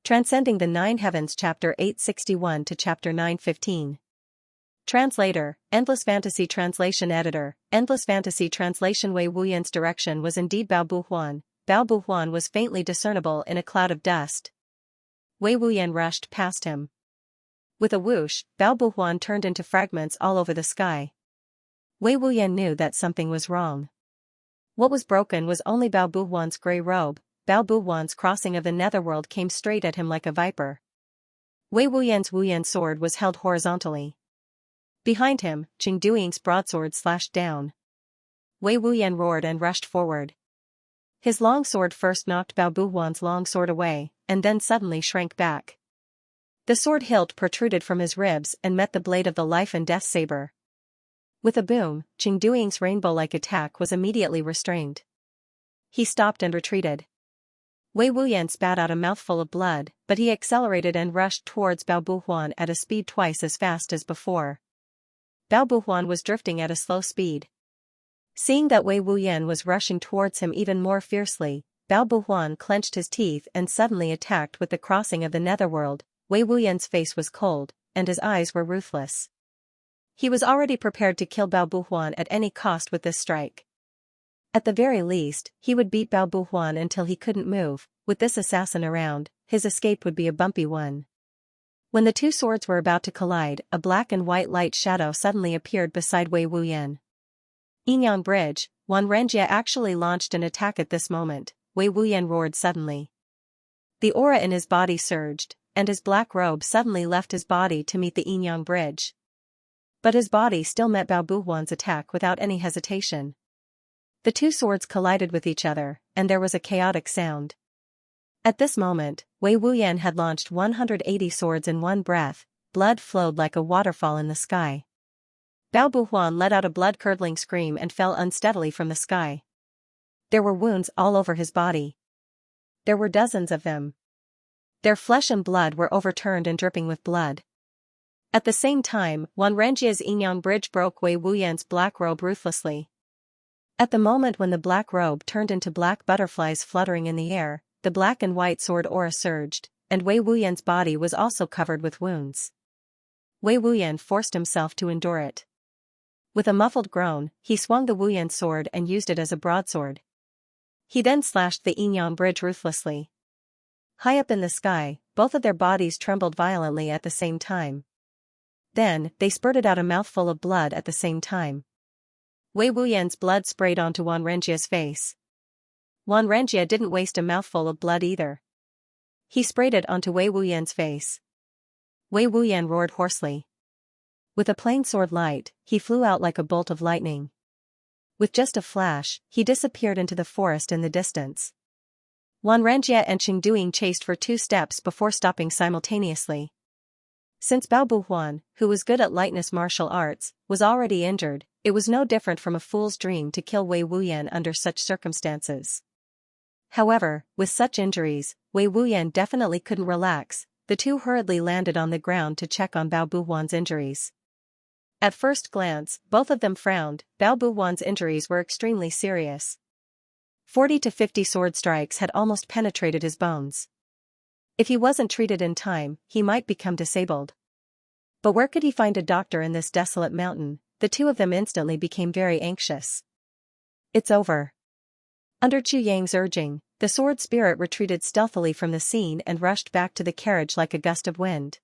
Transcending the Nine Heavens Chapter 861 to Chapter 915. Translator, Endless Fantasy Translation Editor, Endless Fantasy Translation. Wei Wuyan's direction was indeed Bao Buhuan. Bao Buhuan was faintly discernible in a cloud of dust. Wei Wuyan rushed past him. With a whoosh, Bao Buhuan turned into fragments all over the sky. Wei Wuyan knew that something was wrong. What was broken was only Bao Buhuan's grey robe. Bao Buhuan's crossing of the netherworld came straight at him like a viper. Wei Wuyan's sword was held horizontally. Behind him, Qingduing's broadsword slashed down. Wei Wuyan roared and rushed forward. His long sword first knocked Bao Buhuan's long sword away, and then suddenly shrank back. The sword hilt protruded from his ribs and met the blade of the life and death saber. With a boom, Qingduing's rainbow-like attack was immediately restrained. He stopped and retreated. Wei Wuyan spat out a mouthful of blood, but he accelerated and rushed towards Bao Buhuan at a speed twice as fast as before. Bao Buhuan was drifting at a slow speed. Seeing that Wei Wuyan was rushing towards him even more fiercely, Bao Buhuan clenched his teeth and suddenly attacked with the crossing of the netherworld. Wei Wuyan's face was cold, and his eyes were ruthless. He was already prepared to kill Bao Buhuan at any cost with this strike. At the very least, he would beat Bao Buhuan until he couldn't move. With this assassin around, his escape would be a bumpy one. When the two swords were about to collide, a black and white light shadow suddenly appeared beside Wei Wuyan. Yinyang Bridge, Xianxia actually launched an attack at this moment. Wei Wuyan roared suddenly. The aura in his body surged, and his black robe suddenly left his body to meet the Yinyang Bridge. But his body still met Bao Buhuan's attack without any hesitation. The two swords collided with each other, and there was a chaotic sound. At this moment, Wei Wuyan had launched 180 swords in one breath. Blood flowed like a waterfall in the sky. Bao Buhuan let out a blood-curdling scream and fell unsteadily from the sky. There were wounds all over his body. There were dozens of them. Their flesh and blood were overturned and dripping with blood. At the same time, Xianxia's Yinyang Bridge broke Wei Wuyan's black robe ruthlessly. At the moment when the black robe turned into black butterflies fluttering in the air, the black and white sword aura surged, and Wei Wuyan's body was also covered with wounds. Wei Wuyan forced himself to endure it. With a muffled groan, he swung the Wuyan sword and used it as a broadsword. He then slashed the Yinyang Bridge ruthlessly. High up in the sky, both of their bodies trembled violently at the same time. Then, they spurted out a mouthful of blood at the same time. Wei Wuyan's blood sprayed onto Xianxia's face. Xianxia didn't waste a mouthful of blood either. He sprayed it onto Wei Wuyan's face. Wei Wuyan roared hoarsely. With a plain sword light, he flew out like a bolt of lightning. With just a flash, he disappeared into the forest in the distance. Xianxia and Qingduing chased for 2 steps before stopping simultaneously. Since Bao Buhuan, who was good at lightness martial arts, was already injured, it was no different from a fool's dream to kill Wei Wuyan under such circumstances. However, with such injuries, Wei Wuyan definitely couldn't relax. The two hurriedly landed on the ground to check on Bao Buhuan's injuries. At first glance, both of them frowned. Bao Buhuan's injuries were extremely serious. 40 to 50 sword strikes had almost penetrated his bones. If he wasn't treated in time, he might become disabled. But where could he find a doctor in this desolate mountain? The two of them instantly became very anxious. It's over. Under Chu Yang's urging, the sword spirit retreated stealthily from the scene and rushed back to the carriage like a gust of wind.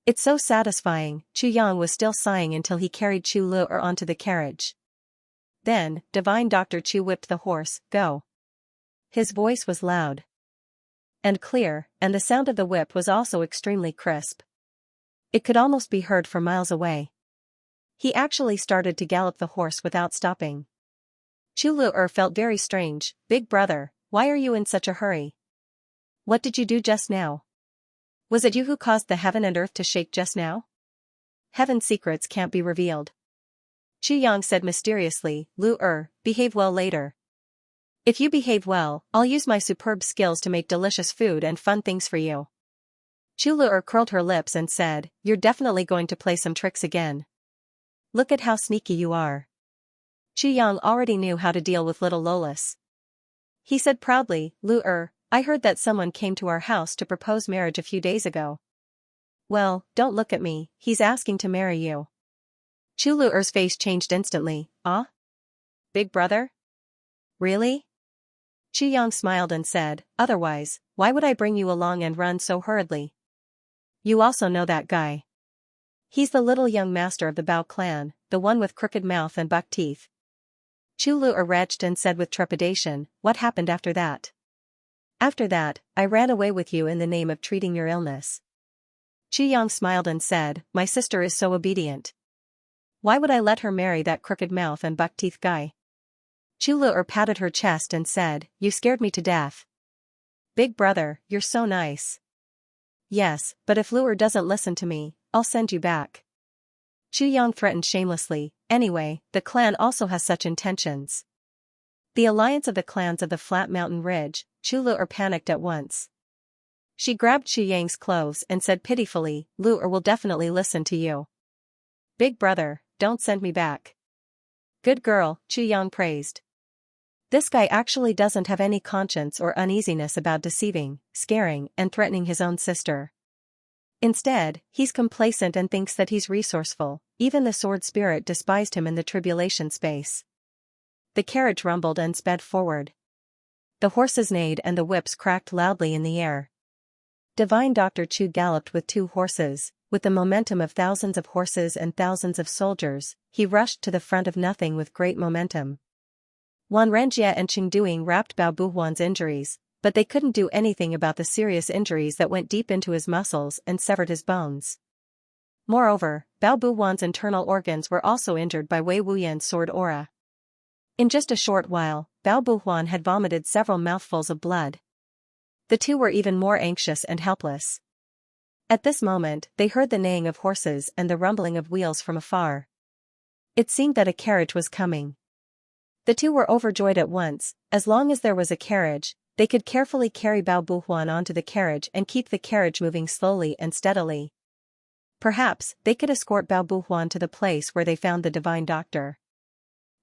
It's so satisfying. Chu Yang was still sighing until he carried Chu Lu'er onto the carriage. Then, Divine Dr. Chu whipped the horse. Go. His voice was loud and clear, and the sound of the whip was also extremely crisp. It could almost be heard for miles away. He actually started to gallop the horse without stopping. Chu Lu'er felt very strange. Big brother, why are you in such a hurry? What did you do just now? Was it you who caused the heaven and earth to shake just now? Heaven's secrets can't be revealed. Chu Yang said mysteriously. Lu'er, behave well later. If you behave well, I'll use my superb skills to make delicious food and fun things for you. Chu Lu'er curled her lips and said, you're definitely going to play some tricks again. Look at how sneaky you are. Chu Yang already knew how to deal with little Lolis. He said proudly, Lu'er, I heard that someone came to our house to propose marriage a few days ago. Well, don't look at me, he's asking to marry you. Chu Lu'er's face changed instantly. Ah? Big brother? Really? Chu Yang smiled and said, otherwise, why would I bring you along and run so hurriedly? You also know that guy. He's the little young master of the Bao clan, the one with crooked mouth and buck teeth. Chu Lu'er retched and said with trepidation, what happened after that? After that, I ran away with you in the name of treating your illness. Chu Yang smiled and said, my sister is so obedient. Why would I let her marry that crooked mouth and buck teeth guy? Chu Lu'er patted her chest and said, you scared me to death. Big brother, you're so nice. Yes, but if Lu'er doesn't listen to me, I'll send you back. Chu Yang threatened shamelessly, anyway, the clan also has such intentions. The alliance of the clans of the flat mountain ridge, Chu Lu'er panicked at once. She grabbed Chu Yang's clothes and said pitifully, Lu'er will definitely listen to you. Big brother, don't send me back. Good girl, Chu Yang praised. This guy actually doesn't have any conscience or uneasiness about deceiving, scaring, and threatening his own sister. Instead, he's complacent and thinks that he's resourceful. Even the sword spirit despised him in the tribulation space. The carriage rumbled and sped forward. The horses neighed and the whips cracked loudly in the air. Divine Dr. Chu galloped with 2 horses, with the momentum of thousands of horses and thousands of soldiers. He rushed to the front of nothing with great momentum. Wan Renjie and Qingduing wrapped Bao Buhuan's injuries, but they couldn't do anything about the serious injuries that went deep into his muscles and severed his bones. Moreover, Bao Buhuan's internal organs were also injured by Wei Wuyan's sword aura. In just a short while, Bao Buhuan had vomited several mouthfuls of blood. The two were even more anxious and helpless. At this moment, they heard the neighing of horses and the rumbling of wheels from afar. It seemed that a carriage was coming. The two were overjoyed at once. As long as there was a carriage, they could carefully carry Bao Buhuan onto the carriage and keep the carriage moving slowly and steadily. Perhaps, they could escort Bao Buhuan to the place where they found the divine doctor.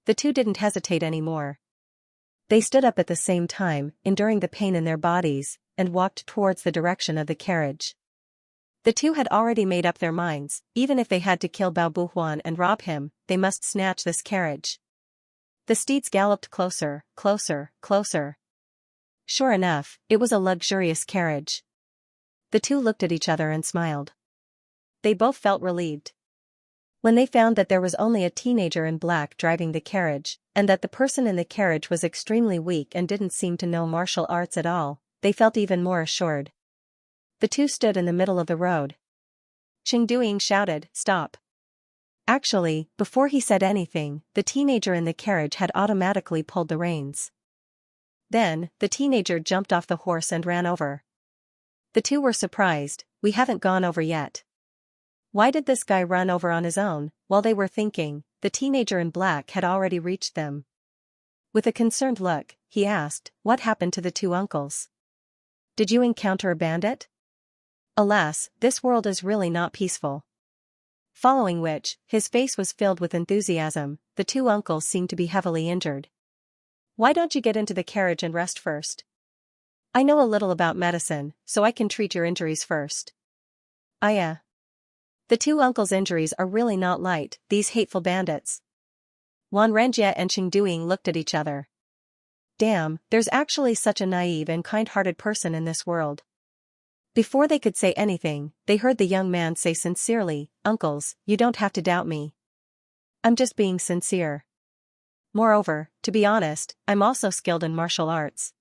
The two didn't hesitate anymore. They stood up at the same time, enduring the pain in their bodies, and walked towards the direction of the carriage. The two had already made up their minds, even if they had to kill Bao Buhuan and rob him, they must snatch this carriage. The steeds galloped closer, closer, closer. Sure enough, it was a luxurious carriage. The two looked at each other and smiled. They both felt relieved. When they found that there was only a teenager in black driving the carriage, and that the person in the carriage was extremely weak and didn't seem to know martial arts at all, they felt even more assured. The two stood in the middle of the road. Qingduing shouted, "Stop!" Actually, before he said anything, the teenager in the carriage had automatically pulled the reins. Then, the teenager jumped off the horse and ran over. The two were surprised. "We haven't gone over yet. Why did this guy run over on his own?" While they were thinking, the teenager in black had already reached them. With a concerned look, he asked, "What happened to the two uncles? Did you encounter a bandit?" Alas, this world is really not peaceful. Following which, his face was filled with enthusiasm. The two uncles seemed to be heavily injured. "Why don't you get into the carriage and rest first? I know a little about medicine, so I can treat your injuries first." The two uncles' injuries are really not light, these hateful bandits. Wan Renjie and Qingduing looked at each other. Damn, there's actually such a naive and kind-hearted person in this world. Before they could say anything, they heard the young man say sincerely, "Uncles, you don't have to doubt me. I'm just being sincere. Moreover, to be honest, I'm also skilled in martial arts.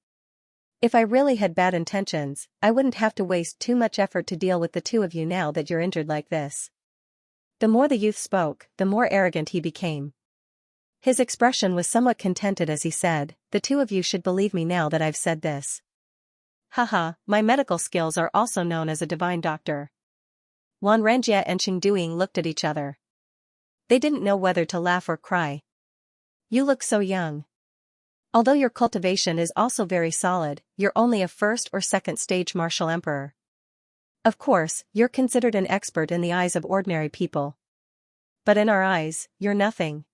If I really had bad intentions, I wouldn't have to waste too much effort to deal with the two of you now that you're injured like this." The more the youth spoke, the more arrogant he became. His expression was somewhat contented as he said, "The two of you should believe me now that I've said this. Haha, my medical skills are also known as a divine doctor." Wan Renjie and Qingduing looked at each other. They didn't know whether to laugh or cry. "You look so young. Although your cultivation is also very solid, you're only a first or second stage martial emperor. Of course, you're considered an expert in the eyes of ordinary people. But in our eyes, you're nothing.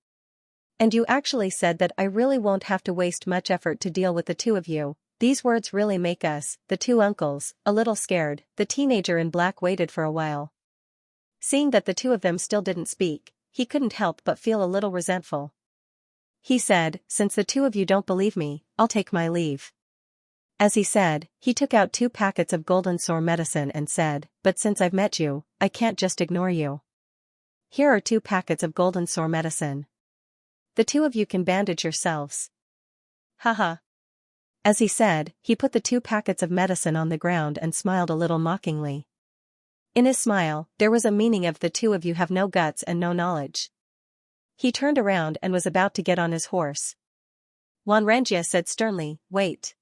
And you actually said that I really won't have to waste much effort to deal with the two of you. These words really make us, the two uncles, a little scared. The teenager in black waited for a while. Seeing that the two of them still didn't speak, he couldn't help but feel a little resentful. He said, "Since the two of you don't believe me, I'll take my leave." As he said, he took out 2 packets of golden sore medicine and said, "But since I've met you, I can't just ignore you. Here are 2 packets of golden sore medicine. The two of you can bandage yourselves." Haha. As he said, he put the 2 packets of medicine on the ground and smiled a little mockingly. In his smile, there was a meaning of the two of you have no guts and no knowledge. He turned around and was about to get on his horse. Xianxia said sternly, "Wait."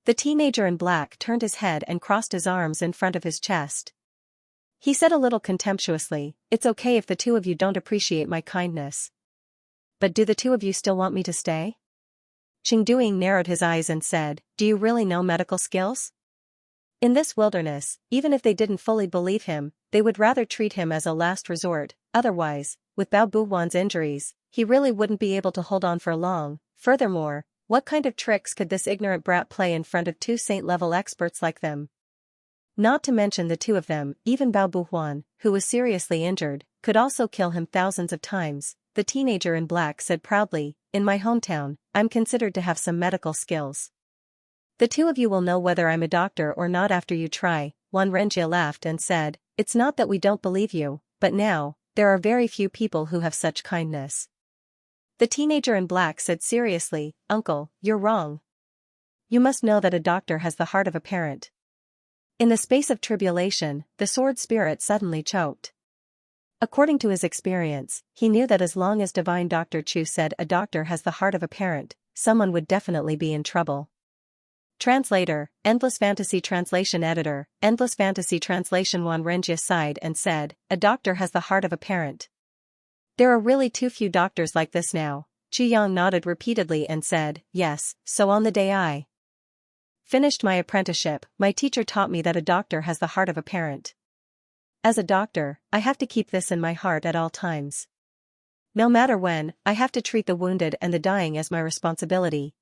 The teenager in black turned his head and crossed his arms in front of his chest. He said a little contemptuously, "It's okay if the two of you don't appreciate my kindness. But do the two of you still want me to stay?" Qingduing narrowed his eyes and said, "Do you really know medical skills?" In this wilderness, even if they didn't fully believe him, they would rather treat him as a last resort. Otherwise, with Bao Buwan's injuries, he really wouldn't be able to hold on for long. Furthermore, what kind of tricks could this ignorant brat play in front of 2 saint-level experts like them? Not to mention the two of them, even Bao Buwan, who was seriously injured, could also kill him thousands of times. The teenager in black said proudly, "In my hometown, I'm considered to have some medical skills. The two of you will know whether I'm a doctor or not after you try." Xianxia laughed and said, "It's not that we don't believe you, but now, there are very few people who have such kindness." The teenager in black said seriously, "Uncle, you're wrong. You must know that a doctor has the heart of a parent." In the space of tribulation, the sword spirit suddenly choked. According to his experience, he knew that as long as Divine Dr. Chu said a doctor has the heart of a parent, someone would definitely be in trouble. Translator, Endless Fantasy Translation Editor, Endless Fantasy Translation. Xianxia sighed and said, "A doctor has the heart of a parent. There are really too few doctors like this now." Yang nodded repeatedly and said, "Yes, so on the day I finished my apprenticeship, my teacher taught me that a doctor has the heart of a parent. As a doctor, I have to keep this in my heart at all times. No matter when, I have to treat the wounded and the dying as my responsibility.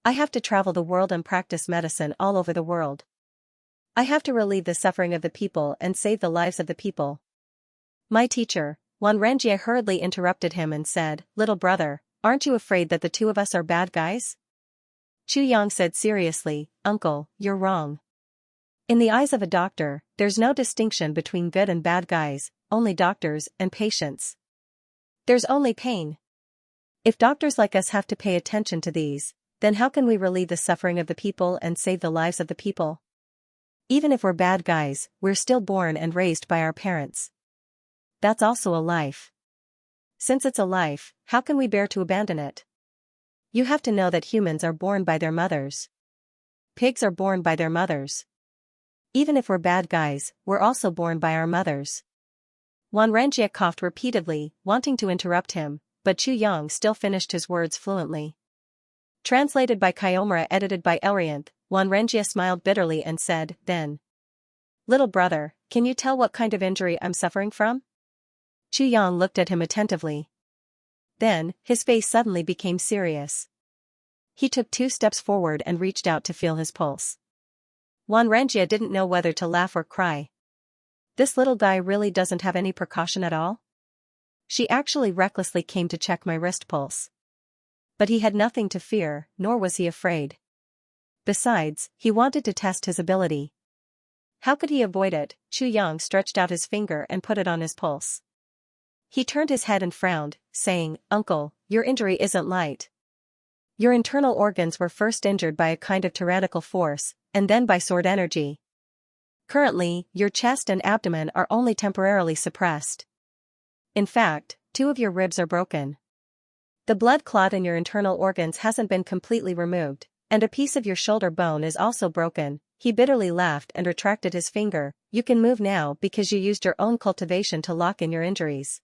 I have to travel the world and practice medicine all over the world. I have to relieve the suffering of the people and save the lives of the people." "My teacher," Xianxia hurriedly interrupted him and said, "Little brother, aren't you afraid that the two of us are bad guys?" Yang said seriously, "Uncle, you're wrong. In the eyes of a doctor, there's no distinction between good and bad guys, only doctors and patients. There's only pain. If doctors like us have to pay attention to these, then how can we relieve the suffering of the people and save the lives of the people? Even if we're bad guys, we're still born and raised by our parents. That's also a life. Since it's a life, how can we bear to abandon it? You have to know that humans are born by their mothers. Pigs are born by their mothers. Even if we're bad guys, we're also born by our mothers." Xianxia coughed repeatedly, wanting to interrupt him, but Yang still finished his words fluently. Translated by Kyomara, edited by Elrianth. Xianxia smiled bitterly and said, "Then, little brother, can you tell what kind of injury I'm suffering from?" Yang looked at him attentively. Then, his face suddenly became serious. He took 2 steps forward and reached out to feel his pulse. Xianxia didn't know whether to laugh or cry. This little guy really doesn't have any precaution at all? She actually recklessly came to check my wrist pulse. But he had nothing to fear, nor was he afraid. Besides, he wanted to test his ability. How could he avoid it? Yang stretched out his finger and put it on his pulse. He turned his head and frowned, saying, "Uncle, your injury isn't light. Your internal organs were first injured by a kind of tyrannical force, and then by sword energy. Currently, your chest and abdomen are only temporarily suppressed. In fact, 2 of your ribs are broken. The blood clot in your internal organs hasn't been completely removed, and a piece of your shoulder bone is also broken." He bitterly laughed and retracted his finger. "You can move now because you used your own cultivation to lock in your injuries.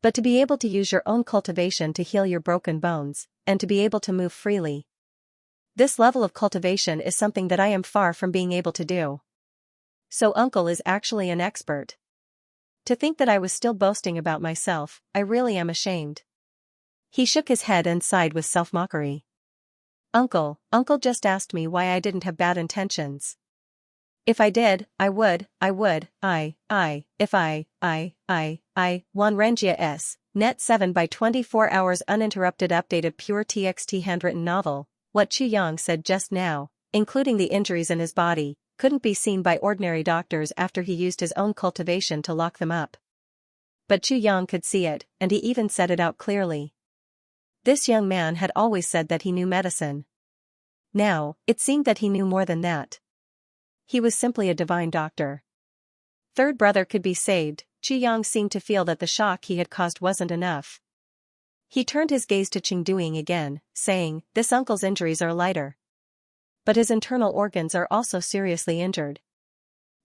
But to be able to use your own cultivation to heal your broken bones, and to be able to move freely, this level of cultivation is something that I am far from being able to do. So Uncle is actually an expert. To think that I was still boasting about myself, I really am ashamed." He shook his head and sighed with self-mockery. Uncle just asked me why I didn't have bad intentions. If I did, I would, if Juan Rengia S. Net 7 by 24 hours uninterrupted updated pure TXT handwritten novel. What Chu Yang said just now, including the injuries in his body, couldn't be seen by ordinary doctors after he used his own cultivation to lock them up. But Chu Yang could see it, and he even said it out clearly. This young man had always said that he knew medicine. Now, it seemed that he knew more than that. He was simply a divine doctor. Third brother could be saved. Chu Yang seemed to feel that the shock he had caused wasn't enough. He turned his gaze to Qingduing again, saying, "This uncle's injuries are lighter. But his internal organs are also seriously injured.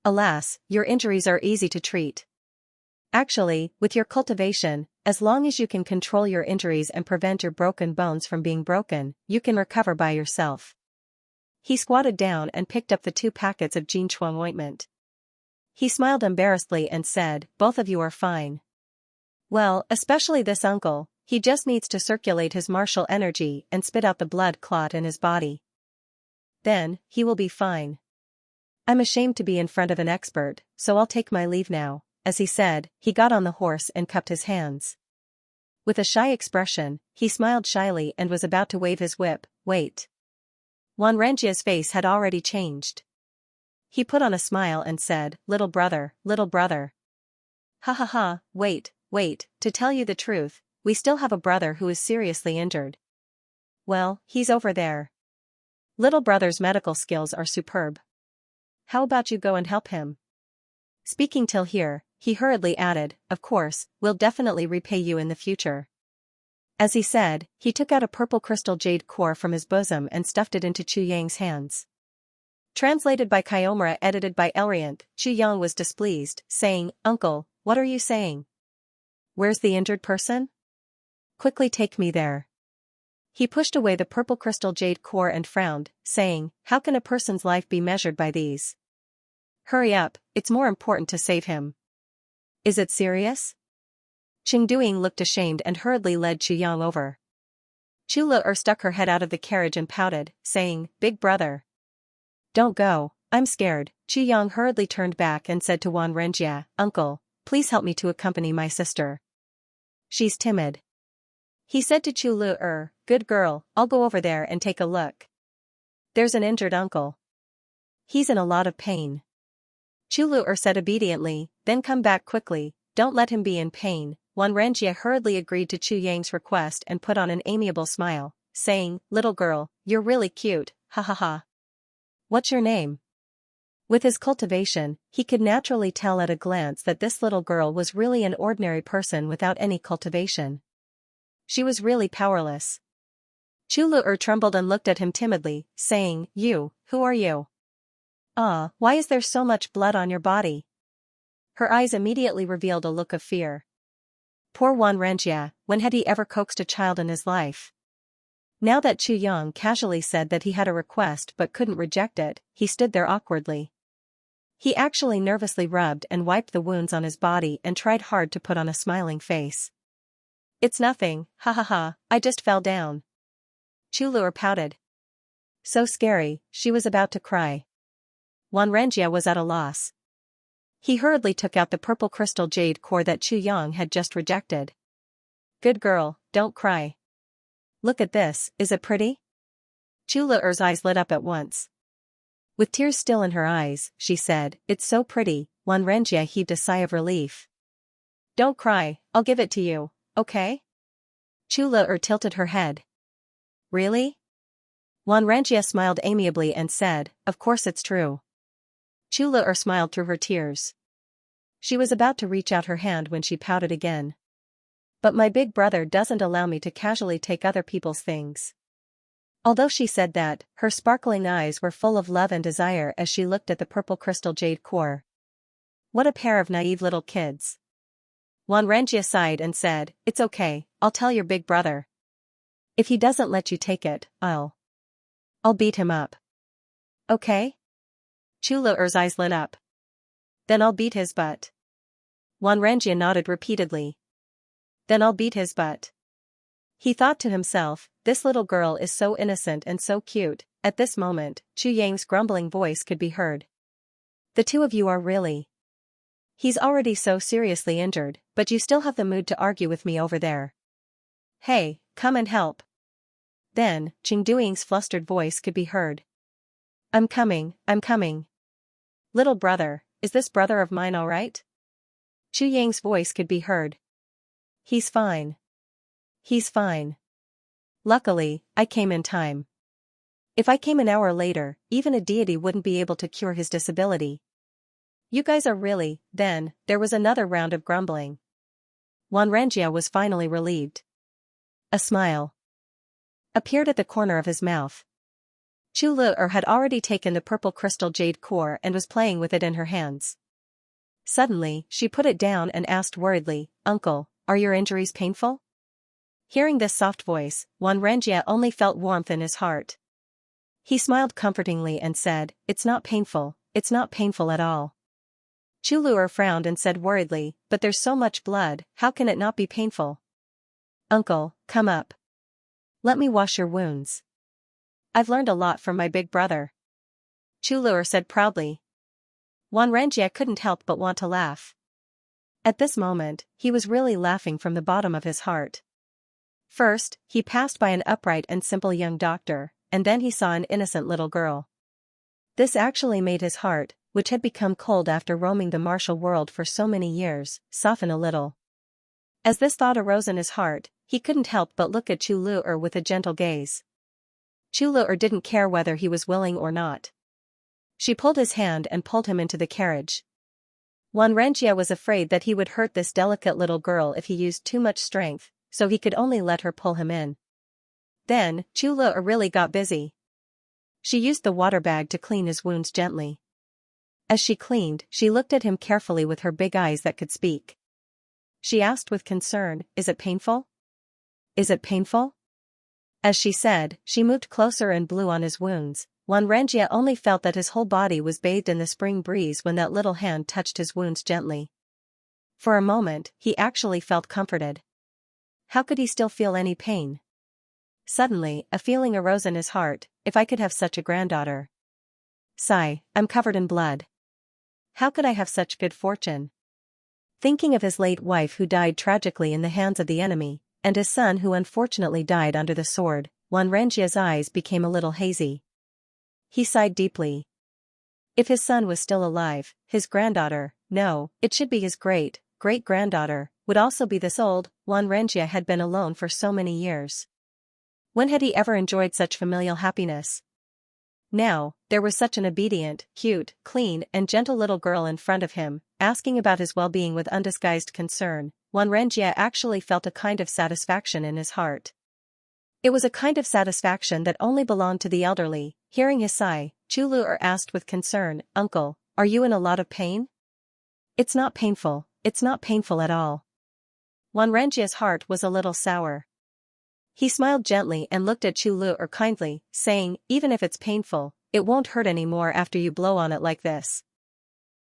Alas, your injuries are easy to treat. Actually, with your cultivation, as long as you can control your injuries and prevent your broken bones from being broken, you can recover by yourself." He squatted down and picked up the 2 packets of Jin Chuang ointment. He smiled embarrassedly and said, "Both of you are fine. Well, especially this uncle, he just needs to circulate his martial energy and spit out the blood clot in his body. Then, he will be fine. I'm ashamed to be in front of an expert, so I'll take my leave now." As he said, he got on the horse and cupped his hands. With a shy expression, he smiled shyly and was about to wave his whip. "Wait." Juan Rengia's face had already changed. He put on a smile and said, little brother. Ha ha ha, wait, to tell you the truth, we still have a brother who is seriously injured. Well, he's over there. Little brother's medical skills are superb. How about you go and help him?" Speaking till here, he hurriedly added, "Of course, we'll definitely repay you in the future." As he said, he took out a purple crystal jade core from his bosom and stuffed it into Chu Yang's hands. Translated by Kyomura, edited by Elriant. Chu Yang was displeased, saying, "Uncle, what are you saying? Where's the injured person? Quickly take me there." He pushed away the purple crystal jade core and frowned, saying, "How can a person's life be measured by these? Hurry up, it's more important to save him." "Is it serious?" Qingduing looked ashamed and hurriedly led Chu Yang over. Chu Le stuck her head out of the carriage and pouted, saying, "Big brother. Don't go, I'm scared." Chu Yang hurriedly turned back and said to Juan Rengia, "Uncle, please help me to accompany my sister. She's timid." He said to Chu Le, "Good girl, I'll go over there and take a look. There's an injured uncle. He's in a lot of pain." Chu Le said obediently, "Then come back quickly, don't let him be in pain." Juan Rengia hurriedly agreed to Chu Yang's request and put on an amiable smile, saying, "Little girl, you're really cute, ha ha ha. What's your name?" With his cultivation, he could naturally tell at a glance that this little girl was really an ordinary person without any cultivation. She was really powerless. Chu Le trembled and looked at him timidly, saying, Who are you? Why is there so much blood on your body?" Her eyes immediately revealed a look of fear. Poor Juan Rengia, when had he ever coaxed a child in his life? Now that Chu Yang casually said that he had a request but couldn't reject it, he stood there awkwardly. He actually nervously rubbed and wiped the wounds on his body and tried hard to put on a smiling face. "It's nothing, ha ha ha, I just fell down." Chu Le pouted. So scary, she was about to cry. Juan Rengia was at a loss. He hurriedly took out the purple crystal jade core that Chu Yang had just rejected. "Good girl, don't cry. Look at this, is it pretty?" Chu Le's eyes lit up at once. With tears still in her eyes, she said, "It's so pretty." Juan Rengia heaved a sigh of relief. "Don't cry, I'll give it to you, okay?" Chu Le tilted her head. "Really?" Juan Rengia smiled amiably and said, "Of course it's true." Chu Le smiled through her tears. She was about to reach out her hand when she pouted again. "But my big brother doesn't allow me to casually take other people's things." Although she said that, her sparkling eyes were full of love and desire as she looked at the purple crystal jade core. What a pair of naive little kids. Juan Rengia sighed and said, "It's okay, I'll tell your big brother. If he doesn't let you take it, I'll beat him up. Okay?" Chu Le's eyes lit up. "Then I'll beat his butt." Juan Rengia nodded repeatedly. "Then I'll beat his butt." He thought to himself, this little girl is so innocent and so cute. At this moment, Chu Yang's grumbling voice could be heard. The two of you are really. He's already so seriously injured, but you still have the mood to argue with me over there. Hey, come and help. Then, Qing Duing's flustered voice could be heard. I'm coming. Little brother, is this brother of mine all right? Chu Yang's voice could be heard. He's fine. Luckily, I came in time. If I came an hour later, even a deity wouldn't be able to cure his disability. You guys are really. Then, there was another round of grumbling. Wanrenjia was finally relieved. A smile appeared at the corner of his mouth. Chu Lu'er had already taken the purple crystal jade core and was playing with it in her hands. Suddenly, she put it down and asked worriedly, Uncle, are your injuries painful? Hearing this soft voice, Wanrenjia only felt warmth in his heart. He smiled comfortingly and said, it's not painful at all. Chu Lu'er frowned and said worriedly, but there's so much blood, how can it not be painful? Uncle, come up. Let me wash your wounds. I've learned a lot from my big brother. Chu Lu'er said proudly. Wanrenjia couldn't help but want to laugh. At this moment, he was really laughing from the bottom of his heart. First, he passed by an upright and simple young doctor, and then he saw an innocent little girl. This actually made his heart, which had become cold after roaming the martial world for so many years, soften a little. As this thought arose in his heart, he couldn't help but look at Chu Lu'er with a gentle gaze. Chu Lu'er didn't care whether he was willing or not. She pulled his hand and pulled him into the carriage. Wanrenjia was afraid that he would hurt this delicate little girl if he used too much strength, so he could only let her pull him in. Then, Chu Lu'er really got busy. She used the water bag to clean his wounds gently. As she cleaned, she looked at him carefully with her big eyes that could speak. She asked with concern, Is it painful? As she said, she moved closer and blew on his wounds. Wanrenjia only felt that his whole body was bathed in the spring breeze when that little hand touched his wounds gently. For a moment, he actually felt comforted. How could he still feel any pain? Suddenly, a feeling arose in his heart, if I could have such a granddaughter. Sigh, I'm covered in blood. How could I have such good fortune? Thinking of his late wife who died tragically in the hands of the enemy, and his son who unfortunately died under the sword, Wanrenjia's eyes became a little hazy. He sighed deeply. If his son was still alive, his granddaughter, no, it should be his great-granddaughter, would also be this old. Wanrenjia had been alone for so many years. When had he ever enjoyed such familial happiness? Now, there was such an obedient, cute, clean and gentle little girl in front of him, asking about his well-being with undisguised concern. Wanrenjia actually felt a kind of satisfaction in his heart. It was a kind of satisfaction that only belonged to the elderly. Hearing his sigh, Chu Lu'er asked with concern, Uncle, are you in a lot of pain? It's not painful at all. Wanrenjia's heart was a little sour. He smiled gently and looked at Chu Lu'er kindly, saying, even if it's painful, it won't hurt anymore after you blow on it like this.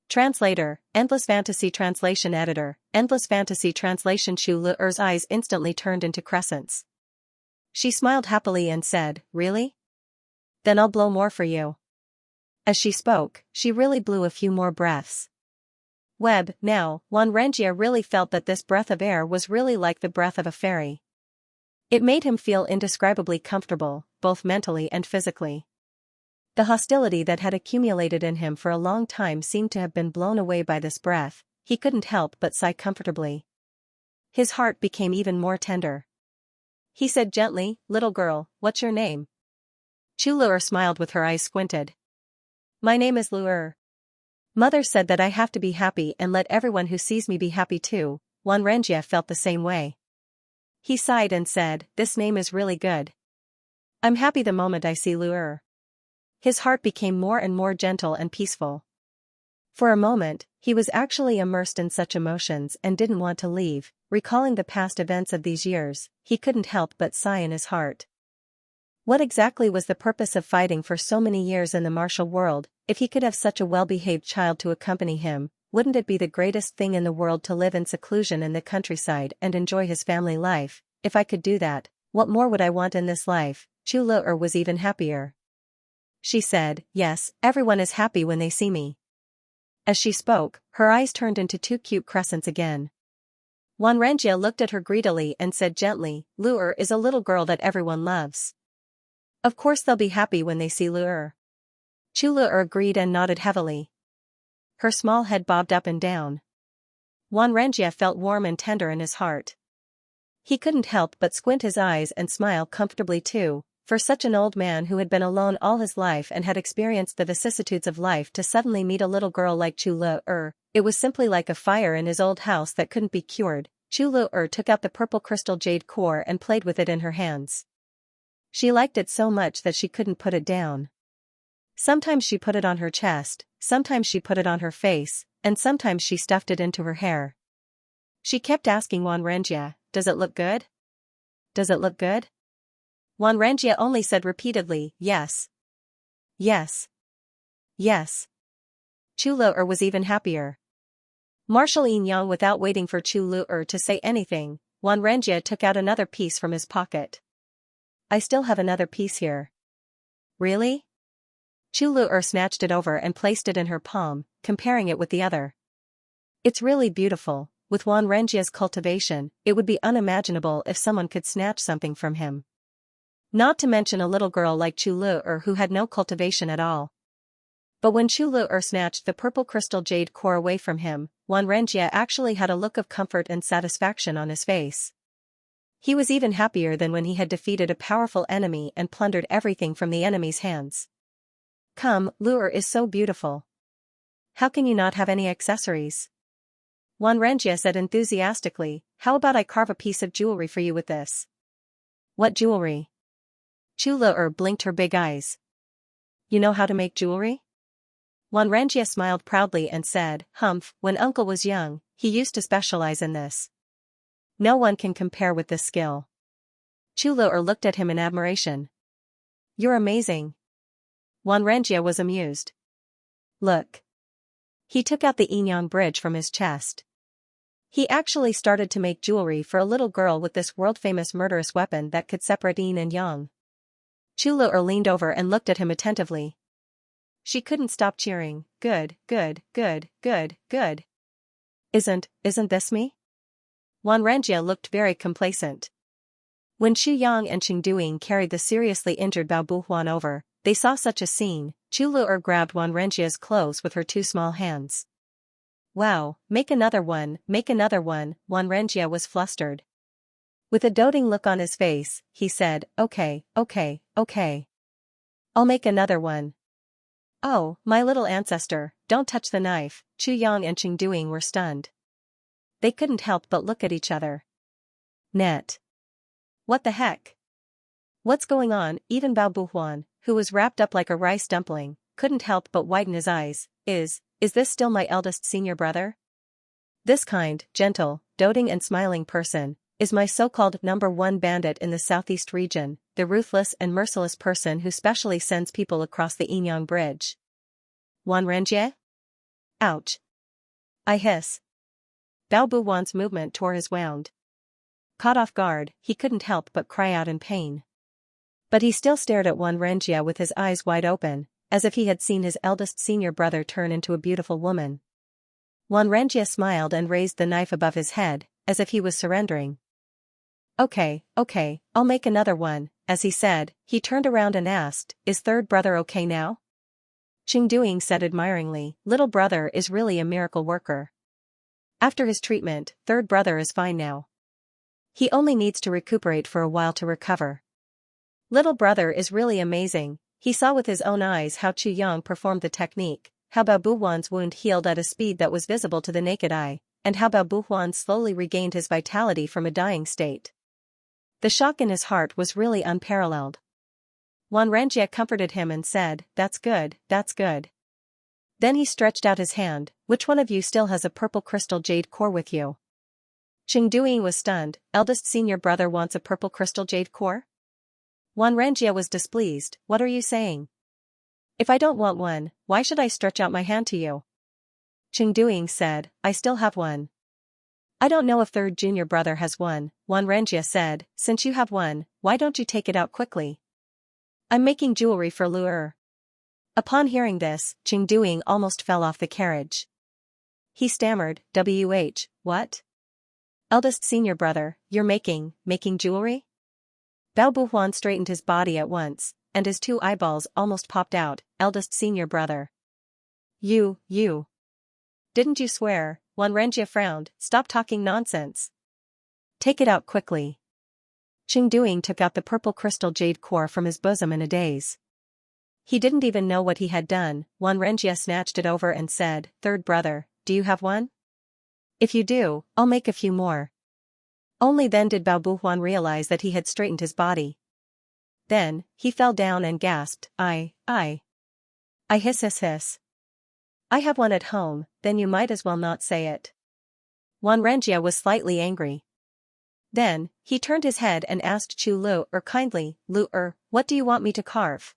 Translator, Endless Fantasy Translation Editor, Endless Fantasy Translation. Chu Lu'er's eyes instantly turned into crescents. She smiled happily and said, really? Then I'll blow more for you. As she spoke, she really blew a few more breaths. Now, Wanrenjia really felt that this breath of air was really like the breath of a fairy. It made him feel indescribably comfortable, both mentally and physically. The hostility that had accumulated in him for a long time seemed to have been blown away by this breath. He couldn't help but sigh comfortably. His heart became even more tender. He said gently, little girl, what's your name? Chu Lu'er smiled with her eyes squinted. My name is Lu'er. Mother said that I have to be happy and let everyone who sees me be happy too. Wanrenjia felt the same way. He sighed and said, this name is really good. I'm happy the moment I see Lu'er. His heart became more and more gentle and peaceful. For a moment, he was actually immersed in such emotions and didn't want to leave. Recalling the past events of these years, he couldn't help but sigh in his heart. What exactly was the purpose of fighting for so many years in the martial world? If he could have such a well-behaved child to accompany him, wouldn't it be the greatest thing in the world to live in seclusion in the countryside and enjoy his family life? If I could do that, What more would I want in this life? Chu Lu'er was even happier. She said, yes, everyone is happy when they see me. As she spoke, her eyes turned into two cute crescents again. Wan Renjia looked at her greedily and said gently, Lu'er is a little girl that everyone loves. Of course they'll be happy when they see Lu'er. Chu Lu'er agreed and nodded heavily. Her small head bobbed up and down. Wan Renjia felt warm and tender in his heart. He couldn't help but squint his eyes and smile comfortably too. For such an old man who had been alone all his life and had experienced the vicissitudes of life to suddenly meet a little girl like Chu Lu'er, it was simply like a fire in his old house that couldn't be cured. Chu Lu'er took out the purple crystal jade core and played with it in her hands. She liked it so much that she couldn't put it down. Sometimes she put it on her chest, sometimes she put it on her face, and sometimes she stuffed it into her hair. She kept asking Wan Renjia, does it look good? Does it look good? Wan Renjia only said repeatedly, yes. Yes. Yes. Chu Lu'er was even happier. Marshal Yin without waiting for Chu Lu'er to say anything, Wan Renjia took out another piece from his pocket. I still have another piece here. Really? Chu Lu'er snatched it over and placed it in her palm, comparing it with the other. It's really beautiful. With Wan Renjia's cultivation, it would be unimaginable if someone could snatch something from him. Not to mention a little girl like Chu Lu'er who had no cultivation at all. But when Chu Lu'er snatched the purple crystal jade core away from him, Wan Renjia actually had a look of comfort and satisfaction on his face. He was even happier than when he had defeated a powerful enemy and plundered everything from the enemy's hands. Come, Lu'er is so beautiful. How can you not have any accessories? Wan Renjia said enthusiastically, how about I carve a piece of jewelry for you with this? What jewelry? Chu Lu'er blinked her big eyes. You know how to make jewelry? Wan Renjia smiled proudly and said, Humph, when uncle was young, he used to specialize in this. No one can compare with this skill. Chu Lu'er looked at him in admiration. You're amazing. Wan Renjia was amused. Look. He took out the Yin bridge from his chest. He actually started to make jewelry for a little girl with this world-famous murderous weapon that could separate yin and yang. Chu Lu'er leaned over and looked at him attentively. She couldn't stop cheering, good, good, good, good, good. Isn't this me? Wan Renjia looked very complacent. When Xu Yang and Qingduing carried the seriously injured Bao Buhuan over, they saw such a scene. Chu Lu'er grabbed Wan Renjia's clothes with her two small hands. Wow, make another one, Wan Renjia was flustered. With a doting look on his face, he said, okay. I'll make another one. Oh, my little ancestor, don't touch the knife. Xu Yang and Qingduing were stunned. They couldn't help but look at each other. Net. What the heck? What's going on? Even Bao Buhuan, who was wrapped up like a rice dumpling, couldn't help but widen his eyes. Is this still my eldest senior brother? This kind, gentle, doting and smiling person, is my so-called #1 bandit in the southeast region, the ruthless and merciless person who specially sends people across the Yin Bridge. Wan Renjie? Ouch. I hiss. Bao Buhuan's movement tore his wound. Caught off guard, he couldn't help but cry out in pain. But he still stared at Wan Renjia with his eyes wide open, as if he had seen his eldest senior brother turn into a beautiful woman. Wan Renjia smiled and raised the knife above his head, as if he was surrendering. Okay, I'll make another one. As he said, he turned around and asked, is third brother okay now? Qingduing said admiringly, little brother is really a miracle worker. After his treatment, third brother is fine now. He only needs to recuperate for a while to recover. Little brother is really amazing. He saw with his own eyes how Chu Yang performed the technique, how Bao Buhuan's wound healed at a speed that was visible to the naked eye, and how Bao Buhuan slowly regained his vitality from a dying state. The shock in his heart was really unparalleled. Wan Renjia comforted him and said, that's good. Then he stretched out his hand, which one of you still has a purple crystal jade core with you? Qingduing was stunned, eldest senior brother wants a purple crystal jade core? Wan Renjia was displeased, what are you saying? If I don't want one, why should I stretch out my hand to you? Qingduing said, I still have one. I don't know if third junior brother has one, Wan Renjia said. Since you have one, why don't you take it out quickly? I'm making jewelry for Lu'er. Upon hearing this, Qingduing almost fell off the carriage. He stammered, what? Eldest senior brother, you're making jewelry? Bao Buhuan straightened his body at once, and his two eyeballs almost popped out. Eldest senior brother. You. Didn't you swear? Wan Renjia frowned. Stop talking nonsense. Take it out quickly. Qingduing took out the purple crystal jade core from his bosom in a daze. He didn't even know what he had done. Wan Renjia snatched it over and said, Third brother, do you have one? If you do, I'll make a few more. Only then did Bao Buhuan realize that he had straightened his body. Then, he fell down and gasped, I hiss. I have one at home, then you might as well not say it. Wan Renjia was slightly angry. Then, he turned his head and asked Chu Lu'er kindly, Lu'er, what do you want me to carve?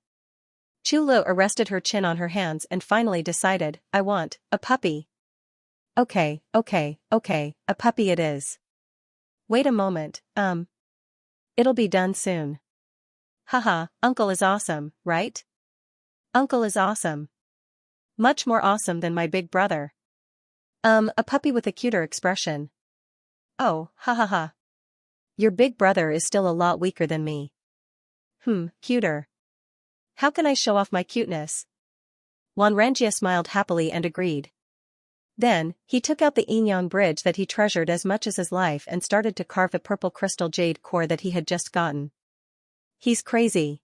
Chu Lu'er rested her chin on her hands and finally decided, I want a puppy. Okay, a puppy it is. Wait a moment, it'll be done soon. Haha, uncle is awesome, right? Uncle is awesome. Much more awesome than my big brother. A puppy with a cuter expression. Oh, ha. Your big brother is still a lot weaker than me. Cuter. How can I show off my cuteness? Wan Renjia smiled happily and agreed. Then, he took out the Yinyang bridge that he treasured as much as his life and started to carve the purple crystal jade core that he had just gotten. He's crazy.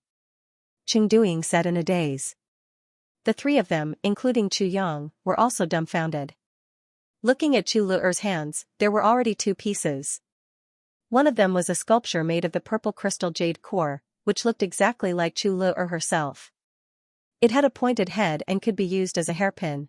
Qingduing said in a daze. The three of them, including Chu Yang, were also dumbfounded. Looking at Chu Lu'er's hands, there were already two pieces. One of them was a sculpture made of the purple crystal jade core, which looked exactly like Chu Lu'er herself. It had a pointed head and could be used as a hairpin.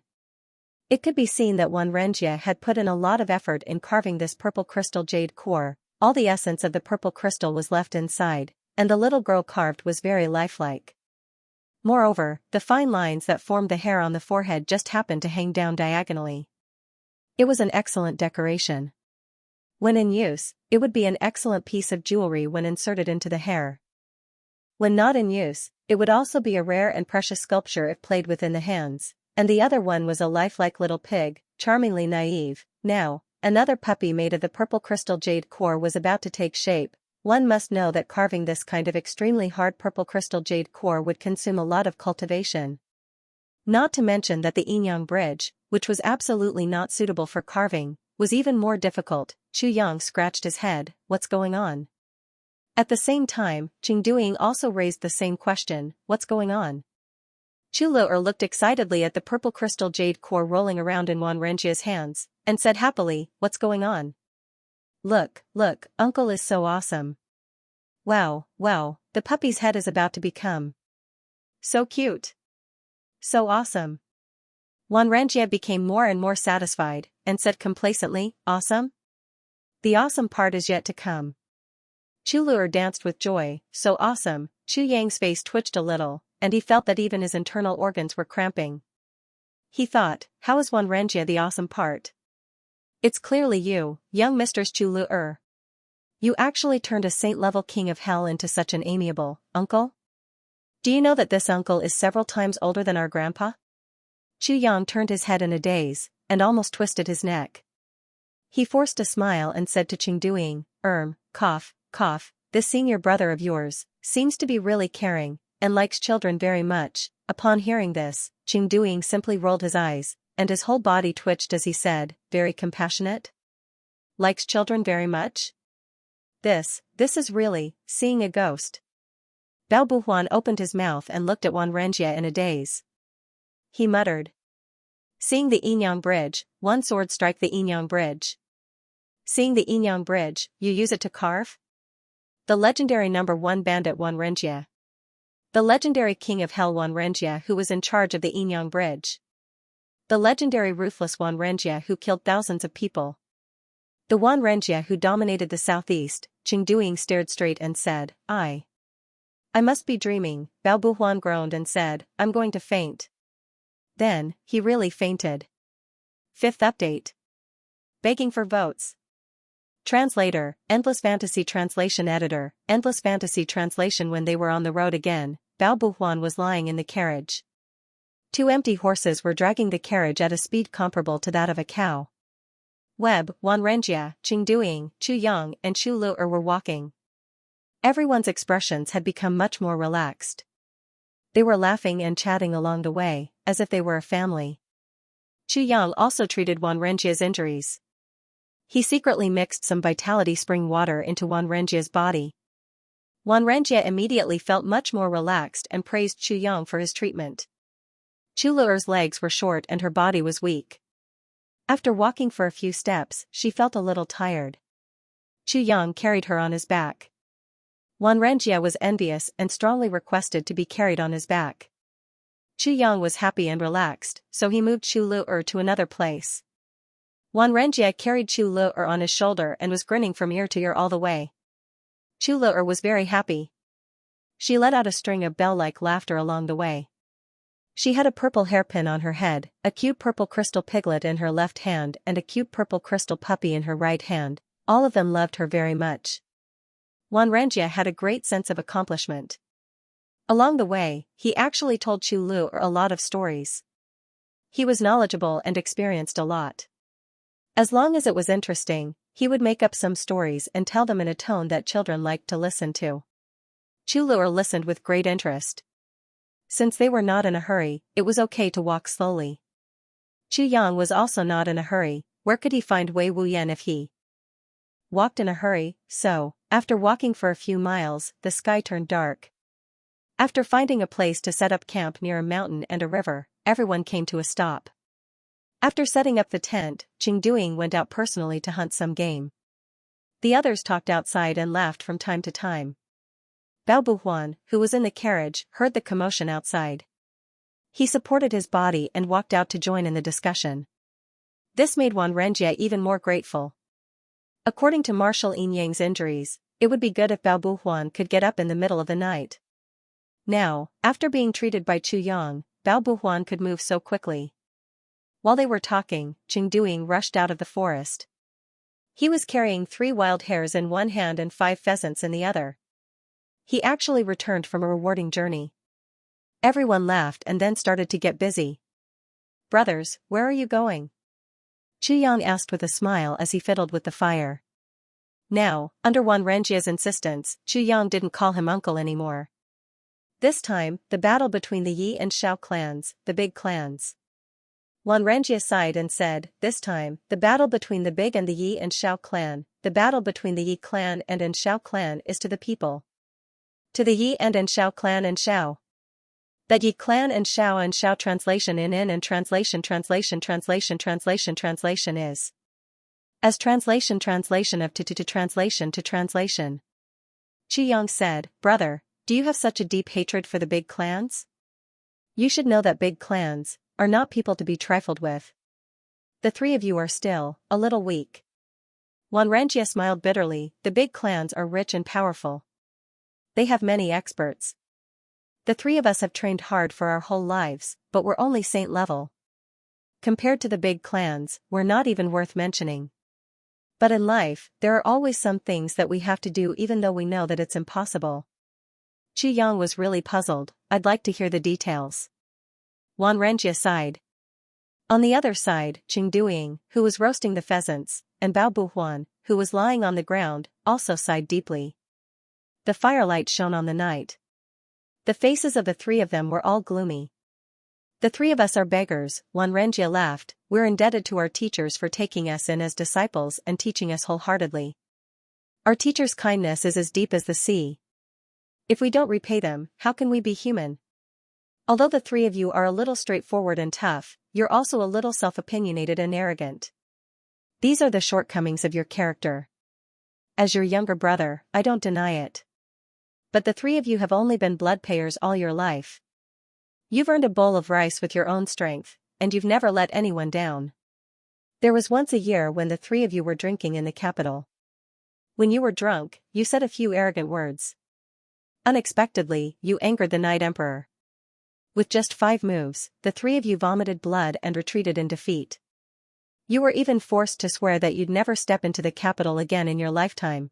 It could be seen that Wan Renjia had put in a lot of effort in carving this purple crystal jade core. All the essence of the purple crystal was left inside, and the little girl carved was very lifelike. Moreover, the fine lines that formed the hair on the forehead just happened to hang down diagonally. It was an excellent decoration. When in use, it would be an excellent piece of jewelry when inserted into the hair. When not in use, it would also be a rare and precious sculpture if played within the hands. And the other one was a lifelike little pig, charmingly naive. Now, another puppy made of the purple crystal jade core was about to take shape. One must know that carving this kind of extremely hard purple crystal jade core would consume a lot of cultivation. Not to mention that the Yinyang bridge, which was absolutely not suitable for carving, was even more difficult. Chu Yang scratched his head, what's going on? At the same time, Qingduing also raised the same question, what's going on? Chu Lu'er looked excitedly at the purple crystal jade core rolling around in Wan Renjia's hands, and said happily, what's going on? Look, uncle is so awesome. Wow, the puppy's head is about to become so cute. So awesome. Wan Renjia became more and more satisfied, and said complacently, awesome? The awesome part is yet to come. Chu Lu'er danced with joy, so awesome. Chu Yang's face twitched a little, and he felt that even his internal organs were cramping. He thought, how is Wan Renjia the awesome part? It's clearly you, young Mistress Chu Lu'er. You actually turned a saint-level king of hell into such an amiable uncle? Do you know that this uncle is several times older than our grandpa? Chu Yang turned his head in a daze, and almost twisted his neck. He forced a smile and said to Qingduing, cough, this senior brother of yours seems to be really caring, and likes children very much. Upon hearing this, Qingduing simply rolled his eyes, and his whole body twitched as he said, very compassionate? Likes children very much? This is really, seeing a ghost. Bao Buhuan opened his mouth and looked at Wan Renjia in a daze. He muttered. Seeing the Yinyang bridge, one sword strike the Yinyang bridge. Seeing the Yinyang bridge, you use it to carve? The legendary number 1 bandit Wan Renjia. The legendary king of hell Wan Renjia who was in charge of the Yinyang bridge. The legendary ruthless Wan Renjia who killed thousands of people. The Wan Renjia who dominated the southeast. Qingduing stared straight and said, I must be dreaming. Bao Buhuan groaned and said, I'm going to faint. Then, he really fainted. 5th update. Begging for votes. Translator, Endless Fantasy Translation Editor, Endless Fantasy Translation. When they were on the road again, Bao Buhuan was lying in the carriage. Two empty horses were dragging the carriage at a speed comparable to that of a cow. Web, Wanrenjia, Qingduing, Chu Yang and Chu Lu'er were walking. Everyone's expressions had become much more relaxed. They were laughing and chatting along the way, as if they were a family. Chu Yang also treated Wanrenjia's injuries. He secretly mixed some vitality spring water into Wanrenjia's body. Wanrenjia immediately felt much more relaxed and praised Chu Yang for his treatment. Chu Lu'er's legs were short and her body was weak. After walking for a few steps, she felt a little tired. Chu Yang carried her on his back. Wanrenjia was envious and strongly requested to be carried on his back. Chu Yang was happy and relaxed, so he moved Chu Lu'er to another place. Wanrenjia carried Chu Lu'er on his shoulder and was grinning from ear to ear all the way. Chu Lu'er was very happy. She let out a string of bell-like laughter along the way. She had a purple hairpin on her head, a cute purple crystal piglet in her left hand and a cute purple crystal puppy in her right hand. All of them loved her very much. Wanrenjia had a great sense of accomplishment. Along the way, he actually told Chu Lu'er a lot of stories. He was knowledgeable and experienced a lot. As long as it was interesting, he would make up some stories and tell them in a tone that children liked to listen to. Chu Lu'er listened with great interest. Since they were not in a hurry, it was okay to walk slowly. Chu Yang was also not in a hurry. Where could he find Wei Wuyan if he walked in a hurry? So, after walking for a few miles, the sky turned dark. After finding a place to set up camp near a mountain and a river, everyone came to a stop. After setting up the tent, Qingduing went out personally to hunt some game. The others talked outside and laughed from time to time. Bao Buhuan, who was in the carriage, heard the commotion outside. He supported his body and walked out to join in the discussion. This made Wanrenjia even more grateful. According to Marshal Yingyang's injuries, it would be good if Bao Buhuan could get up in the middle of the night. Now, after being treated by Chu Yang, Bao Buhuan could move so quickly. While they were talking, Qingduing rushed out of the forest. He was carrying 3 wild hares in one hand and 5 pheasants in the other. He actually returned from a rewarding journey. Everyone laughed and then started to get busy. "Brothers, where are you going?" Chu Yang asked with a smile as he fiddled with the fire. Now, under Wanrenjia's insistence, Chu Yang didn't call him uncle anymore. This time, the battle between the Yi and Xiao clans, the big clans. Wanrenjia sighed and said, "This time, the battle between the Big and the Yi and Xiao clan, the battle between the Yi clan and Xiao clan is to the people. To the Yi and Xiao clan and Xiao. That Yi clan and Xiao translation in and translation is. As translation of to translation to translation." Chu Yang said, "Brother, do you have such a deep hatred for the big clans? You should know that big clans are not people to be trifled with. The 3 of you are still a little weak." Wanrenjia smiled bitterly. "The big clans are rich and powerful. They have many experts. The 3 of us have trained hard for our whole lives, but we're only saint level. Compared to the big clans, we're not even worth mentioning. But in life, there are always some things that we have to do even though we know that it's impossible." Chu Yang was really puzzled. "I'd like to hear the details." Wanrenjia sighed. On the other side, Qingduing, who was roasting the pheasants, and Bao Buhuan, who was lying on the ground, also sighed deeply. The firelight shone on the night. The faces of the 3 of them were all gloomy. "The 3 of us are beggars," Wanrenjia laughed. "We're indebted to our teachers for taking us in as disciples and teaching us wholeheartedly. Our teachers' kindness is as deep as the sea. If we don't repay them, how can we be human? Although the 3 of you are a little straightforward and tough, you're also a little self-opinionated and arrogant. These are the shortcomings of your character. As your younger brother, I don't deny it. But the 3 of you have only been blood payers all your life. You've earned a bowl of rice with your own strength, and you've never let anyone down. There was once a year when the 3 of you were drinking in the capital. When you were drunk, you said a few arrogant words. Unexpectedly, you angered the Night Emperor. With just 5 moves, the 3 of you vomited blood and retreated in defeat. You were even forced to swear that you'd never step into the capital again in your lifetime.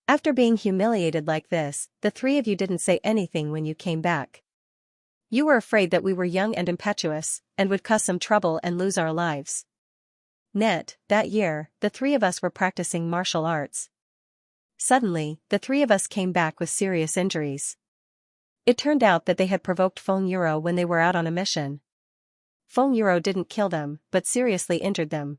After being humiliated like this, the three of you didn't say anything when you came back. You were afraid that we were young and impetuous, and would cause some trouble and lose our lives. That year, the three of us were practicing martial arts. Suddenly, the three of us came back with serious injuries. It turned out that they had provoked Feng Yuro when they were out on a mission. Feng Yuro didn't kill them, but seriously injured them.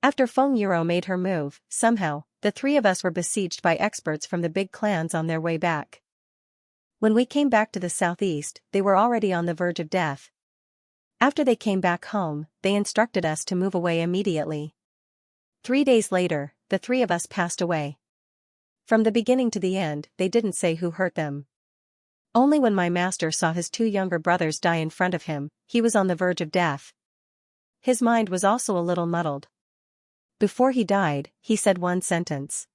After Feng Yuro made her move, somehow, the three of us were besieged by experts from the big clans on their way back. When we came back to the southeast, they were already on the verge of death. After they came back home, they instructed us to move away immediately. 3 days later, the three of us passed away. From the beginning to the end, they didn't say who hurt them. Only when my master saw his 2 younger brothers die in front of him, he was on the verge of death. His mind was also a little muddled. Before he died, he said one sentence.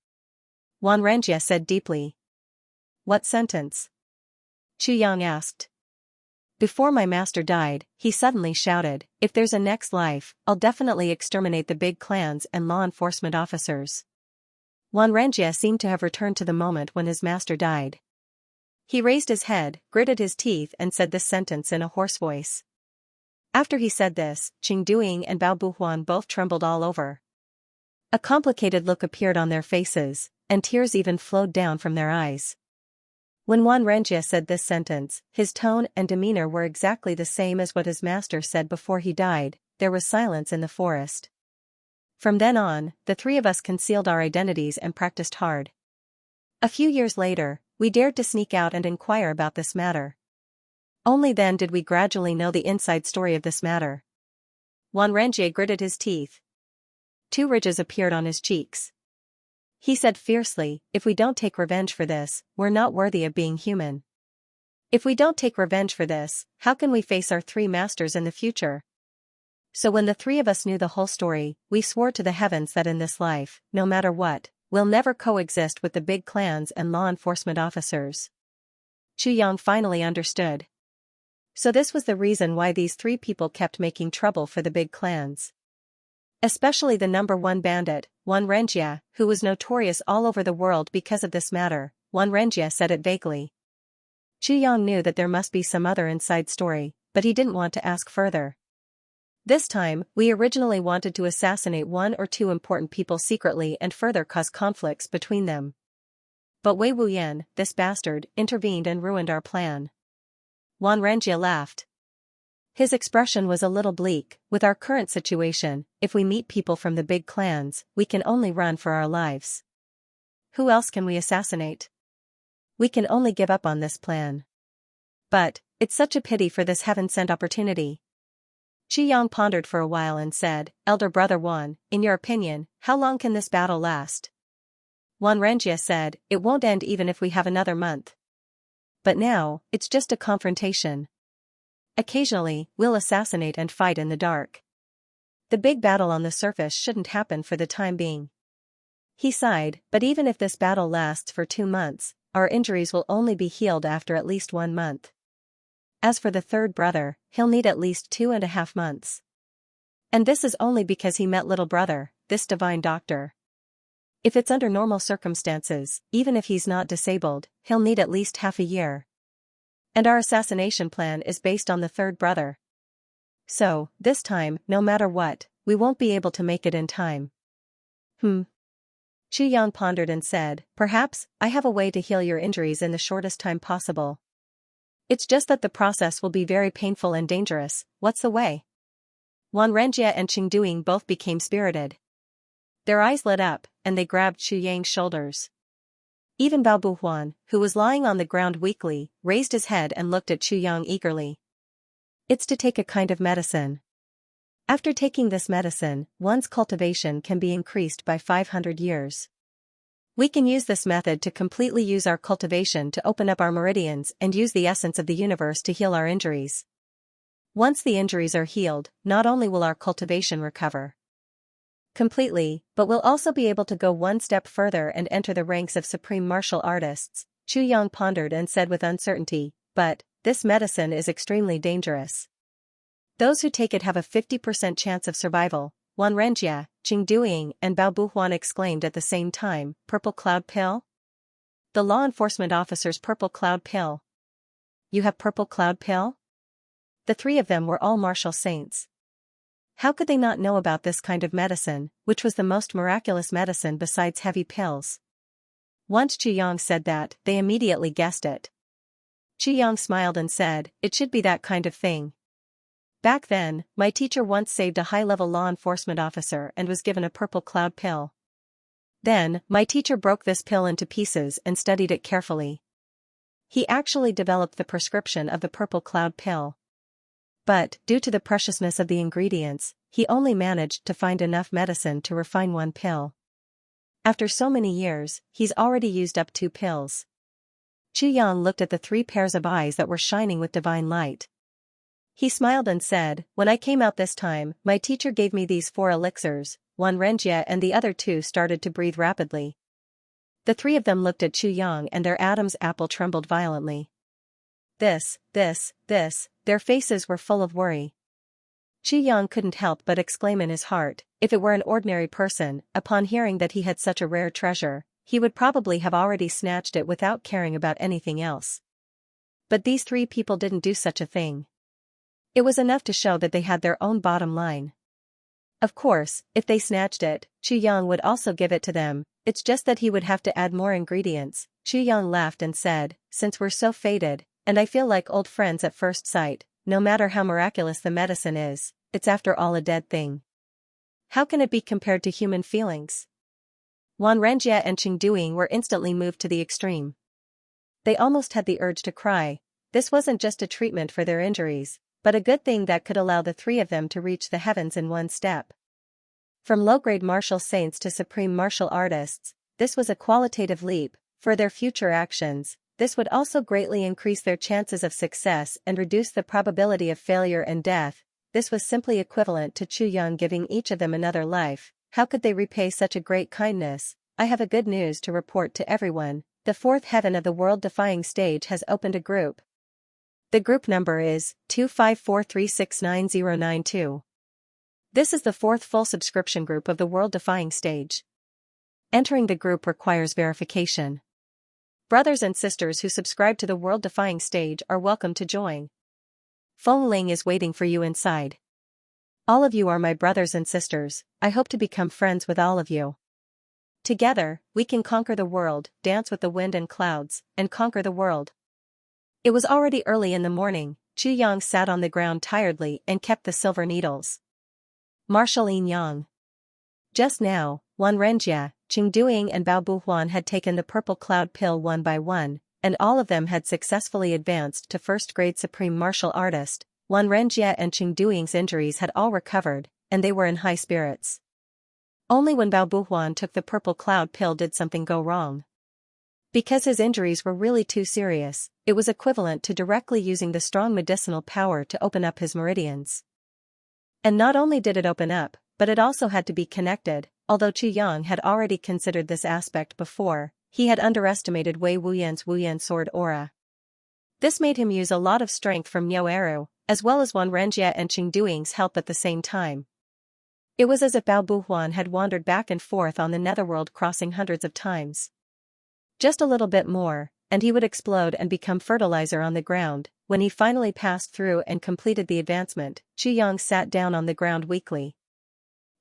Xianxia said deeply. What sentence? Yang asked. Before my master died, he suddenly shouted, if there's a next life, I'll definitely exterminate the big clans and law enforcement officers. Xianxia seemed to have returned to the moment when his master died. He raised his head, gritted his teeth and said this sentence in a hoarse voice. After he said this, Qingduing and Bao Buhuan both trembled all over. A complicated look appeared on their faces, and tears even flowed down from their eyes. When Xianxia said this sentence, his tone and demeanor were exactly the same as what his master said before he died. There was silence in the forest. From then on, the three of us concealed our identities and practiced hard. A few years later, we dared to sneak out and inquire about this matter. Only then did we gradually know the inside story of this matter. Xianxia gritted his teeth. 2 ridges appeared on his cheeks. He said fiercely, if we don't take revenge for this, we're not worthy of being human. If we don't take revenge for this, how can we face our 3 masters in the future? So when the 3 of us knew the whole story, we swore to the heavens that in this life, no matter what, we'll never coexist with the big clans and law enforcement officers. Yang finally understood. So this was the reason why these 3 people kept making trouble for the big clans. Especially the number 1 bandit, Xianxia, who was notorious all over the world because of this matter. Xianxia said it vaguely. Yang knew that there must be some other inside story, but he didn't want to ask further. This time, we originally wanted to assassinate 1 or 2 important people secretly and further cause conflicts between them. But Wei Wuyan, this bastard, intervened and ruined our plan. Xianxia laughed. His expression was a little bleak. With our current situation, if we meet people from the big clans, we can only run for our lives. Who else can we assassinate? We can only give up on this plan. But, it's such a pity for this heaven-sent opportunity. Yang pondered for a while and said, Elder Brother Wan, in your opinion, how long can this battle last? Xianxia said, it won't end even if we have another month. But now, it's just a confrontation. Occasionally, we'll assassinate and fight in the dark. The big battle on the surface shouldn't happen for the time being. He sighed, but even if this battle lasts for 2 months, our injuries will only be healed after at least 1 month. As for the 3rd brother, he'll need at least 2.5 months. And this is only because he met little brother, this divine doctor. If it's under normal circumstances, even if he's not disabled, he'll need at least half a year. And our assassination plan is based on the 3rd brother. So, this time, no matter what, we won't be able to make it in time. Yang pondered and said, perhaps, I have a way to heal your injuries in the shortest time possible. It's just that the process will be very painful and dangerous. What's the way? Xianxia and Qingduing both became spirited. Their eyes lit up, and they grabbed Yang's shoulders. Even Bao Buhuan, who was lying on the ground weakly, raised his head and looked at Yang eagerly. It's to take a kind of medicine. After taking this medicine, one's cultivation can be increased by 500 years. We can use this method to completely use our cultivation to open up our meridians and use the essence of the universe to heal our injuries. Once the injuries are healed, not only will our cultivation recover completely, but we'll also be able to go 1 step further and enter the ranks of supreme martial artists. Yang pondered and said with uncertainty, but, this medicine is extremely dangerous. Those who take it have a 50% chance of survival. Wan Renjie, Qingduing and Bao Buhuan exclaimed at the same time, "Purple cloud pill?" The law enforcement officer's purple cloud pill. You have purple cloud pill? The three of them were all martial saints. How could they not know about this kind of medicine, which was the most miraculous medicine besides heavy pills? Once Qiyang said that, they immediately guessed it. Qiyang smiled and said, "It should be that kind of thing. Back then, my teacher once saved a high-level law enforcement officer and was given a purple cloud pill. Then, my teacher broke this pill into pieces and studied it carefully. He actually developed the prescription of the purple cloud pill. But, due to the preciousness of the ingredients, he only managed to find enough medicine to refine one pill. After so many years, he's already used up 2 pills." Qiyang looked at the 3 pairs of eyes that were shining with divine light. He smiled and said, "When I came out this time, my teacher gave me these 4 elixirs." Wan Renjie and the other 2 started to breathe rapidly. The 3 of them looked at Qiyang and their Adam's apple trembled violently. Their faces were full of worry. Qiyang couldn't help but exclaim in his heart, if it were an ordinary person, upon hearing that he had such a rare treasure, he would probably have already snatched it without caring about anything else. But these 3 people didn't do such a thing. It was enough to show that they had their own bottom line. Of course, if they snatched it, Qiyang would also give it to them, it's just that he would have to add more ingredients. Qiyang laughed and said, "Since we're so fated, and I feel like old friends at first sight, no matter how miraculous the medicine is, it's after all a dead thing. How can it be compared to human feelings?" Wan Renjie and Qingduing were instantly moved to the extreme. They almost had the urge to cry. This wasn't just a treatment for their injuries, but a good thing that could allow the 3 of them to reach the heavens in one step. From low-grade martial saints to supreme martial artists, this was a qualitative leap. For their future actions, this would also greatly increase their chances of success and reduce the probability of failure and death. This was simply equivalent to Qiyang giving each of them another life. How could they repay such a great kindness? I have a good news to report to everyone. The 4th heaven of the world-defying stage has opened a group. The group number is 254369092. This is the 4th full subscription group of the world-defying stage. Entering the group requires verification. Brothers and sisters who subscribe to the world-defying stage are welcome to join. Feng Ling is waiting for you inside. All of you are my brothers and sisters. I hope to become friends with all of you. Together, we can conquer the world, dance with the wind and clouds, and conquer the world. It was already early in the morning. Qiyang sat on the ground tiredly and kept the silver needles. Marshal Yin Yang. Just now, Wan Renjie, Qingduing and Bao Buhuan had taken the purple cloud pill one by one, and all of them had successfully advanced to first-grade supreme martial artist. Wan Renjie and Qingduing's injuries had all recovered, and they were in high spirits. Only when Bao Buhuan took the purple cloud pill did something go wrong. Because his injuries were really too serious, it was equivalent to directly using the strong medicinal power to open up his meridians. And not only did it open up, but it also had to be connected. Although Qiyang had already considered this aspect before, he had underestimated Wei Wuyan's Wuyan sword aura. This made him use a lot of strength from Miao Eru, as well as Wan Renjie and Qingduing's help at the same time. It was as if Bao Buhuan had wandered back and forth on the netherworld crossing hundreds of times. Just a little bit more, and he would explode and become fertilizer on the ground. When he finally passed through and completed the advancement, Qiyang sat down on the ground weakly.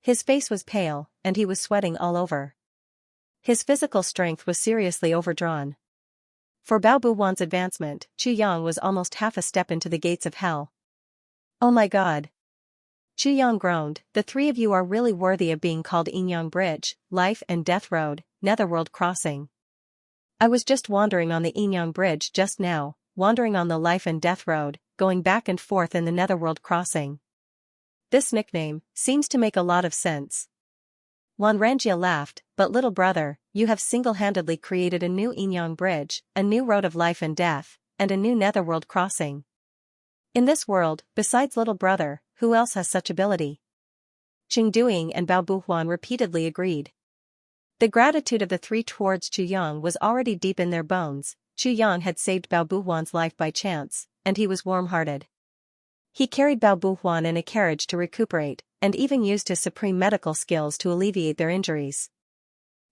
His face was pale, and he was sweating all over. His physical strength was seriously overdrawn. For Bao Buhuan's advancement, Qiyang was almost half a step into the gates of hell. "Oh my God!" Qiyang groaned, "The 3 of you are really worthy of being called Yin-Yang Bridge, Life and Death Road, Netherworld Crossing. I was just wandering on the Yin-Yang Bridge just now, wandering on the Life and Death Road, going back and forth in the Netherworld Crossing. This nickname seems to make a lot of sense." Wan Renjie laughed, "But little brother, you have single-handedly created a new Yin-Yang Bridge, a new road of life and death, and a new Netherworld Crossing. In this world, besides little brother, who else has such ability?" Qingduing and Bao Buhuan repeatedly agreed. The gratitude of the 3 towards Qiyang was already deep in their bones. Qiyang had saved Bao Buhuan's life by chance, and he was warm-hearted. He carried Bao Buhuan in a carriage to recuperate, and even used his supreme medical skills to alleviate their injuries.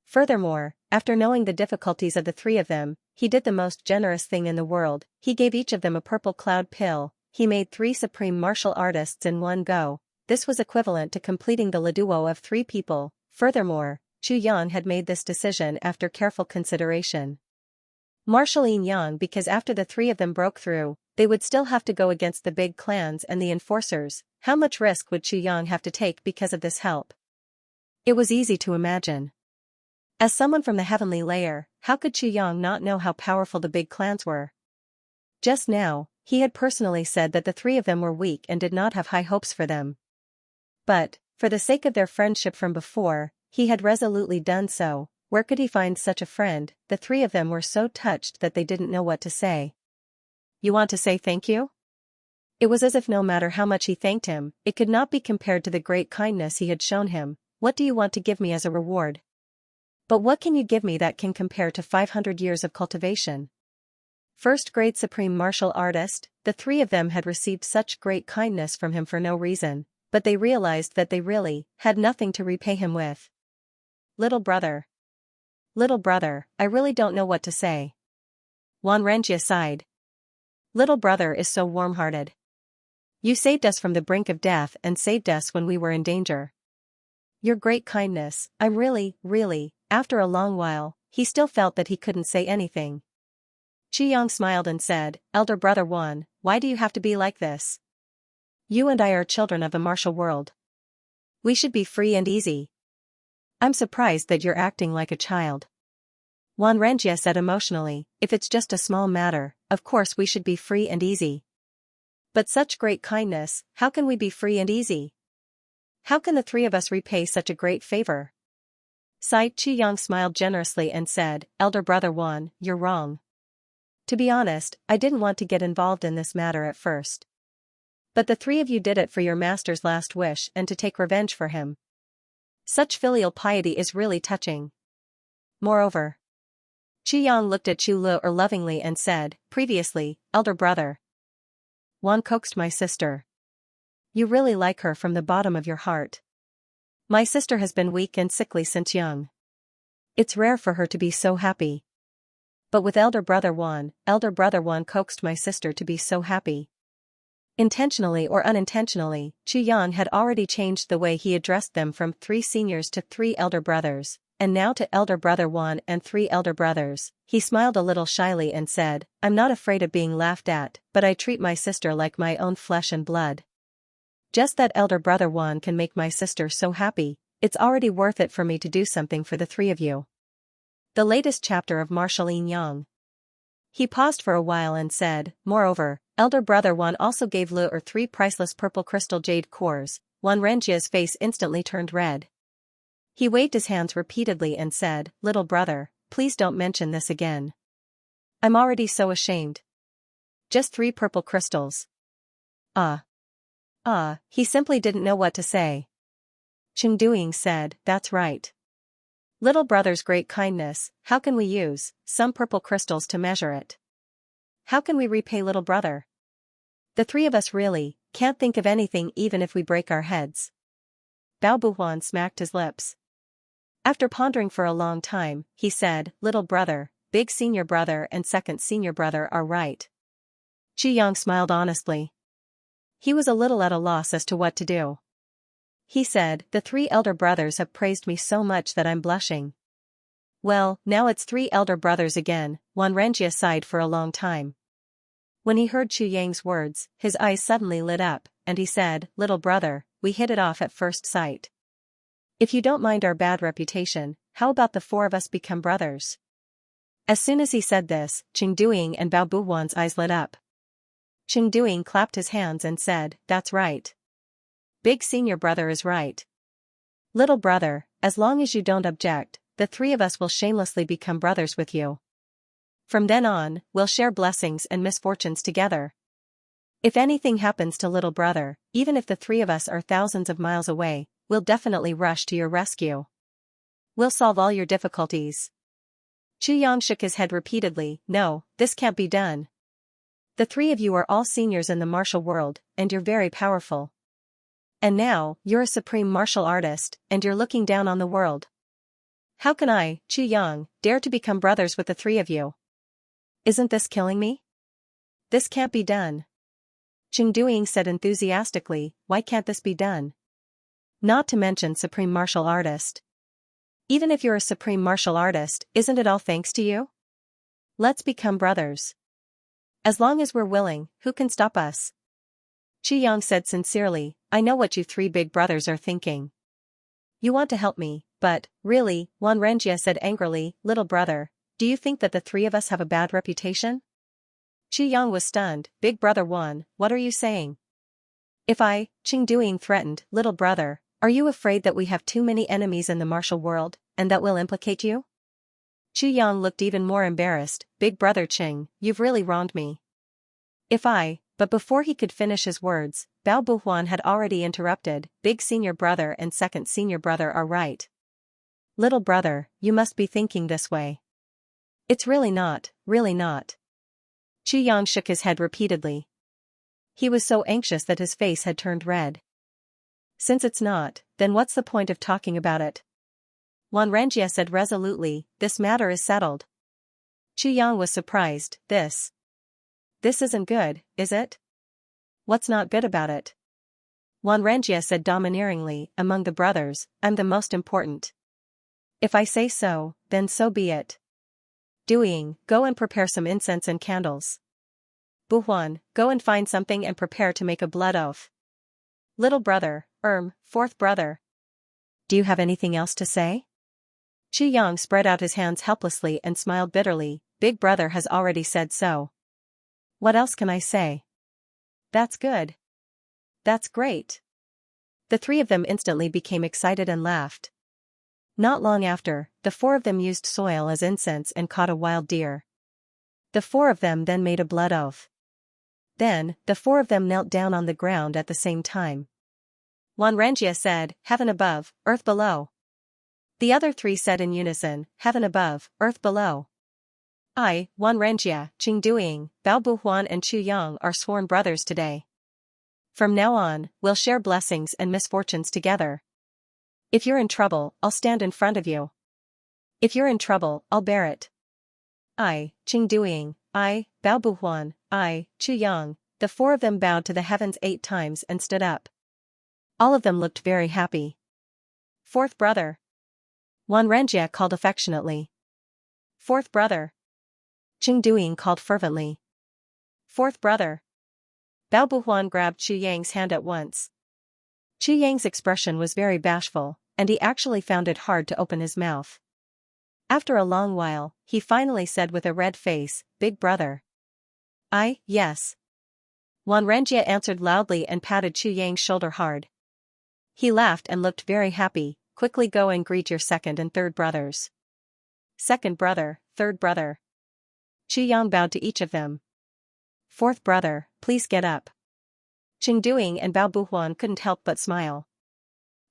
Furthermore, after knowing the difficulties of the three of them, he did the most generous thing in the world. He gave each of them a purple cloud pill. He made 3 supreme martial artists in one go. This was equivalent to completing the duo of 3 people. Furthermore, Chu Yang had made this decision after careful consideration. Martial Yin Yang, because after the 3 of them broke through, they would still have to go against the big clans and the enforcers. How much risk would Chu Yang have to take because of this help? It was easy to imagine. As someone from the heavenly layer, how could Chu Yang not know how powerful the big clans were? Just now, he had personally said that the 3 of them were weak and did not have high hopes for them. But, for the sake of their friendship from before, he had resolutely done so. Where could he find such a friend? The 3 of them were so touched that they didn't know what to say. You want to say thank you? It was as if no matter how much he thanked him, it could not be compared to the great kindness he had shown him. What do you want to give me as a reward? But what can you give me that can compare to 500 years of cultivation? First grade supreme martial artist, the 3 of them had received such great kindness from him for no reason, but they realized that they really had nothing to repay him with. Little brother, I really don't know what to say. Wan Renjia sighed. Little brother is so warm-hearted. You saved us from the brink of death and saved us when we were in danger. Your great kindness, I'm really. After a long while, he still felt that he couldn't say anything. Qi Yang smiled and said, Elder brother Wan, why do you have to be like this? You and I are children of the martial world. We should be free and easy. I'm surprised that you're acting like a child. Wan Renjia said emotionally, if it's just a small matter, of course we should be free and easy. But such great kindness, how can we be free and easy? How can the 3 of us repay such a great favor? Qi Yang smiled generously and said, Elder brother Wan, you're wrong. To be honest, I didn't want to get involved in this matter at first. But the 3 of you did it for your master's last wish and to take revenge for him. Such filial piety is really touching. Moreover, Qi Yang looked at Chu Lu lovingly and said, previously, elder brother Wan coaxed my sister. You really like her from the bottom of your heart. My sister has been weak and sickly since young. It's rare for her to be so happy. But with elder brother Wan coaxed my sister to be so happy. Intentionally or unintentionally, Chu Yang had already changed the way he addressed them from 3 seniors to 3 elder brothers, and now to elder brother Wan and 3 elder brothers. He smiled a little shyly and said, I'm not afraid of being laughed at, but I treat my sister like my own flesh and blood. Just that elder brother Wan can make my sister so happy, it's already worth it for me to do something for the 3 of you. The latest chapter of Martial Yin Yang. He paused for a while and said, moreover, elder brother Wan also gave Lu 3 priceless purple crystal jade cores. Wan Renjia's face instantly turned red. He waved his hands repeatedly and said, little brother, please don't mention this again. I'm already so ashamed. Just 3 purple crystals. He simply didn't know what to say. Chengduing said, that's right. Little brother's great kindness, how can we use some purple crystals to measure it? How can we repay little brother? The 3 of us really can't think of anything even if we break our heads. Bao Buhuan smacked his lips. After pondering for a long time, he said, little brother, big senior brother and second senior brother are right. Qi Yang smiled honestly. He was a little at a loss as to what to do. He said, the 3 elder brothers have praised me so much that I'm blushing. Well, now it's 3 elder brothers again. Wan Renjia sighed for a long time. When he heard Chu Yang's words, his eyes suddenly lit up, and he said, little brother, we hit it off at first sight. If you don't mind our bad reputation, how about the 4 of us become brothers? As soon as he said this, Chengduing and Bao Buhuan's eyes lit up. Chengduing clapped his hands and said, that's right. Big senior brother is right. Little brother, as long as you don't object, the 3 of us will shamelessly become brothers with you. From then on, we'll share blessings and misfortunes together. If anything happens to little brother, even if the 3 of us are thousands of miles away, we'll definitely rush to your rescue. We'll solve all your difficulties. Chu Yang shook his head repeatedly, no, this can't be done. The three of you are all seniors in the martial world, and you're very powerful. And now, you're a supreme martial artist, and you're looking down on the world. How can I, Chu Yang, dare to become brothers with the three of you? Isn't this killing me? This can't be done. Chengduing said enthusiastically, why can't this be done? Not to mention supreme martial artist. Even if you're a supreme martial artist, isn't it all thanks to you? Let's become brothers. As long as we're willing, who can stop us? Chu Yang said sincerely, I know what you three big brothers are thinking. You want to help me, but, really, Wan Renjia said angrily, little brother, do you think that the three of us have a bad reputation? Chu Yang was stunned, Big brother Wan, what are you saying? If I, Chengduing threatened, little brother, are you afraid that we have too many enemies in the martial world, and that will implicate you? Chu Yang looked even more embarrassed, Big brother Cheng, you've really wronged me. But before he could finish his words, Bao Buhuan had already interrupted, Big senior brother and second senior brother are right. Little brother, you must be thinking this way. It's really not, really not. Chu Yang shook his head repeatedly. He was so anxious that his face had turned red. Since it's not, then what's the point of talking about it? Wan Renjia said resolutely, this matter is settled. Chu Yang was surprised, this isn't good, is it? What's not good about it? Wan Renjia said domineeringly, among the brothers, I'm the most important. If I say so, then so be it. Duing, go and prepare some incense and candles. Buhuan, go and find something and prepare to make a blood oath. Little brother, fourth brother. Do you have anything else to say? Chu Yang spread out his hands helplessly and smiled bitterly, Big brother has already said so. What else can I say? That's good. That's great. The three of them instantly became excited and laughed. Not long after, the four of them used soil as incense and caught a wild deer. The four of them then made a blood oath. Then, the four of them knelt down on the ground at the same time. Wan Renjia said, Heaven above, earth below. The other three said in unison, Heaven above, earth below. I, Wan Renjia, Chengduing, Bao Buhuan and Chu Yang are sworn brothers today. From now on, we'll share blessings and misfortunes together. If you're in trouble, I'll stand in front of you. If you're in trouble, I'll bear it. I, Chengduing, I, Bao Buhuan, I, Chu Yang, the four of them bowed to the heavens 8 times and stood up. All of them looked very happy. Fourth brother. Wan Renjia called affectionately. Fourth brother. Chengduing called fervently. Fourth brother. Bao Buhuan grabbed Chu Yang's hand at once. Chu Yang's expression was very bashful, and he actually found it hard to open his mouth. After a long while, he finally said with a red face, Big brother. Yes. Wan Renjia answered loudly and patted Chu Yang's shoulder hard. He laughed and looked very happy, quickly go and greet your second and third brothers. Second brother, third brother. Chu Yang bowed to each of them. Fourth brother, please get up. Chengduing and Bao Buhuan couldn't help but smile.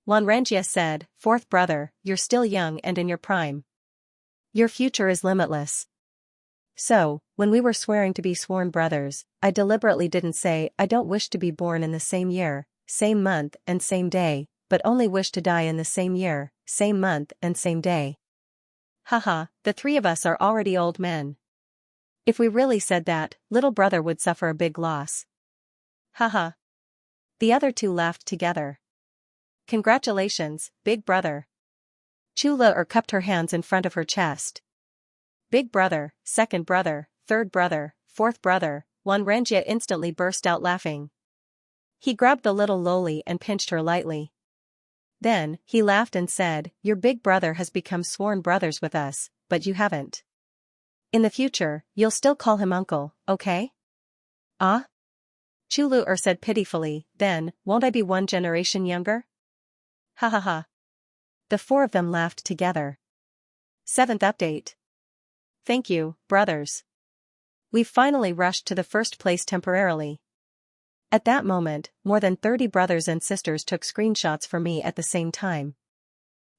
Wan Renjia said, Fourth brother, you're still young and in your prime. Your future is limitless. So, when we were swearing to be sworn brothers, I deliberately didn't say I don't wish to be born in the same year, same month and same day, but only wish to die in the same year, same month and same day. Haha, the three of us are already old men. If we really said that, little brother would suffer a big loss. Haha. The other two laughed together. Congratulations, big brother. Chula cupped her hands in front of her chest. Big brother, second brother, third brother, fourth brother, Wan Renjia instantly burst out laughing. He grabbed the little loli and pinched her lightly. Then, he laughed and said, Your big brother has become sworn brothers with us, but you haven't. In the future, you'll still call him uncle, okay? Ah? Chulu said pitifully, then, won't I be 1 generation younger? Ha ha ha. The four of them laughed together. 7th update. Thank you, brothers. We've finally rushed to the first place temporarily. At that moment, more than 30 brothers and sisters took screenshots for me at the same time.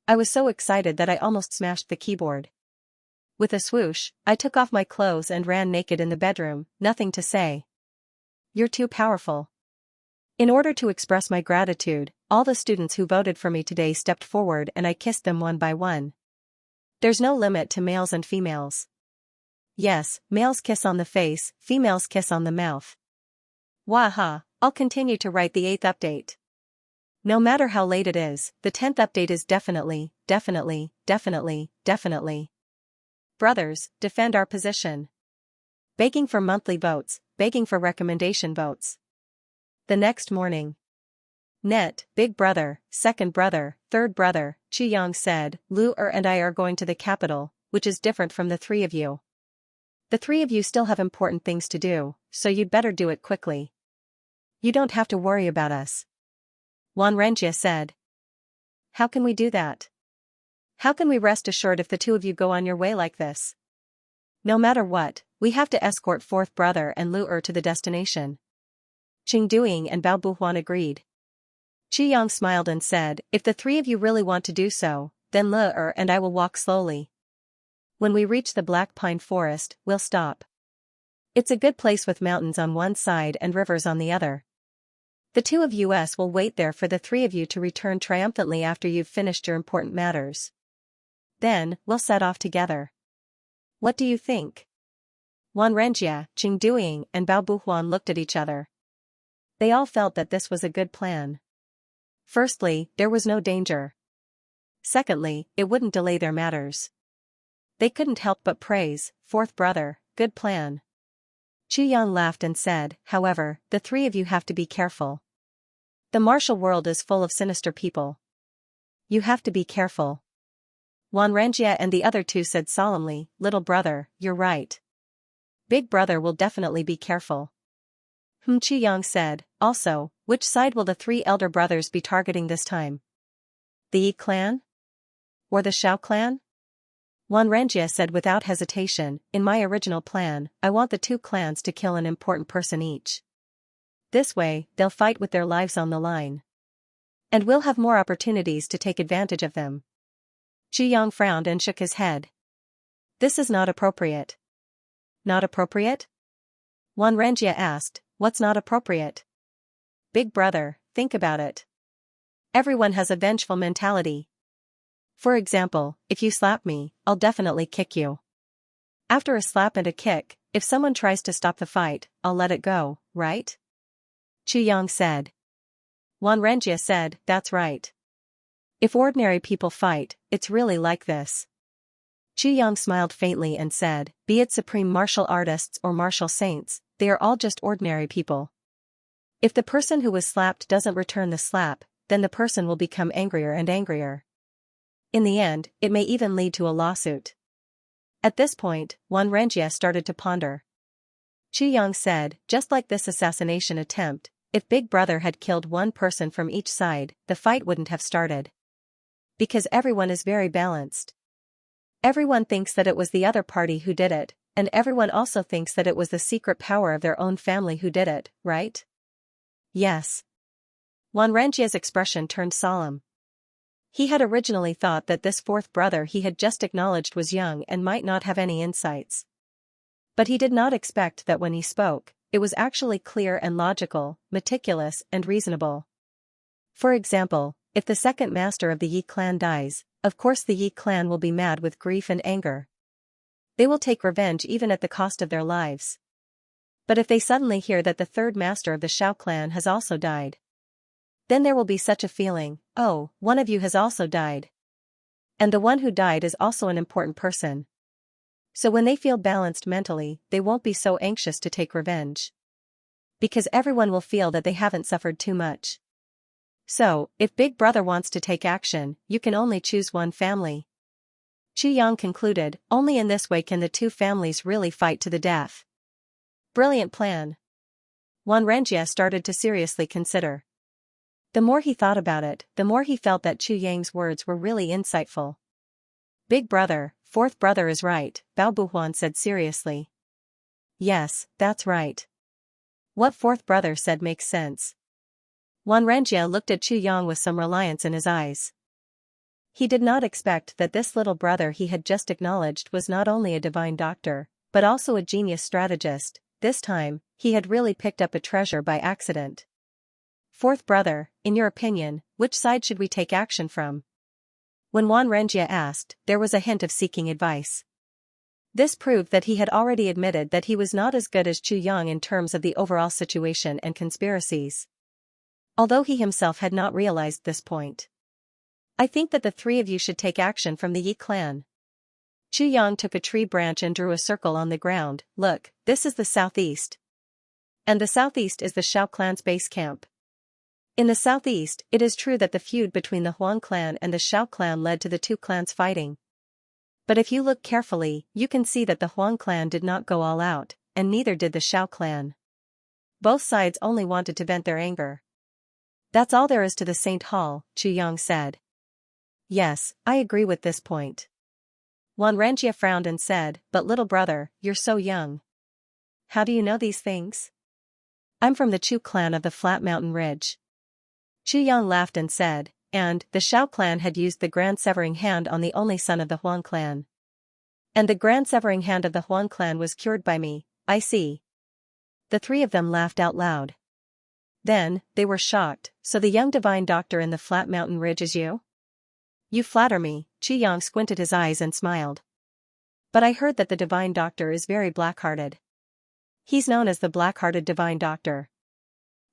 I was so excited that I almost smashed the keyboard. With a swoosh, I took off my clothes and ran naked in the bedroom, nothing to say. you're too powerful. In order to express my gratitude, all the students who voted for me today stepped forward and I kissed them one by one. There's no limit to males and females. Yes, males kiss on the face, females kiss on the mouth. Waha, I'll continue to write the 8th update. No matter how late it is, the 10th update is definitely. Brothers, defend our position. Begging for monthly votes, begging for recommendation votes. The next morning. Net, big brother, second brother, third brother, Xianxia said, Lu-er and I are going to the capital, which is different from the three of you. The three of you still have important things to do, so you'd better do it quickly. You don't have to worry about us. Xianxia said. How can we do that? How can we rest assured if the two of you go on your way like this? No matter what, we have to escort fourth brother and Lu-er to the destination. Qingduing and Bao Buhuan agreed. Xianxia smiled and said, if the three of you really want to do so, then Lu-er and I will walk slowly. When we reach the Black Pine Forest, we'll stop. It's a good place with mountains on one side and rivers on the other. The two of us will wait there for the three of you to return triumphantly after you've finished your important matters. Then, we'll set off together. What do you think? Xianxia, Qingduing and Bao Buhuan looked at each other. They all felt that this was a good plan. Firstly, there was no danger. Secondly, it wouldn't delay their matters. They couldn't help but praise, fourth brother, good plan. Xianxia laughed and said, however, the three of you have to be careful. The martial world is full of sinister people. You have to be careful. Xianxia and the other two said solemnly, little brother, you're right. Big brother will definitely be careful. Xianxia said, also, which side will the three elder brothers be targeting this time? The Yi clan? Or the Shao clan? Xianxia said without hesitation, in my original plan, I want the two clans to kill an important person each. This way, they'll fight with their lives on the line. And we'll have more opportunities to take advantage of them. Xianxia frowned and shook his head. This is not appropriate. Not appropriate? Xianxia asked, what's not appropriate? Big brother, think about it. Everyone has a vengeful mentality. For example, if you slap me, I'll definitely kick you. After a slap and a kick, if someone tries to stop the fight, I'll let it go, right? Xianxia said. Xianxia said, that's right. If ordinary people fight, it's really like this. Xianxia smiled faintly and said, be it supreme martial artists or martial saints, they are all just ordinary people. If the person who was slapped doesn't return the slap, then the person will become angrier and angrier. In the end, it may even lead to a lawsuit. At this point, Xianxia started to ponder. Xianxia said, just like this assassination attempt, if Big Brother had killed one person from each side, the fight wouldn't have started. Because everyone is very balanced. Everyone thinks that it was the other party who did it, and everyone also thinks that it was the secret power of their own family who did it, right? Yes. Xianxia's expression turned solemn. He had originally thought that this fourth brother he had just acknowledged was young and might not have any insights. But he did not expect that when he spoke, it was actually clear and logical, meticulous and reasonable. For example, if the second master of the Yi clan dies, of course the Yi clan will be mad with grief and anger. They will take revenge even at the cost of their lives. But if they suddenly hear that the third master of the Shao clan has also died, then there will be such a feeling, oh, one of you has also died. And the one who died is also an important person. So when they feel balanced mentally, they won't be so anxious to take revenge. Because everyone will feel that they haven't suffered too much. So, if Big Brother wants to take action, you can only choose one family. Xianxia concluded, only in this way can the two families really fight to the death. Brilliant plan. Xianxia started to seriously consider. The more he thought about it, the more he felt that Xianxia's words were really insightful. Big brother, fourth brother is right, Bao Buhuan said seriously. Yes, that's right. What fourth brother said makes sense. Xianxia looked at Xianxia with some reliance in his eyes. He did not expect that this little brother he had just acknowledged was not only a divine doctor, but also a genius strategist. This time, he had really picked up a treasure by accident. Fourth brother, in your opinion, which side should we take action from? When Xianxia asked, there was a hint of seeking advice. This proved that he had already admitted that he was not as good as Chu Yang in terms of the overall situation and conspiracies. Although he himself had not realized this point. I think that the three of you should take action from the Yi clan. Chu Yang took a tree branch and drew a circle on the ground. Look, this is the southeast. And the southeast is the Shao clan's base camp. In the southeast, it is true that the feud between the Huang clan and the Shao clan led to the two clans fighting. But if you look carefully, you can see that the Huang clan did not go all out, and neither did the Shao clan. Both sides only wanted to vent their anger. That's all there is to the Saint Hall, Chu Yang said. Yes, I agree with this point. Xianxia frowned and said, but little brother, you're so young. How do you know these things? I'm from the Chu clan of the Flat Mountain Ridge. Chu Yang laughed and said, and the Shao clan had used the Grand Severing Hand on the only son of the Huang clan. And the Grand Severing Hand of the Huang clan was cured by me, I see. The three of them laughed out loud. Then, they were shocked, so the young divine doctor in the Flat Mountain Ridge is you? You flatter me, Chu Yang squinted his eyes and smiled. But I heard that the divine doctor is very black-hearted. He's known as the black-hearted divine doctor.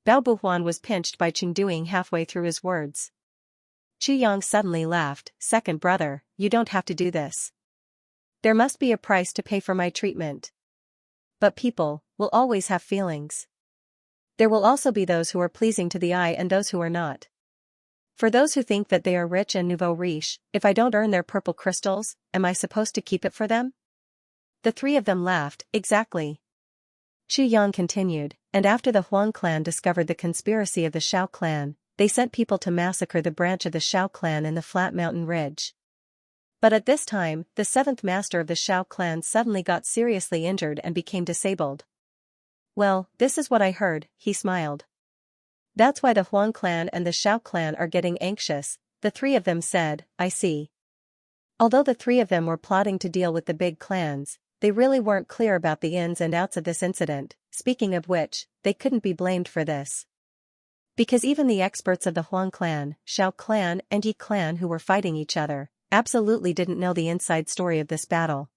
Bao Buhuan was pinched by Chengduing halfway through his words. Chu Yang suddenly laughed, second brother, you don't have to do this. There must be a price to pay for my treatment. But people will always have feelings. There will also be those who are pleasing to the eye and those who are not. For those who think that they are rich and nouveau riche, if I don't earn their purple crystals, am I supposed to keep it for them? The three of them laughed, exactly. Chu Yang continued, and after the Huang clan discovered the conspiracy of the Shao clan, they sent people to massacre the branch of the Shao clan in the Flat Mountain Ridge. But at this time, the seventh master of the Shao clan suddenly got seriously injured and became disabled. Well, this is what I heard, he smiled. That's why the Huang clan and the Shao clan are getting anxious, the three of them said, I see. Although the three of them were plotting to deal with the big clans, they really weren't clear about the ins and outs of this incident, speaking of which, they couldn't be blamed for this. Because even the experts of the Huang clan, Shao clan and Yi clan who were fighting each other, absolutely didn't know the inside story of this battle.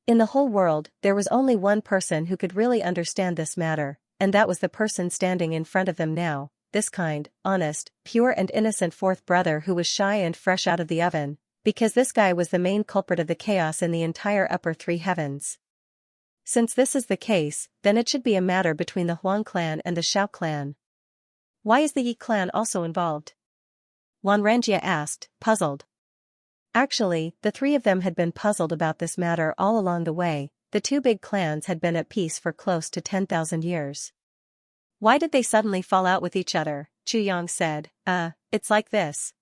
In the whole world, there was only one person who could really understand this matter, and that was the person standing in front of them now, this kind, honest, pure and innocent fourth brother who was shy and fresh out of the oven, because this guy was the main culprit of the chaos in the entire upper three heavens. Since this is the case, then it should be a matter between the Huang clan and the Shao clan. Why is the Yi clan also involved? Xianxia asked, puzzled. Actually, the three of them had been puzzled about this matter all along the way. The two big clans had been at peace for close to 10,000 years. Why did they suddenly fall out with each other? Chu Yang said, it's like this.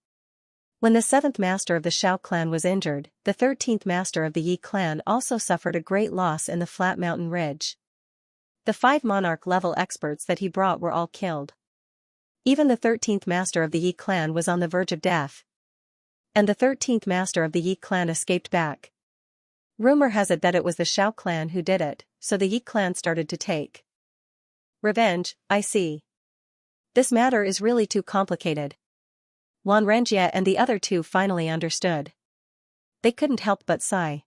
When the seventh master of the Shao clan was injured, the 13th master of the Yi clan also suffered a great loss in the Flat Mountain Ridge. The 5 monarch-level experts that he brought were all killed. Even the 13th master of the Yi clan was on the verge of death. And the 13th master of the Yi clan escaped back. Rumor has it that it was the Shao clan who did it, so the Yi clan started to take revenge, I see. This matter is really too complicated. Xianxia and the other two finally understood. They couldn't help but sigh.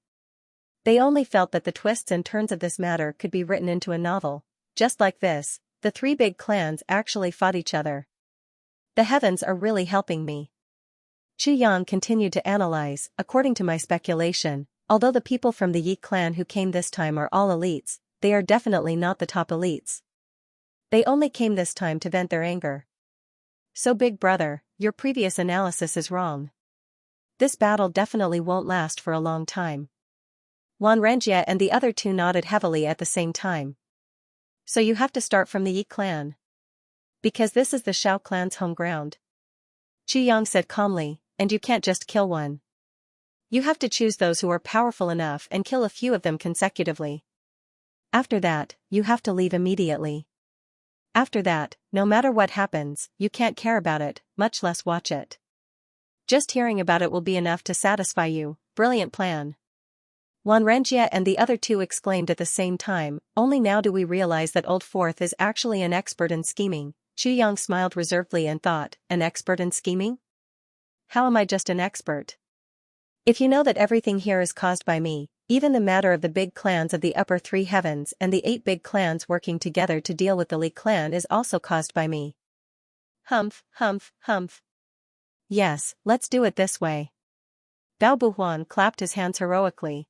They only felt that the twists and turns of this matter could be written into a novel. Just like this, the 3 big clans actually fought each other. The heavens are really helping me. Chu Yang continued to analyze, according to my speculation. Although the people from the Yi clan who came this time are all elites, they are definitely not the top elites. They only came this time to vent their anger. So big brother, your previous analysis is wrong. This battle definitely won't last for a long time. Xianxia and the other two nodded heavily at the same time. So you have to start from the Yi clan. Because this is the Shao clan's home ground. Chu Yang said calmly, and you can't just kill one. You have to choose those who are powerful enough and kill a few of them consecutively. After that, you have to leave immediately. After that, no matter what happens, you can't care about it, much less watch it. Just hearing about it will be enough to satisfy you. Brilliant plan. Xianxia and the other two exclaimed at the same time, only now do we realize that Old Fourth is actually an expert in scheming. Yang smiled reservedly and thought, an expert in scheming? How am I just an expert? If you know that everything here is caused by me, even the matter of the big clans of the upper three heavens and the 8 big clans working together to deal with the Li clan is also caused by me. Humph, humph, humph. Yes, let's do it this way. Bao Buhuan clapped his hands heroically.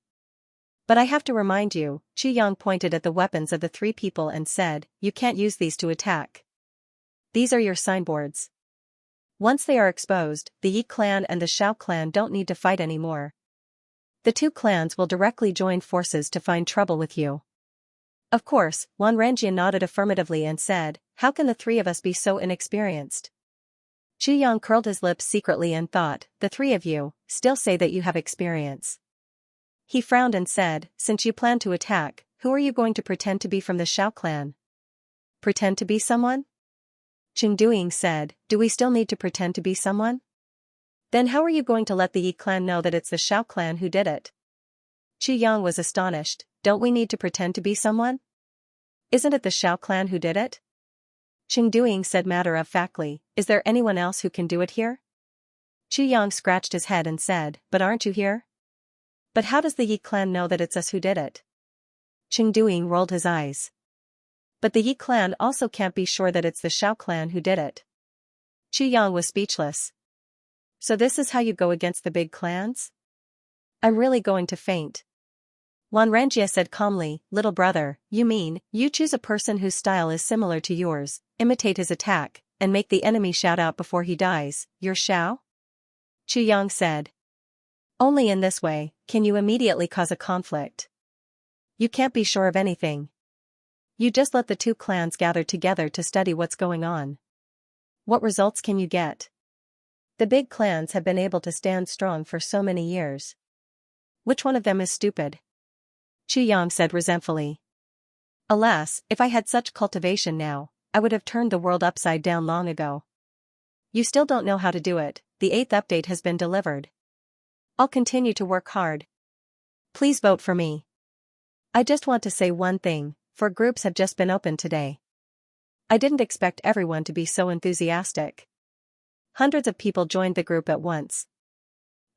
But I have to remind you, Yang pointed at the weapons of the 3 people and said, you can't use these to attack. These are your signboards. Once they are exposed, the Yi clan and the Shao clan don't need to fight anymore. The 2 clans will directly join forces to find trouble with you. Of course, Xianxia nodded affirmatively and said, how can the 3 of us be so inexperienced? Yang curled his lips secretly and thought, the 3 of you, still say that you have experience. He frowned and said, since you plan to attack, who are you going to pretend to be from the Shao clan? Pretend to be someone? Chengduing said, do we still need to pretend to be someone? Then how are you going to let the Yi clan know that it's the Shao clan who did it? Yang was astonished, don't we need to pretend to be someone? Isn't it the Shao clan who did it? Chengduing said matter-of-factly, is there anyone else who can do it here? Yang scratched his head and said, but aren't you here? But how does the Yi clan know that it's us who did it? Chengduing rolled his eyes. But the Yi clan also can't be sure that it's the Shao clan who did it. Yang was speechless. So this is how you go against the big clans? I'm really going to faint. Xianxia said calmly, little brother, you mean, you choose a person whose style is similar to yours, imitate his attack, and make the enemy shout out before he dies, you're Shao? Yang said. Only in this way, can you immediately cause a conflict. You can't be sure of anything. You just let the 2 clans gather together to study what's going on. What results can you get? The big clans have been able to stand strong for so many years. Which one of them is stupid? Yang said resentfully. Alas, if I had such cultivation now, I would have turned the world upside down long ago. You still don't know how to do it, the 8th update has been delivered. I'll continue to work hard. Please vote for me. I just want to say one thing. 4 groups have just been opened today. I didn't expect everyone to be so enthusiastic. Hundreds of people joined the group at once.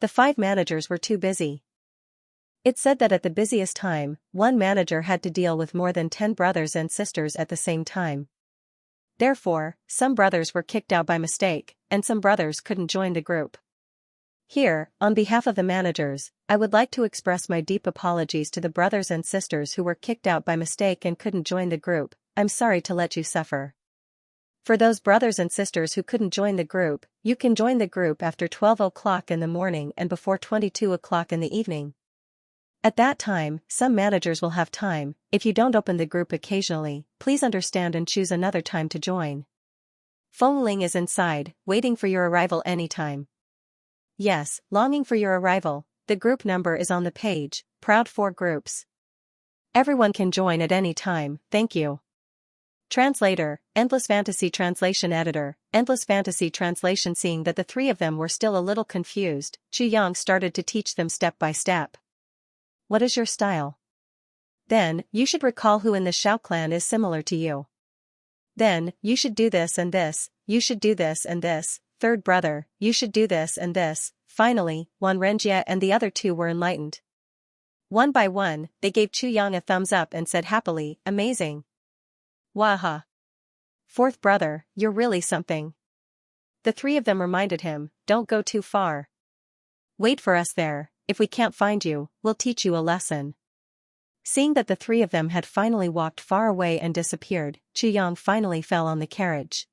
The 5 managers were too busy. It said that at the busiest time, one manager had to deal with more than 10 brothers and sisters at the same time. Therefore, some brothers were kicked out by mistake, and some brothers couldn't join the group. Here, on behalf of the managers, I would like to express my deep apologies to the brothers and sisters who were kicked out by mistake and couldn't join the group. I'm sorry to let you suffer. For those brothers and sisters who couldn't join the group, you can join the group after 12 o'clock in the morning and before 22 o'clock in the evening. At that time, some managers will have time. If you don't open the group occasionally, please understand and choose another time to join. Feng Ling is inside, waiting for your arrival anytime. Yes, longing for your arrival. The group number is on the page, proud 4 groups. Everyone can join at any time, thank you. Translator, Endless Fantasy Translation Editor, Endless Fantasy Translation. Seeing that the 3 of them were still a little confused, Yang started to teach them step by step. What is your style? Then, you should recall who in the Shao clan is similar to you. Then, you should do this and this, you should do this and this. 3rd brother, you should do this and this. Finally, Xianxia and the other 2 were enlightened. One by one, they gave Yang a thumbs up and said happily, amazing. Waha. 4th brother, you're really something. The 3 of them reminded him, don't go too far. Wait for us there, if we can't find you, we'll teach you a lesson. Seeing that the 3 of them had finally walked far away and disappeared, Yang finally fell on the carriage.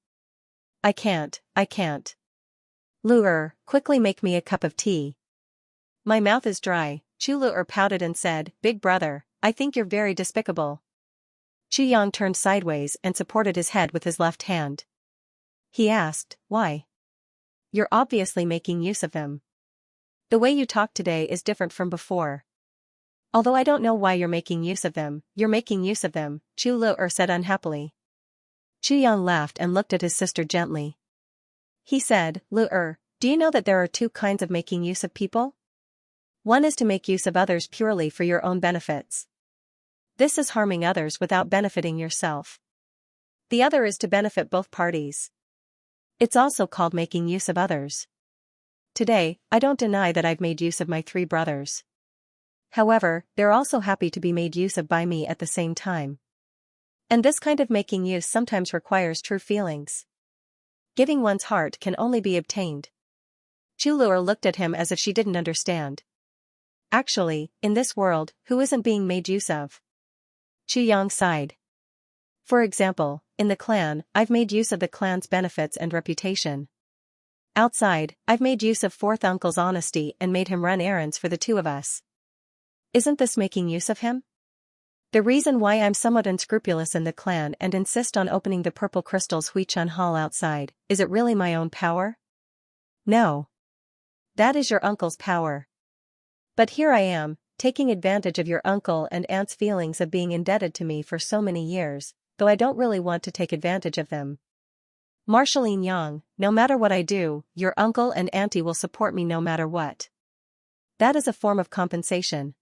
I can't. Lu-er, quickly make me a cup of tea. My mouth is dry. Lu-er pouted and said, big brother, I think you're very despicable. Yang turned sideways and supported his head with his left hand. He asked, why? You're obviously making use of them. The way you talk today is different from before. Although I don't know why you're making use of them, you're making use of them, Lu-er said unhappily. Yang laughed and looked at his sister gently. He said, Lu-er, do you know that there are 2 kinds of making use of people? One is to make use of others purely for your own benefits. This is harming others without benefiting yourself. The other is to benefit both parties. It's also called making use of others. Today, I don't deny that I've made use of my 3 brothers. However, they're also happy to be made use of by me at the same time. And this kind of making use sometimes requires true feelings. Giving one's heart can only be obtained. Chuluer looked at him as if she didn't understand. Actually, in this world, who isn't being made use of? Yang sighed. For example, in the clan, I've made use of the clan's benefits and reputation. Outside, I've made use of 4th uncle's honesty and made him run errands for the 2 of us. Isn't this making use of him? The reason why I'm somewhat unscrupulous in the clan and insist on opening the purple crystals Huichun Hall outside, is it really my own power? No. That is your uncle's power. But here I am, taking advantage of your uncle and aunt's feelings of being indebted to me for so many years, though I don't really want to take advantage of them. Marshalline Yang, no matter what I do, your uncle and auntie will support me no matter what. That is a form of compensation.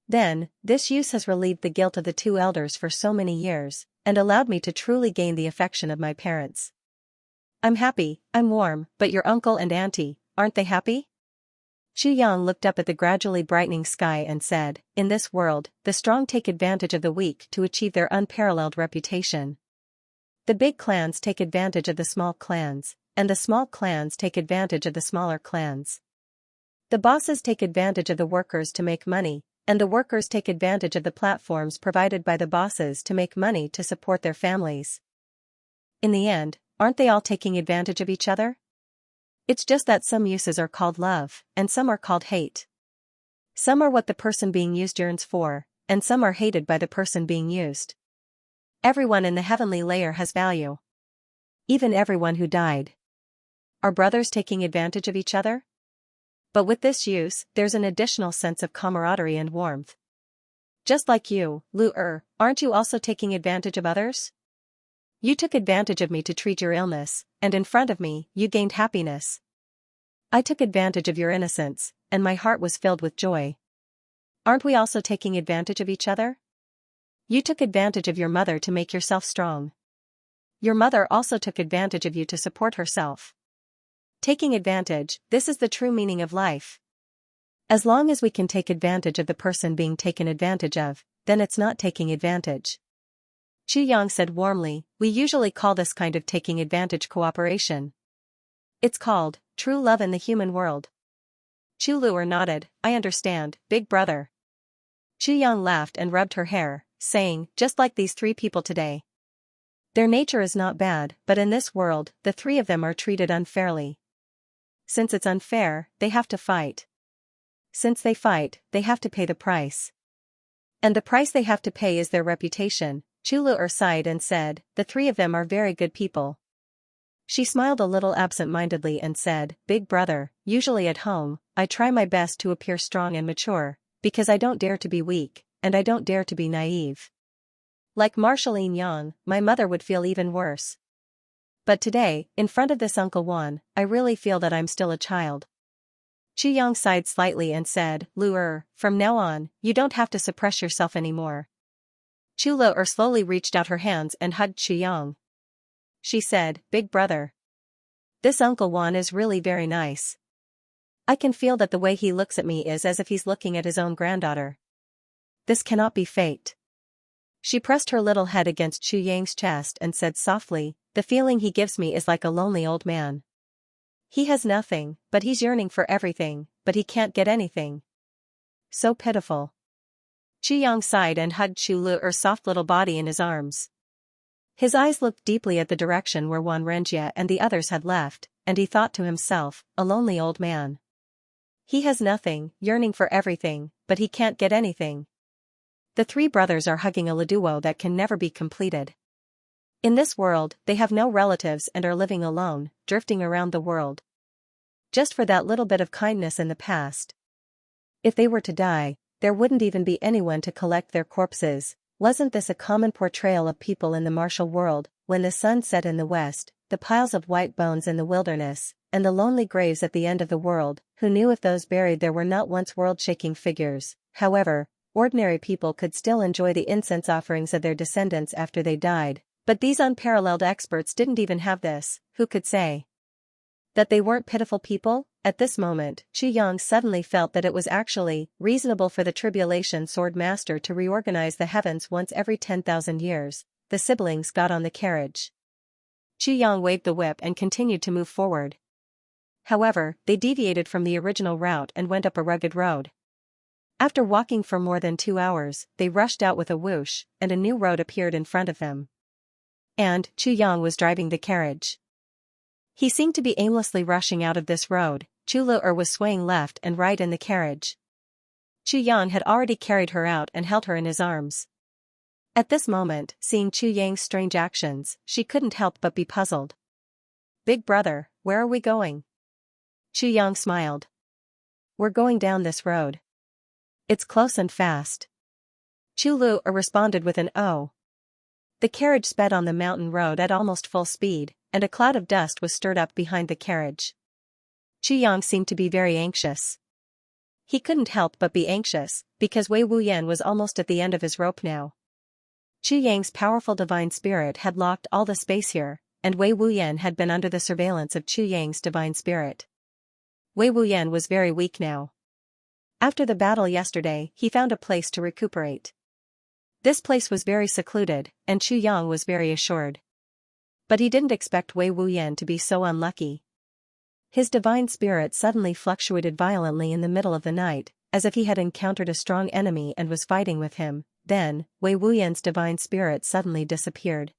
Then, this use has relieved the guilt of the 2 elders for so many years, and allowed me to truly gain the affection of my parents. I'm happy, I'm warm, but your uncle and auntie, aren't they happy? Xu Yang looked up at the gradually brightening sky and said, in this world, the strong take advantage of the weak to achieve their unparalleled reputation. The big clans take advantage of the small clans, and the small clans take advantage of the smaller clans. The bosses take advantage of the workers to make money, and the workers take advantage of the platforms provided by the bosses to make money to support their families. In the end, aren't they all taking advantage of each other? It's just that some uses are called love, and some are called hate. Some are what the person being used yearns for, and some are hated by the person being used. Everyone in the heavenly layer has value. Even everyone who died. Are brothers taking advantage of each other? But with this use, there's an additional sense of camaraderie and warmth. Just like you, Lu-er, aren't you also taking advantage of others? You took advantage of me to treat your illness, and in front of me, you gained happiness. I took advantage of your innocence, and my heart was filled with joy. Aren't we also taking advantage of each other? You took advantage of your mother to make yourself strong. Your mother also took advantage of you to support herself. Taking advantage, this is the true meaning of life. As long as we can take advantage of the person being taken advantage of, then it's not taking advantage. Xu Yang said warmly, we usually call this kind of taking advantage cooperation. It's called true love in the human world. Chu Luer nodded, I understand, big brother. Xu Yang laughed and rubbed her hair, saying, just like these 3 people today. Their nature is not bad, but in this world, the 3 of them are treated unfairly. Since it's unfair, they have to fight. Since they fight, they have to pay the price. And the price they have to pay is their reputation. Chulu sighed and said, the 3 of them are very good people. She smiled a little absent-mindedly and said, big brother, usually at home, I try my best to appear strong and mature, because I don't dare to be weak, and I don't dare to be naive. Like Marshalline Yang, my mother would feel even worse. But today, in front of this Uncle Wan, I really feel that I'm still a child. Chu Yang sighed slightly and said, Lu-er, from now on, you don't have to suppress yourself anymore. Chu Lu-er slowly reached out her hands and hugged Chu Yang. She said, big brother. This Uncle Wan is really very nice. I can feel that the way he looks at me is as if he's looking at his own granddaughter. This cannot be fate. She pressed her little head against Chu Yang's chest and said softly, the feeling he gives me is like a lonely old man. He has nothing, but he's yearning for everything, but he can't get anything. So pitiful. Chu Yang sighed and hugged Chu Lu-er's soft little body in his arms. His eyes looked deeply at the direction where Wan Renjia and the others had left, and he thought to himself, a lonely old man. He has nothing, yearning for everything, but he can't get anything. The 3 brothers are hugging a duo that can never be completed. In this world, they have no relatives and are living alone, drifting around the world. Just for that little bit of kindness in the past. If they were to die, there wouldn't even be anyone to collect their corpses. Wasn't this a common portrayal of people in the martial world? When the sun set in the west, the piles of white bones in the wilderness, and the lonely graves at the end of the world, who knew if those buried there were not once world-shaking figures. However, ordinary people could still enjoy the incense offerings of their descendants after they died, but these unparalleled experts didn't even have this. Who could say that they weren't pitiful people? At this moment, Xianxia suddenly felt that it was actually reasonable for the Tribulation Sword Master to reorganize the heavens once every 10,000 years. The siblings got on the carriage. Xianxia waved the whip and continued to move forward. However, they deviated from the original route and went up a rugged road. After walking for more than 2 hours, they rushed out with a whoosh, and a new road appeared in front of them. And Xianxia was driving the carriage. He seemed to be aimlessly rushing out of this road. Chulu'er was swaying left and right in the carriage. Xianxia had already carried her out and held her in his arms. At this moment, seeing Xianxia's strange actions, she couldn't help but be puzzled. "Big brother, where are we going?" Xianxia smiled. "We're going down this road. It's close and fast." Chulu'er responded with an "oh." The carriage sped on the mountain road at almost full speed, and a cloud of dust was stirred up behind the carriage. Xianxia seemed to be very anxious. He couldn't help but be anxious, because Wei Wuyan was almost at the end of his rope now. Xianxia's powerful divine spirit had locked all the space here, and Wei Wuyan had been under the surveillance of Xianxia's divine spirit. Wei Wuyan was very weak now. After the battle yesterday, he found a place to recuperate. This place was very secluded, and Xianxia was very assured. But he didn't expect Wei Wuyan to be so unlucky. His divine spirit suddenly fluctuated violently in the middle of the night, as if he had encountered a strong enemy and was fighting with him. Then, Wei Wuyan's divine spirit suddenly disappeared.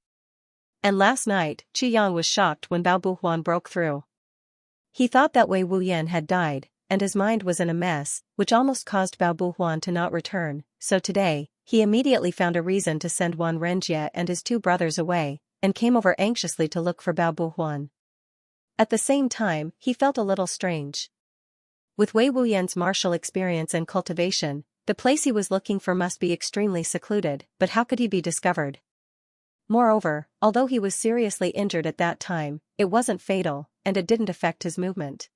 And last night, Xianxia was shocked when Bao Buhuan broke through. He thought that Wei Wuyan had died, and his mind was in a mess, which almost caused Bao Buhuan to not return. So today, he immediately found a reason to send Wan Renjie and his 2 brothers away, and came over anxiously to look for Bao Buhuan. At the same time, he felt a little strange. With Wei Wuyan's martial experience and cultivation, the place he was looking for must be extremely secluded, but how could he be discovered? Moreover, although he was seriously injured at that time, it wasn't fatal, and it didn't affect his movement.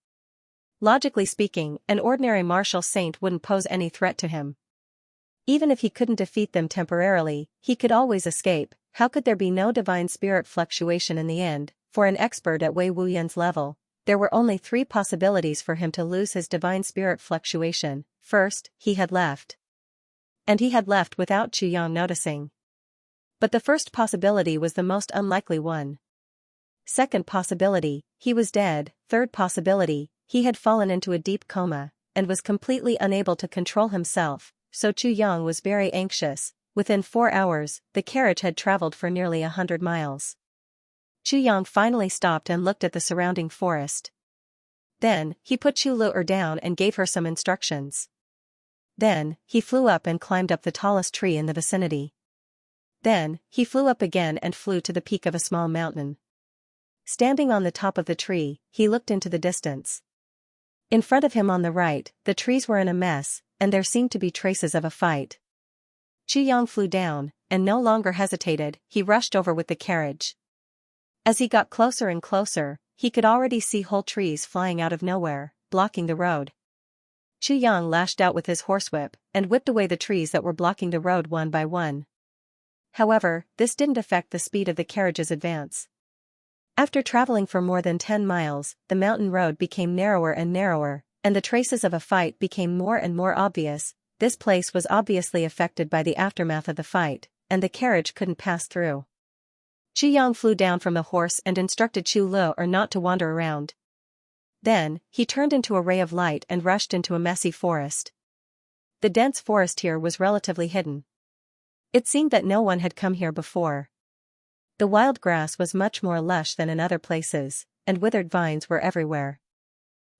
Logically speaking, an ordinary martial saint wouldn't pose any threat to him. Even if he couldn't defeat them temporarily, he could always escape. How could there be no divine spirit fluctuation in the end? For an expert at Wei Wuyan's level, there were only 3 possibilities for him to lose his divine spirit fluctuation. First, he had left. And he had left without Xianxia noticing. But the first possibility was the most unlikely one. Second possibility, he was dead. Third possibility, he had fallen into a deep coma, and was completely unable to control himself, so Xianxia was very anxious. Within 4 hours, the carriage had traveled for nearly 100 miles. Xianxia finally stopped and looked at the surrounding forest. Then, he put Chulu'er down and gave her some instructions. Then, he flew up and climbed up the tallest tree in the vicinity. Then, he flew up again and flew to the peak of a small mountain. Standing on the top of the tree, he looked into the distance. In front of him on the right, the trees were in a mess, and there seemed to be traces of a fight. Xianxia flew down, and no longer hesitated. He rushed over with the carriage. As he got closer and closer, he could already see whole trees flying out of nowhere, blocking the road. Xianxia lashed out with his horsewhip, and whipped away the trees that were blocking the road one by one. However, this didn't affect the speed of the carriage's advance. After traveling for more than 10 miles, the mountain road became narrower and narrower, and the traces of a fight became more and more obvious. This place was obviously affected by the aftermath of the fight, and the carriage couldn't pass through. Xianxia flew down from the horse and instructed Chulu'er not to wander around. Then, he turned into a ray of light and rushed into a messy forest. The dense forest here was relatively hidden. It seemed that no one had come here before. The wild grass was much more lush than in other places, and withered vines were everywhere.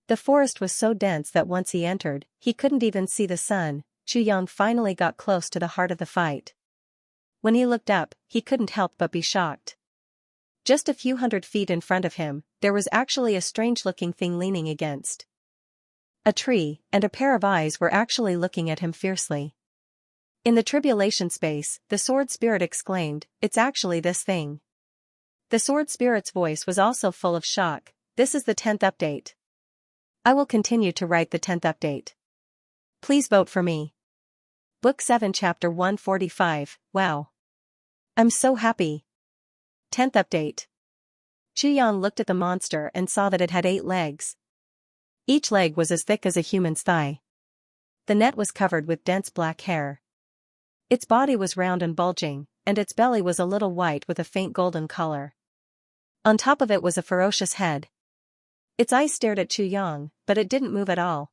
The forest was so dense that once he entered, he couldn't even see the sun. Xianxia finally got close to the heart of the fight. When he looked up, he couldn't help but be shocked. Just a few hundred feet in front of him, there was actually a strange-looking thing leaning against a tree, and a pair of eyes were actually looking at him fiercely. In the tribulation space, the sword spirit exclaimed, "It's actually this thing." The sword spirit's voice was also full of shock. This is the 10th update. I will continue to write the 10th update. Please vote for me. Book 7 Chapter 145, wow. I'm so happy. 10th update. Xianxia looked at the monster and saw that it had 8 legs. Each leg was as thick as a human's thigh. The net was covered with dense black hair. Its body was round and bulging, and its belly was a little white with a faint golden color. On top of it was a ferocious head. Its eyes stared at Xianxia, but it didn't move at all.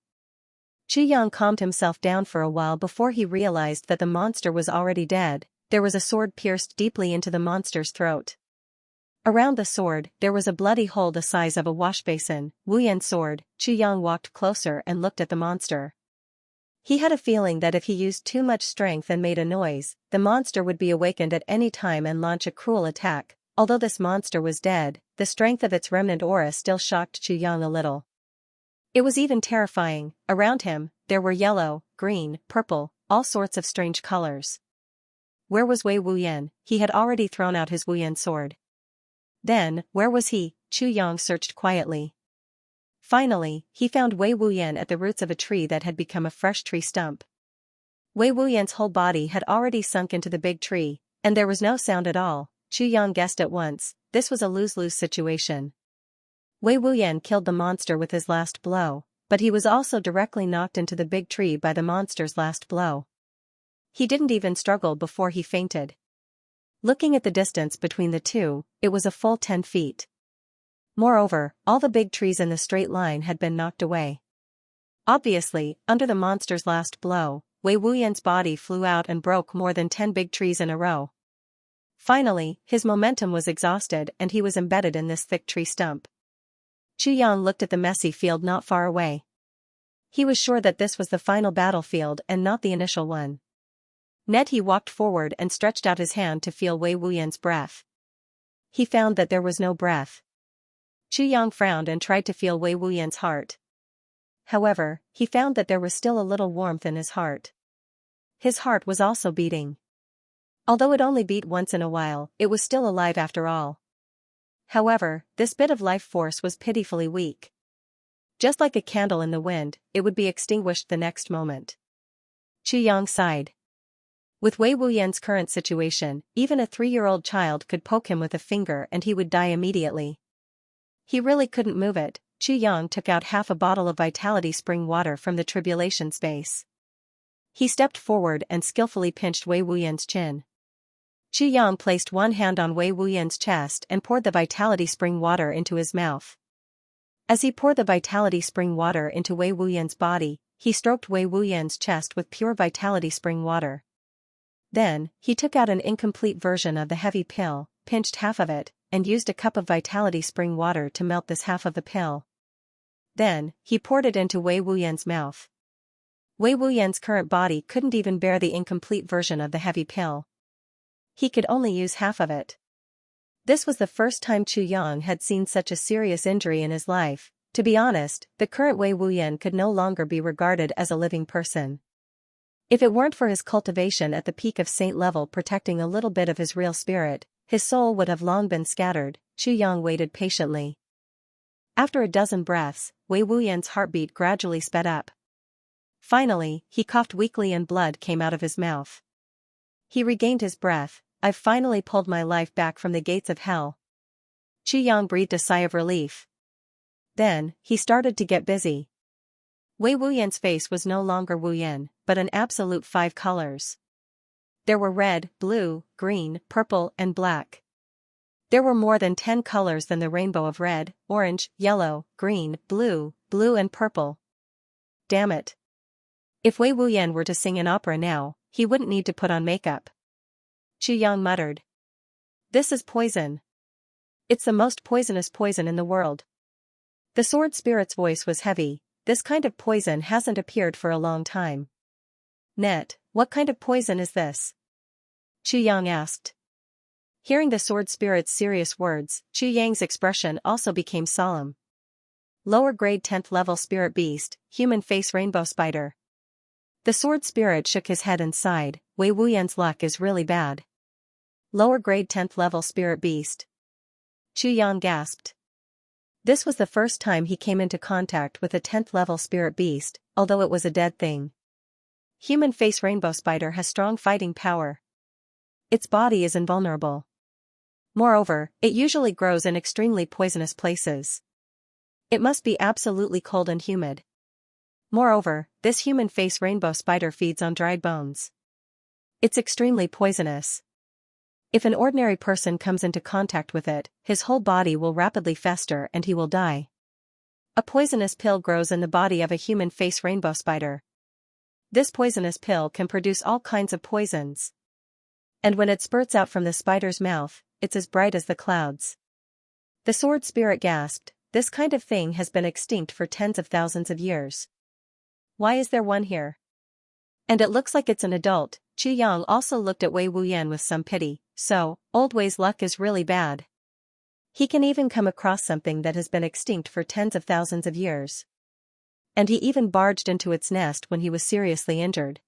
Xianxia calmed himself down for a while before he realized that the monster was already dead. There was a sword pierced deeply into the monster's throat. Around the sword, there was a bloody hole the size of a washbasin. Wuyan's sword. Xianxia walked closer and looked at the monster. He had a feeling that if he used too much strength and made a noise, the monster would be awakened at any time and launch a cruel attack. Although this monster was dead, the strength of its remnant aura still shocked Xianxia a little. It was even terrifying. Around him, there were yellow, green, purple, all sorts of strange colors. Where was Wei Wuyan? He had already thrown out his Wuyan sword. Then, where was he? Xianxia searched quietly. Finally, he found Wei Wuyan at the roots of a tree that had become a fresh tree stump. Wei Wuyan's whole body had already sunk into the big tree, and there was no sound at all. Xianxia guessed at once, this was a lose-lose situation. Wei Wuyan killed the monster with his last blow, but he was also directly knocked into the big tree by the monster's last blow. He didn't even struggle before he fainted. Looking at the distance between the two, it was a full 10 feet. Moreover, all the big trees in the straight line had been knocked away. Obviously, under the monster's last blow, Wei Wuyan's body flew out and broke more than 10 big trees in a row. Finally, his momentum was exhausted and he was embedded in this thick tree stump. Xianxia looked at the messy field not far away. He was sure that this was the final battlefield and not the initial one. He walked forward and stretched out his hand to feel Wei Wuyan's breath. He found that there was no breath. Xianxia frowned and tried to feel Wei Wuyan's heart. However, he found that there was still a little warmth in his heart. His heart was also beating. Although it only beat once in a while, it was still alive after all. However, this bit of life force was pitifully weak. Just like a candle in the wind, it would be extinguished the next moment. Xianxia sighed. With Wei Wuyan's current situation, even a 3-year-old child could poke him with a finger and he would die immediately. He really couldn't move it. Xianxia took out half a bottle of vitality spring water from the tribulation space. He stepped forward and skillfully pinched Wei Wuyan's chin. Xianxia placed one hand on Wei Wuyan's chest and poured the vitality spring water into his mouth. As he poured the vitality spring water into Wei Wuyan's body, he stroked Wei Wuyan's chest with pure vitality spring water. Then, he took out an incomplete version of the heavy pill, pinched half of it, and used a cup of vitality spring water to melt this half of the pill. Then, he poured it into Wei Wuyan's mouth. Wei Wuyan's current body couldn't even bear the incomplete version of the heavy pill. He could only use half of it. This was the first time Xianxia had seen such a serious injury in his life. To be honest, the current Wei Wuyan could no longer be regarded as a living person. If it weren't for his cultivation at the peak of saint level protecting a little bit of his real spirit, his soul would have long been scattered. Xianxia waited patiently. After a dozen breaths, Wei Wuyan's heartbeat gradually sped up. Finally, he coughed weakly and blood came out of his mouth. He regained his breath. I've finally pulled my life back from the gates of hell. Xianxia breathed a sigh of relief. Then, he started to get busy. Wei Wuyan's face was no longer Wuyan, but an absolute 5 colors. There were red, blue, green, purple, and black. There were more than 10 colors than the rainbow of red, orange, yellow, green, blue, and purple. Damn it. If Wei Wuyan were to sing an opera now, he wouldn't need to put on makeup. Xianxia muttered. This is poison. It's the most poisonous poison in the world. The sword spirit's voice was heavy. This kind of poison hasn't appeared for a long time. What kind of poison is this? Xianxia asked. Hearing the sword spirit's serious words, Xianxia's expression also became solemn. Lower grade 10th level spirit beast, human face rainbow spider. The sword spirit shook his head and sighed. Wei Wuyan's luck is really bad. Lower grade 10th level spirit beast. Xianxia gasped. This was the first time he came into contact with a 10th level spirit beast, although it was a dead thing. Human face rainbow spider has strong fighting power. Its body is invulnerable. Moreover, it usually grows in extremely poisonous places. It must be absolutely cold and humid. Moreover, this human face rainbow spider feeds on dried bones. It's extremely poisonous. If an ordinary person comes into contact with it, his whole body will rapidly fester and he will die. A poisonous pill grows in the body of a human face rainbow spider. This poisonous pill can produce all kinds of poisons. And when it spurts out from the spider's mouth, it's as bright as the clouds. The sword spirit gasped, "This kind of thing has been extinct for tens of thousands of years. Why is there one here? And it looks like it's an adult." Qu Yang also looked at Wei Wuyan with some pity. So, old Wei's luck is really bad. He can even come across something that has been extinct for tens of thousands of years. And he even barged into its nest when he was seriously injured.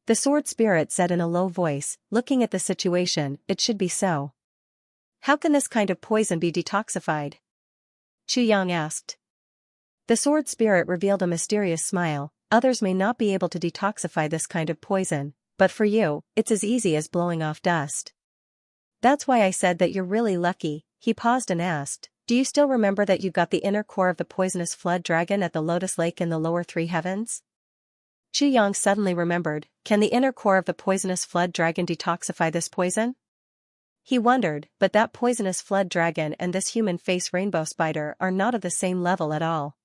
The sword spirit said in a low voice, looking at the situation, "It should be so. How can this kind of poison be detoxified?" Qu Yang asked. The sword spirit revealed a mysterious smile. "Others may not be able to detoxify this kind of poison, but for you, it's as easy as blowing off dust. That's why I said that you're really lucky." He paused and asked, "Do you still remember that you got the inner core of the poisonous flood dragon at the Lotus Lake in the lower three heavens?" Qu Yang suddenly remembered, can the inner core of the poisonous flood dragon detoxify this poison? He wondered, but that poisonous flood dragon and this human face rainbow spider are not of the same level at all.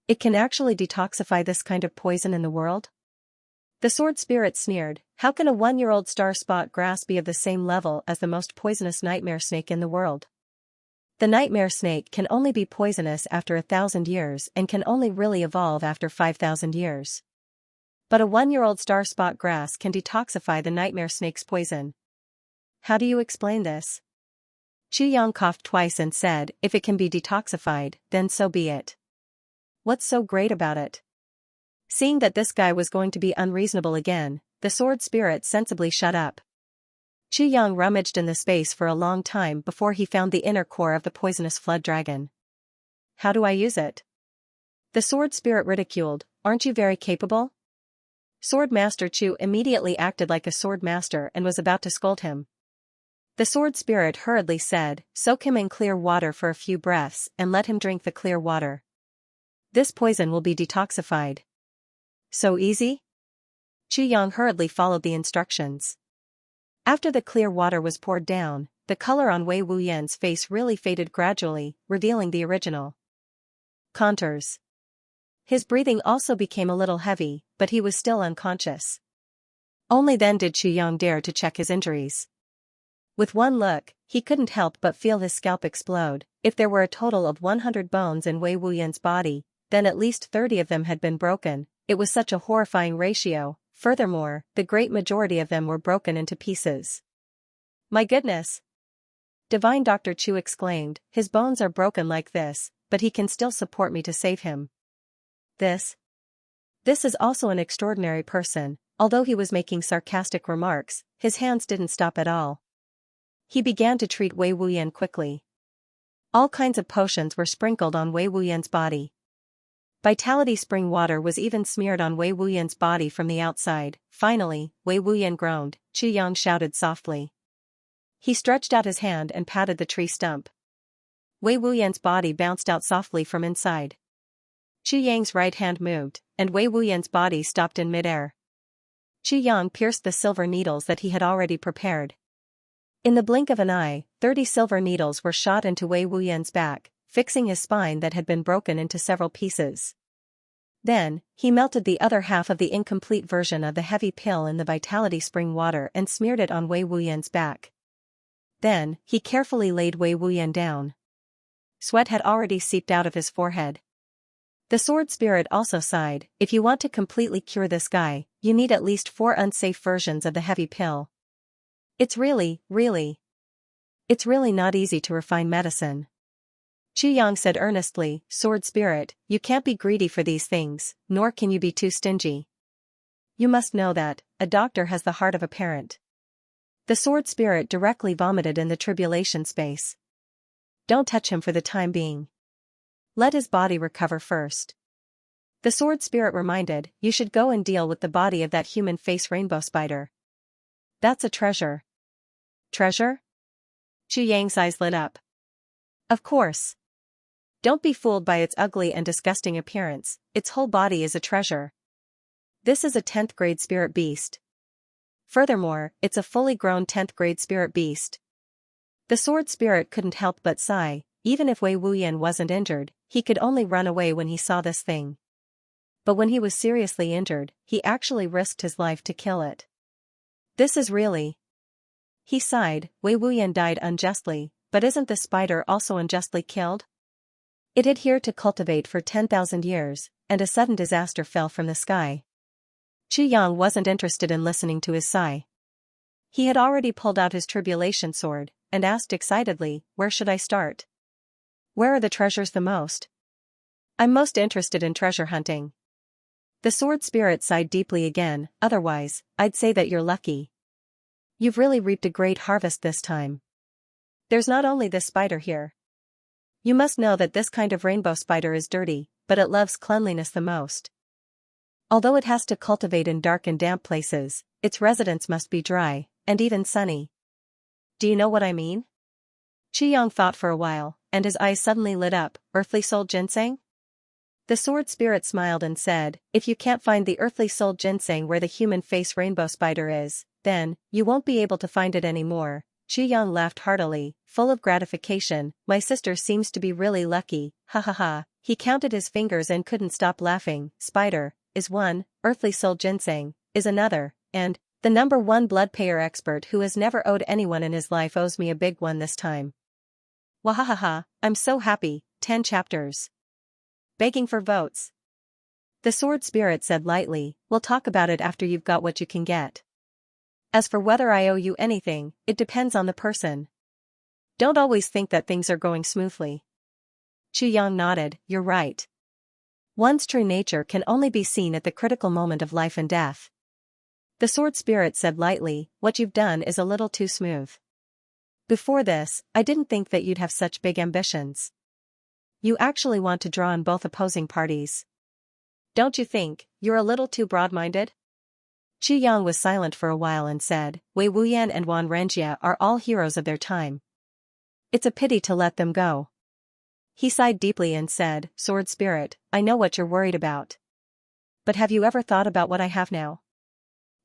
It can actually detoxify this kind of poison in the world? The sword spirit sneered, "How can a 1-year-old star spot grass be of the same level as the most poisonous nightmare snake in the world? The nightmare snake can only be poisonous after 1,000 years and can only really evolve after 5,000 years. But a 1-year-old star spot grass can detoxify the nightmare snake's poison. How do you explain this?" Qu Yang coughed twice and said, "If it can be detoxified, then so be it. What's so great about it?" Seeing that this guy was going to be unreasonable again, the sword spirit sensibly shut up. Qu Yang rummaged in the space for a long time before he found the inner core of the poisonous flood dragon. "How do I use it?" The sword spirit ridiculed, "Aren't you very capable?" Sword Master Chu immediately acted like a sword master and was about to scold him. The sword spirit hurriedly said, "Soak him in clear water for a few breaths and let him drink the clear water. This poison will be detoxified." "So easy?" Qu Yang hurriedly followed the instructions. After the clear water was poured down, the color on Wei Wuyan's face really faded gradually, revealing the original contours. His breathing also became a little heavy, but he was still unconscious. Only then did Qu Yang dare to check his injuries. With one look, he couldn't help but feel his scalp explode. If there were a total of 100 bones in Wei Wuyan's body, then at least 30 of them had been broken. It was such a horrifying ratio. Furthermore, the great majority of them were broken into pieces. "My goodness!" Divine Dr. Chu exclaimed, "His bones are broken like this, but he can still support me to save him. This is also an extraordinary person." Although he was making sarcastic remarks, his hands didn't stop at all. He began to treat Wei Wuyan quickly. All kinds of potions were sprinkled on Wei Wuyan's body. Vitality spring water was even smeared on Wei Wuyan's body from the outside. Finally, Wei Wuyan groaned. Qu Yang shouted softly. He stretched out his hand and patted the tree stump. Wei Wuyan's body bounced out softly from inside. Qu Yang's right hand moved, and Wei Wuyan's body stopped in midair. Qu Yang pierced the silver needles that he had already prepared. In the blink of an eye, 30 silver needles were shot into Wei Wuyan's back, fixing his spine that had been broken into several pieces. Then, he melted the other half of the incomplete version of the heavy pill in the vitality spring water and smeared it on Wei Wuyan's back. Then, he carefully laid Wei Wuyan down. Sweat had already seeped out of his forehead. The sword spirit also sighed, "If you want to completely cure this guy, you need at least 4 unsafe versions of the heavy pill. It's really not easy to refine medicine." Qu Yang said earnestly, "Sword spirit, you can't be greedy for these things, nor can you be too stingy. You must know that a doctor has the heart of a parent." The sword spirit directly vomited in the tribulation space. "Don't touch him for the time being. Let his body recover first. The sword spirit reminded, you should go and deal with the body of that human face rainbow spider. That's a treasure. Treasure? Xianxia's eyes lit up. Of course. Don't be fooled by its ugly and disgusting appearance, its whole body is a treasure. This is a 10th grade spirit beast. Furthermore, it's a fully grown 10th grade spirit beast. The sword spirit couldn't help but sigh. Even if Wei Wuyan wasn't injured, he could only run away when he saw this thing. But when he was seriously injured, he actually risked his life to kill it. This is really... He sighed, Wei Wuyan died unjustly, but isn't the spider also unjustly killed? It had here to cultivate for 10,000 years, and a sudden disaster fell from the sky. Qiyang wasn't interested in listening to his sigh. He had already pulled out his tribulation sword, and asked excitedly, where should I start? Where are the treasures the most? I'm most interested in treasure hunting. The sword spirit sighed deeply again, otherwise, I'd say that you're lucky. You've really reaped a great harvest this time. There's not only this spider here. You must know that this kind of rainbow spider is dirty, but it loves cleanliness the most. Although it has to cultivate in dark and damp places, its residence must be dry, and even sunny. Do you know what I mean? Qiyang thought for a while, and his eyes suddenly lit up, earthly-souled ginseng? The sword spirit smiled and said, if you can't find the earthly-souled ginseng where the human face rainbow spider is, then, you won't be able to find it anymore. Qiyang laughed heartily, full of gratification, my sister seems to be really lucky, ha ha ha. He counted his fingers and couldn't stop laughing. Spider is one, earthly-souled ginseng is another, and the number one blood payer expert who has never owed anyone in his life owes me a big one this time. Wahahaha, I'm so happy. 10 chapters. Begging for votes. The sword spirit said lightly, we'll talk about it after you've got what you can get. As for whether I owe you anything, it depends on the person. Don't always think that things are going smoothly. Qiyang nodded, you're right. One's true nature can only be seen at the critical moment of life and death. The sword spirit said lightly, what you've done is a little too smooth. Before this, I didn't think that you'd have such big ambitions. You actually want to draw on both opposing parties. Don't you think you're a little too broad-minded? Qiyang was silent for a while and said, Wei Wuyan and Wan Renjia are all heroes of their time. It's a pity to let them go. He sighed deeply and said, Sword Spirit, I know what you're worried about. But have you ever thought about what I have now?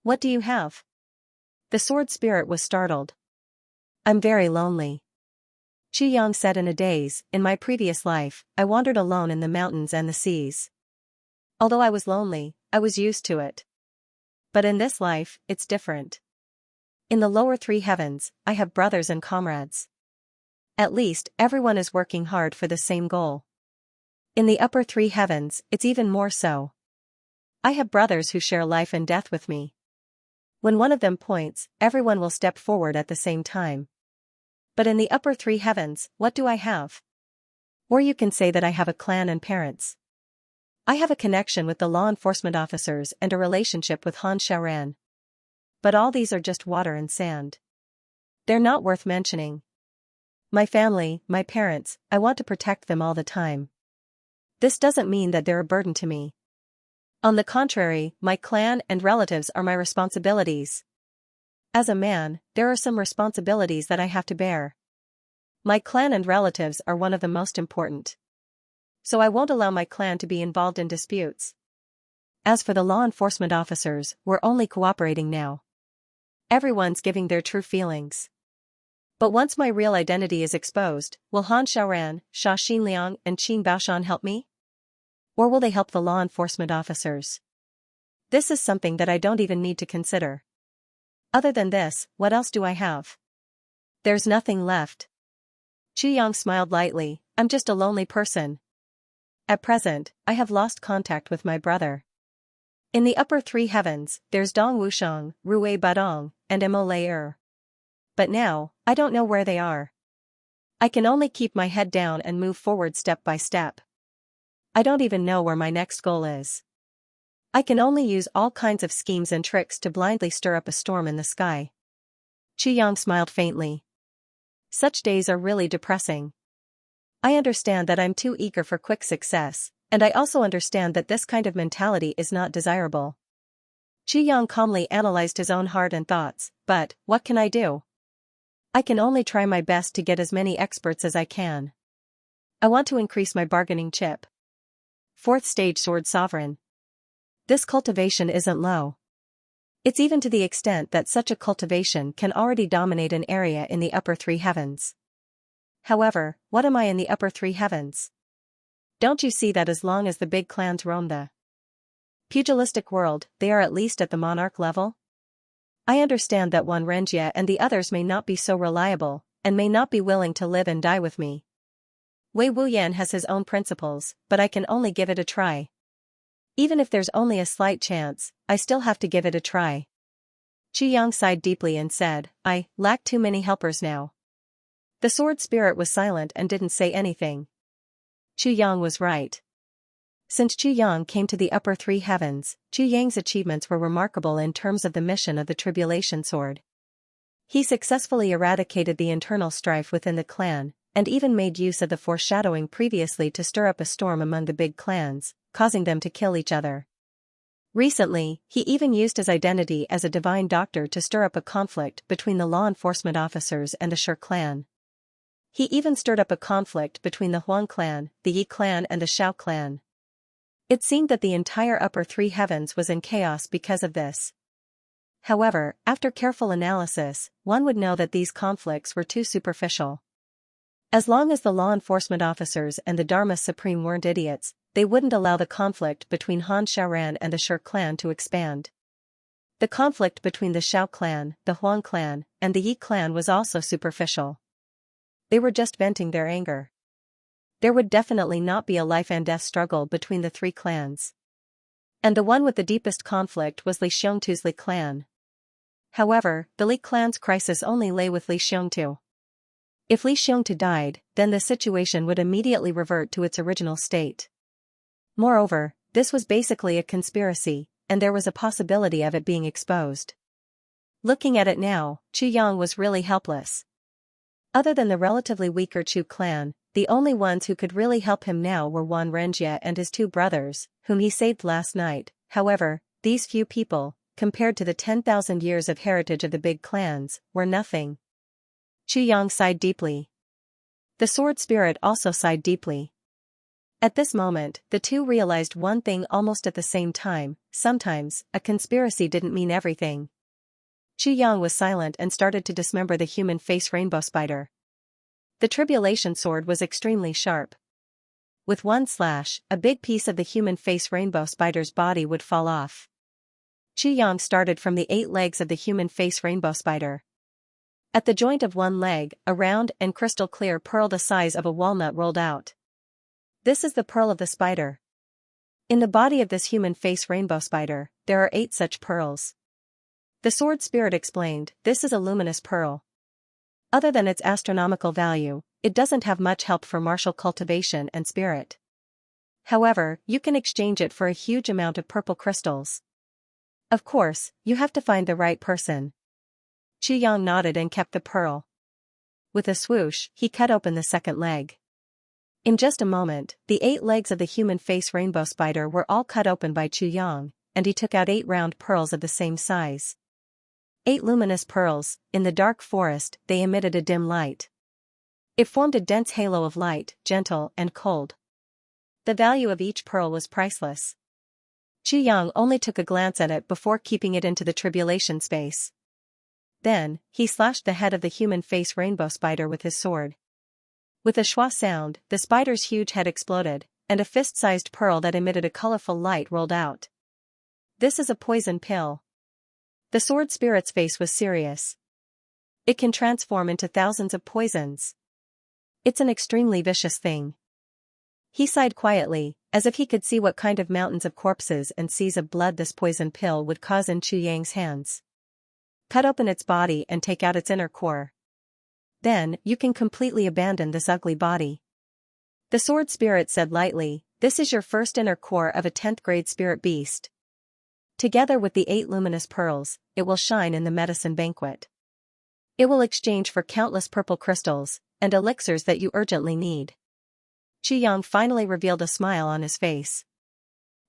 What do you have? The Sword Spirit was startled. I'm very lonely. Qiyang said in a daze, in my previous life, I wandered alone in the mountains and the seas. Although I was lonely, I was used to it. But in this life, it's different. In the lower 3 heavens, I have brothers and comrades. At least, everyone is working hard for the same goal. In the upper 3 heavens, it's even more so. I have brothers who share life and death with me. When one of them points, everyone will step forward at the same time. But in the upper 3 heavens, what do I have? Or you can say that I have a clan and parents. I have a connection with the law enforcement officers and a relationship with Han Xiaoran. But all these are just water and sand. They're not worth mentioning. My family, my parents, I want to protect them all the time. This doesn't mean that they're a burden to me. On the contrary, my clan and relatives are my responsibilities. As a man, there are some responsibilities that I have to bear. My clan and relatives are one of the most important. So I won't allow my clan to be involved in disputes. As for the law enforcement officers, we're only cooperating now. Everyone's giving their true feelings. But once my real identity is exposed, will Han Xiaoran, Xia Xinliang and Qin Baoshan help me? Or will they help the law enforcement officers? This is something that I don't even need to consider. Other than this, what else do I have? There's nothing left. Qiyang smiled lightly, I'm just a lonely person. At present, I have lost contact with my brother. In the upper 3 heavens, there's Dong Wusheng, Ruwei Badong, and Mo Lei. But now, I don't know where they are. I can only keep my head down and move forward step by step. I don't even know where my next goal is. I can only use all kinds of schemes and tricks to blindly stir up a storm in the sky. Qiyang smiled faintly. Such days are really depressing. I understand that I'm too eager for quick success, and I also understand that this kind of mentality is not desirable. Xianxia calmly analyzed his own heart and thoughts, but, what can I do? I can only try my best to get as many experts as I can. I want to increase my bargaining chip. 4th stage Sword Sovereign. This cultivation isn't low. It's even to the extent that such a cultivation can already dominate an area in the upper 3 heavens. However, what am I in the upper 3 heavens? Don't you see that as long as the big clans roam the pugilistic world, they are at least at the monarch level? I understand that Xianxia and the others may not be so reliable, and may not be willing to live and die with me. Wei Wuyan has his own principles, but I can only give it a try. Even if there's only a slight chance, I still have to give it a try. Xianxia sighed deeply and said, I lack too many helpers now. The sword spirit was silent and didn't say anything. Xianxia was right. Since Xianxia came to the upper 3 heavens, Xianxia's achievements were remarkable in terms of the mission of the Tribulation Sword. He successfully eradicated the internal strife within the clan, and even made use of the foreshadowing previously to stir up a storm among the big clans, causing them to kill each other. Recently, he even used his identity as a divine doctor to stir up a conflict between the law enforcement officers and the Shi clan. He even stirred up a conflict between the Huang clan, the Yi clan and the Shao clan. It seemed that the entire upper 3 heavens was in chaos because of this. However, after careful analysis, one would know that these conflicts were too superficial. As long as the law enforcement officers and the Dharma Supreme weren't idiots, they wouldn't allow the conflict between Han Xiaoran and the Shi clan to expand. The conflict between the Shao clan, the Huang clan, and the Yi clan was also superficial. They were just venting their anger. There would definitely not be a life and death struggle between the 3 clans. And the one with the deepest conflict was Li Xiongtu's Li clan. However, the Li clan's crisis only lay with Li Xiongtu. If Li Xiongtu died, then the situation would immediately revert to its original state. Moreover, this was basically a conspiracy, and there was a possibility of it being exposed. Looking at it now, Xianxia was really helpless. Other than the relatively weaker Chu clan, the only ones who could really help him now were Xianxia and his 2 brothers, whom he saved last night. However, these few people, compared to the 10,000 years of heritage of the big clans, were nothing. Xianxia sighed deeply. The sword spirit also sighed deeply. At this moment, the 2 realized one thing almost at the same time: sometimes, a conspiracy didn't mean everything. Xianxia was silent and started to dismember the human face rainbow spider. The tribulation sword was extremely sharp. With one slash, a big piece of the human face rainbow spider's body would fall off. Xianxia started from the 8 legs of the human face rainbow spider. At the joint of one leg, a round and crystal clear pearl the size of a walnut rolled out. This is the pearl of the spider. In the body of this human face rainbow spider, there are 8 such pearls. The sword spirit explained, this is a luminous pearl. Other than its astronomical value, it doesn't have much help for martial cultivation and spirit. However, you can exchange it for a huge amount of purple crystals. Of course, you have to find the right person. Xianxia nodded and kept the pearl. With a swoosh, he cut open the second leg. In just a moment, the 8 legs of the human face rainbow spider were all cut open by Xianxia, and he took out 8 round pearls of the same size. 8 luminous pearls. In the dark forest, they emitted a dim light. It formed a dense halo of light, gentle and cold. The value of each pearl was priceless. Xianxia only took a glance at it before keeping it into the tribulation space. Then, he slashed the head of the human face rainbow spider with his sword. With a schwa sound, the spider's huge head exploded, and a fist-sized pearl that emitted a colorful light rolled out. This is a poison pill. The sword spirit's face was serious. It can transform into thousands of poisons. It's an extremely vicious thing. He sighed quietly, as if he could see what kind of mountains of corpses and seas of blood this poison pill would cause in Xianxia's hands. Cut open its body and take out its inner core. Then, you can completely abandon this ugly body. The sword spirit said lightly, this is your first inner core of a 10th grade spirit beast. Together with the 8 luminous pearls, it will shine in the medicine banquet. It will exchange for countless purple crystals, and elixirs that you urgently need. Chu Yang finally revealed a smile on his face.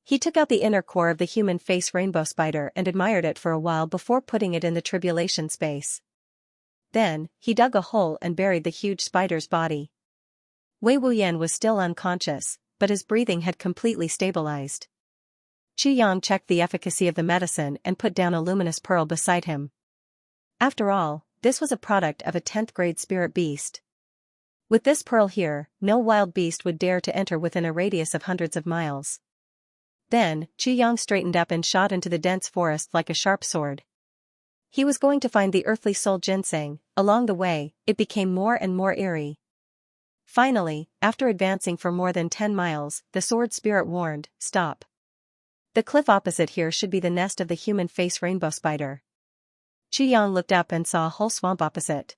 He took out the inner core of the human face rainbow spider and admired it for a while before putting it in the tribulation space. Then, he dug a hole and buried the huge spider's body. Wei Wuyan was still unconscious, but his breathing had completely stabilized. Chu Yang checked the efficacy of the medicine and put down a luminous pearl beside him. After all, this was a product of a 10th grade spirit beast. With this pearl here, no wild beast would dare to enter within a radius of hundreds of miles. Then, Chu Yang straightened up and shot into the dense forest like a sharp sword. He was going to find the earthly soul ginseng. Along the way, it became more and more eerie. Finally, after advancing for more than 10 miles, the sword spirit warned, "Stop. The cliff opposite here should be the nest of the human face rainbow spider." Chu Yang looked up and saw a whole swamp opposite.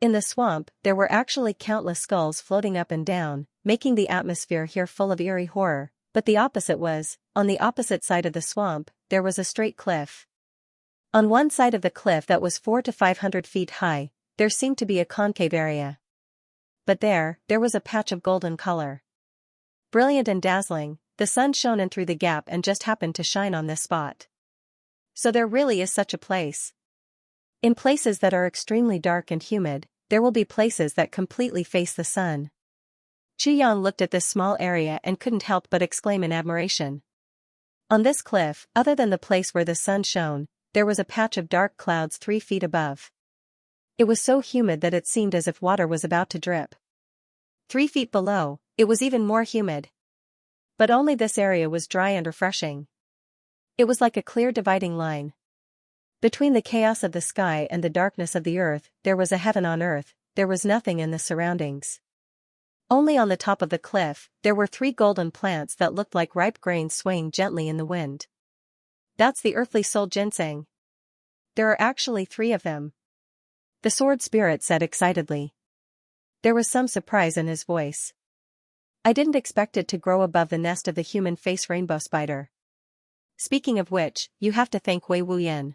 In the swamp, there were actually countless skulls floating up and down, making the atmosphere here full of eerie horror, but the opposite was, on the opposite side of the swamp, there was a straight cliff. On one side of the cliff that was 400 to 500 feet high, there seemed to be a concave area. But there was a patch of golden color. Brilliant and dazzling, the sun shone in through the gap and just happened to shine on this spot. So there really is such a place. In places that are extremely dark and humid, there will be places that completely face the sun. Chu Yang looked at this small area and couldn't help but exclaim in admiration. On this cliff, other than the place where the sun shone, there was a patch of dark clouds 3 feet above. It was so humid that it seemed as if water was about to drip. 3 feet below, it was even more humid. But only this area was dry and refreshing. It was like a clear dividing line. Between the chaos of the sky and the darkness of the earth, there was a heaven on earth. There was nothing in the surroundings. Only on the top of the cliff, there were 3 golden plants that looked like ripe grains swaying gently in the wind. That's the earthly soul ginseng. There are actually 3 of them. The sword spirit said excitedly. There was some surprise in his voice. I didn't expect it to grow above the nest of the human face rainbow spider. Speaking of which, you have to thank Wei Wuyan.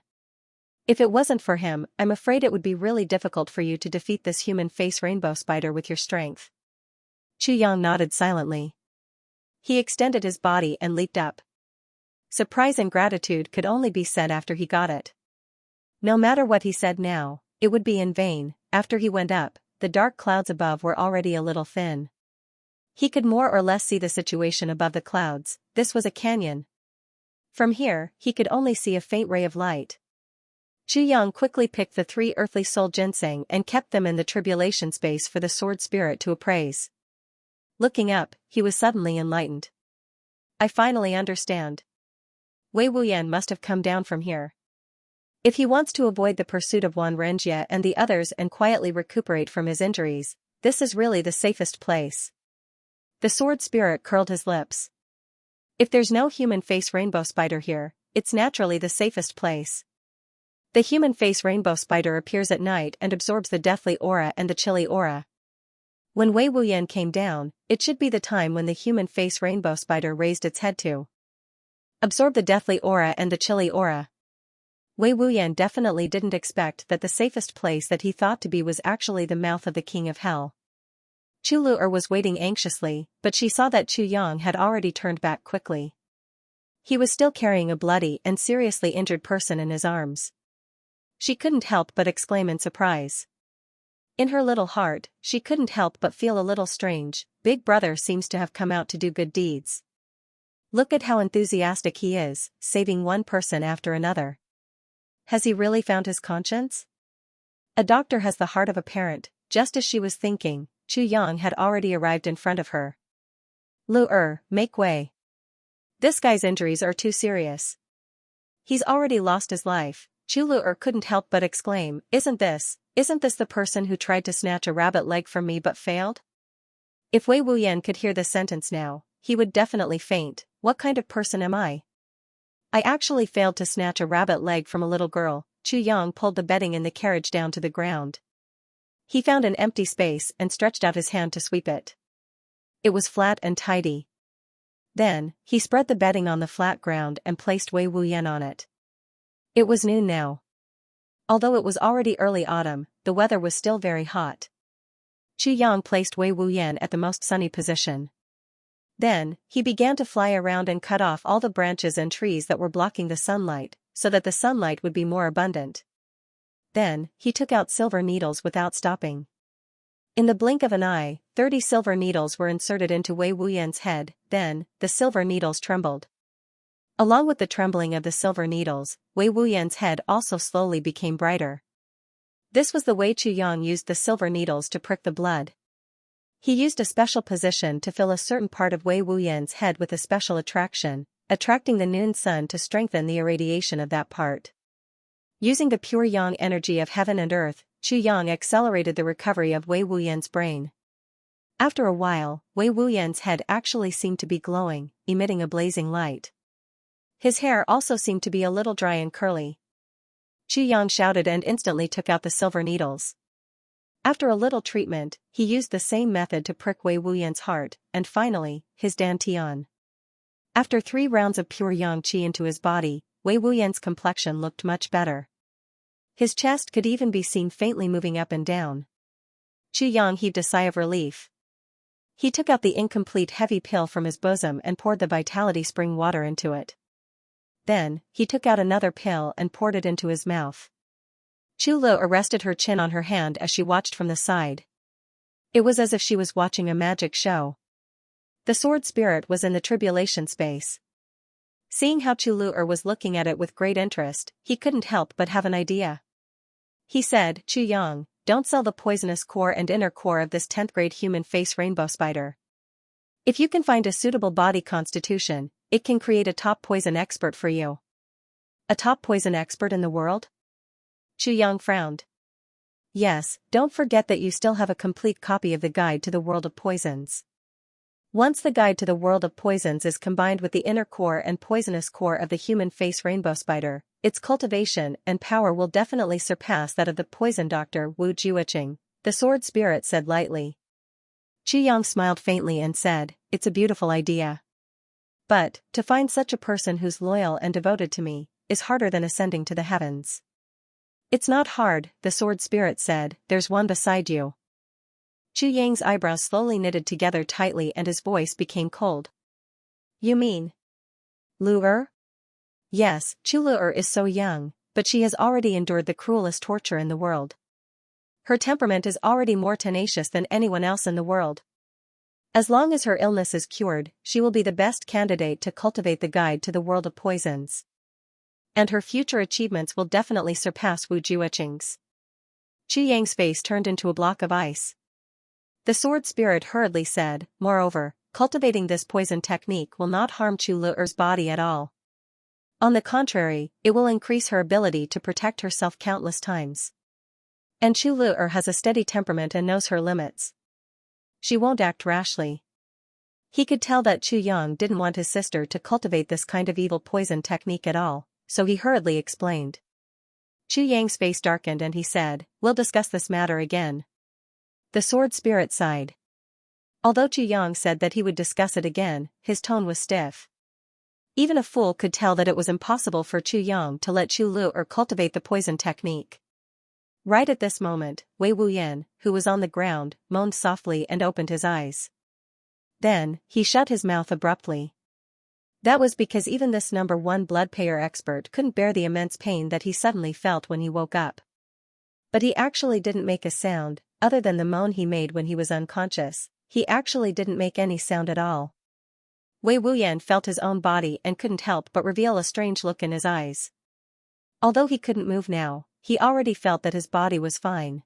If it wasn't for him, I'm afraid it would be really difficult for you to defeat this human face rainbow spider with your strength. Chu Yang nodded silently. He extended his body and leaped up. Surprise and gratitude could only be said after he got it. No matter what he said now, it would be in vain. After he went up, the dark clouds above were already a little thin. He could more or less see the situation above the clouds. This was a canyon. From here, he could only see a faint ray of light. Chu Yang quickly picked the 3 earthly soul ginseng and kept them in the tribulation space for the sword spirit to appraise. Looking up, he was suddenly enlightened. I finally understand. Wei Wuyan must have come down from here. If he wants to avoid the pursuit of Wan Renjie and the others and quietly recuperate from his injuries, this is really the safest place. The sword spirit curled his lips. If there's no human face rainbow spider here, it's naturally the safest place. The human face rainbow spider appears at night and absorbs the deathly aura and the chilly aura. When Wei Wuyan came down, it should be the time when the human face rainbow spider raised its head to absorb the deathly aura and the chilly aura. Wei Wuyan definitely didn't expect that the safest place that he thought to be was actually the mouth of the king of hell. Chu Lu'er was waiting anxiously, but she saw that Chu Yang had already turned back quickly. He was still carrying a bloody and seriously injured person in his arms. She couldn't help but exclaim in surprise. In her little heart, she couldn't help but feel a little strange. Big Brother seems to have come out to do good deeds. Look at how enthusiastic he is, saving one person after another. Has he really found his conscience? A doctor has the heart of a parent. Just as she was thinking, Chu Yang had already arrived in front of her. Lu'er, make way. This guy's injuries are too serious. He's already lost his life. Chu Lu'er couldn't help but exclaim, Isn't this the person who tried to snatch a rabbit leg from me but failed? If Wei Wuyan could hear this sentence now, he would definitely faint. What kind of person am I? I actually failed to snatch a rabbit leg from a little girl. Chu Yang pulled the bedding in the carriage down to the ground. He found an empty space and stretched out his hand to sweep it. It was flat and tidy. Then, he spread the bedding on the flat ground and placed Wei Wuyan on it. It was noon now. Although it was already early autumn, the weather was still very hot. Chu Yang placed Wei Wuyan at the most sunny position. Then, he began to fly around and cut off all the branches and trees that were blocking the sunlight, so that the sunlight would be more abundant. Then, he took out silver needles without stopping. In the blink of an eye, 30 silver needles were inserted into Wei Wuyan's head. Then, the silver needles trembled. Along with the trembling of the silver needles, Wei Wuyan's head also slowly became brighter. This was the way Chu Yang used the silver needles to prick the blood. He used a special position to fill a certain part of Wei Wuyan's head with a special attraction, attracting the noon sun to strengthen the irradiation of that part. Using the pure yang energy of heaven and earth, Chu Yang accelerated the recovery of Wei Wuyan's brain. After a while, Wei Wuyan's head actually seemed to be glowing, emitting a blazing light. His hair also seemed to be a little dry and curly. Chu Yang shouted and instantly took out the silver needles. After a little treatment, he used the same method to prick Wei Wuyan's heart, and finally, his dantian. After 3 rounds of pure yang qi into his body, Wei Wuyan's complexion looked much better. His chest could even be seen faintly moving up and down. Chu Yang heaved a sigh of relief. He took out the incomplete heavy pill from his bosom and poured the vitality spring water into it. Then, he took out another pill and poured it into his mouth. Chu Lu rested her chin on her hand as she watched from the side. It was as if she was watching a magic show. The sword spirit was in the tribulation space. Seeing how Chu Lu was looking at it with great interest, he couldn't help but have an idea. He said, "Chu Yang, don't sell the poisonous core and inner core of this 10th grade human face rainbow spider. If you can find a suitable body constitution, it can create a top poison expert for you." A top poison expert in the world? Chu Yang frowned. Yes, don't forget that you still have a complete copy of the Guide to the World of Poisons. Once the Guide to the World of Poisons is combined with the inner core and poisonous core of the human face rainbow spider, its cultivation and power will definitely surpass that of the poison doctor Wu Jiuqing, the sword spirit said lightly. Chu Yang smiled faintly and said, "It's a beautiful idea. But, to find such a person who's loyal and devoted to me, is harder than ascending to the heavens." "It's not hard," the sword spirit said, "there's one beside you." Chu Yang's eyebrows slowly knitted together tightly and his voice became cold. "You mean Lu Er?" "Yes, Chu Lu Er is so young, but she has already endured the cruelest torture in the world. Her temperament is already more tenacious than anyone else in the world. As long as her illness is cured, she will be the best candidate to cultivate the Guide to the World of Poisons. And her future achievements will definitely surpass Wu Jiuqing's." Chu Yang's face turned into a block of ice. The sword spirit hurriedly said, "Moreover, cultivating this poison technique will not harm Chu Lu'er's body at all. On the contrary, it will increase her ability to protect herself countless times. And Chu Lu'er has a steady temperament and knows her limits. She won't act rashly." He could tell that Chu Yang didn't want his sister to cultivate this kind of evil poison technique at all, so he hurriedly explained. Chu Yang's face darkened and he said, "We'll discuss this matter again." The sword spirit sighed. Although Chu Yang said that he would discuss it again, his tone was stiff. Even a fool could tell that it was impossible for Chu Yang to let Chu Lu cultivate the poison technique. Right at this moment, Wei Wuyan, who was on the ground, moaned softly and opened his eyes. Then, he shut his mouth abruptly. That was because even this number 1 blood payer expert couldn't bear the immense pain that he suddenly felt when he woke up. But he actually didn't make a sound, other than the moan he made when he was unconscious. He actually didn't make any sound at all. Wei Wuyan felt his own body and couldn't help but reveal a strange look in his eyes. Although he couldn't move now, he already felt that his body was fine.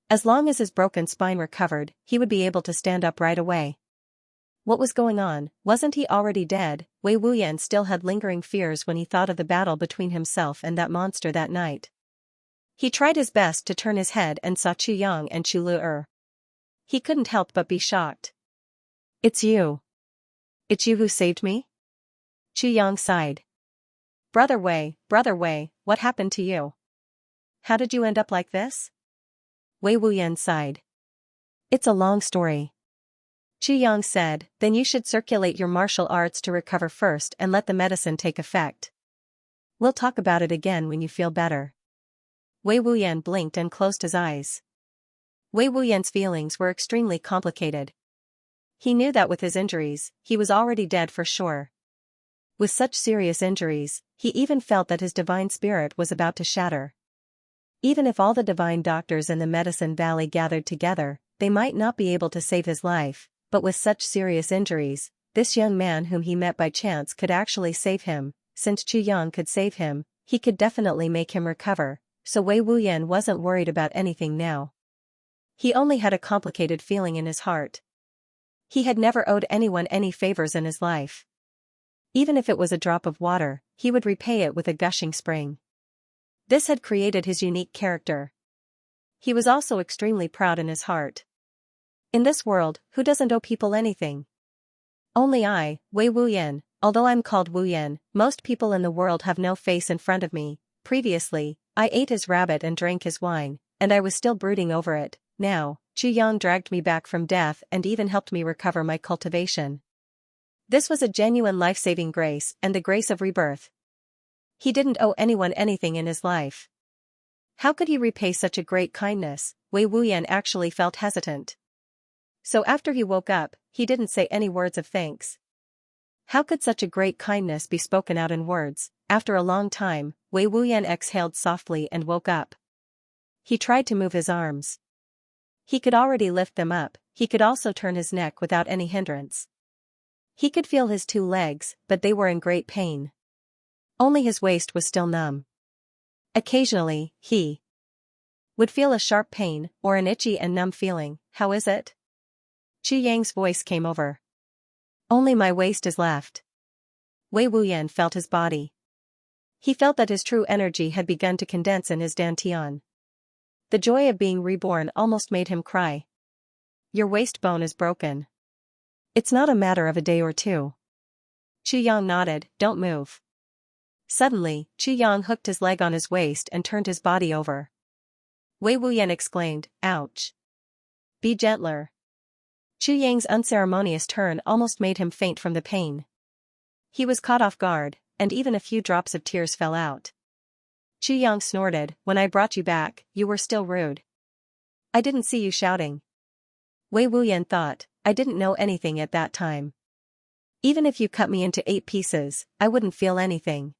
As long as his broken spine recovered, he would be able to stand up right away. What was going on? Wasn't he already dead? Wei Wuyan still had lingering fears when he thought of the battle between himself and that monster that night. He tried his best to turn his head and saw Chu Yang and Chu Lu. He couldn't help but be shocked. "It's you. It's you who saved me?" Chu Yang sighed. Brother Wei, what happened to you? How did you end up like this?" Wei Wuyan sighed. "It's a long story." Chu Yang said, "Then you should circulate your martial arts to recover first and let the medicine take effect. We'll talk about it again when you feel better." Wei Wuyan blinked and closed his eyes. Wei Wuyan's feelings were extremely complicated. He knew that with his injuries, he was already dead for sure. With such serious injuries, he even felt that his divine spirit was about to shatter. Even if all the divine doctors in the Medicine Valley gathered together, they might not be able to save his life, but with such serious injuries, this young man whom he met by chance could actually save him. Since Chu Yang could save him, he could definitely make him recover, so Wei Wuyan wasn't worried about anything now. He only had a complicated feeling in his heart. He had never owed anyone any favors in his life. Even if it was a drop of water, he would repay it with a gushing spring. This had created his unique character. He was also extremely proud in his heart. In this world, who doesn't owe people anything? Only I, Wei Wuyan. Although I'm called Wuyan, most people in the world have no face in front of me. Previously, I ate his rabbit and drank his wine, and I was still brooding over it. Now, Chu Yang dragged me back from death and even helped me recover my cultivation. This was a genuine life-saving grace and the grace of rebirth. He didn't owe anyone anything in his life. How could he repay such a great kindness? Wei Wuyan actually felt hesitant. So after he woke up, he didn't say any words of thanks. How could such a great kindness be spoken out in words? After a long time, Wei Wuyan exhaled softly and woke up. He tried to move his arms. He could already lift them up, he could also turn his neck without any hindrance. He could feel his 2 legs, but they were in great pain. Only his waist was still numb. Occasionally, he would feel a sharp pain, or an itchy and numb feeling. How is it? Chu Yang's voice came over. Only my waist is left. Wei Wuyan felt his body. He felt that his true energy had begun to condense in his dantian. The joy of being reborn almost made him cry. Your waist bone is broken. It's not a matter of a day or 2. Chu Yang nodded, don't move. Suddenly, Chu Yang hooked his leg on his waist and turned his body over. Wei Wuyan exclaimed, ouch. Be gentler. Chu Yang's unceremonious turn almost made him faint from the pain. He was caught off guard, and even a few drops of tears fell out. Chu Yang snorted, when I brought you back, you were still rude. I didn't see you shouting. Wei Wuyan thought, I didn't know anything at that time. Even if you cut me into 8 pieces, I wouldn't feel anything.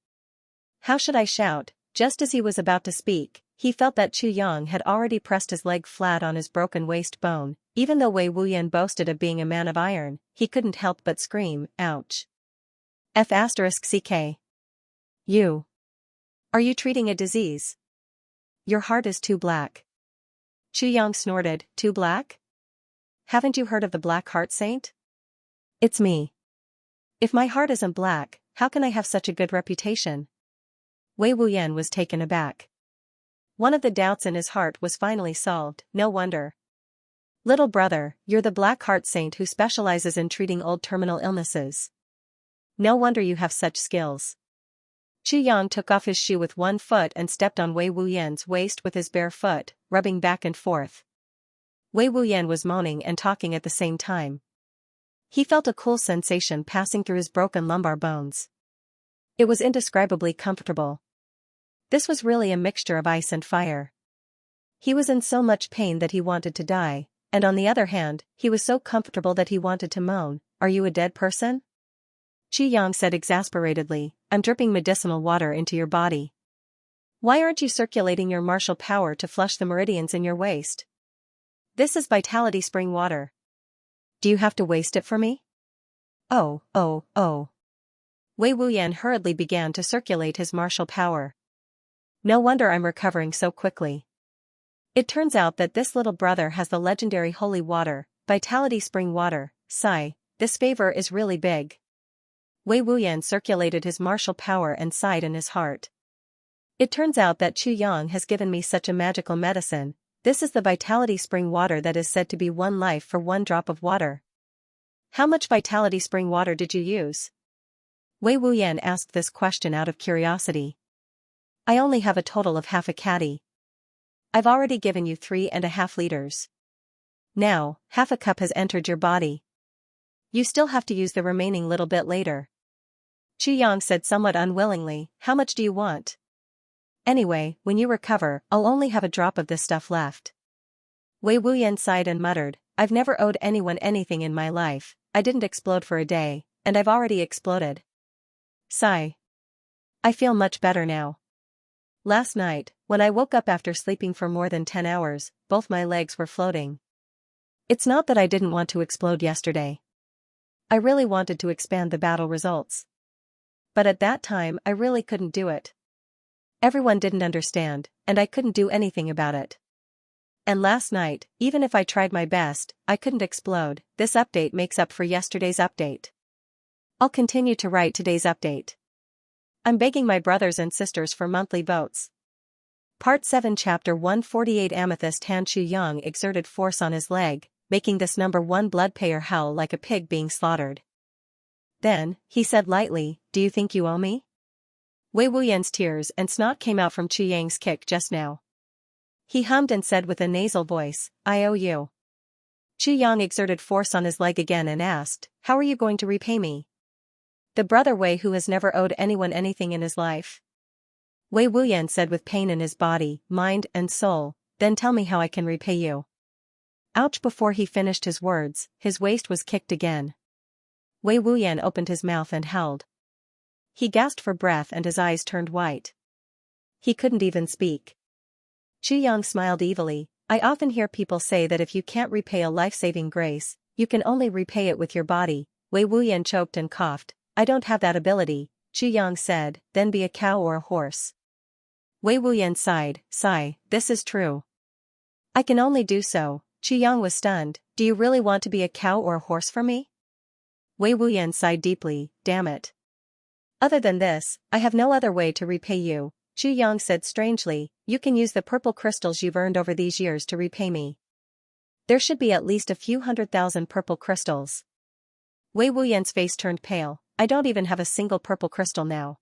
How should I shout? Just as he was about to speak, he felt that Chu Yang had already pressed his leg flat on his broken waist bone. Even though Wei Wuyan boasted of being a man of iron, he couldn't help but scream, ouch. F***ck. You. Are you treating a disease? Your heart is too black. Chu Yang snorted, too black? Haven't you heard of the Black Heart Saint? It's me. If my heart isn't black, how can I have such a good reputation? Wei Wuyan was taken aback. One of the doubts in his heart was finally solved, no wonder. Little brother, you're the Black Heart Saint who specializes in treating old terminal illnesses. No wonder you have such skills. Chu Yang took off his shoe with one foot and stepped on Wei Wuyan's waist with his bare foot, rubbing back and forth. Wei Wuyan was moaning and talking at the same time. He felt a cool sensation passing through his broken lumbar bones. It was indescribably comfortable. This was really a mixture of ice and fire. He was in so much pain that he wanted to die. And on the other hand, he was so comfortable that he wanted to moan, are you a dead person? Chu Yang said exasperatedly, I'm dripping medicinal water into your body. Why aren't you circulating your martial power to flush the meridians in your waist? This is vitality spring water. Do you have to waste it for me? Oh. Wei Wuyan hurriedly began to circulate his martial power. No wonder I'm recovering so quickly. It turns out that this little brother has the legendary holy water, vitality spring water. Sigh, this favor is really big. Wei Wuyan circulated his martial power and sighed in his heart. It turns out that Chu Yang has given me such a magical medicine. This is the vitality spring water that is said to be 1 life for 1 drop of water. How much vitality spring water did you use? Wei Wuyan asked this question out of curiosity. I only have a total of half a caddy. I've already given you 3.5 liters. Now, half a cup has entered your body. You still have to use the remaining little bit later. Chu Yang said somewhat unwillingly, how much do you want? Anyway, when you recover, I'll only have a drop of this stuff left. Wei Wuyan sighed and muttered, I've never owed anyone anything in my life, I didn't explode for a day, and I've already exploded. Sigh. I feel much better now. Last night, when I woke up after sleeping for more than 10 hours, both my legs were floating. It's not that I didn't want to explode yesterday. I really wanted to expand the battle results. But at that time I really couldn't do it. Everyone didn't understand, and I couldn't do anything about it. And last night, even if I tried my best, I couldn't explode. This update makes up for yesterday's update. I'll continue to write today's update. I'm begging my brothers and sisters for monthly votes. Part 7 Chapter 148 Amethyst Hand Xianxia exerted force on his leg, making this number 1 blood payer howl like a pig being slaughtered. Then, he said lightly, do you think you owe me? Wei Wuyan's tears and snot came out from Xianxia's kick just now. He hummed and said with a nasal voice, I owe you. Xianxia exerted force on his leg again and asked, how are you going to repay me? The brother Wei who has never owed anyone anything in his life. Wei Wuyan said with pain in his body, mind and soul, then tell me how I can repay you. Ouch! Before he finished his words, his waist was kicked again. Wei Wuyan opened his mouth and howled. He gasped for breath and his eyes turned white. He couldn't even speak. Xianxia smiled evilly, I often hear people say that if you can't repay a life-saving grace, you can only repay it with your body. Wei Wuyan choked and coughed. I don't have that ability, Xianxia said, then be a cow or a horse. Wei Wuyan sighed, sigh, this is true. I can only do so. Xianxia was stunned, do you really want to be a cow or a horse for me? Wei Wuyan sighed deeply, damn it. Other than this, I have no other way to repay you, Xianxia said strangely, you can use the purple crystals you've earned over these years to repay me. There should be at least a few 100,000 purple crystals. Wei Wuyan's face turned pale, I don't even have a single purple crystal now.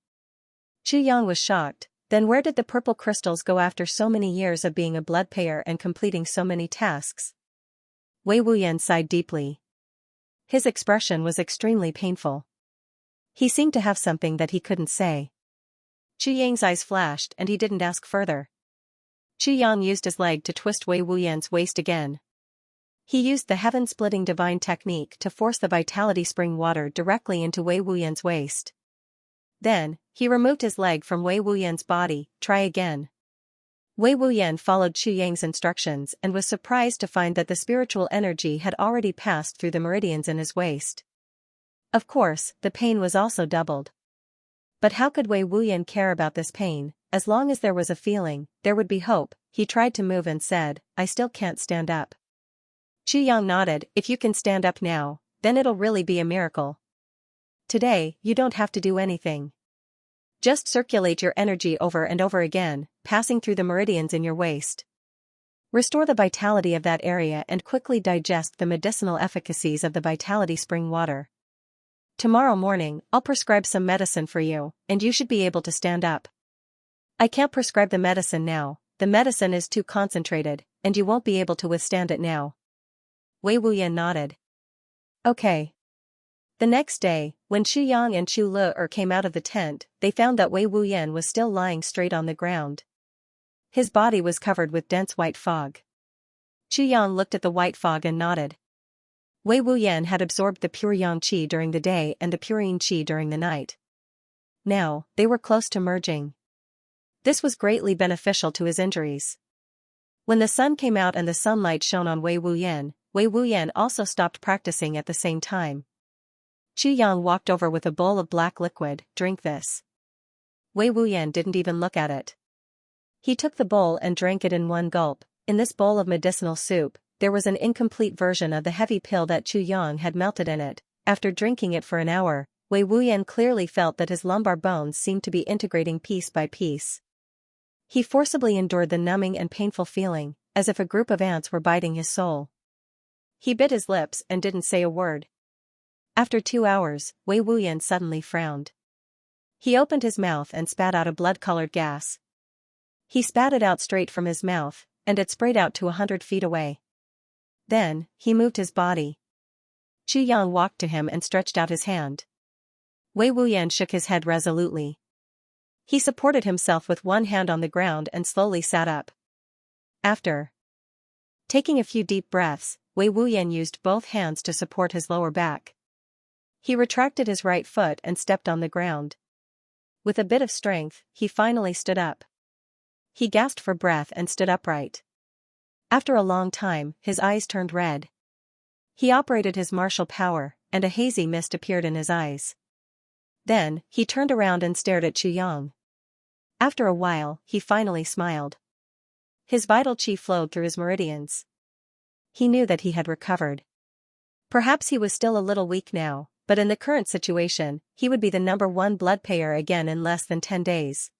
Xianxia was shocked, then where did the purple crystals go after so many years of being a blood payer and completing so many tasks? Wei Wuyan sighed deeply. His expression was extremely painful. He seemed to have something that he couldn't say. Xianxia's eyes flashed and he didn't ask further. Xianxia used his leg to twist Wei Wuyan's waist again. He used the heaven-splitting divine technique to force the vitality spring water directly into Wei Wuyan's waist. Then, he removed his leg from Wei Wuyan's body, try again. Wei Wuyan followed Xianxia's instructions and was surprised to find that the spiritual energy had already passed through the meridians in his waist. Of course, the pain was also doubled. But how could Wei Wuyan care about this pain? As long as there was a feeling, there would be hope. He tried to move and said, I still can't stand up. Xianxia nodded, if you can stand up now, then it'll really be a miracle. Today, you don't have to do anything. Just circulate your energy over and over again, passing through the meridians in your waist. Restore the vitality of that area and quickly digest the medicinal efficacies of the vitality spring water. Tomorrow morning, I'll prescribe some medicine for you, and you should be able to stand up. I can't prescribe the medicine now, the medicine is too concentrated, and you won't be able to withstand it now. Wei Wuyan nodded. Okay. The next day, when Xianxia and Chu Le came out of the tent, they found that Wei Wuyan was still lying straight on the ground. His body was covered with dense white fog. Xianxia looked at the white fog and nodded. Wei Wuyan had absorbed the pure yang qi during the day and the pure yin qi during the night. Now, they were close to merging. This was greatly beneficial to his injuries. When the sun came out and the sunlight shone on Wei Wuyan also stopped practicing at the same time. Xianxia walked over with a bowl of black liquid, drink this. Wei Wuyan didn't even look at it. He took the bowl and drank it in one gulp. In this bowl of medicinal soup, there was an incomplete version of the heavy pill that Xianxia had melted in it. After drinking it for an hour, Wei Wuyan clearly felt that his lumbar bones seemed to be integrating piece by piece. He forcibly endured the numbing and painful feeling, as if a group of ants were biting his soul. He bit his lips and didn't say a word. After 2 hours, Wei Wuyan suddenly frowned. He opened his mouth and spat out a blood-colored gas. He spat it out straight from his mouth, and it sprayed out to 100 feet away. Then, he moved his body. Xianxia walked to him and stretched out his hand. Wei Wuyan shook his head resolutely. He supported himself with one hand on the ground and slowly sat up. After Taking a few deep breaths, Wei Wuyan used both hands to support his lower back. He retracted his right foot and stepped on the ground. With a bit of strength, he finally stood up. He gasped for breath and stood upright. After a long time, his eyes turned red. He operated his martial power, and a hazy mist appeared in his eyes. Then, he turned around and stared at Xianxia. After a while, he finally smiled. His vital qi flowed through his meridians. He knew that he had recovered. Perhaps he was still a little weak now, but in the current situation, he would be the #1 blood payer again in less than 10 days.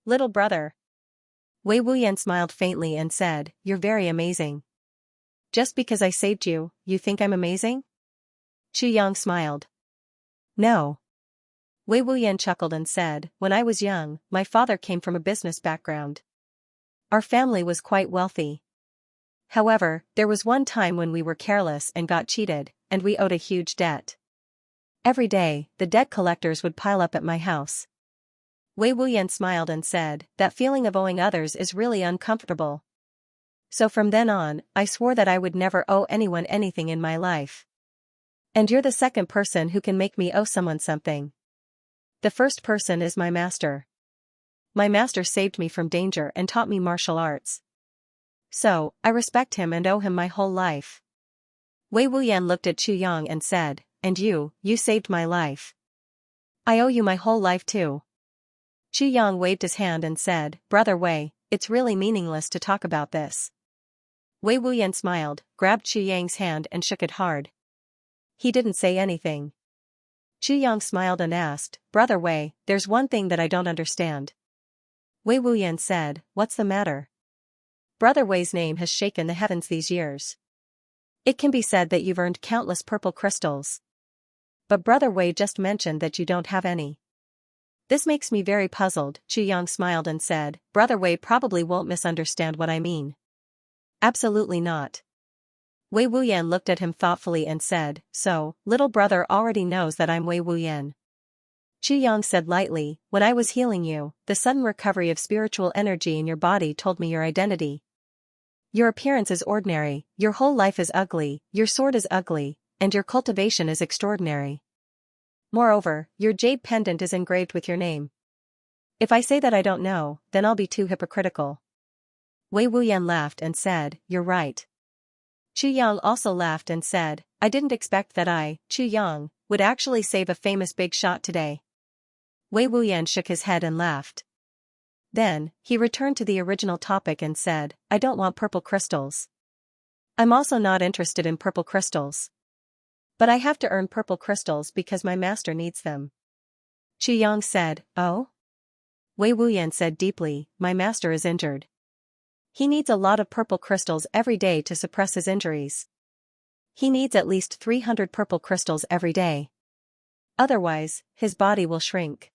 Little brother. Wei Wuyan smiled faintly and said, "You're very amazing." "Just because I saved you, you think I'm amazing?" Xianxia smiled. "No." Wei Wuyan chuckled and said, "When I was young, my father came from a business background. Our family was quite wealthy. However, there was one time when we were careless and got cheated, and we owed a huge debt. Every day, the debt collectors would pile up at my house." Wei Wuyan smiled and said, "That feeling of owing others is really uncomfortable. So from then on, I swore that I would never owe anyone anything in my life. And you're the second person who can make me owe someone something. The first person is my master. My master saved me from danger and taught me martial arts. So, I respect him and owe him my whole life." Wei Wuyan looked at Xianxia and said, "And you saved my life. I owe you my whole life too." Xianxia waved his hand and said, "Brother Wei, it's really meaningless to talk about this." Wei Wuyan smiled, grabbed Xianxia's hand and shook it hard. He didn't say anything. Xianxia smiled and asked, "Brother Wei, there's one thing that I don't understand." Wei Wuyan said, "What's the matter?" "Brother Wei's name has shaken the heavens these years. It can be said that you've earned countless purple crystals. But Brother Wei just mentioned that you don't have any. This makes me very puzzled." Xianxia smiled and said, "Brother Wei probably won't misunderstand what I mean." "Absolutely not." Wei Wuyan looked at him thoughtfully and said, "So, little brother already knows that I'm Wei Wuyan." Xianxia said lightly, "When I was healing you, the sudden recovery of spiritual energy in your body told me your identity. Your appearance is ordinary, your whole life is ugly, your sword is ugly, and your cultivation is extraordinary. Moreover, your jade pendant is engraved with your name. If I say that I don't know, then I'll be too hypocritical." Wei Wuyan laughed and said, "You're right." Xianxia also laughed and said, "I didn't expect that Xianxia, would actually save a famous big shot today." Wei Wuyan shook his head and laughed. Then, he returned to the original topic and said, "I don't want purple crystals. I'm also not interested in purple crystals. But I have to earn purple crystals because my master needs them." Xianxia said, "Oh?" Wei Wuyan said deeply, "My master is injured. He needs a lot of purple crystals every day to suppress his injuries. He needs at least 300 purple crystals every day. Otherwise, his body will shrink.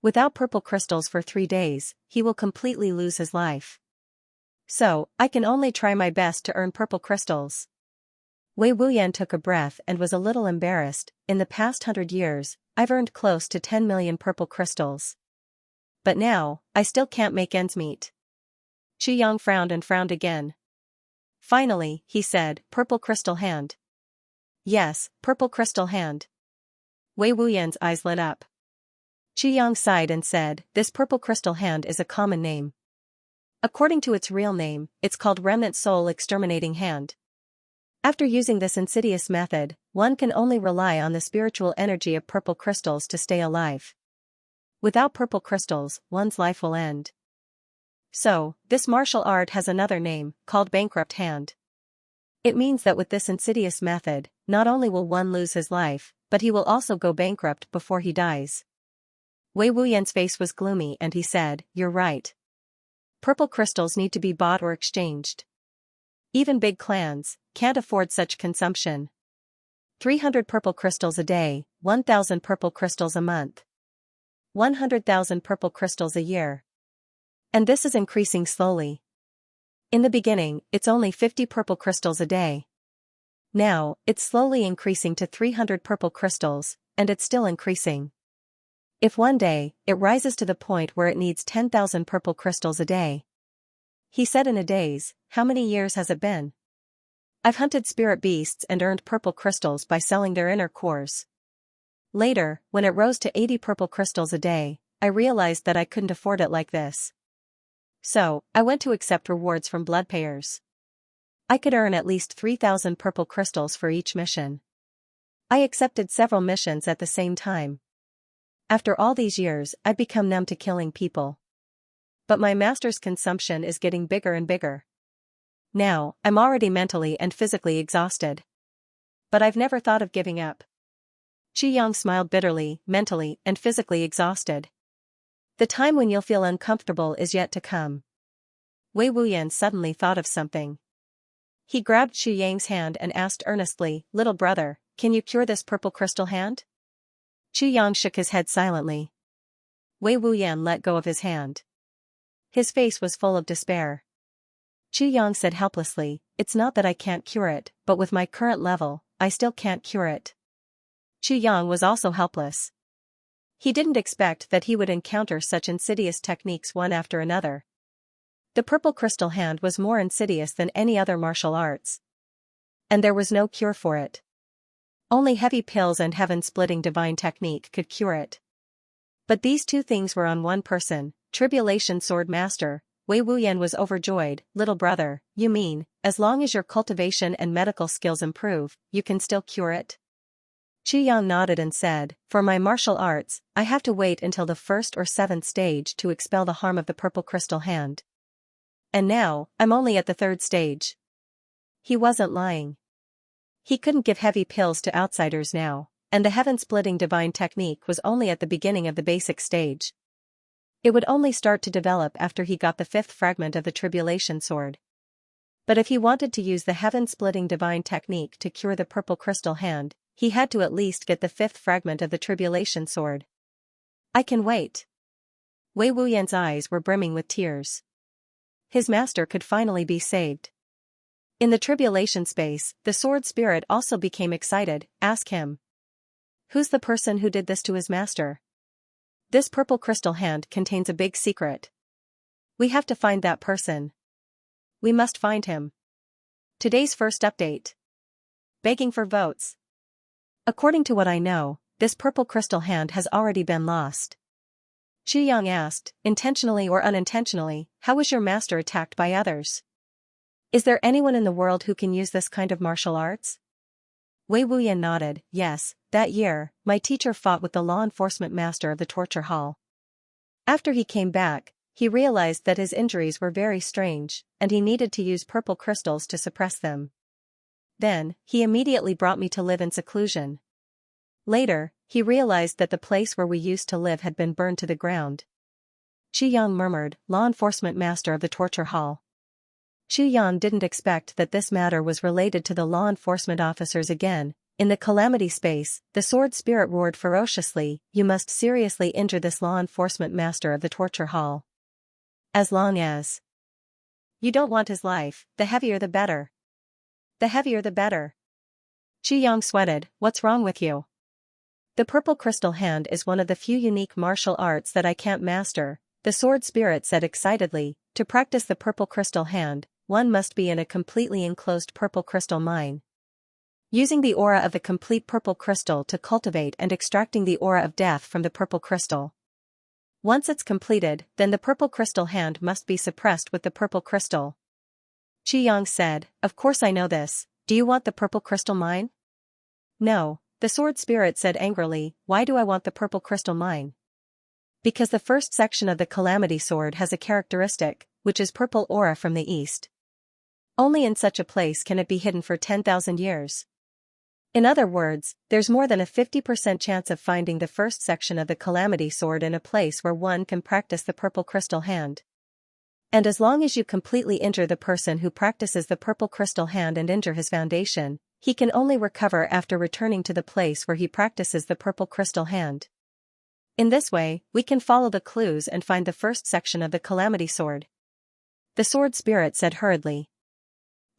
Without purple crystals for 3 days, he will completely lose his life. So, I can only try my best to earn purple crystals." Wei Wuyan took a breath and was a little embarrassed. "In the past 100 years, I've earned close to 10 million purple crystals. But now, I still can't make ends meet." Xianxia frowned and frowned again. Finally, he said, "Purple crystal hand." "Yes, purple crystal hand." Wei Wuyan's eyes lit up. Xianxia sighed and said, "This purple crystal hand is a common name. According to its real name, it's called Remnant Soul Exterminating Hand. After using this insidious method, one can only rely on the spiritual energy of purple crystals to stay alive. Without purple crystals, one's life will end. So, this martial art has another name, called Bankrupt Hand. It means that with this insidious method, not only will one lose his life, but he will also go bankrupt before he dies." Wei Wuyan's face was gloomy and he said, "You're right. Purple crystals need to be bought or exchanged. Even big clans can't afford such consumption. 300 purple crystals a day, 1,000 purple crystals a month. 100,000 purple crystals a year. And this is increasing slowly. In the beginning, it's only 50 purple crystals a day. Now, it's slowly increasing to 300 purple crystals, and it's still increasing. If one day, it rises to the point where it needs 10,000 purple crystals a day. He said in a daze, "How many years has it been? I've hunted spirit beasts and earned purple crystals by selling their inner cores." Later, when it rose to 80 purple crystals a day, I realized that I couldn't afford it like this. So, I went to accept rewards from blood payers. I could earn at least 3,000 purple crystals for each mission. I accepted several missions at the same time. After all these years, I'd become numb to killing people. But my master's consumption is getting bigger and bigger. Now, I'm already mentally and physically exhausted. But I've never thought of giving up. Xianxia smiled bitterly, mentally and physically exhausted. The time when you'll feel uncomfortable is yet to come. Wei Wuyan suddenly thought of something. He grabbed Xianxia's hand and asked earnestly, "Little brother, can you cure this purple crystal hand?" Xianxia shook his head silently. Wei Wuyan let go of his hand. His face was full of despair. Xianxia said helplessly, "It's not that I can't cure it, but with my current level, I still can't cure it." Xianxia was also helpless. He didn't expect that he would encounter such insidious techniques one after another. The purple crystal hand was more insidious than any other martial arts. And there was no cure for it. Only heavy pills and heaven-splitting divine technique could cure it. But these two things were on one person, Tribulation Sword Master. Wei Wuyan was overjoyed. "Little brother, you mean, as long as your cultivation and medical skills improve, you can still cure it?" Xianxia nodded and said, "For my martial arts, I have to wait until the 1st or 7th stage to expel the harm of the purple crystal hand. And now, I'm only at the 3rd stage." He wasn't lying. He couldn't give heavy pills to outsiders now, and the heaven-splitting divine technique was only at the beginning of the basic stage. It would only start to develop after he got the 5th fragment of the Tribulation Sword. But if he wanted to use the heaven-splitting divine technique to cure the purple crystal hand, he had to at least get the 5th fragment of the Tribulation Sword. "I can wait." Wei Wuyan's eyes were brimming with tears. His master could finally be saved. In the tribulation space, the sword spirit also became excited. "Ask him. Who's the person who did this to his master? This purple crystal hand contains a big secret. We have to find that person. We must find him." Today's first update. Begging for votes. According to what I know, this purple crystal hand has already been lost. Xianxia asked, "Intentionally or unintentionally, how was your master attacked by others? Is there anyone in the world who can use this kind of martial arts?" Wei Wuyan nodded. "Yes, that year, my teacher fought with the law enforcement master of the torture hall. After he came back, he realized that his injuries were very strange, and he needed to use purple crystals to suppress them. Then, he immediately brought me to live in seclusion. Later, he realized that the place where we used to live had been burned to the ground." Xianxia murmured, "Law enforcement master of the torture hall." Xianxia didn't expect that this matter was related to the law enforcement officers again. In the calamity space, the sword spirit roared ferociously, "You must seriously injure this law enforcement master of the torture hall. As long as you don't want his life, the heavier the better. The heavier the better." Xianxia sweated, "What's wrong with you? The purple crystal hand is one of the few unique martial arts that I can't master," the sword spirit said excitedly. "To practice the purple crystal hand, one must be in a completely enclosed purple crystal mine. Using the aura of the complete purple crystal to cultivate and extracting the aura of death from the purple crystal. Once it's completed, then the purple crystal hand must be suppressed with the purple crystal." Xianxia said, "Of course I know this. Do you want the purple crystal mine?" "No," the sword spirit said angrily. "Why do I want the purple crystal mine?" "Because the first section of the calamity sword has a characteristic, which is purple aura from the east. Only in such a place can it be hidden for 10,000 years. In other words, there's more than a 50% chance of finding the first section of the calamity sword in a place where one can practice the purple crystal hand. And as long as you completely injure the person who practices the purple crystal hand and injure his foundation, he can only recover after returning to the place where he practices the purple crystal hand. In this way, we can follow the clues and find the first section of the calamity sword." The sword spirit said hurriedly.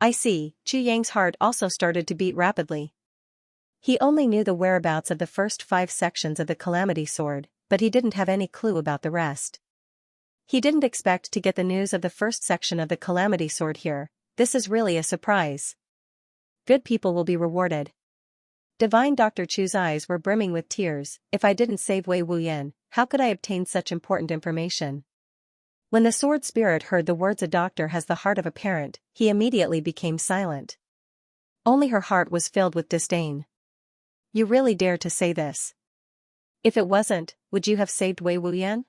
"I see." Xianxia's heart also started to beat rapidly. He only knew the whereabouts of the first 5 sections of the calamity sword, but he didn't have any clue about the rest. He didn't expect to get the news of the first section of the Calamity Sword here. This is really a surprise. Good people will be rewarded. Divine Dr. Chu's eyes were brimming with tears. If I didn't save Wei Wuyan, how could I obtain such important information? When the sword spirit heard the words "a doctor has the heart of a parent," he immediately became silent. Only her heart was filled with disdain. You really dare to say this? If it wasn't, would you have saved Wei Wuyan?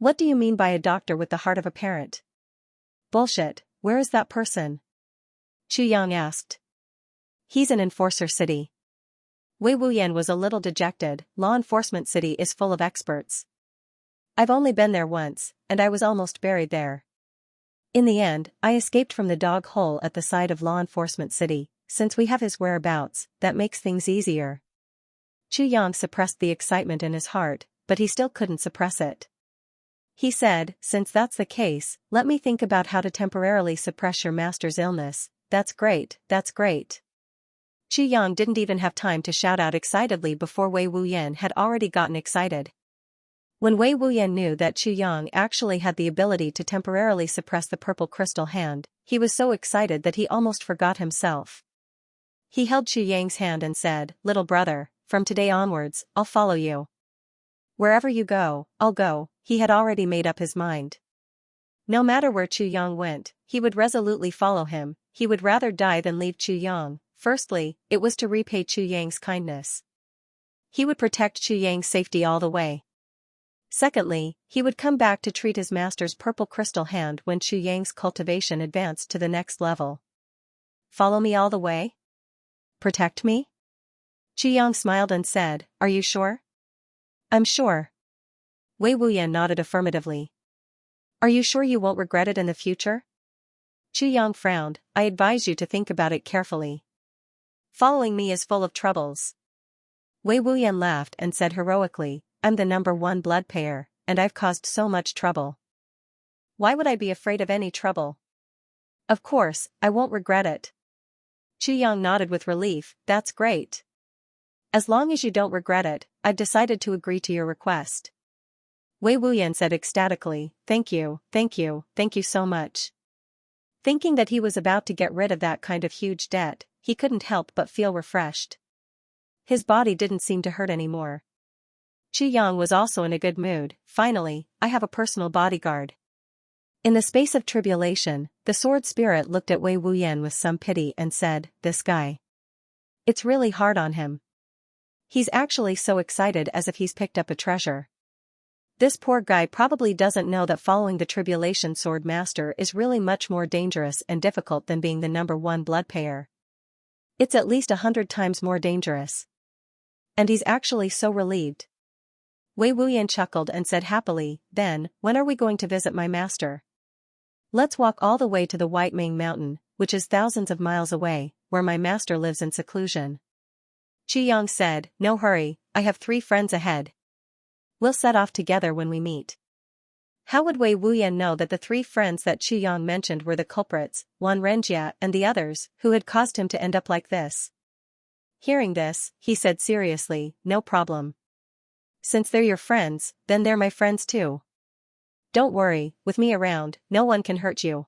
What do you mean by a doctor with the heart of a parent? Bullshit, where is that person? Chu Yang asked. He's in Enforcer City. Wei Wuyan was a little dejected. Law Enforcement City is full of experts. I've only been there once, and I was almost buried there. In the end, I escaped from the dog hole at the side of Law Enforcement City. Since we have his whereabouts, that makes things easier. Chu Yang suppressed the excitement in his heart, but he still couldn't suppress it. He said, since that's the case, let me think about how to temporarily suppress your master's illness. That's great, that's great. Chu Yang didn't even have time to shout out excitedly before Wei Wuyan had already gotten excited. When Wei Wuyan knew that Chu Yang actually had the ability to temporarily suppress the purple crystal hand, he was so excited that he almost forgot himself. He held Chu Yang's hand and said, little brother, from today onwards, I'll follow you. Wherever you go, I'll go. He had already made up his mind. No matter where Chu Yang went, he would resolutely follow him. He would rather die than leave Chu Yang. Firstly, it was to repay Chu Yang's kindness. He would protect Chu Yang's safety all the way. Secondly, he would come back to treat his master's purple crystal hand when Chu Yang's cultivation advanced to the next level. Follow me all the way? Protect me? Chu Yang smiled and said, are you sure? I'm sure. Wei Wuyan nodded affirmatively. Are you sure you won't regret it in the future? Chu Yang frowned. I advise you to think about it carefully. Following me is full of troubles. Wei Wuyan laughed and said heroically, I'm the #1 blood payer, and I've caused so much trouble. Why would I be afraid of any trouble? Of course, I won't regret it. Chu Yang nodded with relief. That's great. As long as you don't regret it, I've decided to agree to your request. Wei Wuyan said ecstatically, thank you so much. Thinking that he was about to get rid of that kind of huge debt, he couldn't help but feel refreshed. His body didn't seem to hurt anymore. Chu Yang was also in a good mood. Finally, I have a personal bodyguard. In the space of tribulation, the sword spirit looked at Wei Wuyan with some pity and said, this guy. It's really hard on him. He's actually so excited as if he's picked up a treasure. This poor guy probably doesn't know that following the Tribulation Sword Master is really much more dangerous and difficult than being the #1 blood payer. It's at least 100 times more dangerous. And he's actually so relieved. Wei Wuyan chuckled and said happily, then, when are we going to visit my master? Let's walk all the way to the White Mane Mountain, which is thousands of miles away, where my master lives in seclusion. Chu Yang said, no hurry, I have 3 friends ahead. We'll set off together when we meet. How would Wei Wuyan know that the 3 friends that Chu Yang mentioned were the culprits, Xianxia and the others, who had caused him to end up like this? Hearing this, he said seriously, no problem. Since they're your friends, then they're my friends too. Don't worry, with me around, no one can hurt you.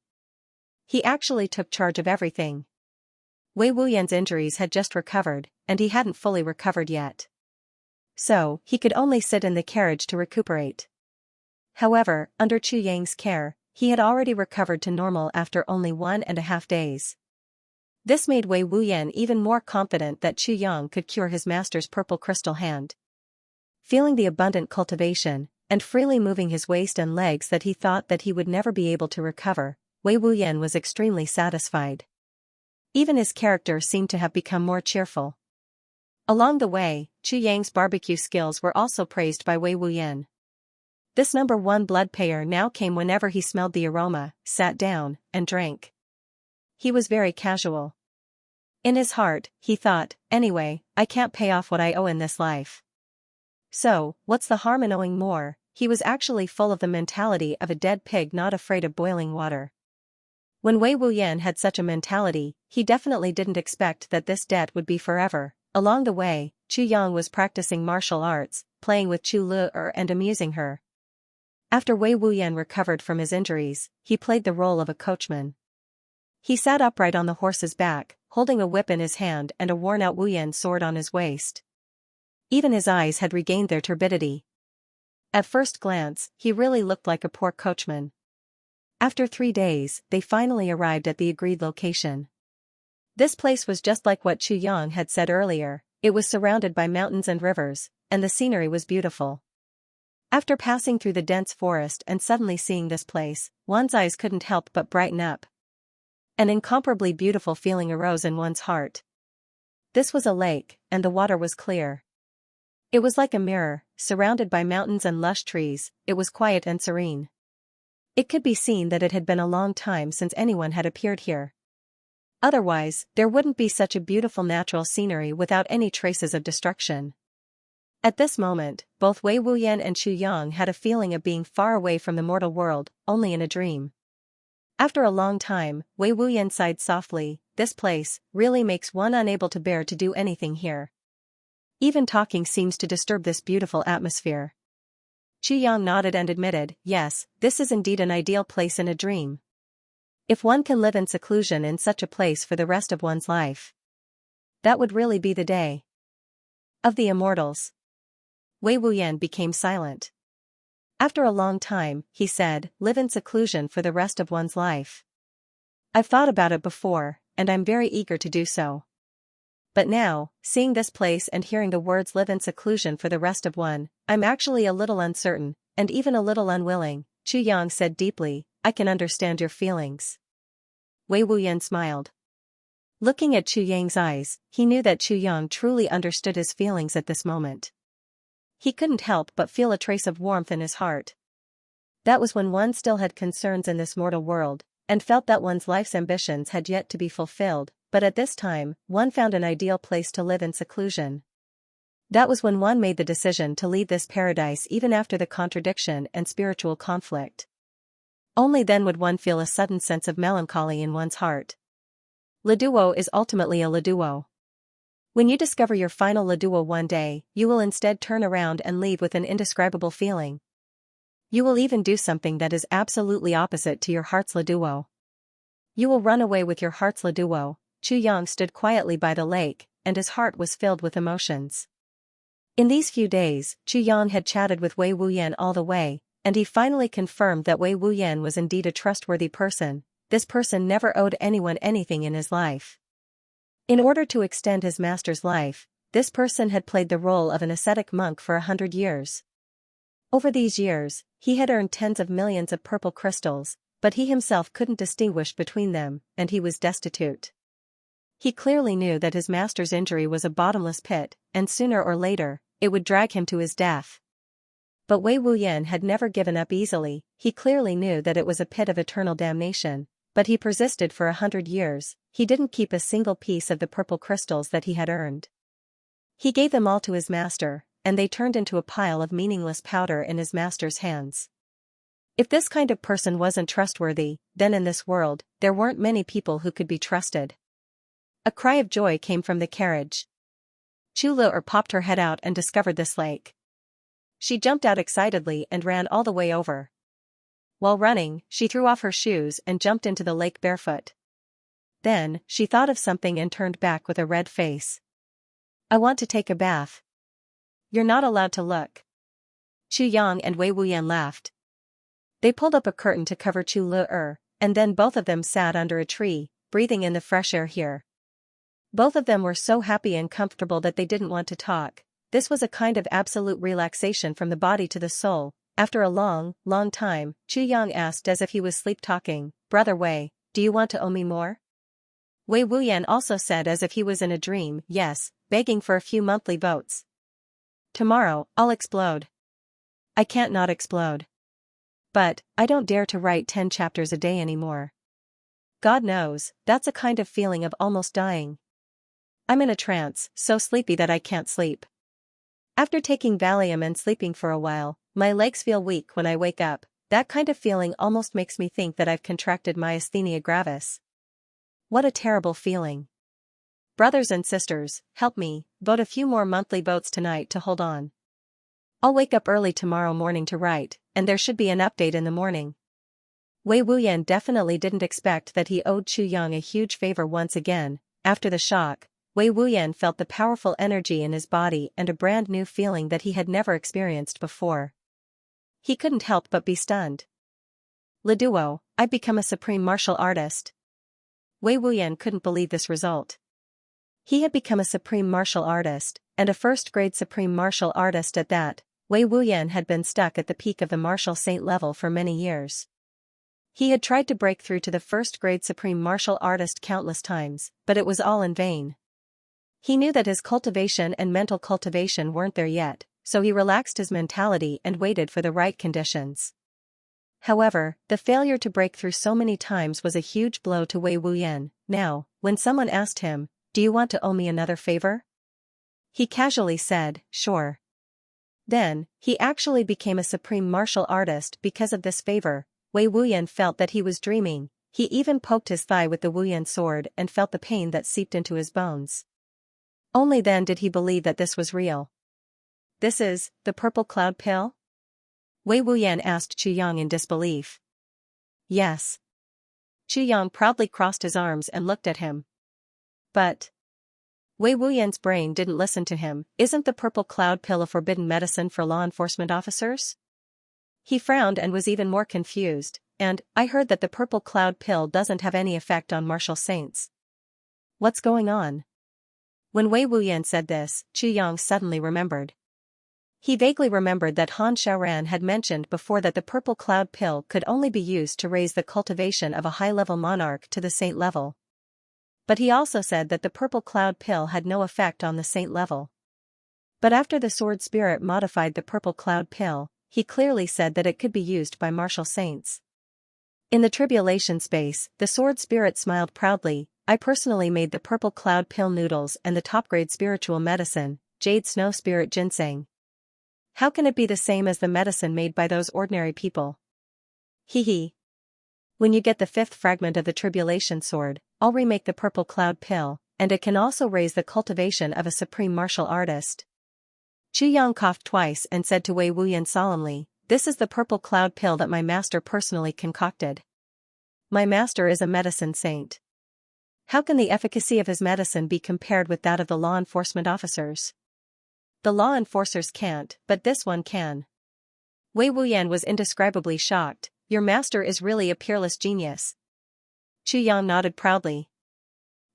He actually took charge of everything. Wei Wuyan's injuries had just recovered, and he hadn't fully recovered yet. So, he could only sit in the carriage to recuperate. However, under Chu Yang's care, he had already recovered to normal after only 1.5 days. This made Wei Wuyan even more confident that Chu Yang could cure his master's purple crystal hand. Feeling the abundant cultivation, and freely moving his waist and legs that he thought that he would never be able to recover, Wei Wuyan was extremely satisfied. Even his character seemed to have become more cheerful. Along the way, Chu Yang's barbecue skills were also praised by Wei Wuyan. This #1 blood payer now came whenever he smelled the aroma, sat down, and drank. He was very casual. In his heart, he thought, anyway, I can't pay off what I owe in this life. So, what's the harm in owing more? He was actually full of the mentality of a dead pig not afraid of boiling water. When Wei Wuyan had such a mentality, he definitely didn't expect that this debt would be forever. Along the way, Chu Yang was practicing martial arts, playing with Chu Lu and amusing her. After Wei Wuyan recovered from his injuries, he played the role of a coachman. He sat upright on the horse's back, holding a whip in his hand and a worn-out Wuyan sword on his waist. Even his eyes had regained their turbidity. At first glance, he really looked like a poor coachman. After 3 days, they finally arrived at the agreed location. This place was just like what Chu Yang had said earlier. It was surrounded by mountains and rivers, and the scenery was beautiful. After passing through the dense forest and suddenly seeing this place, one's eyes couldn't help but brighten up. An incomparably beautiful feeling arose in one's heart. This was a lake, and the water was clear. It was like a mirror, surrounded by mountains and lush trees. It was quiet and serene. It could be seen that it had been a long time since anyone had appeared here. Otherwise, there wouldn't be such a beautiful natural scenery without any traces of destruction. At this moment, both Wei Wuyan and Chu Yang had a feeling of being far away from the mortal world, only in a dream. After a long time, Wei Wuyan sighed softly. This place really makes one unable to bear to do anything here. Even talking seems to disturb this beautiful atmosphere. Chu Yang nodded and admitted, yes, this is indeed an ideal place in a dream. If one can live in seclusion in such a place for the rest of one's life, that would really be the day. Of the immortals. Wei Wuyan became silent. After a long time, he said, live in seclusion for the rest of one's life. I've thought about it before, and I'm very eager to do so. But now, seeing this place and hearing the words live in seclusion for the rest of one, I'm actually a little uncertain, and even a little unwilling. Chu Yang said deeply, I can understand your feelings. Wei Wuyan smiled. Looking at Chu Yang's eyes, he knew that Chu Yang truly understood his feelings at this moment. He couldn't help but feel a trace of warmth in his heart. That was when one still had concerns in this mortal world, and felt that one's life's ambitions had yet to be fulfilled, but at this time, one found an ideal place to live in seclusion. That was when one made the decision to leave this paradise even after the contradiction and spiritual conflict. Only then would one feel a sudden sense of melancholy in one's heart. Le Duo is ultimately a Le Duo. When you discover your final Le Duo one day, you will instead turn around and leave with an indescribable feeling. You will even do something that is absolutely opposite to your heart's Le Duo. You will run away with your heart's Le Duo. Chu Yang stood quietly by the lake, and his heart was filled with emotions. In these few days, Chu Yang had chatted with Wei Wuyan all the way, and he finally confirmed that Wei Wuyan was indeed a trustworthy person. This person never owed anyone anything in his life. In order to extend his master's life, this person had played the role of an ascetic monk for 100 years. Over these years, he had earned tens of millions of purple crystals, but he himself couldn't distinguish between them, and he was destitute. He clearly knew that his master's injury was a bottomless pit, and sooner or later, it would drag him to his death. But Wei Wuyan had never given up easily. He clearly knew that it was a pit of eternal damnation, but he persisted for 100 years. He didn't keep a single piece of the purple crystals that he had earned. He gave them all to his master, and they turned into a pile of meaningless powder in his master's hands. If this kind of person wasn't trustworthy, then in this world, there weren't many people who could be trusted. A cry of joy came from the carriage. Chu Le popped her head out and discovered this lake. She jumped out excitedly and ran all the way over. While running, she threw off her shoes and jumped into the lake barefoot. Then, she thought of something and turned back with a red face. I want to take a bath. You're not allowed to look. Chu Yang and Wei Wuyan laughed. They pulled up a curtain to cover Chu Le, and then both of them sat under a tree, breathing in the fresh air here. Both of them were so happy and comfortable that they didn't want to talk. This was a kind of absolute relaxation from the body to the soul. After a long, long time, Chu Yang asked as if he was sleep-talking, Brother Wei, do you want to owe me more? Wei Wuyan also said as if he was in a dream, yes, begging for a few monthly votes. Tomorrow, I'll explode. I can't not explode. But, I don't dare to write 10 chapters a day anymore. God knows, that's a kind of feeling of almost dying. I'm in a trance, so sleepy that I can't sleep. After taking Valium and sleeping for a while, my legs feel weak when I wake up. That kind of feeling almost makes me think that I've contracted myasthenia gravis. What a terrible feeling. Brothers and sisters, help me, vote a few more monthly votes tonight to hold on. I'll wake up early tomorrow morning to write, and there should be an update in the morning. Wei Wuyan definitely didn't expect that he owed Chu Yang a huge favor once again. After the shock, Wei Wuyan felt the powerful energy in his body and a brand new feeling that he had never experienced before. He couldn't help but be stunned. Le Duo, I've become a supreme martial artist. Wei Wuyan couldn't believe this result. He had become a supreme martial artist, and a first-grade supreme martial artist at that. Wei Wuyan had been stuck at the peak of the martial saint level for many years. He had tried to break through to the first-grade supreme martial artist countless times, but it was all in vain. He knew that his cultivation and mental cultivation weren't there yet, so he relaxed his mentality and waited for the right conditions. However, the failure to break through so many times was a huge blow to Wei Wuyan. Now, when someone asked him, "Do you want to owe me another favor?" he casually said, "Sure." Then, he actually became a supreme martial artist because of this favor. Wei Wuyan felt that he was dreaming. He even poked his thigh with the Wuyan sword and felt the pain that seeped into his bones. Only then did he believe that this was real. "This is the purple cloud pill?" Wei Wuyan asked Chu Yang in disbelief. "Yes." Chu Yang proudly crossed his arms and looked at him. "But..." Wei Wuyan's brain didn't listen to him. "Isn't the purple cloud pill a forbidden medicine for law enforcement officers?" He frowned and was even more confused. "And, I heard that the purple cloud pill doesn't have any effect on martial saints. What's going on?" When Wei Wuyan said this, Chu Yang suddenly remembered. He vaguely remembered that Han Xiaoran had mentioned before that the purple cloud pill could only be used to raise the cultivation of a high-level monarch to the saint level. But he also said that the purple cloud pill had no effect on the saint level. But after the sword spirit modified the purple cloud pill, he clearly said that it could be used by martial saints. In the tribulation space, the sword spirit smiled proudly. "I personally made the purple cloud pill noodles and the top-grade spiritual medicine, Jade Snow Spirit Ginseng. How can it be the same as the medicine made by those ordinary people? Hee. When you get the 5th fragment of the tribulation sword, I'll remake the purple cloud pill, and it can also raise the cultivation of a supreme martial artist." Chu Yang coughed twice and said to Wei Wuyan solemnly, "This is the purple cloud pill that my master personally concocted. My master is a medicine saint. How can the efficacy of his medicine be compared with that of the law enforcement officers? The law enforcers can't, but this one can." Wei Wuyan was indescribably shocked. "Your master is really a peerless genius." Chu Yang nodded proudly.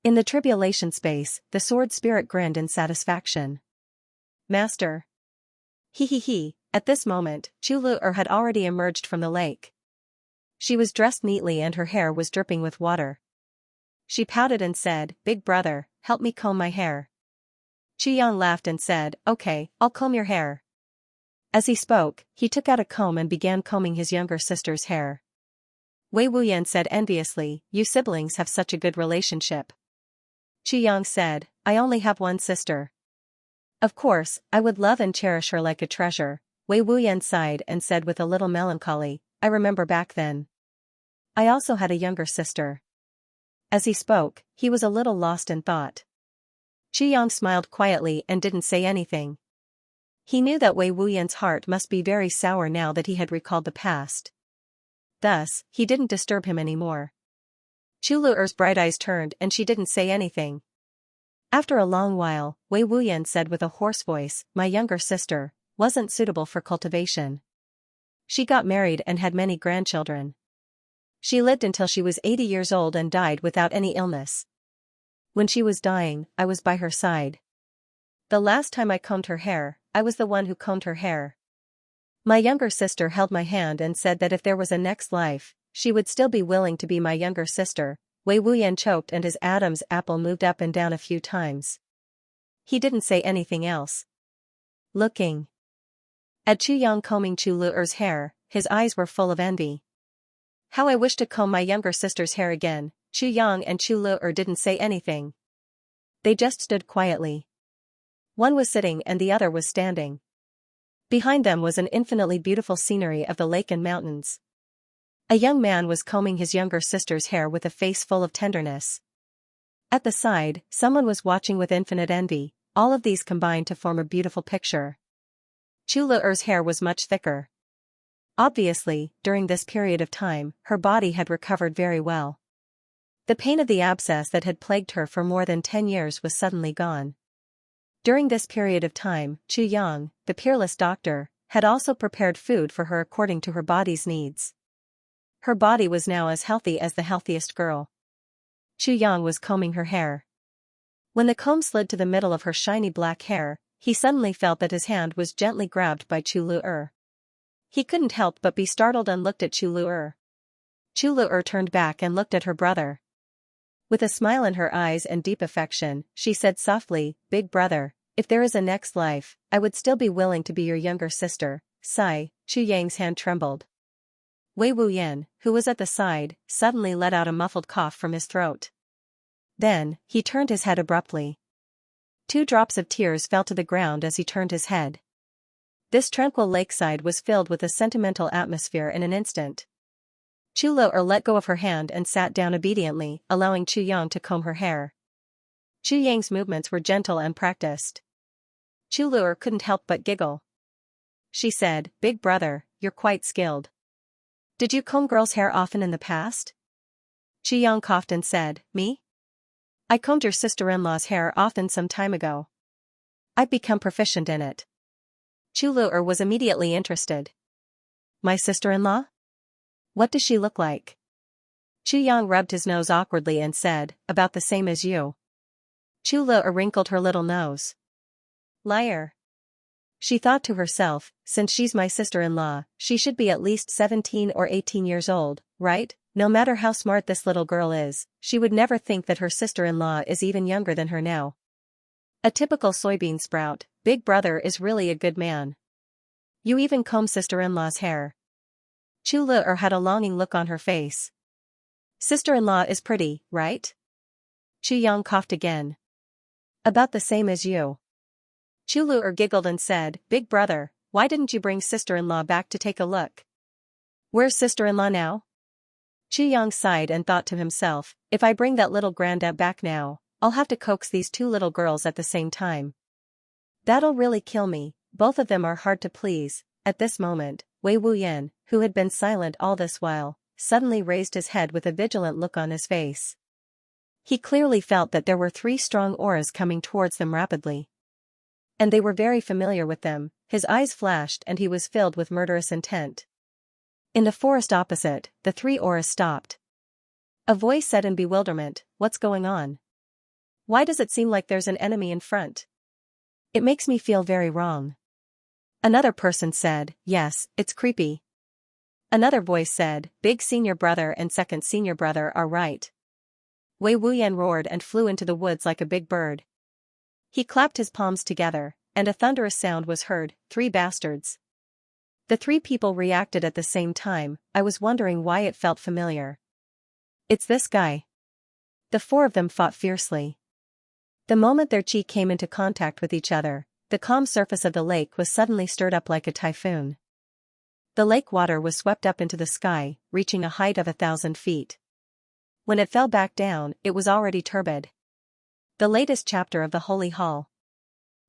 In the tribulation space, the sword spirit grinned in satisfaction. "Master." He. At this moment, Chu Lu-er had already emerged from the lake. She was dressed neatly and her hair was dripping with water. She pouted and said, "Big brother, help me comb my hair." Chu Yang laughed and said, "Okay, I'll comb your hair." As he spoke, he took out a comb and began combing his younger sister's hair. Wei Wuyan said enviously, "You siblings have such a good relationship." Chu Yang said, "I only have one sister. Of course, I would love and cherish her like a treasure." Wei Wuyan sighed and said with a little melancholy, "I remember back then. I also had a younger sister." As he spoke, he was a little lost in thought. Chu Yang smiled quietly and didn't say anything. He knew that Wei Wuyan's heart must be very sour now that he had recalled the past. Thus, he didn't disturb him anymore. Chu Lu-er's bright eyes turned and she didn't say anything. After a long while, Wei Wuyan said with a hoarse voice, "My younger sister wasn't suitable for cultivation. She got married and had many grandchildren. She lived until she was 80 years old and died without any illness. When she was dying, I was by her side. The last time I combed her hair, I was the one who combed her hair. My younger sister held my hand and said that if there was a next life, she would still be willing to be my younger sister." Wei Wuyan choked and his Adam's apple moved up and down a few times. He didn't say anything else. Looking at Chu Yang combing Chu Lu-er's hair, his eyes were full of envy. "How I wish to comb my younger sister's hair again." Chu Yang and Chu Lu-er didn't say anything. They just stood quietly. One was sitting and the other was standing. Behind them was an infinitely beautiful scenery of the lake and mountains. A young man was combing his younger sister's hair with a face full of tenderness. At the side, someone was watching with infinite envy. All of these combined to form a beautiful picture. Chu Lu'er's hair was much thicker. Obviously, during this period of time, her body had recovered very well. The pain of the abscess that had plagued her for more than 10 years was suddenly gone. During this period of time, Chu Yang, the peerless doctor, had also prepared food for her according to her body's needs. Her body was now as healthy as the healthiest girl. Chu Yang was combing her hair. When the comb slid to the middle of her shiny black hair, he suddenly felt that his hand was gently grabbed by Chu Lu'er. He couldn't help but be startled and looked at Chu Lu'er. Chu Lu'er turned back and looked at her brother. With a smile in her eyes and deep affection, she said softly, "Big brother, if there is a next life, I would still be willing to be your younger sister." Sigh. Chu Yang's hand trembled. Wei Wuyan, who was at the side, suddenly let out a muffled cough from his throat. Then, he turned his head abruptly. 2 drops of tears fell to the ground as he turned his head. This tranquil lakeside was filled with a sentimental atmosphere in an instant. Chu Lu'er let go of her hand and sat down obediently, allowing Chu Yang to comb her hair. Chu Yang's movements were gentle and practiced. Chu Lu'er couldn't help but giggle. She said, "Big brother, you're quite skilled. Did you comb girls' hair often in the past?" Chu Yang coughed and said, "Me? I combed your sister-in-law's hair often some time ago. I've become proficient in it." Chu Lu'er was immediately interested. "My sister-in-law? What does she look like?" Chu Yang rubbed his nose awkwardly and said, "About the same as you." Chu Lu'er wrinkled her little nose. "Liar." She thought to herself, "Since she's my sister-in-law, she should be at least 17 or 18 years old, right? No matter how smart this little girl is, she would never think that her sister-in-law is even younger than her now. A typical soybean sprout. Big brother is really a good man. You even comb sister-in-law's hair." Chu Lu'er had a longing look on her face. "Sister-in-law is pretty, right?" Chu Yang coughed again. "About the same as you." Chu Lu'er giggled and said, "Big brother, why didn't you bring sister-in-law back to take a look?" "Where's sister-in-law now?" Chu Yang sighed and thought to himself, "If I bring that little grandaunt back now, I'll have to coax these 2 little girls at the same time. That'll really kill me, both of them are hard to please." At this moment, Wei Wuyan, who had been silent all this while, suddenly raised his head with a vigilant look on his face. He clearly felt that there were 3 strong auras coming towards them rapidly. And they were very familiar with them. His eyes flashed and he was filled with murderous intent. In the forest opposite, the 3 auras stopped. A voice said in bewilderment, "What's going on? Why does it seem like there's an enemy in front? It makes me feel very wrong." Another person said, "Yes, it's creepy." Another voice said, "Big senior brother and second senior brother are right." Wei Wuyan roared and flew into the woods like a big bird. He clapped his palms together, and a thunderous sound was heard, "3 bastards." The 3 people reacted at the same time. I was wondering why it felt familiar. "It's this guy." The 4 of them fought fiercely. The moment their chi came into contact with each other, the calm surface of the lake was suddenly stirred up like a typhoon. The lake water was swept up into the sky, reaching a height of 1,000 feet. When it fell back down, it was already turbid. The latest chapter of the Holy Hall.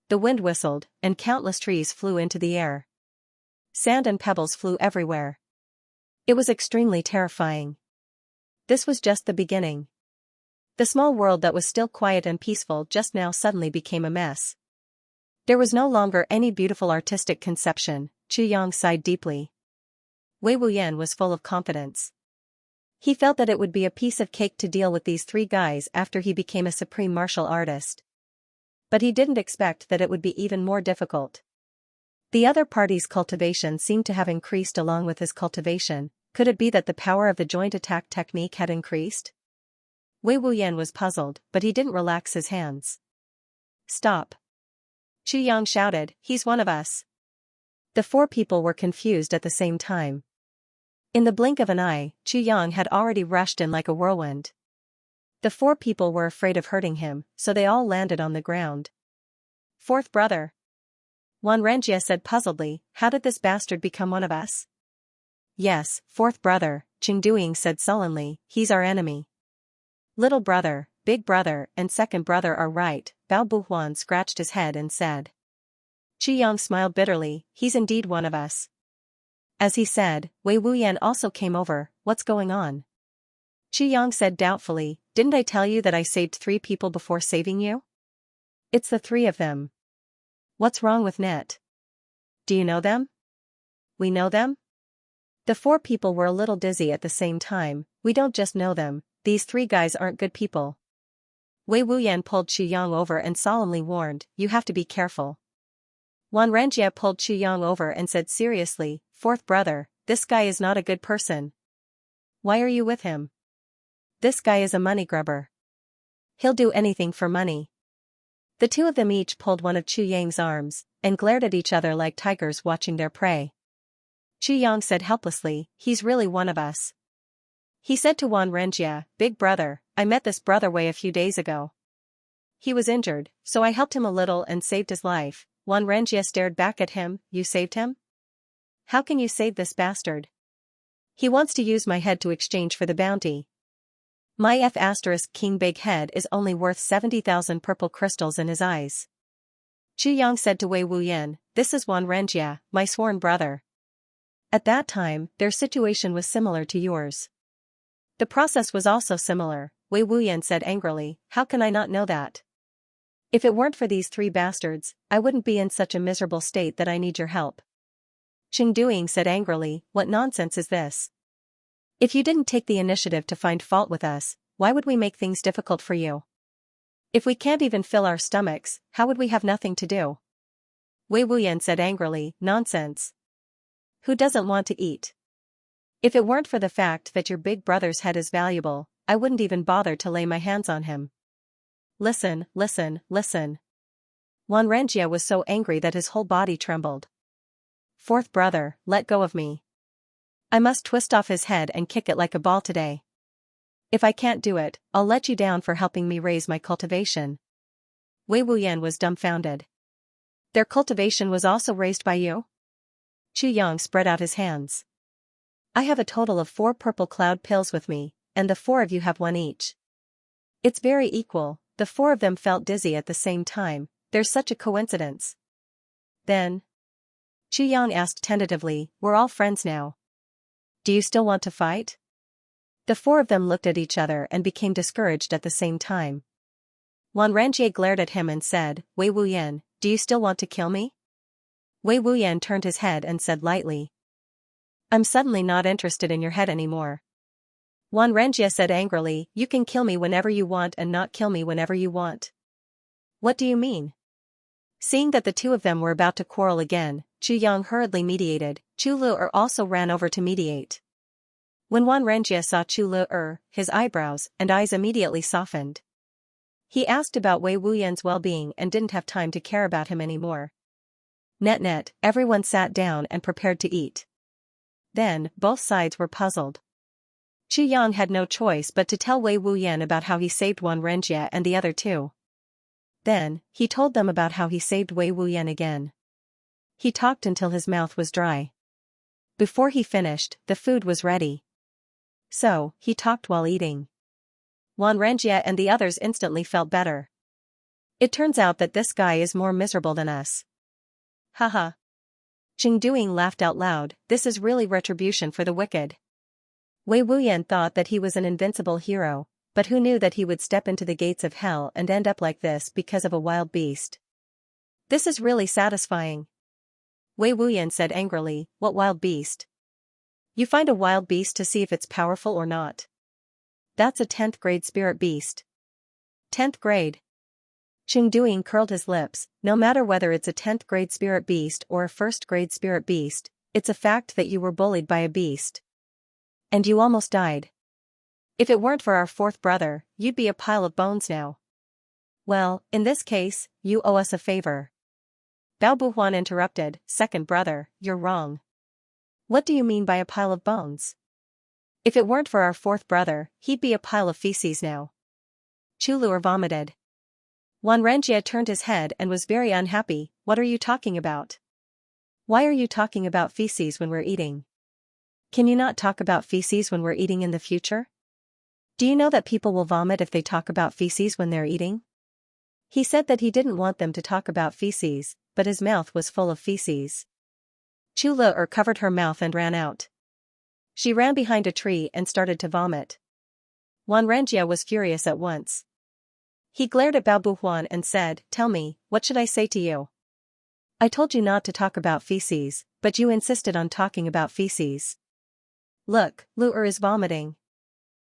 The wind whistled, and countless trees flew into the air. Sand and pebbles flew everywhere. It was extremely terrifying. This was just the beginning. The small world that was still quiet and peaceful just now suddenly became a mess. There was no longer any beautiful artistic conception. Chu Yang sighed deeply. Wei Wuyan was full of confidence. He felt that it would be a piece of cake to deal with these 3 guys after he became a supreme martial artist. But he didn't expect that it would be even more difficult. The other party's cultivation seemed to have increased along with his cultivation. Could it be that the power of the joint attack technique had increased? Wei Wuyan was puzzled, but he didn't relax his hands. "Stop!" Chu Yang shouted, "He's one of us." The 4 people were confused at the same time. In the blink of an eye, Chu Yang had already rushed in like a whirlwind. The 4 people were afraid of hurting him, so they all landed on the ground. "4th brother," Wan Renjia said puzzledly, "how did this bastard become one of us?" "Yes, 4th brother," Qingduing said sullenly, "he's our enemy." "Little brother, big brother and second brother are right," Bao Buhuan scratched his head and said. Yang smiled bitterly, he's indeed one of us. As he said, Wei Wuyan also came over, what's going on? Yang said doubtfully, didn't I tell you that I saved 3 people before saving you? It's the 3 of them. What's wrong with Net? Do you know them? We know them? The 4 people were a little dizzy at the same time, we don't just know them, these 3 guys aren't good people. Wei Wuyan pulled Yang over and solemnly warned, you have to be careful. Wan Renjie pulled Yang over and said seriously, 4th brother, this guy is not a good person. Why are you with him? This guy is a money grubber. He'll do anything for money. The 2 of them each pulled one of Yang's arms, and glared at each other like tigers watching their prey. Yang said helplessly, he's really one of us. He said to Wan Renjie, big brother, I met this brother Wei a few days ago. He was injured, so I helped him a little and saved his life. Wan Renjie stared back at him, you saved him? How can you save this bastard? He wants to use my head to exchange for the bounty. My King big head is only worth 70,000 purple crystals in his eyes. Yang said to Wei Wuyan, this is Wan Renjie, my sworn brother. At that time, their situation was similar to yours. The process was also similar, Wei Wuyan said angrily, how can I not know that? If it weren't for these 3 bastards, I wouldn't be in such a miserable state that I need your help. Duing said angrily, what nonsense is this? If you didn't take the initiative to find fault with us, why would we make things difficult for you? If we can't even fill our stomachs, how would we have nothing to do? Wei Wuyan said angrily, nonsense. Who doesn't want to eat? If it weren't for the fact that your big brother's head is valuable, I wouldn't even bother to lay my hands on him. Listen, listen, listen. Wan Renjie was so angry that his whole body trembled. 4th brother, let go of me. I must twist off his head and kick it like a ball today. If I can't do it, I'll let you down for helping me raise my cultivation. Wei Wuyan was dumbfounded. Their cultivation was also raised by you? Yang spread out his hands. I have a total of 4 purple cloud pills with me, and the 4 of you have 1 each. It's very equal, the 4 of them felt dizzy at the same time, there's such a coincidence. Then? Yang asked tentatively, we're all friends now. Do you still want to fight? The 4 of them looked at each other and became discouraged at the same time. Wan Renjie glared at him and said, Wei Wuyan, do you still want to kill me? Wei Wuyan turned his head and said lightly, I'm suddenly not interested in your head anymore. Wan Renjie said angrily, you can kill me whenever you want and not kill me whenever you want. What do you mean? Seeing that the 2 of them were about to quarrel again, Yang hurriedly mediated, Lu also ran over to mediate. When Wan Renjie saw Lu, his eyebrows and eyes immediately softened. He asked about Wei Wuyan's well-being and didn't have time to care about him anymore. Net, everyone sat down and prepared to eat. Then, both sides were puzzled. Yang had no choice but to tell Wei Wuyan about how he saved Wan Renjie and the other 2. Then, he told them about how he saved Wei Wuyan again. He talked until his mouth was dry. Before he finished, the food was ready. So, he talked while eating. Wan Renjie and the others instantly felt better. It turns out that this guy is more miserable than us. Haha. Duing laughed out loud, this is really retribution for the wicked. Wei Wuyan thought that he was an invincible hero, but who knew that he would step into the gates of hell and end up like this because of a wild beast. This is really satisfying. Wei Wuyan said angrily, what wild beast? You find a wild beast to see if it's powerful or not. That's a 10th grade spirit beast. 10th grade. Duing curled his lips, no matter whether it's a 10th grade spirit beast or a 1st grade spirit beast, it's a fact that you were bullied by a beast. And you almost died. If it weren't for our 4th brother, you'd be a pile of bones now. Well, in this case, you owe us a favor. Bao Buhuan interrupted, 2nd brother, you're wrong. What do you mean by a pile of bones? If it weren't for our 4th brother, he'd be a pile of feces now. Lu vomited. Wan Renjie turned his head and was very unhappy, what are you talking about? Why are you talking about feces when we're eating? Can you not talk about feces when we're eating in the future? Do you know that people will vomit if they talk about feces when they're eating? He said that he didn't want them to talk about feces, but his mouth was full of feces. Chu Le covered her mouth and ran out. She ran behind a tree and started to vomit. Xianxia was furious at once. He glared at Bao Buhuan and said, "Tell me, what should I say to you? I told you not to talk about feces, but you insisted on talking about feces. Look, Lu is vomiting.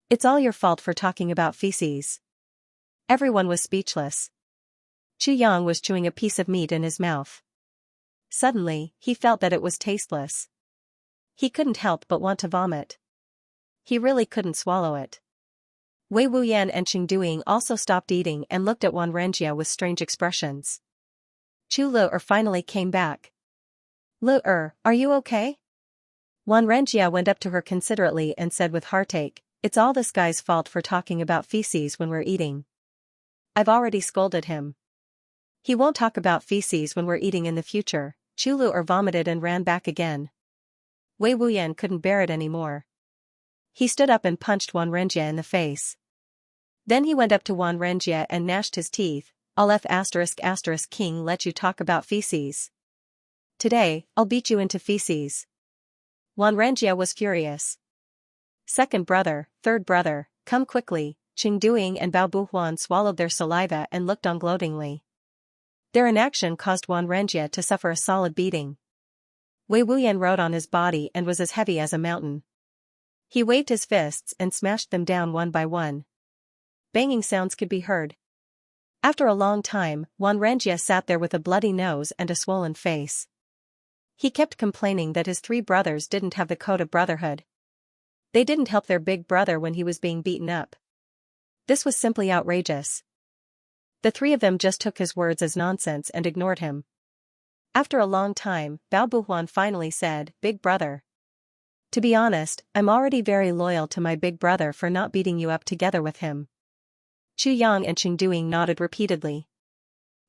It's all your fault for talking about feces." Everyone was speechless. Chu Yang was chewing a piece of meat in his mouth. Suddenly, he felt that it was tasteless. He couldn't help but want to vomit. He really couldn't swallow it. Wei Wuyan and Qing Duing also stopped eating and looked at Xianxia with strange expressions. Chu Le finally came back. "Le, are you okay?" Xianxia went up to her considerately and said with heartache, "It's all this guy's fault for talking about feces when we're eating. I've already scolded him. He won't talk about feces when we're eating in the future." Chu Le vomited and ran back again. Wei Wuyan couldn't bear it anymore. He stood up and punched Xianxia in the face. Then he went up to Xianxia and gnashed his teeth. "I'll ***king let you talk about feces. Today, I'll beat you into feces." Xianxia was furious. "Second brother, third brother, come quickly." Qing Duing and Bao Buhuan swallowed their saliva and looked on gloatingly. Their inaction caused Xianxia to suffer a solid beating. Wei Wuyan rode on his body and was as heavy as a mountain. He waved his fists and smashed them down one by one. Banging sounds could be heard. After a long time, Xianxia sat there with a bloody nose and a swollen face. He kept complaining that his three brothers didn't have the code of brotherhood. They didn't help their big brother when he was being beaten up. This was simply outrageous. The three of them just took his words as nonsense and ignored him. After a long time, Bao Buhuan finally said, "Big brother. To be honest, I'm already very loyal to my big brother for not beating you up together with him." Chu Yang and Qing Duing nodded repeatedly.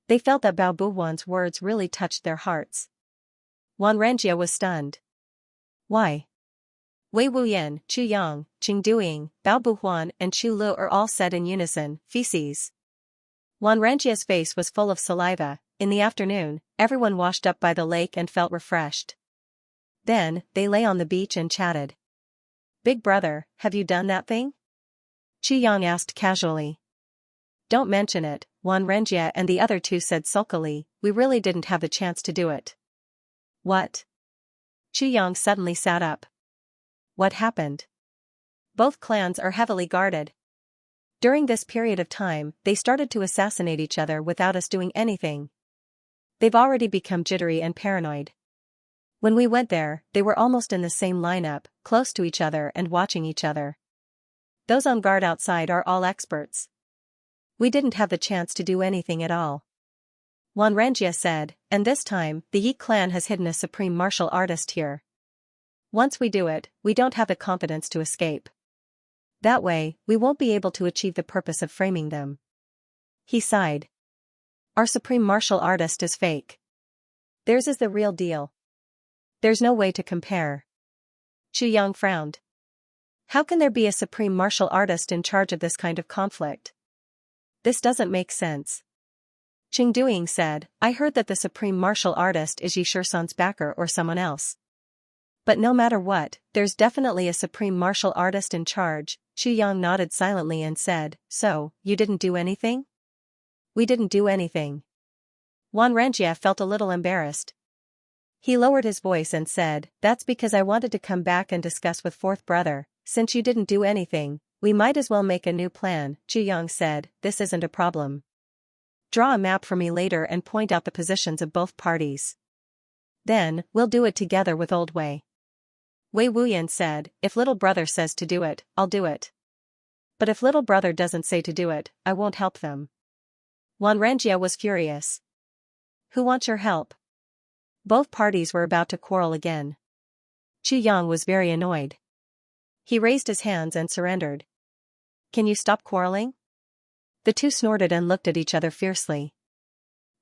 They felt that Bao Buhuan's words really touched their hearts. Xianxia was stunned. "Why?" Wei Wuyan, Chu Yang, Qing Duing, Bao Buhuan and Chu Le all said in unison, "Feces." Xianxia's face was full of saliva. In the afternoon, everyone washed up by the lake and felt refreshed. Then, they lay on the beach and chatted. "Big brother, have you done that thing?" Chu Yang asked casually. "Don't mention it," Xianxia and the other two said sulkily, "we really didn't have the chance to do it." "What?" Chu Yang suddenly sat up. "What happened?" "Both clans are heavily guarded. During this period of time, they started to assassinate each other without us doing anything. They've already become jittery and paranoid. When we went there, they were almost in the same lineup, close to each other and watching each other. Those on guard outside are all experts. We didn't have the chance to do anything at all." Xianxia said, "And this time, the Yi clan has hidden a supreme martial artist here. Once we do it, we don't have the confidence to escape. That way, we won't be able to achieve the purpose of framing them." He sighed. "Our supreme martial artist is fake. Theirs is the real deal. There's no way to compare." Chu Yang frowned. "How can there be a supreme martial artist in charge of this kind of conflict? This doesn't make sense." Qing Duing said, "I heard that the supreme martial artist is Yi Shisan's backer or someone else. But no matter what, there's definitely a supreme martial artist in charge." Chu Yang nodded silently and said, "So, you didn't do anything?" "We didn't do anything." Xianxia felt a little embarrassed. He lowered his voice and said, "That's because I wanted to come back and discuss with fourth brother. Since you didn't do anything, we might as well make a new plan." Chu Yang said, "This isn't a problem. Draw a map for me later and point out the positions of both parties. Then, we'll do it together with Old Wei." Wei Wuyan said, "If little brother says to do it, I'll do it. But if little brother doesn't say to do it, I won't help them." Xianxia was furious. "Who wants your help?" Both parties were about to quarrel again. Chu Yang was very annoyed. He raised his hands and surrendered. "Can you stop quarreling?" The two snorted and looked at each other fiercely.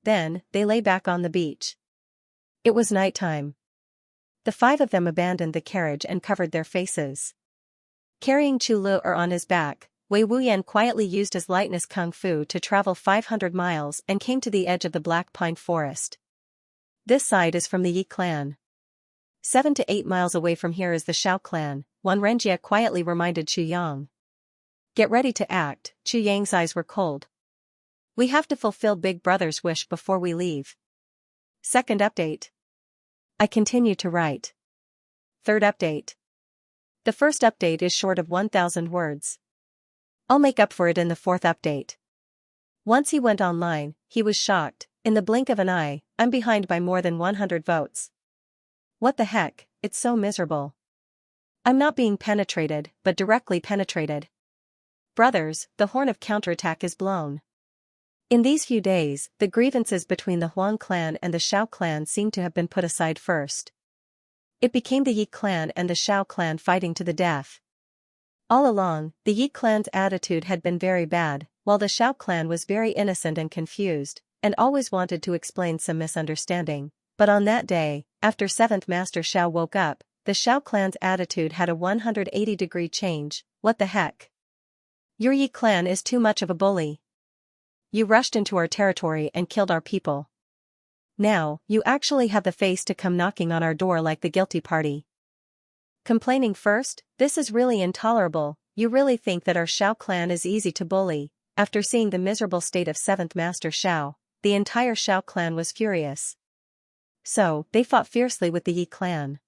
Then, they lay back on the beach. It was nighttime. The five of them abandoned the carriage and covered their faces. Carrying Chu Le on his back, Wei Wuyan quietly used his lightness kung fu to travel 500 miles and came to the edge of the black pine forest. This side is from the Yi clan. 7 to 8 miles away from here is the Xiao clan, Xianxia quietly reminded Chu Yang. Get ready to act. Chu Yang's eyes were cold. We have to fulfill Big Brother's wish before we leave. Second update. I continue to write. Third update. The first update is short of 1,000 words. I'll make up for it in the fourth update. Once he went online, he was shocked. In the blink of an eye, I'm behind by more than 100 votes. What the heck, it's so miserable. I'm not being penetrated, but directly penetrated. Brothers, the horn of counterattack is blown. In these few days, the grievances between the Huang clan and the Xiao clan seem to have been put aside first. It became the Yi clan and the Xiao clan fighting to the death. All along, the Yi clan's attitude had been very bad, while the Xiao clan was very innocent and confused, and always wanted to explain some misunderstanding. But on that day, after 7th Master Xiao woke up, the Xiao clan's attitude had a 180-degree change. What the heck? Your Yi clan is too much of a bully. You rushed into our territory and killed our people. Now, you actually have the face to come knocking on our door like the guilty party. Complaining first? This is really intolerable. You really think that our Xiao clan is easy to bully? After seeing the miserable state of 7th Master Xiao, the entire Xiao clan was furious. So, they fought fiercely with the Yi clan.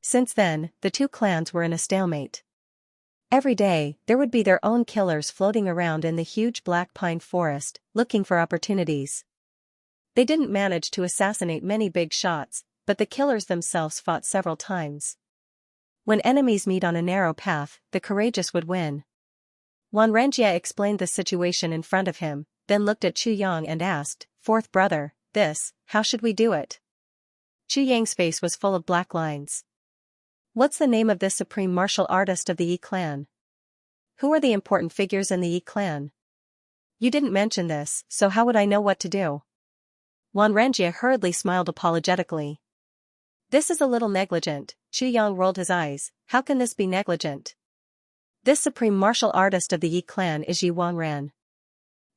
Since then, the two clans were in a stalemate. Every day, there would be their own killers floating around in the huge black pine forest, looking for opportunities. They didn't manage to assassinate many big shots, but the killers themselves fought several times. When enemies meet on a narrow path, the courageous would win. Xianxia explained the situation in front of him, then looked at Chu Yang and asked, "Fourth brother, how should we do it?" Chu Yang's face was full of black lines. What's the name of this supreme martial artist of the Yi clan? Who are the important figures in the Yi clan? You didn't mention this, so how would I know what to do? Xianxia hurriedly smiled apologetically. This is a little negligent. Chu Yang rolled his eyes. How can this be negligent? This supreme martial artist of the Yi clan is Yi Wangran.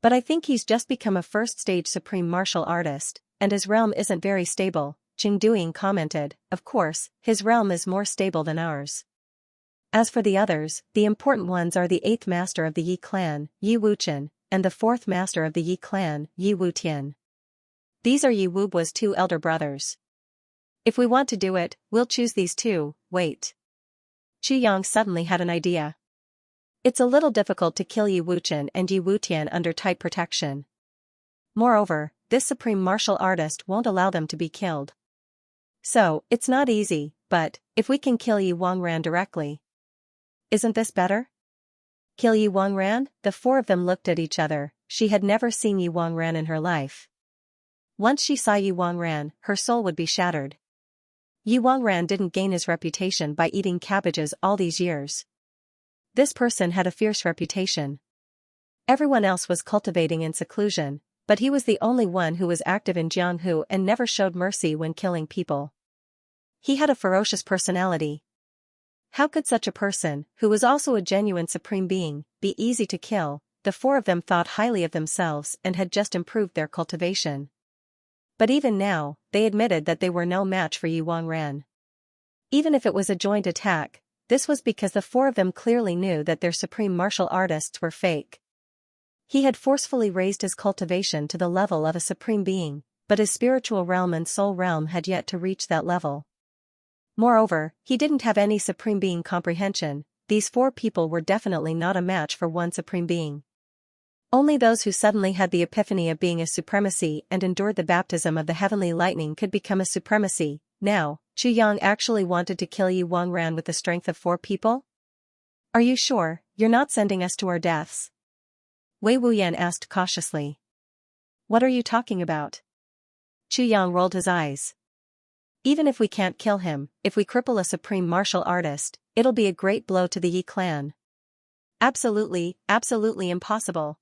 But I think he's just become a first-stage supreme martial artist, and his realm isn't very stable. Qing Duing commented. Of course, his realm is more stable than ours. As for the others, the important ones are the 8th master of the Yi clan, Yi Wuqian, and the 4th master of the Yi clan, Yi Wutian. These are Yi Wubua's 2 elder brothers. If we want to do it, we'll choose these 2. Wait. Chu Yang suddenly had an idea. It's a little difficult to kill Yi Wuqian and Yi Wutian under tight protection. Moreover, this supreme martial artist won't allow them to be killed. So, it's not easy, but, if we can kill Yi Wangran directly. Isn't this better? Kill Yi Wangran? The 4 of them looked at each other. She had never seen Yi Wangran in her life. Once she saw Yi Wangran, her soul would be shattered. Yi Wangran didn't gain his reputation by eating cabbages all these years. This person had a fierce reputation. Everyone else was cultivating in seclusion, but he was the only one who was active in Jianghu and never showed mercy when killing people. He had a ferocious personality. How could such a person, who was also a genuine supreme being, be easy to kill? The 4 of them thought highly of themselves and had just improved their cultivation. But even now, they admitted that they were no match for Yi Wangran. Even if it was a joint attack, this was because the 4 of them clearly knew that their supreme martial artists were fake. He had forcefully raised his cultivation to the level of a supreme being, but his spiritual realm and soul realm had yet to reach that level. Moreover, he didn't have any supreme being comprehension. These 4 people were definitely not a match for one supreme being. Only those who suddenly had the epiphany of being a supremacy and endured the baptism of the heavenly lightning could become a supremacy. Now, Chu Yang actually wanted to kill Yi Wangran with the strength of 4 people? Are you sure you're not sending us to our deaths? Wei Wuyan asked cautiously. What are you talking about? Chu Yang rolled his eyes. Even if we can't kill him, if we cripple a supreme martial artist, it'll be a great blow to the Yi clan. Absolutely, absolutely impossible.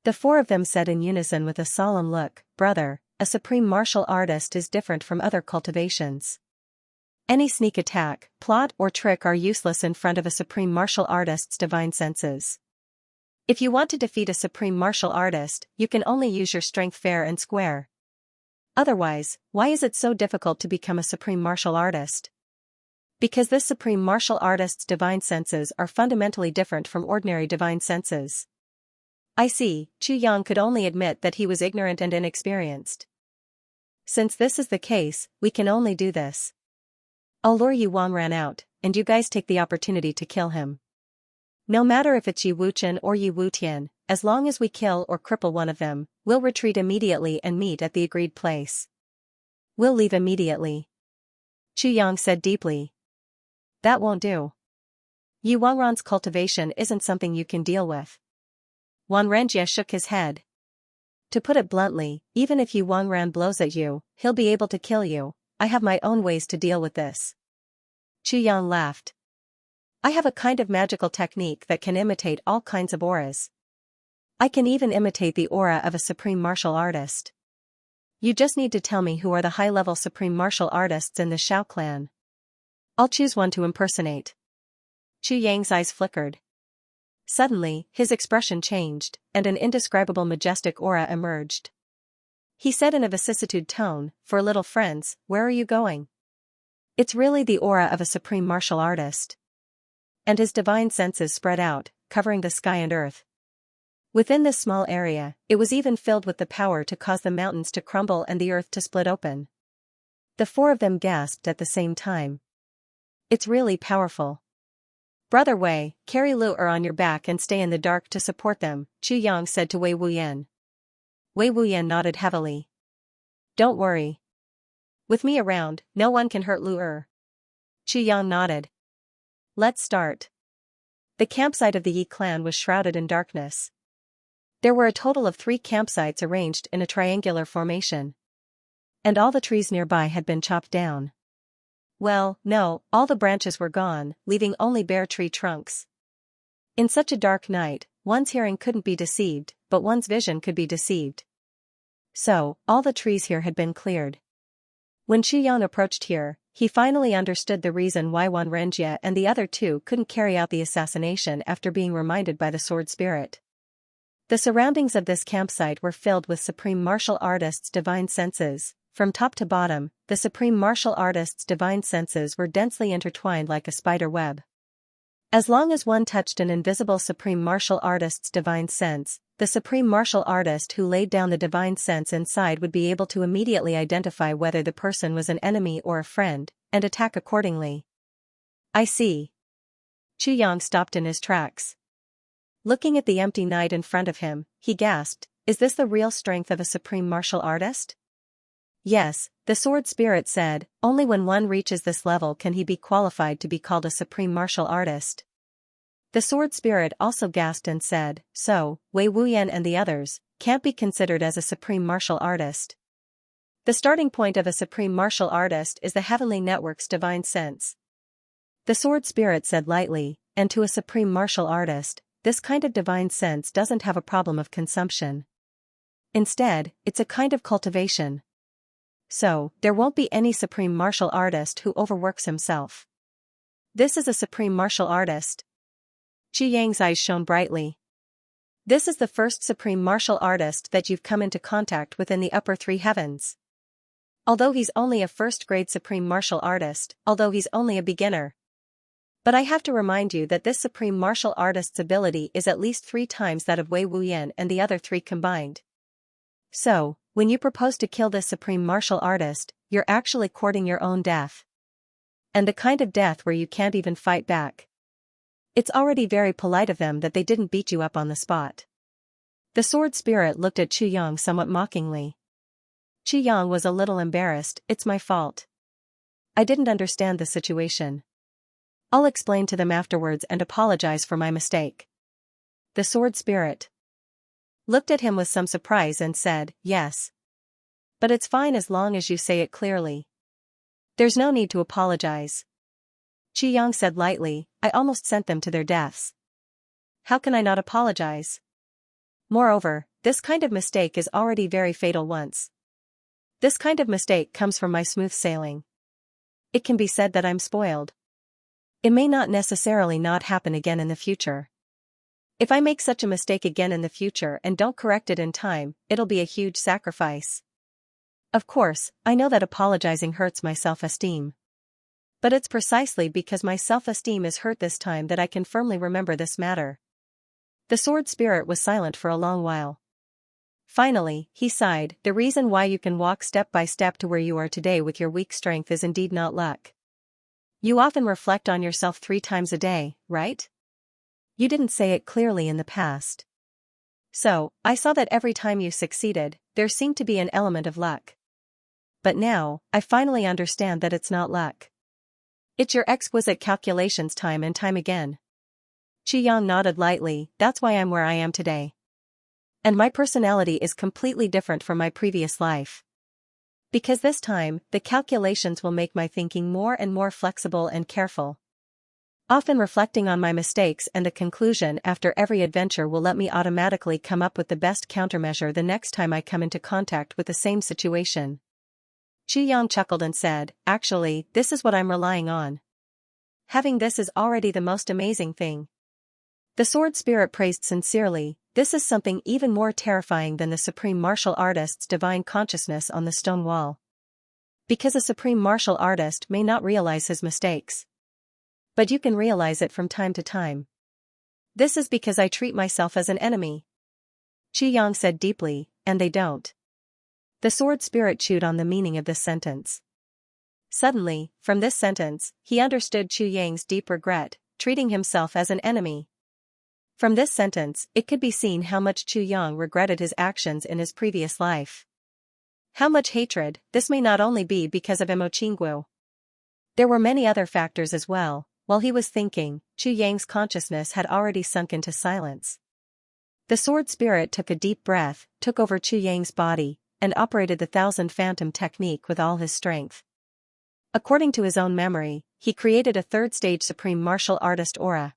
The 4 of them said in unison with a solemn look. Brother, a supreme martial artist is different from other cultivations. Any sneak attack, plot or trick are useless in front of a supreme martial artist's divine senses. If you want to defeat a supreme martial artist, you can only use your strength fair and square. Otherwise, why is it so difficult to become a supreme martial artist? Because this supreme martial artist's divine senses are fundamentally different from ordinary divine senses. I see. Chu Yang could only admit that he was ignorant and inexperienced. Since this is the case, we can only do this. I'll lure Yi Wang ran out, and you guys take the opportunity to kill him. No matter if it's Yi Wuchen or Yi Wutian, as long as we kill or cripple one of them, we'll retreat immediately and meet at the agreed place. We'll leave immediately. Chu Yang said deeply. That won't do. Yi Wangran's cultivation isn't something you can deal with. Wan Renjie shook his head. To put it bluntly, even if Yi Wangran blows at you, he'll be able to kill you. I have my own ways to deal with this. Chu Yang laughed. I have a kind of magical technique that can imitate all kinds of auras. I can even imitate the aura of a supreme martial artist. You just need to tell me who are the high-level supreme martial artists in the Shao clan. I'll choose one to impersonate. Chu Yang's eyes flickered. Suddenly, his expression changed, and an indescribable majestic aura emerged. He said in a vicissitude tone, "For little friends, where are you going?" It's really the aura of a supreme martial artist. And his divine senses spread out, covering the sky and earth. Within this small area, it was even filled with the power to cause the mountains to crumble and the earth to split open. The four of them gasped at the same time. It's really powerful. Brother Wei, carry Lu Er on your back and stay in the dark to support them, Chu Yang said to Wei Wuyan. Wei Wuyan nodded heavily. Don't worry. With me around, no one can hurt Lu Er. Chu Yang nodded. Let's start. The campsite of the Yi clan was shrouded in darkness. There were a total of 3 campsites arranged in a triangular formation. And all the trees nearby had been chopped down. Well, no, all the branches were gone, leaving only bare tree trunks. In such a dark night, one's hearing couldn't be deceived, but one's vision could be deceived. So, all the trees here had been cleared. When Chu Yang approached here, he finally understood the reason why Wan Renjie and the other 2 couldn't carry out the assassination after being reminded by the sword spirit. The surroundings of this campsite were filled with supreme martial artists' divine senses. From top to bottom, the supreme martial artist's divine senses were densely intertwined like a spider web. As long as one touched an invisible supreme martial artist's divine sense, the supreme martial artist who laid down the divine sense inside would be able to immediately identify whether the person was an enemy or a friend, and attack accordingly. I see. Chu Yang stopped in his tracks. Looking at the empty night in front of him, he gasped, is this the real strength of a supreme martial artist? Yes, the sword spirit said, only when one reaches this level can he be qualified to be called a supreme martial artist. The sword spirit also gasped and said, so, Wei Wuyan and the others, can't be considered as a supreme martial artist. The starting point of a supreme martial artist is the heavenly network's divine sense. The sword spirit said lightly, and to a supreme martial artist, this kind of divine sense doesn't have a problem of consumption. Instead, it's a kind of cultivation. So, there won't be any supreme martial artist who overworks himself. This is a supreme martial artist. Chu Yang's eyes shone brightly. This is the first supreme martial artist that you've come into contact with in the upper 3 heavens. Although he's only a first-grade supreme martial artist, although he's only a beginner. But I have to remind you that this supreme martial artist's ability is at least 3 times that of Wei Wuyan and the other 3 combined. So, when you propose to kill this supreme martial artist, you're actually courting your own death. And the kind of death where you can't even fight back. It's already very polite of them that they didn't beat you up on the spot. The sword spirit looked at Chu Yang somewhat mockingly. Chu Yang was a little embarrassed. It's my fault. I didn't understand the situation. I'll explain to them afterwards and apologize for my mistake. The sword spirit looked at him with some surprise and said, yes. But it's fine as long as you say it clearly. There's no need to apologize. Chu Yang said lightly, I almost sent them to their deaths. How can I not apologize? Moreover, this kind of mistake is already very fatal once. This kind of mistake comes from my smooth sailing. It can be said that I'm spoiled. It may not necessarily not happen again in the future. If I make such a mistake again in the future and don't correct it in time, it'll be a huge sacrifice. Of course, I know that apologizing hurts my self-esteem. But it's precisely because my self-esteem is hurt this time that I can firmly remember this matter. The sword spirit was silent for a long while. Finally, he sighed, the reason why you can walk step by step to where you are today with your weak strength is indeed not luck. You often reflect on yourself 3 times a day, right? You didn't say it clearly in the past. So, I saw that every time you succeeded, there seemed to be an element of luck. But now, I finally understand that it's not luck. It's your exquisite calculations time and time again. Qi nodded lightly, that's why I'm where I am today. And my personality is completely different from my previous life. Because this time, the calculations will make my thinking more and more flexible and careful. Often reflecting on my mistakes and the conclusion after every adventure will let me automatically come up with the best countermeasure the next time I come into contact with the same situation. Qi chuckled and said, actually, this is what I'm relying on. Having this is already the most amazing thing. The sword spirit praised sincerely, this is something even more terrifying than the supreme martial artist's divine consciousness on the stone wall. Because a supreme martial artist may not realize his mistakes. But you can realize it from time to time. This is because I treat myself as an enemy. Qi said deeply, and they don't. The sword spirit chewed on the meaning of this sentence. Suddenly, from this sentence, he understood Chu Yang's deep regret, treating himself as an enemy. From this sentence, it could be seen how much Chu Yang regretted his actions in his previous life. How much hatred, this may not only be because of Imo Qingguo. There were many other factors as well. While he was thinking, Chu Yang's consciousness had already sunk into silence. The sword spirit took a deep breath, took over Chu Yang's body, and operated the 1000 Phantom technique with all his strength. According to his own memory, he created a 3rd-stage supreme martial artist aura.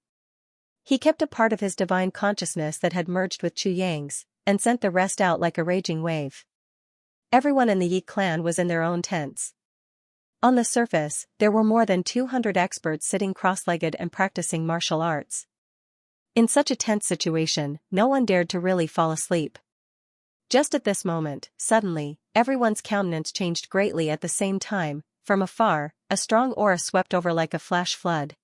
He kept a part of his divine consciousness that had merged with Chu Yang's, and sent the rest out like a raging wave. Everyone in the Yi clan was in their own tents. On the surface, there were more than 200 experts sitting cross-legged and practicing martial arts. In such a tense situation, no one dared to really fall asleep. Just at this moment, suddenly, everyone's countenance changed greatly at the same time. From afar, a strong aura swept over like a flash flood.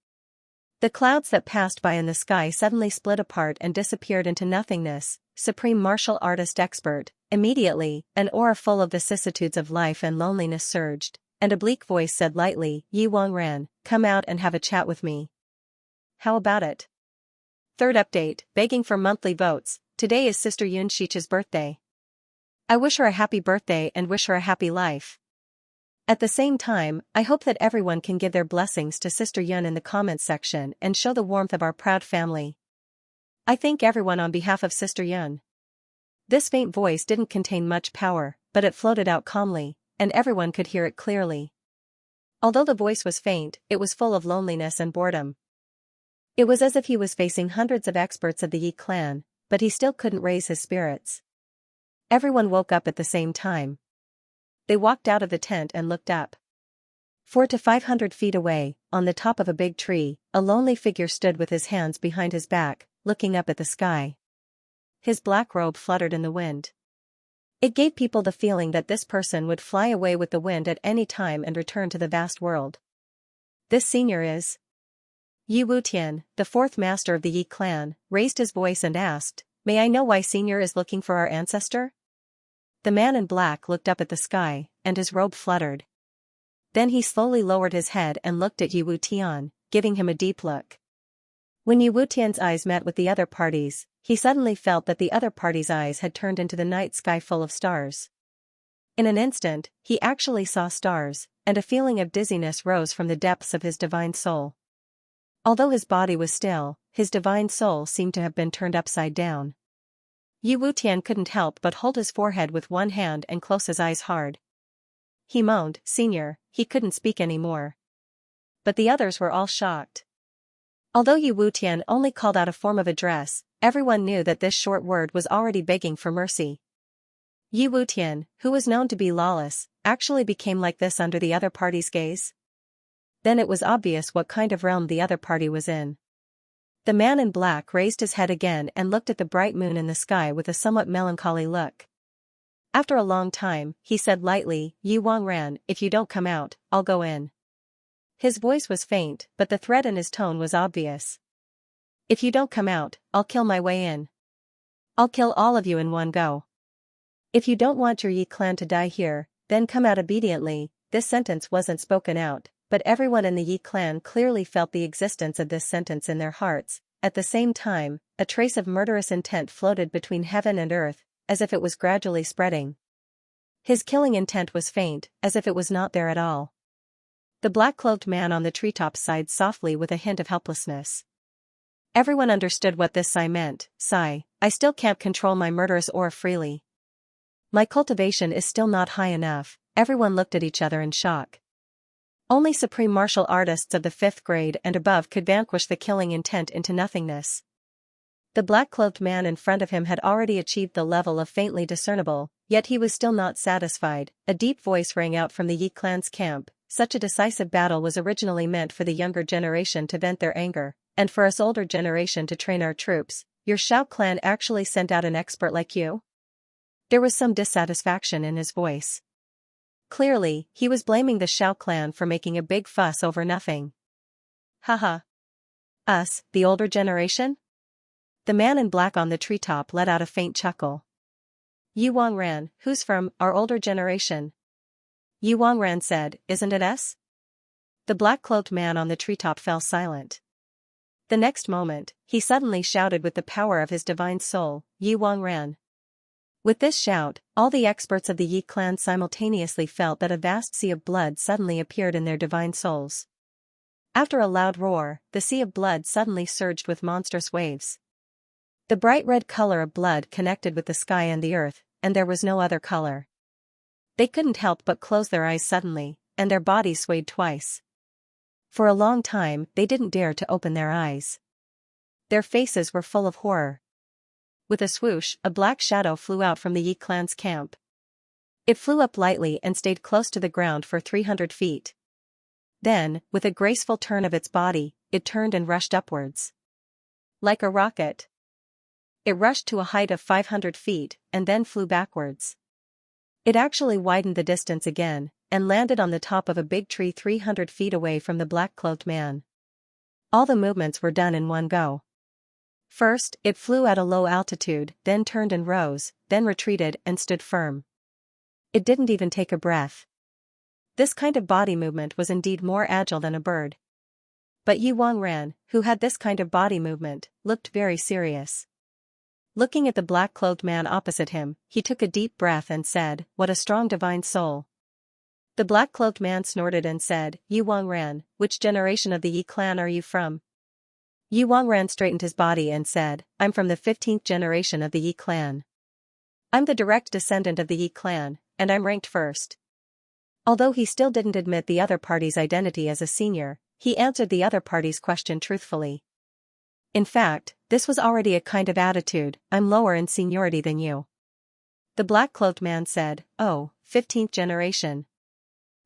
The clouds that passed by in the sky suddenly split apart and disappeared into nothingness. Supreme martial artist expert. Immediately, an aura full of vicissitudes of life and loneliness surged, and a bleak voice said lightly, Yi Wangran, come out and have a chat with me. How about it? 3rd update, begging for monthly votes. Today is Sister Yun Shichi's birthday. I wish her a happy birthday and wish her a happy life. At the same time, I hope that everyone can give their blessings to Sister Yun in the comments section and show the warmth of our proud family. I thank everyone on behalf of Sister Yun. This faint voice didn't contain much power, but it floated out calmly, and everyone could hear it clearly. Although the voice was faint, it was full of loneliness and boredom. It was as if he was facing hundreds of experts of the Yi clan, but he still couldn't raise his spirits. Everyone woke up at the same time. They walked out of the tent and looked up. 400 to 500 feet away, on the top of a big tree, a lonely figure stood with his hands behind his back, looking up at the sky. His black robe fluttered in the wind. It gave people the feeling that this person would fly away with the wind at any time and return to the vast world. This senior is Yi Wutian, the 4th master of the Yi clan, raised his voice and asked, May I know why senior is looking for our ancestor? The man in black looked up at the sky, and his robe fluttered. Then he slowly lowered his head and looked at Yi Wutian, giving him a deep look. When Yi Wutian's eyes met with the other party's, he suddenly felt that the other party's eyes had turned into the night sky full of stars. In an instant, he actually saw stars, and a feeling of dizziness rose from the depths of his divine soul. Although his body was still, his divine soul seemed to have been turned upside down. Yi Wutian couldn't help but hold his forehead with one hand and close his eyes hard. He moaned, Senior, he couldn't speak anymore. But the others were all shocked. Although Yi Wutian only called out a form of address, everyone knew that this short word was already begging for mercy. Yi Wutian, who was known to be lawless, actually became like this under the other party's gaze. Then it was obvious what kind of realm the other party was in. The man in black raised his head again and looked at the bright moon in the sky with a somewhat melancholy look. After a long time, he said lightly, "Yu Wangran, if you don't come out, I'll go in." His voice was faint, but the threat in his tone was obvious. "If you don't come out, I'll kill my way in. I'll kill all of you in one go. If you don't want your Yi clan to die here, then come out obediently." This sentence wasn't spoken out, but everyone in the Yi clan clearly felt the existence of this sentence in their hearts. At the same time, a trace of murderous intent floated between heaven and earth, as if it was gradually spreading. His killing intent was faint, as if it was not there at all. The black-cloaked man on the treetop sighed softly with a hint of helplessness. Everyone understood what this sigh meant. Sigh, I still can't control my murderous aura freely. My cultivation is still not high enough. Everyone looked at each other in shock. Only supreme martial artists of the 5th grade and above could vanquish the killing intent into nothingness. The black-cloaked man in front of him had already achieved the level of faintly discernible, yet he was still not satisfied. A deep voice rang out from the Yi clan's camp. Such a decisive battle was originally meant for the younger generation to vent their anger, and for us older generation to train our troops. Your Xiao clan actually sent out an expert like you? There was some dissatisfaction in his voice. Clearly, he was blaming the Xiao clan for making a big fuss over nothing. Haha. Us, the older generation? The man in black on the treetop let out a faint chuckle. Yu Wangran, who's from our older generation? Yu Wangran said, isn't it us? The black-cloaked man on the treetop fell silent. The next moment, he suddenly shouted with the power of his divine soul, Yu Wangran. With this shout, all the experts of the Yi clan simultaneously felt that a vast sea of blood suddenly appeared in their divine souls. After a loud roar, the sea of blood suddenly surged with monstrous waves. The bright red color of blood connected with the sky and the earth, and there was no other color. They couldn't help but close their eyes suddenly, and their bodies swayed twice. For a long time, they didn't dare to open their eyes. Their faces were full of horror. With a swoosh, a black shadow flew out from the Yi clan's camp. It flew up lightly and stayed close to the ground for 300 feet. Then, with a graceful turn of its body, it turned and rushed upwards. Like a rocket. It rushed to a height of 500 feet, and then flew backwards. It actually widened the distance again, and landed on the top of a big tree 300 feet away from the black-cloaked man. All the movements were done in one go. First, it flew at a low altitude, then turned and rose, then retreated and stood firm. It didn't even take a breath. This kind of body movement was indeed more agile than a bird. But Yu Wangran, who had this kind of body movement, looked very serious. Looking at the black-cloaked man opposite him, he took a deep breath and said, "What a strong divine soul." The black-cloaked man snorted and said, "Yu Wangran, which generation of the Yi clan are you from?" Yu Wangran straightened his body and said, "I'm from the 15th generation of the Yi clan. I'm the direct descendant of the Yi clan, and I'm ranked first." Although he still didn't admit the other party's identity as a senior, he answered the other party's question truthfully. In fact, this was already a kind of attitude, "I'm lower in seniority than you." The black-cloaked man said, "Oh, 15th generation.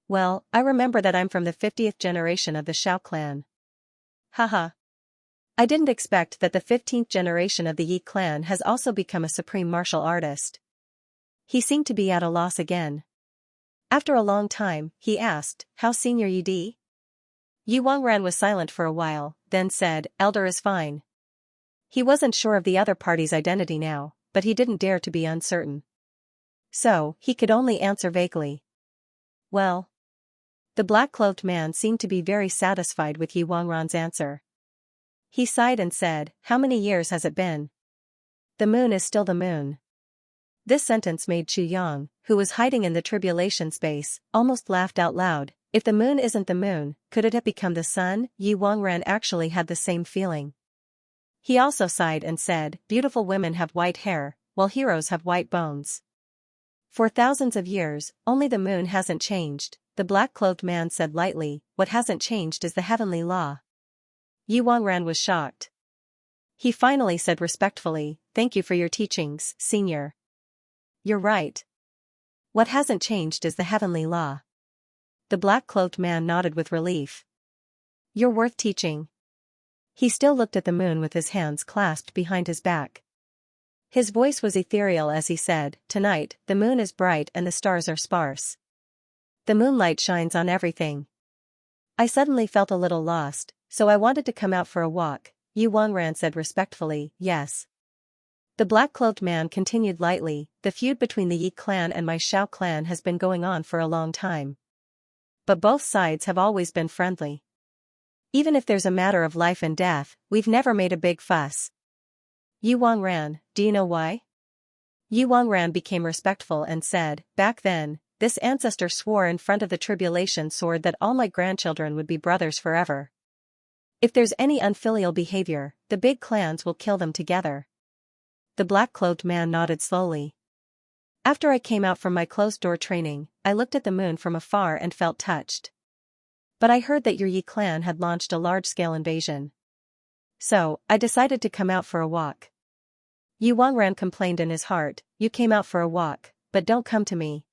Well, I remember that I'm from the 50th generation of the Xiao clan." Haha. I didn't expect that the 15th generation of the Yi clan has also become a supreme martial artist. He seemed to be at a loss again. After a long time, he asked, "How senior you d?" Yu Wangran was silent for a while, then said, "Elder is fine." He wasn't sure of the other party's identity now, but he didn't dare to be uncertain. So, he could only answer vaguely. Well. The black-cloaked man seemed to be very satisfied with Yu Wangran's answer. He sighed and said, "How many years has it been?" "The moon is still the moon." This sentence made Chu Yang, who was hiding in the tribulation space, almost laughed out loud. If the moon isn't the moon, could it have become the sun? Yu Wangran actually had the same feeling. He also sighed and said, "Beautiful women have white hair, while heroes have white bones." For thousands of years, only the moon hasn't changed, the black-cloaked man said lightly. What hasn't changed is the heavenly law. Yu Wangran was shocked. He finally said respectfully, "Thank you for your teachings, senior." "You're right. What hasn't changed is the heavenly law." The black-cloaked man nodded with relief. "You're worth teaching." He still looked at the moon with his hands clasped behind his back. His voice was ethereal as he said, "Tonight, the moon is bright and the stars are sparse. The moonlight shines on everything." I suddenly felt a little lost, so I wanted to come out for a walk. Yu Wangran said respectfully, "Yes." The black-cloaked man continued lightly, "The feud between the Yi clan and my Shao clan has been going on for a long time. But both sides have always been friendly. Even if there's a matter of life and death, we've never made a big fuss." Yu Wangran, "Do you know why?" Yu Wangran became respectful and said, "Back then, this ancestor swore in front of the tribulation sword that all my grandchildren would be brothers forever. If there's any unfilial behavior, the big clans will kill them together." The black-cloaked man nodded slowly. "After I came out from my closed-door training, I looked at the moon from afar and felt touched. But I heard that your Yi clan had launched a large-scale invasion. So, I decided to come out for a walk." Yu Wangran complained in his heart, "You came out for a walk, but don't come to me.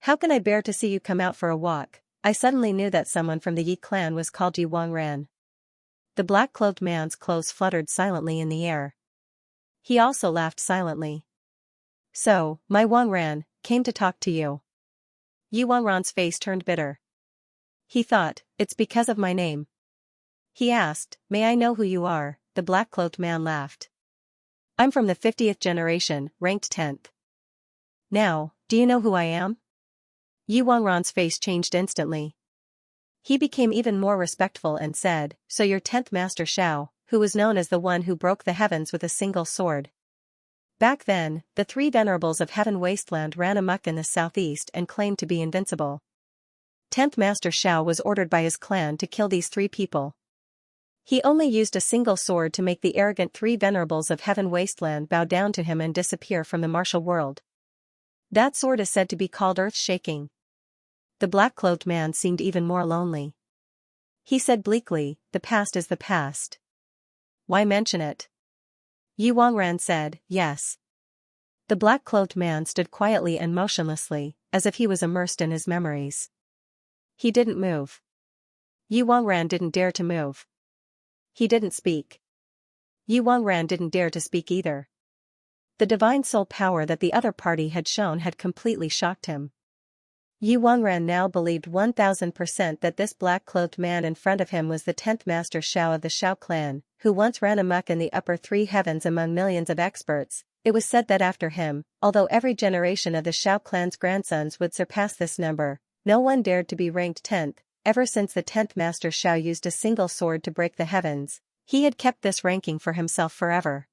How can I bear to see you come out for a walk?" I suddenly knew that someone from the Yi clan was called Yu Wangran. The black-cloaked man's clothes fluttered silently in the air. He also laughed silently. "So, my Wangran, came to talk to you." Yu Wangran's face turned bitter. He thought, "It's because of my name." He asked, "May I know who you are?" The black-cloaked man laughed. "I'm from the 50th generation, ranked 10th. Now, do you know who I am?" Yu Wangran's face changed instantly. He became even more respectful and said, "So you're 10th Master Shao, who was known as the one who broke the heavens with a single sword. Back then, the three venerables of Heaven Wasteland ran amok in the southeast and claimed to be invincible. 10th Master Shao was ordered by his clan to kill these three people. He only used a single sword to make the arrogant three venerables of Heaven Wasteland bow down to him and disappear from the martial world. That sword is said to be called Earth-Shaking." The black-cloaked man seemed even more lonely. He said bleakly, "The past is the past. Why mention it?" Yu Wangran said, "Yes." The black-cloaked man stood quietly and motionlessly, as if he was immersed in his memories. He didn't move. Yu Wangran didn't dare to move. He didn't speak. Yu Wangran didn't dare to speak either. The divine soul power that the other party had shown had completely shocked him. Yu Wangran now believed 1000% that this black-cloaked man in front of him was the 10th Master Shao of the Shao clan, who once ran amok in the upper three heavens among millions of experts. It was said that after him, although every generation of the Shao clan's grandsons would surpass this number, no one dared to be ranked 10th. Ever since the 10th Master Shao used a single sword to break the heavens, he had kept this ranking for himself forever.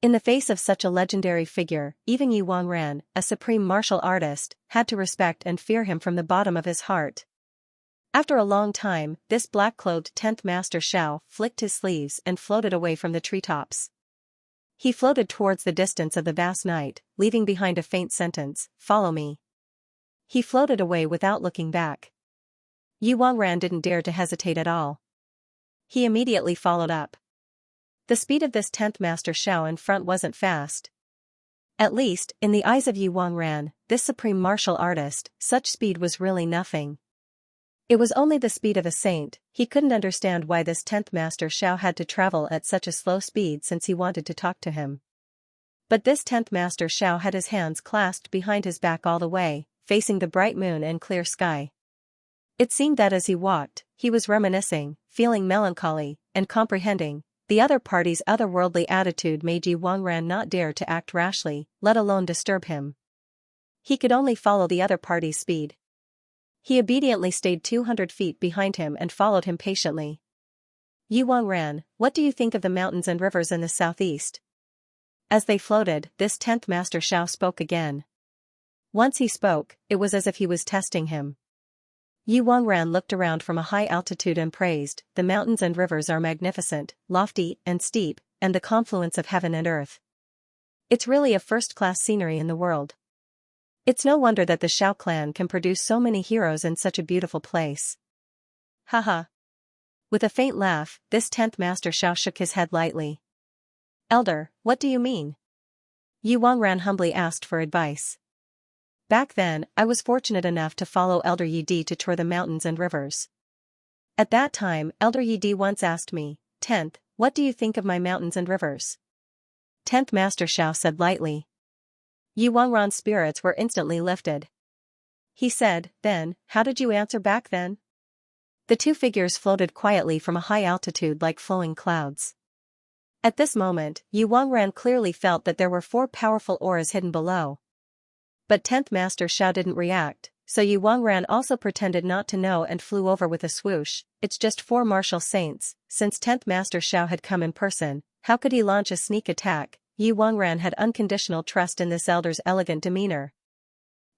In the face of such a legendary figure, even Yu Wangran, a supreme martial artist, had to respect and fear him from the bottom of his heart. After a long time, this black-cloaked 10th Master Shao flicked his sleeves and floated away from the treetops. He floated towards the distance of the vast night, leaving behind a faint sentence, "Follow me." He floated away without looking back. Yu Wangran didn't dare to hesitate at all. He immediately followed up. The speed of this 10th Master Shao in front wasn't fast. At least, in the eyes of Yu Wangran, this supreme martial artist, such speed was really nothing. It was only the speed of a saint. He couldn't understand why this 10th Master Shao had to travel at such a slow speed since he wanted to talk to him. But this 10th Master Shao had his hands clasped behind his back all the way, facing the bright moon and clear sky. It seemed that as he walked, he was reminiscing, feeling melancholy, and comprehending. The other party's otherworldly attitude made Yu Wangran not dare to act rashly, let alone disturb him. He could only follow the other party's speed. He obediently stayed 200 feet behind him and followed him patiently. "Yu Wangran, what do you think of the mountains and rivers in the southeast?" As they floated, this 10th Master Shao spoke again. Once he spoke, it was as if he was testing him. Yu Wangran looked around from a high altitude and praised, "The mountains and rivers are magnificent, lofty, and steep, and the confluence of heaven and earth. It's really a first-class scenery in the world. It's no wonder that the Shao clan can produce so many heroes in such a beautiful place." Haha. With a faint laugh, this 10th Master Shao shook his head lightly. "Elder, what do you mean?" Yu Wangran humbly asked for advice. "Back then, I was fortunate enough to follow Elder Yi Di to tour the mountains and rivers. At that time, Elder Yi Di once asked me, 10th, what do you think of my mountains and rivers?" 10th Master Xiao said lightly. Yu Wangran's spirits were instantly lifted. He said, then, how did you answer back then? The two figures floated quietly from a high altitude like flowing clouds. At this moment, Yu Wangran clearly felt that there were 4 powerful auras hidden below. But 10th Master Xiao didn't react, so Yu Wangran also pretended not to know and flew over with a swoosh. It's just 4 martial saints. Since 10th Master Xiao had come in person, how could he launch a sneak attack? Yu Wangran had unconditional trust in this elder's elegant demeanor.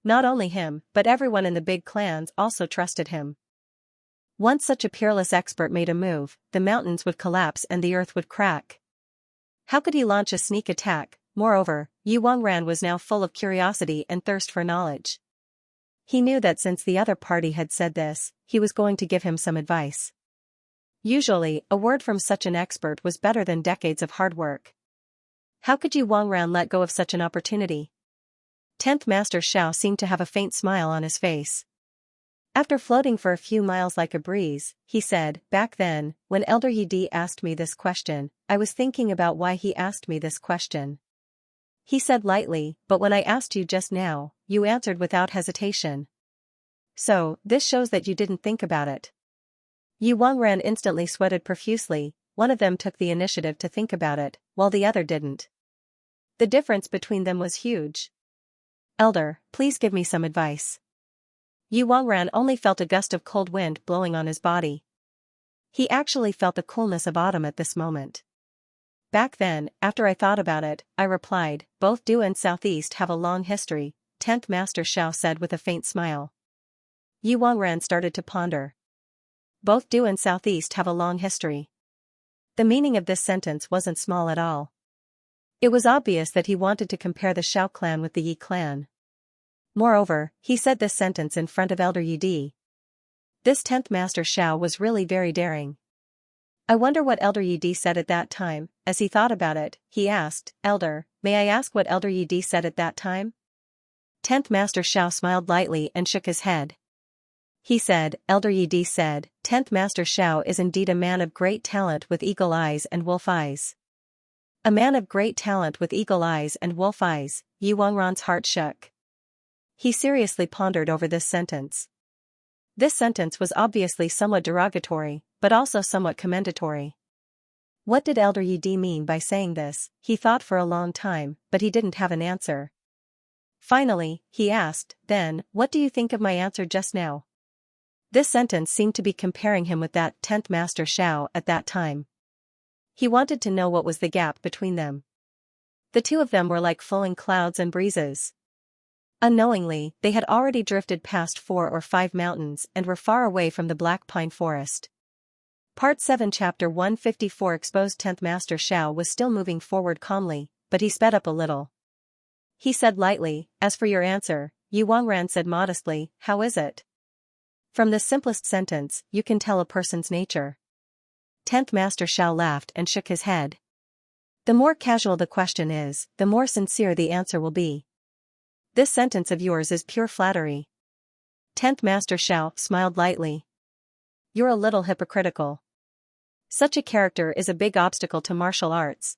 Not only him, but everyone in the big clans also trusted him. Once such a peerless expert made a move, the mountains would collapse and the earth would crack. How could he launch a sneak attack? Moreover, Yu Wangran was now full of curiosity and thirst for knowledge. He knew that since the other party had said this, he was going to give him some advice. Usually, a word from such an expert was better than decades of hard work. How could Yu Wangran let go of such an opportunity? 10th Master Xiao seemed to have a faint smile on his face. After floating for a few miles like a breeze, he said, back then, when Elder Yi Di asked me this question, I was thinking about why he asked me this question. He said lightly, but when I asked you just now, you answered without hesitation. So, this shows that you didn't think about it. Yu Wangran instantly sweated profusely. One of them took the initiative to think about it, while the other didn't. The difference between them was huge. Elder, please give me some advice. Yu Wangran only felt a gust of cold wind blowing on his body. He actually felt the coolness of autumn at this moment. Back then, after I thought about it, I replied, both Dou and Southeast have a long history, 10th Master Xiao said with a faint smile. Yu Wangran started to ponder. Both Dou and Southeast have a long history. The meaning of this sentence wasn't small at all. It was obvious that he wanted to compare the Xiao clan with the Yi clan. Moreover, he said this sentence in front of Elder Yi Di. This 10th Master Xiao was really very daring. I wonder what Elder Yi Di said at that time. As he thought about it, he asked, Elder, may I ask what Elder Yi Di said at that time? 10th Master Xiao smiled lightly and shook his head. He said, Elder Yi Di said, 10th Master Xiao is indeed a man of great talent with eagle eyes and wolf eyes. A man of great talent with eagle eyes and wolf eyes. Yu Wangran's heart shook. He seriously pondered over this sentence. This sentence was obviously somewhat derogatory, but also somewhat commendatory. What did Elder Yi Di mean by saying this? He thought for a long time, but he didn't have an answer. Finally, he asked, then, what do you think of my answer just now? This sentence seemed to be comparing him with that 10th Master Xiao at that time. He wanted to know what was the gap between them. The two of them were like flowing clouds and breezes. Unknowingly, they had already drifted past 4 or 5 mountains and were far away from the Black Pine Forest. Part 7 Chapter 154 Exposed 10th Master Xiao was still moving forward calmly, but he sped up a little. He said lightly, as for your answer, Yu Wangran said modestly, how is it? From the simplest sentence, you can tell a person's nature. 10th Master Xiao laughed and shook his head. The more casual the question is, the more sincere the answer will be. This sentence of yours is pure flattery. 10th Master Xiao smiled lightly. You're a little hypocritical. Such a character is a big obstacle to martial arts.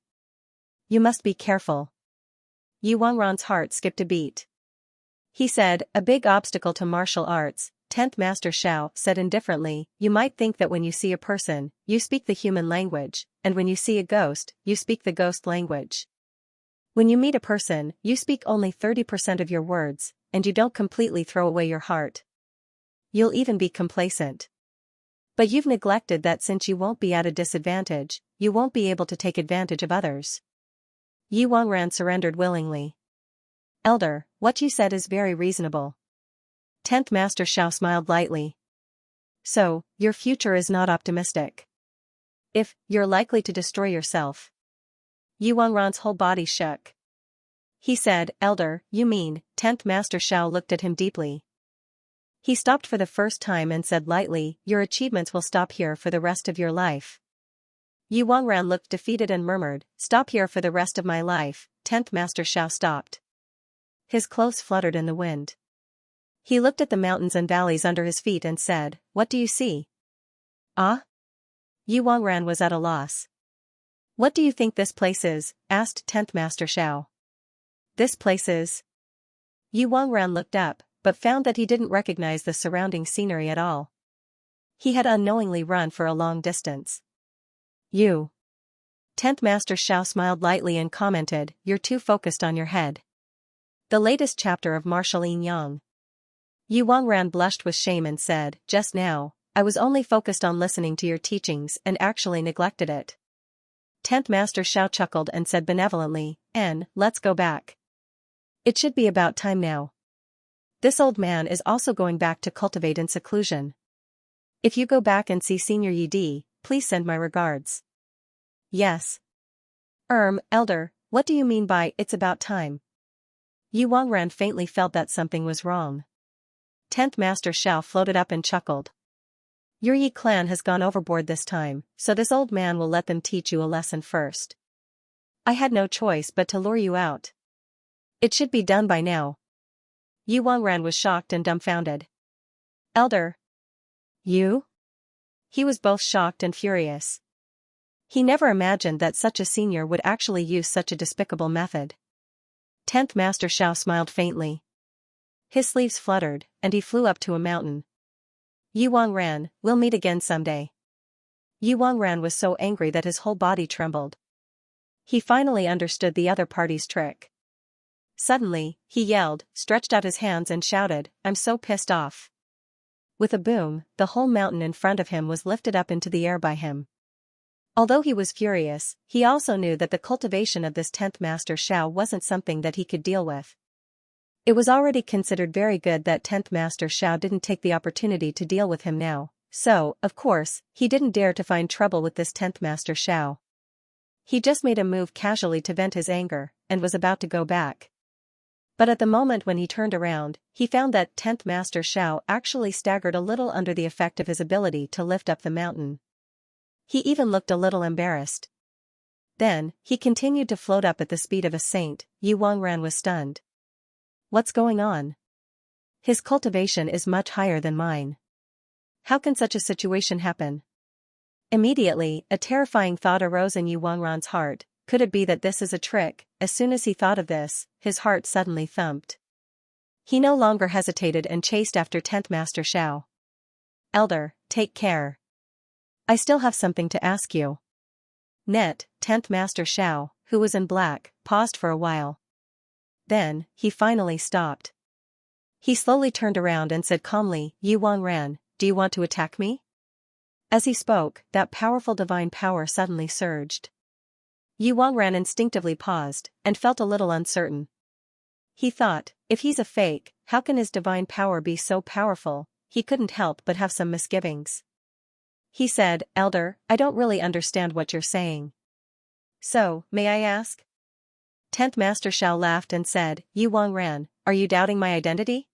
You must be careful. Yu Wangran's heart skipped a beat. He said, a big obstacle to martial arts. 10th Master Xiao said indifferently, you might think that when you see a person, you speak the human language, and when you see a ghost, you speak the ghost language. When you meet a person, you speak only 30% of your words, and you don't completely throw away your heart. You'll even be complacent. But you've neglected that since you won't be at a disadvantage, you won't be able to take advantage of others. Yu Wangran surrendered willingly. Elder, what you said is very reasonable. 10th Master Xiao smiled lightly. So, your future is not optimistic. If, you're likely to destroy yourself. Yu Wangran's whole body shook. He said, Elder, you mean, 10th Master Xiao looked at him deeply. He stopped for the first time and said lightly, your achievements will stop here for the rest of your life. Yu Wangran looked defeated and murmured, stop here for the rest of my life. 10th Master Xiao stopped. His clothes fluttered in the wind. He looked at the mountains and valleys under his feet and said, what do you see? Ah? Yu Wangran was at a loss. What do you think this place is? Asked 10th Master Xiao. This place is? Yu Wangran looked up, but found that he didn't recognize the surrounding scenery at all. He had unknowingly run for a long distance. You. 10th Master Xiao smiled lightly and commented, "You're too focused on your head." The latest chapter of Martial Yin Yang. Yu Wangran blushed with shame and said, "Just now, I was only focused on listening to your teachings and actually neglected it." 10th Master Xiao chuckled and said benevolently, "Let's go back. It should be about time now. This old man is also going back to cultivate in seclusion. If you go back and see Senior Yi, please send my regards." "Yes. Elder, what do you mean by, it's about time?" Yu Wangran faintly felt that something was wrong. 10th Master Xiao floated up and chuckled. "Your Yi clan has gone overboard this time, so this old man will let them teach you a lesson first. I had no choice but to lure you out. It should be done by now." Yu Wangran was shocked and dumbfounded. "Elder? You?" He was both shocked and furious. He never imagined that such a senior would actually use such a despicable method. 10th Master Xiao smiled faintly. His sleeves fluttered, and he flew up to a mountain. "Yu Wangran, we'll meet again someday." Yu Wangran was so angry that his whole body trembled. He finally understood the other party's trick. Suddenly, he yelled, stretched out his hands and shouted, "I'm so pissed off." With a boom, the whole mountain in front of him was lifted up into the air by him. Although he was furious, he also knew that the cultivation of this 10th Master Xiao wasn't something that he could deal with. It was already considered very good that 10th Master Xiao didn't take the opportunity to deal with him now, so, of course, he didn't dare to find trouble with this 10th Master Xiao. He just made a move casually to vent his anger, and was about to go back. But at the moment when he turned around, he found that 10th Master Xiao actually staggered a little under the effect of his ability to lift up the mountain. He even looked a little embarrassed. Then, he continued to float up at the speed of a saint. Yu Wangran was stunned. What's going on? His cultivation is much higher than mine. How can such a situation happen? Immediately, a terrifying thought arose in Yu Wangran's heart. Could it be that this is a trick? As soon as he thought of this, his heart suddenly thumped. He no longer hesitated and chased after 10th Master Xiao. "Elder, take care. I still have something to ask you." 10th Master Xiao, who was in black, paused for a while. Then, he finally stopped. He slowly turned around and said calmly, "Yu Wangran, do you want to attack me?" As he spoke, that powerful divine power suddenly surged. Yu Wangran instinctively paused, and felt a little uncertain. He thought, if he's a fake, how can his divine power be so powerful? He couldn't help but have some misgivings. He said, "Elder, I don't really understand what you're saying. So, may I ask?" 10th Master Xiao laughed and said, "Yu Wangran, are you doubting my identity?"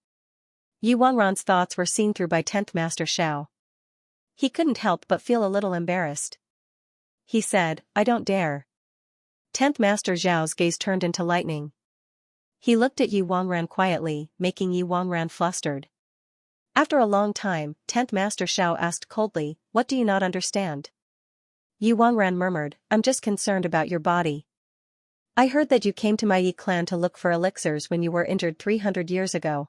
Yu Wangran's thoughts were seen through by 10th Master Xiao. He couldn't help but feel a little embarrassed. He said, "I don't dare." 10th Master Xiao's gaze turned into lightning. He looked at Yu Wangran quietly, making Yu Wangran flustered. After a long time, 10th Master Xiao asked coldly, "What do you not understand?" Yu Wangran murmured, "I'm just concerned about your body. I heard that you came to my Yi clan to look for elixirs when you were injured 300 years ago.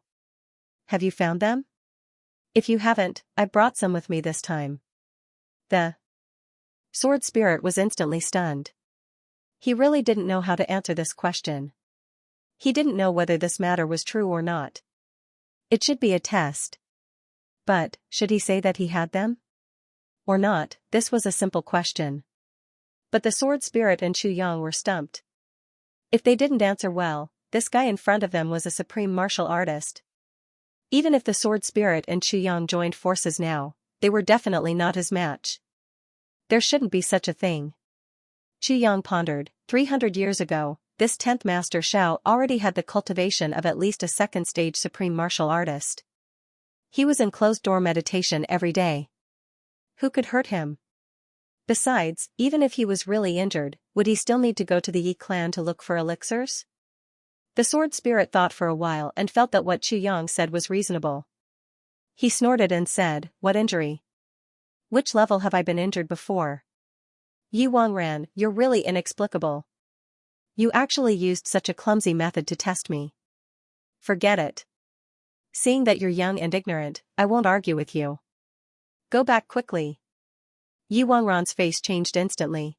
Have you found them? If you haven't, I brought some with me this time." The sword spirit was instantly stunned. He really didn't know how to answer this question. He didn't know whether this matter was true or not. It should be a test. But, should he say that he had them? Or not? This was a simple question. But the sword spirit and Chu Yang were stumped. If they didn't answer well, this guy in front of them was a supreme martial artist. Even if the sword spirit and Chu Yang joined forces now, they were definitely not his match. There shouldn't be such a thing. Chu Yang pondered, 300 years ago, this 10th Master Xiao already had the cultivation of at least a second-stage supreme martial artist. He was in closed-door meditation every day. Who could hurt him? Besides, even if he was really injured, would he still need to go to the Yi clan to look for elixirs? The sword spirit thought for a while and felt that what Chu Yang said was reasonable. He snorted and said, "What injury? Which level have I been injured before?" Yi Wangran, you're really inexplicable. You actually used such a clumsy method to test me. Forget it. Seeing that you're young and ignorant, I won't argue with you. Go back quickly. Yi Wangran's face changed instantly.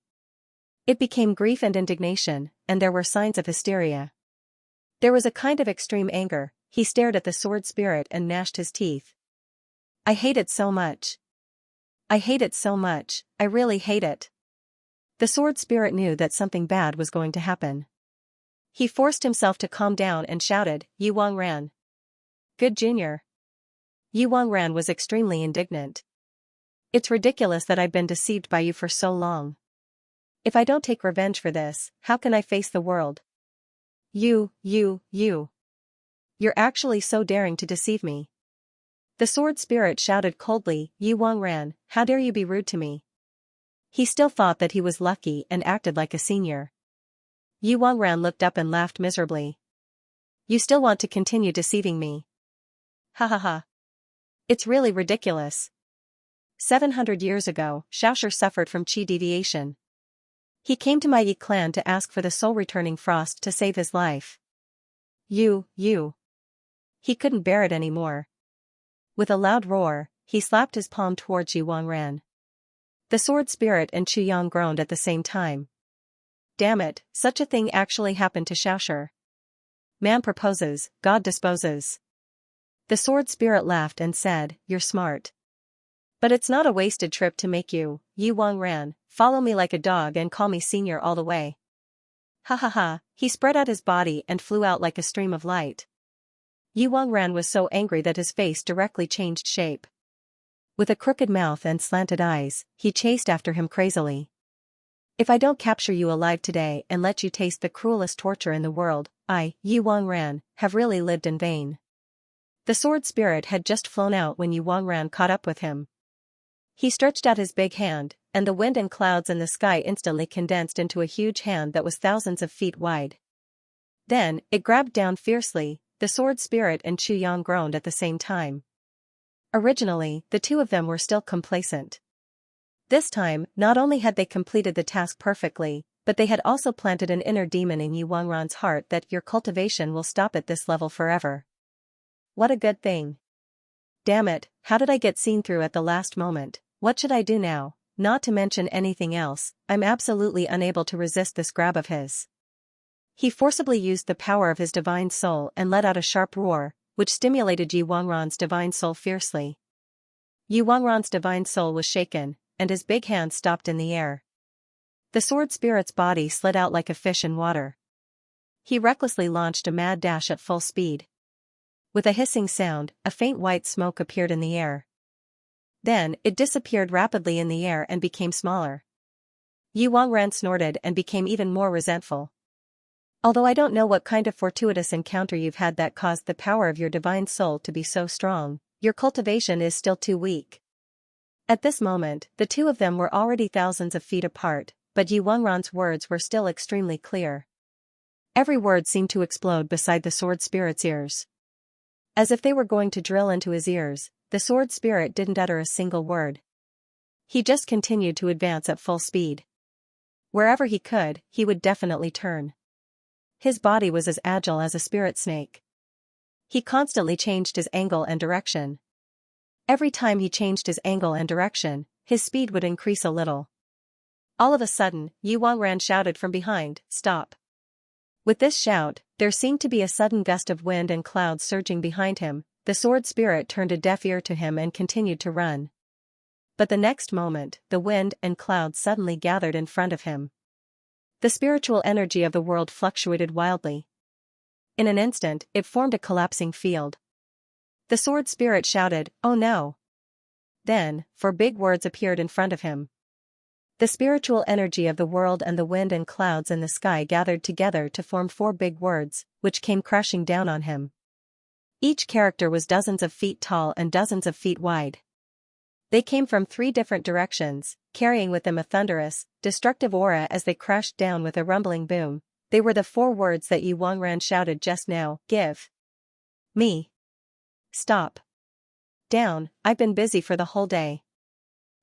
It became grief and indignation, and there were signs of hysteria. There was a kind of extreme anger. He stared at the sword spirit and gnashed his teeth. I hate it so much. I hate it so much, I really hate it. The sword spirit knew that something bad was going to happen. He forced himself to calm down and shouted, Yi Wangran. Good junior. Yi Wangran was extremely indignant. It's ridiculous that I've been deceived by you for so long. If I don't take revenge for this, how can I face the world? You. You're actually so daring to deceive me. The sword spirit shouted coldly, Yi Wangran, how dare you be rude to me? He still thought that he was lucky and acted like a senior. Yi Wangran looked up and laughed miserably. You still want to continue deceiving me? Ha ha ha. It's really ridiculous. 700 years ago, Xianxia suffered from qi deviation. He came to my Yi clan to ask for the soul-returning frost to save his life. You. He couldn't bear it anymore. With a loud roar, he slapped his palm towards Yi Wangran. The sword spirit and Chu Yang groaned at the same time. Damn it, such a thing actually happened to Xianxia. Man proposes, God disposes. The sword spirit laughed and said, You're smart. But it's not a wasted trip to make you, Yi Wangran, follow me like a dog and call me senior all the way. Ha ha ha, he spread out his body and flew out like a stream of light. Yi Wangran was so angry that his face directly changed shape. With a crooked mouth and slanted eyes, he chased after him crazily. If I don't capture you alive today and let you taste the cruelest torture in the world, I, Yi Wangran, have really lived in vain. The sword spirit had just flown out when Yi Wangran caught up with him. He stretched out his big hand, and the wind and clouds in the sky instantly condensed into a huge hand that was thousands of feet wide. Then, it grabbed down fiercely. The sword spirit and Chu Yang groaned at the same time. Originally, the two of them were still complacent. This time, not only had they completed the task perfectly, but they had also planted an inner demon in Yi Wangran's heart that your cultivation will stop at this level forever. What a good thing. Damn it, how did I get seen through at the last moment? What should I do now? Not to mention anything else, I'm absolutely unable to resist this grab of his. He forcibly used the power of his divine soul and let out a sharp roar, which stimulated Yi Wangran's divine soul fiercely. Yi Wangran's divine soul was shaken, and his big hand stopped in the air. The sword spirit's body slid out like a fish in water. He recklessly launched a mad dash at full speed. With a hissing sound, a faint white smoke appeared in the air. Then, it disappeared rapidly in the air and became smaller. Yi Wangran snorted and became even more resentful. Although I don't know what kind of fortuitous encounter you've had that caused the power of your divine soul to be so strong, your cultivation is still too weak. At this moment, the two of them were already thousands of feet apart, but Yi Wangran's words were still extremely clear. Every word seemed to explode beside the sword spirit's ears. As if they were going to drill into his ears, the sword spirit didn't utter a single word. He just continued to advance at full speed. Wherever he could, he would definitely turn. His body was as agile as a spirit snake. He constantly changed his angle and direction. Every time he changed his angle and direction, his speed would increase a little. All of a sudden, Yi Wangran shouted from behind, Stop! With this shout, there seemed to be a sudden gust of wind and clouds surging behind him. The sword spirit turned a deaf ear to him and continued to run. But the next moment, the wind and clouds suddenly gathered in front of him. The spiritual energy of the world fluctuated wildly. In an instant, it formed a collapsing field. The sword spirit shouted, Oh no! Then, 4 big words appeared in front of him. The spiritual energy of the world and the wind and clouds in the sky gathered together to form 4 big words, which came crashing down on him. Each character was dozens of feet tall and dozens of feet wide. They came from 3 different directions, carrying with them a thunderous, destructive aura as they crashed down with a rumbling boom. They were the 4 words that Yi Wangran shouted just now, Give me. Stop. Down, I've been busy for the whole day.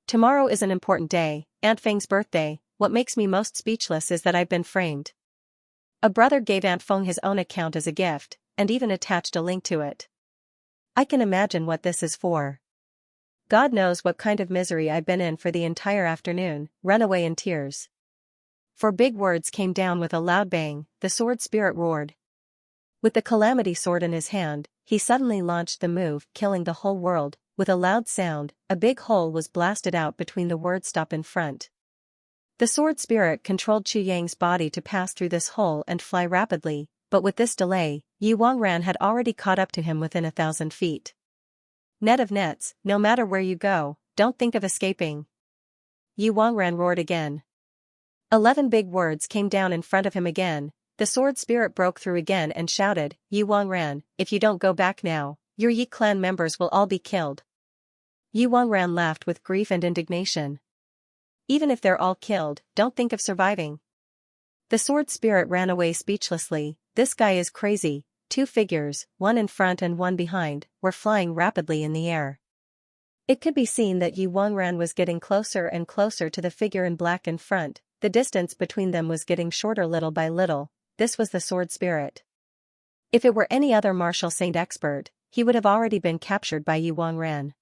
Tomorrow is an important day, Aunt Feng's birthday, what makes me most speechless is that I've been framed. A brother gave Aunt Feng his own account as a gift, and even attached a link to it. I can imagine what this is for. God knows what kind of misery I've been in for the entire afternoon, run away in tears. For big words came down with a loud bang, the sword spirit roared. With the calamity sword in his hand, he suddenly launched the move, killing the whole world. With a loud sound, a big hole was blasted out between the word stop in front. The sword spirit controlled Chu Yang's body to pass through this hole and fly rapidly, but with this delay, Yi Wangran had already caught up to him within 1,000 feet. Net of nets, no matter where you go, don't think of escaping. Yi Wangran roared again. 11 big words came down in front of him again. The sword spirit broke through again and shouted, Yi Wangran, if you don't go back now, your Yi clan members will all be killed. Yi Wangran laughed with grief and indignation. Even if they're all killed, don't think of surviving. The sword spirit ran away speechlessly. This guy is crazy. 2 figures, one in front and one behind, were flying rapidly in the air. It could be seen that Yi Wangran was getting closer and closer to the figure in black in front. The distance between them was getting shorter little by little. This was the sword spirit. If it were any other martial saint expert, he would have already been captured by Yi Wangran.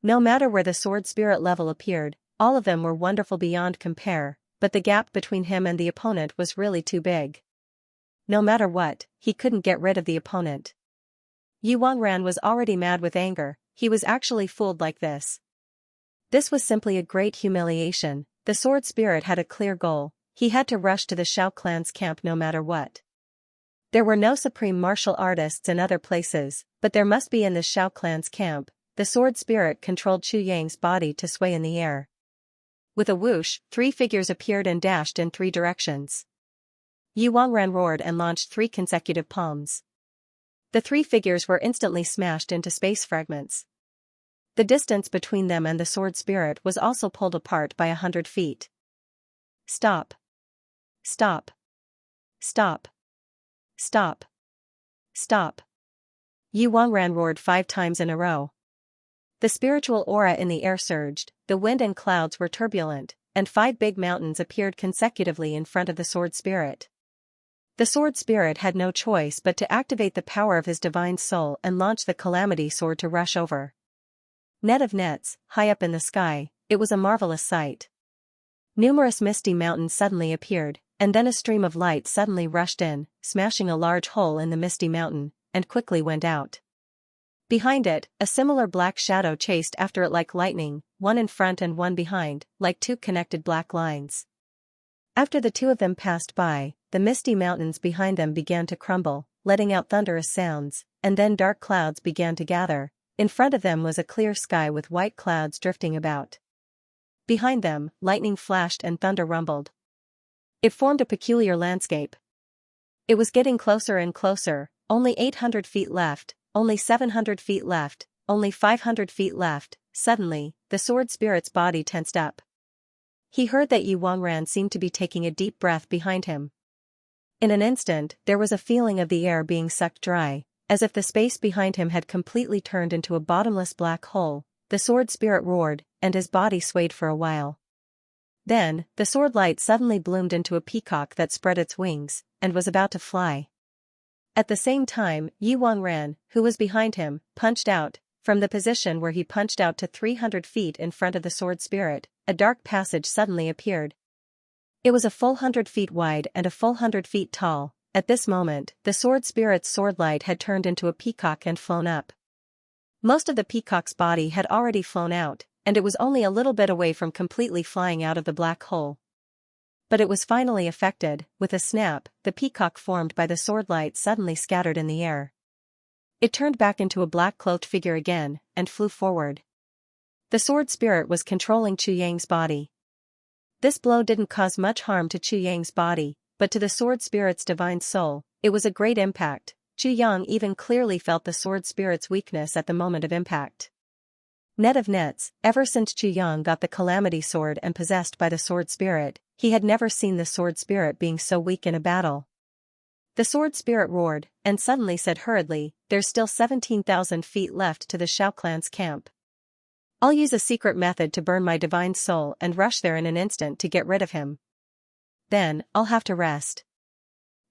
No matter where the sword spirit level appeared, all of them were wonderful beyond compare, but the gap between him and the opponent was really too big. No matter what, he couldn't get rid of the opponent. Yi Wangran was already mad with anger. He was actually fooled like this. This was simply a great humiliation. The sword spirit had a clear goal. He had to rush to the Xiao clan's camp no matter what. There were no supreme martial artists in other places, but there must be in the Xiao clan's camp. The sword spirit controlled Chu Yang's body to sway in the air. With a whoosh, 3 figures appeared and dashed in 3 directions. Yi Wangran roared and launched 3 consecutive palms. The 3 figures were instantly smashed into space fragments. The distance between them and the sword spirit was also pulled apart by 100 feet. Stop. Stop. Stop. Stop. Stop. Yi Wangran roared 5 times in a row. The spiritual aura in the air surged, the wind and clouds were turbulent, and 5 big mountains appeared consecutively in front of the sword spirit. The sword spirit had no choice but to activate the power of his divine soul and launch the calamity sword to rush over. Net of nets, high up in the sky, it was a marvelous sight. Numerous misty mountains suddenly appeared, and then a stream of light suddenly rushed in, smashing a large hole in the misty mountain, and quickly went out. Behind it, a similar black shadow chased after it like lightning, one in front and one behind, like 2 connected black lines. After the 2 of them passed by, the misty mountains behind them began to crumble, letting out thunderous sounds, and then dark clouds began to gather. In front of them was a clear sky with white clouds drifting about. Behind them, lightning flashed and thunder rumbled. It formed a peculiar landscape. It was getting closer and closer, only 800 feet left. Only 700 feet left, only 500 feet left. Suddenly, the sword spirit's body tensed up. He heard that Yi Wangran seemed to be taking a deep breath behind him. In an instant, there was a feeling of the air being sucked dry, as if the space behind him had completely turned into a bottomless black hole. The sword spirit roared, and his body swayed for a while. Then, the sword light suddenly bloomed into a peacock that spread its wings, and was about to fly. At the same time, Yi Wangran, who was behind him, punched out. From the position where he punched out to 300 feet in front of the sword spirit, a dark passage suddenly appeared. It was a full 100 feet wide and a full 100 feet tall. At this moment, the sword spirit's sword light had turned into a peacock and flown up. Most of the peacock's body had already flown out, and it was only a little bit away from completely flying out of the black hole. But it was finally effected. With a snap, the peacock formed by the sword light suddenly scattered in the air. It turned back into a black-cloaked figure again, and flew forward. The sword spirit was controlling Chu Yang's body. This blow didn't cause much harm to Chu Yang's body, but to the sword spirit's divine soul, it was a great impact. Chu Yang even clearly felt the sword spirit's weakness at the moment of impact. Net of nets, ever since Chu Yang got the calamity sword and possessed by the sword spirit, he had never seen the sword spirit being so weak in a battle. The sword spirit roared, and suddenly said hurriedly, "There's still 17,000 feet left to the Xiao clan's camp." I'll use a secret method to burn my divine soul and rush there in an instant to get rid of him. Then, I'll have to rest.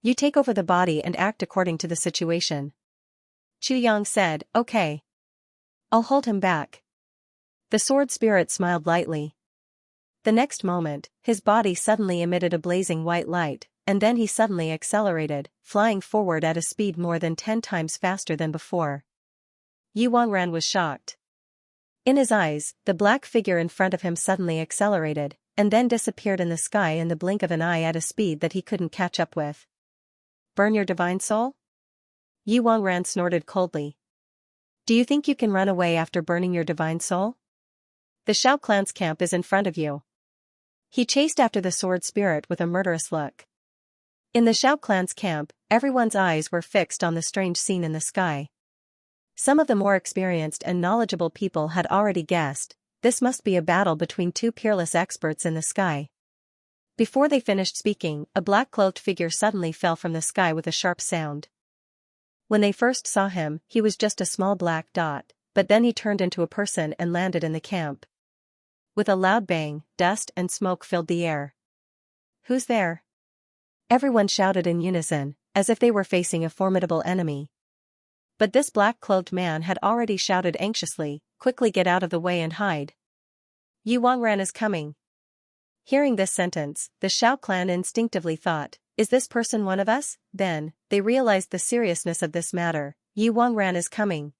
You take over the body and act according to the situation. Chu Yang said, okay. I'll hold him back. The sword spirit smiled lightly. The next moment, his body suddenly emitted a blazing white light, and then he suddenly accelerated, flying forward at a speed more than 10 times faster than before. Yi Wangran was shocked. In his eyes, the black figure in front of him suddenly accelerated, and then disappeared in the sky in the blink of an eye at a speed that he couldn't catch up with. Burn your divine soul? Yi Wangran snorted coldly. Do you think you can run away after burning your divine soul? The Shao clan's camp is in front of you. He chased after the sword spirit with a murderous look. In the Shao clan's camp, everyone's eyes were fixed on the strange scene in the sky. Some of the more experienced and knowledgeable people had already guessed, this must be a battle between two peerless experts in the sky. Before they finished speaking, a black-cloaked figure suddenly fell from the sky with a sharp sound. When they first saw him, he was just a small black dot, but then he turned into a person and landed in the camp. With a loud bang, dust and smoke filled the air. Who's there? Everyone shouted in unison, as if they were facing a formidable enemy. But this black-clothed man had already shouted anxiously, quickly get out of the way and hide. Yi Wangran is coming. Hearing this sentence, the Shao clan instinctively thought, is this person one of us? Then, they realized the seriousness of this matter. Yi Wangran is coming.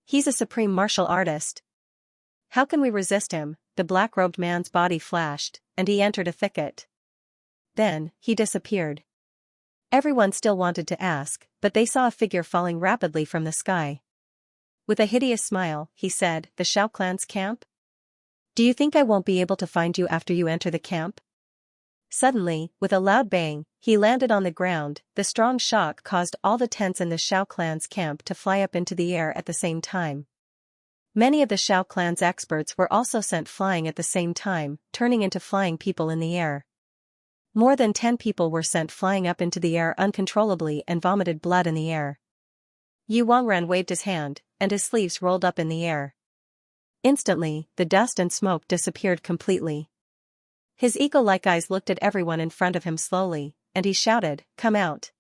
He's a supreme martial artist. How can we resist him? The black-robed man's body flashed, and he entered a thicket. Then, he disappeared. Everyone still wanted to ask, but they saw a figure falling rapidly from the sky. With a hideous smile, he said, the Shao clan's camp? Do you think I won't be able to find you after you enter the camp? Suddenly, with a loud bang, he landed on the ground. The strong shock caused all the tents in the Shao clan's camp to fly up into the air at the same time. Many of the Shao clan's experts were also sent flying at the same time, turning into flying people in the air. More than 10 people were sent flying up into the air uncontrollably and vomited blood in the air. Yi Wangran waved his hand, and his sleeves rolled up in the air. Instantly, the dust and smoke disappeared completely. His eagle-like eyes looked at everyone in front of him slowly, and he shouted, come out.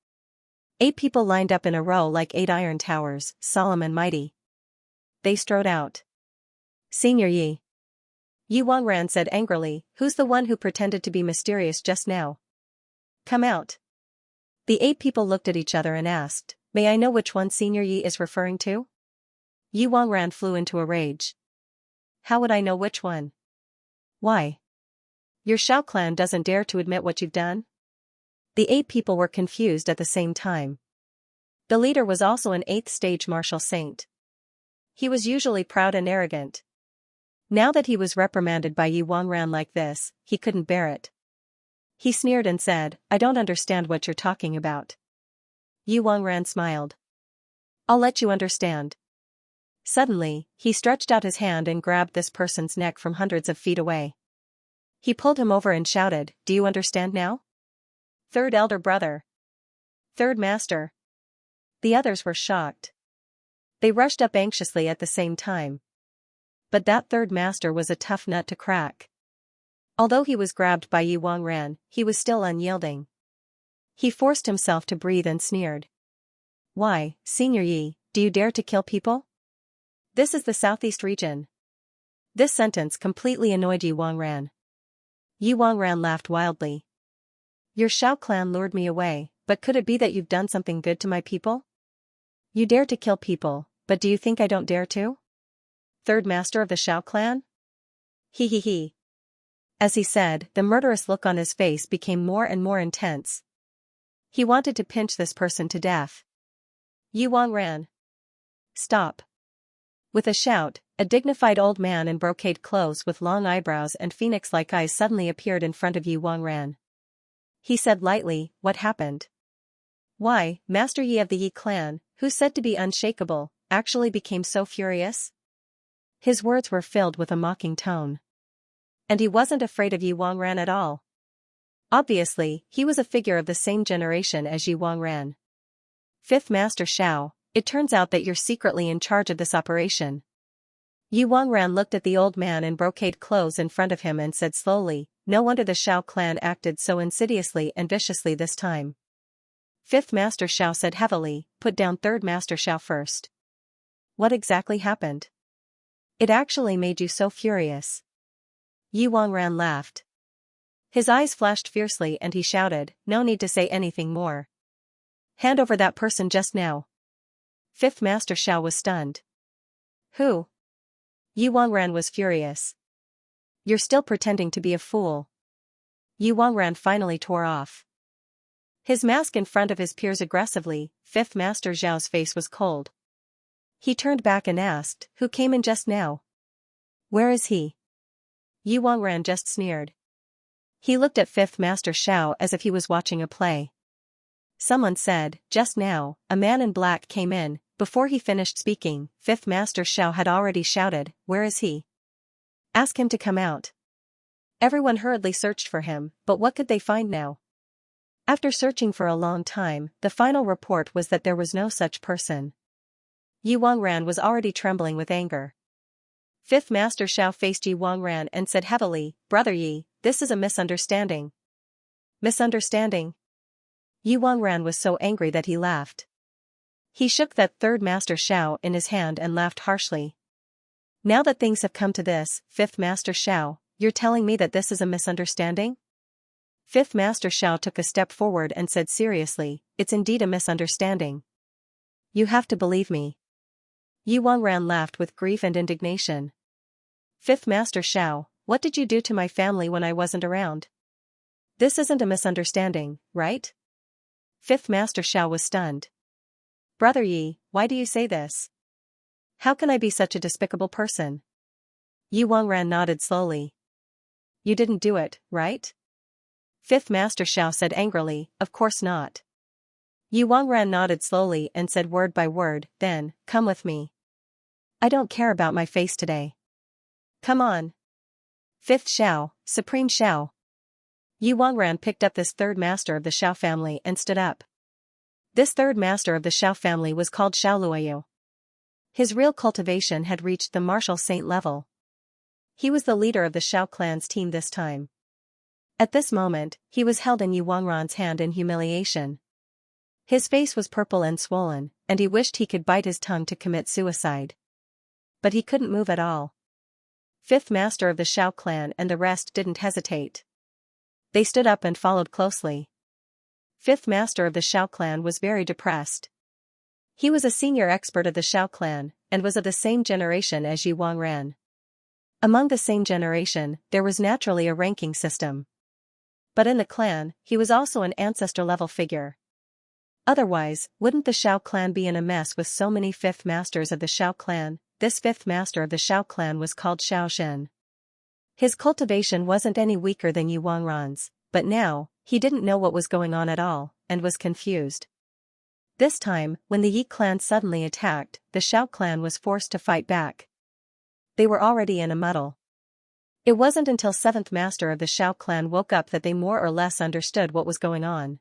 8 people lined up in a row like 8 iron towers, solemn and mighty. They strode out. Senior Yi. Yi Wangran said angrily, who's the one who pretended to be mysterious just now? Come out. The 8 people looked at each other and asked, may I know which one Senior Yi is referring to? Yi Wangran flew into a rage. How would I know which one? Why? Your Shao clan doesn't dare to admit what you've done? The 8 people were confused at the same time. The leader was also an 8th stage martial saint. He was usually proud and arrogant. Now that he was reprimanded by Yi Wangran like this, he couldn't bear it. He sneered and said, I don't understand what you're talking about. Yi Wangran smiled. I'll let you understand. Suddenly, he stretched out his hand and grabbed this person's neck from hundreds of feet away. He pulled him over and shouted, do you understand now? Third elder brother. Third master. The others were shocked. They rushed up anxiously at the same time. But that third master was a tough nut to crack. Although he was grabbed by Yi Wangran, he was still unyielding. He forced himself to breathe and sneered. Why, Senior Yi, do you dare to kill people? This is the southeast region. This sentence completely annoyed Yi Wangran. Yi Wangran laughed wildly. Your Shao clan lured me away, but could it be that you've done something good to my people? You dare to kill people, but do you think I don't dare to? Third master of the Shao clan? He. As he said, the murderous look on his face became more and more intense. He wanted to pinch this person to death. Yi Wangran. Stop. With a shout, a dignified old man in brocade clothes with long eyebrows and phoenix-like eyes suddenly appeared in front of Yi Wangran. He said lightly, what happened? Why, Master Yi of the Yi clan, who's said to be unshakable, actually became so furious? His words were filled with a mocking tone. And he wasn't afraid of Yi Wangran at all. Obviously, he was a figure of the same generation as Yi Wangran. Fifth Master Shao, it turns out that you're secretly in charge of this operation. Yu Wangran looked at the old man in brocade clothes in front of him and said slowly, "No wonder the Shao clan acted so insidiously and viciously this time." Fifth Master Shao said heavily, "Put down Third Master Shao first. What exactly happened? It actually made you so furious." Yu Wangran laughed. His eyes flashed fiercely and he shouted, "No need to say anything more. Hand over that person just now." Fifth Master Shao was stunned. "Who?" Yu Wangran was furious. "You're still pretending to be a fool." Yu Wangran finally tore off his mask in front of his peers aggressively. Fifth Master Zhao's face was cold. He turned back and asked, "Who came in just now? Where is he?" Yu Wangran just sneered. He looked at Fifth Master Shao as if he was watching a play. Someone said, "Just now, a man in black came in." Before he finished speaking, Fifth Master Shao had already shouted, "Where is he? Ask him to come out." Everyone hurriedly searched for him, but what could they find now? After searching for a long time, the final report was that there was no such person. Yu Wangran was already trembling with anger. Fifth Master Shao faced Yu Wangran and said heavily, "Brother Yi, this is a misunderstanding." Misunderstanding? Yu Wangran was so angry that he laughed. He shook that Third Master Shao in his hand and laughed harshly. "Now that things have come to this, Fifth Master Shao, you're telling me that this is a misunderstanding?" Fifth Master Shao took a step forward and said seriously, "It's indeed a misunderstanding. You have to believe me." Yu Wangran laughed with grief and indignation. "Fifth Master Shao, what did you do to my family when I wasn't around? This isn't a misunderstanding, right?" Fifth Master Shao was stunned. "Brother Yi, why do you say this? How can I be such a despicable person?" Yu Wangran nodded slowly. "You didn't do it, right?" Fifth Master Shao said angrily, "Of course not." Yu Wangran nodded slowly and said word by word, "Then, come with me. I don't care about my face today. Come on." Fifth Shao, Supreme Shao. Yu Wangran picked up this third master of the Shao family and stood up. This third master of the Shao family was called Shao Luoyu. His real cultivation had reached the martial saint level. He was the leader of the Shao clan's team this time. At this moment, he was held in Yu Wangran's hand in humiliation. His face was purple and swollen, and he wished he could bite his tongue to commit suicide. But he couldn't move at all. Fifth master of the Shao clan and the rest didn't hesitate. They stood up and followed closely. Fifth master of the Shao clan was very depressed. He was a senior expert of the Shao clan, and was of the same generation as Yu Wangran. Among the same generation, there was naturally a ranking system. But in the clan, he was also an ancestor-level figure. Otherwise, wouldn't the Shao clan be in a mess with so many fifth masters of the Shao clan? This fifth master of the Shao clan was called Xianxia. His cultivation wasn't any weaker than Yu Wangran's, but now, he didn't know what was going on at all, and was confused. This time, when the Yi clan suddenly attacked, the Shao clan was forced to fight back. They were already in a muddle. It wasn't until seventh master of the Shao clan woke up that they more or less understood what was going on.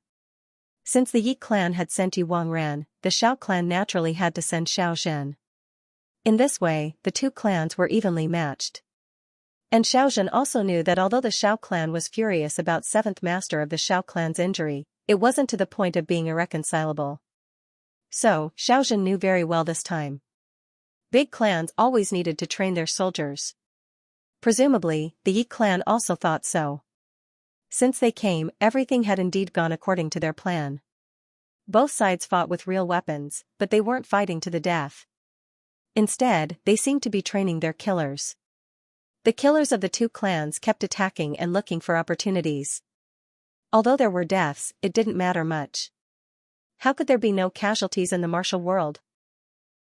Since the Yi clan had sent Yu Wangran, the Shao clan naturally had to send Xiaoxian. In this way, the two clans were evenly matched. And Xiaoxian also knew that although the Shao clan was furious about seventh master of the Shao clan's injury, it wasn't to the point of being irreconcilable. So, Xiaoxian knew very well this time. Big clans always needed to train their soldiers. Presumably, the Yi clan also thought so. Since they came, everything had indeed gone according to their plan. Both sides fought with real weapons, but they weren't fighting to the death. Instead, they seemed to be training their killers. The killers of the two clans kept attacking and looking for opportunities. Although there were deaths, it didn't matter much. How could there be no casualties in the martial world?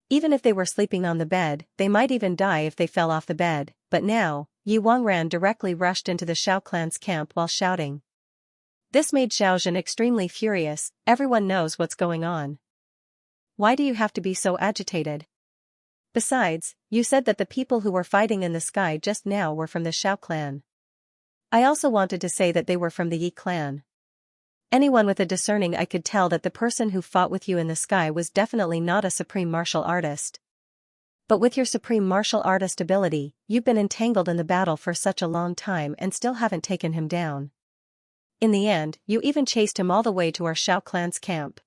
Even if they were sleeping on the bed, they might even die if they fell off the bed, but now, Yu Wangran directly rushed into the Shao clan's camp while shouting. This made Xiaoxian extremely furious. Everyone knows what's going on. Why do you have to be so agitated? Besides, you said that the people who were fighting in the sky just now were from the Shao clan. I also wanted to say that they were from the Yi clan. Anyone with a discerning eye could tell that the person who fought with you in the sky was definitely not a supreme martial artist. But with your supreme martial artist ability, you've been entangled in the battle for such a long time and still haven't taken him down. In the end, you even chased him all the way to our Xiao clan's camp.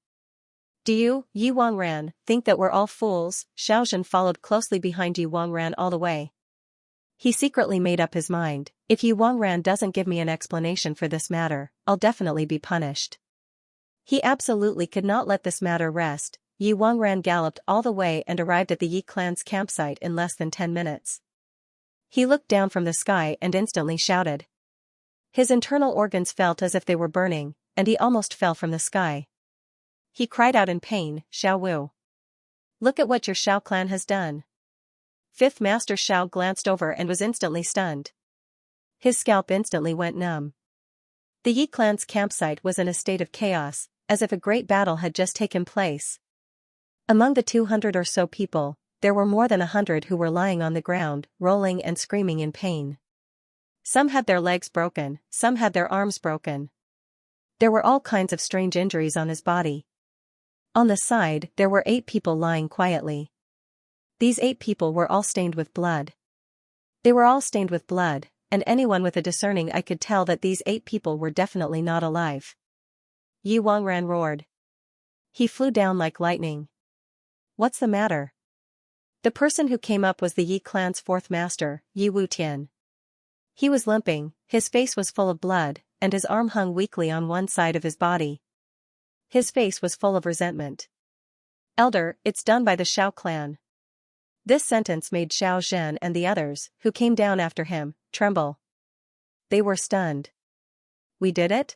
Do you, Yi Wangran, think that we're all fools? Xiaozhen followed closely behind Yi Wangran all the way. He secretly made up his mind, if Yi Wangran doesn't give me an explanation for this matter, I'll definitely be punished. He absolutely could not let this matter rest. Yi Wangran galloped all the way and arrived at the Yi clan's campsite in less than 10 minutes. He looked down from the sky and instantly shouted. His internal organs felt as if they were burning, and he almost fell from the sky. He cried out in pain, Xiao Wu. Look at what your Xiao clan has done. Fifth Master Xiao glanced over and was instantly stunned. His scalp instantly went numb. The Yi clan's campsite was in a state of chaos, as if a great battle had just taken place. Among the 200 or so people, there were more than 100 who were lying on the ground, rolling and screaming in pain. Some had their legs broken, some had their arms broken. There were all kinds of strange injuries on his body. On the side, there were 8 people lying quietly. These 8 people were all stained with blood. They were all stained with blood, and anyone with a discerning eye could tell that these 8 people were definitely not alive. Yi Wangran roared. He flew down like lightning. What's the matter? The person who came up was the Yi clan's 4th master, Yi Wutian. He was limping, his face was full of blood, and his arm hung weakly on one side of his body. His face was full of resentment. Elder, it's done by the Xiao clan. This sentence made Xiao Zhen and the others, who came down after him, tremble. They were stunned. We did it?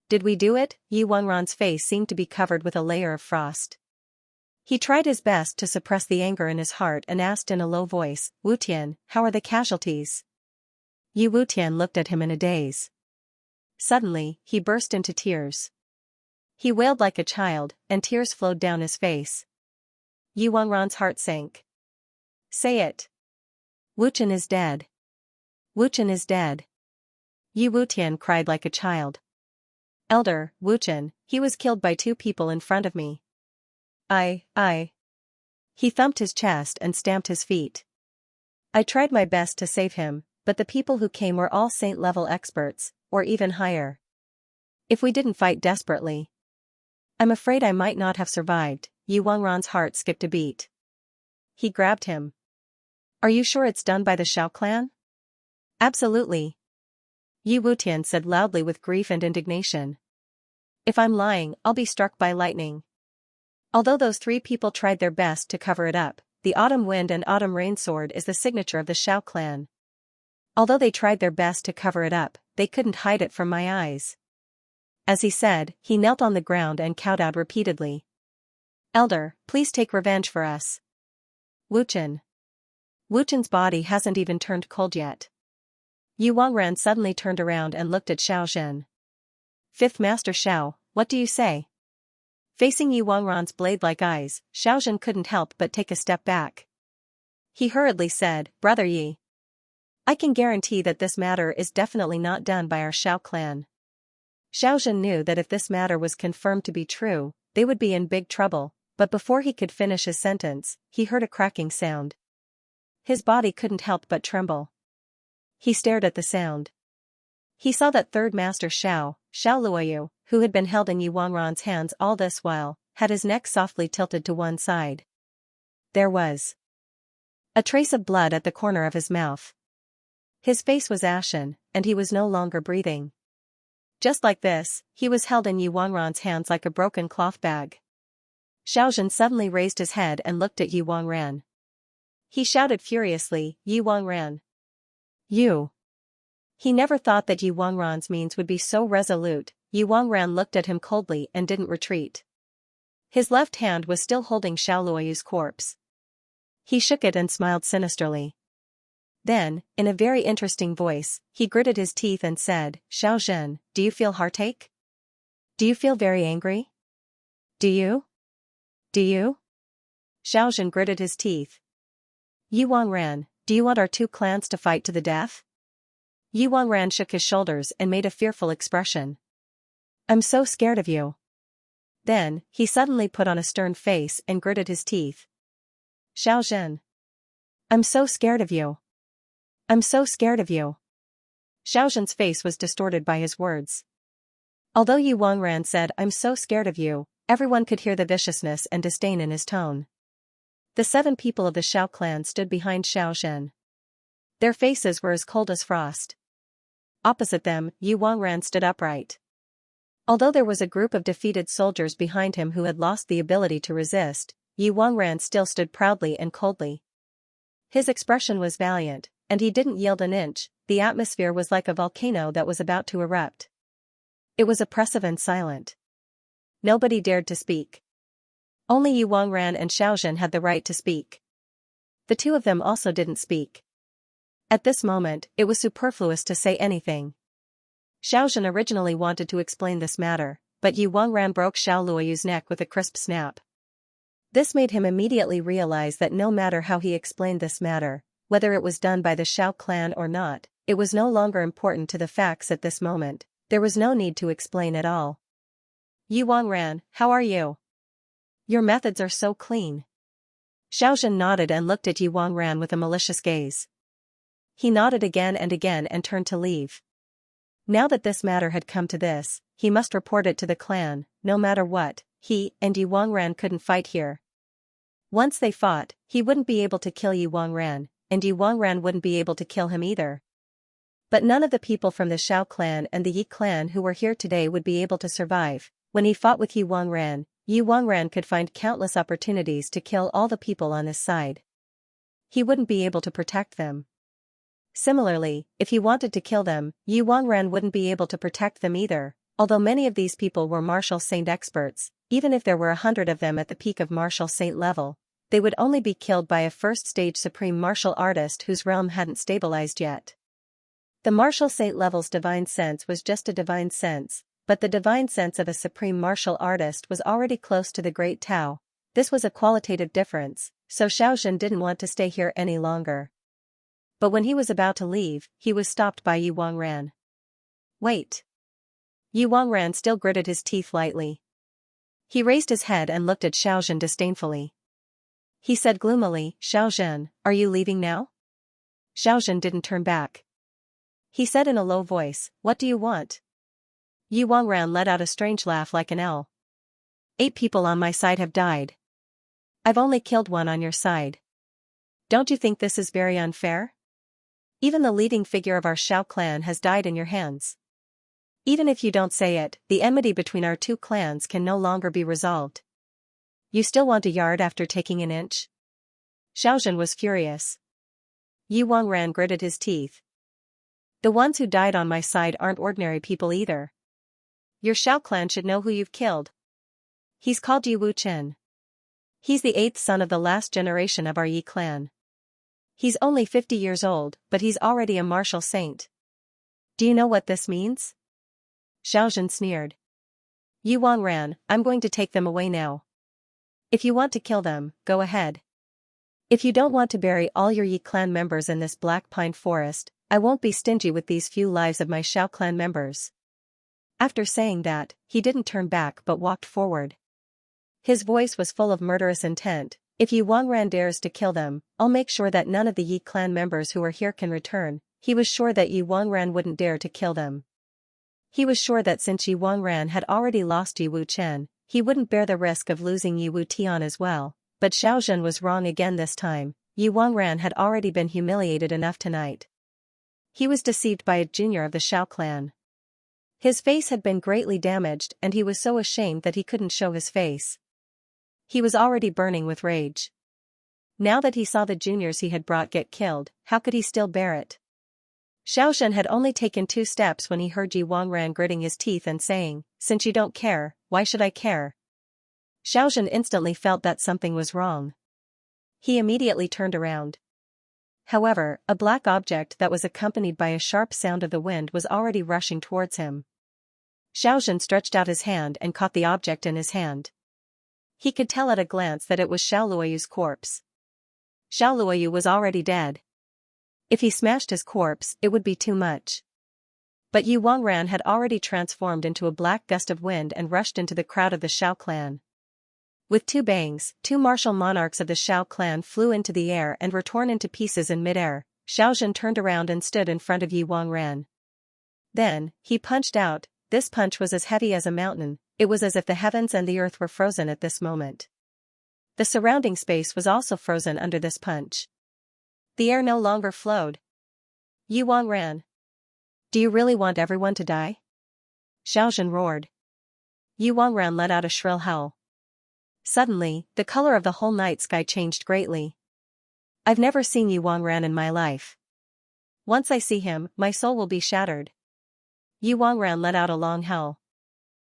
Did we do it? Yi Wangran's face seemed to be covered with a layer of frost. He tried his best to suppress the anger in his heart and asked in a low voice, Wutian, how are the casualties? Yi Wutian looked at him in a daze. Suddenly, he burst into tears. He wailed like a child, and tears flowed down his face. Yi Wangran's heart sank. Say it. Wuchen is dead. Wuchen is dead. Yi Wutian cried like a child. Elder, Wuchen, he was killed by 2 people in front of me. I. He thumped his chest and stamped his feet. I tried my best to save him, but the people who came were all saint-level experts, or even higher. If we didn't fight desperately, I'm afraid I might not have survived. Yi Wangran's heart skipped a beat. He grabbed him. Are you sure it's done by the Xiao clan? Absolutely. Yi Wutian said loudly with grief and indignation. If I'm lying, I'll be struck by lightning. Although those 3 people tried their best to cover it up, the Autumn Wind and Autumn Rain sword is the signature of the Xiao clan. Although they tried their best to cover it up, they couldn't hide it from my eyes. As he said, he knelt on the ground and kowtowed repeatedly. Elder, please take revenge for us. Wuchen. Wuchen's body hasn't even turned cold yet. Yi Wangran suddenly turned around and looked at Xiao Zhen. 5th Master Xiao, what do you say? Facing Yi Wangran's blade-like eyes, Xiao Zhen couldn't help but take a step back. He hurriedly said, Brother Yi. I can guarantee that this matter is definitely not done by our Xiao clan. Xiao Zhen knew that if this matter was confirmed to be true, they would be in big trouble, but before he could finish his sentence, he heard a cracking sound. His body couldn't help but tremble. He stared at the sound. He saw that 3rd Master Xiao Luoyu, who had been held in Yi Wangran's hands all this while, had his neck softly tilted to one side. There was a trace of blood at the corner of his mouth. His face was ashen, and he was no longer breathing. Just like this, he was held in Yi Wangran's hands like a broken cloth bag. Xiao Zhen suddenly raised his head and looked at Yi Wangran. He shouted furiously, Yi Wangran. You. He never thought that Yi Wangran's means would be so resolute. Yi Wangran looked at him coldly and didn't retreat. His left hand was still holding Xiao Luoyu's corpse. He shook it and smiled sinisterly. Then, in a very interesting voice, he gritted his teeth and said, Xiao Zhen, do you feel heartache? Do you feel very angry? Do you? Do you? Xiao Zhen gritted his teeth. Yi Wangran, do you want our 2 clans to fight to the death? Yi Wangran shook his shoulders and made a fearful expression. I'm so scared of you. Then, he suddenly put on a stern face and gritted his teeth. Xiao Zhen. I'm so scared of you. I'm so scared of you. Xiaozhen's face was distorted by his words. Although Yu Wangran said, I'm so scared of you, everyone could hear the viciousness and disdain in his tone. The 7 people of the Xiao clan stood behind Xiaozhen. Their faces were as cold as frost. Opposite them, Yu Wangran stood upright. Although there was a group of defeated soldiers behind him who had lost the ability to resist, Yu Wangran still stood proudly and coldly. His expression was valiant, and he didn't yield an inch. The atmosphere was like a volcano that was about to erupt. It was oppressive and silent. Nobody dared to speak. Only Yu Wangran and Xiaozhen had the right to speak. The 2 of them also didn't speak. At this moment, it was superfluous to say anything. Xiaozhen originally wanted to explain this matter, but Yu Wangran broke Xiao Luoyu's neck with a crisp snap. This made him immediately realize that no matter how he explained this matter, whether it was done by the Xiao clan or not, it was no longer important to the facts at this moment. There was no need to explain at all. Yu Wangran, how are you? Your methods are so clean. Xiaozhen nodded and looked at Yu Wangran with a malicious gaze. He nodded again and turned to leave. Now that this matter had come to this, he must report it to the clan. No matter what, he and Yu Wangran couldn't fight here. Once they fought, he wouldn't be able to kill Yu Wangran, and Yu Wangran wouldn't be able to kill him either. But none of the people from the Xiao clan and the Yi clan who were here today would be able to survive. When he fought with Yu Wangran could find countless opportunities to kill all the people on his side. He wouldn't be able to protect them. Similarly, if he wanted to kill them, Yu Wangran wouldn't be able to protect them either. Although many of these people were martial saint experts, even if there were 100 of them at the peak of martial saint level, they would only be killed by a first-stage supreme martial artist whose realm hadn't stabilized yet. The martial saint level's divine sense was just a divine sense, but the divine sense of a supreme martial artist was already close to the Great Tao. This was a qualitative difference, so Xiaozhen didn't want to stay here any longer. But when he was about to leave, he was stopped by Yu Wangran. Wait. Yu Wangran still gritted his teeth lightly. He raised his head and looked at Xiaozhen disdainfully. He said gloomily, Xiaozhen, are you leaving now? Xiaozhen didn't turn back. He said in a low voice, what do you want? Yu Wangran let out a strange laugh like an owl. 8 people on my side have died. I've only killed 1 on your side. Don't you think this is very unfair? Even the leading figure of our Xiao clan has died in your hands. Even if you don't say it, the enmity between our 2 clans can no longer be resolved. You still want a yard after taking an inch? Xiaozhen was furious. Yu Wangran gritted his teeth. The ones who died on my side aren't ordinary people either. Your Xiao clan should know who you've killed. He's called Yu Wuchen. He's the 8th son of the last generation of our Yi clan. He's only 50 years old, but he's already a martial saint. Do you know what this means? Xiaozhen sneered. Yu Wangran, I'm going to take them away now. If you want to kill them, go ahead. If you don't want to bury all your Yi clan members in this black pine forest, I won't be stingy with these few lives of my Xiao clan members. After saying that, he didn't turn back but walked forward. His voice was full of murderous intent. If Yu Wangran dares to kill them, I'll make sure that none of the Yi clan members who are here can return. He was sure that Yu Wangran wouldn't dare to kill them. He was sure that since Yu Wangran had already lost Yu Wuchen, he wouldn't bear the risk of losing Yu Wutian as well. But Xiaozhen was wrong again this time. Yu Wangran had already been humiliated enough tonight. He was deceived by a junior of the Xiao clan. His face had been greatly damaged and he was so ashamed that he couldn't show his face. He was already burning with rage. Now that he saw the juniors he had brought get killed, how could he still bear it? Xiaozhen had only taken 2 steps when he heard Yu Wangran gritting his teeth and saying, since you don't care, why should I care? Xiaozhen instantly felt that something was wrong. He immediately turned around. However, a black object that was accompanied by a sharp sound of the wind was already rushing towards him. Xiaozhen stretched out his hand and caught the object in his hand. He could tell at a glance that it was Xiao Luoyu's corpse. Xiao Luoyu was already dead. If he smashed his corpse, it would be too much. But Yu Wangran had already transformed into a black gust of wind and rushed into the crowd of the Xiao clan. With two bangs, two martial monarchs of the Shao clan flew into the air and were torn into pieces in midair. Xiaozhen turned around and stood in front of Yi Wangran. Then, he punched out. This punch was as heavy as a mountain. It was as if the heavens and the earth were frozen at this moment. The surrounding space was also frozen under this punch. The air no longer flowed. Yi Wangran. Do you really want everyone to die? Xiaozhen roared. Yi Wangran let out a shrill howl. Suddenly, the color of the whole night sky changed greatly. I've never seen Yi Wangran in my life. Once I see him, my soul will be shattered. Yi Wangran let out a long howl.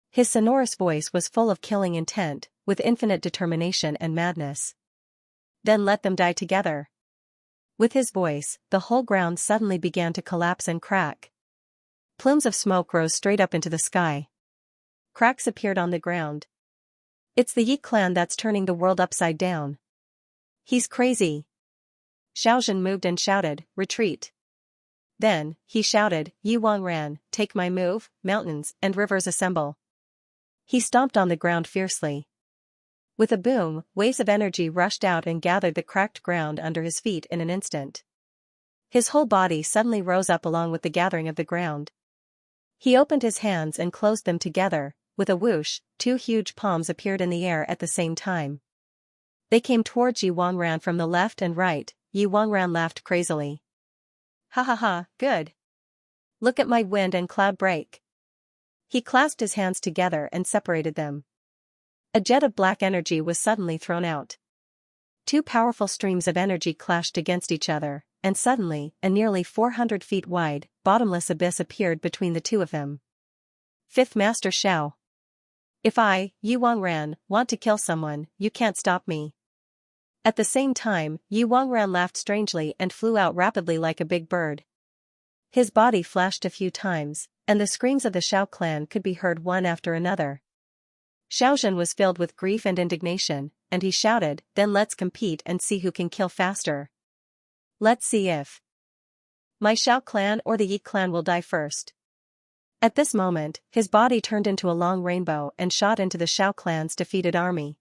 His sonorous voice was full of killing intent, with infinite determination and madness. Then let them die together. With his voice, the whole ground suddenly began to collapse and crack. Plumes of smoke rose straight up into the sky. Cracks appeared on the ground. It's the Yi clan that's turning the world upside down. He's crazy. Xiaozhen moved and shouted, retreat. Then, he shouted, Yi Wangran, take my move, mountains and rivers assemble. He stomped on the ground fiercely. With a boom, waves of energy rushed out and gathered the cracked ground under his feet in an instant. His whole body suddenly rose up along with the gathering of the ground. He opened his hands and closed them together. With a whoosh, two huge palms appeared in the air at the same time. They came towards Yi Wangran from the left and right. Yi Wangran laughed crazily. Ha ha ha, good. Look at my wind and cloud break. He clasped his hands together and separated them. A jet of black energy was suddenly thrown out. Two powerful streams of energy clashed against each other, and suddenly, a nearly 400 feet wide, bottomless abyss appeared between the two of them. Fifth Master Shao. If I, Yi Wangran, want to kill someone, you can't stop me. At the same time, Yi Wangran laughed strangely and flew out rapidly like a big bird. His body flashed a few times, and the screams of the Shao clan could be heard one after another. Xiaozhen was filled with grief and indignation, and he shouted, then let's compete and see who can kill faster. Let's see if my Shao clan or the Yi clan will die first. At this moment, his body turned into a long rainbow and shot into the Shao clan's defeated army.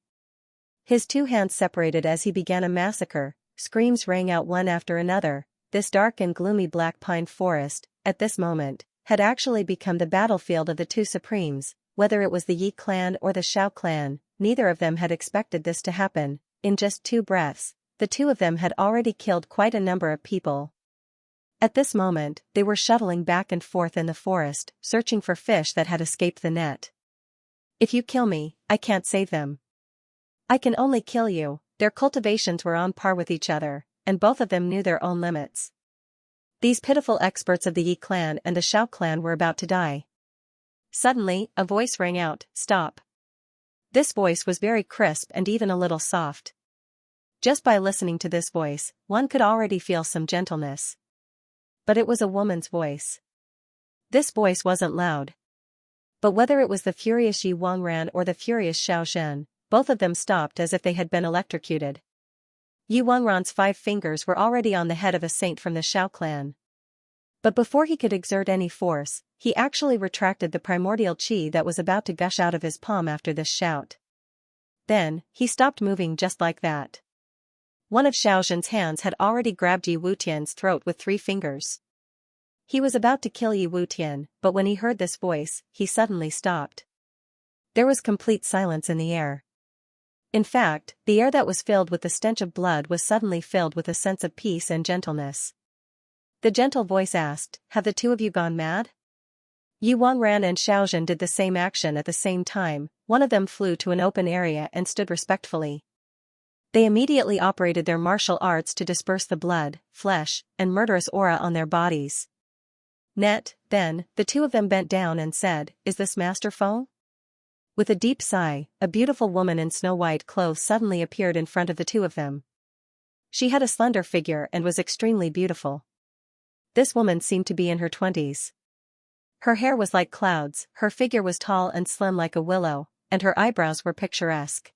His two hands separated as he began a massacre. Screams rang out one after another. This dark and gloomy black pine forest, at this moment, had actually become the battlefield of the two supremes. Whether it was the Yi clan or the Shao clan, neither of them had expected this to happen. In just 2 breaths, the two of them had already killed quite a number of people. At this moment, they were shuttling back and forth in the forest, searching for fish that had escaped the net. If you kill me, I can't save them. I can only kill you. Their cultivations were on par with each other, and both of them knew their own limits. These pitiful experts of the Yi clan and the Shao clan were about to die. Suddenly, a voice rang out, stop. This voice was very crisp and even a little soft. Just by listening to this voice, one could already feel some gentleness. But it was a woman's voice. This voice wasn't loud. But whether it was the furious Yi Wangran or the furious Xiaozhen, both of them stopped as if they had been electrocuted. Yi Wangran's 5 fingers were already on the head of a saint from the Shao clan. But before he could exert any force, he actually retracted the primordial qi that was about to gush out of his palm after this shout. Then, he stopped moving just like that. One of Xiaozhen's hands had already grabbed Yi Wutian's throat with 3 fingers. He was about to kill Yi Wutian, but when he heard this voice, he suddenly stopped. There was complete silence in the air. In fact, the air that was filled with the stench of blood was suddenly filled with a sense of peace and gentleness. The gentle voice asked, have the two of you gone mad? Yi Wangran and Xiaozhen did the same action at the same time. One of them flew to an open area and stood respectfully. They immediately operated their martial arts to disperse the blood, flesh, and murderous aura on their bodies. Then, the two of them bent down and said, is this Master Fu? With a deep sigh, a beautiful woman in snow-white clothes suddenly appeared in front of the two of them. She had a slender figure and was extremely beautiful. This woman seemed to be in her 20s. Her hair was like clouds, her figure was tall and slim like a willow, and her eyebrows were picturesque.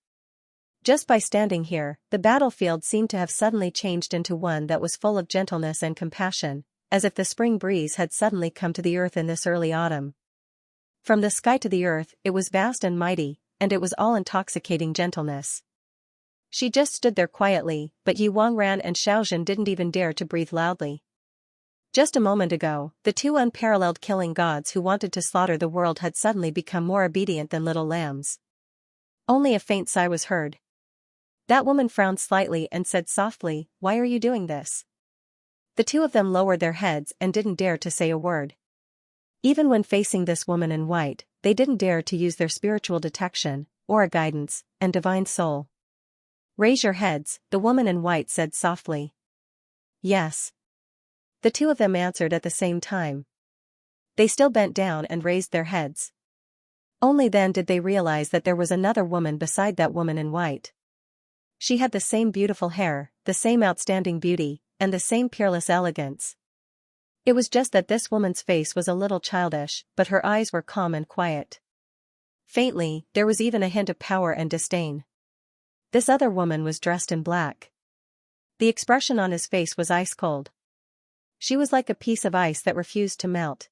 Just by standing here, the battlefield seemed to have suddenly changed into one that was full of gentleness and compassion, as if the spring breeze had suddenly come to the earth in this early autumn. From the sky to the earth, it was vast and mighty, and it was all intoxicating gentleness. She just stood there quietly, but Yi Wangran and Xiaozhen didn't even dare to breathe loudly. Just a moment ago, the two unparalleled killing gods who wanted to slaughter the world had suddenly become more obedient than little lambs. Only a faint sigh was heard. That woman frowned slightly and said softly, "Why are you doing this?" The two of them lowered their heads and didn't dare to say a word. Even when facing this woman in white, they didn't dare to use their spiritual detection, aura guidance, and divine soul. "Raise your heads," the woman in white said softly. "Yes." The two of them answered at the same time. They still bent down and raised their heads. Only then did they realize that there was another woman beside that woman in white. She had the same beautiful hair, the same outstanding beauty, and the same peerless elegance. It was just that this woman's face was a little childish, but her eyes were calm and quiet. Faintly, there was even a hint of power and disdain. This other woman was dressed in black. The expression on his face was ice cold. She was like a piece of ice that refused to melt.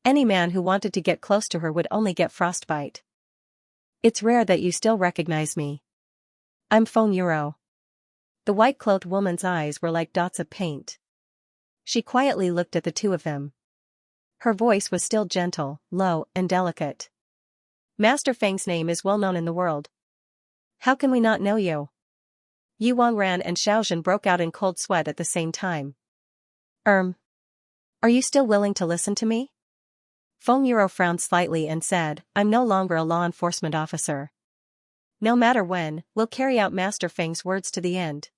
Any man who wanted to get close to her would only get frostbite. "It's rare that you still recognize me. I'm Feng Yuro." The white-clothed woman's eyes were like dots of paint. She quietly looked at the two of them. Her voice was still gentle, low, and delicate. "Master Feng's name is well known in the world. How can we not know you?" Yi Wangran and Xiaozhen broke out in cold sweat at the same time. Are you still willing to listen to me?" Feng Yuro frowned slightly and said, "I'm no longer a law enforcement officer. No matter when, we'll carry out Master Feng's words to the end."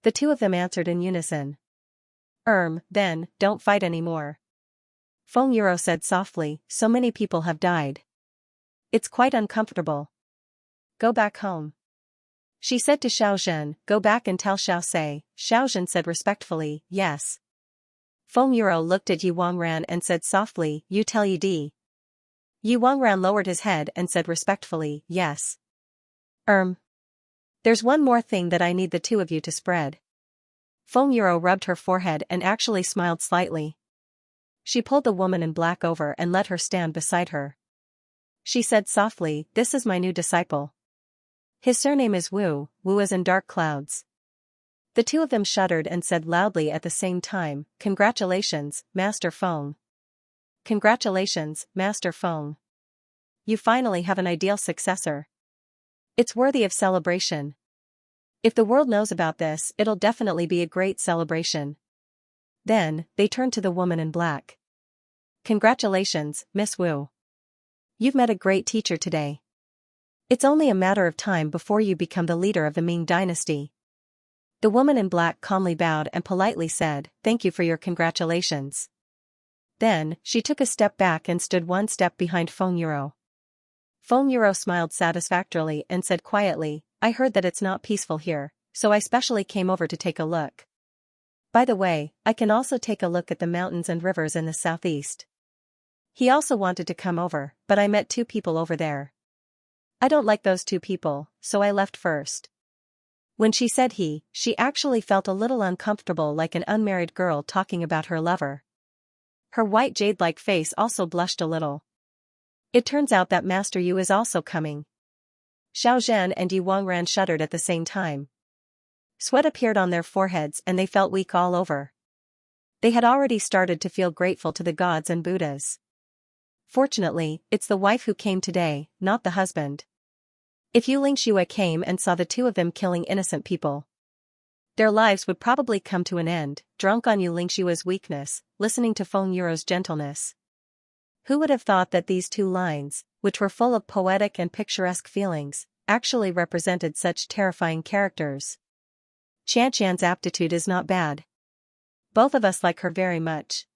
The two of them answered in unison. Then, don't fight anymore." Feng Yuro said softly, "So many people have died. It's quite uncomfortable. Go back home." She said to Xiaozhen, "Go back and tell Xiaoxia." Xiaozhen said respectfully, "Yes." Feng Yuro looked at Yi Wangran and said softly, "You tell Yi." Yi Wangran lowered his head and said respectfully, "Yes." There's one more thing that I need the two of you to spread." Feng Yuro rubbed her forehead and actually smiled slightly. She pulled the woman in black over and let her stand beside her. She said softly, "This is my new disciple. His surname is Wu, Wu as in dark clouds." The two of them shuddered and said loudly at the same time, "Congratulations, Master Feng. Congratulations, Master Feng. You finally have an ideal successor. It's worthy of celebration. If the world knows about this, it'll definitely be a great celebration." Then, they turned to the woman in black. "Congratulations, Miss Wu. You've met a great teacher today. It's only a matter of time before you become the leader of the Ming dynasty." The woman in black calmly bowed and politely said, "Thank you for your congratulations." Then, she took a step back and stood one step behind Feng Yuro. Feng Yuro smiled satisfactorily and said quietly, "I heard that it's not peaceful here, so I specially came over to take a look. By the way, I can also take a look at the mountains and rivers in the southeast." He also wanted to come over, but I met two people over there. I don't like those two people, so I left first. When she said she actually felt a little uncomfortable, like an unmarried girl talking about her lover. Her white jade-like face also blushed a little. "It turns out that Master Yu is also coming." Xiaozhen and Yi Wangran shuddered at the same time. Sweat appeared on their foreheads and they felt weak all over. They had already started to feel grateful to the gods and Buddhas. Fortunately, it's the wife who came today, not the husband. If Yu Lingxue came and saw the two of them killing innocent people, their lives would probably come to an end, drunk on Yu Lingxue's weakness, listening to Feng Yuro's gentleness. Who would have thought that these two lines, which were full of poetic and picturesque feelings, actually represented such terrifying characters? Xianxia's aptitude is not bad. Both of us like her very much.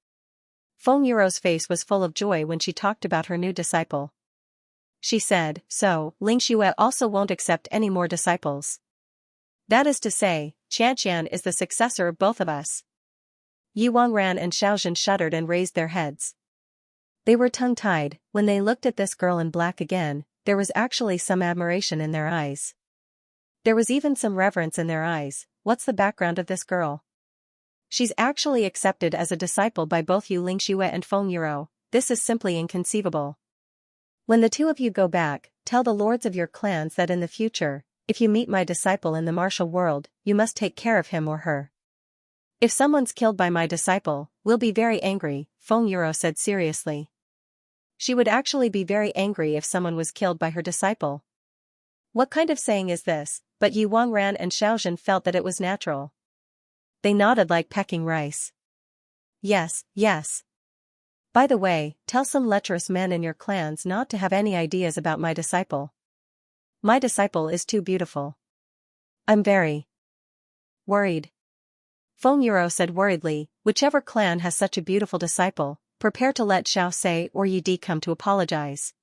Feng Yuro's face was full of joy when she talked about her new disciple. She said, "So, Lingxue also won't accept any more disciples. That is to say, Xianxia is the successor of both of us." Yi Wangran and Xiaozhen shuddered and raised their heads. They were tongue-tied. When they looked at this girl in black again, there was actually some admiration in their eyes. There was even some reverence in their eyes. What's the background of this girl? She's actually accepted as a disciple by both Yu Lingxue and Feng Yuro. This is simply inconceivable. When the two of you go back, tell the lords of your clans that in the future, if you meet my disciple in the martial world, you must take care of him or her. If someone's killed by my disciple, we'll be very angry, Feng Yuro said seriously. She would actually be very angry if someone was killed by her disciple. What kind of saying is this? But Yi Wangran and Xiaozhen felt that it was natural. They nodded like pecking rice. Yes, yes. By the way, tell some lecherous men in your clans not to have any ideas about my disciple. My disciple is too beautiful. I'm very worried. Feng Yuro said worriedly, whichever clan has such a beautiful disciple, prepare to let Xiao Sei or Yi Di come to apologize.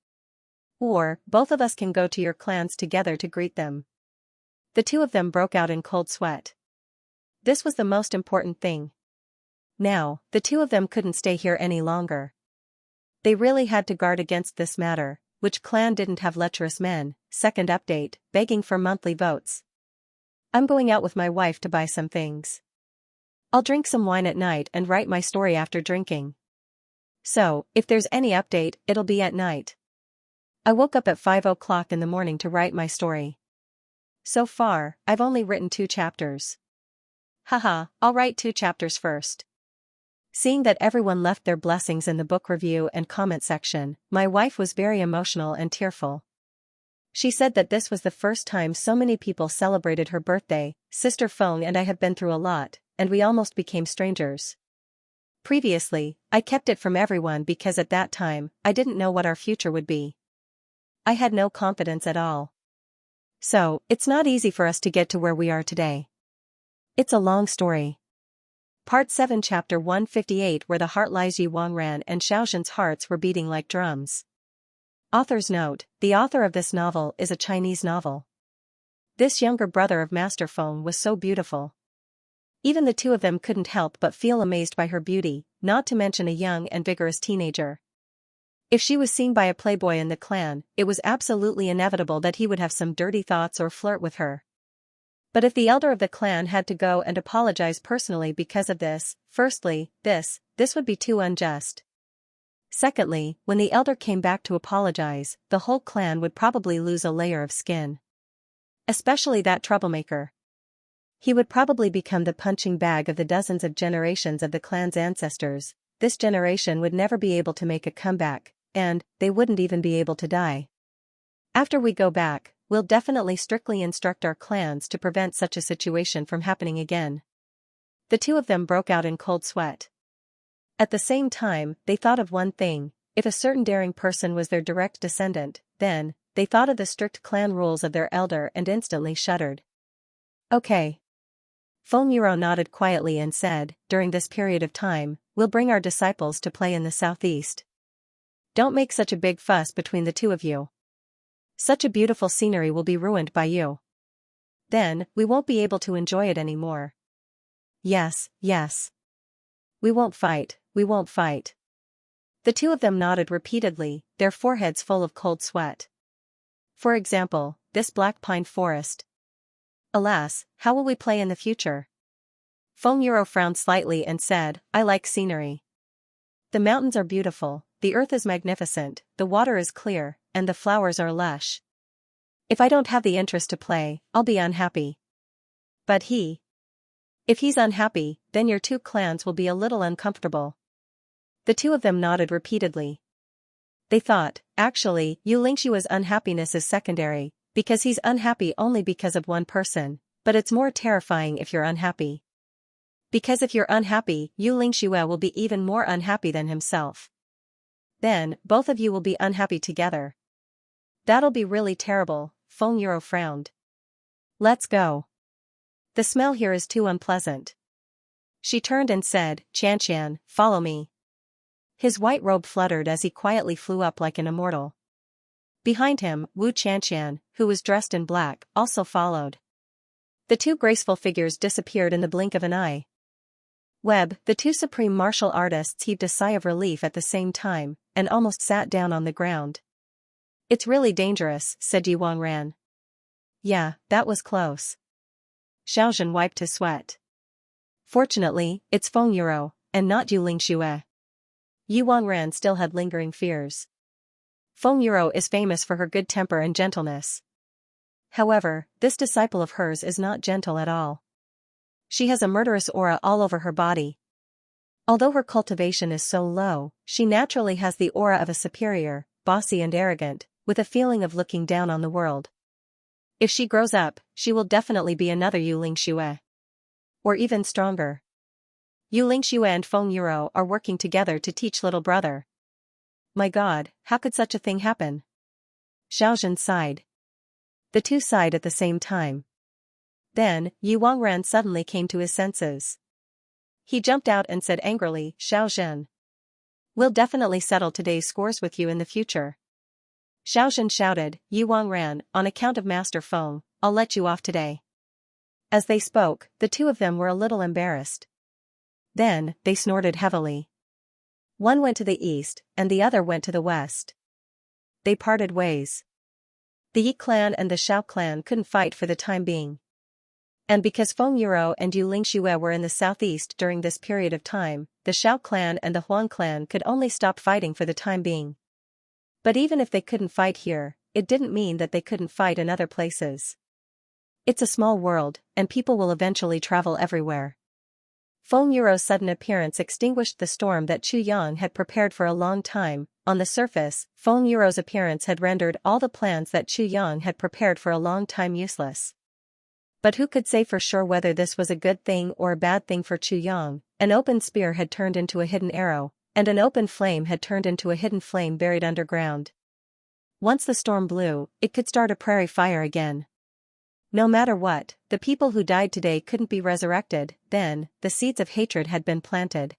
Or, both of us can go to your clans together to greet them. The two of them broke out in cold sweat. This was the most important thing. Now, the two of them couldn't stay here any longer. They really had to guard against this matter. Which clan didn't have lecherous men? Second update, begging for monthly votes. I'm going out with my wife to buy some things. I'll drink some wine at night and write my story after drinking. So, if there's any update, it'll be at night. I woke up at 5 o'clock in the morning to write my story. So far, I've only written 2 chapters. Haha, I'll write 2 chapters first. Seeing that everyone left their blessings in the book review and comment section, my wife was very emotional and tearful. She said that this was the first time so many people celebrated her birthday. Sister Feng and I have been through a lot, and we almost became strangers. Previously, I kept it from everyone because at that time, I didn't know what our future would be. I had no confidence at all. So, it's not easy for us to get to where we are today. It's a long story. Part 7 Chapter 158 Where the heart lies. Yi Wangran and Xiaozhen's hearts were beating like drums. Author's note, the author of this novel is a Chinese novel. This younger brother of Master Feng was so beautiful. Even the two of them couldn't help but feel amazed by her beauty, not to mention a young and vigorous teenager. If she was seen by a playboy in the clan, it was absolutely inevitable that he would have some dirty thoughts or flirt with her. But if the elder of the clan had to go and apologize personally because of this, firstly, this would be too unjust. Secondly, when the elder came back to apologize, the whole clan would probably lose a layer of skin. Especially that troublemaker. He would probably become the punching bag of the dozens of generations of the clan's ancestors. This generation would never be able to make a comeback, and they wouldn't even be able to die. After we go back, we'll definitely strictly instruct our clans to prevent such a situation from happening again. The two of them broke out in cold sweat. At the same time, they thought of one thing: if a certain daring person was their direct descendant, then, they thought of the strict clan rules of their elder and instantly shuddered. Okay. Feng Yuro nodded quietly and said, during this period of time, we'll bring our disciples to play in the southeast. Don't make such a big fuss between the two of you. Such a beautiful scenery will be ruined by you. Then, we won't be able to enjoy it anymore. Yes, yes. We won't fight, we won't fight. The two of them nodded repeatedly, their foreheads full of cold sweat. For example, this black pine forest. Alas, how will we play in the future? Feng Yuro frowned slightly and said, I like scenery. The mountains are beautiful, the earth is magnificent, the water is clear, and the flowers are lush. If I don't have the interest to play, I'll be unhappy. But if he's unhappy, then your two clans will be a little uncomfortable. The two of them nodded repeatedly. They thought, actually, Yu Lingshua's unhappiness is secondary, because he's unhappy only because of one person, but it's more terrifying if you're unhappy. Because if you're unhappy, Yu Lingxue will be even more unhappy than himself. Then, both of you will be unhappy together. That'll be really terrible, Feng Yuro frowned. Let's go. The smell here is too unpleasant. She turned and said, Xianxia, follow me. His white robe fluttered as he quietly flew up like an immortal. Behind him, Wu Qianqian, who was dressed in black, also followed. The two graceful figures disappeared in the blink of an eye. The two supreme martial artists heaved a sigh of relief at the same time, and almost sat down on the ground. It's really dangerous, said Yi Wangran. Yeah, that was close. Xiaozhen wiped his sweat. Fortunately, it's Feng Yuro, and not Yu Lingxue. Yi Wangran still had lingering fears. Feng Yuro is famous for her good temper and gentleness. However, this disciple of hers is not gentle at all. She has a murderous aura all over her body. Although her cultivation is so low, she naturally has the aura of a superior, bossy and arrogant, with a feeling of looking down on the world. If she grows up, she will definitely be another Xianxia. Or even stronger. Xianxia and Feng Yuro are working together to teach little brother. My God, how could such a thing happen? Xiaozhen sighed. The two sighed at the same time. Then, Yu Wangran suddenly came to his senses. He jumped out and said angrily, Xiaozhen. We'll definitely settle today's scores with you in the future. Xiaozhen shouted, Yu Wangran, on account of Master Feng, I'll let you off today. As they spoke, the two of them were a little embarrassed. Then, they snorted heavily. One went to the east, and the other went to the west. They parted ways. The Yi clan and the Shao clan couldn't fight for the time being. And because Feng Yuro and Xianxia were in the southeast during this period of time, the Shao clan and the Huang clan could only stop fighting for the time being. But even if they couldn't fight here, it didn't mean that they couldn't fight in other places. It's a small world, and people will eventually travel everywhere. Feng Yuro's sudden appearance extinguished the storm that Chu Yang had prepared for a long time. On the surface, Feng Yuro's appearance had rendered all the plans that Chu Yang had prepared for a long time useless. But who could say for sure whether this was a good thing or a bad thing for Chu Yang? An open spear had turned into a hidden arrow, and an open flame had turned into a hidden flame buried underground. Once the storm blew, it could start a prairie fire again. No matter what, the people who died today couldn't be resurrected. Then, the seeds of hatred had been planted.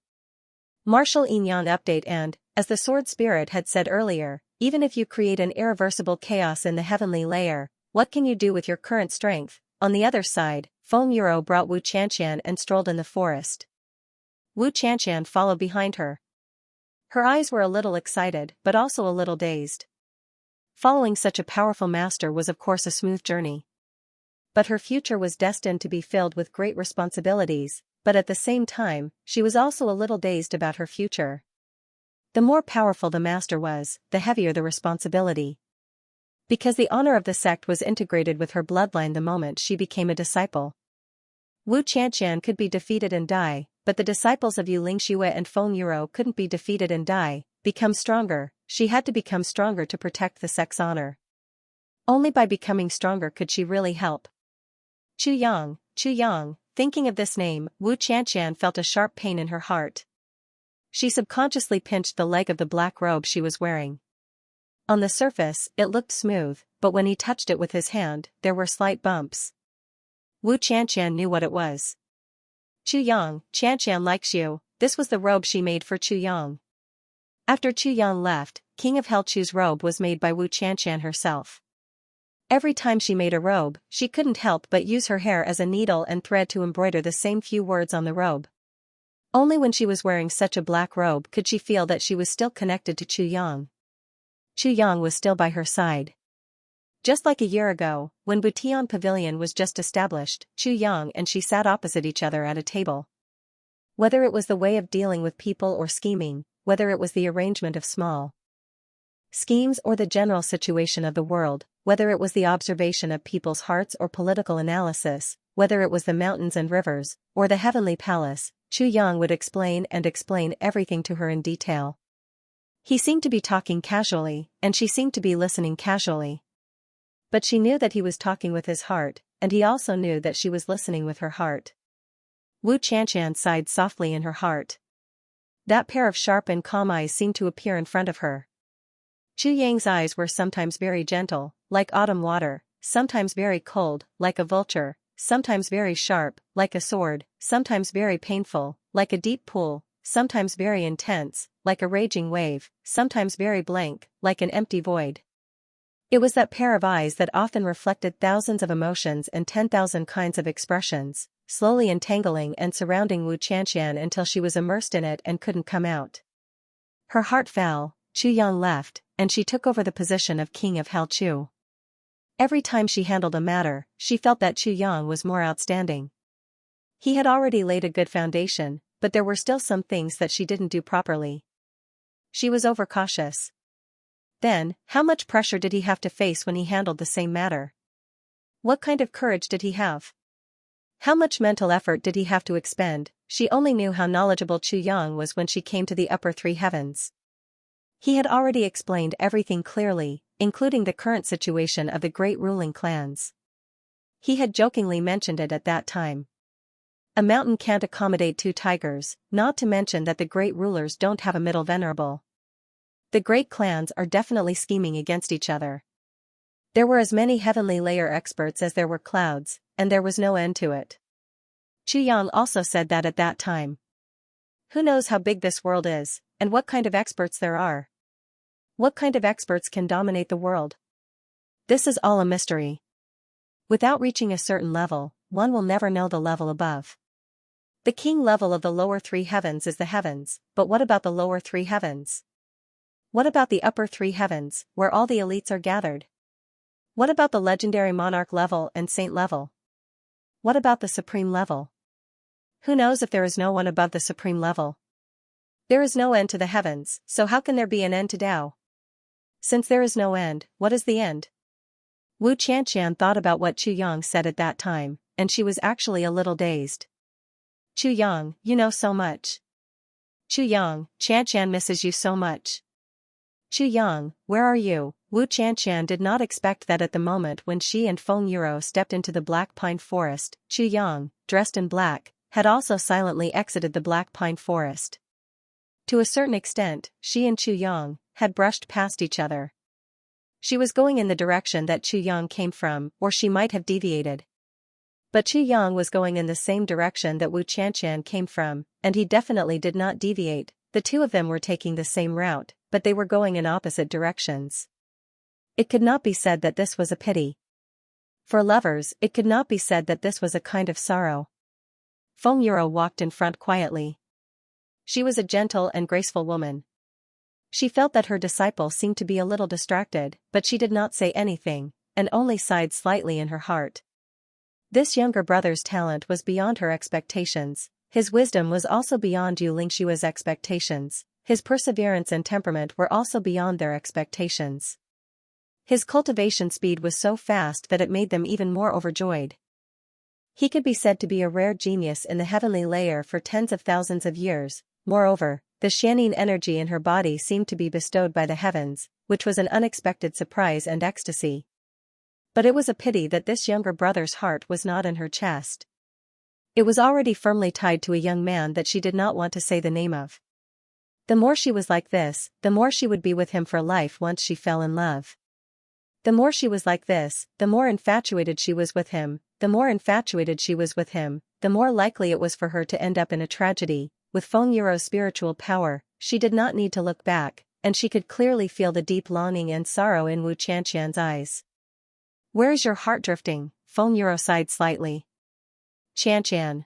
Martial Yin-Yang update. And, as the sword spirit had said earlier, even if you create an irreversible chaos in the heavenly layer, what can you do with your current strength? On the other side, Feng Yuro brought Wu Qianqian and strolled in the forest. Wu Qianqian followed behind her. Her eyes were a little excited, but also a little dazed. Following such a powerful master was of course a smooth journey. But her future was destined to be filled with great responsibilities, but at the same time, she was also a little dazed about her future. The more powerful the master was, the heavier the responsibility. Because the honor of the sect was integrated with her bloodline the moment she became a disciple. Wu Qianqian could be defeated and die, but the disciples of Xianxia and Feng Yuro couldn't be defeated and die. Become stronger, she had to become stronger to protect the sect's honor. Only by becoming stronger could she really help. Chu Yang, thinking of this name, Wu Qianqian felt a sharp pain in her heart. She subconsciously pinched the leg of the black robe she was wearing. On the surface, it looked smooth, but when he touched it with his hand, there were slight bumps. Wu Qianqian knew what it was. Chu Yang, Qianqian likes you. This was the robe she made for Chu Yang. After Chu Yang left, King of Hell Chu's robe was made by Wu Qianqian herself. Every time she made a robe, she couldn't help but use her hair as a needle and thread to embroider the same few words on the robe. Only when she was wearing such a black robe could she feel that she was still connected to Chu Yang. Chu Yang was still by her side. Just like a year ago, when Butian Pavilion was just established, Chu Yang and she sat opposite each other at a table. Whether it was the way of dealing with people or scheming, whether it was the arrangement of small schemes or the general situation of the world, whether it was the observation of people's hearts or political analysis, whether it was the mountains and rivers, or the heavenly palace, Chu Yang would explain everything to her in detail. He seemed to be talking casually, and she seemed to be listening casually. But she knew that he was talking with his heart, and he also knew that she was listening with her heart. Wu Qianqian sighed softly in her heart. That pair of sharp and calm eyes seemed to appear in front of her. Chu Yang's eyes were sometimes very gentle, like autumn water, sometimes very cold, like a vulture, sometimes very sharp, like a sword, sometimes very painful, like a deep pool, sometimes very intense, like a raging wave, sometimes very blank, like an empty void. It was that pair of eyes that often reflected thousands of emotions and 10,000 kinds of expressions, slowly entangling and surrounding Wu Qianqian until she was immersed in it and couldn't come out. Her heart fell. Chu Yang left, and she took over the position of King of Hell Chu. Every time she handled a matter, she felt that Chu Yang was more outstanding. He had already laid a good foundation, but there were still some things that she didn't do properly. She was overcautious. Then, how much pressure did he have to face when he handled the same matter? What kind of courage did he have? How much mental effort did he have to expend? She only knew how knowledgeable Chu Yang was when she came to the upper three heavens. He had already explained everything clearly, including the current situation of the great ruling clans. He had jokingly mentioned it at that time. A mountain can't accommodate two tigers, not to mention that the great rulers don't have a middle venerable. The great clans are definitely scheming against each other. There were as many heavenly layer experts as there were clouds, and there was no end to it. Chu Yang also said that at that time. Who knows how big this world is, and what kind of experts there are? What kind of experts can dominate the world? This is all a mystery. Without reaching a certain level, one will never know the level above. The king level of the lower three heavens is the heavens, but what about the lower three heavens? What about the upper three heavens, where all the elites are gathered? What about the legendary monarch level and saint level? What about the supreme level? Who knows if there is no one above the supreme level? There is no end to the heavens, so how can there be an end to Tao? Since there is no end, what is the end? Wu Qianxian thought about what Chu Yang said at that time, and she was actually a little dazed. Chu Yang, you know so much. Chu Yang, Qianxian misses you so much. Chu Yang, where are you? Wu Qianxian did not expect that at the moment when she and Feng Yuro stepped into the black pine forest, Chu Yang, dressed in black, had also silently exited the black pine forest. To a certain extent, she and Chu Yang had brushed past each other. She was going in the direction that Chu Yang came from, or she might have deviated. But Chu Yang was going in the same direction that Wu Qianxian came from, and he definitely did not deviate. The two of them were taking the same route, but they were going in opposite directions. It could not be said that this was a pity. For lovers, it could not be said that this was a kind of sorrow. Feng Yuro walked in front quietly. She was a gentle and graceful woman. She felt that her disciple seemed to be a little distracted, but she did not say anything, and only sighed slightly in her heart. This younger brother's talent was beyond her expectations. His wisdom was also beyond Yu Lingshua's expectations. His perseverance and temperament were also beyond their expectations. His cultivation speed was so fast that it made them even more overjoyed. He could be said to be a rare genius in the heavenly layer for tens of thousands of years. Moreover, the Xianxia energy in her body seemed to be bestowed by the heavens, which was an unexpected surprise and ecstasy. But it was a pity that this younger brother's heart was not in her chest. It was already firmly tied to a young man that she did not want to say the name of. The more she was like this, the more she would be with him for life once she fell in love. The more she was like this, the more infatuated she was with him. The more infatuated she was with him, the more likely it was for her to end up in a tragedy. With Feng Yuro's spiritual power, she did not need to look back, and she could clearly feel the deep longing and sorrow in Wu Qianxian's eyes. Where is your heart drifting? Feng Yuro sighed slightly. Qianxian.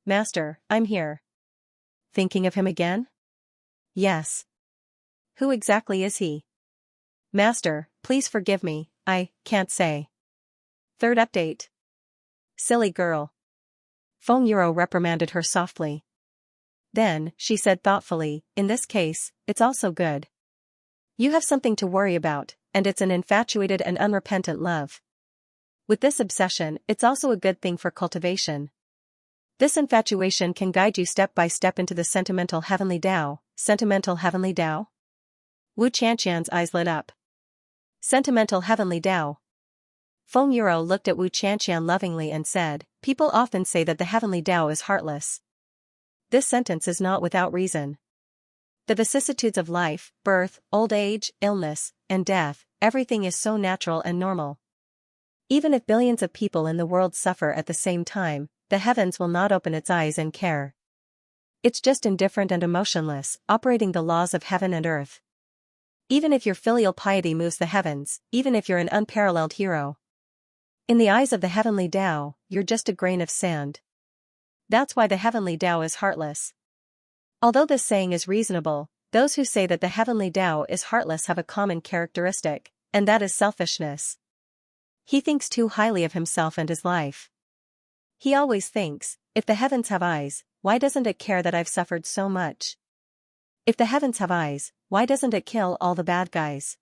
Master, I'm here. Thinking of him again? Yes. Who exactly is he? Master, please forgive me, I can't say. Third update. Silly girl. Feng Yuro reprimanded her softly. Then, she said thoughtfully, in this case, it's also good. You have something to worry about, and it's an infatuated and unrepentant love. With this obsession, it's also a good thing for cultivation. This infatuation can guide you step by step into the sentimental heavenly Tao. Sentimental heavenly Tao? Wu Qianxian's eyes lit up. Sentimental heavenly Tao. Feng Yuro looked at Wu Qianxian lovingly and said, people often say that the heavenly Tao is heartless. This sentence is not without reason. The vicissitudes of life, birth, old age, illness, and death, everything is so natural and normal. Even if billions of people in the world suffer at the same time, the heavens will not open its eyes and care. It's just indifferent and emotionless, operating the laws of heaven and earth. Even if your filial piety moves the heavens, even if you're an unparalleled hero. In the eyes of the heavenly Tao, you're just a grain of sand. That's why the heavenly Tao is heartless. Although this saying is reasonable, those who say that the heavenly Tao is heartless have a common characteristic, and that is selfishness. He thinks too highly of himself and his life. He always thinks, if the heavens have eyes, why doesn't it care that I've suffered so much? If the heavens have eyes, why doesn't it kill all the bad guys?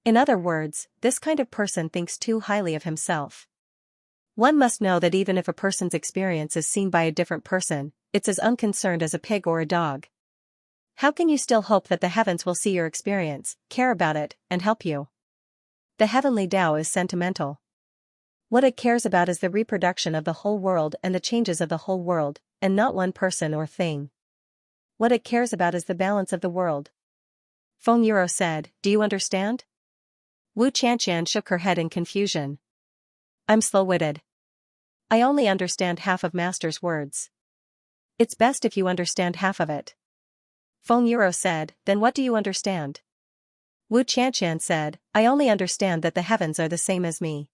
In other words, this kind of person thinks too highly of himself. One must know that even if a person's experience is seen by a different person, it's as unconcerned as a pig or a dog. How can you still hope that the heavens will see your experience, care about it, and help you? The heavenly Tao is sentimental. What it cares about is the reproduction of the whole world and the changes of the whole world, and not one person or thing. What it cares about is the balance of the world. Feng Yuro said, "Do you understand?" Wu Qianqian shook her head in confusion. "I'm slow-witted. I only understand half of Master's words." "It's best if you understand half of it." Feng Yuro said, "Then what do you understand?" Wu Qianqian said, "I only understand that the heavens are the same as me.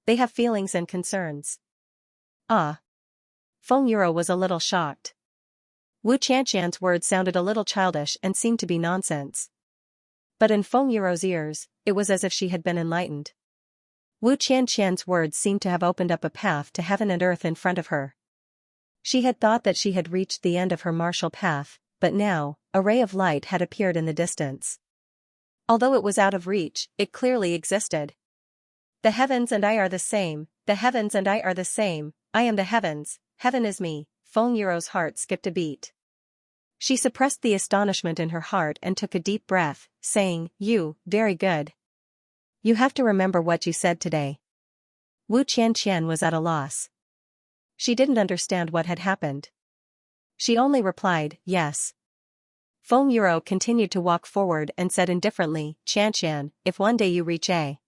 They have feelings and concerns." Ah. Feng Yuro was a little shocked. Wu Qianqian's words sounded a little childish and seemed to be nonsense. But in Feng Yuro's ears, it was as if she had been enlightened. Wu Qianqian's words seemed to have opened up a path to heaven and earth in front of her. She had thought that she had reached the end of her martial path, but now, a ray of light had appeared in the distance. Although it was out of reach, it clearly existed. "The heavens and I are the same, the heavens and I are the same, I am the heavens, heaven is me." Feng Yuro's heart skipped a beat. She suppressed the astonishment in her heart and took a deep breath, saying, Very good. You have to remember what you said today." Wu Qianqian was at a loss. She didn't understand what had happened. She only replied, "Yes." Feng Yuro continued to walk forward and said indifferently, "Qianqian, if one day you reach a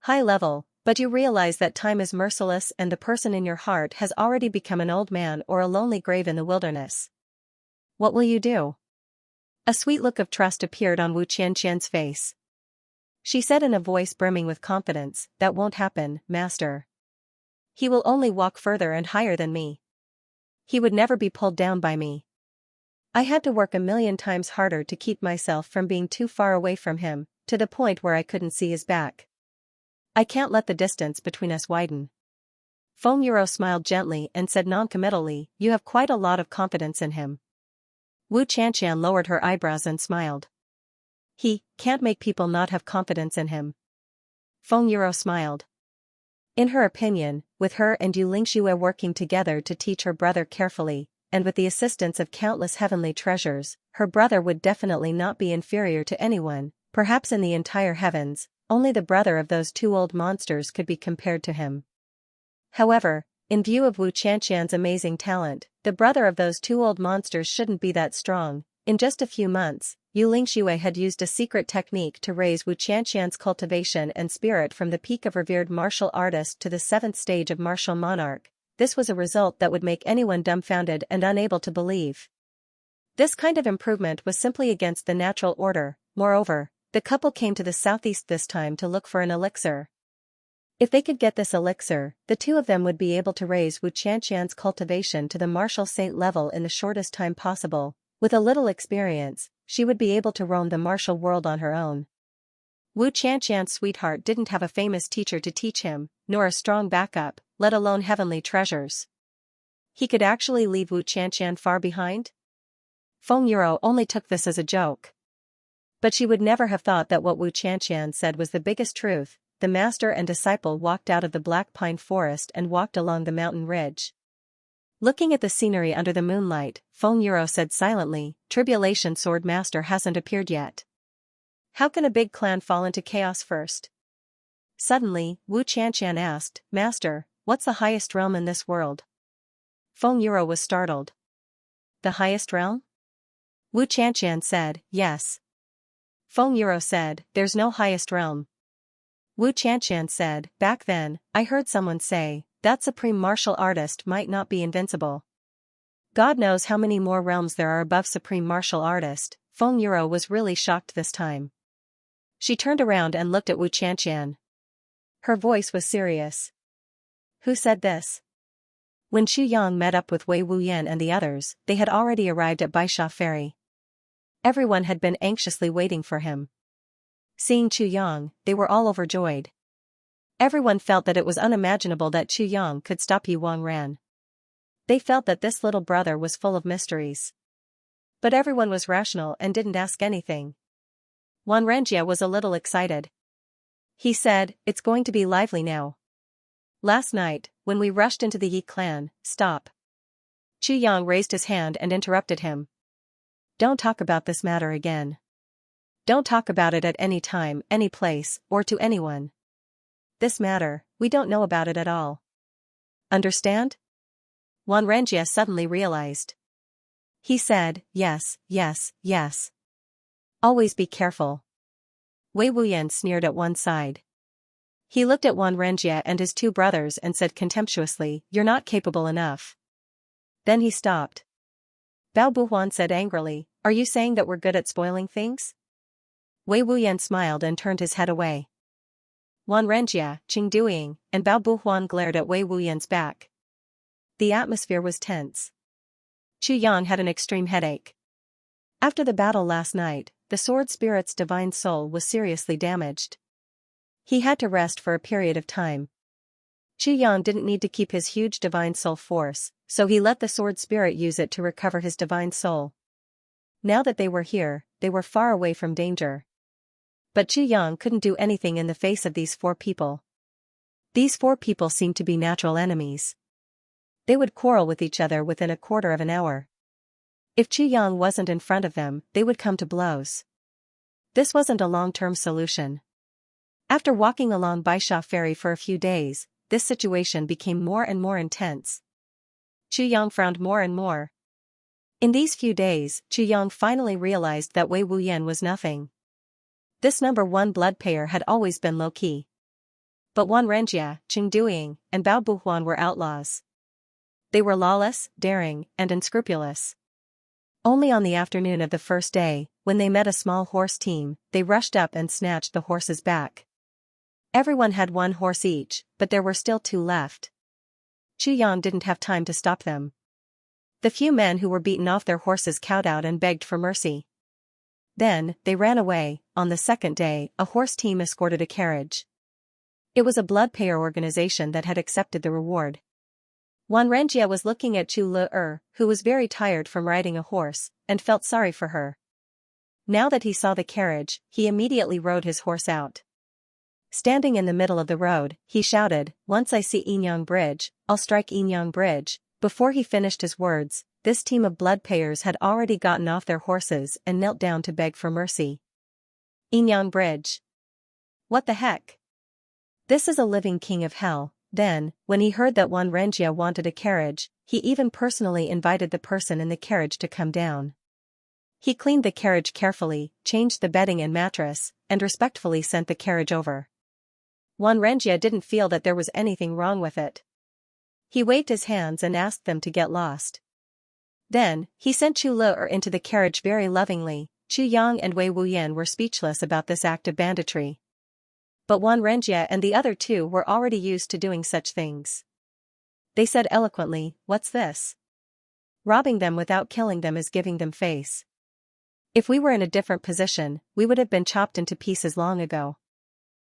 high level, but you realize that time is merciless and the person in your heart has already become an old man or a lonely grave in the wilderness, what will you do?" A sweet look of trust appeared on Wu Qianqian's face. She said in a voice brimming with confidence, "That won't happen, Master. He will only walk further and higher than me. He would never be pulled down by me. I had to work 1,000,000 times harder to keep myself from being too far away from him, to the point where I couldn't see his back. I can't let the distance between us widen." Feng Yuro smiled gently and said noncommittally, "You have quite a lot of confidence in him." Wu Qianqian lowered her eyebrows and smiled. "He can't make people not have confidence in him." Feng Yuro smiled. In her opinion, with her and Xianxia working together to teach her brother carefully, and with the assistance of countless heavenly treasures, her brother would definitely not be inferior to anyone, perhaps in the entire heavens. Only the brother of those two old monsters could be compared to him. However, in view of Wu Qianqian's amazing talent, the brother of those two old monsters shouldn't be that strong. In just a few months, Xianxia had used a secret technique to raise Wu Qianqian's cultivation and spirit from the peak of revered martial artist to the 7th stage of martial monarch. This was a result that would make anyone dumbfounded and unable to believe. This kind of improvement was simply against the natural order. Moreover, the couple came to the southeast this time to look for an elixir. If they could get this elixir, the two of them would be able to raise Wu Qianqian's cultivation to the martial saint level in the shortest time possible. With a little experience, she would be able to roam the martial world on her own. Wu Qianqian's sweetheart didn't have a famous teacher to teach him, nor a strong backup, let alone heavenly treasures. He could actually leave Wu Qianqian far behind? Feng Yuro only took this as a joke. But she would never have thought that what Wu Qianqian said was the biggest truth. The master and disciple walked out of the black pine forest and walked along the mountain ridge. Looking at the scenery under the moonlight, Feng Yuro said silently, "Tribulation Sword Master hasn't appeared yet. How can a big clan fall into chaos first?" Suddenly, Wu Qianqian asked, "Master, what's the highest realm in this world?" Feng Yuro was startled. "The highest realm?" Wu Qianqian said, "Yes." Feng Yuro said, "There's no highest realm." Wu Qianqian said, "Back then, I heard someone say, that supreme martial artist might not be invincible. God knows how many more realms there are above supreme martial artist." Feng Yuro was really shocked this time. She turned around and looked at Wu Qianqian. Her voice was serious. "Who said this?" When Chu Yang met up with Wei Wuyan and the others, they had already arrived at Baisha Ferry. Everyone had been anxiously waiting for him. Seeing Chu Yang, they were all overjoyed. Everyone felt that it was unimaginable that Chu Yang could stop Yi Wangran. They felt that this little brother was full of mysteries. But everyone was rational and didn't ask anything. Wan Renjia was a little excited. He said, "It's going to be lively now. Last night, when we rushed into the Yi clan." Stop. Chu Yang raised his hand and interrupted him. "Don't talk about this matter again. Don't talk about it at any time, any place, or to anyone. This matter, we don't know about it at all. Understand?" Wan Renjia suddenly realized. He said, "Yes, yes, yes. Always be careful." Wei Wuyan sneered at one side. He looked at Wan Renjia and his two brothers and said contemptuously, "You're not capable enough." Then he stopped. Bao Buhuan said angrily, "Are you saying that we're good at spoiling things?" Wei Wuyan smiled and turned his head away. Wan Renjia, Qing Duiying, and Bao Buhuan glared at Wei Wuyan's back. The atmosphere was tense. Chu Yang had an extreme headache. After the battle last night, the sword spirit's divine soul was seriously damaged. He had to rest for a period of time. Chu Yang didn't need to keep his huge divine soul force, so he let the sword spirit use it to recover his divine soul. Now that they were here, they were far away from danger. But Chu Yang couldn't do anything in the face of these four people. These four people seemed to be natural enemies. They would quarrel with each other within a quarter of an hour. If Chu Yang wasn't in front of them, they would come to blows. This wasn't a long-term solution. After walking along Baisha Ferry for a few days, this situation became more and more intense. Chu Yang frowned more and more. In these few days, Chu Yang finally realized that Wei Wuyan was nothing. This number one blood payer had always been low-key. But Wan Renjia, Qing Duiying, and Bao Buhuan were outlaws. They were lawless, daring, and unscrupulous. Only on the afternoon of the first day, when they met a small horse team, they rushed up and snatched the horses back. Everyone had one horse each, but there were still two left. Chu Yang didn't have time to stop them. The few men who were beaten off their horses cowed out and begged for mercy. Then, they ran away. On the second day, a horse team escorted a carriage. It was a blood payer organization that had accepted the reward. Wan Renjia was looking at Chu Le, who was very tired from riding a horse, and felt sorry for her. Now that he saw the carriage, he immediately rode his horse out. Standing in the middle of the road, he shouted, "Once I see Yinyang Bridge, I'll strike Yinyang Bridge." Before he finished his words, this team of blood payers had already gotten off their horses and knelt down to beg for mercy. Yinyang Bridge. What the heck? This is a living king of hell. Then, when he heard that Wan Renjia wanted a carriage, he even personally invited the person in the carriage to come down. He cleaned the carriage carefully, changed the bedding and mattress, and respectfully sent the carriage over. Wan Renjia didn't feel that there was anything wrong with it. He waved his hands and asked them to get lost. Then, he sent Chu Le into the carriage very lovingly. Chu Yang and Wei Wuyan were speechless about this act of banditry. But Wan Renjia and the other two were already used to doing such things. They said eloquently, "What's this? Robbing them without killing them is giving them face. If we were in a different position, we would have been chopped into pieces long ago."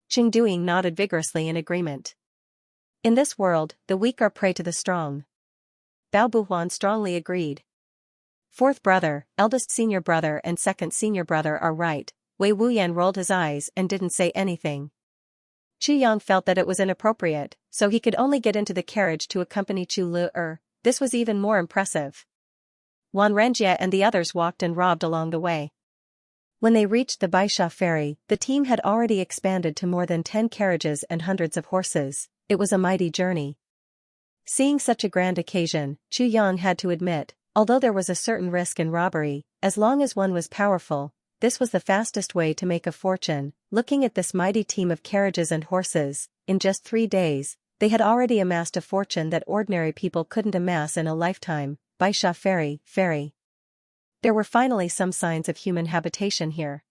Qing Duiying nodded vigorously in agreement. In this world, the weak are prey to the strong. Bao Buhuan strongly agreed. Fourth brother, eldest senior brother and second senior brother are right. Wei Wuyan rolled his eyes and didn't say anything. Chu Yang felt that it was inappropriate, so he could only get into the carriage to accompany Chu Le. This was even more impressive. Wan Renjia and the others walked and robbed along the way. When they reached the Baisha ferry, the team had already expanded to more than 10 carriages and hundreds of horses. It was a mighty journey. Seeing such a grand occasion, Chu Yang had to admit, although there was a certain risk in robbery, as long as one was powerful, this was the fastest way to make a fortune. Looking at this mighty team of carriages and horses, in just 3 days, they had already amassed a fortune that ordinary people couldn't amass in a lifetime. Baisha ferry. There were finally some signs of human habitation here.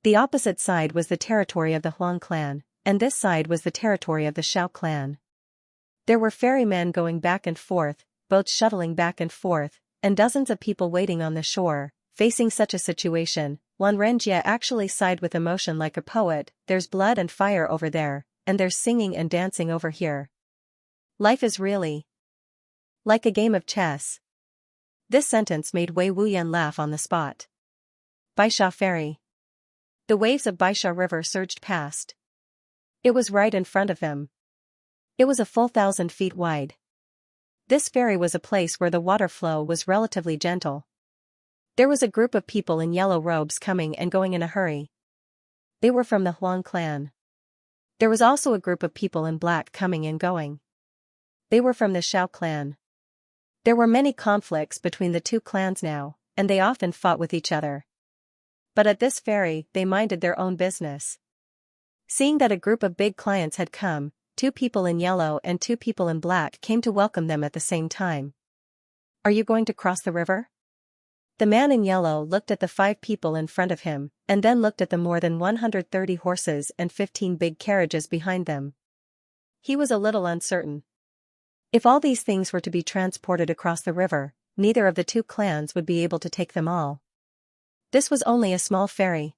The opposite side was the territory of the Huang clan, and this side was the territory of the Shao clan. There were ferrymen going back and forth, boats shuttling back and forth, and dozens of people waiting on the shore. Facing such a situation, Wan Renjia actually sighed with emotion like a poet. There's blood and fire over there, and there's singing and dancing over here. Life is really like a game of chess. This sentence made Wei Wuyan laugh on the spot. Baisha ferry. The waves of Baisha River surged past. It was right in front of him. It was a full 1,000 feet wide. This ferry was a place where the water flow was relatively gentle. There was a group of people in yellow robes coming and going in a hurry. They were from the Huang clan. There was also a group of people in black coming and going. They were from the Xiao clan. There were many conflicts between the two clans now, and they often fought with each other. But at this ferry, they minded their own business. Seeing that a group of big clients had come, 2 people in yellow and 2 people in black came to welcome them at the same time. Are you going to cross the river? The man in yellow looked at the 5 people in front of him, and then looked at the more than 130 horses and 15 big carriages behind them. He was a little uncertain. If all these things were to be transported across the river, neither of the 2 clans would be able to take them all. This was only a small ferry.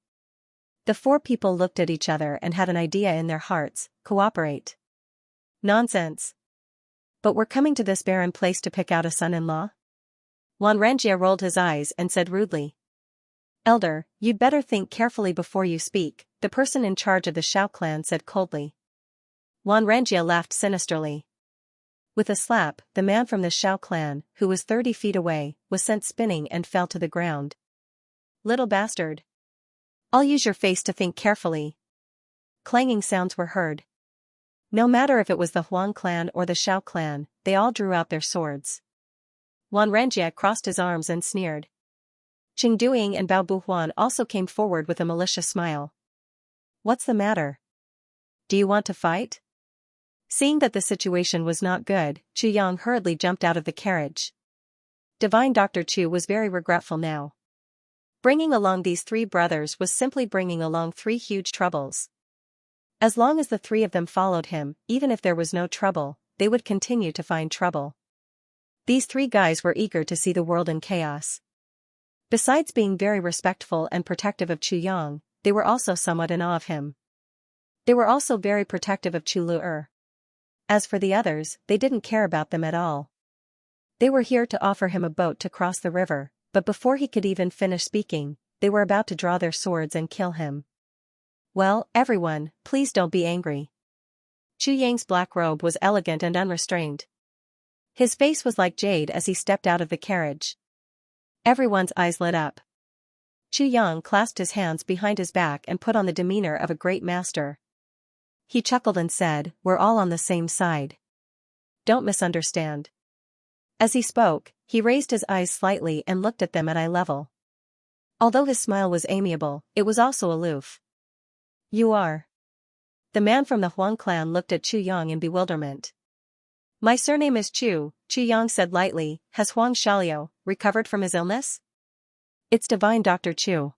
The 4 people looked at each other and had an idea in their hearts: cooperate. Nonsense. But we're coming to this barren place to pick out a son-in-law? Xianxia rolled his eyes and said rudely. Elder, you'd better think carefully before you speak, the person in charge of the Xiao clan said coldly. Xianxia laughed sinisterly. With a slap, the man from the Xiao clan, who was 30 feet away, was sent spinning and fell to the ground. Little bastard. I'll use your face to think carefully. Clanging sounds were heard. No matter if it was the Huang clan or the Xiao clan, they all drew out their swords. Xianxia crossed his arms and sneered. Qing Duing and Bao Buhuan also came forward with a malicious smile. What's the matter? Do you want to fight? Seeing that the situation was not good, Chu Yang hurriedly jumped out of the carriage. Divine Dr. Chu was very regretful now. Bringing along these 3 brothers was simply bringing along 3 huge troubles. As long as the 3 of them followed him, even if there was no trouble, they would continue to find trouble. These 3 guys were eager to see the world in chaos. Besides being very respectful and protective of Chu Yang, they were also somewhat in awe of him. They were also very protective of Chu Lu'er. As for the others, they didn't care about them at all. They were here to offer him a boat to cross the river, but before he could even finish speaking, they were about to draw their swords and kill him. Well, everyone, please don't be angry. Chu Yang's black robe was elegant and unrestrained. His face was like jade as he stepped out of the carriage. Everyone's eyes lit up. Chu Yang clasped his hands behind his back and put on the demeanor of a great master. He chuckled and said, "We're all on the same side. Don't misunderstand." As he spoke, he raised his eyes slightly and looked at them at eye level. Although his smile was amiable, it was also aloof. You are? The man from the Huang clan looked at Chu Yang in bewilderment. My surname is Chu, Chu Yang said lightly. Has Huang Xiaoliu recovered from his illness? It's Divine Dr. Chu.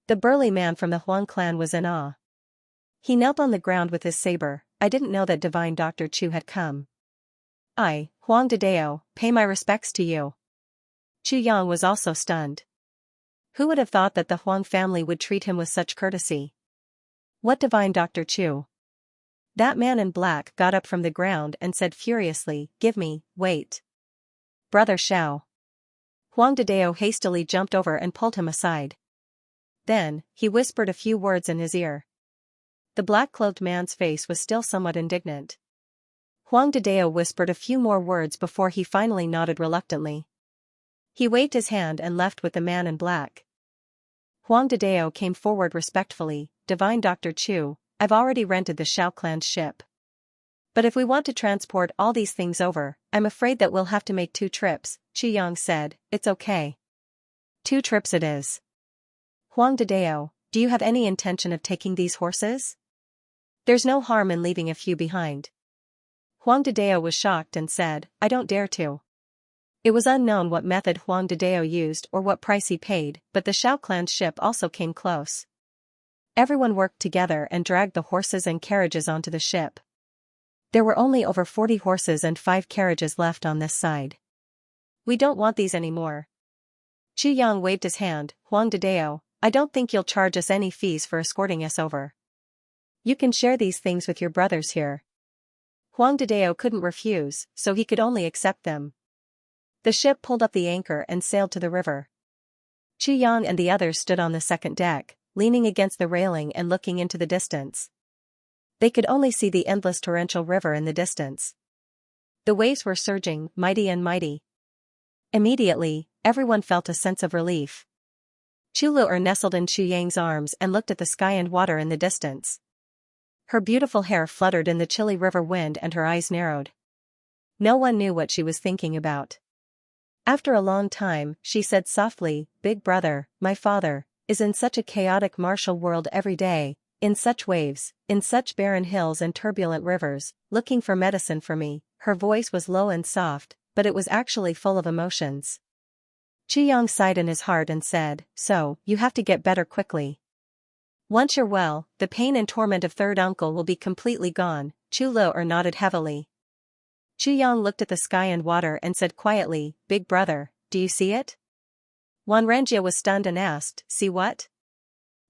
The burly man from the Huang clan was in awe. He knelt on the ground with his saber. I didn't know that Divine Dr. Chu had come. I, Huang Dadao, pay my respects to you. Chu Yang was also stunned. Who would have thought that the Huang family would treat him with such courtesy? What Divine Dr. Chu? That man in black got up from the ground and said furiously, wait. Brother Xiao. Huang Dadao hastily jumped over and pulled him aside. Then, he whispered a few words in his ear. The black-clothed man's face was still somewhat indignant. Huang Dadao whispered a few more words before he finally nodded reluctantly. He waved his hand and left with the man in black. Huang Dadao came forward respectfully. Divine Dr. Chu, I've already rented the Xiao clan's ship. But if we want to transport all these things over, I'm afraid that we'll have to make 2 trips, Chu Yang said. It's okay. 2 trips it is. Huang Dadao, do you have any intention of taking these horses? There's no harm in leaving a few behind. Huang Dadao was shocked and said, I don't dare to. It was unknown what method Huang Dadao used or what price he paid, but the Xiao clan's ship also came close. Everyone worked together and dragged the horses and carriages onto the ship. There were only over 40 horses and 5 carriages left on this side. We don't want these anymore. Chu Yang waved his hand. Huang Dadao, I don't think you'll charge us any fees for escorting us over. You can share these things with your brothers here. Huang Dadao couldn't refuse, so he could only accept them. The ship pulled up the anchor and sailed to the river. Chu Yang and the others stood on the second deck, leaning against the railing and looking into the distance. They could only see the endless torrential river in the distance. The waves were surging, mighty and mighty. Immediately, everyone felt a sense of relief. Chu Lu'er nestled in Chu Yang's arms and looked at the sky and water in the distance. Her beautiful hair fluttered in the chilly river wind and her eyes narrowed. No one knew what she was thinking about. After a long time, she said softly, "Big brother, my father, is in such a chaotic martial world every day, in such waves, in such barren hills and turbulent rivers, looking for medicine for me." Her voice was low and soft, but it was actually full of emotions. Chu Yang sighed in his heart and said, "So, you have to get better quickly. Once you're well, the pain and torment of third uncle will be completely gone." Chu Lu'er nodded heavily. Chu Yang looked at the sky and water and said quietly, "Big brother, do you see it?" Xianxia was stunned and asked, "See what?"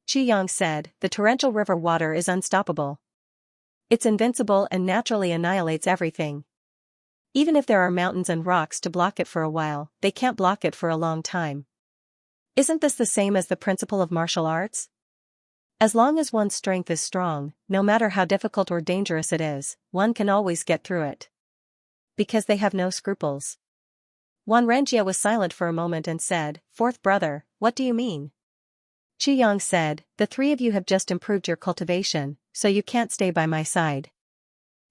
Chu Yang said, "The torrential river water is unstoppable. It's invincible and naturally annihilates everything. Even if there are mountains and rocks to block it for a while, they can't block it for a long time. Isn't this the same as the principle of martial arts? As long as one's strength is strong, no matter how difficult or dangerous it is, one can always get through it. Because they have no scruples." Xianxia was silent for a moment and said, "Fourth brother, what do you mean?" Chu Yang said, "The three of you have just improved your cultivation, so you can't stay by my side.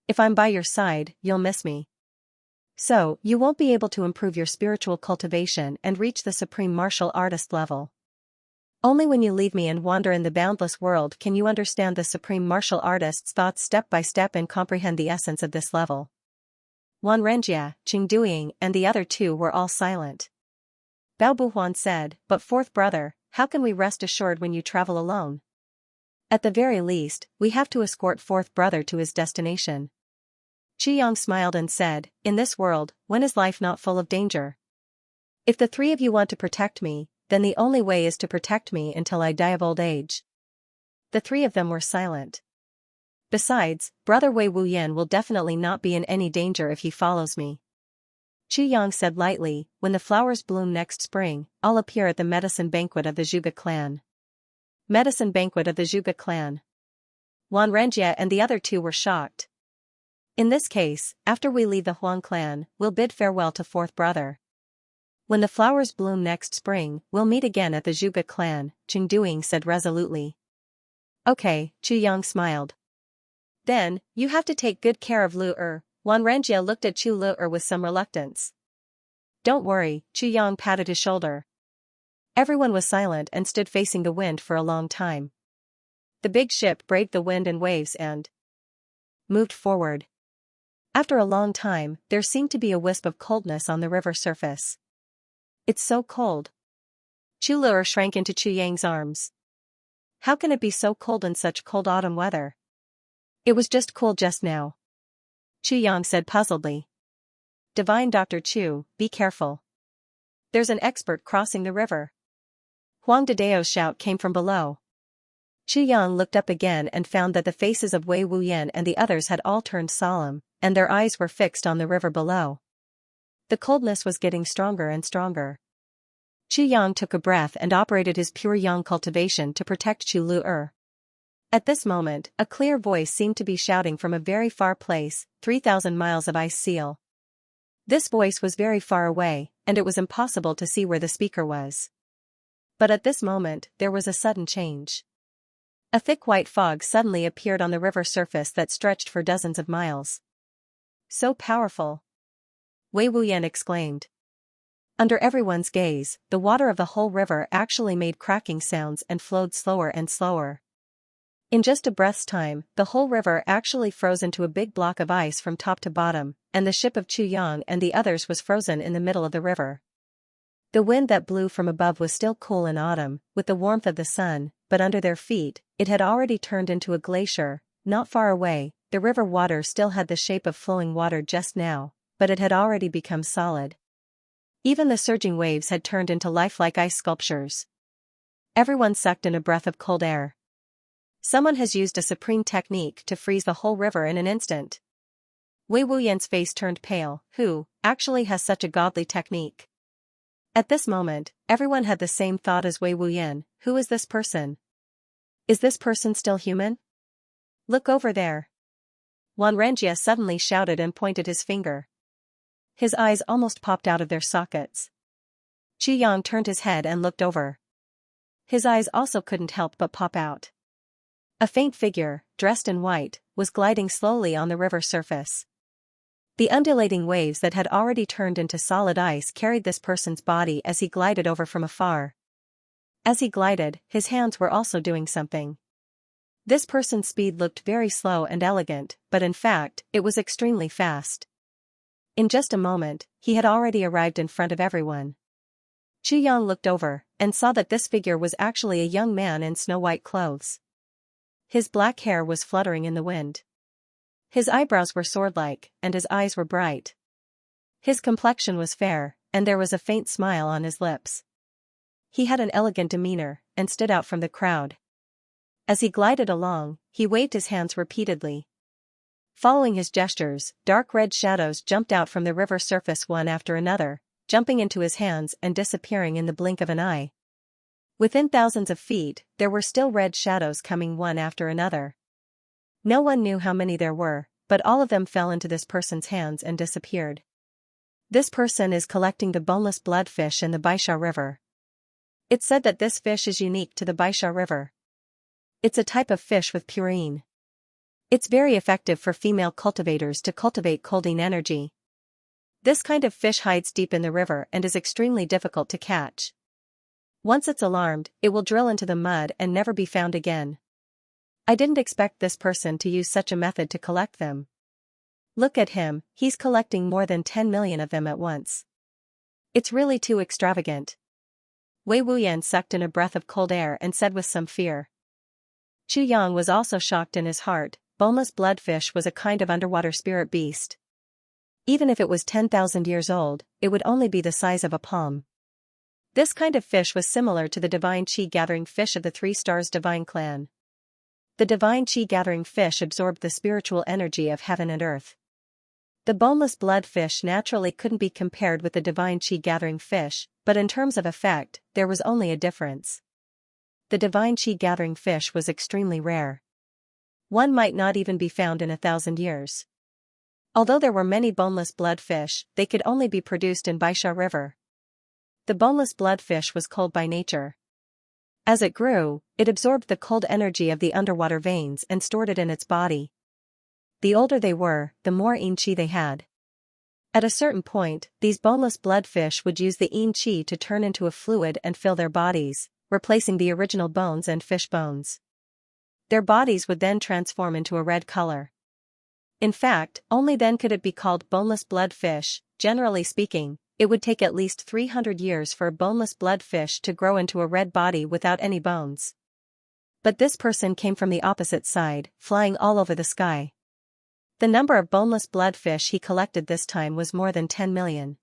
If I'm by your side, you'll miss me. So, you won't be able to improve your spiritual cultivation and reach the supreme martial artist level. Only when you leave me and wander in the boundless world can you understand the supreme martial artist's thoughts step by step and comprehend the essence of this level." Xianxia, Qingduing, and the other two were all silent. Bao Buhuan said, "But fourth brother, how can we rest assured when you travel alone? At the very least, we have to escort fourth brother to his destination." Chu Yang smiled and said, "In this world, when is life not full of danger? If the three of you want to protect me, then the only way is to protect me until I die of old age." The three of them were silent. "Besides, brother Wei Wuyan will definitely not be in any danger if he follows me." Chu Yang said lightly, "When the flowers bloom next spring, I'll appear at the medicine banquet of the Zhuge clan." Medicine banquet of the Zhuge clan. Xianxia and the other two were shocked. "In this case, after we leave the Huang clan, we'll bid farewell to fourth brother. When the flowers bloom next spring, we'll meet again at the Zhuge clan," Qingduing said resolutely. "Okay," Chu Yang smiled. "Then, you have to take good care of Lu'er." Xianxia looked at Chu Lu'er with some reluctance. "Don't worry," Chu Yang patted his shoulder. Everyone was silent and stood facing the wind for a long time. The big ship braved the wind and waves and moved forward. After a long time, there seemed to be a wisp of coldness on the river surface. "It's so cold." Chu Lu'er shrank into Chu Yang's arms. "How can it be so cold in such cold autumn weather?" "It was just cool just now," Chu Yang said puzzledly. "Divine Dr. Chu, be careful. There's an expert crossing the river." Huang Dadeo's shout came from below. Chu Yang looked up again and found that the faces of Wei Wuyan and the others had all turned solemn, and their eyes were fixed on the river below. The coldness was getting stronger and stronger. Chu Yang took a breath and operated his pure yang cultivation to protect Chu Lu'er. At this moment, a clear voice seemed to be shouting from a very far place, 3,000 miles of ice seal. This voice was very far away, and it was impossible to see where the speaker was. But at this moment, there was a sudden change. A thick white fog suddenly appeared on the river surface that stretched for dozens of miles. "So powerful!" Wei Wuyan exclaimed. Under everyone's gaze, the water of the whole river actually made cracking sounds and flowed slower and slower. In just a breath's time, the whole river actually froze into a big block of ice from top to bottom, and the ship of Chu Yang and the others was frozen in the middle of the river. The wind that blew from above was still cool in autumn, with the warmth of the sun, but under their feet, it had already turned into a glacier. Not far away, the river water still had the shape of flowing water just now, but it had already become solid. Even the surging waves had turned into lifelike ice sculptures. Everyone sucked in a breath of cold air. Someone has used a supreme technique to freeze the whole river in an instant. Wei Wuyan's face turned pale. Who actually has such a godly technique? At this moment, everyone had the same thought as Wei Wuyan. Who is this person? Is this person still human? Look over there. Xianxia suddenly shouted and pointed his finger. His eyes almost popped out of their sockets. Yang turned his head and looked over. His eyes also couldn't help but pop out. A faint figure, dressed in white, was gliding slowly on the river surface. The undulating waves that had already turned into solid ice carried this person's body as he glided over from afar. As he glided, his hands were also doing something. This person's speed looked very slow and elegant, but in fact, it was extremely fast. In just a moment, he had already arrived in front of everyone. Yang looked over, and saw that this figure was actually a young man in snow-white clothes. His black hair was fluttering in the wind. His eyebrows were sword-like, and his eyes were bright. His complexion was fair, and there was a faint smile on his lips. He had an elegant demeanor, and stood out from the crowd. As he glided along, he waved his hands repeatedly. Following his gestures, dark red shadows jumped out from the river surface one after another, jumping into his hands and disappearing in the blink of an eye. Within thousands of feet, there were still red shadows coming one after another. No one knew how many there were, but all of them fell into this person's hands and disappeared. This person is collecting the boneless bloodfish in the Baisha River. It's said that this fish is unique to the Baisha River. It's a type of fish with purine. It's very effective for female cultivators to cultivate colding energy. This kind of fish hides deep in the river and is extremely difficult to catch. Once it's alarmed, it will drill into the mud and never be found again. I didn't expect this person to use such a method to collect them. Look at him, he's collecting more than 10 million of them at once. It's really too extravagant. Wei Wuyan sucked in a breath of cold air and said with some fear. Yang was also shocked in his heart. Boneless bloodfish was a kind of underwater spirit beast. Even if it was 10,000 years old, it would only be the size of a palm. This kind of fish was similar to the divine chi-gathering fish of the Three Stars divine clan. The divine chi-gathering fish absorbed the spiritual energy of heaven and earth. The boneless bloodfish naturally couldn't be compared with the divine chi-gathering fish, but in terms of effect, there was only a difference. The divine chi-gathering fish was extremely rare. One might not even be found in 1,000 years. Although there were many boneless bloodfish, they could only be produced in Baisha River. The boneless bloodfish was cold by nature. As it grew, it absorbed the cold energy of the underwater veins and stored it in its body. The older they were, the more yin qi they had. At a certain point, these boneless bloodfish would use the yin qi to turn into a fluid and fill their bodies, replacing the original bones and fish bones. Their bodies would then transform into a red color. In fact, only then could it be called boneless bloodfish. Generally speaking, it would take at least 300 years for a boneless bloodfish to grow into a red body without any bones. But this person came from the opposite side, flying all over the sky. The number of boneless bloodfish he collected this time was more than 10 million.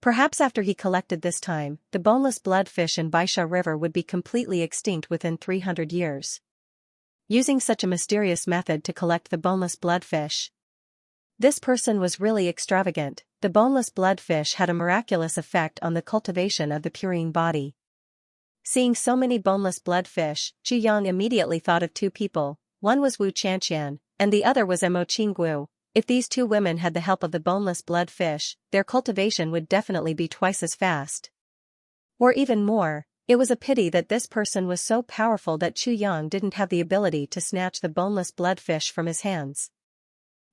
Perhaps after he collected this time, the boneless bloodfish in Baisha River would be completely extinct within 300 years. Using such a mysterious method to collect the boneless bloodfish. This person was really extravagant. The boneless bloodfish had a miraculous effect on the cultivation of the purine body. Seeing so many boneless bloodfish, Yang immediately thought of two people. One was Wu Qianxian, and the other was Mo Qingguo. If these two women had the help of the boneless bloodfish, their cultivation would definitely be twice as fast. Or even more. It was a pity that this person was so powerful that Yang didn't have the ability to snatch the boneless bloodfish from his hands.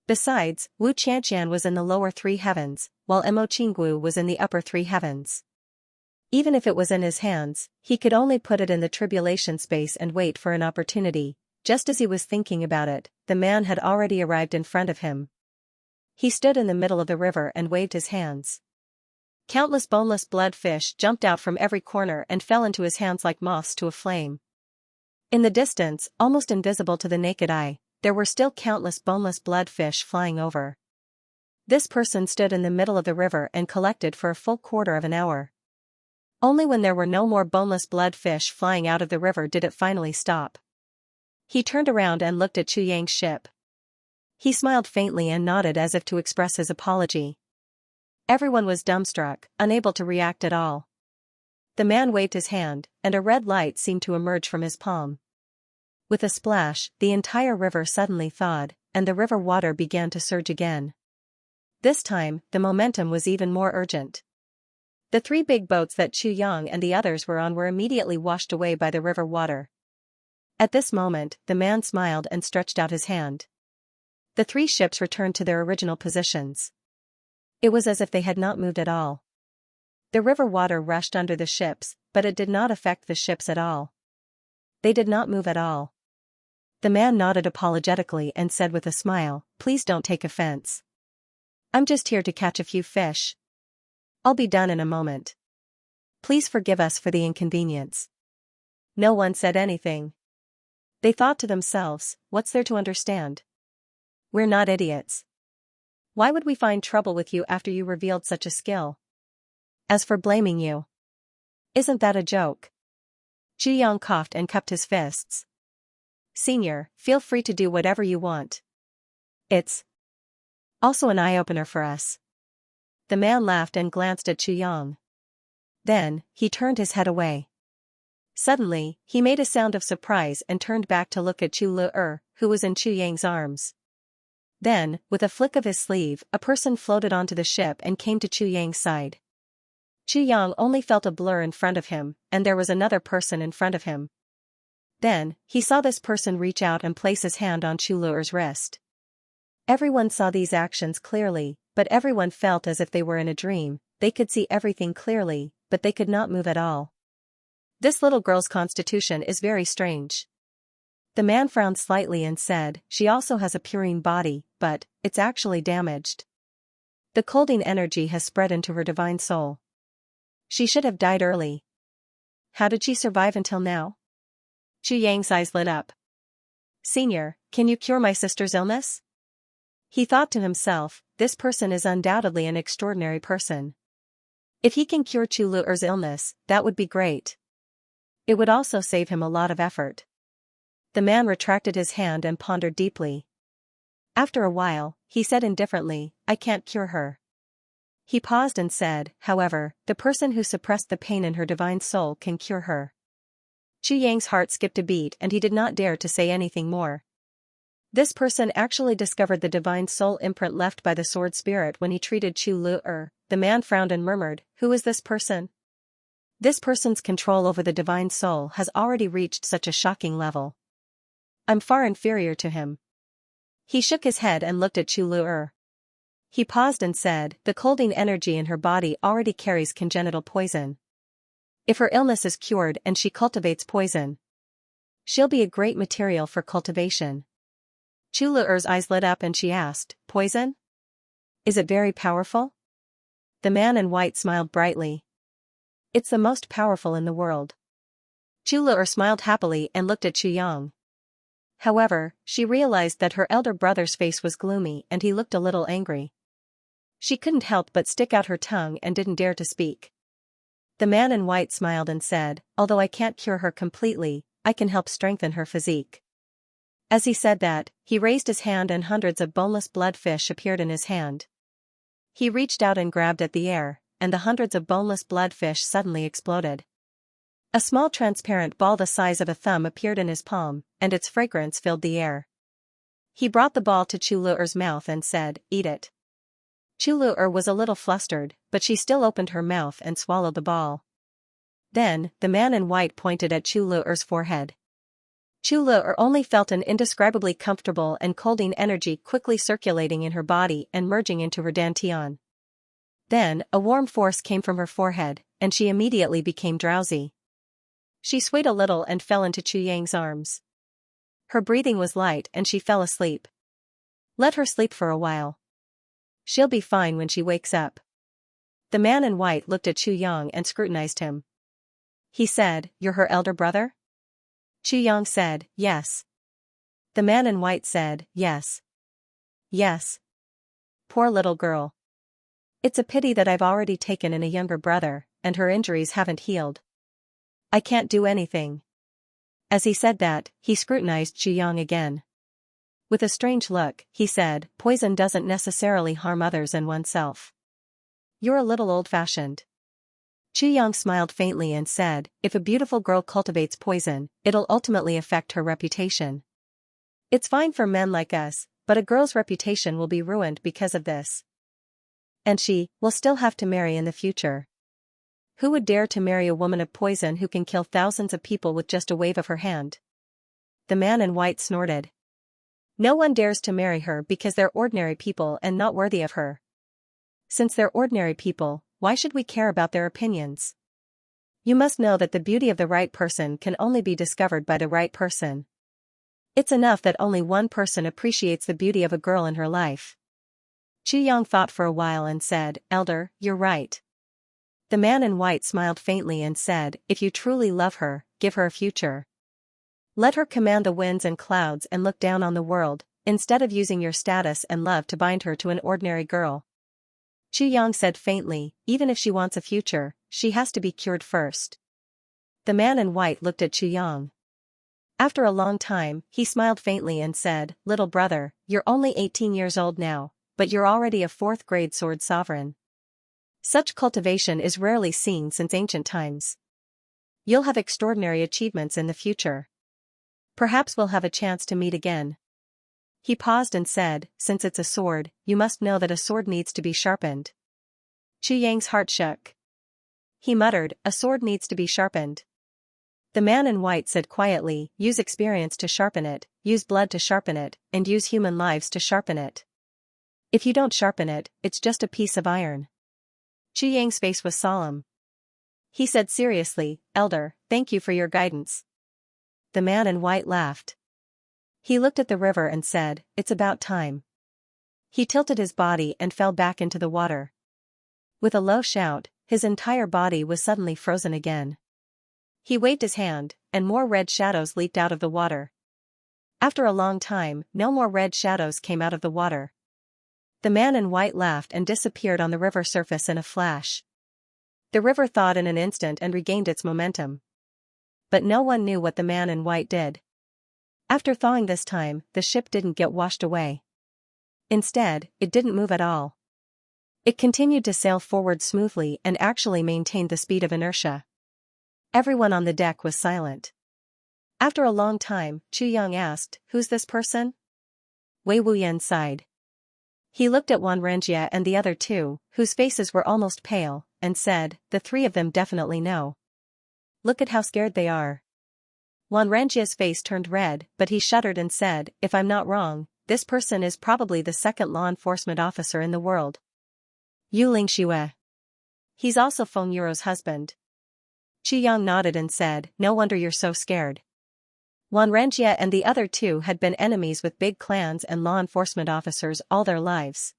Besides, Wu Qianxian was in the lower three heavens, while Mo Qingguo was in the upper three heavens. Even if it was in his hands, he could only put it in the tribulation space and wait for an opportunity. Just as he was thinking about it, the man had already arrived in front of him. He stood in the middle of the river and waved his hands. Countless boneless bloodfish jumped out from every corner and fell into his hands like moths to a flame. In the distance, almost invisible to the naked eye, there were still countless boneless bloodfish flying over. This person stood in the middle of the river and collected for a full quarter of an hour. Only when there were no more boneless bloodfish flying out of the river did it finally stop. He turned around and looked at Chu Yang's ship. He smiled faintly and nodded as if to express his apology. Everyone was dumbstruck, unable to react at all. The man waved his hand, and a red light seemed to emerge from his palm. With a splash, the entire river suddenly thawed, and the river water began to surge again. This time, the momentum was even more urgent. The 3 big boats that Chu Yang and the others were on were immediately washed away by the river water. At this moment, the man smiled and stretched out his hand. The 3 ships returned to their original positions. It was as if they had not moved at all. The river water rushed under the ships, but it did not affect the ships at all. They did not move at all. The man nodded apologetically and said with a smile, "Please don't take offense. I'm just here to catch a few fish. I'll be done in a moment. Please forgive us for the inconvenience." No one said anything. They thought to themselves, what's there to understand? We're not idiots. Why would we find trouble with you after you revealed such a skill? As for blaming you, isn't that a joke? Chu Yang coughed and cupped his fists. Senior, feel free to do whatever you want. It's also an eye-opener for us. The man laughed and glanced at Chu Yang. Then, he turned his head away. Suddenly, he made a sound of surprise and turned back to look at Chu Lu-er, who was in Chu Yang's arms. Then, with a flick of his sleeve, a person floated onto the ship and came to Chu Yang's side. Chu Yang only felt a blur in front of him, and there was another person in front of him. Then, he saw this person reach out and place his hand on Chu Lu-er's wrist. Everyone saw these actions clearly, but everyone felt as if they were in a dream. They could see everything clearly, but they could not move at all. This little girl's constitution is very strange. The man frowned slightly and said, she also has a purine body, but it's actually damaged. The colding energy has spread into her divine soul. She should have died early. How did she survive until now? Chu Yang's eyes lit up. Senior, can you cure my sister's illness? He thought to himself, this person is undoubtedly an extraordinary person. If he can cure Chu Lu-er's illness, that would be great. It would also save him a lot of effort. The man retracted his hand and pondered deeply. After a while, he said indifferently, I can't cure her. He paused and said, however, the person who suppressed the pain in her divine soul can cure her. Chu Yang's heart skipped a beat and he did not dare to say anything more. This person actually discovered the divine soul imprint left by the sword spirit when he treated Chu Lu-er. The man frowned and murmured, who is this person? This person's control over the divine soul has already reached such a shocking level. I'm far inferior to him. He shook his head and looked at Chu Lu-er. He paused and said, the colding energy in her body already carries congenital poison. If her illness is cured and she cultivates poison, she'll be a great material for cultivation. Chu Lu-er's eyes lit up and she asked, poison? Is it very powerful? The man in white smiled brightly. It's the most powerful in the world. Chu Lu-er smiled happily and looked at Chu Yang. However, she realized that her elder brother's face was gloomy and he looked a little angry. She couldn't help but stick out her tongue and didn't dare to speak. The man in white smiled and said, although I can't cure her completely, I can help strengthen her physique. As he said that, he raised his hand and hundreds of boneless blood fish appeared in his hand. He reached out and grabbed at the air, and the hundreds of boneless blood fish suddenly exploded. A small transparent ball the size of a thumb appeared in his palm, and its fragrance filled the air. He brought the ball to Chu Lu-er's mouth and said, eat it. Chu Lu-er was a little flustered, but she still opened her mouth and swallowed the ball. Then, the man in white pointed at Chu Lu-er's forehead. Chu Lu-er only felt an indescribably comfortable and colding energy quickly circulating in her body and merging into her dantian. Then, a warm force came from her forehead, and she immediately became drowsy. She swayed a little and fell into Chu Yang's arms. Her breathing was light and she fell asleep. Let her sleep for a while. She'll be fine when she wakes up. The man in white looked at Chu Yang and scrutinized him. He said, you're her elder brother? Chu Yang said, yes. The man in white said, yes. Yes. Poor little girl. It's a pity that I've already taken in a younger brother, and her injuries haven't healed. I can't do anything. As he said that, he scrutinized Chu Yang again. With a strange look, he said, poison doesn't necessarily harm others and oneself. You're a little old-fashioned. Chu Yang smiled faintly and said, if a beautiful girl cultivates poison, it'll ultimately affect her reputation. It's fine for men like us, but a girl's reputation will be ruined because of this. And she will still have to marry in the future. Who would dare to marry a woman of poison who can kill thousands of people with just a wave of her hand? The man in white snorted. No one dares to marry her because they're ordinary people and not worthy of her. Since they're ordinary people, why should we care about their opinions? You must know that the beauty of the right person can only be discovered by the right person. It's enough that only one person appreciates the beauty of a girl in her life. Chu Yang thought for a while and said, Elder, you're right. The man in white smiled faintly and said, if you truly love her, give her a future. Let her command the winds and clouds and look down on the world, instead of using your status and love to bind her to an ordinary girl. Chu Yang said faintly, even if she wants a future, she has to be cured first. The man in white looked at Chu Yang. After a long time, he smiled faintly and said, little brother, you're only 18 years old now, but you're already a 4th-grade sword sovereign. Such cultivation is rarely seen since ancient times. You'll have extraordinary achievements in the future. Perhaps we'll have a chance to meet again. He paused and said, since it's a sword, you must know that a sword needs to be sharpened. Chu Yang's heart shook. He muttered, a sword needs to be sharpened. The man in white said quietly, use experience to sharpen it, use blood to sharpen it, and use human lives to sharpen it. If you don't sharpen it, it's just a piece of iron. Chu Yang's face was solemn. He said seriously, Elder, thank you for your guidance. The man in white laughed. He looked at the river and said, it's about time. He tilted his body and fell back into the water. With a low shout, his entire body was suddenly frozen again. He waved his hand, and more red shadows leaped out of the water. After a long time, no more red shadows came out of the water. The man in white laughed and disappeared on the river surface in a flash. The river thawed in an instant and regained its momentum. But no one knew what the man in white did. After thawing this time, the ship didn't get washed away. Instead, it didn't move at all. It continued to sail forward smoothly and actually maintained the speed of inertia. Everyone on the deck was silent. After a long time, Chu Yang asked, who's this person? Wei Wuyan sighed. He looked at Xianxia and the other two, whose faces were almost pale, and said, the 3 of them definitely know. Look at how scared they are. Xianxia's face turned red, but he shuddered and said, if I'm not wrong, this person is probably the 2nd law enforcement officer in the world. Yu Lingxue. He's also Feng Yuro's husband. Chu Yang nodded and said, no wonder you're so scared. Xianxia and the other 2 had been enemies with big clans and law enforcement officers all their lives.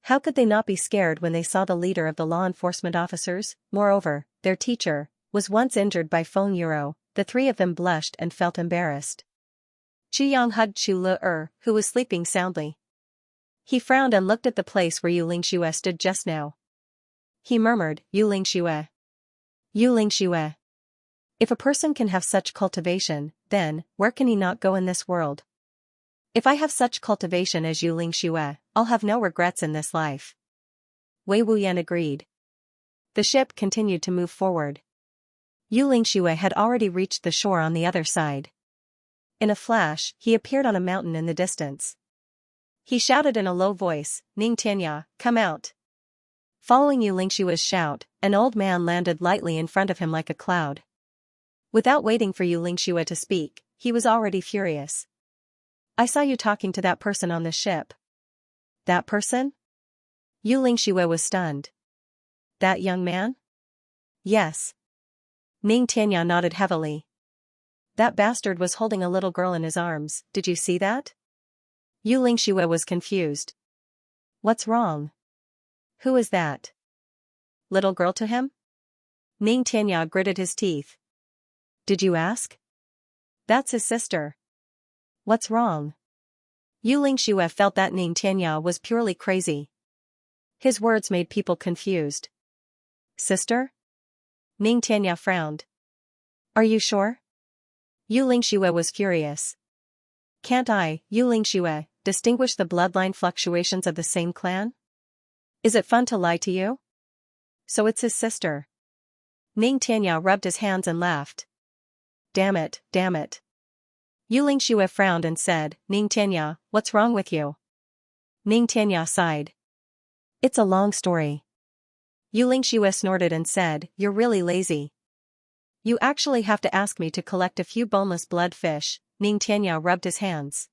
How could they not be scared when they saw the leader of the law enforcement officers? Moreover, their teacher was once injured by Feng Yuro. The 3 of them blushed and felt embarrassed. Chu Yang hugged Chu Le, who was sleeping soundly. He frowned and looked at the place where Yu Lingxue stood just now. He murmured, Yu Lingxue. Yu Lingxue. If a person can have such cultivation, then, where can he not go in this world? If I have such cultivation as Yu Lingxue, I'll have no regrets in this life. Wei Wuyan agreed. The ship continued to move forward. Yu Lingxue had already reached the shore on the other side. In a flash, he appeared on a mountain in the distance. He shouted in a low voice, Ning Tianya, come out. Following Yu Lingxue's shout, an old man landed lightly in front of him like a cloud. Without waiting for Yu Lingxue to speak, he was already furious. I saw you talking to that person on the ship. That person? Yu Lingxue was stunned. That young man? Yes. Ning Tianya nodded heavily. That bastard was holding a little girl in his arms, did you see that? Yu Lingxue was confused. What's wrong? Who is that? Little girl to him? Ning Tianya gritted his teeth. Did you ask? That's his sister. What's wrong? Yu Lingxue felt that Ning Tianya was purely crazy. His words made people confused. Sister? Ning Tianya frowned. Are you sure? Yu Lingxue was furious. Can't I, Yu Lingxue, distinguish the bloodline fluctuations of the same clan? Is it fun to lie to you? So it's his sister. Ning Tianya rubbed his hands and laughed. Damn it, damn it. Yu Lingxue frowned and said, Ning Tianya, what's wrong with you? Ning Tianya sighed. It's a long story. Yu Lingxue snorted and said, you're really lazy. You actually have to ask me to collect a few boneless blood fish. Ning Tianya rubbed his hands.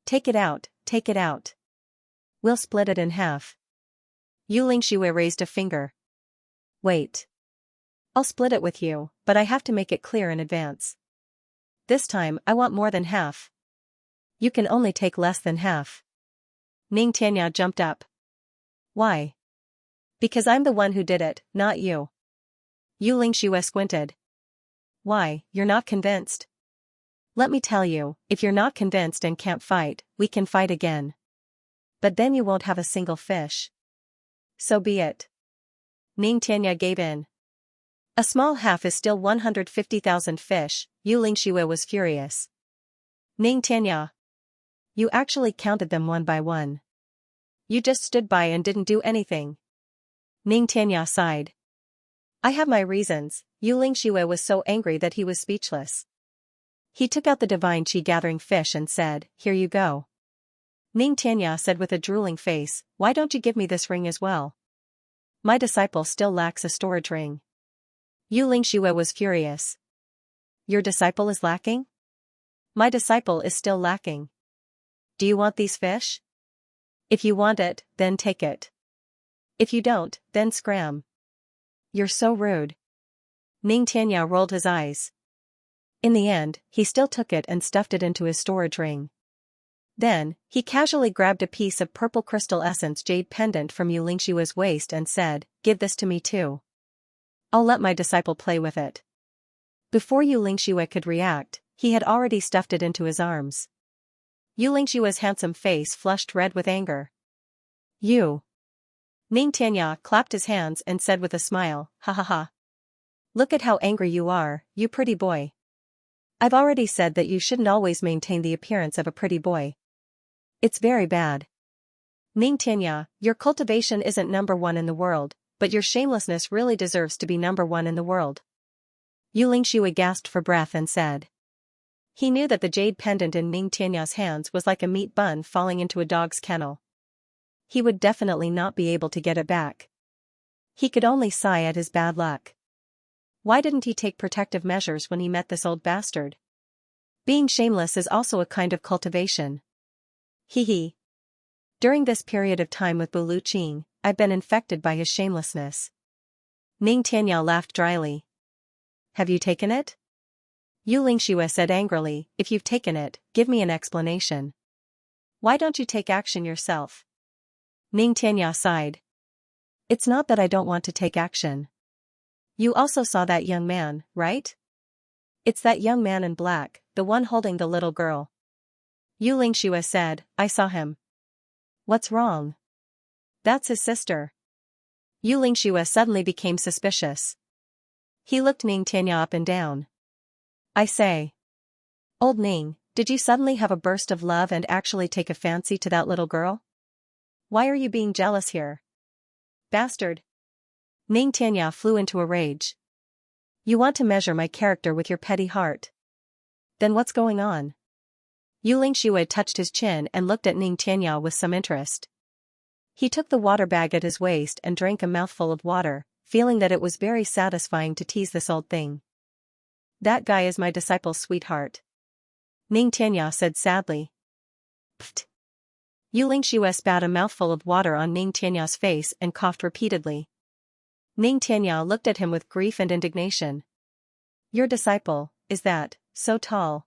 Take it out, take it out. We'll split it in half. Yu Lingxue raised a finger. Wait. I'll split it with you, but I have to make it clear in advance. This time I want more than half. You can only take less than half. Ning Tianya jumped up. Why? Because I'm the one who did it, not you. Yu Lingxue squinted. Why, you're not convinced? Let me tell you, if you're not convinced and can't fight, we can fight again. But then you won't have a single fish. So be it. Ning Tianya gave in. A small half is still 150,000 fish, Yu Lingxue was furious. Ning Tianya. You actually counted them one by one. You just stood by and didn't do anything. Ning Tianya sighed. I have my reasons. Yu Lingxue was so angry that he was speechless. He took out the divine qi gathering fish and said, here you go. Ning Tianya said with a drooling face, why don't you give me this ring as well? My disciple still lacks a storage ring. Yu Lingxue was furious. Your disciple is lacking? My disciple is still lacking. Do you want these fish? If you want it, then take it. If you don't, then scram. You're so rude. Ning Tianya rolled his eyes. In the end, he still took it and stuffed it into his storage ring. Then, he casually grabbed a piece of purple crystal essence jade pendant from Yu Lingxue's waist and said, give this to me too. I'll let my disciple play with it. Before Yu Lingxue could react, he had already stuffed it into his arms. Yu Lingxue's handsome face flushed red with anger. You. Ning Tianya clapped his hands and said with a smile, ha ha ha. Look at how angry you are, you pretty boy. I've already said that you shouldn't always maintain the appearance of a pretty boy. It's very bad. Ning Tianya, your cultivation isn't #1 in the world, but your shamelessness really deserves to be #1 in the world. Yu Lingxue gasped for breath and said. He knew that the jade pendant in Ning Tianya's hands was like a meat bun falling into a dog's kennel. He would definitely not be able to get it back. He could only sigh at his bad luck. Why didn't he take protective measures when he met this old bastard? Being shameless is also a kind of cultivation. Hee hee. During this period of time with Bulu Qing, I've been infected by his shamelessness. Ning Tianya laughed dryly. Have you taken it? Yu Lingxue said angrily, if you've taken it, give me an explanation. Why don't you take action yourself? Ning Tianya sighed. It's not that I don't want to take action. You also saw that young man, right? It's that young man in black, the one holding the little girl. Yu Lingxue said, I saw him. What's wrong? That's his sister. Yu Lingxue suddenly became suspicious. He looked Ning Tianya up and down. I say. Old Ning, did you suddenly have a burst of love and actually take a fancy to that little girl? Why are you being jealous here? Bastard. Ning Tianya flew into a rage. You want to measure my character with your petty heart. Then what's going on? Yu Lingxue touched his chin and looked at Ning Tianya with some interest. He took the water bag at his waist and drank a mouthful of water, feeling that it was very satisfying to tease this old thing. That guy is my disciple's sweetheart. Ning Tianya said sadly. Pfft. Yu Lingxue spat a mouthful of water on Ning Tianya's face and coughed repeatedly. Ning Tianya looked at him with grief and indignation. Your disciple, is that, so tall?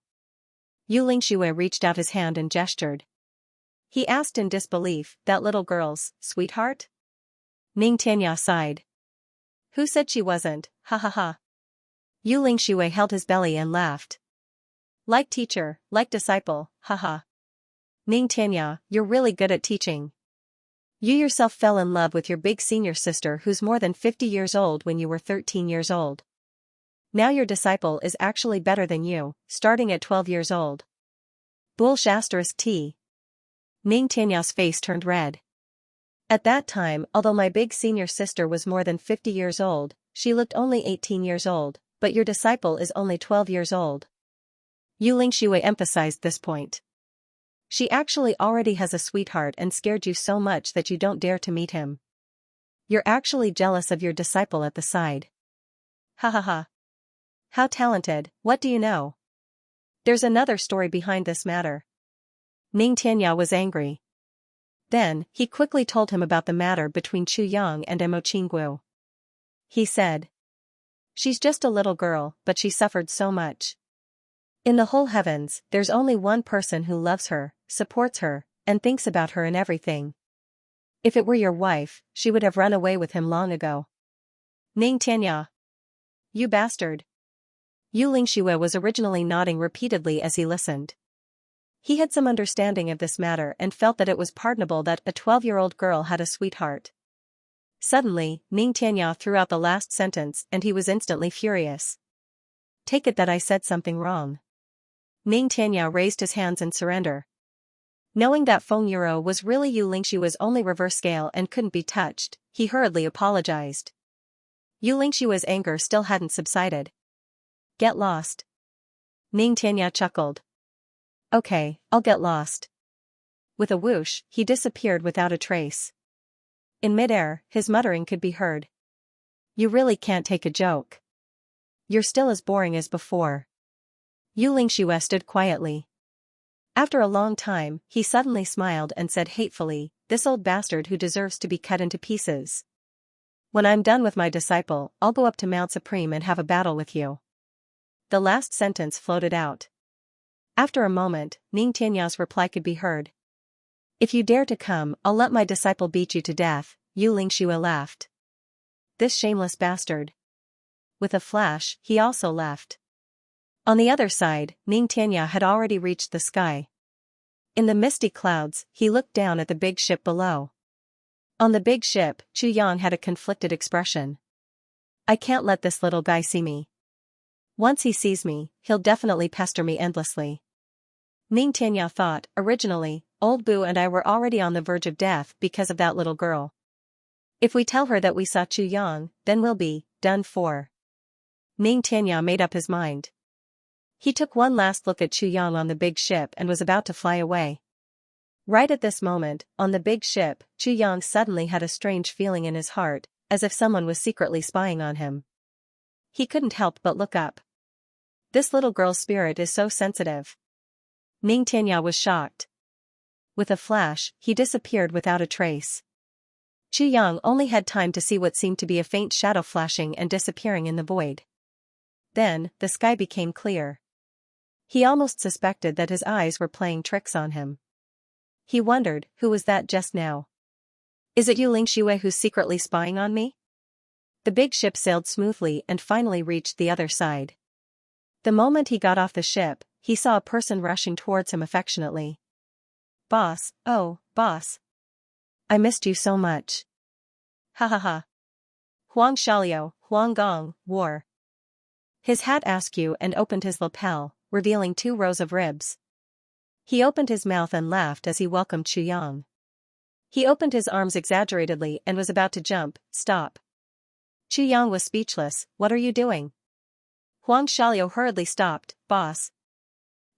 Yu Lingxue reached out his hand and gestured. He asked in disbelief, that little girl's sweetheart? Ning Tianya sighed. Who said she wasn't, ha ha ha. Yu Lingxue held his belly and laughed. Like teacher, like disciple, ha ha. Ning Tianya, you're really good at teaching. You yourself fell in love with your big senior sister who's more than 50 years old when you were 13 years old. Now your disciple is actually better than you, starting at 12 years old. Bullsh*T. Ning Tianya's face turned red. At that time, although my big senior sister was more than 50 years old, she looked only 18 years old, but your disciple is only 12 years old. Yu Lingxue emphasized this point. She actually already has a sweetheart and scared you so much that you don't dare to meet him. You're actually jealous of your disciple at the side. Ha ha ha. How talented, what do you know? There's another story behind this matter. Ning Tianya was angry. Then, he quickly told him about the matter between Chu Yang and Mo Qingguo. He said. She's just a little girl, but she suffered so much. In the whole heavens, there's only one person who loves her, supports her, and thinks about her in everything. If it were your wife, she would have run away with him long ago. Ning Tianya. You bastard. Yu Lingxue was originally nodding repeatedly as he listened. He had some understanding of this matter and felt that it was pardonable that a 12-year-old girl had a sweetheart. Suddenly, Ning Tianya threw out the last sentence and he was instantly furious. Take it that I said something wrong. Ning Tianya raised his hands in surrender. Knowing that Feng Yuro was really Yu Lingxue's only reverse scale and couldn't be touched, he hurriedly apologized. Yu Lingxue's anger still hadn't subsided. Get lost. Ning Tianya chuckled. Okay, I'll get lost. With a whoosh, he disappeared without a trace. In midair, his muttering could be heard. You really can't take a joke. You're still as boring as before. Yu Lingxue stood quietly. After a long time, he suddenly smiled and said hatefully, this old bastard who deserves to be cut into pieces. When I'm done with my disciple, I'll go up to Mount Supreme and have a battle with you. The last sentence floated out. After a moment, Ning Tianya's reply could be heard. If you dare to come, I'll let my disciple beat you to death, Yu Lingxue laughed. This shameless bastard. With a flash, he also left. On the other side, Ning Tianya had already reached the sky. In the misty clouds, he looked down at the big ship below. On the big ship, Chu Yang had a conflicted expression. I can't let this little guy see me. Once he sees me, he'll definitely pester me endlessly. Ning Tianya thought, originally, old Bu and I were already on the verge of death because of that little girl. If we tell her that we saw Chu Yang, then we'll be done for. Ning Tianya made up his mind. He took one last look at Chu Yang on the big ship and was about to fly away. Right at this moment, on the big ship, Chu Yang suddenly had a strange feeling in his heart, as if someone was secretly spying on him. He couldn't help but look up. This little girl's spirit is so sensitive. Ning Tianya was shocked. With a flash, he disappeared without a trace. Chu Yang only had time to see what seemed to be a faint shadow flashing and disappearing in the void. Then, the sky became clear. He almost suspected that his eyes were playing tricks on him. He wondered, who was that just now? Is it Yu Lingxue who's secretly spying on me? The big ship sailed smoothly and finally reached the other side. The moment he got off the ship, he saw a person rushing towards him affectionately. Boss, oh, boss. I missed you so much. Ha ha ha. Huang Xiaoliu, Huang Gong, war. His hat askew and opened his lapel, revealing 2 rows of ribs. He opened his mouth and laughed as he welcomed Chu Yang. He opened his arms exaggeratedly and was about to jump. Stop. Chu Yang was speechless. What are you doing? Huang Xiaoliu hurriedly stopped. Boss.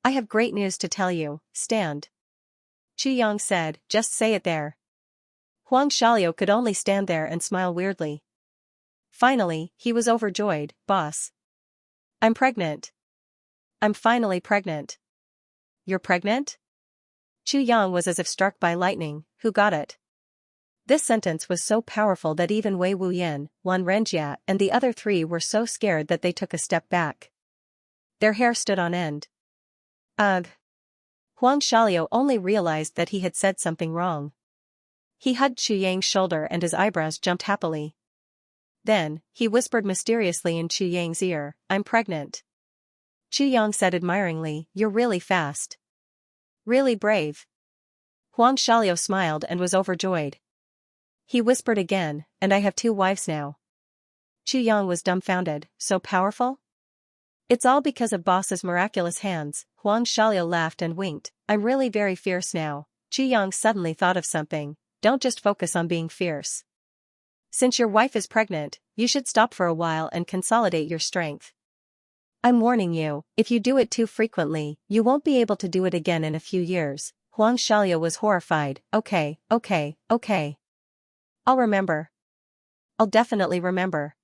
I have great news to tell you, stand. Chu Yang said, just say it there. Huang Xiaoliu could only stand there and smile weirdly. Finally, he was overjoyed. Boss. I'm pregnant. I'm finally pregnant. You're pregnant? Chu Yang was as if struck by lightning. Who got it? This sentence was so powerful that even Wei Wuyan, Wan Renjia and the other 3 were so scared that they took a step back. Their hair stood on end. Ugh. Huang Xiaoliu only realized that he had said something wrong. He hugged Chu Yang's shoulder and his eyebrows jumped happily. Then, he whispered mysteriously in Chu Yang's ear, I'm pregnant. Chu Yang said admiringly, you're really fast. Really brave. Huang Xiaoliu smiled and was overjoyed. He whispered again, and I have 2 wives now. Chu Yang was dumbfounded, so powerful? It's all because of boss's miraculous hands. Huang Xiaoliu laughed and winked, I'm really very fierce now. Chu Yang suddenly thought of something, don't just focus on being fierce. Since your wife is pregnant, you should stop for a while and consolidate your strength. I'm warning you, if you do it too frequently, you won't be able to do it again in a few years. Xianxia was horrified. Okay. I'll remember. I'll definitely remember.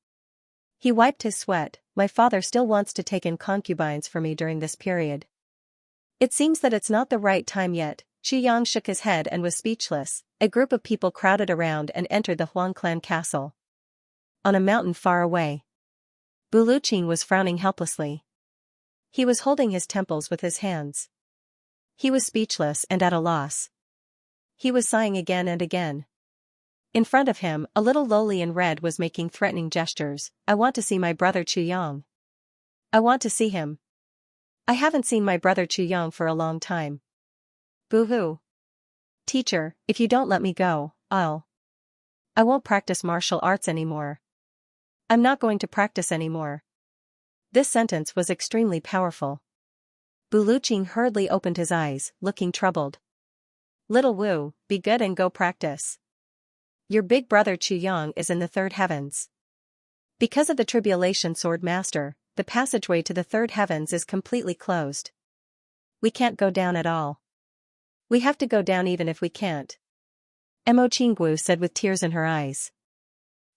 He wiped his sweat. My father still wants to take in concubines for me during this period. It seems that it's not the right time yet. Yang shook his head and was speechless. A group of people crowded around and entered the Huang clan castle. On a mountain far away, Buluqing was frowning helplessly. He was holding his temples with his hands. He was speechless and at a loss. He was sighing again and again. In front of him, a little loli in red was making threatening gestures. I want to see my brother Yang. I want to see him. I haven't seen my brother Yang for a long time. Boo-hoo. Teacher, if you don't let me go, I won't practice martial arts anymore. I'm not going to practice anymore. This sentence was extremely powerful. Buluqing hurriedly opened his eyes, looking troubled. Little Wu, be good and go practice. Your big brother Yang is in the third heavens. Because of the tribulation sword master, the passageway to the third heavens is completely closed. We can't go down at all. We have to go down even if we can't. Mo Qinggu said with tears in her eyes.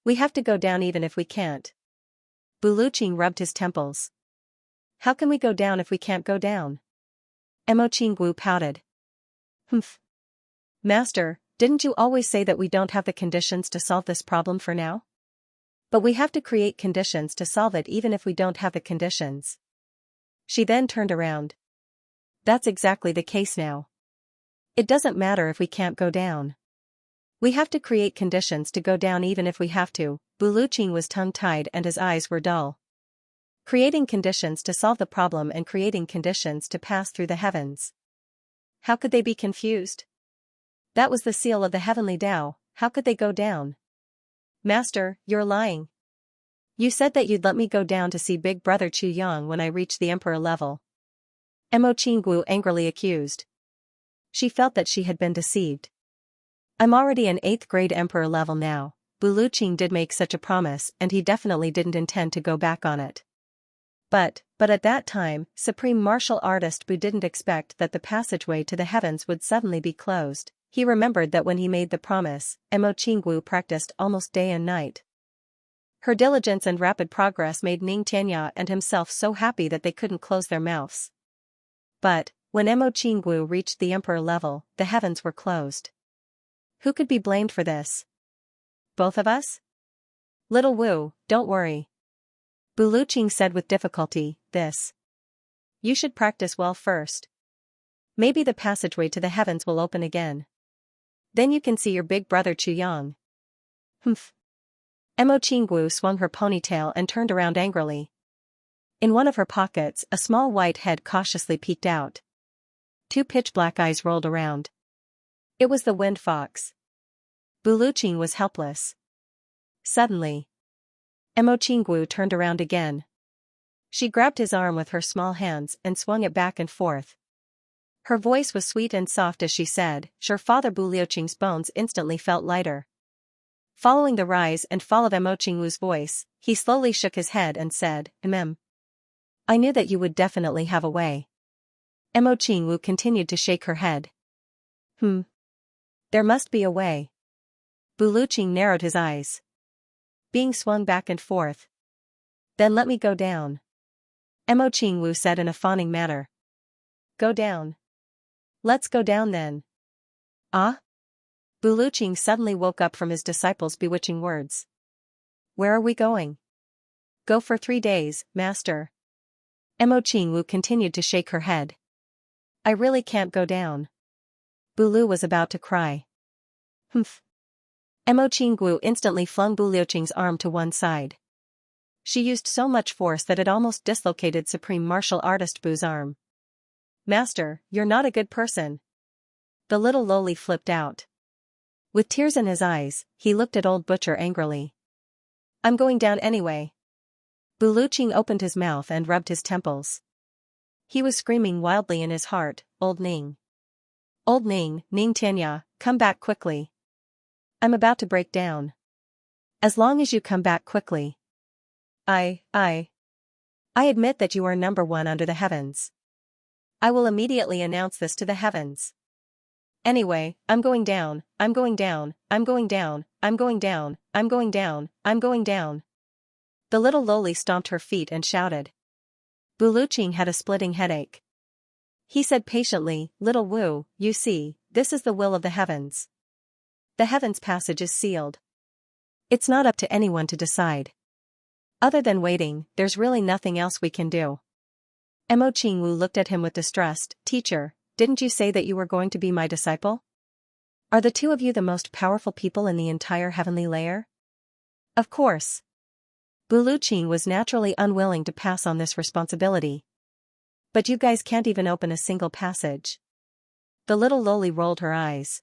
We have to go down even if we can't. Buluqing rubbed his temples. How can we go down if we can't go down? Mo Qinggu pouted. Humph. Master, didn't you always say that we don't have the conditions to solve this problem for now? But we have to create conditions to solve it even if we don't have the conditions. She then turned around. That's exactly the case now. It doesn't matter if we can't go down. We have to create conditions to go down even if we have to. Buluqing was tongue-tied and his eyes were dull. Creating conditions to solve the problem and creating conditions to pass through the heavens. How could they be confused? That was the seal of the heavenly Tao. How could they go down? Master, you're lying. You said that you'd let me go down to see big brother Yang when I reach the emperor level. Mo Qinggu angrily accused. She felt that she had been deceived. I'm already an 8th grade emperor level now. Buluqing did make such a promise and he definitely didn't intend to go back on it. But at that time, Supreme Martial Artist Bu didn't expect that the passageway to the heavens would suddenly be closed. He remembered that when he made the promise, Mo Qinggu practiced almost day and night. Her diligence and rapid progress made Xianxia and himself so happy that they couldn't close their mouths. But when Mo Qinggu reached the emperor level, the heavens were closed. Who could be blamed for this? Both of us? Little Wu, don't worry. Buluqing said with difficulty, you should practice well first. Maybe the passageway to the heavens will open again. Then you can see your big brother Yang. Humph. Mo Qinggu swung her ponytail and turned around angrily. In one of her pockets, a small white head cautiously peeked out. 2 pitch-black eyes rolled around. It was the wind fox. Buluqing was helpless. Suddenly, Mo Qinggu turned around again. She grabbed his arm with her small hands and swung it back and forth. Her voice was sweet and soft as she said, sure. Father Buluqing's bones instantly felt lighter. Following the rise and fall of Mo Qinggu's voice, he slowly shook his head and said, I knew that you would definitely have a way. Mo Qinggu continued to shake her head. There must be a way. Buluqing narrowed his eyes. Being swung back and forth. Then let me go down. Mo Qinggu said in a fawning manner. Go down. Let's go down then. Ah? Buluqing suddenly woke up from his disciple's bewitching words. Where are we going? Go for 3 days, master. Mo Qinggu continued to shake her head. I really can't go down. Bulu was about to cry. Humph. Mo Qinggu instantly flung Buluqing's arm to one side. She used so much force that it almost dislocated Supreme Martial Artist Bu's arm. Master, you're not a good person. The little loli flipped out. With tears in his eyes, he looked at old Butcher angrily. I'm going down anyway. Buluqing opened his mouth and rubbed his temples. He was screaming wildly in his heart, Old Ning. Old Ning, Xianxia, come back quickly. I'm about to break down. As long as you come back quickly. I admit that you are number one under the heavens. I will immediately announce this to the heavens. Anyway, I'm going down, I'm going down, I'm going down, I'm going down, I'm going down, I'm going down. The little loli stomped her feet and shouted. Buluching had a splitting headache. He said patiently, Little Wu, you see, this is the will of the heavens. The heavens passage is sealed. It's not up to anyone to decide. Other than waiting, there's really nothing else we can do. Mo Qingwu looked at him with distrust. Teacher, didn't you say that you were going to be my disciple? Are the two of you the most powerful people in the entire heavenly layer? Of course. Buluching was naturally unwilling to pass on this responsibility. But you guys can't even open a single passage. The little loli rolled her eyes.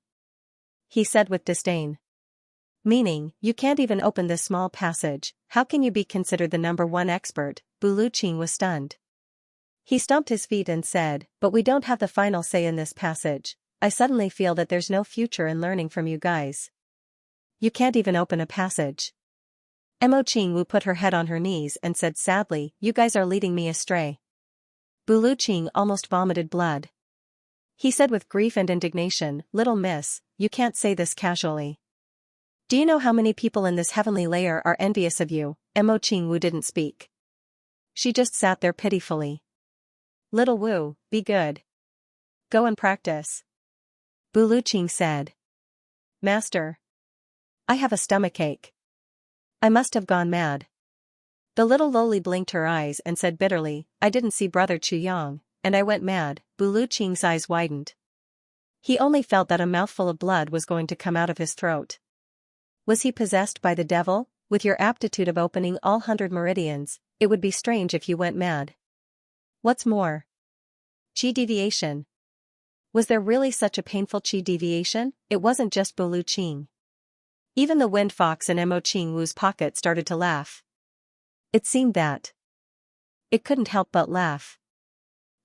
He said with disdain. Meaning, you can't even open this small passage, how can you be considered the number one expert? Buluching was stunned. He stomped his feet and said, but we don't have the final say in this passage. I suddenly feel that there's no future in learning from you guys. You can't even open a passage. Mo Qingwu put her head on her knees and said sadly, you guys are leading me astray. Buluching almost vomited blood. He said with grief and indignation, Little miss, you can't say this casually. Do you know how many people in this heavenly layer are envious of you? Mo Qingwu didn't speak. She just sat there pitifully. Little Wu, be good. Go and practice. Buluching said. Master. I have a stomachache. I must have gone mad. The little loli blinked her eyes and said bitterly, I didn't see Brother Chuyang, and I went mad. Buluching's eyes widened. He only felt that a mouthful of blood was going to come out of his throat. Was he possessed by the devil? With your aptitude of opening all 100 meridians, it would be strange if you went mad. What's more? Qi deviation. Was there really such a painful qi deviation? It wasn't just Buluching. Even the wind fox in Mo Qingwu's pocket started to laugh. It seemed that it couldn't help but laugh.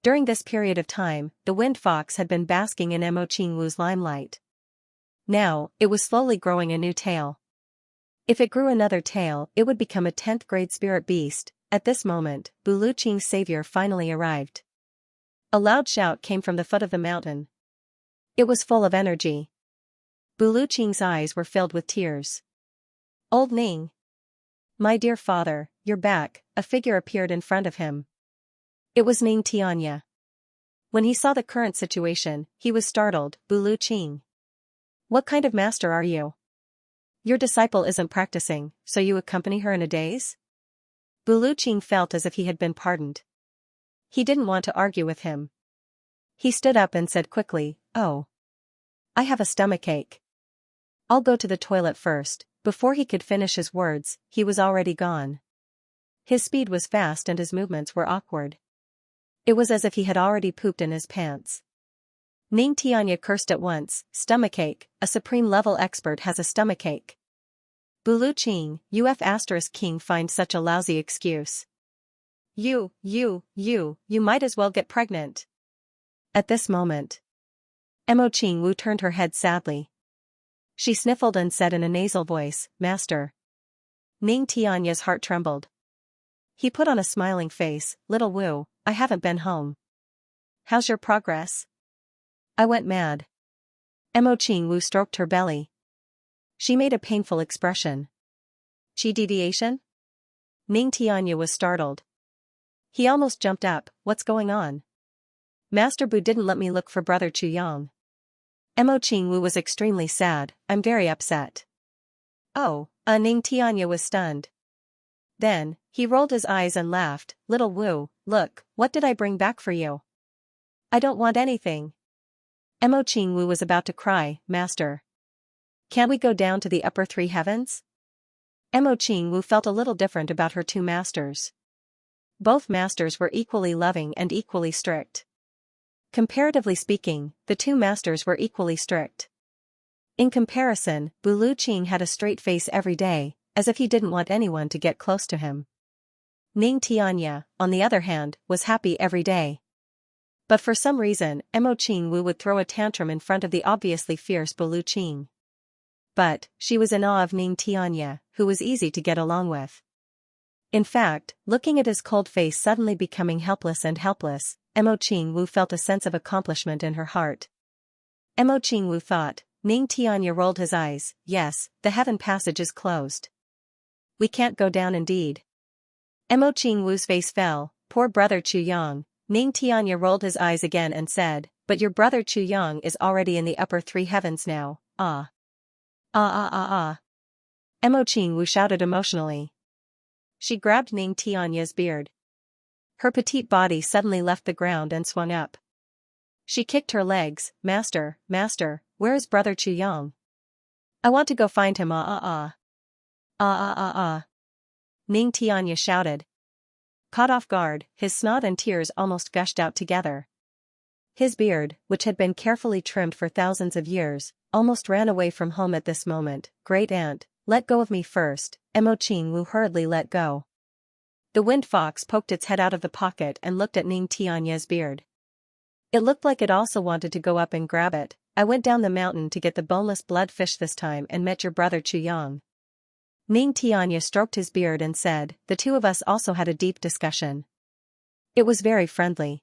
During this period of time, the wind fox had been basking in Mo Qingwu's limelight. Now, it was slowly growing a new tail. If it grew another tail, it would become a 10th grade spirit beast. At this moment, Buluching's savior finally arrived. A loud shout came from the foot of the mountain. It was full of energy. Buluching's eyes were filled with tears. Old Ning. My dear father, you're back. A figure appeared in front of him. It was Ning Xianxia. When he saw the current situation, he was startled. Buluching. What kind of master are you? Your disciple isn't practicing, so you accompany her in a daze? Buluching felt as if he had been pardoned. He didn't want to argue with him. He stood up and said quickly, Oh. I have a stomachache. I'll go to the toilet first. Before he could finish his words, he was already gone. His speed was fast and his movements were awkward. It was as if he had already pooped in his pants. Ning Xianxia cursed at once, stomachache, a supreme level expert has a stomachache. Buluching, UF** king find such a lousy excuse. You might as well get pregnant. At this moment, Mo Qingwu turned her head sadly. She sniffled and said in a nasal voice, Master. Ning Xianxia's heart trembled. He put on a smiling face, Little Wu, I haven't been home. How's your progress? I went mad. Mo Qingwu stroked her belly. She made a painful expression. Qi deviation? Ning Xianxia was startled. He almost jumped up, what's going on? Master Bu didn't let me look for Brother Chuyang. Mo Qingwu was extremely sad, I'm very upset. Oh, Ning Xianxia was stunned. Then, he rolled his eyes and laughed, Little Wu, look, what did I bring back for you? I don't want anything. Mo Qingwu was about to cry, Master. Can't we go down to the upper 3 heavens? Mo Qingwu felt a little different about her two masters. Both masters were equally loving and equally strict. Comparatively speaking, the two masters were equally strict. In comparison, Buluching had a straight face every day, as if he didn't want anyone to get close to him. Ning Xianxia, on the other hand, was happy every day. But for some reason, Mo Qingwu would throw a tantrum in front of the obviously fierce Buluching. but she was in awe of Ning Tianya, who was easy to get along with. In fact, looking at his cold face suddenly becoming helpless, Mo Qingwu felt a sense of accomplishment in her heart. Mo Qingwu thought. Ning Tianya rolled his eyes. Yes, the heaven passage is closed. We can't go down indeed. Mo Qingwu's face fell. Poor brother Chu Yang. Ning Tianya rolled his eyes again and said, but your brother Chu Yang is already in the upper three heavens now. Ah. Ah ah ah ah. Mo Qingwu shouted emotionally. She grabbed Ning Tianya's beard. Her petite body suddenly left the ground and swung up. She kicked her legs. Master, where is brother Chu Yang? I want to go find him. Ah ah ah. Ah ah ah ah. Ning Tianya shouted. Caught off guard, his snot and tears almost gushed out together. His beard, which had been carefully trimmed for thousands of years, almost ran away from home at this moment. Great aunt, let go of me first. Mo Qingwu hurriedly let go. The wind fox poked its head out of the pocket and looked at Ning Tianya's beard. It looked like it also wanted to go up and grab it. I went down the mountain to get the boneless blood fish this time and met your brother Chu Yang. Ning Tianya stroked his beard and said, the two of us also had a deep discussion. It was very friendly.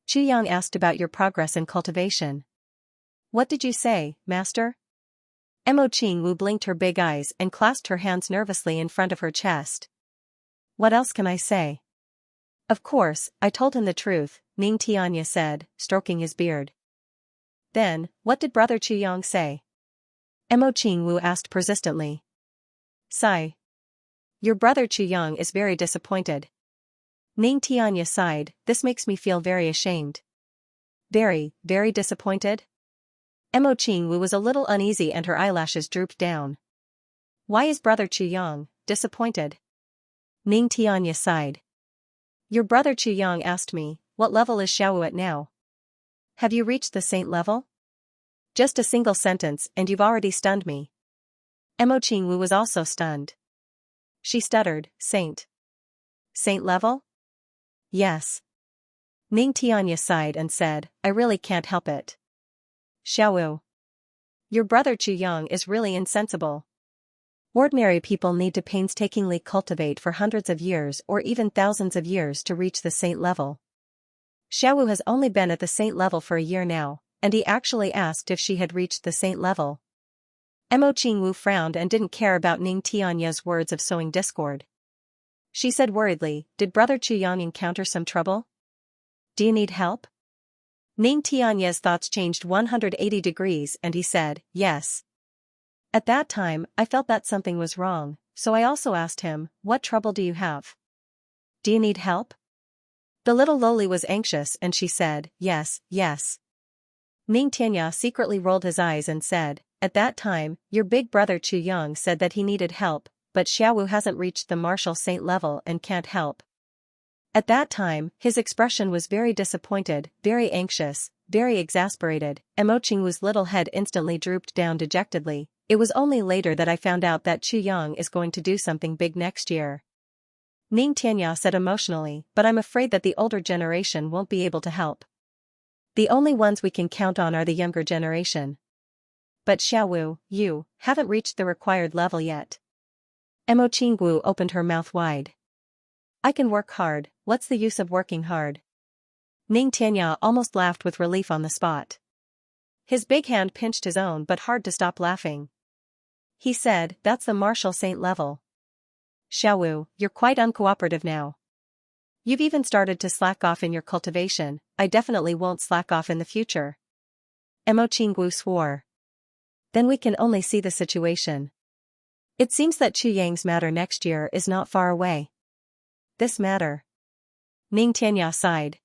Chu Yang asked about your progress in cultivation. What did you say, master? Mo Qingwu blinked her big eyes and clasped her hands nervously in front of her chest. What else can I say? Of course, I told him the truth, Ning Tianya said, stroking his beard. Then, what did brother Chu Yang say? Mo Qingwu asked persistently. Sigh. Your brother Chu Yang is very disappointed. Ning Tianya sighed, this makes me feel very ashamed. Very disappointed? Mo Qingwu was a little uneasy and her eyelashes drooped down. Why is brother Chu Yang disappointed? Ning Tianya sighed. Your brother Chu Yang asked me, what level is Xiaowu at now? Have you reached the saint level? Just a single sentence and you've already stunned me. Mo Qingwu was also stunned. She stuttered, Saint. Saint level? Yes. Ning Tianya sighed and said, I really can't help it. Xiaowu. Your brother Chu Yang is really insensible. Ordinary people need to painstakingly cultivate for hundreds of years or even thousands of years to reach the saint level. Xiaowu has only been at the saint level for a year now, and he actually asked if she had reached the saint level. Mo Qingwu frowned and didn't care about Ning Tianya's words of sowing discord. She said worriedly, did brother Chu Yang encounter some trouble? Do you need help? Ning Tianya's thoughts changed 180 degrees and he said, yes. At that time, I felt that something was wrong, so I also asked him, what trouble do you have? Do you need help? The little loli was anxious and she said, yes. Ning Tianya secretly rolled his eyes and said, at that time, your big brother Chu Yang said that he needed help, but Xiaowu hasn't reached the martial saint level and can't help. At that time, his expression was very disappointed, very anxious, very exasperated. Mo Qingwu's little head instantly drooped down dejectedly. It was only later that I found out that Chu Yang is going to do something big next year. Ning Tianya said emotionally, but I'm afraid that the older generation won't be able to help. The only ones we can count on are the younger generation. But Xiaowu, you haven't reached the required level yet. Mo Qingwu opened her mouth wide. I can work hard, what's the use of working hard? Ning Tianya almost laughed with relief on the spot. His big hand pinched his own but hard to stop laughing. He said, that's the martial saint level. Xiaowu, you're quite uncooperative now. You've even started to slack off in your cultivation, I definitely won't slack off in the future. Mo Qingwu swore. Then we can only see the situation. It seems that Chu Yang's matter next year is not far away. This matter. Ning Tianya sighed.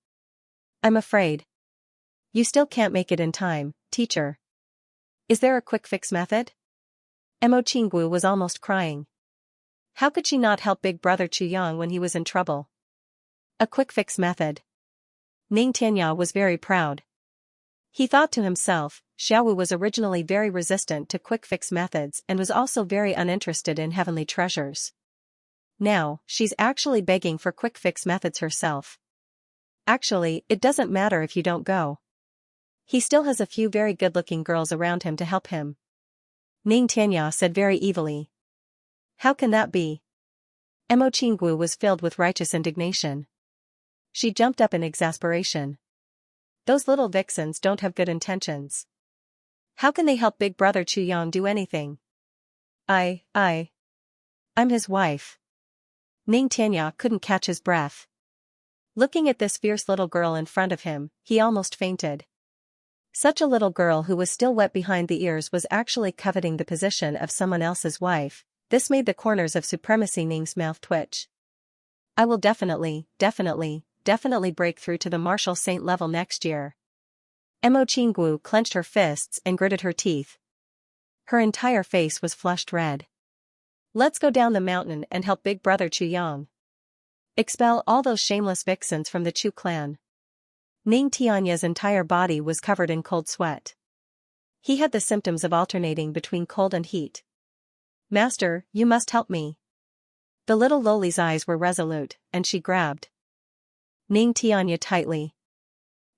I'm afraid. You still can't make it in time, teacher. Is there a quick fix method? Mo Qingwu was almost crying. How could she not help big brother Chu Yang when he was in trouble? A quick fix method. Ning Tianya was very proud. He thought to himself, Xiaowu was originally very resistant to quick fix methods and was also very uninterested in heavenly treasures. Now, she's actually begging for quick fix methods herself. Actually, it doesn't matter if you don't go. He still has a few very good-looking girls around him to help him. Ning Tianya said very evilly. How can that be? Mo Qinggu was filled with righteous indignation. She jumped up in exasperation. Those little vixens don't have good intentions. How can they help Big Brother Chu Yang do anything? I'm his wife. Ning Tianya couldn't catch his breath. Looking at this fierce little girl in front of him, he almost fainted. Such a little girl who was still wet behind the ears was actually coveting the position of someone else's wife. This made the corners of Supremacy Ning's mouth twitch. I will definitely break through to the Martial Saint level next year. Mo Qinggu clenched her fists and gritted her teeth. Her entire face was flushed red. Let's go down the mountain and help Big Brother Chu Yang. Expel all those shameless vixens from the Chu clan. Ning Tianya's entire body was covered in cold sweat. He had the symptoms of alternating between cold and heat. Master, you must help me. The little loli's eyes were resolute, and she grabbed Ning Tianya tightly.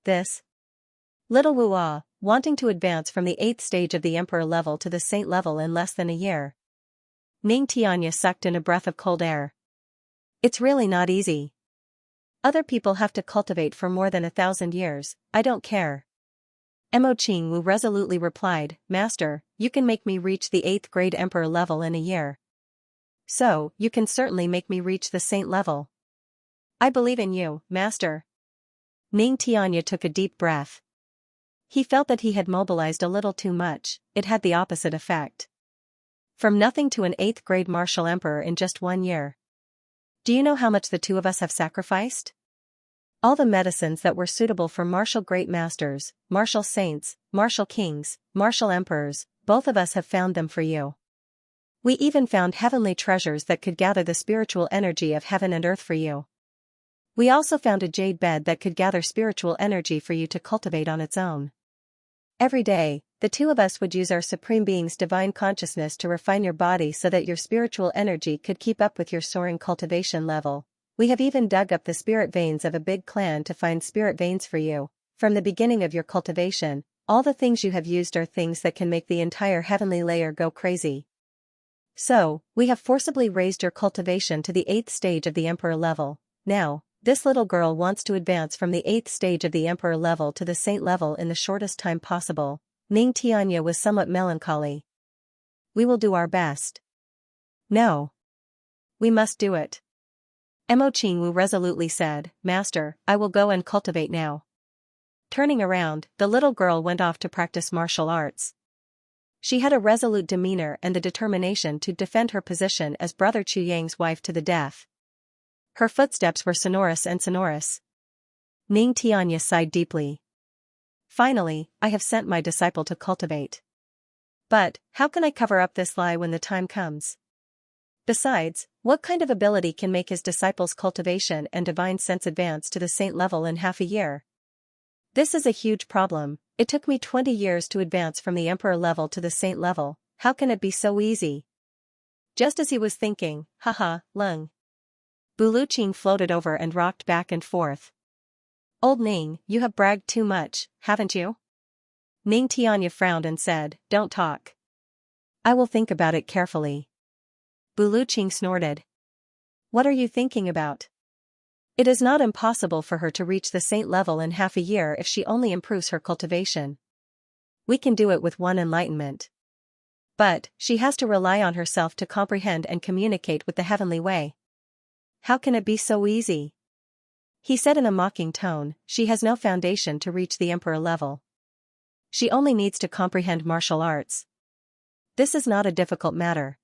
This little Wu'a, wanting to advance from the 8th stage of the Emperor level to the Saint level in less than a year. Ning Tianya sucked in a breath of cold air. It's really not easy. Other people have to cultivate for more than 1,000 years, I don't care. Mo Qingwu resolutely replied, Master, you can make me reach the 8th grade Emperor level in a year. So, you can certainly make me reach the Saint level. I believe in you, Master. Ning Tianya took a deep breath. He felt that he had mobilized a little too much. It had the opposite effect. From nothing to an 8th grade martial emperor in just 1 year. Do you know how much the two of us have sacrificed? All the medicines that were suitable for martial great masters, martial saints, martial kings, martial emperors, both of us have found them for you. We even found heavenly treasures that could gather the spiritual energy of heaven and earth for you. We also found a jade bed that could gather spiritual energy for you to cultivate on its own. Every day, the two of us would use our Supreme Being's divine consciousness to refine your body so that your spiritual energy could keep up with your soaring cultivation level. We have even dug up the spirit veins of a big clan to find spirit veins for you. From the beginning of your cultivation, all the things you have used are things that can make the entire heavenly layer go crazy. So, we have forcibly raised your cultivation to the 8th stage of the Emperor level. Now, this little girl wants to advance from the 8th stage of the Emperor level to the Saint level in the shortest time possible. Ning Tianya was somewhat melancholy. We will do our best. No. We must do it. Mo Qingwu resolutely said, Master, I will go and cultivate now. Turning around, the little girl went off to practice martial arts. She had a resolute demeanor and the determination to defend her position as Brother Chu Yang's wife to the death. Her footsteps were sonorous and sonorous. Ning Tianya sighed deeply. Finally, I have sent my disciple to cultivate. But, how can I cover up this lie when the time comes? Besides, what kind of ability can make his disciple's cultivation and divine sense advance to the saint level in half a year? This is a huge problem. It took me 20 years to advance from the emperor level to the saint level. How can it be so easy? Just as he was thinking, haha, lung. Buluqing floated over and rocked back and forth. Old Ning, you have bragged too much, haven't you? Ning Tianya frowned and said, Don't talk. I will think about it carefully. Buluqing snorted. What are you thinking about? It is not impossible for her to reach the saint level in half a year if she only improves her cultivation. We can do it with one enlightenment. But, she has to rely on herself to comprehend and communicate with the heavenly way. How can it be so easy? He said in a mocking tone, she has no foundation to reach the emperor level. She only needs to comprehend martial arts. This is not a difficult matter.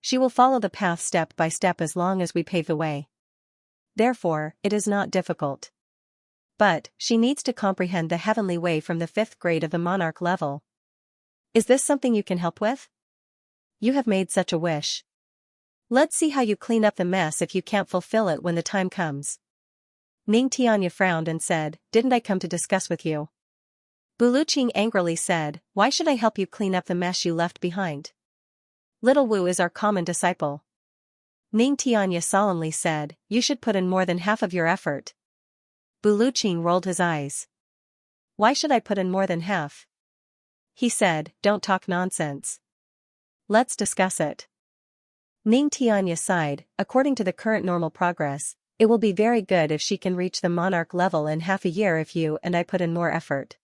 She will follow the path step by step as long as we pave the way. Therefore, it is not difficult. But, she needs to comprehend the heavenly way from the 5th grade of the monarch level. Is this something you can help with? You have made such a wish. Let's see how you clean up the mess if you can't fulfill it when the time comes. Ning Tianya frowned and said, Didn't I come to discuss with you? Buluqing angrily said, Why should I help you clean up the mess you left behind? Little Wu is our common disciple. Ning Tianya solemnly said, You should put in more than half of your effort. Buluqing rolled his eyes. Why should I put in more than half? He said, Don't talk nonsense. Let's discuss it. Ning Tianya sighed. According to the current normal progress, it will be very good if she can reach the monarch level in half a year if you and I put in more effort.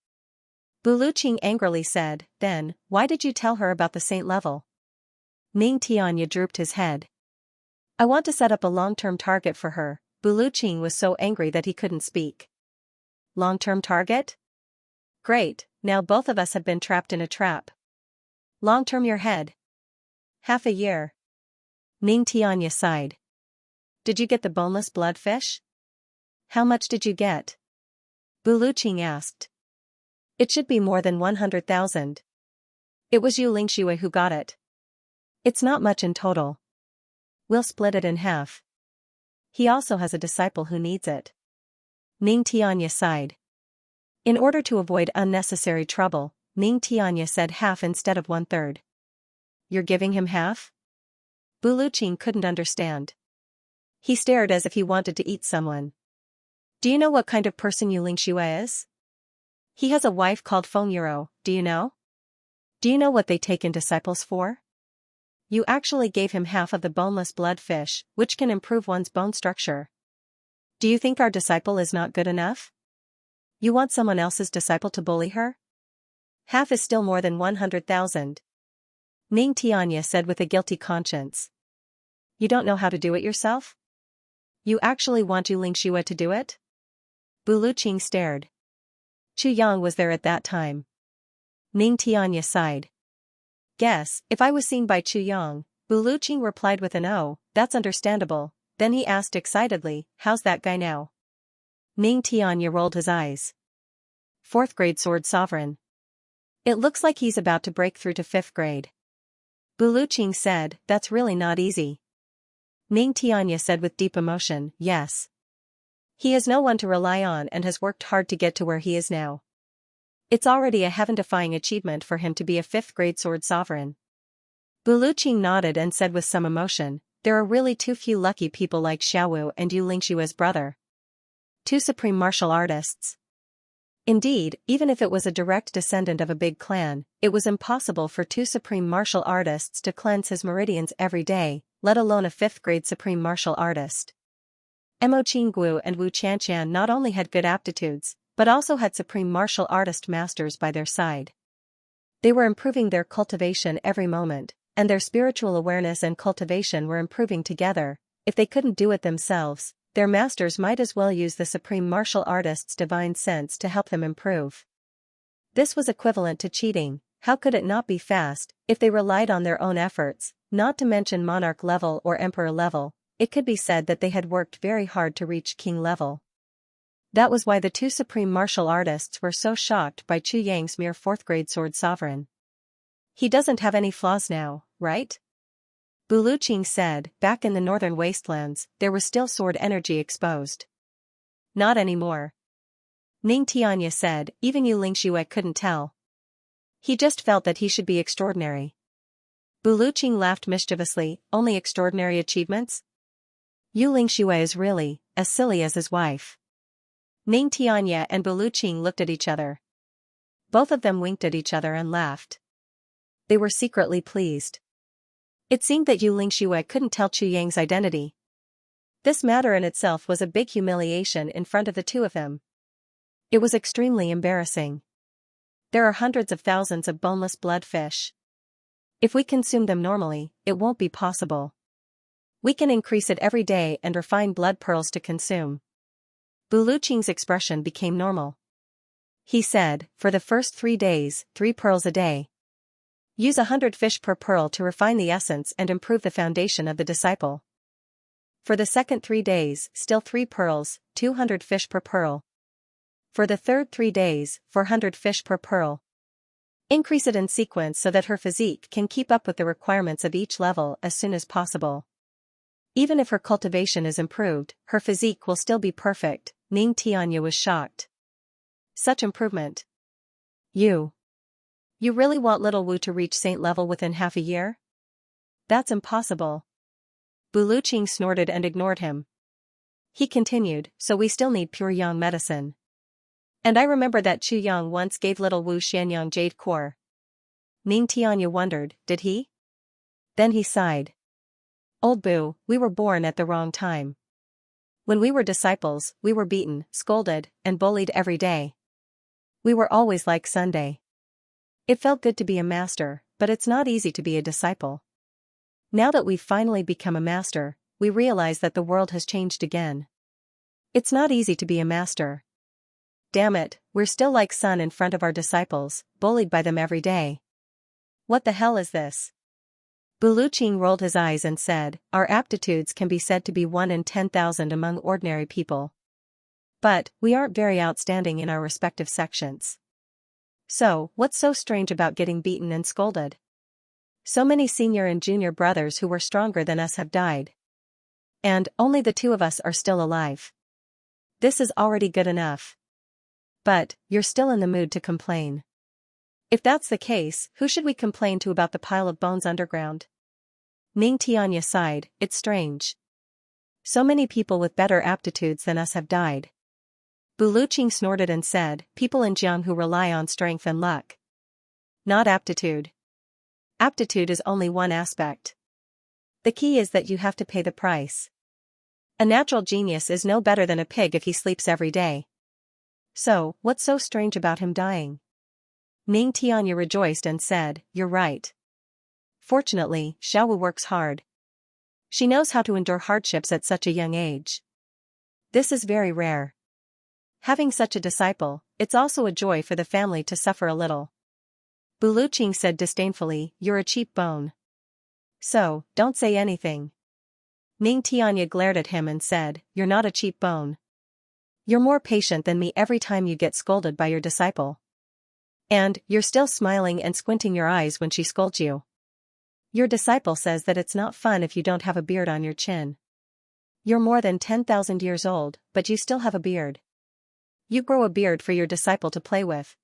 Buluqing angrily said. Then, why did you tell her about the saint level? Ning Tianya drooped his head. I want to set up a long-term target for her. Buluqing was so angry that he couldn't speak. Long-term target? Great, now both of us have been trapped in a trap. Long-term your head. Half a year. Ning Tianya sighed. Did you get the boneless bloodfish? How much did you get? Buluqing asked. It should be more than 100,000. It was you Lingxue who got it. It's not much in total. We'll split it in half. He also has a disciple who needs it. Ning Tianya sighed. In order to avoid unnecessary trouble, Ning Tianya said half instead of 1/3. You're giving him half? Buluqing couldn't understand. He stared as if he wanted to eat someone. Do you know what kind of person Yu Lingxue is? He has a wife called Feng Yuro, do you know? Do you know what they take in disciples for? You actually gave him half of the boneless bloodfish, which can improve one's bone structure. Do you think our disciple is not good enough? You want someone else's disciple to bully her? Half is still more than 100,000. Ning Tianya said with a guilty conscience. You don't know how to do it yourself? You actually want Yu Lingxue to do it? Buluqing stared. Chu Yang was there at that time. Ning Tianya sighed. Guess, if I was seen by Chu Yang, Buluqing replied with an "Oh, that's understandable." Then he asked excitedly, how's that guy now? Ning Tianya rolled his eyes. 4th grade sword sovereign. It looks like he's about to break through to 5th grade. Buluqing said, that's really not easy. Ning Tianya said with deep emotion, yes. He has no one to rely on and has worked hard to get to where he is now. It's already a heaven-defying achievement for him to be a 5th grade sword sovereign. Buluqing nodded and said with some emotion, there are really too few lucky people like Xiaowu and Yu Lingxue's brother. 2 supreme martial artists. Indeed, even if it was a direct descendant of a big clan, it was impossible for 2 supreme martial artists to cleanse his meridians every day, let alone a 5th grade supreme martial artist. Mo Qingguo and Wu Qianxian not only had good aptitudes, but also had supreme martial artist masters by their side. They were improving their cultivation every moment, and their spiritual awareness and cultivation were improving together. If they couldn't do it themselves, their masters might as well use the supreme martial artist's divine sense to help them improve. This was equivalent to cheating. How could it not be fast, if they relied on their own efforts, not to mention monarch level or emperor level? It could be said that they had worked very hard to reach king level. That was why the 2 supreme martial artists were so shocked by Chu Yang's mere 4th grade sword sovereign. He doesn't have any flaws now, right? Buluqing said, back in the northern wastelands, there was still sword energy exposed. Not anymore. Ning Tianya said, even Yu Lingxue couldn't tell. He just felt that he should be extraordinary. Buluqing laughed mischievously, only extraordinary achievements? Yu Lingxue is really, as silly as his wife. Ning Tianya and Buluqing looked at each other. Both of them winked at each other and laughed. They were secretly pleased. It seemed that Yu Lingxue couldn't tell Chu Yang's identity. This matter in itself was a big humiliation in front of the 2 of them. It was extremely embarrassing. There are hundreds of thousands of boneless bloodfish. If we consume them normally, it won't be possible. We can increase it every day and refine blood pearls to consume. Buluqing's expression became normal. He said, for the first 3 days, 3 pearls a day. Use 100 fish per pearl to refine the essence and improve the foundation of the disciple. For the second 3 days, still 3 pearls, 200 fish per pearl. For the third 3 days, 400 fish per pearl. Increase it in sequence so that her physique can keep up with the requirements of each level as soon as possible. Even if her cultivation is improved, her physique will still be perfect. Ning Tianya was shocked. Such improvement. You really want little Wu to reach saint level within half a year? That's impossible. Buluqing snorted and ignored him. He continued, so we still need pure yang medicine. And I remember that Chu Yang once gave little Wu Xianyang jade core. Ning Tianya wondered, did he? Then he sighed. Old Boo, we were born at the wrong time. When we were disciples, we were beaten, scolded, and bullied every day. We were always like Sunday. It felt good to be a master, but it's not easy to be a disciple. Now that we've finally become a master, we realize that the world has changed again. It's not easy to be a master. Damn it, we're still like Sun in front of our disciples, bullied by them every day. What the hell is this? Buluqing rolled his eyes and said, our aptitudes can be said to be 1 in 10,000 among ordinary people. But, we aren't very outstanding in our respective sections. So, what's so strange about getting beaten and scolded? So many senior and junior brothers who were stronger than us have died. And, only the 2 of us are still alive. This is already good enough. But, you're still in the mood to complain. If that's the case, who should we complain to about the pile of bones underground? Ning Tianya sighed, it's strange. So many people with better aptitudes than us have died. Buluqing snorted and said, people in Jiang who rely on strength and luck. Not aptitude. Aptitude is only one aspect. The key is that you have to pay the price. A natural genius is no better than a pig if he sleeps every day. So, what's so strange about him dying? Ning Tianya rejoiced and said, you're right. Fortunately, Xiaowu works hard. She knows how to endure hardships at such a young age. This is very rare. Having such a disciple, it's also a joy for the family to suffer a little. Buluqing said disdainfully, you're a cheap bone. So, don't say anything. Ning Tianya glared at him and said, you're not a cheap bone. You're more patient than me every time you get scolded by your disciple. And, you're still smiling and squinting your eyes when she scolds you. Your disciple says that it's not fun if you don't have a beard on your chin. You're more than 10,000 years old, but you still have a beard. You grow a beard for your disciple to play with.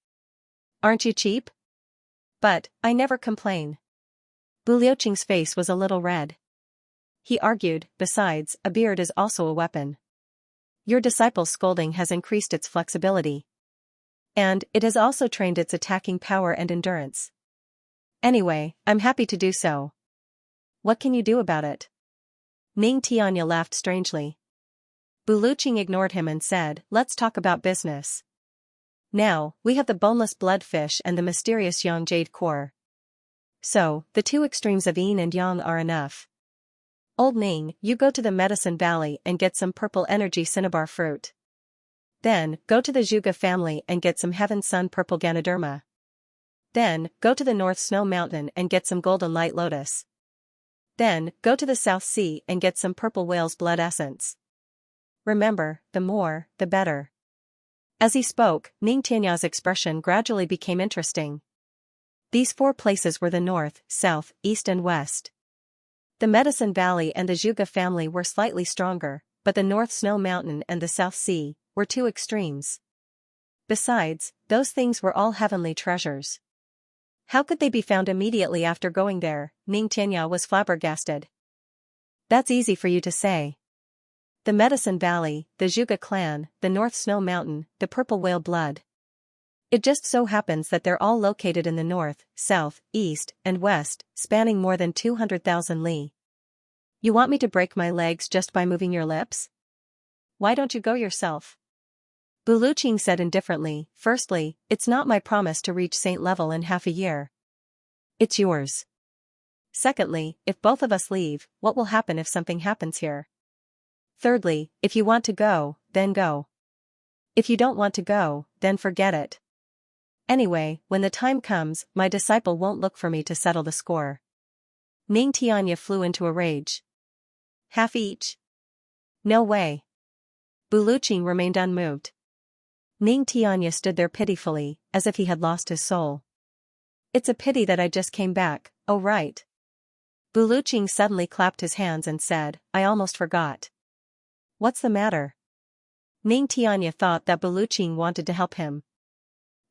Aren't you cheap? But, I never complain. Buluqing's face was a little red. He argued, besides, a beard is also a weapon. Your disciple's scolding has increased its flexibility. And, it has also trained its attacking power and endurance. Anyway, I'm happy to do so. What can you do about it? Ning Tianya laughed strangely. Buluqing ignored him and said, let's talk about business. Now, we have the boneless bloodfish and the mysterious yang jade core. So, the 2 extremes of yin and yang are enough. Old Ning, you go to the Medicine Valley and get some purple energy cinnabar fruit. Then, go to the Zhuge family and get some Heaven Sun purple Ganoderma. Then, go to the North Snow Mountain and get some golden light lotus. Then, go to the South Sea and get some purple whale's blood essence. Remember, the more, the better. As he spoke, Ning Tianya's expression gradually became interesting. These 4 places were the north, south, east and west. The Medicine Valley and the Zhuge family were slightly stronger, but the North Snow Mountain and the South Sea were 2 extremes. Besides, those things were all heavenly treasures. How could they be found immediately after going there? Ning Tianya was flabbergasted. That's easy for you to say. The Medicine Valley, the Zhuge clan, the North Snow Mountain, the purple whale blood. It just so happens that they're all located in the north, south, east, and west, spanning more than 200,000 li. You want me to break my legs just by moving your lips? Why don't you go yourself? Buluqing said indifferently, firstly, it's not my promise to reach saint level in half a year. It's yours. Secondly, if both of us leave, what will happen if something happens here? Thirdly, if you want to go, then go. If you don't want to go, then forget it. Anyway, when the time comes, my disciple won't look for me to settle the score. Ning Tianya flew into a rage. Half each? No way. Buluqing remained unmoved. Ning Tianya stood there pitifully, as if he had lost his soul. It's a pity that I just came back, oh right. Buluqing suddenly clapped his hands and said, I almost forgot. What's the matter? Ning Tianya thought that Buluqing wanted to help him.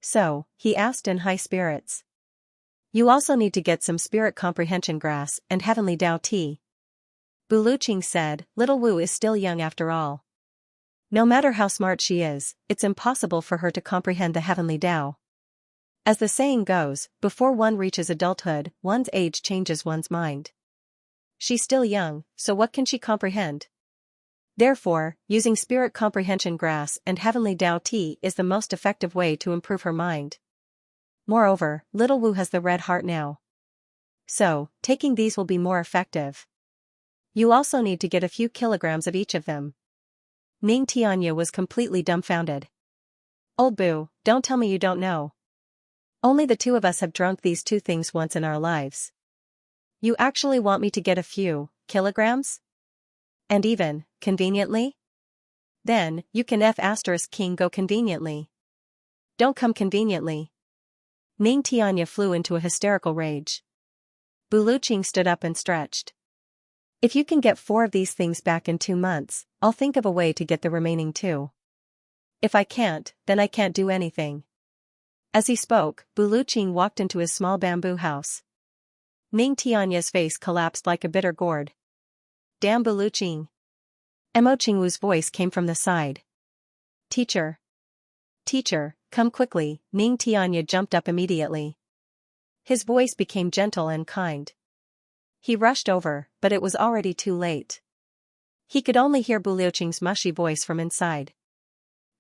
So, he asked in high spirits. You also need to get some spirit comprehension grass and heavenly Tao tea. Buluqing said, Little Wu is still young after all. No matter how smart she is, it's impossible for her to comprehend the heavenly Tao. As the saying goes, before one reaches adulthood, one's age changes one's mind. she's still young, so what can she comprehend? Therefore, using spirit comprehension grass and heavenly Tao tea is the most effective way to improve her mind. Moreover, little Wu has the red heart now. So, taking these will be more effective. You also need to get a few kilograms of each of them. Ning Tianya was completely dumbfounded. Old Boo, don't tell me you don't know. Only the two of us have drunk these two things once in our lives. You actually want me to get a few kilograms? And even, conveniently? Then, you can King go conveniently. Don't come conveniently. Ning Tianya flew into a hysterical rage. Buluqing stood up and stretched. If you can get 4 of these things back in 2 months, I'll think of a way to get the remaining 2. If I can't, then I can't do anything. As he spoke, Buluqing walked into his small bamboo house. Ning Tianya's face collapsed like a bitter gourd. Damn Buluqing. Mo Qingwu's voice came from the side. Teacher. Teacher, come quickly. Ning Tianya jumped up immediately. His voice became gentle and kind. He rushed over, but it was already too late. He could only hear Buluqing's mushy voice from inside.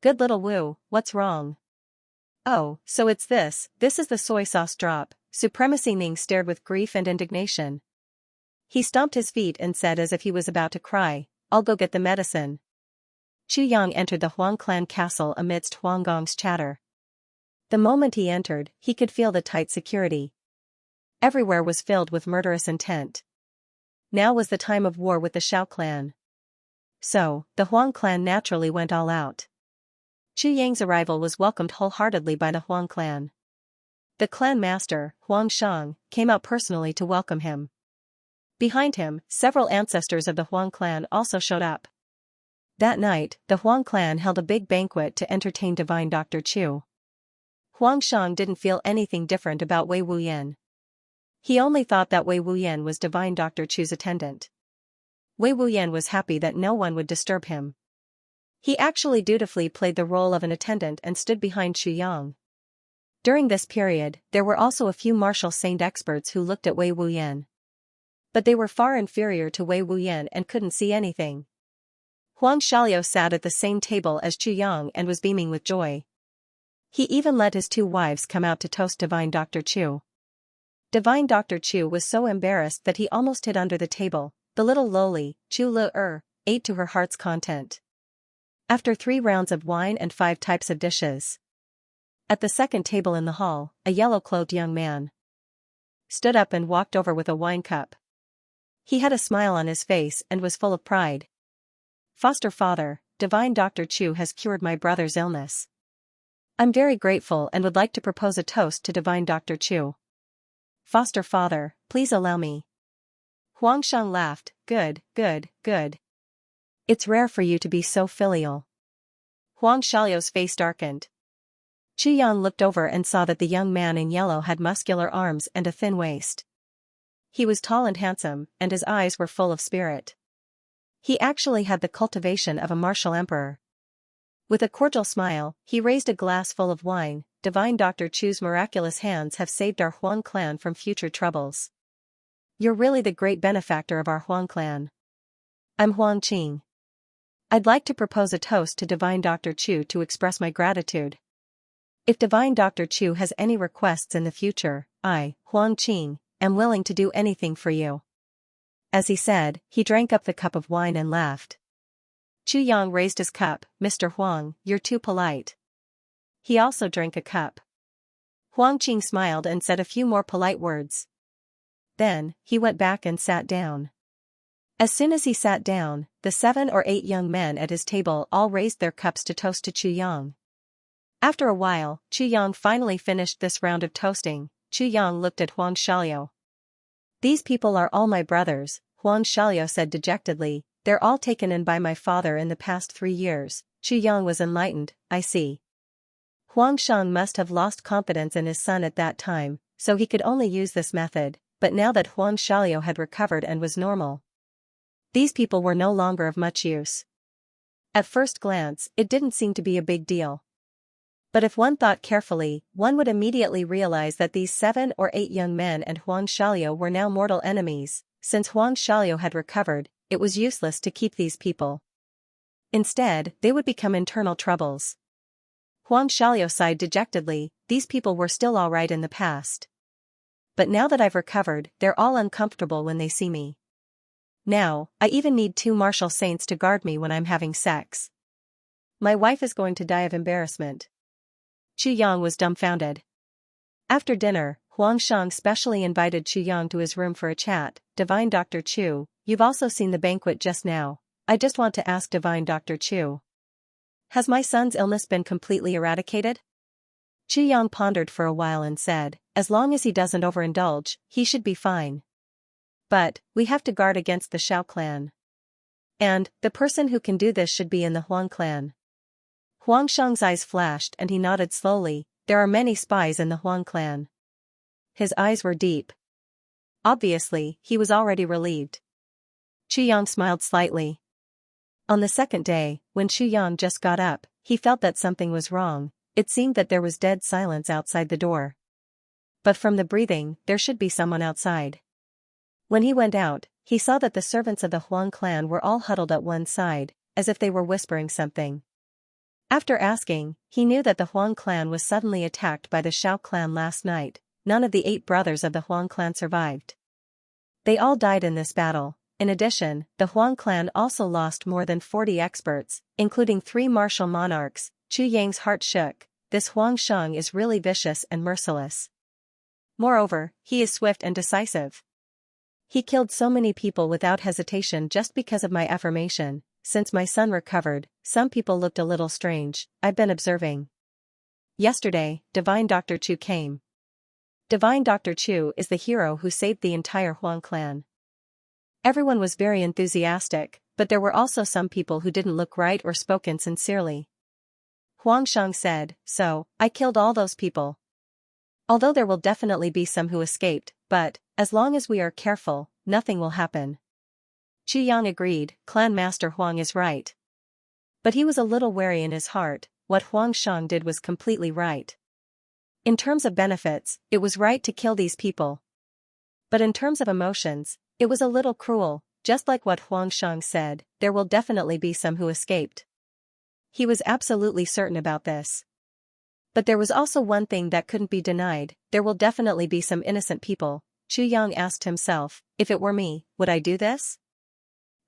Good little Wu, what's wrong? Oh, so it's this is the soy sauce drop. Supremacy. Ning stared with grief and indignation. He stomped his feet and said as if he was about to cry, I'll go get the medicine. Chu Yang entered the Huang clan castle amidst Huang Gong's chatter. The moment he entered, he could feel the tight security. Everywhere was filled with murderous intent. Now was the time of war with the Shao clan. So, the Huang clan naturally went all out. Chu Yang's arrival was welcomed wholeheartedly by the Huang clan. The clan master, Huang Shang, came out personally to welcome him. Behind him, several ancestors of the Huang clan also showed up. That night, the Huang clan held a big banquet to entertain divine Dr. Chu. Huang Shang didn't feel anything different about Wei Wuyan. He only thought that Wei Wuyan was divine Dr. Chu's attendant. Wei Wuyan was happy that no one would disturb him. He actually dutifully played the role of an attendant and stood behind Xu Yang. During this period, there were also a few martial saint experts who looked at Wei Wuyan. But they were far inferior to Wei Wuyan and couldn't see anything. Huang Xiaoliu sat at the same table as Xu Yang and was beaming with joy. He even let his 2 wives come out to toast divine Dr. Chu. Divine Dr. Chu was so embarrassed that he almost hid under the table. The little lowly, Chu Le ate to her heart's content. After 3 rounds of wine and 5 types of dishes. At the second table in the hall, a yellow-clothed young man stood up and walked over with a wine cup. He had a smile on his face and was full of pride. Foster father, divine Dr. Chu has cured my brother's illness. I'm very grateful and would like to propose a toast to divine Dr. Chu. Foster father, please allow me. Huang Shang laughed, good. It's rare for you to be so filial. Huang Xiaoliu's face darkened. Chu Yang looked over and saw that the young man in yellow had muscular arms and a thin waist. He was tall and handsome, and his eyes were full of spirit. He actually had the cultivation of a martial emperor. With a cordial smile, he raised a glass full of wine. Divine Dr. Chu's miraculous hands have saved our Huang clan from future troubles. You're really the great benefactor of our Huang clan. I'm Huang Qing. I'd like to propose a toast to divine Dr. Chu to express my gratitude. If divine Dr. Chu has any requests in the future, I, Huang Qing, am willing to do anything for you. As he said, he drank up the cup of wine and laughed. Chu Yang raised his cup. Mr. Huang, you're too polite. He also drank a cup. Huang Qing smiled and said a few more polite words. Then, he went back and sat down. As soon as he sat down, the 7 or 8 young men at his table all raised their cups to toast to Chu Yang. After a while, Chu Yang finally finished this round of toasting. Chu Yang looked at Huang Xiaoliu. These people are all my brothers, Huang Xiaoliu said dejectedly. They're all taken in by my father in the past 3 years. Chu Yang was enlightened. I see. Huang Shang must have lost confidence in his son at that time, so he could only use this method, but now that Huang Xiaoliu had recovered and was normal, these people were no longer of much use. At first glance, it didn't seem to be a big deal. But if one thought carefully, one would immediately realize that these 7 or 8 young men and Huang Xiaoliu were now mortal enemies, since Huang Xiaolio had recovered, it was useless to keep these people. Instead, they would become internal troubles. Huang Xiaolio sighed dejectedly, these people were still alright in the past. But now that I've recovered, they're all uncomfortable when they see me. Now, I even need 2 martial saints to guard me when I'm having sex. My wife is going to die of embarrassment. Chu Yang was dumbfounded. After dinner, Huang Shang specially invited Chu Yang to his room for a chat. Divine Dr. Chu, you've also seen the banquet just now. I just want to ask Divine Dr. Chu. Has my son's illness been completely eradicated? Chu Yang pondered for a while and said, as long as he doesn't overindulge, he should be fine. But, we have to guard against the Shao clan. And, the person who can do this should be in the Huang clan. Huang Shang's eyes flashed and he nodded slowly, there are many spies in the Huang clan. His eyes were deep. Obviously, he was already relieved. Chu Yang smiled slightly. On the second day, when Chu Yang just got up, he felt that something was wrong. It seemed that there was dead silence outside the door. But from the breathing, there should be someone outside. When he went out, he saw that the servants of the Huang clan were all huddled at one side, as if they were whispering something. After asking, he knew that the Huang clan was suddenly attacked by the Shao clan last night. None of the 8 brothers of the Huang clan survived. They all died in this battle. In addition, the Huang clan also lost more than 40 experts, including 3 martial monarchs. Chu Yang's heart shook. This Huang Shang is really vicious and merciless. Moreover, he is swift and decisive. He killed so many people without hesitation just because of my affirmation. Since my son recovered, some people looked a little strange, I've been observing. Yesterday, Divine Dr. Chu came. Divine Dr. Chu is the hero who saved the entire Huang clan. Everyone was very enthusiastic, but there were also some people who didn't look right or spoke insincerely. Huang Shang said, so, I killed all those people. Although there will definitely be some who escaped, but, as long as we are careful, nothing will happen. Chu Yang agreed, Clan Master Huang is right. But he was a little wary in his heart, what Huang Shang did was completely right. In terms of benefits, it was right to kill these people. But in terms of emotions, it was a little cruel, just like what Huang Shang said, there will definitely be some who escaped. He was absolutely certain about this. But there was also one thing that couldn't be denied, there will definitely be some innocent people. Chu Yang asked himself, if it were me, would I do this?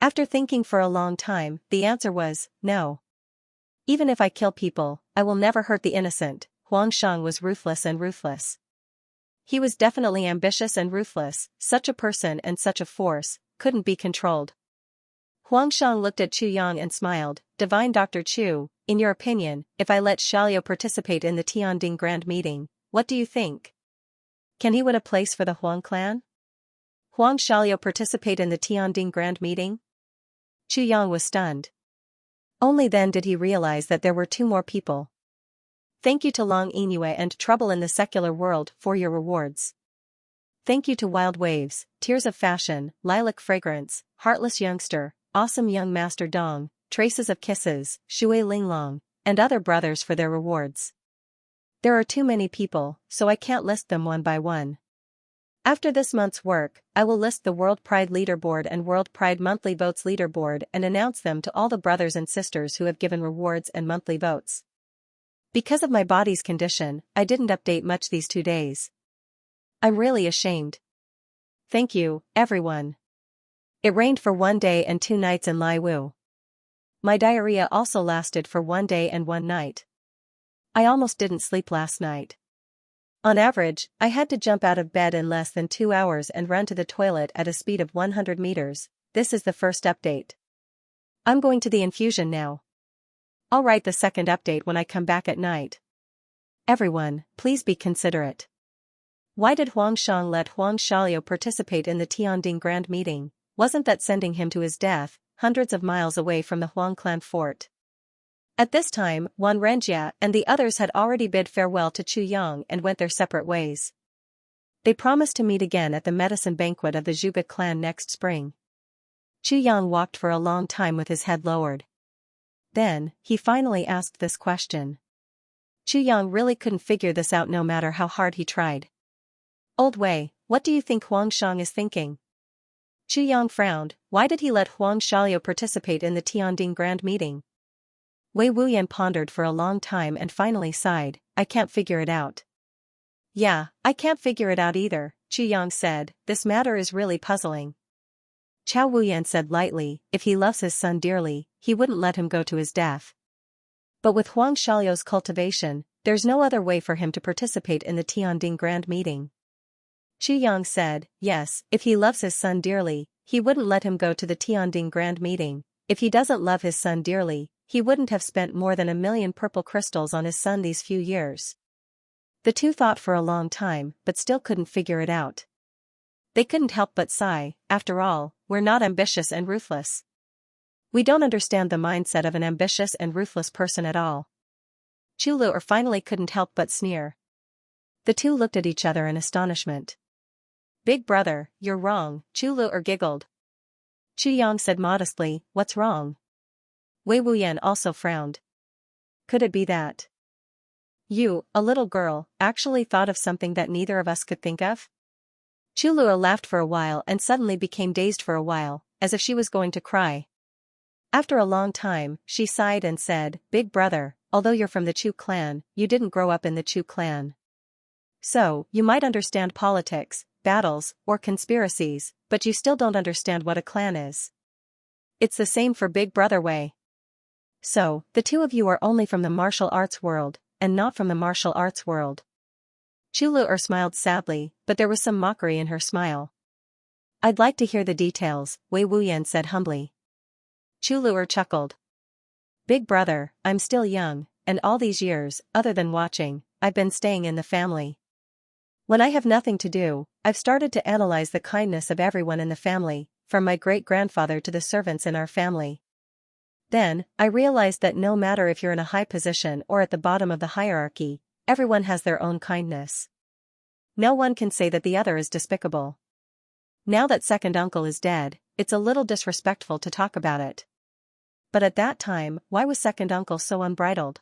After thinking for a long time, the answer was, no. Even if I kill people, I will never hurt the innocent. Huang Shang was ruthless and ruthless. He was definitely ambitious and ruthless, such a person and such a force, couldn't be controlled. Huang Shang looked at Chu Yang and smiled, Divine Dr. Chu, in your opinion, if I let Xiaolio participate in the Tianding Grand Meeting, what do you think? Can he win a place for the Huang clan? Huang Xiaolio participate in the Tianding Grand Meeting? Chu Yang was stunned. Only then did he realize that there were 2 more people. Thank you to Long Inue and Trouble in the Secular World for your rewards. Thank you to Wild Waves, Tears of Fashion, Lilac Fragrance, Heartless Youngster, Awesome Young Master Dong, Traces of Kisses, Shui Linglong, and other brothers for their rewards. There are too many people, so I can't list them one by one. After this month's work, I will list the World Pride Leaderboard and World Pride Monthly Votes Leaderboard and announce them to all the brothers and sisters who have given rewards and monthly votes. Because of my body's condition, I didn't update much these 2 days. I'm really ashamed. Thank you, everyone. It rained for 1 day and 2 nights in Lai Wu. My diarrhea also lasted for 1 day and 1 night. I almost didn't sleep last night. On average, I had to jump out of bed in less than 2 hours and run to the toilet at a speed of 100 meters. This is the first update. I'm going to the infusion now. I'll write the second update when I come back at night. Everyone, please be considerate. Why did Huang Shang let Huang Xiaolio participate in the Tianding Grand Meeting? Wasn't that sending him to his death, hundreds of miles away from the Huang clan fort? At this time, Wan Renjia and the others had already bid farewell to Chu Yang and went their separate ways. They promised to meet again at the medicine banquet of the Zhuge clan next spring. Chu Yang walked for a long time with his head lowered. Then, he finally asked this question. Chu Yang really couldn't figure this out no matter how hard he tried. Old Wei, what do you think Huang Shang is thinking? Chu Yang frowned. Why did he let Huang Xiaolio participate in the Tianding Grand Meeting? Wei Wuyan pondered for a long time and finally sighed, I can't figure it out. Yeah, I can't figure it out either, Chu Yang said, this matter is really puzzling. Chao Wuyan said lightly, if he loves his son dearly, he wouldn't let him go to his death. But with Huang Xiaolio's cultivation, there's no other way for him to participate in the Tianding Grand Meeting. Chu Yang said, yes, if he loves his son dearly, he wouldn't let him go to the Tianding Grand Meeting. If he doesn't love his son dearly, he wouldn't have spent more than 1,000,000 purple crystals on his son these few years. The two thought for a long time, but still couldn't figure it out. They couldn't help but sigh, after all, we're not ambitious and ruthless. We don't understand the mindset of an ambitious and ruthless person at all. Chu Lu'er finally couldn't help but sneer. The two looked at each other in astonishment. Big brother, you're wrong, Chu Lu'er giggled. Chu Yang said modestly, what's wrong? Wei Wuyan also frowned. Could it be that you, a little girl, actually thought of something that neither of us could think of? Chu Lu'er laughed for a while and suddenly became dazed for a while, as if she was going to cry. After a long time, she sighed and said, Big brother, although you're from the Chu clan, you didn't grow up in the Chu clan. So, you might understand politics, battles, or conspiracies, but you still don't understand what a clan is. It's the same for Big Brother Wei. So, the two of you are only from the martial arts world, and not from the martial arts world. Chu Lu'er smiled sadly, but there was some mockery in her smile. I'd like to hear the details, Wei Wuyan said humbly. Chu Lu'er chuckled. Big brother, I'm still young, and all these years, other than watching, I've been staying in the family. When I have nothing to do, I've started to analyze the kindness of everyone in the family, from my great-grandfather to the servants in our family. Then, I realized that no matter if you're in a high position or at the bottom of the hierarchy, everyone has their own kindness. No one can say that the other is despicable. Now that second uncle is dead, it's a little disrespectful to talk about it. But at that time, why was second uncle so unbridled?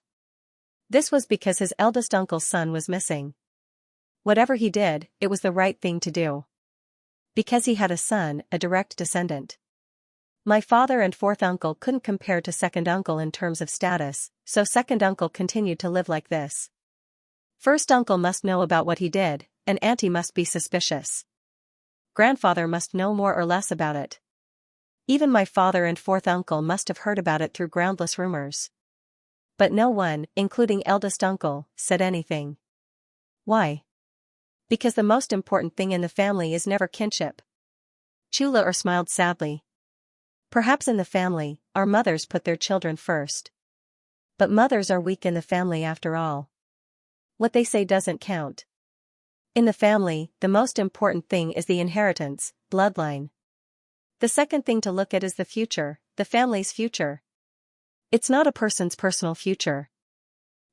This was because his eldest uncle's son was missing. Whatever he did, it was the right thing to do. Because he had a son, a direct descendant. My father and fourth uncle couldn't compare to second uncle in terms of status, so second uncle continued to live like this. First uncle must know about what he did, and auntie must be suspicious. Grandfather must know more or less about it. Even my father and fourth uncle must have heard about it through groundless rumors. But no one, including eldest uncle, said anything. Why? Because the most important thing in the family is never kinship. Chu Lu'er smiled sadly. Perhaps in the family, our mothers put their children first. But mothers are weak in the family after all. What they say doesn't count. In the family, the most important thing is the inheritance, bloodline. The second thing to look at is the future, the family's future. It's not a person's personal future.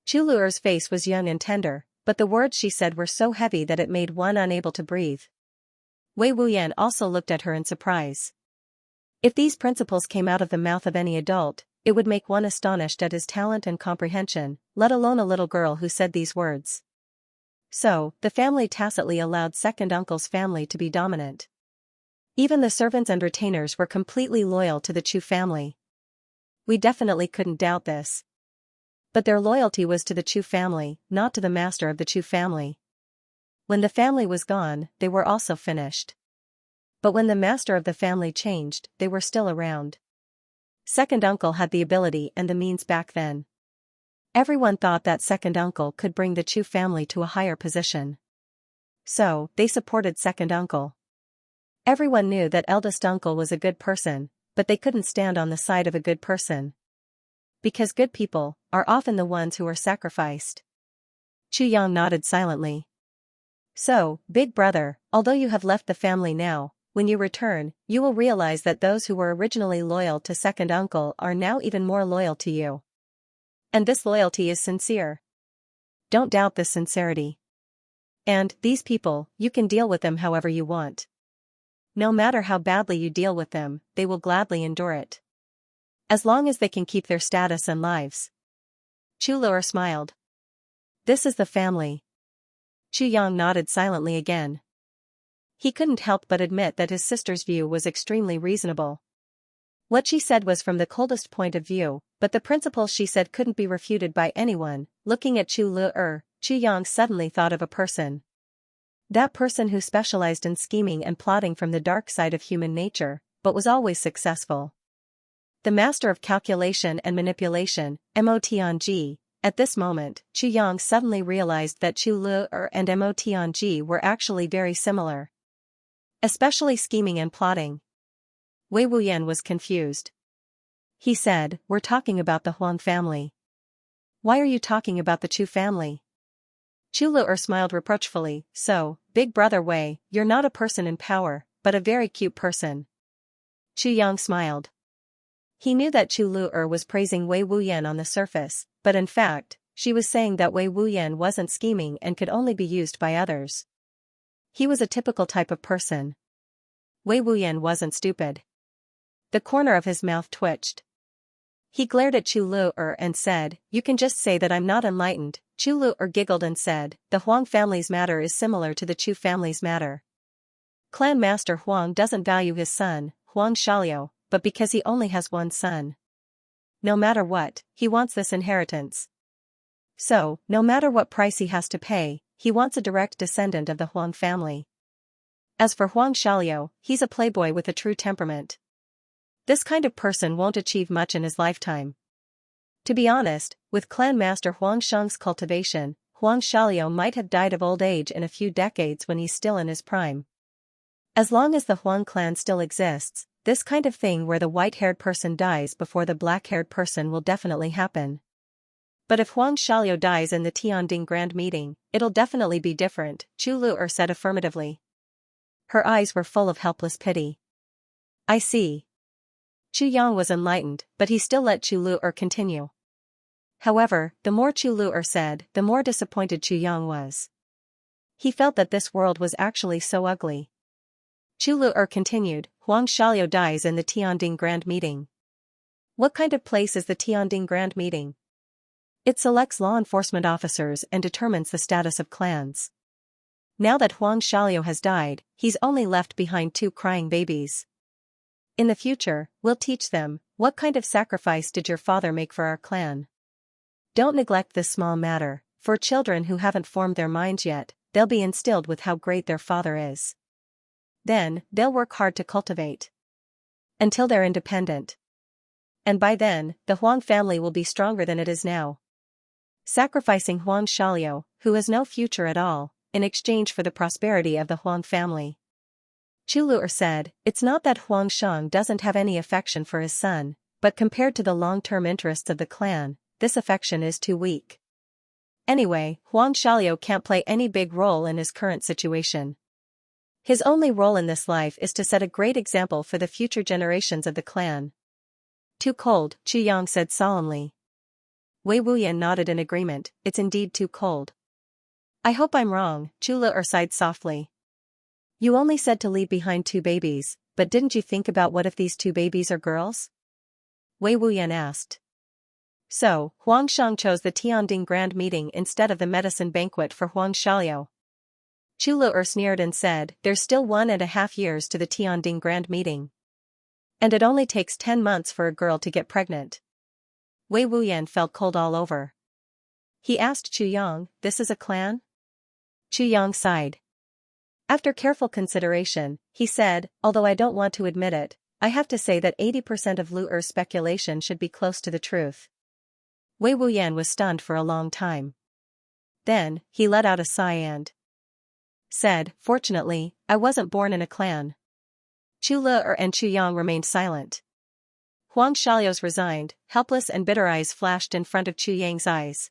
Chu Lu'er's face was young and tender, but the words she said were so heavy that it made one unable to breathe. Wei Wuyan also looked at her in surprise. If these principles came out of the mouth of any adult, it would make one astonished at his talent and comprehension, let alone a little girl who said these words. So, the family tacitly allowed second uncle's family to be dominant. Even the servants and retainers were completely loyal to the Chu family. We definitely couldn't doubt this. But their loyalty was to the Chu family, not to the master of the Chu family. When the family was gone, they were also finished. But when the master of the family changed, they were still around. Second uncle had the ability and the means back then. Everyone thought that second uncle could bring the Chu family to a higher position. So, they supported second uncle. Everyone knew that eldest uncle was a good person, but they couldn't stand on the side of a good person. Because good people are often the ones who are sacrificed. Chu Yang nodded silently. So, big brother, although you have left the family now, when you return, you will realize that those who were originally loyal to second uncle are now even more loyal to you. And this loyalty is sincere. Don't doubt this sincerity. And, these people, you can deal with them however you want. No matter how badly you deal with them, they will gladly endure it. As long as they can keep their status and lives. Chu Lu'er smiled. This is the family. Chu Yang nodded silently again. He couldn't help but admit that his sister's view was extremely reasonable. What she said was from the coldest point of view, but the principles she said couldn't be refuted by anyone. Looking at Chu Le, Chu Yang suddenly thought of a person. That person who specialized in scheming and plotting from the dark side of human nature, but was always successful. The master of calculation and manipulation, Mo Tianji. At this moment, Chu Yang suddenly realized that Chu Le and Mo Tianji were actually very similar. Especially scheming and plotting. Wei Wuyan was confused. He said, "We're talking about the Huang family." "Why are you talking about the Chu family?" Chu Le smiled reproachfully. "So, big brother Wei, you're not a person in power, but a very cute person." Chu Yang smiled. He knew that Chu Le was praising Wei Wuyan on the surface, but in fact, she was saying that Wei Wuyan wasn't scheming and could only be used by others. He was a typical type of person. Wei Wuyan wasn't stupid. The corner of his mouth twitched. He glared at Chu Le and said, "You can just say that I'm not enlightened." Chu Le giggled and said, "The Huang family's matter is similar to the Chu family's matter. Clan Master Huang doesn't value his son, Huang Xiaoliu, but because he only has one son. No matter what, he wants this inheritance. So, no matter what price he has to pay, he wants a direct descendant of the Huang family. As for Huang Xiaoliu, he's a playboy with a true temperament. This kind of person won't achieve much in his lifetime. To be honest, with Clan Master Huang Shang's cultivation, Huang Xiaoliu might have died of old age in a few decades when he's still in his prime. As long as the Huang clan still exists, this kind of thing where the white-haired person dies before the black-haired person will definitely happen. But if Huang Xiaoliu dies in the Tianding Grand Meeting, it'll definitely be different," Chu Le said affirmatively. Her eyes were full of helpless pity. "I see." Chu Yang was enlightened, but he still let Chu Le continue. However, the more Chu Le said, the more disappointed Chu Yang was. He felt that this world was actually so ugly. Chu Le continued, "Huang Xiaoliu dies in the Tianding Grand Meeting." "What kind of place is the Tianding Grand Meeting?" "It selects law enforcement officers and determines the status of clans. Now that Huang Xiaoliu has died, he's only left behind 2 crying babies. In the future, we'll teach them, what kind of sacrifice did your father make for our clan? Don't neglect this small matter. For children who haven't formed their minds yet, they'll be instilled with how great their father is. Then, they'll work hard to cultivate. Until they're independent. And by then, the Huang family will be stronger than it is now. Sacrificing Huang Xiaoliu, who has no future at all, in exchange for the prosperity of the Huang family." Chu Le said, "It's not that Huang Shang doesn't have any affection for his son, but compared to the long-term interests of the clan, this affection is too weak. Anyway, Huang Xiaoliu can't play any big role in his current situation. His only role in this life is to set a great example for the future generations of the clan." "Too cold," Chu Yang said solemnly. Wei Wuyan nodded in agreement. "It's indeed too cold." "I hope I'm wrong," Chu Le sighed softly. "You only said to leave behind 2 babies, but didn't you think about what if these 2 babies are girls?" Wei Wuyan asked. So, Huang Shang chose the Tianding Grand Meeting instead of the medicine banquet for Huang Xiaoliu. Chu Le sneered and said, "There's still 1.5 years to the Tianding Grand Meeting. And it only takes 10 months for a girl to get pregnant." Wei Wuyan felt cold all over. He asked Chu Yang, "This is a clan?" Chu Yang sighed. After careful consideration, he said, "Although I don't want to admit it, I have to say that 80% of Lu'er's speculation should be close to the truth." Wei Wuyan was stunned for a long time. Then, he let out a sigh and said, "Fortunately, I wasn't born in a clan." Chu Le and Chu Yang remained silent. Huang Xiaoliu's resigned, helpless and bitter eyes flashed in front of Chu Yang's eyes.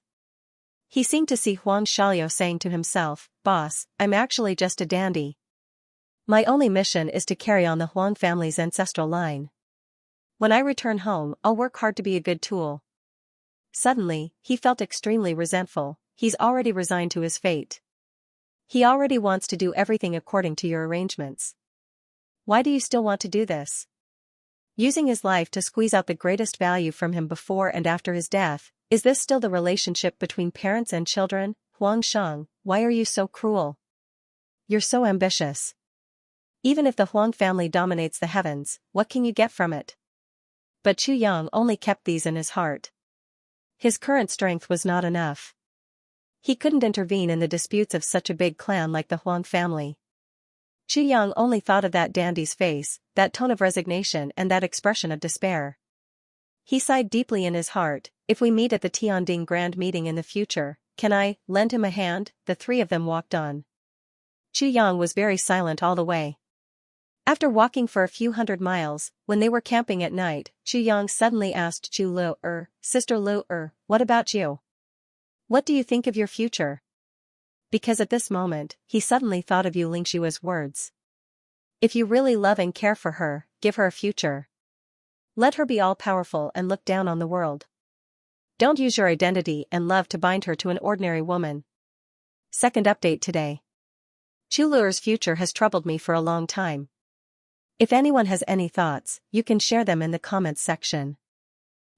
He seemed to see Huang Xiaoliu saying to himself, "Boss, I'm actually just a dandy. My only mission is to carry on the Huang family's ancestral line. When I return home, I'll work hard to be a good tool." Suddenly, he felt extremely resentful. He's already resigned to his fate. He already wants to do everything according to your arrangements. Why do you still want to do this? Using his life to squeeze out the greatest value from him before and after his death, is this still the relationship between parents and children? Huang Shang, why are you so cruel? You're so ambitious. Even if the Huang family dominates the heavens, what can you get from it? But Chu Yang only kept these in his heart. His current strength was not enough. He couldn't intervene in the disputes of such a big clan like the Huang family. Chu Yang only thought of that dandy's face, that tone of resignation and that expression of despair. He sighed deeply in his heart. If we meet at the Tianding Grand Meeting in the future, can I lend him a hand? The three of them walked on. Chu Yang was very silent all the way. After walking for a few hundred miles, when they were camping at night, Chu Yang suddenly asked Chu Lu, Sister Lu, what about you? What do you think of your future? Because at this moment, he suddenly thought of Xianxia's words. If you really love and care for her, give her a future. Let her be all-powerful and look down on the world. Don't use your identity and love to bind her to an ordinary woman. Second update today. Chu Lu's future has troubled me for a long time. If anyone has any thoughts, you can share them in the comments section.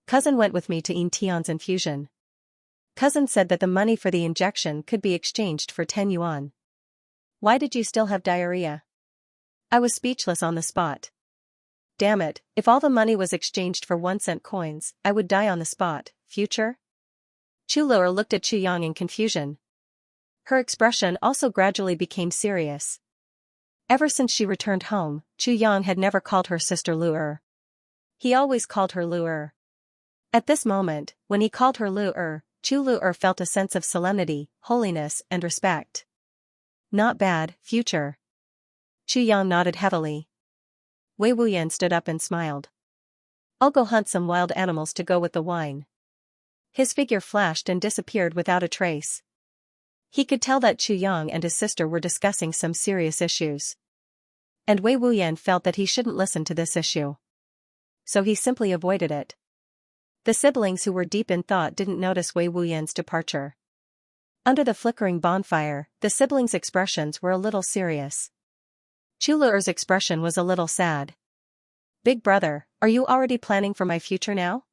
Cousin went with me to Tian's infusion. Cousin said that the money for the injection could be exchanged for 10 yuan. Why did you still have diarrhea? I was speechless on the spot. Damn it, if all the money was exchanged for 1-cent coins, I would die on the spot. Future? Chu Lu looked at Chu Yang in confusion. Her expression also gradually became serious. Ever since she returned home, Chu Yang had never called her sister Lu. He always called her Lu. At this moment, when he called her Lu, Chu Lu felt a sense of solemnity, holiness, and respect. Not bad, future. Chu Yang nodded heavily. Wei Wuyan stood up and smiled. I'll go hunt some wild animals to go with the wine. His figure flashed and disappeared without a trace. He could tell that Chu Yang and his sister were discussing some serious issues. And Wei Wuyan felt that he shouldn't listen to this issue. So he simply avoided it. The siblings who were deep in thought didn't notice Wei Wuyan's departure. Under the flickering bonfire, the siblings' expressions were a little serious. Chu Lu's expression was a little sad. Big brother, are you already planning for my future now?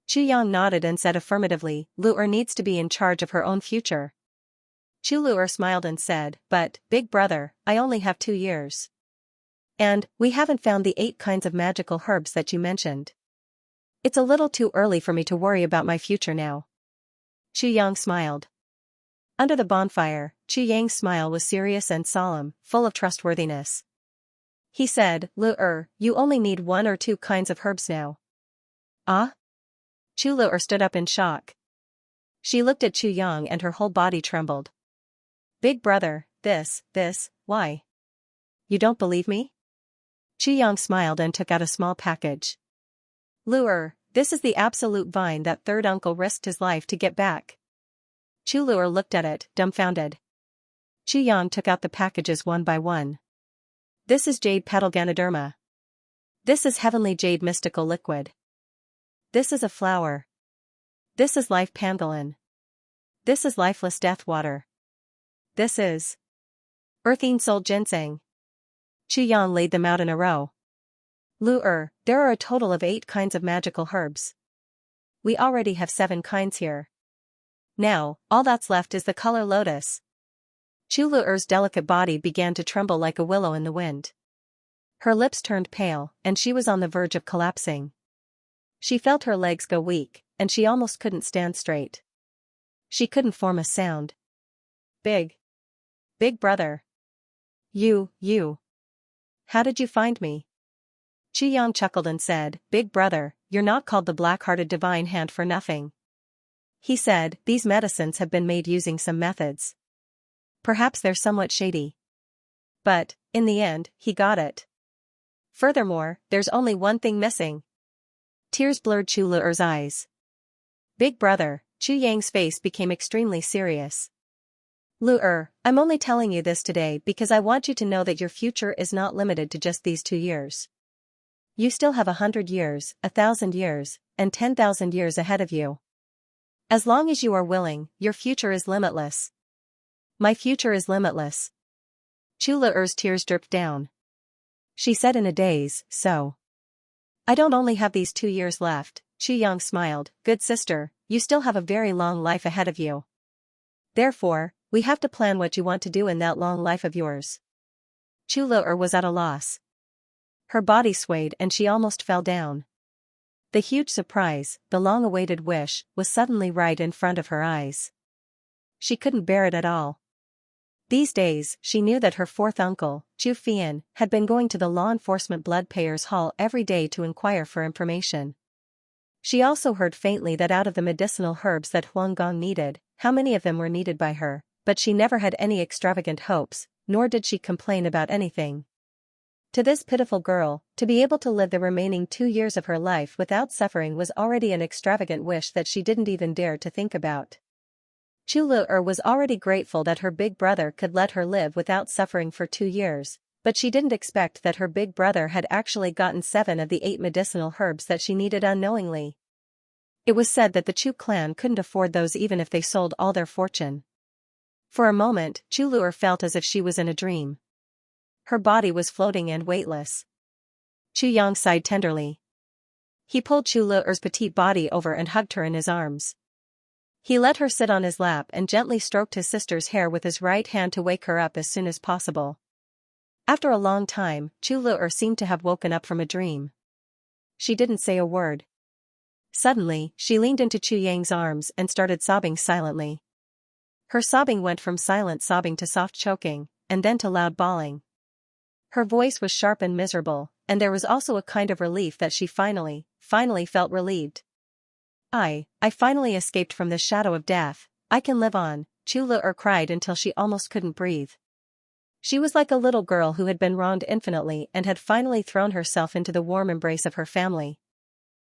Chu Yang nodded and said affirmatively, Lu needs to be in charge of her own future. Chu Lu smiled and said, but, big brother, I only have 2 years. And, we haven't found the 8 kinds of magical herbs that you mentioned. It's a little too early for me to worry about my future now. Chu Yang smiled. Under the bonfire, Chu Yang's smile was serious and solemn, full of trustworthiness. He said, Lu, you only need 1 or 2 kinds of herbs now. Ah? Chu Lu stood up in shock. She looked at Chu Yang and her whole body trembled. Big brother, this, why? You don't believe me? Chu Yang smiled and took out a small package. Lu, this is the absolute vine that third uncle risked his life to get back. Chu Lu looked at it, dumbfounded. Chu Yang took out the packages one by one. This is jade petal ganoderma. This is heavenly jade mystical liquid. This is a flower. This is life pangolin. This is lifeless death water. This is earthing soul ginseng. Chu Yang laid them out in a row. Lu, there are a total of 8 kinds of magical herbs. We already have 7 kinds here. Now, all that's left is the color lotus. Chu Lu's delicate body began to tremble like a willow in the wind. Her lips turned pale, and she was on the verge of collapsing. She felt her legs go weak, and she almost couldn't stand straight. She couldn't form a sound. Big brother. You. How did you find me? Chu Yang chuckled and said, Big brother, you're not called the black-hearted divine hand for nothing. He said, these medicines have been made using some methods. Perhaps they're somewhat shady. But, in the end, he got it. Furthermore, there's only one thing missing. Tears blurred Chu Lu's eyes. Big brother, Chu Yang's face became extremely serious. Lu, I'm only telling you this today because I want you to know that your future is not limited to just these 2 years. You still have 100 years, 1,000 years, and 10,000 years ahead of you. As long as you are willing, your future is limitless. My future is limitless. Chu Lu's tears dripped down. She said in a daze, so. I don't only have these 2 years left, Chu Yang smiled, good sister, you still have a very long life ahead of you. Therefore, we have to plan what you want to do in that long life of yours. Chu Lu'er was at a loss. Her body swayed and she almost fell down. The huge surprise, the long-awaited wish, was suddenly right in front of her eyes. She couldn't bear it at all. These days, she knew that her fourth uncle, Chu Fian, had been going to the law enforcement blood payers hall every day to inquire for information. She also heard faintly that out of the medicinal herbs that Huang Gong needed, how many of them were needed by her, but she never had any extravagant hopes, nor did she complain about anything. To this pitiful girl, to be able to live the remaining 2 years of her life without suffering was already an extravagant wish that she didn't even dare to think about. Chu Lu'er was already grateful that her big brother could let her live without suffering for 2 years, but she didn't expect that her big brother had actually gotten 7 of the 8 medicinal herbs that she needed unknowingly. It was said that the Chu clan couldn't afford those even if they sold all their fortune. For a moment, Chu Lu'er felt as if she was in a dream. Her body was floating and weightless. Chu Yang sighed tenderly. He pulled Chu Lu'er's petite body over and hugged her in his arms. He let her sit on his lap and gently stroked his sister's hair with his right hand to wake her up as soon as possible. After a long time, Chu Lu'er seemed to have woken up from a dream. She didn't say a word. Suddenly, she leaned into Chu Yang's arms and started sobbing silently. Her sobbing went from silent sobbing to soft choking, and then to loud bawling. Her voice was sharp and miserable, and there was also a kind of relief that she finally felt relieved. I finally escaped from this shadow of death. I can live on, Chu Lu'er cried until she almost couldn't breathe. She was like a little girl who had been wronged infinitely and had finally thrown herself into the warm embrace of her family.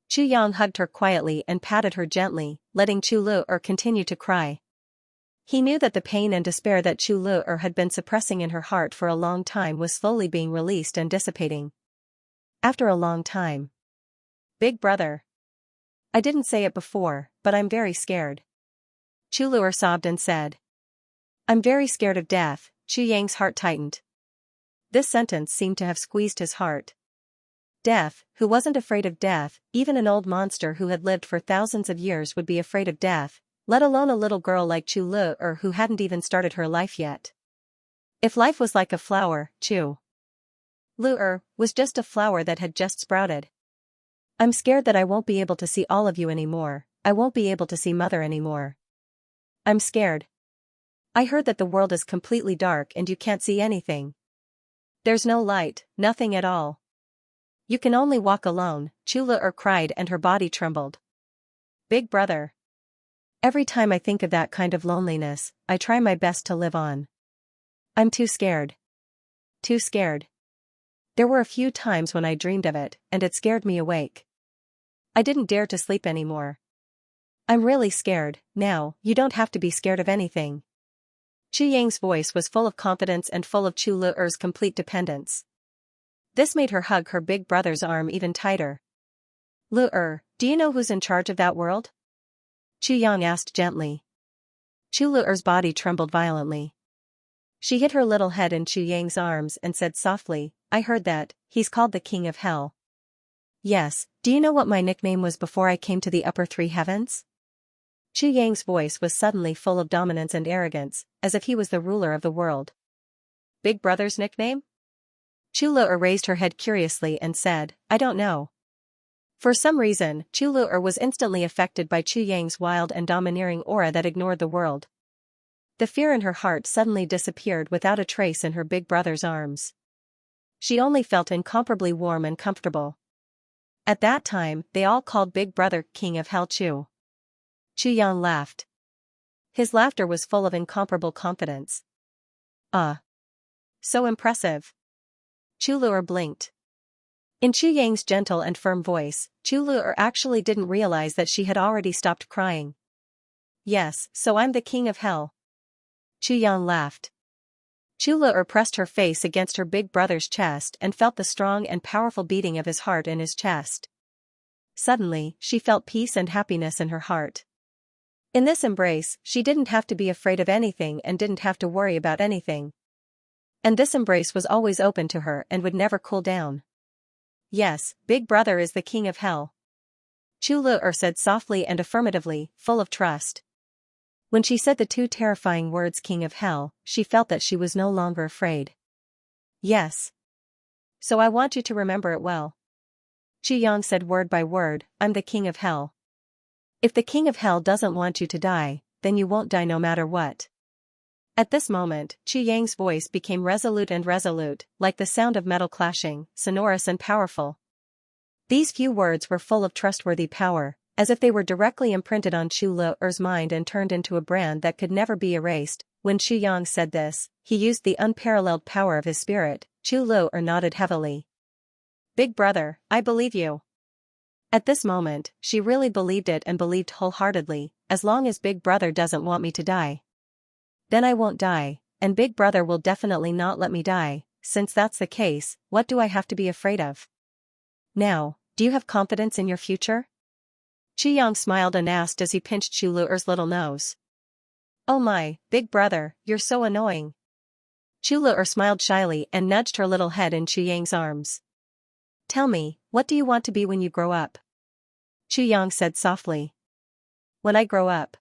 Chu Yang hugged her quietly and patted her gently, letting Chu Lu'er continue to cry. He knew that the pain and despair that Chu Lu'er had been suppressing in her heart for a long time was slowly being released and dissipating. After a long time. Big brother. I didn't say it before, but I'm very scared. Chu Lu'er sobbed and said. I'm very scared of death. Chu Yang's heart tightened. This sentence seemed to have squeezed his heart. Death, who wasn't afraid of death, even an old monster who had lived for thousands of years would be afraid of death, let alone a little girl like Chu Lu'er who hadn't even started her life yet. If life was like a flower, Chu Lu'er was just a flower that had just sprouted. I'm scared that I won't be able to see all of you anymore. I won't be able to see Mother anymore. I'm scared. I heard that the world is completely dark and you can't see anything. There's no light, nothing at all. You can only walk alone, Chu Lu'er cried and her body trembled. Big brother. Every time I think of that kind of loneliness, I try my best to live on. I'm too scared. Too scared. There were a few times when I dreamed of it, and it scared me awake. I didn't dare to sleep anymore. I'm really scared. Now, you don't have to be scared of anything. Chu Yang's voice was full of confidence and full of Chu Lu'er's complete dependence. This made her hug her big brother's arm even tighter. Lu'er, do you know who's in charge of that world? Chu Yang asked gently. Chu Lu'er's body trembled violently. She hid her little head in Chu Yang's arms and said softly, I heard that, he's called the King of Hell. Yes, do you know what my nickname was before I came to the upper 3 heavens? Chu Yang's voice was suddenly full of dominance and arrogance, as if he was the ruler of the world. Big brother's nickname? Chu Lu'er raised her head curiously and said, I don't know. For some reason, Chu Lu'er was instantly affected by Chu Yang's wild and domineering aura that ignored the world. The fear in her heart suddenly disappeared without a trace in her big brother's arms. She only felt incomparably warm and comfortable. At that time, they all called Big Brother King of Hell Chu. Chu Yang laughed. His laughter was full of incomparable confidence. So impressive. Chu Lu'er blinked. In Chu Yang's gentle and firm voice, Chu Lu'er actually didn't realize that she had already stopped crying. Yes, so I'm the King of Hell. Chu Yang laughed. Chu Lu'er pressed her face against her big brother's chest and felt the strong and powerful beating of his heart in his chest. Suddenly, she felt peace and happiness in her heart. In this embrace, she didn't have to be afraid of anything and didn't have to worry about anything. And this embrace was always open to her and would never cool down. Yes, Big Brother is the King of Hell. Chu Lu'er said softly and affirmatively, full of trust. When she said the 2 terrifying words King of Hell, she felt that she was no longer afraid. Yes. So I want you to remember it well. Yang said word by word, I'm the king of hell. If the king of hell doesn't want you to die, then you won't die no matter what. At this moment, Yang's voice became resolute, like the sound of metal clashing, sonorous and powerful. These few words were full of trustworthy power, as if they were directly imprinted on Lu'er's mind and turned into a brand that could never be erased. When Yang said this, he used the unparalleled power of his spirit. Lu'er nodded heavily. Big brother, I believe you. At this moment, she really believed it and believed wholeheartedly, as long as Big Brother doesn't want me to die. Then I won't die, and Big Brother will definitely not let me die. Since that's the case, what do I have to be afraid of? Now, do you have confidence in your future? Yang smiled and asked as he pinched Lu'er's little nose. Oh my, Big Brother, you're so annoying. Lu'er smiled shyly and nudged her little head in Yang's arms. Tell me, what do you want to be when you grow up? Yang said softly. When I grow up.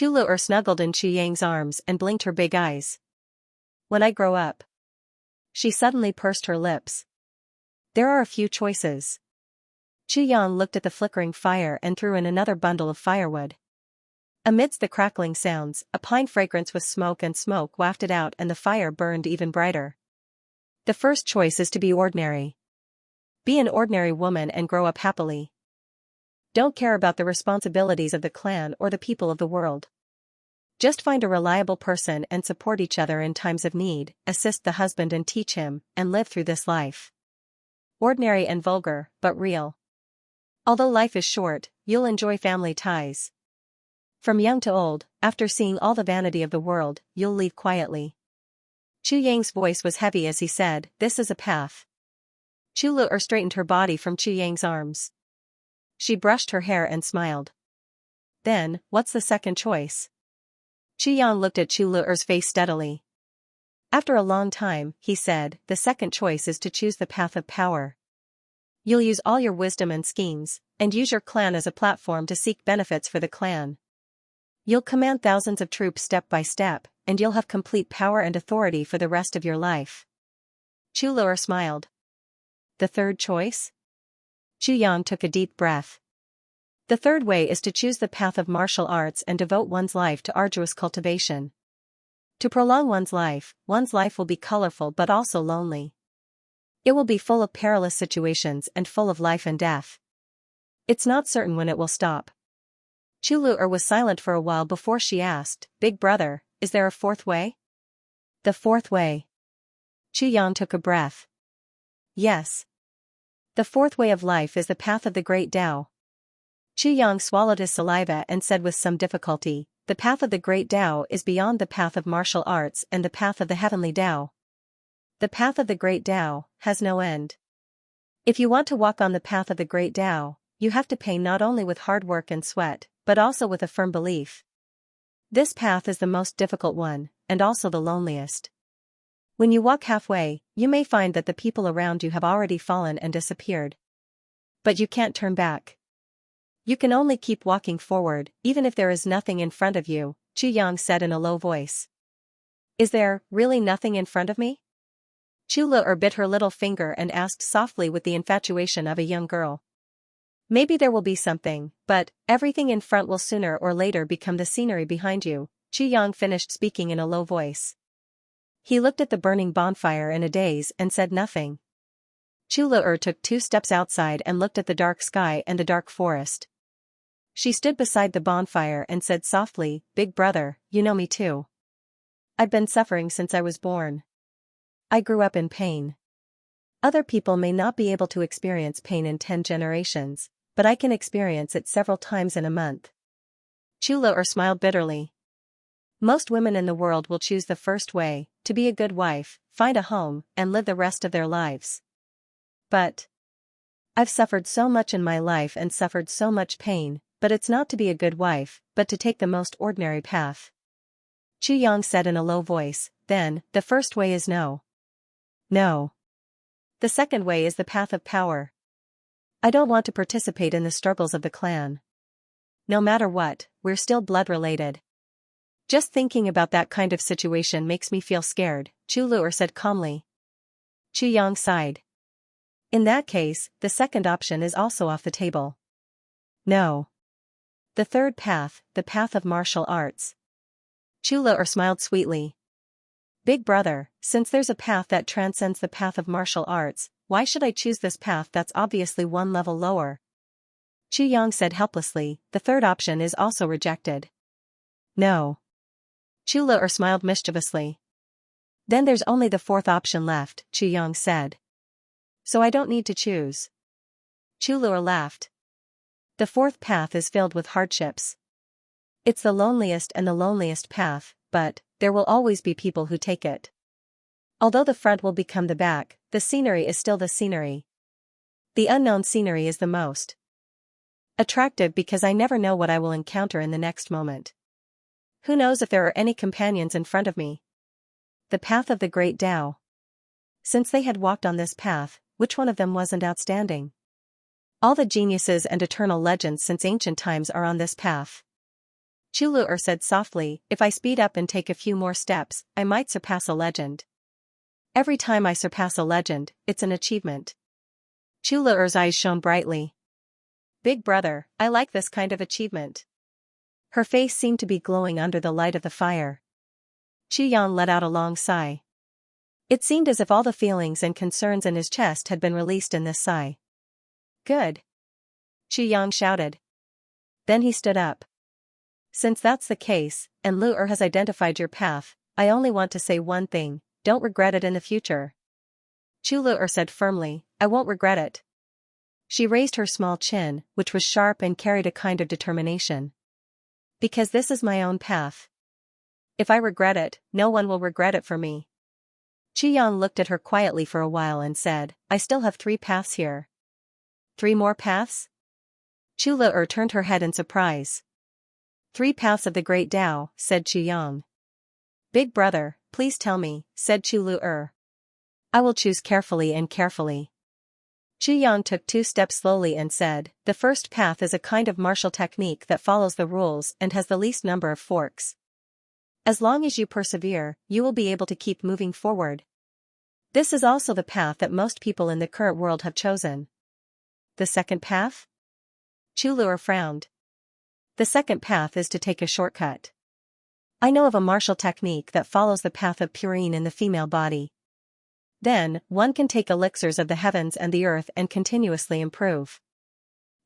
Lu'er snuggled in Yang's arms and blinked her big eyes. When I grow up. She suddenly pursed her lips. There are a few choices. Yang looked at the flickering fire and threw in another bundle of firewood. Amidst the crackling sounds, a pine fragrance with smoke wafted out and the fire burned even brighter. The first choice is to be ordinary. Be an ordinary woman and grow up happily. Don't care about the responsibilities of the clan or the people of the world. Just find a reliable person and support each other in times of need, assist the husband and teach him, and live through this life. Ordinary and vulgar, but real. Although life is short, you'll enjoy family ties. From young to old, after seeing all the vanity of the world, you'll leave quietly. Yang's voice was heavy as he said, this is a path. Lu'er straightened her body from Yang's arms. She brushed her hair and smiled. Then, what's the second choice? Yang looked at Lu'er's face steadily. After a long time, he said, the second choice is to choose the path of power. You'll use all your wisdom and schemes, and use your clan as a platform to seek benefits for the clan. You'll command thousands of troops step by step, and you'll have complete power and authority for the rest of your life. Lu'er smiled. The third choice? Yang took a deep breath. The third way is to choose the path of martial arts and devote one's life to arduous cultivation. To prolong one's life will be colorful but also lonely. It will be full of perilous situations and full of life and death. It's not certain when it will stop. Lu'er was silent for a while before she asked, Big Brother, is there a fourth way? The fourth way. Yang took a breath. Yes. The fourth way of life is the path of the great Tao. Yang swallowed his saliva and said with some difficulty, the path of the great Tao is beyond the path of martial arts and the path of the heavenly Tao. The path of the great Tao has no end. If you want to walk on the path of the great Tao, you have to pay not only with hard work and sweat, but also with a firm belief. This path is the most difficult one, and also the loneliest. When you walk halfway, you may find that the people around you have already fallen and disappeared. But you can't turn back. You can only keep walking forward, even if there is nothing in front of you, Yang said in a low voice. Is there really nothing in front of me? Lu'er bit her little finger and asked softly with the infatuation of a young girl. Maybe there will be something, but everything in front will sooner or later become the scenery behind you, Yang finished speaking in a low voice. He looked at the burning bonfire in a daze and said nothing. Lu'er took 2 steps outside and looked at the dark sky and the dark forest. She stood beside the bonfire and said softly, Big Brother, you know me too. I've been suffering since I was born. I grew up in pain. Other people may not be able to experience pain in 10 generations, but I can experience it several times in a month. Lu'er smiled bitterly. Most women in the world will choose the first way, to be a good wife, find a home, and live the rest of their lives. But I've suffered so much in my life and suffered so much pain, but it's not to be a good wife, but to take the most ordinary path. Yang said in a low voice, then, the first way is no. No. The second way is the path of power. I don't want to participate in the struggles of the clan. No matter what, we're still blood-related. Just thinking about that kind of situation makes me feel scared, Lu'er said calmly. Chu Yang sighed. In that case, the second option is also off the table. No. The third path, the path of martial arts. Chu Lu'er smiled sweetly. Big brother, since there's a path that transcends the path of martial arts, why should I choose this path that's obviously one level lower? Chu Yang said helplessly, the third option is also rejected. No. Chu Lu'er smiled mischievously. Then there's only the fourth option left, Chu Yang said. So I don't need to choose. Chu Lu'er laughed. The fourth path is filled with hardships. It's the loneliest and the loneliest path, but there will always be people who take it. Although the front will become the back, the scenery is still the scenery. The unknown scenery is the most attractive because I never know what I will encounter in the next moment. Who knows if there are any companions in front of me? The path of the great Tao. Since they had walked on this path, which one of them wasn't outstanding? All the geniuses and eternal legends since ancient times are on this path. Chu Lu'er said softly, if I speed up and take a few more steps, I might surpass a legend. Every time I surpass a legend, it's an achievement. Chu Lu'er's eyes shone brightly. Big brother, I like this kind of achievement. Her face seemed to be glowing under the light of the fire. Chu Yang let out a long sigh. It seemed as if all the feelings and concerns in his chest had been released in this sigh. Good. Chu Yang shouted. Then he stood up. Since that's the case, and Lu'er has identified your path, I only want to say one thing, don't regret it in the future. Chu Lu'er said firmly, I won't regret it. She raised her small chin, which was sharp and carried a kind of determination. Because this is my own path. If I regret it, no one will regret it for me. Chu Yang looked at her quietly for a while and said, I still have 3 paths here. 3 more paths? Chu Lu'er turned her head in surprise. 3 paths of the great Tao, said Chu Yang. Big brother, please tell me, said Chu Lu'er. I will choose carefully and carefully. Chu Yang took 2 steps slowly and said, the first path is a kind of martial technique that follows the rules and has the least number of forks. As long as you persevere, you will be able to keep moving forward. This is also the path that most people in the current world have chosen. The second path? Chu Lu'er frowned. The second path is to take a shortcut. I know of a martial technique that follows the path of purine in the female body. Then, one can take elixirs of the heavens and the earth and continuously improve.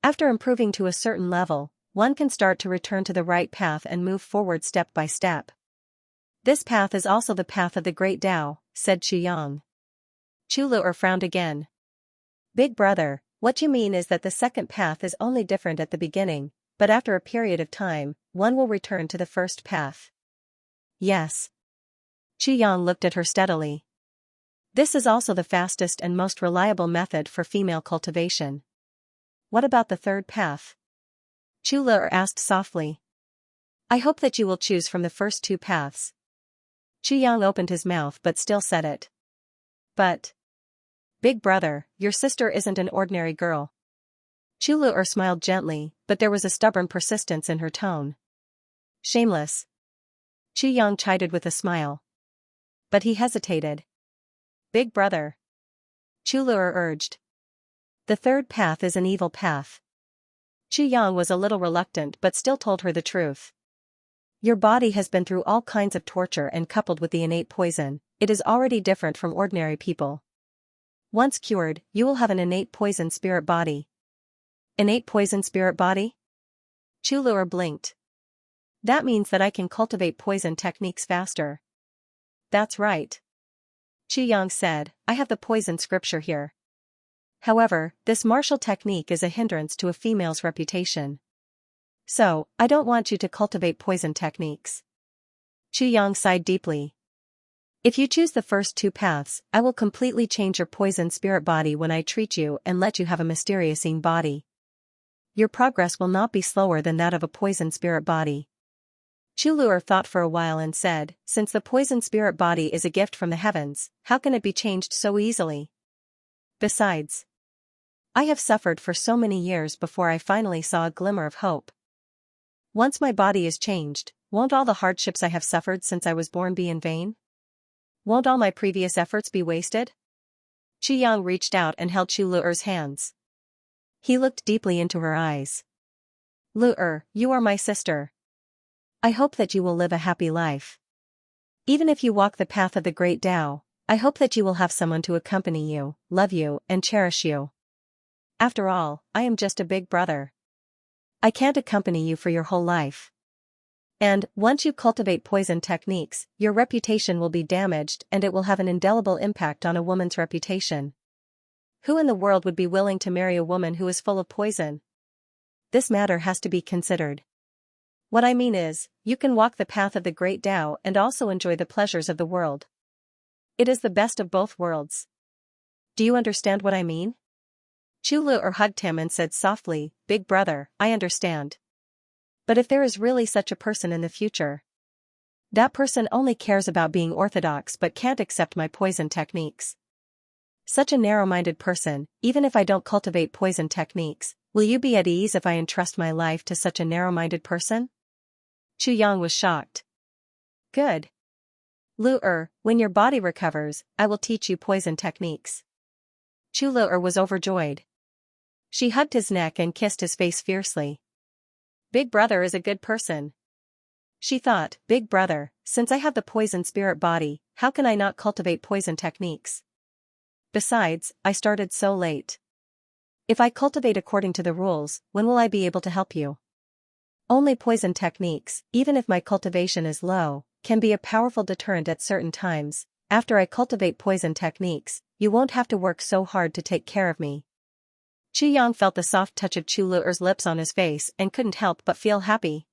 After improving to a certain level, one can start to return to the right path and move forward step by step. This path is also the path of the great Tao, said Chu Yang. Chu Lu'er frowned again. Big brother, what you mean is that the second path is only different at the beginning, but after a period of time, one will return to the first path. Yes. Chu Yang looked at her steadily. This is also the fastest and most reliable method for female cultivation. What about the third path? Chu Lu'er asked softly. I hope that you will choose from the first 2 paths. Chu Yang opened his mouth but still said it. But. Big brother, your sister isn't an ordinary girl. Chu Lu'er smiled gently, but there was a stubborn persistence in her tone. Shameless. Chu Yang chided with a smile. But he hesitated. Big brother. Chu Lu'er urged. The third path is an evil path. Chu Yang was a little reluctant but still told her the truth. Your body has been through all kinds of torture and coupled with the innate poison, it is already different from ordinary people. Once cured, you will have an innate poison spirit body. Innate poison spirit body? Chu Lu'er blinked. That means that I can cultivate poison techniques faster. That's right. Chu Yang said, I have the poison scripture here. However, this martial technique is a hindrance to a female's reputation. So, I don't want you to cultivate poison techniques. Chu Yang sighed deeply. If you choose the first 2 paths, I will completely change your poison spirit body when I treat you and let you have a mysterious yin body. Your progress will not be slower than that of a poison spirit body. Chu Lu'er thought for a while and said, since the poison spirit body is a gift from the heavens, how can it be changed so easily? Besides, I have suffered for so many years before I finally saw a glimmer of hope. Once my body is changed, won't all the hardships I have suffered since I was born be in vain? Won't all my previous efforts be wasted? Chu Yang reached out and held Chu Luer's hands. He looked deeply into her eyes. Luer, you are my sister. I hope that you will live a happy life. Even if you walk the path of the Great Tao, I hope that you will have someone to accompany you, love you, and cherish you. After all, I am just a big brother. I can't accompany you for your whole life. And, once you cultivate poison techniques, your reputation will be damaged and it will have an indelible impact on a woman's reputation. Who in the world would be willing to marry a woman who is full of poison? This matter has to be considered. What I mean is, you can walk the path of the Great Tao and also enjoy the pleasures of the world. It is the best of both worlds. Do you understand what I mean? Chu Luer hugged him and said softly, Big brother, I understand. But if there is really such a person in the future, that person only cares about being orthodox but can't accept my poison techniques. Such a narrow-minded person, even if I don't cultivate poison techniques, will you be at ease if I entrust my life to such a narrow-minded person? Chu Yang was shocked. Good. Luer, when your body recovers, I will teach you poison techniques. Chu Luer was overjoyed. She hugged his neck and kissed his face fiercely. Big brother is a good person. She thought, Big brother, since I have the poison spirit body, how can I not cultivate poison techniques? Besides, I started so late. If I cultivate according to the rules, when will I be able to help you? Only poison techniques, even if my cultivation is low, can be a powerful deterrent at certain times. After I cultivate poison techniques, you won't have to work so hard to take care of me. Chu Yang felt the soft touch of Chu Luer's lips on his face and couldn't help but feel happy.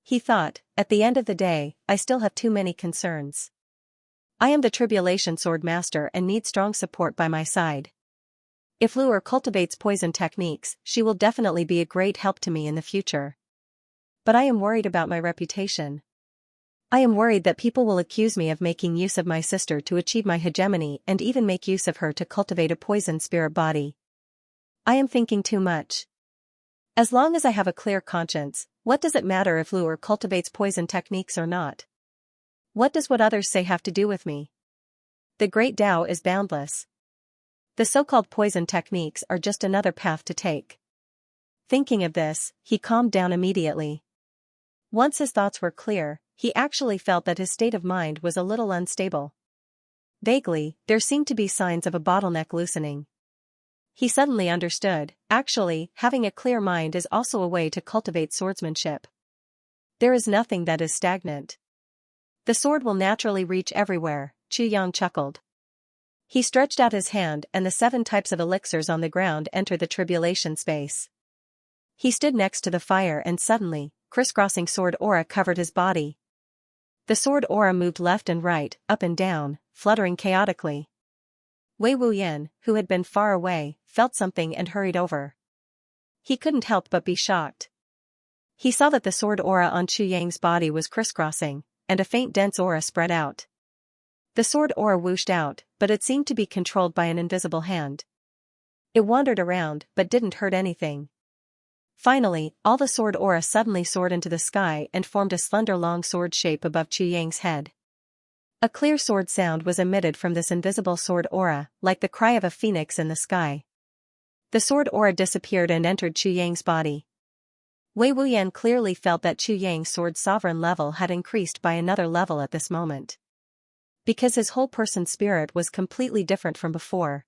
He thought, at the end of the day, I still have too many concerns. I am the Tribulation Sword Master and need strong support by my side. If Luer cultivates poison techniques, she will definitely be a great help to me in the future. But I am worried about my reputation. I am worried that people will accuse me of making use of my sister to achieve my hegemony and even make use of her to cultivate a poison spirit body. I am thinking too much. As long as I have a clear conscience, what does it matter if Luer cultivates poison techniques or not? What does what others say have to do with me? The Great Tao is boundless. The so-called poison techniques are just another path to take. Thinking of this, he calmed down immediately. Once his thoughts were clear, he actually felt that his state of mind was a little unstable. Vaguely, there seemed to be signs of a bottleneck loosening. He suddenly understood, actually, having a clear mind is also a way to cultivate swordsmanship. There is nothing that is stagnant. The sword will naturally reach everywhere, Chu Yang chuckled. He stretched out his hand and the 7 types of elixirs on the ground entered the tribulation space. He stood next to the fire and suddenly, crisscrossing sword aura covered his body. The sword aura moved left and right, up and down, fluttering chaotically. Wei Wuyan, who had been far away, felt something and hurried over. He couldn't help but be shocked. He saw that the sword aura on Chu Yang's body was crisscrossing, and a faint dense aura spread out. The sword aura whooshed out, but it seemed to be controlled by an invisible hand. It wandered around, but didn't hurt anything. Finally, all the sword aura suddenly soared into the sky and formed a slender long sword shape above Chu Yang's head. A clear sword sound was emitted from this invisible sword aura, like the cry of a phoenix in the sky. The sword aura disappeared and entered Chu Yang's body. Wei Wuyan clearly felt that Chu Yang's sword's sovereign level had increased by another level at this moment. Because his whole person's spirit was completely different from before.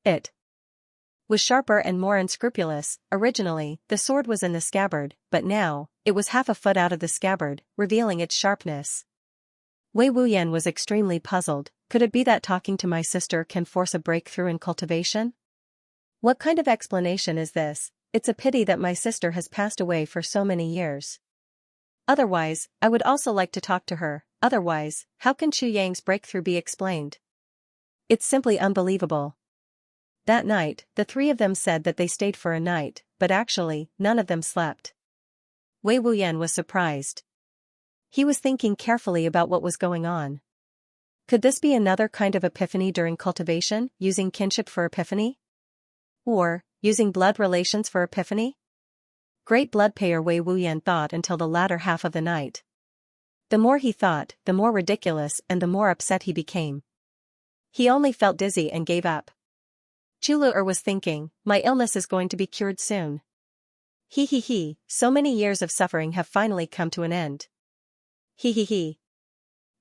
It was sharper and more unscrupulous. Originally, the sword was in the scabbard, but now, it was half a foot out of the scabbard, revealing its sharpness. Wei Wuyan was extremely puzzled. Could it be that talking to my sister can force a breakthrough in cultivation? What kind of explanation is this? It's a pity that my sister has passed away for so many years. Otherwise, I would also like to talk to her. Otherwise, how can Chu Yang's breakthrough be explained? It's simply unbelievable. That night, the 3 of them said that they stayed for a night, but actually, none of them slept. Wei Wuyan was surprised. He was thinking carefully about what was going on. Could this be another kind of epiphany during cultivation, using kinship for epiphany? Or, using blood relations for epiphany? Great blood payer Wei Wuyan thought until the latter half of the night. The more he thought, the more ridiculous and the more upset he became. He only felt dizzy and gave up. Chulu was thinking, my illness is going to be cured soon. He, so many years of suffering have finally come to an end. He.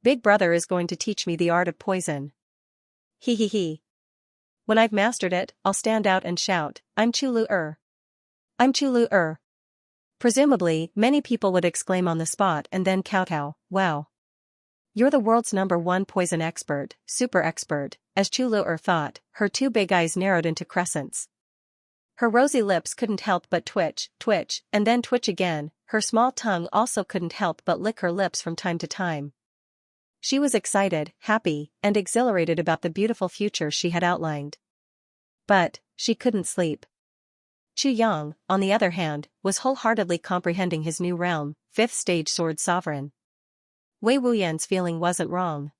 Big Brother is going to teach me the art of poison. He. When I've mastered it, I'll stand out and shout, I'm Chulu. I'm Chulu. Presumably, many people would exclaim on the spot and then kowtow, wow. You're the world's _1 poison expert, super expert, as Chulu thought, her two big eyes narrowed into crescents. Her rosy lips couldn't help but twitch, and then twitch again, her small tongue also couldn't help but lick her lips from time to time. She was excited, happy, and exhilarated about the beautiful future she had outlined. But, she couldn't sleep. Chu Yang, on the other hand, was wholeheartedly comprehending his new realm, 5th stage sword sovereign. Wei Wuyan's feeling wasn't wrong.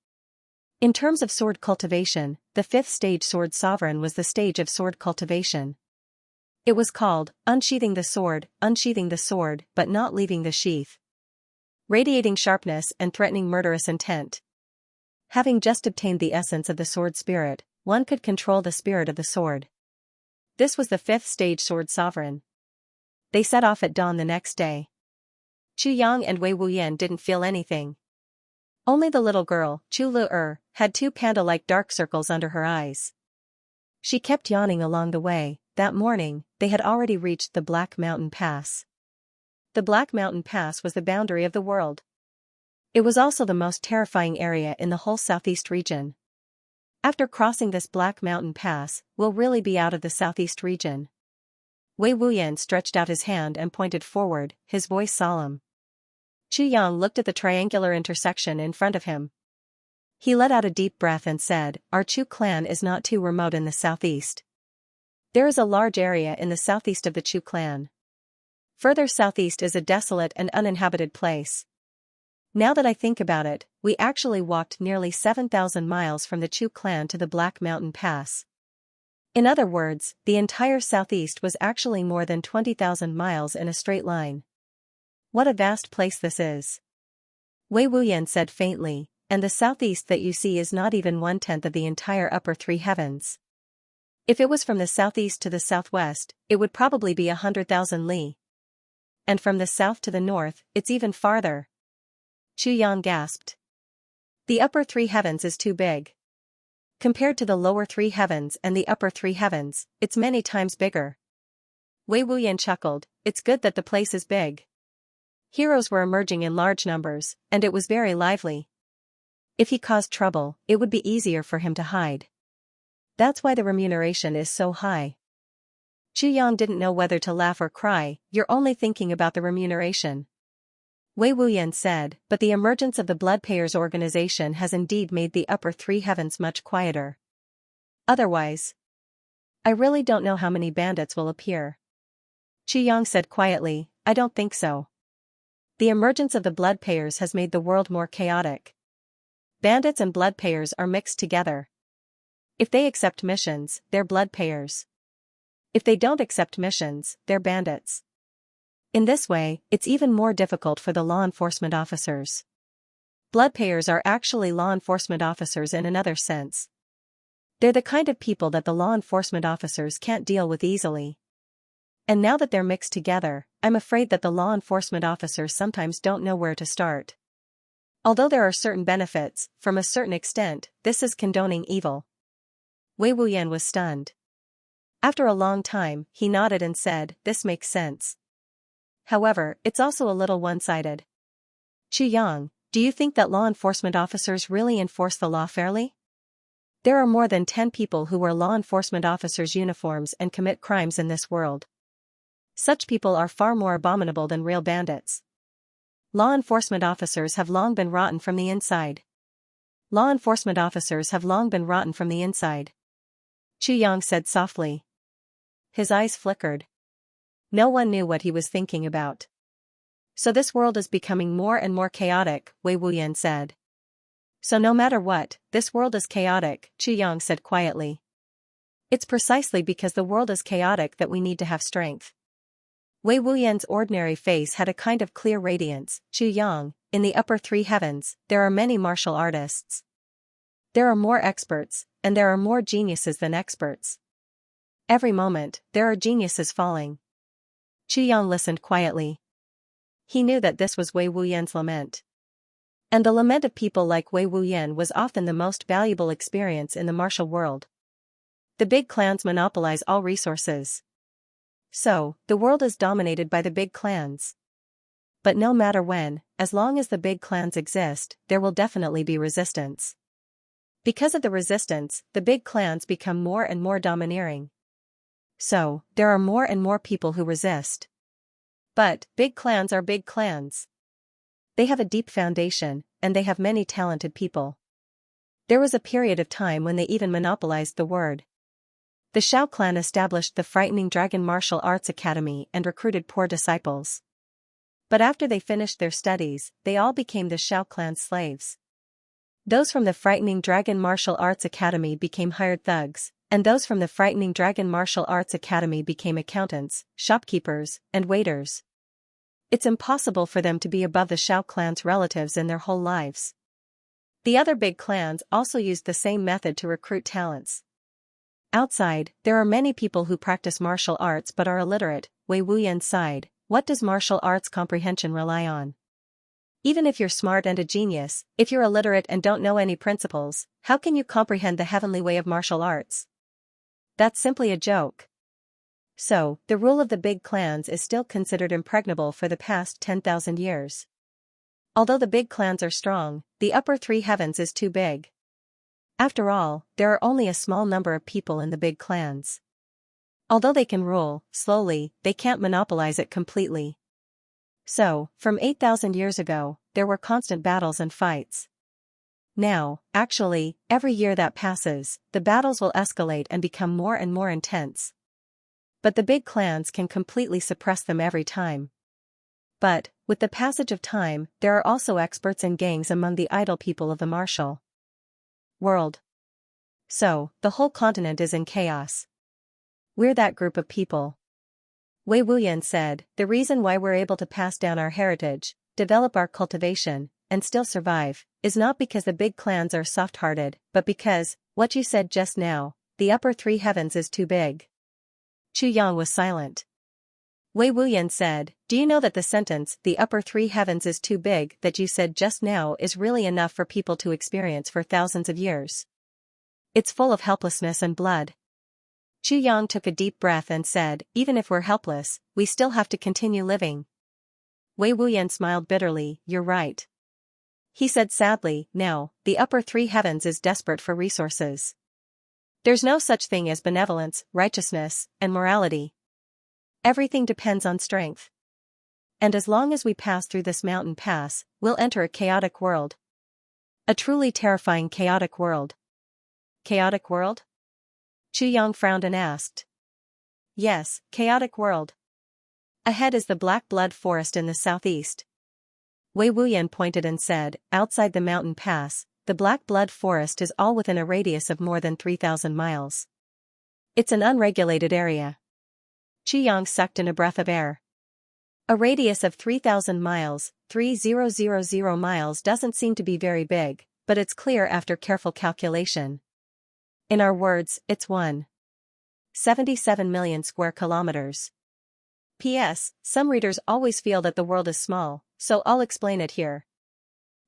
In terms of sword cultivation, the 5th stage sword sovereign was the stage of sword cultivation. It was called, unsheathing the sword, but not leaving the sheath. Radiating sharpness and threatening murderous intent. Having just obtained the essence of the sword spirit, one could control the spirit of the sword. This was the 5th stage sword sovereign. They set off at dawn the next day. Chu Yang and Wei Wuyan didn't feel anything. Only the little girl, Chulu had 2 panda-like dark circles under her eyes. She kept yawning along the way. That morning, they had already reached the Black Mountain Pass. The Black Mountain Pass was the boundary of the world. It was also the most terrifying area in the whole southeast region. After crossing this Black Mountain Pass, we'll really be out of the southeast region. Wei Wuyan stretched out his hand and pointed forward, his voice solemn. Chu Yang looked at the triangular intersection in front of him. He let out a deep breath and said, our Chu clan is not too remote in the southeast. There is a large area in the southeast of the Chu clan. Further southeast is a desolate and uninhabited place. Now that I think about it, we actually walked nearly 7,000 miles from the Chu clan to the Black Mountain Pass. In other words, the entire southeast was actually more than 20,000 miles in a straight line. What a vast place this is. Wei Wuyan said faintly, and the southeast that you see is not even 1/10 of the entire upper 3 heavens. If it was from the southeast to the southwest, it would probably be 100,000 li. And from the south to the north, it's even farther. Chu Yang gasped. The upper 3 heavens is too big. Compared to the lower 3 heavens and the upper 3 heavens, it's many times bigger. Wei Wuyan chuckled, it's good that the place is big. Heroes were emerging in large numbers, and it was very lively. If he caused trouble, it would be easier for him to hide. That's why the remuneration is so high. Chu Yang didn't know whether to laugh or cry. You're only thinking about the remuneration. Wei Wuyan said, but the emergence of the Blood Payers organization has indeed made the upper 3 heavens much quieter. Otherwise, I really don't know how many bandits will appear. Chu Yang said quietly, I don't think so. The emergence of the Blood Payers has made the world more chaotic. Bandits and Blood Payers are mixed together. If they accept missions, they're Blood Payers. If they don't accept missions, they're bandits. In this way, it's even more difficult for the law enforcement officers. Blood Payers are actually law enforcement officers in another sense. They're the kind of people that the law enforcement officers can't deal with easily. And now that they're mixed together, I'm afraid that the law enforcement officers sometimes don't know where to start. Although there are certain benefits, from a certain extent, this is condoning evil. Wei Wuyan was stunned. After a long time, he nodded and said, this makes sense. However, it's also a little one-sided. Chu Yang, do you think that law enforcement officers really enforce the law fairly? There are more than 10 people who wear law enforcement officers' uniforms and commit crimes in this world. Such people are far more abominable than real bandits. Law enforcement officers have long been rotten from the inside. Law enforcement officers have long been rotten from the inside. Chu Yang said softly. His eyes flickered. No one knew what he was thinking about. So this world is becoming more and more chaotic, Wei Wuyan said. So no matter what, this world is chaotic, Chu Yang said quietly. It's precisely because the world is chaotic that we need to have strength. Wei Wuyan's ordinary face had a kind of clear radiance. Chu Yang, in the upper 3 heavens, there are many martial artists. There are more experts, and there are more geniuses than experts. Every moment, there are geniuses falling. Yang listened quietly. He knew that this was Wei Wuyan's lament. And the lament of people like Wei Wuyan was often the most valuable experience in the martial world. The big clans monopolize all resources. So, the world is dominated by the big clans. But no matter when, as long as the big clans exist, there will definitely be resistance. Because of the resistance, the big clans become more and more domineering. So, there are more and more people who resist. But, big clans are big clans. They have a deep foundation, and they have many talented people. There was a period of time when they even monopolized the word. The Shao clan established the frightening Dragon Martial Arts Academy and recruited poor disciples. But after they finished their studies, they all became the Shao clan's slaves. Those from the frightening Dragon Martial Arts Academy became hired thugs, and those from the frightening Dragon Martial Arts Academy became accountants, shopkeepers, and waiters. It's impossible for them to be above the Shao clan's relatives in their whole lives. The other big clans also used the same method to recruit talents. Outside, there are many people who practice martial arts but are illiterate. Wei Wuyan sighed. What does martial arts comprehension rely on? Even if you're smart and a genius, if you're illiterate and don't know any principles, how can you comprehend the heavenly way of martial arts? That's simply a joke. So, the rule of the big clans is still considered impregnable for the past 10,000 years. Although the big clans are strong, the upper three heavens is too big. After all, there are only a small number of people in the big clans. Although they can rule, slowly, they can't monopolize it completely. So, from 8,000 years ago, there were constant battles and fights. Now, actually, every year that passes, the battles will escalate and become more and more intense. But the big clans can completely suppress them every time. But, with the passage of time, there are also experts and gangs among the idle people of the martial world. So, the whole continent is in chaos. We're that group of people. Wei Wuyan said, the reason why we're able to pass down our heritage, develop our cultivation, and still survive, is not because the big clans are soft-hearted, but because, what you said just now, the upper three heavens is too big. Yang was silent. Wei Wuyan said, do you know that the sentence, the upper three heavens is too big, that you said just now is really enough for people to experience for thousands of years? It's full of helplessness and blood. Yang took a deep breath and said, even if we're helpless, we still have to continue living. Wei Wuyan smiled bitterly, you're right. He said sadly, now, the upper three heavens is desperate for resources. There's no such thing as benevolence, righteousness, and morality. Everything depends on strength. And as long as we pass through this mountain pass, we'll enter a chaotic world. A truly terrifying chaotic world. Chaotic world? Yang frowned and asked. Yes, chaotic world. Ahead is the Black Blood Forest in the southeast. Wei Wuyan pointed and said, outside the mountain pass, the Black Blood Forest is all within a radius of more than 3,000 miles. It's an unregulated area. Yang sucked in a breath of air. A radius of 3,000 miles, 3,000 miles doesn't seem to be very big, but it's clear after careful calculation. In our words, it's 1.77 million square kilometers. P.S. Some readers always feel that the world is small, so I'll explain it here.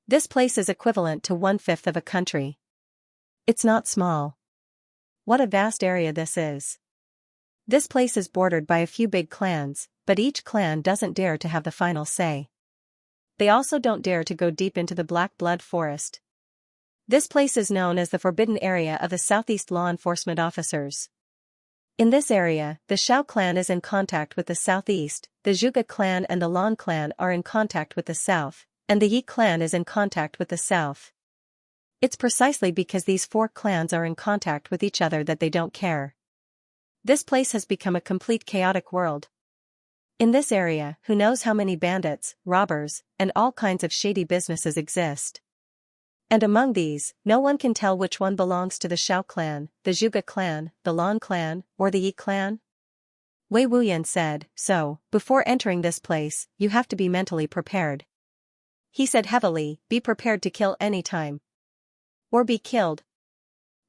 This place is equivalent to 1/5 of a country. It's not small. What a vast area this is. This place is bordered by a few big clans, but each clan doesn't dare to have the final say. They also don't dare to go deep into the Black Blood Forest. This place is known as the Forbidden Area of the Southeast Law Enforcement Officers. In this area, the Shao clan is in contact with the southeast, the Zhuge clan and the Lan clan are in contact with the south, and the Yi clan is in contact with the south. It's precisely because these four clans are in contact with each other that they don't care. This place has become a complete chaotic world. In this area, who knows how many bandits, robbers, and all kinds of shady businesses exist. And among these, no one can tell which one belongs to the Shao clan, the Zhuge clan, the Lan clan, or the Yi clan. Wei Wuyan said, so, before entering this place, you have to be mentally prepared. He said heavily, be prepared to kill any time. Or be killed.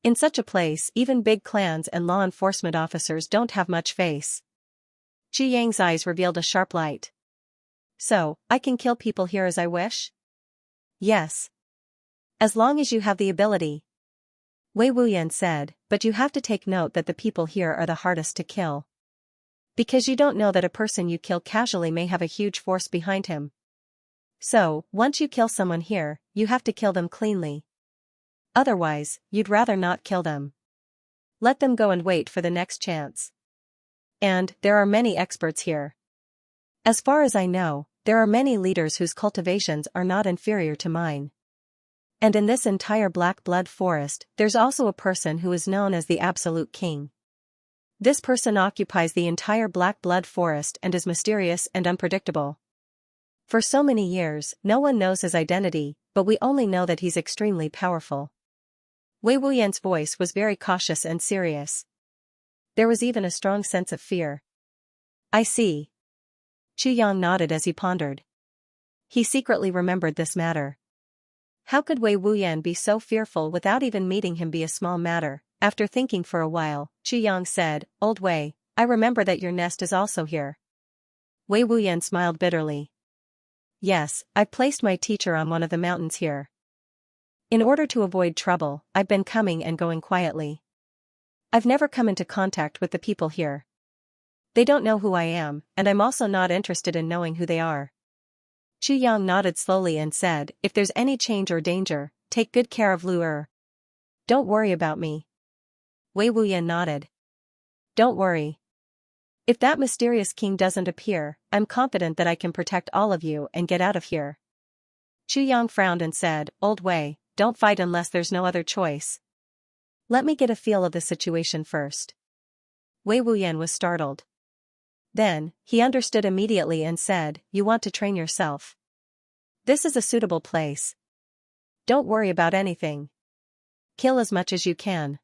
In such a place, even big clans and law enforcement officers don't have much face. Qi Yang's eyes revealed a sharp light. So, I can kill people here as I wish? Yes. As long as you have the ability. Wei Wuyan said, but you have to take note that the people here are the hardest to kill. Because you don't know that a person you kill casually may have a huge force behind him. So, once you kill someone here, you have to kill them cleanly. Otherwise, you'd rather not kill them. Let them go and wait for the next chance. And, there are many experts here. As far as I know, there are many leaders whose cultivations are not inferior to mine. And in this entire black blood forest, there's also a person who is known as the Absolute King. This person occupies the entire black blood forest and is mysterious and unpredictable. For so many years, no one knows his identity, but we only know that he's extremely powerful. Wei Wuyan's voice was very cautious and serious. There was even a strong sense of fear. I see. Chu Yang nodded as he pondered. He secretly remembered this matter. How could Wei Wuyan be so fearful without even meeting him be a small matter? After thinking for a while, Chu Yang said, Old Wei, I remember that your nest is also here. Wei Wuyan smiled bitterly. Yes, I've placed my teacher on one of the mountains here. In order to avoid trouble, I've been coming and going quietly. I've never come into contact with the people here. They don't know who I am, and I'm also not interested in knowing who they are. Chu Yang nodded slowly and said, if there's any change or danger, take good care of Lu Er. Don't worry about me. Wei Wuyan nodded. Don't worry. If that mysterious king doesn't appear, I'm confident that I can protect all of you and get out of here. Chu Yang frowned and said, Old Wei, don't fight unless there's no other choice. Let me get a feel of the situation first. Wei Wuyan was startled. Then, he understood immediately and said, you want to train yourself. This is a suitable place. Don't worry about anything. Kill as much as you can.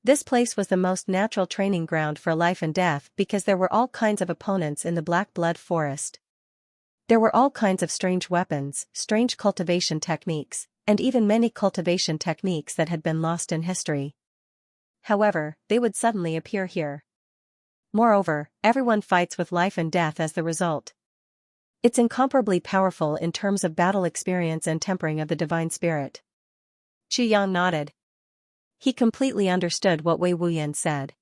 This place was the most natural training ground for life and death because there were all kinds of opponents in the black blood forest. There were all kinds of strange weapons, strange cultivation techniques, and even many cultivation techniques that had been lost in history. However, they would suddenly appear here. Moreover, everyone fights with life and death as the result. It's incomparably powerful in terms of battle experience and tempering of the divine spirit. Chu Yang nodded. He completely understood what Wei Wuyan said.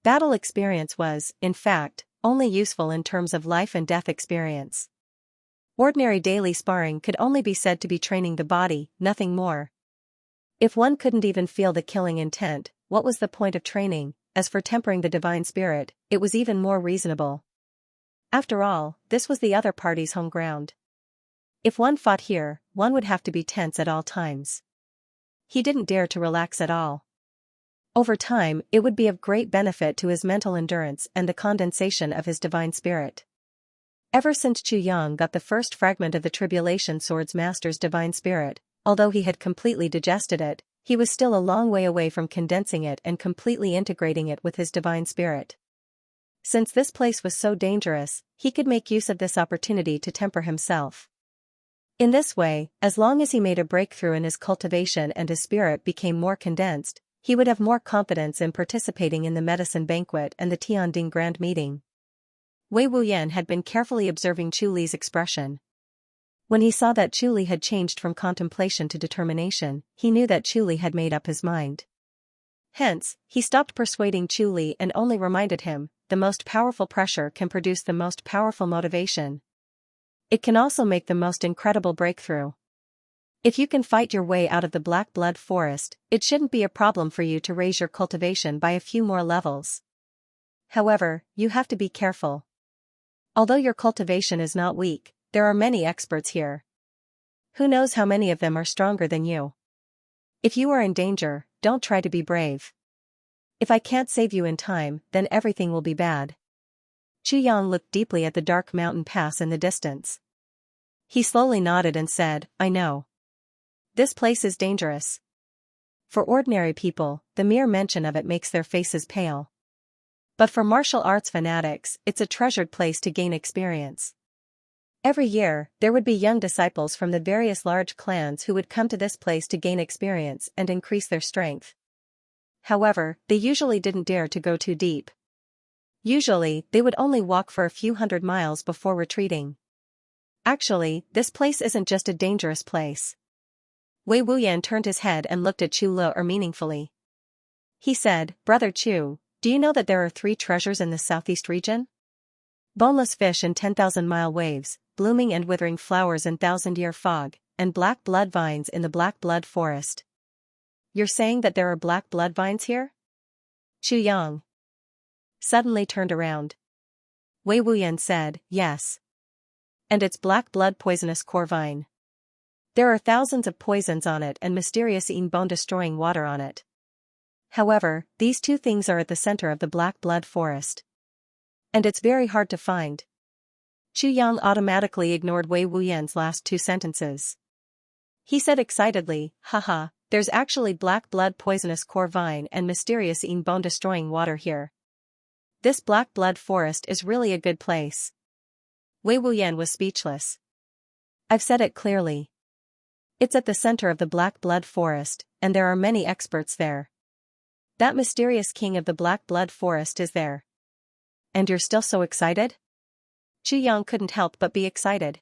Battle experience was, in fact, only useful in terms of life and death experience. Ordinary daily sparring could only be said to be training the body, nothing more. If one couldn't even feel the killing intent, what was the point of training? As for tempering the divine spirit, it was even more reasonable. After all, this was the other party's home ground. If one fought here, one would have to be tense at all times. He didn't dare to relax at all. Over time, it would be of great benefit to his mental endurance and the condensation of his divine spirit. Ever since Chu Yang got the first fragment of the Tribulation Sword's master's divine spirit, although he had completely digested it, he was still a long way away from condensing it and completely integrating it with his divine spirit. Since this place was so dangerous, he could make use of this opportunity to temper himself. In this way, as long as he made a breakthrough in his cultivation and his spirit became more condensed, he would have more confidence in participating in the medicine banquet and the Tianding Grand Meeting. Wei Wuyan had been carefully observing Chu Li's expression. When he saw that Chu Li had changed from contemplation to determination, he knew that Chu Li had made up his mind. Hence, he stopped persuading Chu Li and only reminded him, the most powerful pressure can produce the most powerful motivation. It can also make the most incredible breakthrough. If you can fight your way out of the black blood forest, it shouldn't be a problem for you to raise your cultivation by a few more levels. However, you have to be careful. Although your cultivation is not weak, there are many experts here. Who knows how many of them are stronger than you? If you are in danger, don't try to be brave. If I can't save you in time, then everything will be bad. Chu Yang looked deeply at the dark mountain pass in the distance. He slowly nodded and said, I know. This place is dangerous. For ordinary people, the mere mention of it makes their faces pale. But for martial arts fanatics, it's a treasured place to gain experience. Every year, there would be young disciples from the various large clans who would come to this place to gain experience and increase their strength. However, they usually didn't dare to go too deep. Usually, they would only walk for a few hundred miles before retreating. Actually, this place isn't just a dangerous place. Wei Wuyan turned his head and looked at Chu Le meaningfully. He said, Brother Chu, do you know that there are 3 treasures in the southeast region? Boneless fish in 10,000-mile waves, blooming and withering flowers in 1,000-year fog, and black blood vines in the black blood forest. You're saying that there are black blood vines here? Chu Yang suddenly turned around. Wei Wuyan said, yes. And it's black blood poisonous core vine. There are thousands of poisons on it and mysterious bone-destroying water on it. However, these 2 things are at the center of the black blood forest. And it's very hard to find. Chu Yang automatically ignored Wei Wuyan's last 2 sentences. He said excitedly, haha, there's actually black blood poisonous core vine and mysterious bone-destroying water here. This black blood forest is really a good place. Wei Wuyan was speechless. I've said it clearly. It's at the center of the black blood forest, and there are many experts there. That mysterious king of the black blood forest is there. And you're still so excited? Chu Yang couldn't help but be excited.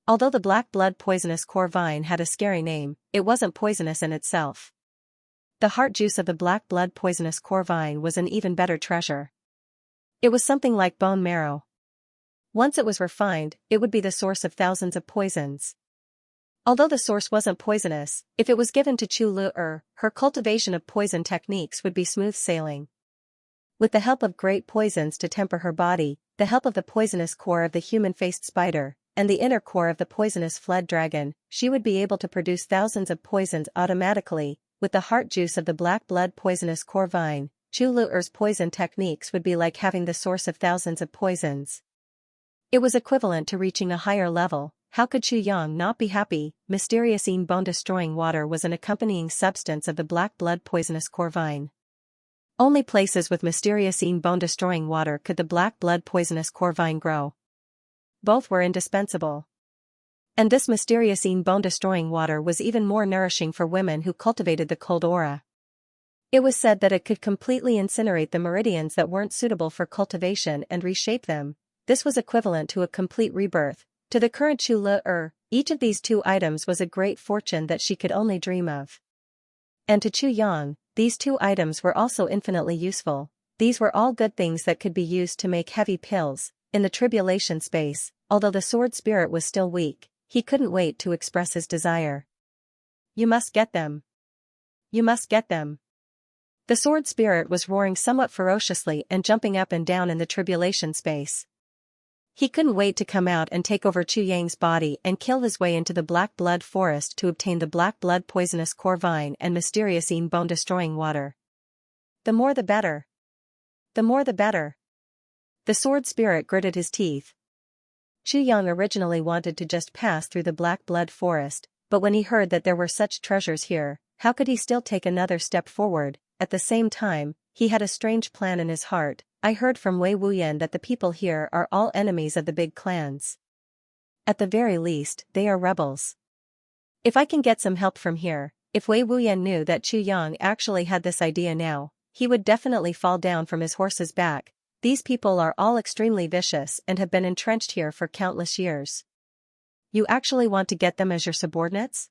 Although the black blood poisonous core vine had a scary name, it wasn't poisonous in itself. The heart juice of the black blood poisonous core vine was an even better treasure. It was something like bone marrow. Once it was refined, it would be the source of thousands of poisons. Although the source wasn't poisonous, if it was given to Chu Le, her cultivation of poison techniques would be smooth sailing. With the help of great poisons to temper her body, the help of the poisonous core of the human-faced spider, and the inner core of the poisonous fled dragon, she would be able to produce thousands of poisons automatically. With the heart juice of the black blood poisonous core vine, Chu Le's poison techniques would be like having the source of thousands of poisons. It was equivalent to reaching a higher level. How could Chu Yang not be happy? Mysterious bone-destroying water was an accompanying substance of the black blood poisonous core vine. Only places with mysterious bone-destroying water could the black blood poisonous core vine grow. Both were indispensable. And this mysterious bone-destroying water was even more nourishing for women who cultivated the cold aura. It was said that it could completely incinerate the meridians that weren't suitable for cultivation and reshape them. This was equivalent to a complete rebirth. To the current Chu Le, each of these 2 items was a great fortune that she could only dream of. And to Chu Yang, these 2 items were also infinitely useful. These were all good things that could be used to make heavy pills. In the tribulation space, although the sword spirit was still weak, he couldn't wait to express his desire. You must get them. You must get them. The sword spirit was roaring somewhat ferociously and jumping up and down in the tribulation space. He couldn't wait to come out and take over Chu Yang's body and kill his way into the black blood forest to obtain the black blood poisonous core vine and mysterious bone-destroying water. The more the better. The more the better. The sword spirit gritted his teeth. Chu Yang originally wanted to just pass through the black blood forest, but when he heard that there were such treasures here, how could he still take another step forward? At the same time, he had a strange plan in his heart. I heard from Wei Wuyan that the people here are all enemies of the big clans. At the very least, they are rebels. If I can get some help from here, if Wei Wuyan knew that Chu Yang actually had this idea now, he would definitely fall down from his horse's back. These people are all extremely vicious and have been entrenched here for countless years. You actually want to get them as your subordinates?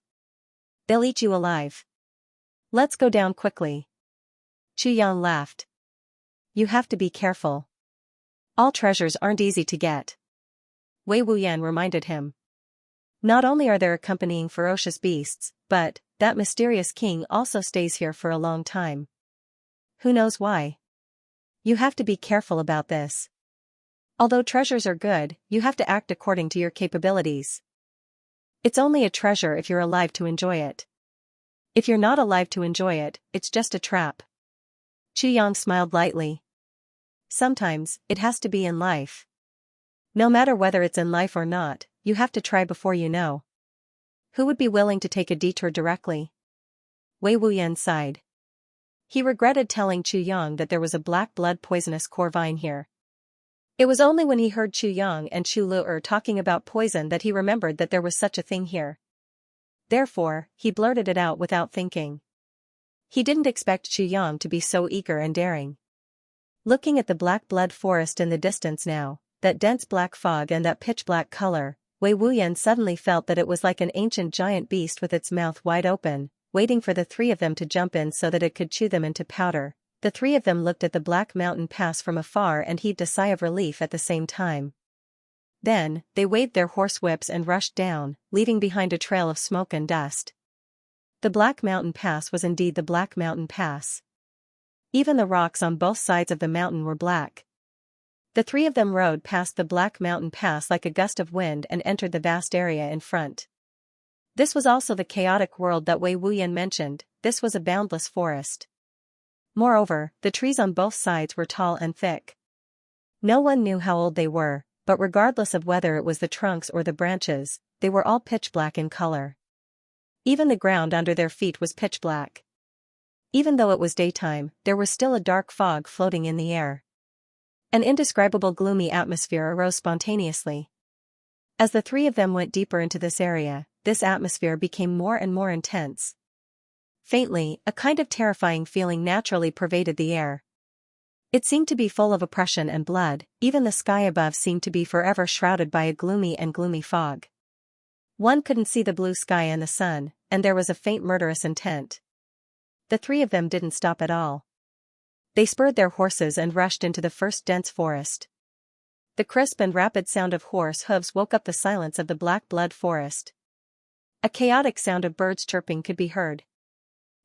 They'll eat you alive. Let's go down quickly. Chu Yang laughed. You have to be careful. All treasures aren't easy to get. Wei Wuyan reminded him. Not only are there accompanying ferocious beasts, but that mysterious king also stays here for a long time. Who knows why? You have to be careful about this. Although treasures are good, you have to act according to your capabilities. It's only a treasure if you're alive to enjoy it. If you're not alive to enjoy it, it's just a trap. Chu Yang smiled lightly. Sometimes, it has to be in life. No matter whether it's in life or not, you have to try before you know. Who would be willing to take a detour directly? Wei Wuyan sighed. He regretted telling Chu Yang that there was a black blood poisonous core vine here. It was only when he heard Chu Yang and Chu Le talking about poison that he remembered that there was such a thing here. Therefore, he blurted it out without thinking. He didn't expect Chu Yang to be so eager and daring. Looking at the black blood forest in the distance now, that dense black fog and that pitch-black color, Wei Wuyan suddenly felt that it was like an ancient giant beast with its mouth wide open, waiting for the three of them to jump in so that it could chew them into powder. The three of them looked at the Black Mountain Pass from afar and heaved a sigh of relief at the same time. Then, they waved their horsewhips and rushed down, leaving behind a trail of smoke and dust. The Black Mountain Pass was indeed the Black Mountain Pass. Even the rocks on both sides of the mountain were black. The three of them rode past the Black Mountain Pass like a gust of wind and entered the vast area in front. This was also the chaotic world that Wei Wuyan mentioned. This was a boundless forest. Moreover, the trees on both sides were tall and thick. No one knew how old they were, but regardless of whether it was the trunks or the branches, they were all pitch black in color. Even the ground under their feet was pitch black. Even though it was daytime, there was still a dark fog floating in the air. An indescribable gloomy atmosphere arose spontaneously. As the three of them went deeper into this area, this atmosphere became more and more intense. Faintly, a kind of terrifying feeling naturally pervaded the air. It seemed to be full of oppression and blood. Even the sky above seemed to be forever shrouded by a gloomy fog. One couldn't see the blue sky and the sun, and there was a faint murderous intent. The three of them didn't stop at all. They spurred their horses and rushed into the first dense forest. The crisp and rapid sound of horse hooves woke up the silence of the black blood forest. A chaotic sound of birds chirping could be heard.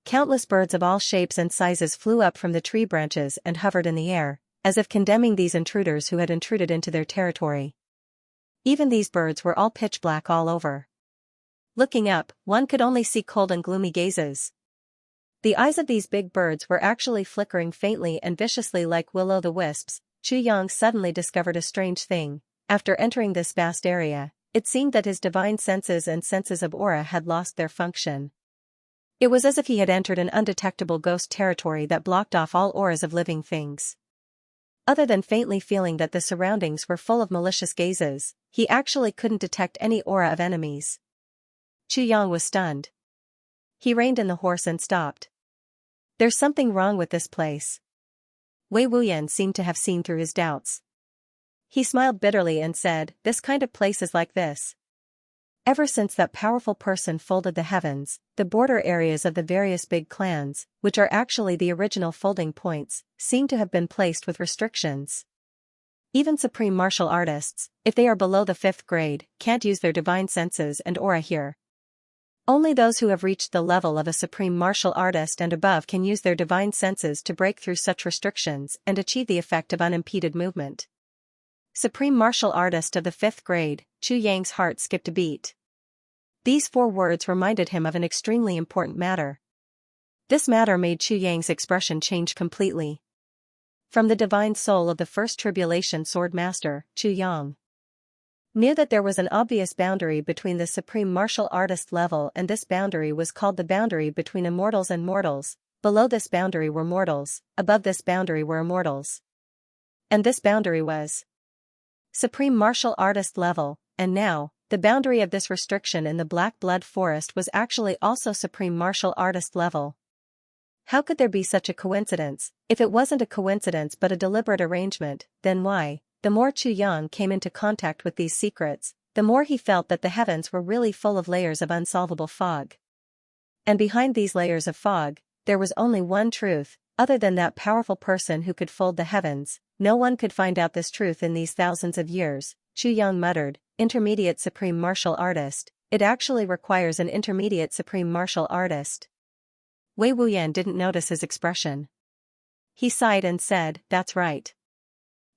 Countless birds of all shapes and sizes flew up from the tree branches and hovered in the air, as if condemning these intruders who had intruded into their territory. Even these birds were all pitch black all over. Looking up, one could only see cold and gloomy gazes. The eyes of these big birds were actually flickering faintly and viciously like will-o'-the-wisps. Chu Yang suddenly discovered a strange thing. After entering this vast area, it seemed that his divine senses and senses of aura had lost their function. It was as if he had entered an undetectable ghost territory that blocked off all auras of living things. Other than faintly feeling that the surroundings were full of malicious gazes, he actually couldn't detect any aura of enemies. Chu Yang was stunned. He reined in the horse and stopped. There's something wrong with this place. Wei Wuyan seemed to have seen through his doubts. He smiled bitterly and said, "This kind of place is like this. Ever since that powerful person folded the heavens, the border areas of the various big clans, which are actually the original folding points, seem to have been placed with restrictions. Even supreme martial artists, if they are below the 5th grade, can't use their divine senses and aura here. Only those who have reached the level of a supreme martial artist and above can use their divine senses to break through such restrictions and achieve the effect of unimpeded movement." Supreme martial artist of the 5th grade, Chu Yang's heart skipped a beat. These 4 words reminded him of an extremely important matter. This matter made Chu Yang's expression change completely. From the divine soul of the first tribulation sword master, Chu Yang knew that there was an obvious boundary between the supreme martial artist level, and this boundary was called the boundary between immortals and mortals. Below this boundary were mortals, above this boundary were immortals. And this boundary was supreme martial artist level, and now, the boundary of this restriction in the Black Blood Forest was actually also supreme martial artist level. How could there be such a coincidence? If it wasn't a coincidence but a deliberate arrangement, then why? The more Chu Yang came into contact with these secrets, the more he felt that the heavens were really full of layers of unsolvable fog. And behind these layers of fog, there was only one truth. Other than that powerful person who could fold the heavens, no one could find out this truth in these thousands of years. Chu Yang muttered, "Intermediate supreme martial artist, it actually requires an intermediate supreme martial artist." Wei Wuyan didn't notice his expression. He sighed and said, "That's right.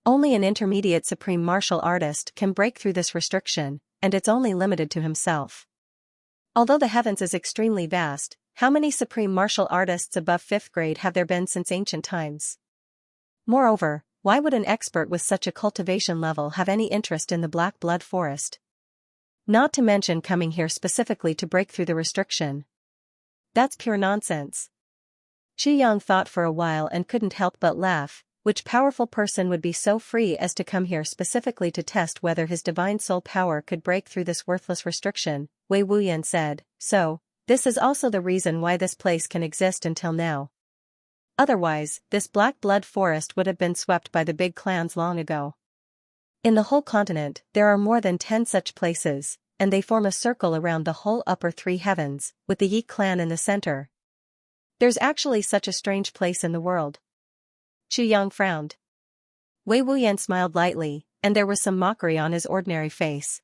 Only an intermediate supreme martial artist can break through this restriction, and it's only limited to himself. Although the heavens is extremely vast, how many supreme martial artists above 5th grade have there been since ancient times? Moreover, why would an expert with such a cultivation level have any interest in the Black Blood Forest? Not to mention coming here specifically to break through the restriction. That's pure nonsense." Chu Yang thought for a while and couldn't help but laugh. Which powerful person would be so free as to come here specifically to test whether his divine soul power could break through this worthless restriction? Wei Wuyan said, "So, This is also the reason why this place can exist until now. Otherwise, this black blood forest would have been swept by the big clans long ago. In the whole continent, there are more than 10 such places, and they form a circle around the whole upper three heavens, with the Yi clan in the center. There's actually such a strange place in the world. Chu Yang frowned. Wei Wuyan smiled lightly, and there was some mockery on his ordinary face.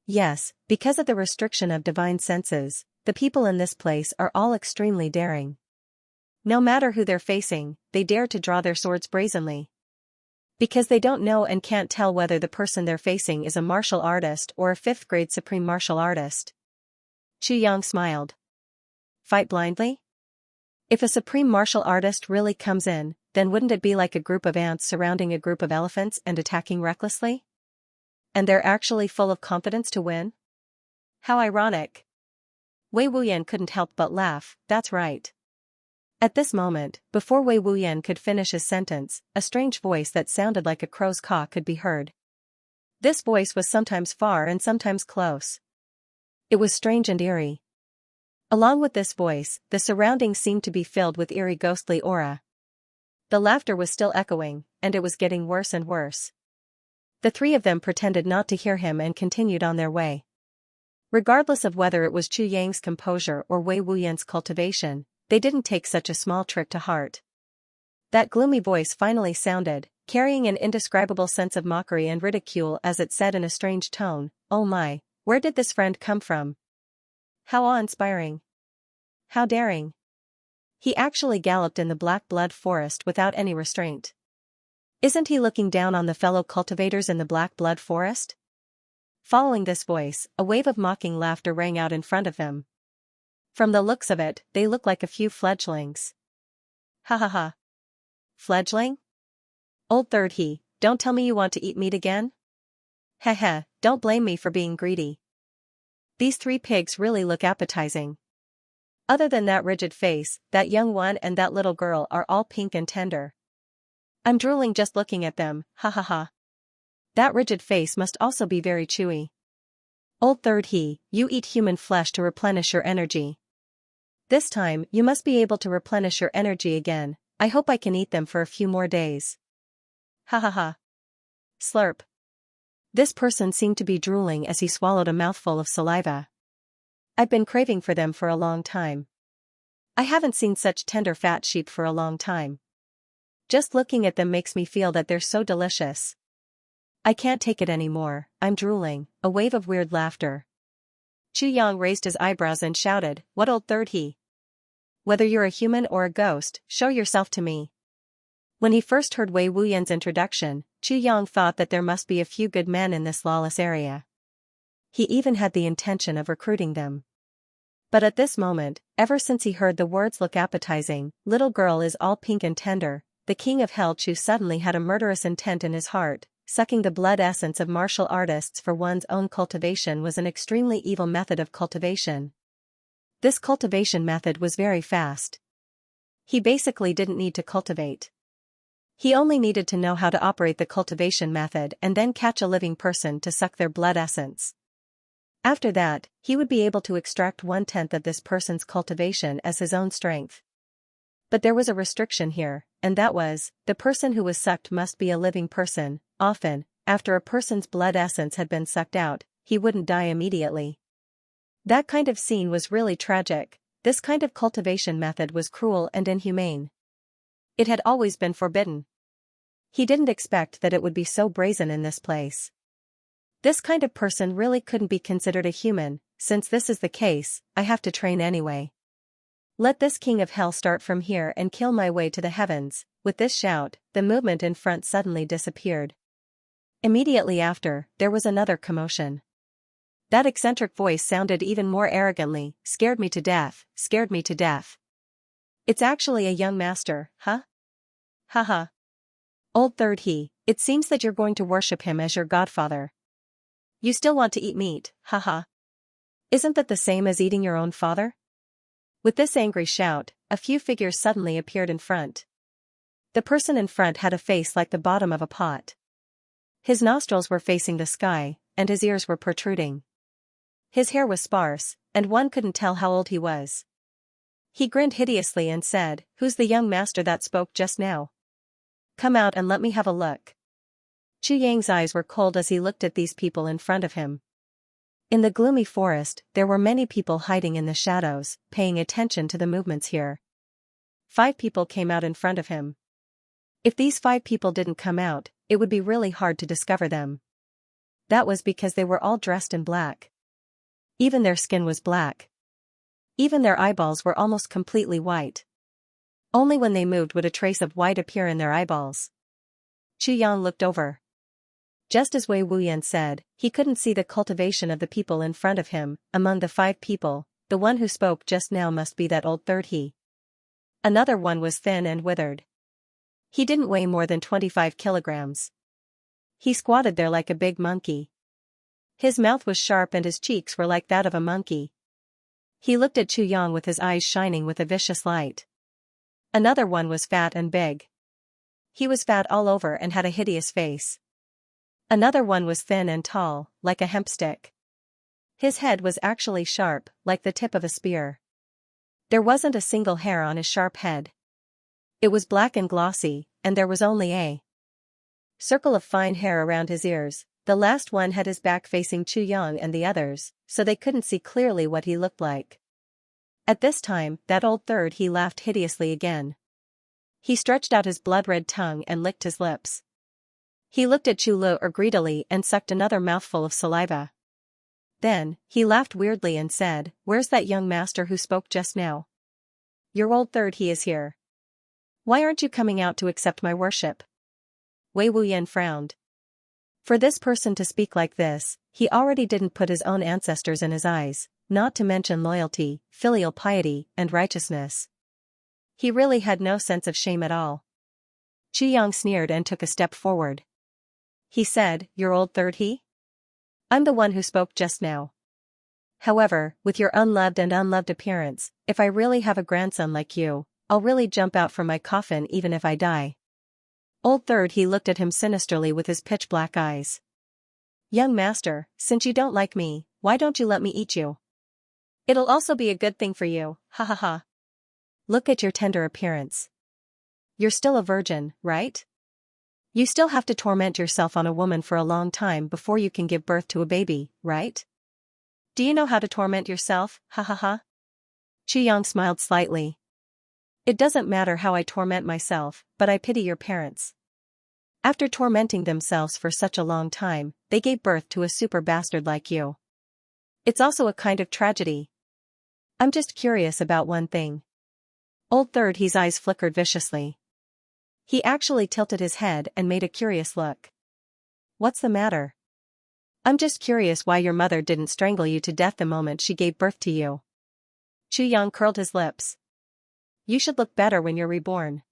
Yes, because of the restriction of divine senses, the people in this place are all extremely daring. No matter who they're facing, they dare to draw their swords brazenly. Because they don't know and can't tell whether the person they're facing is a martial artist or a 5th-grade supreme martial artist. Chu Yang smiled. Fight blindly? If a supreme martial artist really comes in, then wouldn't it be like a group of ants surrounding a group of elephants and attacking recklessly? And they're actually full of confidence to win? How ironic. Wei Wuyan couldn't help but laugh. That's right. At this moment, before Wei Wuyan could finish his sentence, a strange voice that sounded like a crow's caw could be heard. This voice was sometimes far and sometimes close. It was strange and eerie. Along with this voice, the surroundings seemed to be filled with eerie ghostly aura. The laughter was still echoing, and it was getting worse and worse. The three of them pretended not to hear him and continued on their way. Regardless of whether it was Chu Yang's composure or Wei Wuyan's cultivation, they didn't take such a small trick to heart. That gloomy voice finally sounded, carrying an indescribable sense of mockery and ridicule as it said in a strange tone, "Oh my, where did this friend come from? How awe-inspiring. How daring." He actually galloped in the black blood forest without any restraint. Isn't he looking down on the fellow cultivators in the black blood forest? Following this voice, a wave of mocking laughter rang out in front of them. From the looks of it, they look like a few fledglings. Ha ha ha. Fledgling? Old third he, don't tell me you want to eat meat again? Heh heh, don't blame me for being greedy. These 3 pigs really look appetizing. Other than that rigid face, that young one and that little girl are all pink and tender. I'm drooling just looking at them, ha ha ha. That rigid face must also be very chewy. Old third he, you eat human flesh to replenish your energy. This time, you must be able to replenish your energy again. I hope I can eat them for a few more days. Ha ha ha. Slurp. This person seemed to be drooling as he swallowed a mouthful of saliva. I've been craving for them for a long time. I haven't seen such tender fat sheep for a long time. Just looking at them makes me feel that they're so delicious. I can't take it anymore, I'm drooling. A wave of weird laughter. Chu Yang raised his eyebrows and shouted, "What old third he? Whether you're a human or a ghost, show yourself to me." When he first heard Wei Wuyan's introduction, Chu Yang thought that there must be a few good men in this lawless area. He even had the intention of recruiting them. But at this moment, ever since he heard the words "look appetizing, little girl is all pink and tender," the king of hell Chu suddenly had a murderous intent in his heart. Sucking the blood essence of martial artists for one's own cultivation was an extremely evil method of cultivation. This cultivation method was very fast. He basically didn't need to cultivate. He only needed to know how to operate the cultivation method and then catch a living person to suck their blood essence. After that, he would be able to extract 1/10 of this person's cultivation as his own strength. But there was a restriction here, and that was, the person who was sucked must be a living person. Often, after a person's blood essence had been sucked out, he wouldn't die immediately. That kind of scene was really tragic. This kind of cultivation method was cruel and inhumane. It had always been forbidden. He didn't expect that it would be so brazen in this place. This kind of person really couldn't be considered a human. Since this is the case, I have to train anyway. Let this king of hell start from here and kill my way to the heavens. With this shout, the movement in front suddenly disappeared. Immediately after, there was another commotion. That eccentric voice sounded even more arrogantly, "Scared me to death, scared me to death. It's actually a young master, huh? Haha. Old third he, it seems that you're going to worship him as your godfather. You still want to eat meat, haha. Isn't that the same as eating your own father?" With this angry shout, a few figures suddenly appeared in front. The person in front had a face like the bottom of a pot. His nostrils were facing the sky, and his ears were protruding. His hair was sparse, and one couldn't tell how old he was. He grinned hideously and said, "Who's the young master that spoke just now? Come out and let me have a look." Chu Yang's eyes were cold as he looked at these people in front of him. In the gloomy forest, there were many people hiding in the shadows, paying attention to the movements here. 5 people came out in front of him. If these 5 people didn't come out, it would be really hard to discover them. That was because they were all dressed in black. Even their skin was black. Even their eyeballs were almost completely white. Only when they moved would a trace of white appear in their eyeballs. Chu Yang looked over. Just as Wei Wuyan said, he couldn't see the cultivation of the people in front of him. Among the 5 people, the one who spoke just now must be that old third he. Another one was thin and withered. He didn't weigh more than 25 kilograms. He squatted there like a big monkey. His mouth was sharp and his cheeks were like that of a monkey. He looked at Chu Yang with his eyes shining with a vicious light. Another one was fat and big. He was fat all over and had a hideous face. Another one was thin and tall, like a hemp stick. His head was actually sharp, like the tip of a spear. There wasn't a single hair on his sharp head. It was black and glossy, and there was only a circle of fine hair around his ears. The last one had his back facing Chu Yang and the others, so they couldn't see clearly what he looked like. At this time, that old third he laughed hideously again. He stretched out his blood-red tongue and licked his lips. He looked at Chu Lu greedily and sucked another mouthful of saliva. Then, he laughed weirdly and said, "Where's that young master who spoke just now? Your old third he is here. Why aren't you coming out to accept my worship?" Wei Wuyan frowned. For this person to speak like this, he already didn't put his own ancestors in his eyes, not to mention loyalty, filial piety, and righteousness. He really had no sense of shame at all. Chu Yang sneered and took a step forward. He said, "Your old third he? I'm the one who spoke just now. However, with your unloved and unloved appearance, if I really have a grandson like you, I'll really jump out from my coffin even if I die." Old third he looked at him sinisterly with his pitch-black eyes. "Young master, since you don't like me, why don't you let me eat you? It'll also be a good thing for you, ha ha ha. Look at your tender appearance. You're still a virgin, right? You still have to torment yourself on a woman for a long time before you can give birth to a baby, right? Do you know how to torment yourself, ha ha ha?" Chu Yang smiled slightly. "It doesn't matter how I torment myself, but I pity your parents. After tormenting themselves for such a long time, they gave birth to a super bastard like you. It's also a kind of tragedy. I'm just curious about one thing." Old third he's eyes flickered viciously. He actually tilted his head and made a curious look. "What's the matter?" "I'm just curious why your mother didn't strangle you to death the moment she gave birth to you." Chu Yang curled his lips. "You should look better when you're reborn."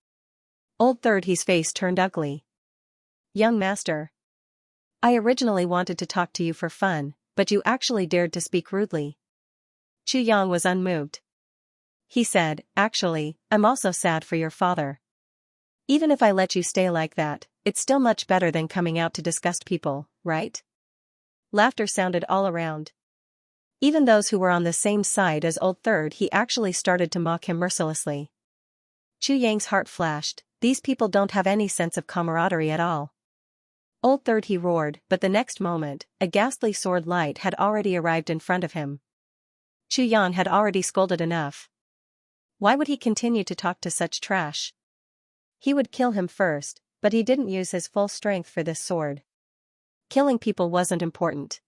Old third he's face turned ugly. "Young master. I originally wanted to talk to you for fun, but you actually dared to speak rudely." Chu Yang was unmoved. He said, "Actually, I'm also sad for your father. Even if I let you stay like that, it's still much better than coming out to disgust people, right?" Laughter sounded all around. Even those who were on the same side as old third he actually started to mock him mercilessly. Chu Yang's heart flashed. These people don't have any sense of camaraderie at all. Old third he roared, but the next moment, a ghastly sword light had already arrived in front of him. Chu Yang had already scolded enough. Why would he continue to talk to such trash? He would kill him first, but he didn't use his full strength for this sword. Killing people wasn't important.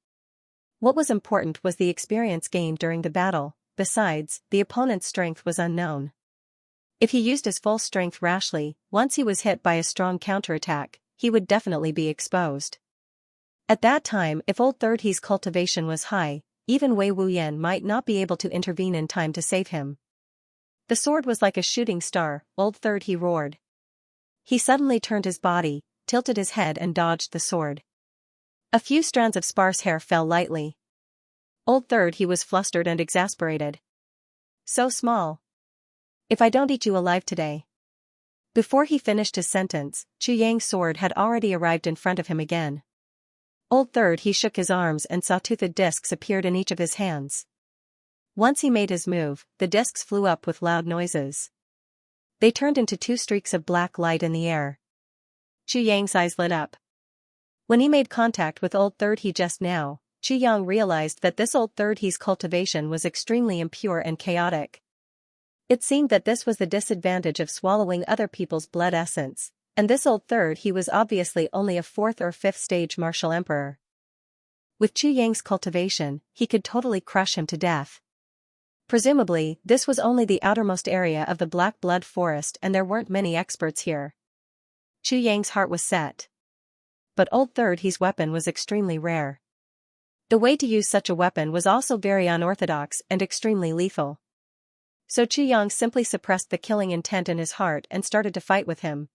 What was important was the experience gained during the battle. Besides, the opponent's strength was unknown. If he used his full strength rashly, once he was hit by a strong counterattack, he would definitely be exposed. At that time, if old third he's cultivation was high, even Wei Wuyan might not be able to intervene in time to save him. The sword was like a shooting star, old third he roared. He suddenly turned his body, tilted his head and dodged the sword. A few strands of sparse hair fell lightly. Old third he was flustered and exasperated. "So small. If I don't eat you alive today." Before he finished his sentence, Chu Yang's sword had already arrived in front of him again. Old third he shook his arms and saw toothed discs appeared in each of his hands. Once he made his move, the discs flew up with loud noises. They turned into two streaks of black light in the air. Chu Yang's eyes lit up. When he made contact with Old Third He just now, Chu Yang realized that this Old Third He's cultivation was extremely impure and chaotic. It seemed that this was the disadvantage of swallowing other people's blood essence, and this Old Third He was obviously only a 4th or 5th stage martial emperor. With Chu Yang's cultivation, he could totally crush him to death. Presumably, this was only the outermost area of the Black Blood Forest and there weren't many experts here. Chu Yang's heart was set. But Old Third He's weapon was extremely rare. The way to use such a weapon was also very unorthodox and extremely lethal. So Chu Yang simply suppressed the killing intent in his heart and started to fight with him.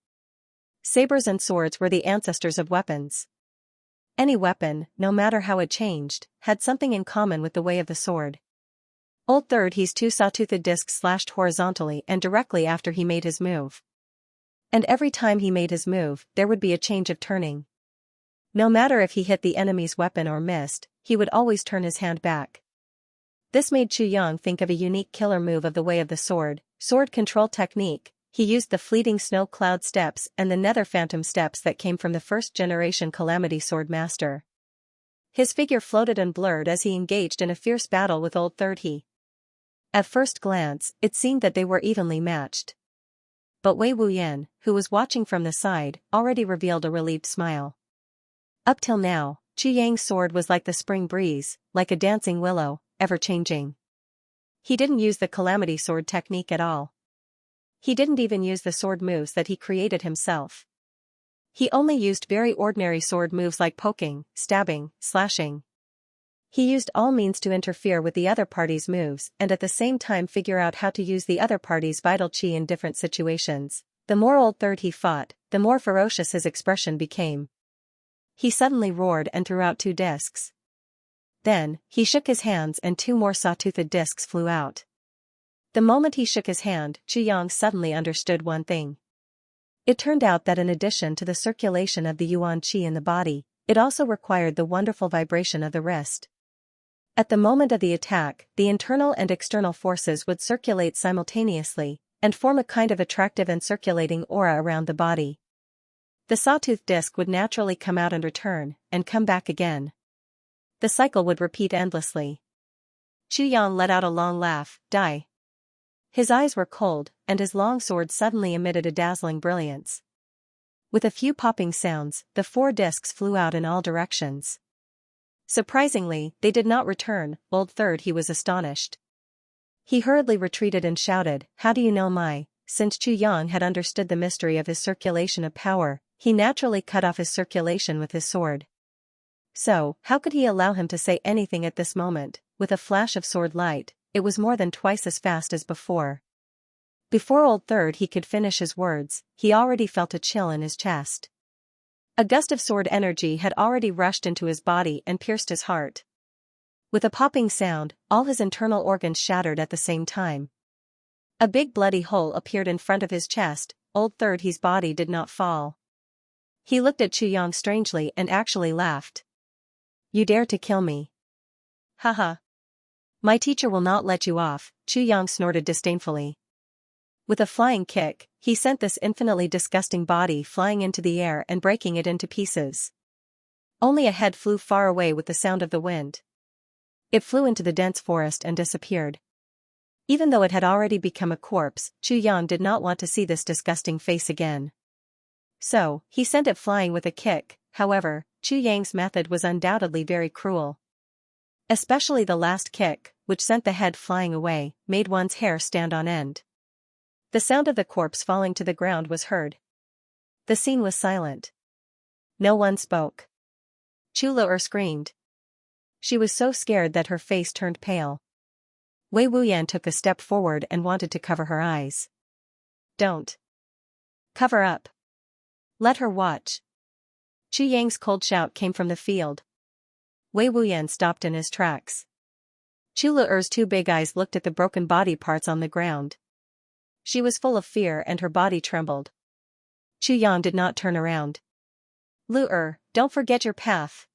Sabers and swords were the ancestors of weapons. Any weapon, no matter how it changed, had something in common with the way of the sword. Old Third He's two saw-toothed discs slashed horizontally and directly after he made his move. And every time he made his move, there would be a change of turning. No matter if he hit the enemy's weapon or missed, he would always turn his hand back. This made Chu Yang think of a unique killer move of the way of the sword control technique. He used the fleeting snow cloud steps and the nether phantom steps that came from the first-generation Calamity Sword Master. His figure floated and blurred as he engaged in a fierce battle with Old Third He. At first glance, it seemed that they were evenly matched. But Wei Wuyan, who was watching from the side, already revealed a relieved smile. Up till now, Chu Yang's sword was like the spring breeze, like a dancing willow, ever-changing. He didn't use the Calamity Sword technique at all. He didn't even use the sword moves that he created himself. He only used very ordinary sword moves like poking, stabbing, slashing. He used all means to interfere with the other party's moves and at the same time figure out how to use the other party's vital chi in different situations. The more Old Third He fought, the more ferocious his expression became. He suddenly roared and threw out two discs. Then, he shook his hands and two more saw-toothed discs flew out. The moment he shook his hand, Chu Yang suddenly understood one thing. It turned out that in addition to the circulation of the yuan qi in the body, it also required the wonderful vibration of the wrist. At the moment of the attack, the internal and external forces would circulate simultaneously, and form a kind of attractive and circulating aura around the body. The sawtooth disc would naturally come out and return, and come back again. The cycle would repeat endlessly. Chu Yang let out a long laugh, die. His eyes were cold, and his long sword suddenly emitted a dazzling brilliance. With a few popping sounds, the 4 discs flew out in all directions. Surprisingly, they did not return. Old Third He was astonished. He hurriedly retreated and shouted, "How do you know my?" Since Chu Yang had understood the mystery of his circulation of power, he naturally cut off his circulation with his sword. So, how could he allow him to say anything at this moment? With a flash of sword light, it was more than twice as fast as before. Before Old Third He could finish his words, he already felt a chill in his chest. A gust of sword energy had already rushed into his body and pierced his heart. With a popping sound, all his internal organs shattered at the same time. A big bloody hole appeared in front of his chest. Old Third He's body did not fall. He looked at Chu Yang strangely and actually laughed. "You dare to kill me? Haha. My teacher will not let you off," Chu Yang snorted disdainfully. With a flying kick, he sent this infinitely disgusting body flying into the air and breaking it into pieces. Only a head flew far away with the sound of the wind. It flew into the dense forest and disappeared. Even though it had already become a corpse, Chu Yang did not want to see this disgusting face again. So, he sent it flying with a kick. However, Chu Yang's method was undoubtedly very cruel. Especially the last kick, which sent the head flying away, made one's hair stand on end. The sound of the corpse falling to the ground was heard. The scene was silent. No one spoke. Chu Lu'er screamed. She was so scared that her face turned pale. Wei Wuyan took a step forward and wanted to cover her eyes. "Don't. Cover up. Let her watch." Chu Yang's cold shout came from the field. Wei Wuyan stopped in his tracks. Chu Lu'er's 2 big eyes looked at the broken body parts on the ground. She was full of fear and her body trembled. Chu Yang did not turn around. "Lu'er, don't forget your path.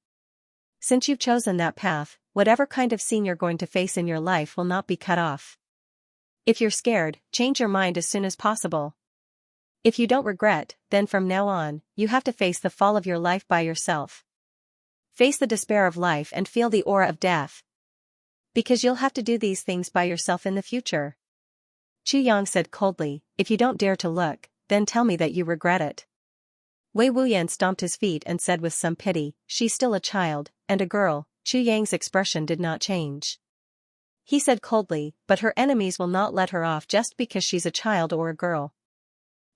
Since you've chosen that path, whatever kind of scene you're going to face in your life will not be cut off. If you're scared, change your mind as soon as possible. If you don't regret, then from now on, you have to face the fall of your life by yourself. Face the despair of life and feel the aura of death. Because you'll have to do these things by yourself in the future. Chu Yang said coldly, if you don't dare to look, then tell me that you regret it. Wei Wuyan stomped his feet and said with some pity, she's still a child, and a girl. Chu Yang's expression did not change. He said coldly, but her enemies will not let her off just because she's a child or a girl.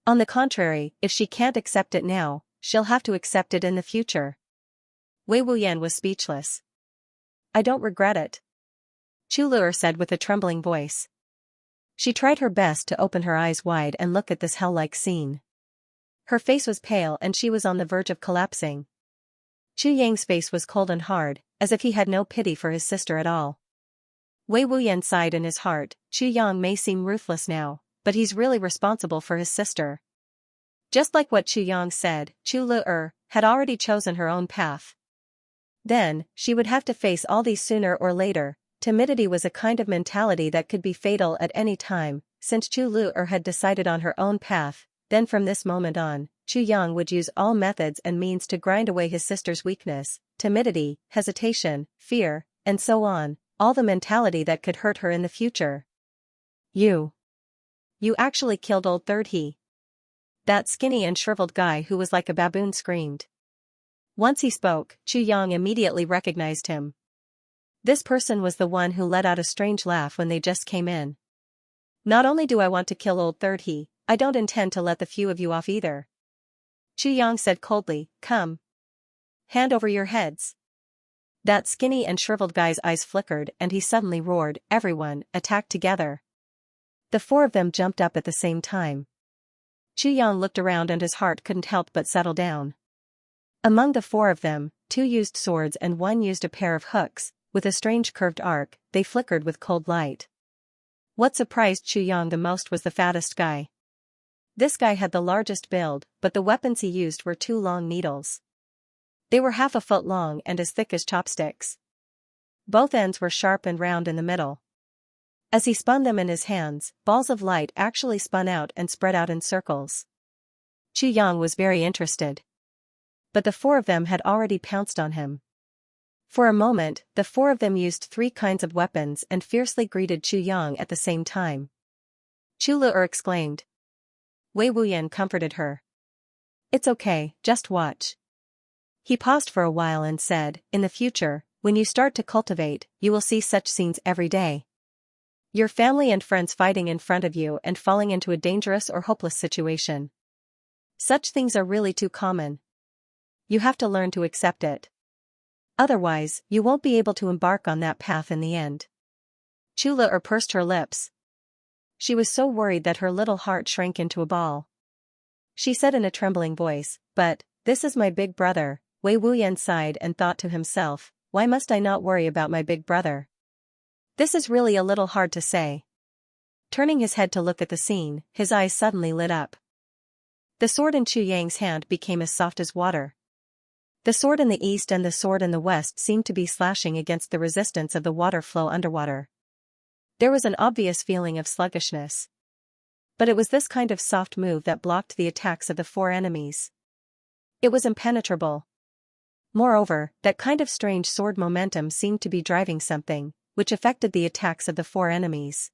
On the contrary, if she can't accept it now, she'll have to accept it in the future. Wei Wuyan was speechless. I don't regret it. Chu Lu'er said with a trembling voice. She tried her best to open her eyes wide and look at this hell-like scene. Her face was pale and she was on the verge of collapsing. Chu Yang's face was cold and hard, as if he had no pity for his sister at all. Wei Wuyan sighed in his heart, Chu Yang may seem ruthless now, but he's really responsible for his sister. Just like what Chu Yang said, Chu Lu'er had already chosen her own path. Then, she would have to face all these sooner or later. Timidity was a kind of mentality that could be fatal at any time, since Chu Lu'er had decided on her own path. Then from this moment on, Chu Yang would use all methods and means to grind away his sister's weakness, timidity, hesitation, fear, and so on, all the mentality that could hurt her in the future. You actually killed old Third He. That skinny and shriveled guy who was like a baboon screamed. Once he spoke, Chu Yang immediately recognized him. This person was the one who let out a strange laugh when they just came in. Not only do I want to kill old Third He, I don't intend to let the few of you off either. Chu Yang said coldly, come. Hand over your heads. That skinny and shriveled guy's eyes flickered and he suddenly roared, everyone, attack together. The four of them jumped up at the same time. Chu Yang looked around and his heart couldn't help but settle down. Among the four of them, 2 used swords and 1 used a pair of hooks, with a strange curved arc, they flickered with cold light. What surprised Chu Yang the most was the fattest guy. This guy had the largest build, but the weapons he used were 2 long needles. They were half a foot long and as thick as chopsticks. Both ends were sharp and round in the middle. As he spun them in his hands, balls of light actually spun out and spread out in circles. Chu Yang was very interested. But the 4 of them had already pounced on him. For a moment, the 4 of them used 3 kinds of weapons and fiercely greeted Chu Yang at the same time. Chu Lu'er exclaimed. Wei Wuyan comforted her. It's okay, just watch. He paused for a while and said, in the future, when you start to cultivate, you will see such scenes every day. Your family and friends fighting in front of you and falling into a dangerous or hopeless situation. Such things are really too common. You have to learn to accept it. Otherwise, you won't be able to embark on that path in the end. Chu Lu'er pursed her lips. She was so worried that her little heart shrank into a ball. She said in a trembling voice, but, this is my big brother. Wei Wuyan sighed and thought to himself, why must I not worry about my big brother? This is really a little hard to say. Turning his head to look at the scene, his eyes suddenly lit up. The sword in Chu Yang's hand became as soft as water. The sword in the east and the sword in the west seemed to be slashing against the resistance of the water flow underwater. There was an obvious feeling of sluggishness. But it was this kind of soft move that blocked the attacks of the 4 enemies. It was impenetrable. Moreover, that kind of strange sword momentum seemed to be driving something, which affected the attacks of the 4 enemies.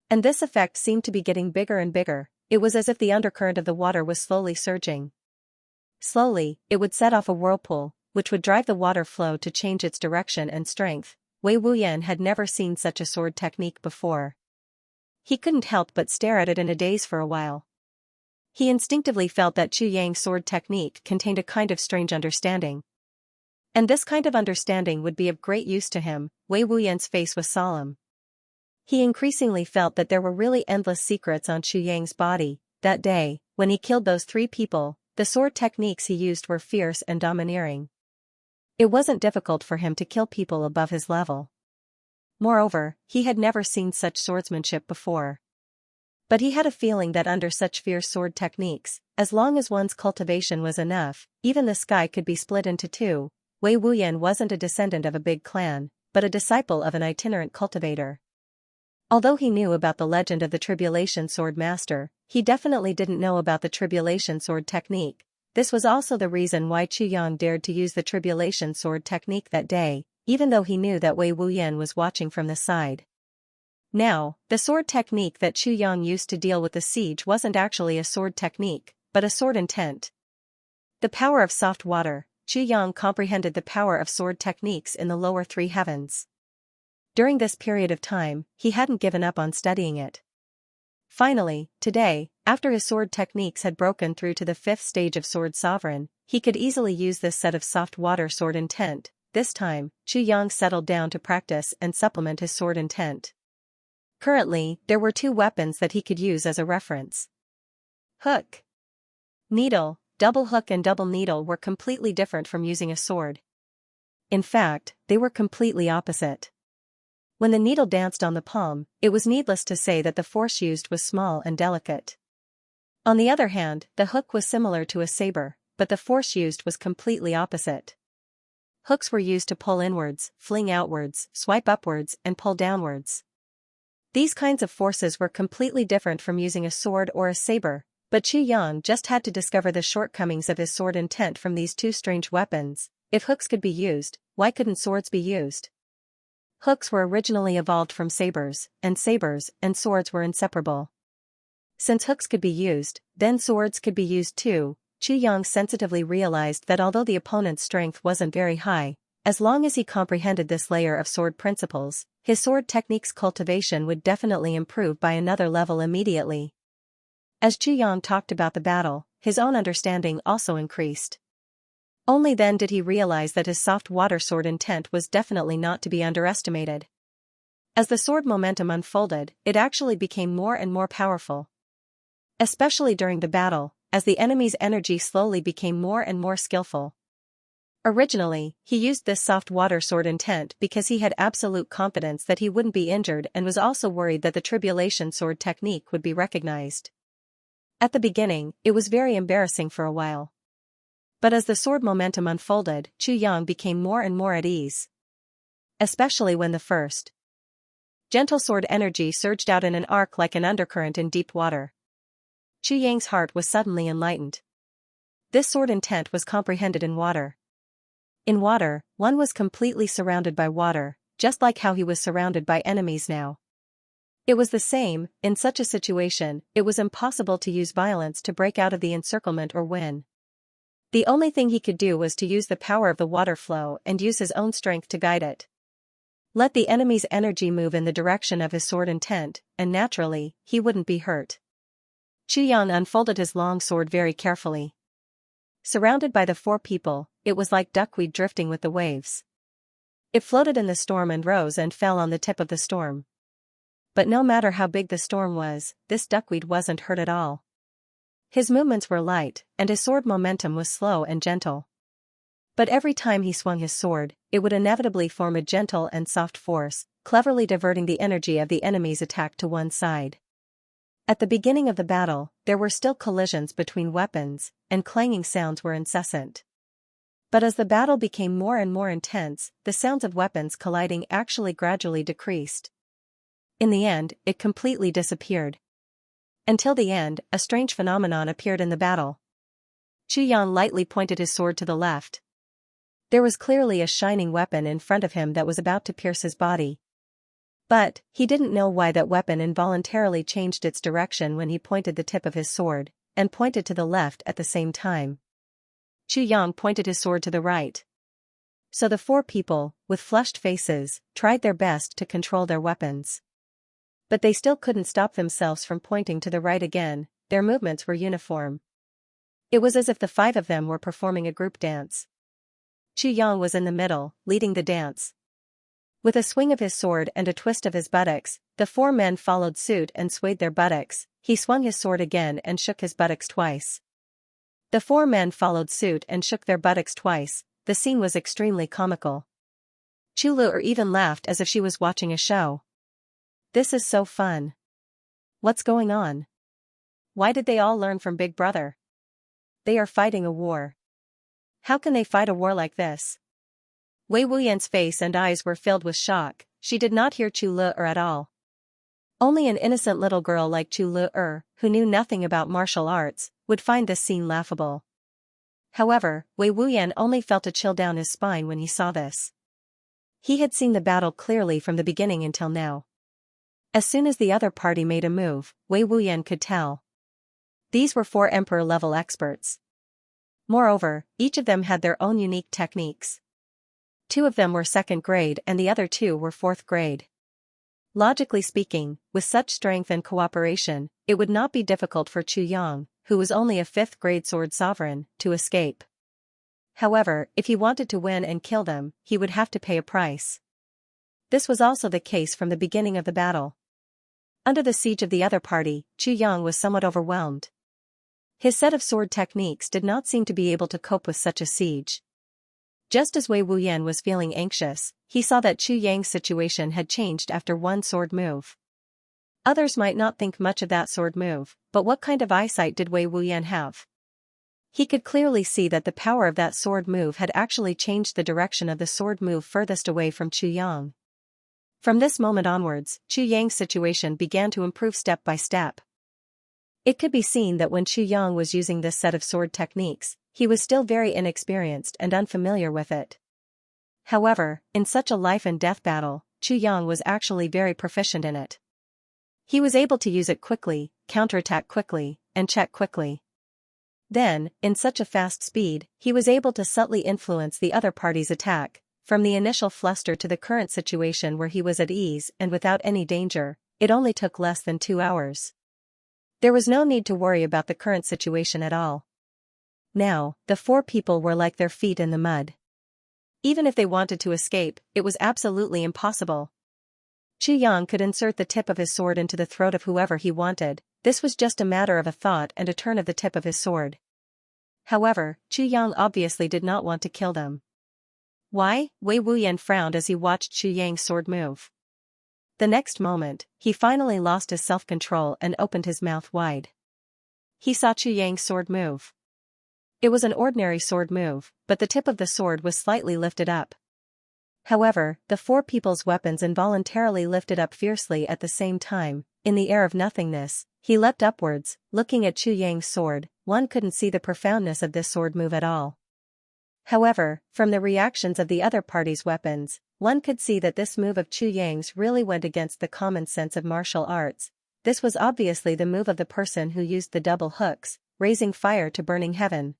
And this effect seemed to be getting bigger and bigger. It was as if the undercurrent of the water was slowly surging. Slowly, it would set off a whirlpool, which would drive the water flow to change its direction and strength. Wei Wuyan had never seen such a sword technique before. He couldn't help but stare at it in a daze for a while. He instinctively felt that Chu Yang's sword technique contained a kind of strange understanding. And this kind of understanding would be of great use to him. Wei Wuyan's face was solemn. He increasingly felt that there were really endless secrets on Chu Yang's body. That day, when he killed those 3 people, the sword techniques he used were fierce and domineering. It wasn't difficult for him to kill people above his level. Moreover, he had never seen such swordsmanship before. But he had a feeling that under such fierce sword techniques, as long as one's cultivation was enough, even the sky could be split into 2. Wei Wuyan wasn't a descendant of a big clan, but a disciple of an itinerant cultivator. Although he knew about the legend of the Tribulation Sword Master, he definitely didn't know about the Tribulation Sword technique. This was also the reason why Chu Yang dared to use the Tribulation Sword technique that day, even though he knew that Wei Wuyan was watching from the side. Now, the sword technique that Chu Yang used to deal with the siege wasn't actually a sword technique, but a sword intent. The power of soft water. Chu Yang comprehended the power of sword techniques in the lower three heavens. During this period of time, he hadn't given up on studying it. Finally, today, after his sword techniques had broken through to the 5th stage of Sword Sovereign, he could easily use this set of soft water sword intent. This time, Chu Yang settled down to practice and supplement his sword intent. Currently, there were 2 weapons that he could use as a reference. Hook. Needle, double hook and double needle were completely different from using a sword. In fact, they were completely opposite. When the needle danced on the palm, it was needless to say that the force used was small and delicate. On the other hand, the hook was similar to a saber, but the force used was completely opposite. Hooks were used to pull inwards, fling outwards, swipe upwards, and pull downwards. These kinds of forces were completely different from using a sword or a saber, but Chu Yang just had to discover the shortcomings of his sword intent from these 2 strange weapons. If hooks could be used, why couldn't swords be used? Hooks were originally evolved from sabers and swords were inseparable. Since hooks could be used, then swords could be used too. Chu Yang sensitively realized that although the opponent's strength wasn't very high, as long as he comprehended this layer of sword principles, his sword technique's cultivation would definitely improve by another level immediately. As Chu Yang talked about the battle, his own understanding also increased. Only then did he realize that his soft water sword intent was definitely not to be underestimated. As the sword momentum unfolded, it actually became more and more powerful. Especially during the battle, as the enemy's energy slowly became more and more skillful. Originally, he used this soft water sword intent because he had absolute confidence that he wouldn't be injured and was also worried that the Tribulation Sword technique would be recognized. At the beginning, it was very embarrassing for a while. But as the sword momentum unfolded, Chu Yang became more and more at ease. Especially when the first gentle sword energy surged out in an arc like an undercurrent in deep water. Chu Yang's heart was suddenly enlightened. This sword intent was comprehended in water. In water, one was completely surrounded by water, just like how he was surrounded by enemies now. It was the same. In such a situation, it was impossible to use violence to break out of the encirclement or win. The only thing he could do was to use the power of the water flow and use his own strength to guide it. Let the enemy's energy move in the direction of his sword intent, and naturally, he wouldn't be hurt. Chu Yang unfolded his long sword very carefully. Surrounded by the 4 people, it was like duckweed drifting with the waves. It floated in the storm and rose and fell on the tip of the storm. But no matter how big the storm was, this duckweed wasn't hurt at all. His movements were light, and his sword momentum was slow and gentle. But every time he swung his sword, it would inevitably form a gentle and soft force, cleverly diverting the energy of the enemy's attack to one side. At the beginning of the battle, there were still collisions between weapons, and clanging sounds were incessant. But as the battle became more and more intense, the sounds of weapons colliding actually gradually decreased. In the end, it completely disappeared. Until the end, a strange phenomenon appeared in the battle. Chu Yang lightly pointed his sword to the left. There was clearly a shining weapon in front of him that was about to pierce his body. But, he didn't know why that weapon involuntarily changed its direction when he pointed the tip of his sword, and pointed to the left at the same time. Chu Yang pointed his sword to the right. So the 4 people, with flushed faces, tried their best to control their weapons. But they still couldn't stop themselves from pointing to the right again. Their movements were uniform. It was as if the 5 of them were performing a group dance. Chu Yang was in the middle, leading the dance. With a swing of his sword and a twist of his buttocks, the 4 men followed suit and swayed their buttocks. He swung his sword again and shook his buttocks twice. The 4 men followed suit and shook their buttocks twice. The scene was extremely comical. Chu Lu even laughed as if she was watching a show. This is so fun. What's going on? Why did they all learn from Big Brother? They are fighting a war. How can they fight a war like this? Wei Wuyan's face and eyes were filled with shock. She did not hear Chu Le at all. Only an innocent little girl like Chu Le, who knew nothing about martial arts, would find this scene laughable. However, Wei Wuyan only felt a chill down his spine when he saw this. He had seen the battle clearly from the beginning until now. As soon as the other party made a move, Wei Wuyan could tell. These were 4 emperor-level experts. Moreover, each of them had their own unique techniques. 2 of them were 2nd grade and the other 2 were 4th grade. Logically speaking, with such strength and cooperation, it would not be difficult for Chu Yang, who was only a 5th grade sword sovereign, to escape. However, if he wanted to win and kill them, he would have to pay a price. This was also the case from the beginning of the battle. Under the siege of the other party, Chu Yang was somewhat overwhelmed. His set of sword techniques did not seem to be able to cope with such a siege. Just as Wei Wuyan was feeling anxious, he saw that Chu Yang's situation had changed after one sword move. Others might not think much of that sword move, but what kind of eyesight did Wei Wuyan have? He could clearly see that the power of that sword move had actually changed the direction of the sword move furthest away from Chu Yang. From this moment onwards, Chu Yang's situation began to improve step by step. It could be seen that when Chu Yang was using this set of sword techniques, he was still very inexperienced and unfamiliar with it. However, in such a life-and-death battle, Chu Yang was actually very proficient in it. He was able to use it quickly, counterattack quickly, and check quickly. Then, in such a fast speed, he was able to subtly influence the other party's attack. From the initial fluster to the current situation where he was at ease and without any danger, it only took less than 2 hours. There was no need to worry about the current situation at all. Now, the 4 people were like their feet in the mud. Even if they wanted to escape, it was absolutely impossible. Chu Yang could insert the tip of his sword into the throat of whoever he wanted. This was just a matter of a thought and a turn of the tip of his sword. However, Chu Yang obviously did not want to kill them. Why? Wei Wuyan frowned as he watched Chu Yang's sword move. The next moment, he finally lost his self-control and opened his mouth wide. He saw Chu Yang's sword move. It was an ordinary sword move, but the tip of the sword was slightly lifted up. However, the 4 people's weapons involuntarily lifted up fiercely at the same time. In the air of nothingness, he leapt upwards. Looking at Chu Yang's sword, one couldn't see the profoundness of this sword move at all. However, from the reactions of the other party's weapons, one could see that this move of Chu Yang's really went against the common sense of martial arts. This was obviously the move of the person who used the double hooks, raising fire to burning heaven.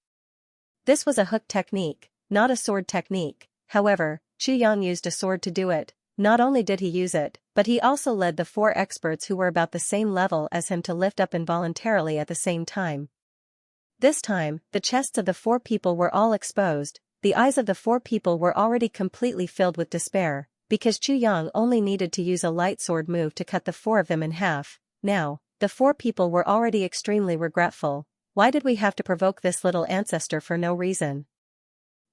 This was a hook technique, not a sword technique. However, Chu Yang used a sword to do it. Not only did he use it, but he also led the 4 experts who were about the same level as him to lift up involuntarily at the same time. This time, the chests of the 4 people were all exposed. The eyes of the 4 people were already completely filled with despair, because Chu Yang only needed to use a light sword move to cut the 4 of them in half. Now, the 4 people were already extremely regretful. Why did we have to provoke this little ancestor for no reason?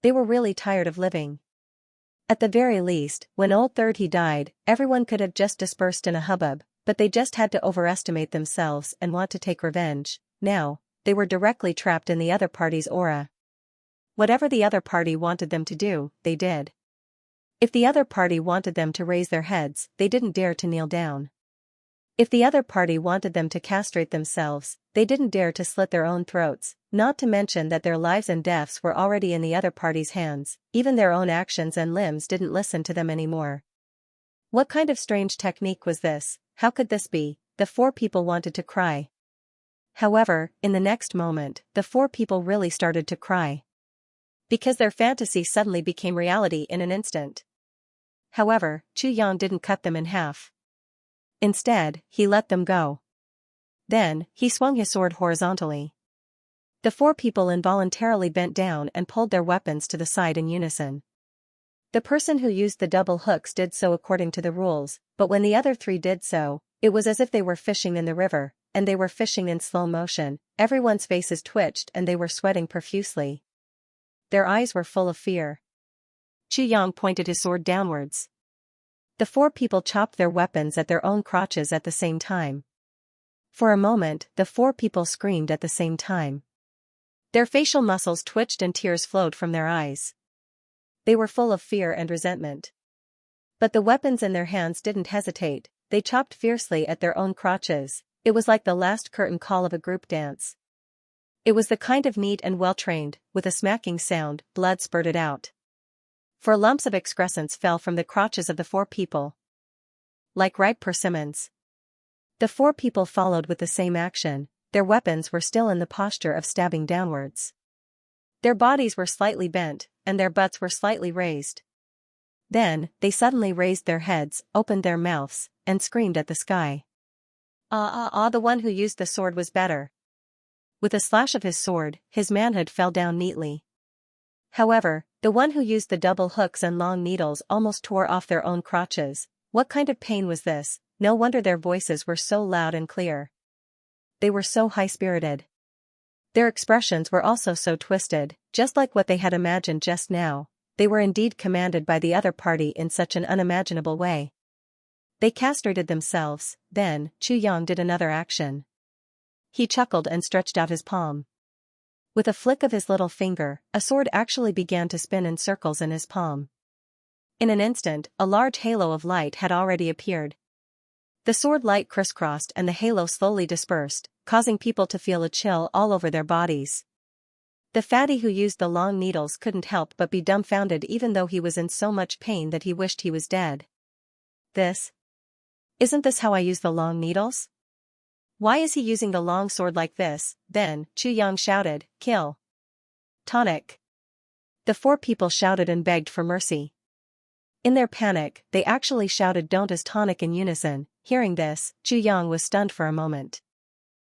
They were really tired of living. At the very least, when old 30 died, everyone could have just dispersed in a hubbub, but they just had to overestimate themselves and want to take revenge. Now, they were directly trapped in the other party's aura. Whatever the other party wanted them to do, they did. If the other party wanted them to raise their heads, they didn't dare to kneel down. If the other party wanted them to castrate themselves, they didn't dare to slit their own throats, not to mention that their lives and deaths were already in the other party's hands. Even their own actions and limbs didn't listen to them anymore. What kind of strange technique was this? How could this be? The 4 people wanted to cry. However, in the next moment, the 4 people really started to cry. Because their fantasy suddenly became reality in an instant. However, Chu Yang didn't cut them in half. Instead, he let them go. Then, he swung his sword horizontally. The 4 people involuntarily bent down and pulled their weapons to the side in unison. The person who used the double hooks did so according to the rules, but when the other 3 did so, it was as if they were fishing in the river, and they were fishing in slow motion. Everyone's faces twitched and they were sweating profusely. Their eyes were full of fear. Chu Yang pointed his sword downwards. The 4 people chopped their weapons at their own crotches at the same time. For a moment, the 4 people screamed at the same time. Their facial muscles twitched and tears flowed from their eyes. They were full of fear and resentment. But the weapons in their hands didn't hesitate, they chopped fiercely at their own crotches. It was like the last curtain call of a group dance. It was the kind of neat and well-trained, with a smacking sound, blood spurted out. 4 lumps of excrescence fell from the crotches of the 4 people. Like ripe persimmons. The 4 people followed with the same action, their weapons were still in the posture of stabbing downwards. Their bodies were slightly bent, and their butts were slightly raised. Then, they suddenly raised their heads, opened their mouths, and screamed at the sky. The one who used the sword was better. With a slash of his sword, his manhood fell down neatly. However, the one who used the double hooks and long needles almost tore off their own crotches. What kind of pain was this? No wonder their voices were so loud and clear. They were so high-spirited. Their expressions were also so twisted, just like what they had imagined just now. They were indeed commanded by the other party in such an unimaginable way. They castrated themselves. Then, Xianxia did another action. He chuckled and stretched out his palm. With a flick of his little finger, a sword actually began to spin in circles in his palm. In an instant, a large halo of light had already appeared. The sword light crisscrossed and the halo slowly dispersed, causing people to feel a chill all over their bodies. The fatty who used the long needles couldn't help but be dumbfounded, even though he was in so much pain that he wished he was dead. Isn't this how I use the long needles? Why is he using the long sword like this? Then, Xianxia shouted, "Kill! Tonic!" The 4 people shouted and begged for mercy. In their panic, they actually shouted "Don't" as tonic in unison. Hearing this, Xianxia was stunned for a moment.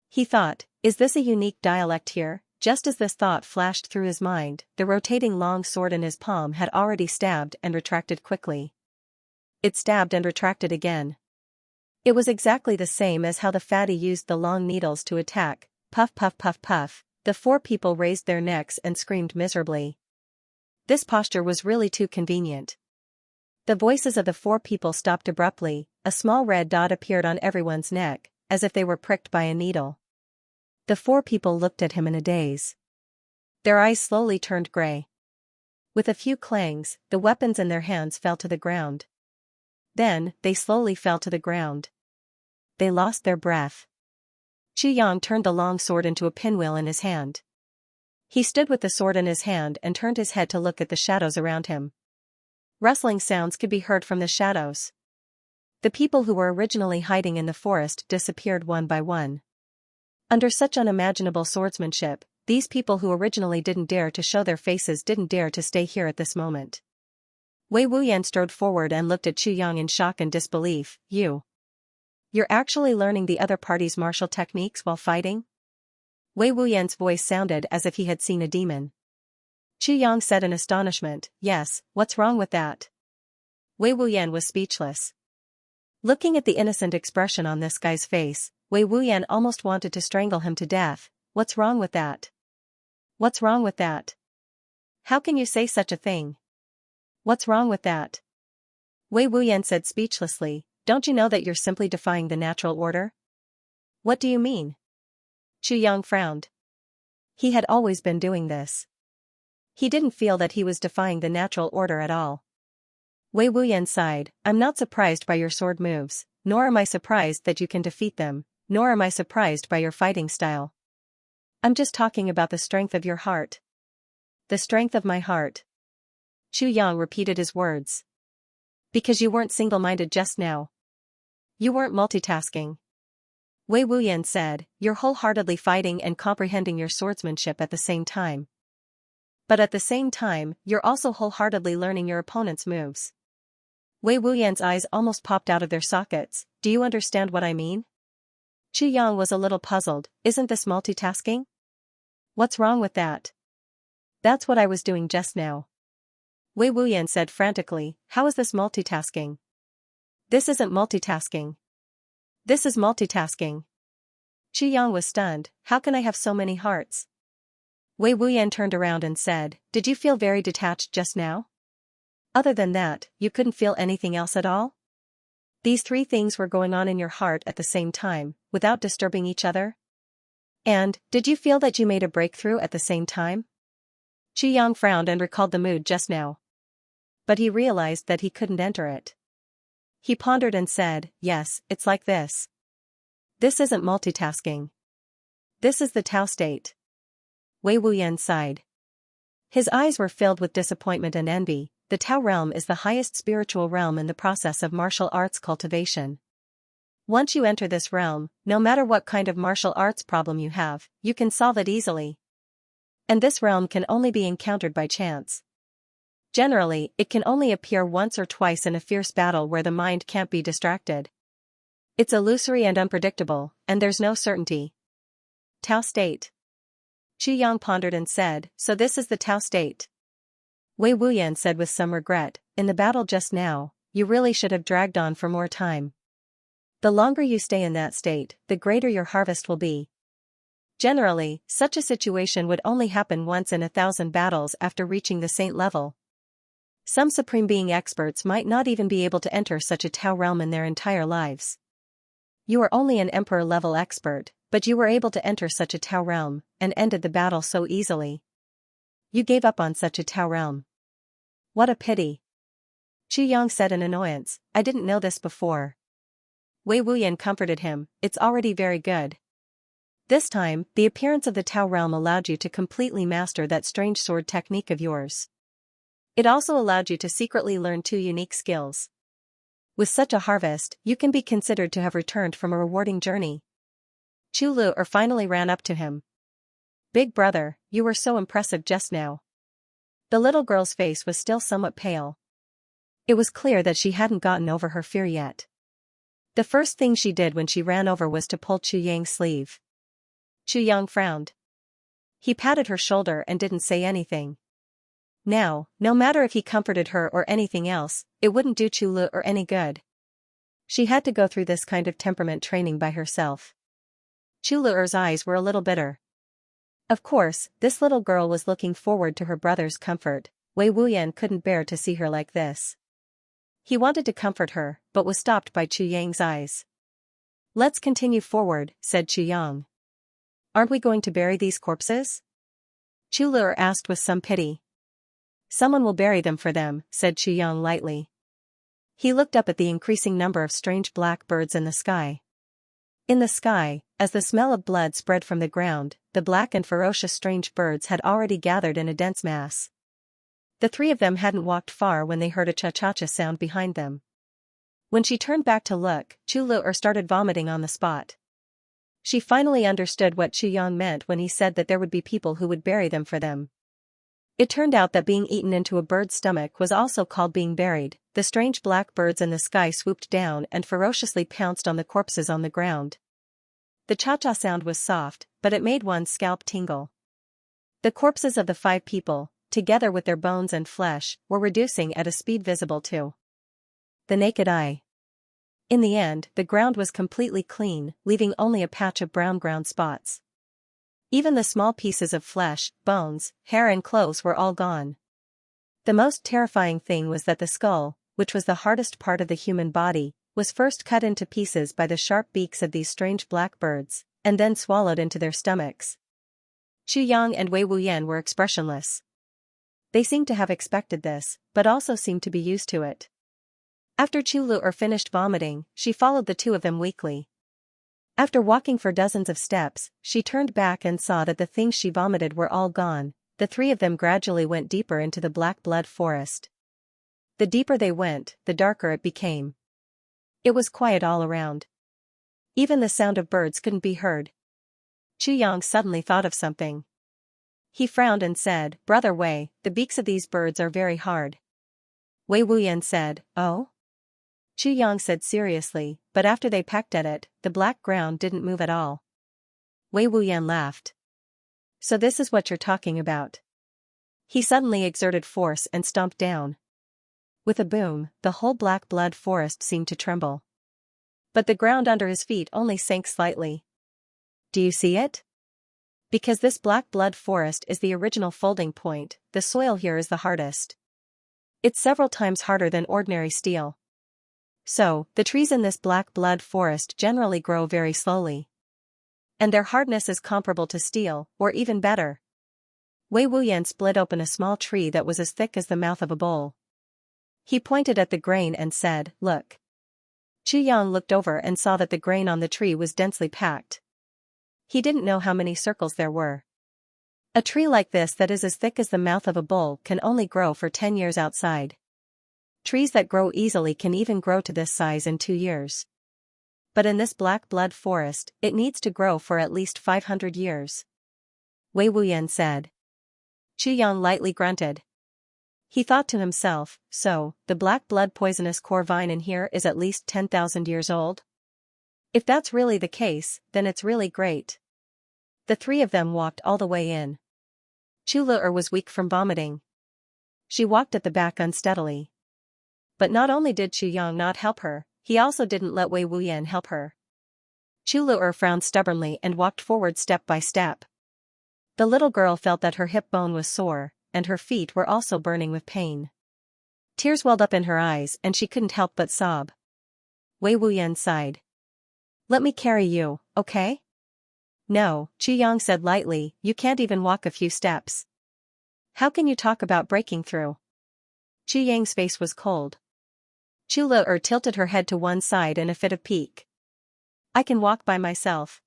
He thought, is this a unique dialect here? Just as this thought flashed through his mind, the rotating long sword in his palm had already stabbed and retracted quickly. It stabbed and retracted again. It was exactly the same as how the fatty used the long needles to attack. Puff puff puff puff, the 4 people raised their necks and screamed miserably. This posture was really too convenient. The voices of the 4 people stopped abruptly, a small red dot appeared on everyone's neck, as if they were pricked by a needle. The 4 people looked at him in a daze. Their eyes slowly turned gray. With a few clangs, the weapons in their hands fell to the ground. Then, they slowly fell to the ground. They lost their breath. Xianxia turned the long sword into a pinwheel in his hand. He stood with the sword in his hand and turned his head to look at the shadows around him. Rustling sounds could be heard from the shadows. The people who were originally hiding in the forest disappeared one by one. Under such unimaginable swordsmanship, these people who originally didn't dare to show their faces didn't dare to stay here at this moment. Wei Wuyan strode forward and looked at Xianxia in shock and disbelief. You're actually learning the other party's martial techniques while fighting? Wei Wuyan's voice sounded as if he had seen a demon. Xianxia said in astonishment, "Yes, what's wrong with that?" Wei Wuyan was speechless. Looking at the innocent expression on this guy's face, Wei Wuyan almost wanted to strangle him to death. What's wrong with that? What's wrong with that? How can you say such a thing? What's wrong with that? Wei Wuyan said speechlessly, don't you know that you're simply defying the natural order? What do you mean? Xianxia frowned. He had always been doing this. He didn't feel that he was defying the natural order at all. Wei Wuyan sighed, I'm not surprised by your sword moves, nor am I surprised that you can defeat them, nor am I surprised by your fighting style. I'm just talking about the strength of your heart. The strength of my heart. Xianxia repeated his words. Because you weren't single-minded just now. You weren't multitasking. Wei Wuyan said, you're wholeheartedly fighting and comprehending your swordsmanship at the same time. But at the same time, you're also wholeheartedly learning your opponent's moves. Wei Wuyan's eyes almost popped out of their sockets. Do you understand what I mean? Xianxia was a little puzzled. Isn't this multitasking? What's wrong with that? That's what I was doing just now. Wei Wuyan said frantically, how is this multitasking? This isn't multitasking. This is multitasking. Xianxia was stunned. How can I have so many hearts? Wei Wuyan turned around and said, did you feel very detached just now? Other than that, you couldn't feel anything else at all? These three things were going on in your heart at the same time, without disturbing each other? And, did you feel that you made a breakthrough at the same time? Xianxia frowned and recalled the mood just now. but he realized that he couldn't enter it. He pondered and said, yes, it's like this. This isn't multitasking. This is the Tao state. Wei Wuyan sighed. His eyes were filled with disappointment and envy. The Tao realm is the highest spiritual realm in the process of martial arts cultivation. Once you enter this realm, no matter what kind of martial arts problem you have, you can solve it easily. And this realm can only be encountered by chance. Generally, it can only appear once or twice in a fierce battle where the mind can't be distracted. It's illusory and unpredictable, and there's no certainty. Tao state. Chu Yang pondered and said, so this is the Tao state. Wei Wuyan said with some regret, in the battle just now, you really should have dragged on for more time. The longer you stay in that state, the greater your harvest will be. Generally, such a situation would only happen once in 1,000 battles after reaching the saint level. Some Supreme Being experts might not even be able to enter such a Tao realm in their entire lives. You are only an Emperor-level expert, but you were able to enter such a Tao realm, and ended the battle so easily. You gave up on such a Tao realm. What a pity. Chu Yang said in annoyance, I didn't know this before. Wei Wuyan comforted him, it's already very good. This time, the appearance of the Tao realm allowed you to completely master that strange sword technique of yours. It also allowed you to secretly learn 2 unique skills. With such a harvest, you can be considered to have returned from a rewarding journey. Chu Lu'er finally ran up to him. Big brother, you were so impressive just now. The little girl's face was still somewhat pale. It was clear that she hadn't gotten over her fear yet. The first thing she did when she ran over was to pull Chu Yang's sleeve. Chu Yang frowned. He patted her shoulder and didn't say anything. Now, no matter if he comforted her or anything else, it wouldn't do Chu Lu'er any good. She had to go through this kind of temperament training by herself. Chu Lu'er's eyes were a little bitter. Of course, this little girl was looking forward to her brother's comfort. Wei Wuyan couldn't bear to see her like this. He wanted to comfort her, but was stopped by Chu Yang's eyes. Let's continue forward, said Chu Yang. Aren't we going to bury these corpses? Chu Lu'er asked with some pity. Someone will bury them for them, said Chu Yang lightly. He looked up at the increasing number of strange black birds in the sky. In the sky, as the smell of blood spread from the ground, the black and ferocious strange birds had already gathered in a dense mass. The 3 of them hadn't walked far when they heard a cha-cha-cha sound behind them. When she turned back to look, Chu Lu'er started vomiting on the spot. She finally understood what Chu Yang meant when he said that there would be people who would bury them for them. It turned out that being eaten into a bird's stomach was also called being buried. The strange black birds in the sky swooped down and ferociously pounced on the corpses on the ground. The cha-cha sound was soft, but it made one's scalp tingle. The corpses of the 5 people, together with their bones and flesh, were reducing at a speed visible to the naked eye. In the end, the ground was completely clean, leaving only a patch of brown ground spots. Even the small pieces of flesh, bones, hair and clothes were all gone. The most terrifying thing was that the skull, which was the hardest part of the human body, was first cut into pieces by the sharp beaks of these strange black birds, and then swallowed into their stomachs. Chu Yang and Wei Wuyan were expressionless. They seemed to have expected this, but also seemed to be used to it. After Chu Lu'er finished vomiting, she followed the 2 of them weakly. After walking for dozens of steps, she turned back and saw that the things she vomited were all gone. The 3 of them gradually went deeper into the black blood forest. The deeper they went, the darker it became. It was quiet all around. Even the sound of birds couldn't be heard. Chu Yang suddenly thought of something. He frowned and said, Brother Wei, the beaks of these birds are very hard. Wei Wuyan said, Oh? Chu Yang said seriously, but after they pecked at it, the black ground didn't move at all. Wei Wuyan laughed. So this is what you're talking about. He suddenly exerted force and stomped down. With a boom, the whole black blood forest seemed to tremble. But the ground under his feet only sank slightly. Do you see it? Because this black blood forest is the original folding point, the soil here is the hardest. It's several times harder than ordinary steel. So, the trees in this black blood forest generally grow very slowly. And their hardness is comparable to steel, or even better. Wei Wuyan split open a small tree that was as thick as the mouth of a bowl. He pointed at the grain and said, "Look." Chu Yang looked over and saw that the grain on the tree was densely packed. He didn't know how many circles there were. A tree like this that is as thick as the mouth of a bull can only grow for 10 years outside. Trees that grow easily can even grow to this size in 2 years. But in this black blood forest, it needs to grow for at least 500 years. Wei Wuyan said. Chu Yang lightly grunted. He thought to himself, so, the black blood poisonous core vine in here is at least 10,000 years old? If that's really the case, then it's really great. The three of them walked all the way in. Chu Lu'er was weak from vomiting. She walked at the back unsteadily. But not only did Chu Yang not help her, he also didn't let Wei Wuyan help her. Chu Lu'er frowned stubbornly and walked forward step by step. The little girl felt that her hip bone was sore, and her feet were also burning with pain. Tears welled up in her eyes and she couldn't help but sob. Wei Wuyan sighed. "Let me carry you, okay?" "No," Chu Yang said lightly, "you can't even walk a few steps. How can you talk about breaking through?" Chu Yang's face was cold. Chu Lu'er tilted her head to one side in a fit of pique. "I can walk by myself."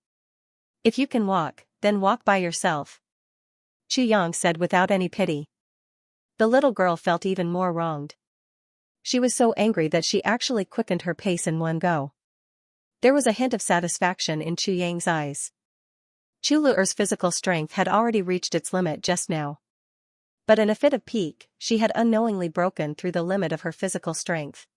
"If you can walk, then walk by yourself," Chu Yang said without any pity. The little girl felt even more wronged. She was so angry that she actually quickened her pace in one go. There was a hint of satisfaction in Chu Yang's eyes. Chu Lu'er's physical strength had already reached its limit just now. But in a fit of pique, she had unknowingly broken through the limit of her physical strength.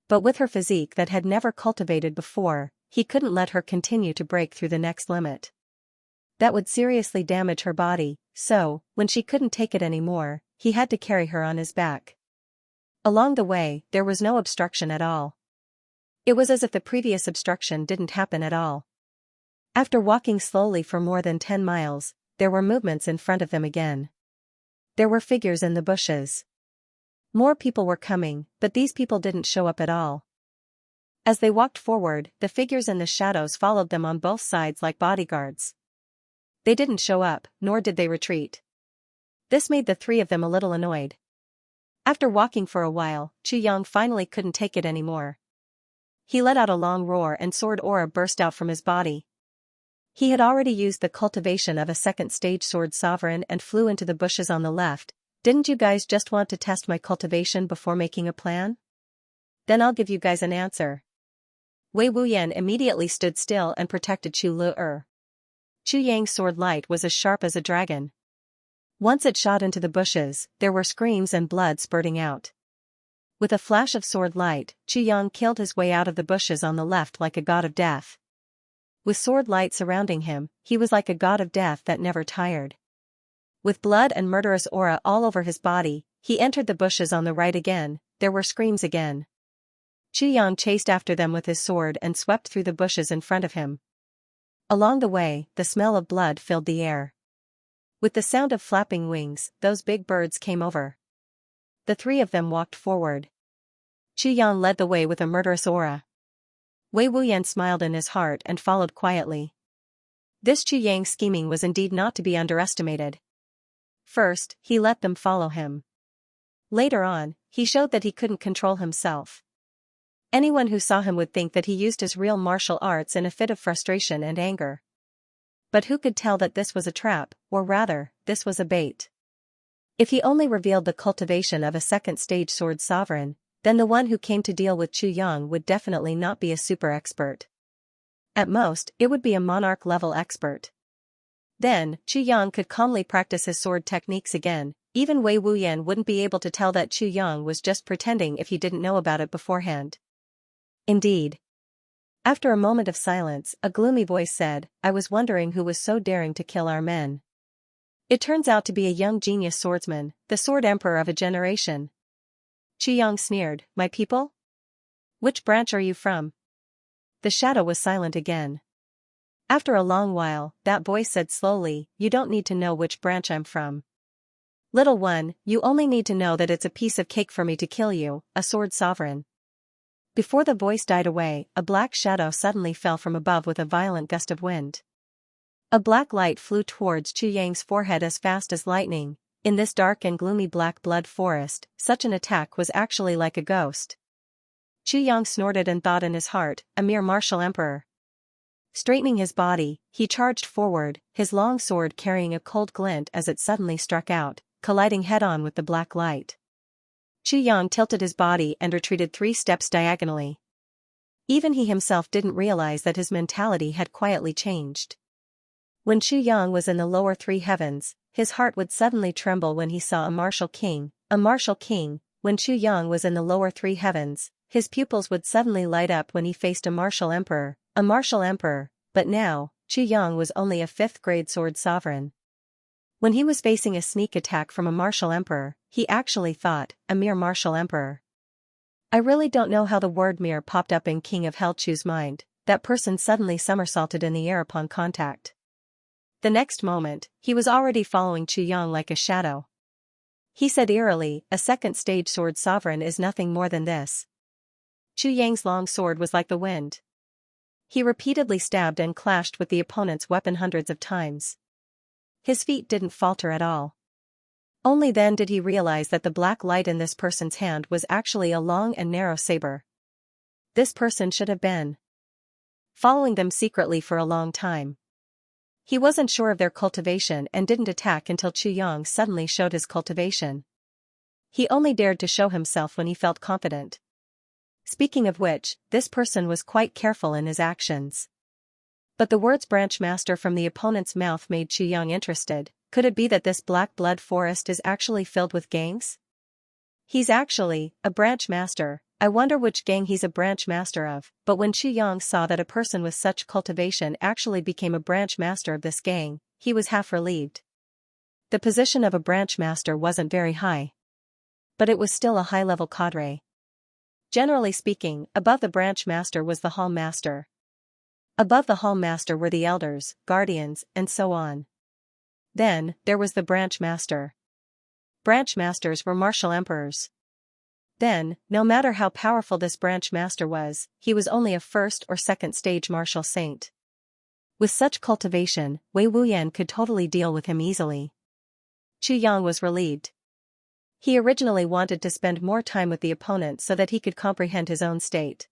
But with her physique that had never cultivated before, he couldn't let her continue to break through the next limit. That would seriously damage her body, so, when she couldn't take it anymore, he had to carry her on his back. Along the way, there was no obstruction at all. It was as if the previous obstruction didn't happen at all. After walking slowly for more than 10 miles, there were movements in front of them again. There were figures in the bushes. More people were coming, but these people didn't show up at all. As they walked forward, the figures in the shadows followed them on both sides like bodyguards. They didn't show up, nor did they retreat. This made the three of them a little annoyed. After walking for a while, Chu Yang finally couldn't take it anymore. He let out a long roar and sword aura burst out from his body. He had already used the cultivation of a second-stage sword sovereign and flew into the bushes on the left. "Didn't you guys just want to test my cultivation before making a plan? Then I'll give you guys an answer." Wei Wuyan immediately stood still and protected Chu Lu'er. Chu Yang's sword light was as sharp as a dragon. Once it shot into the bushes, there were screams and blood spurting out. With a flash of sword light, Chu Yang killed his way out of the bushes on the left like a god of death. With sword light surrounding him, he was like a god of death that never tired. With blood and murderous aura all over his body, he entered the bushes on the right again. There were screams again. Chu Yang chased after them with his sword and swept through the bushes in front of him. Along the way, the smell of blood filled the air. With the sound of flapping wings, those big birds came over. The three of them walked forward. Chu Yang led the way with a murderous aura. Wei Wuyan smiled in his heart and followed quietly. This Chu Yang's scheming was indeed not to be underestimated. First, he let them follow him. Later on, he showed that he couldn't control himself. Anyone who saw him would think that he used his real martial arts in a fit of frustration and anger. But who could tell that this was a trap, or rather, this was a bait? If he only revealed the cultivation of a second-stage sword sovereign, then the one who came to deal with Chu Yang would definitely not be a super expert. At most, it would be a monarch-level expert. Then, Chu Yang could calmly practice his sword techniques again. Even Wei Wuyan wouldn't be able to tell that Chu Yang was just pretending if he didn't know about it beforehand. Indeed. After a moment of silence, a gloomy voice said, "I was wondering who was so daring to kill our men. It turns out to be a young genius swordsman, the sword emperor of a generation." Chu Yang sneered, "My people? Which branch are you from?" The shadow was silent again. After a long while, that voice said slowly, "You don't need to know which branch I'm from. Little one, you only need to know that it's a piece of cake for me to kill you, a sword sovereign." Before the voice died away, a black shadow suddenly fell from above with a violent gust of wind. A black light flew towards Chu Yang's forehead as fast as lightning. In this dark and gloomy black blood forest, such an attack was actually like a ghost. Chu Yang snorted and thought in his heart, a mere martial emperor. Straightening his body, he charged forward, his long sword carrying a cold glint as it suddenly struck out, colliding head-on with the black light. Chu Yang tilted his body and retreated 3 steps diagonally. Even he himself didn't realize that his mentality had quietly changed. When Chu Yang was in the lower 3 heavens, his heart would suddenly tremble when he saw a martial king. When Chu Yang was in the lower 3 heavens, his pupils would suddenly light up when he faced a martial emperor, but now, Chu Yang was only a 5th-grade sword sovereign. When he was facing a sneak attack from a martial emperor, he actually thought, a mere martial emperor. I really don't know how the word mere popped up in King of Hell Chu's mind. That person suddenly somersaulted in the air upon contact. The next moment, he was already following Chu Yang like a shadow. He said eerily, a 2nd-stage sword sovereign is nothing more than this. Chu Yang's long sword was like the wind. He repeatedly stabbed and clashed with the opponent's weapon hundreds of times. His feet didn't falter at all. Only then did he realize that the black light in this person's hand was actually a long and narrow saber. This person should have been following them secretly for a long time. He wasn't sure of their cultivation and didn't attack until Chu Yang suddenly showed his cultivation. He only dared to show himself when he felt confident. Speaking of which, this person was quite careful in his actions. But the words branch master from the opponent's mouth made Chu Yang interested. Could it be that this black blood forest is actually filled with gangs? He's actually a branch master. I wonder which gang he's a branch master of. But when Chu Yang saw that a person with such cultivation actually became a branch master of this gang, he was half relieved. The position of a branch master wasn't very high. But it was still a high-level cadre. Generally speaking, above the branch master was the hall master. Above the hall master were the elders, guardians, and so on. Then, there was the branch master. Branch masters were martial emperors. Then, no matter how powerful this branch master was, he was only a 1st or 2nd-stage martial saint. With such cultivation, Wei Wuyan could totally deal with him easily. Chu Yang was relieved. He originally wanted to spend more time with the opponent so that he could comprehend his own state.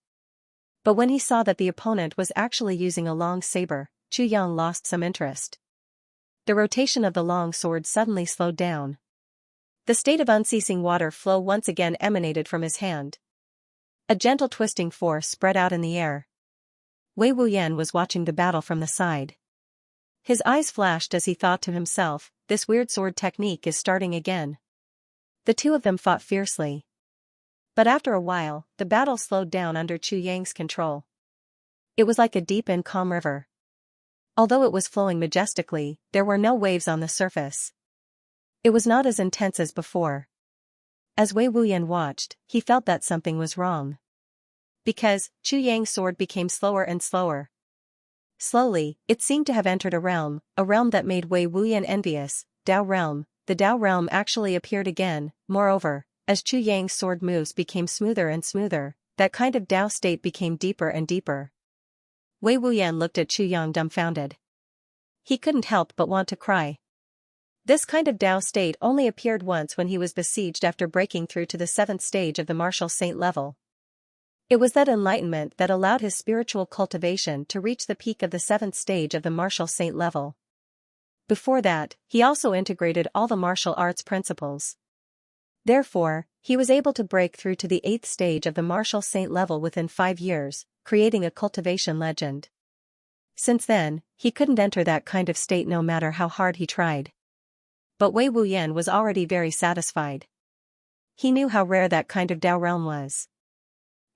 But when he saw that the opponent was actually using a long saber, Chu Yang lost some interest. The rotation of the long sword suddenly slowed down. The state of unceasing water flow once again emanated from his hand. A gentle twisting force spread out in the air. Wei Wuyan was watching the battle from the side. His eyes flashed as he thought to himself, this weird sword technique is starting again. The two of them fought fiercely. But after a while, the battle slowed down under Chu Yang's control. It was like a deep and calm river. Although it was flowing majestically, there were no waves on the surface. It was not as intense as before. As Wei Wuyan watched, he felt that something was wrong. Because, Chu Yang's sword became slower and slower. Slowly, it seemed to have entered a realm that made Wei Wuyan envious, Dao realm. The Dao realm actually appeared again. Moreover, as Chu Yang's sword moves became smoother and smoother, that kind of Dao state became deeper and deeper. Wei Wuyan looked at Chu Yang dumbfounded. He couldn't help but want to cry. This kind of Dao state only appeared once when he was besieged after breaking through to the 7th stage of the martial saint level. It was that enlightenment that allowed his spiritual cultivation to reach the peak of the 7th stage of the martial saint level. Before that, he also integrated all the martial arts principles. Therefore, he was able to break through to the 8th stage of the martial saint level within 5 years, creating a cultivation legend. Since then, he couldn't enter that kind of state no matter how hard he tried. But Wei Wuyan was already very satisfied. He knew how rare that kind of Dao realm was.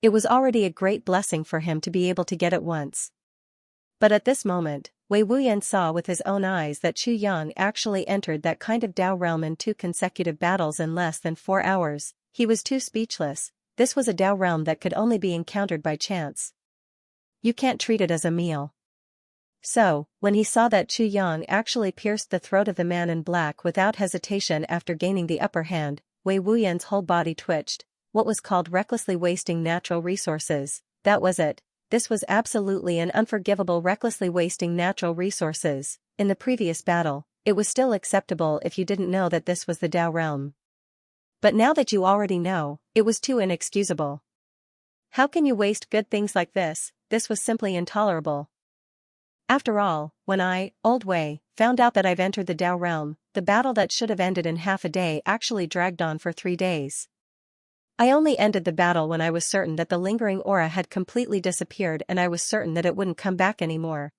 It was already a great blessing for him to be able to get it once. But at this moment, Wei Wuyan saw with his own eyes that Chu Yang actually entered that kind of Dao realm in 2 consecutive battles in less than 4 hours. He was too speechless. This was a Dao realm that could only be encountered by chance. You can't treat it as a meal. So, when he saw that Chu Yang actually pierced the throat of the man in black without hesitation after gaining the upper hand, Wei Wuyan's whole body twitched. What was called recklessly wasting natural resources, that was it. This was absolutely and unforgivable recklessly wasting natural resources. In the previous battle, it was still acceptable if you didn't know that this was the Tao realm. But now that you already know, it was too inexcusable. How can you waste good things like this? This was simply intolerable. After all, when I, Old Wei, found out that I've entered the Tao realm, the battle that should have ended in half a day actually dragged on for 3 days. I only ended the battle when I was certain that the lingering aura had completely disappeared and I was certain that it wouldn't come back anymore.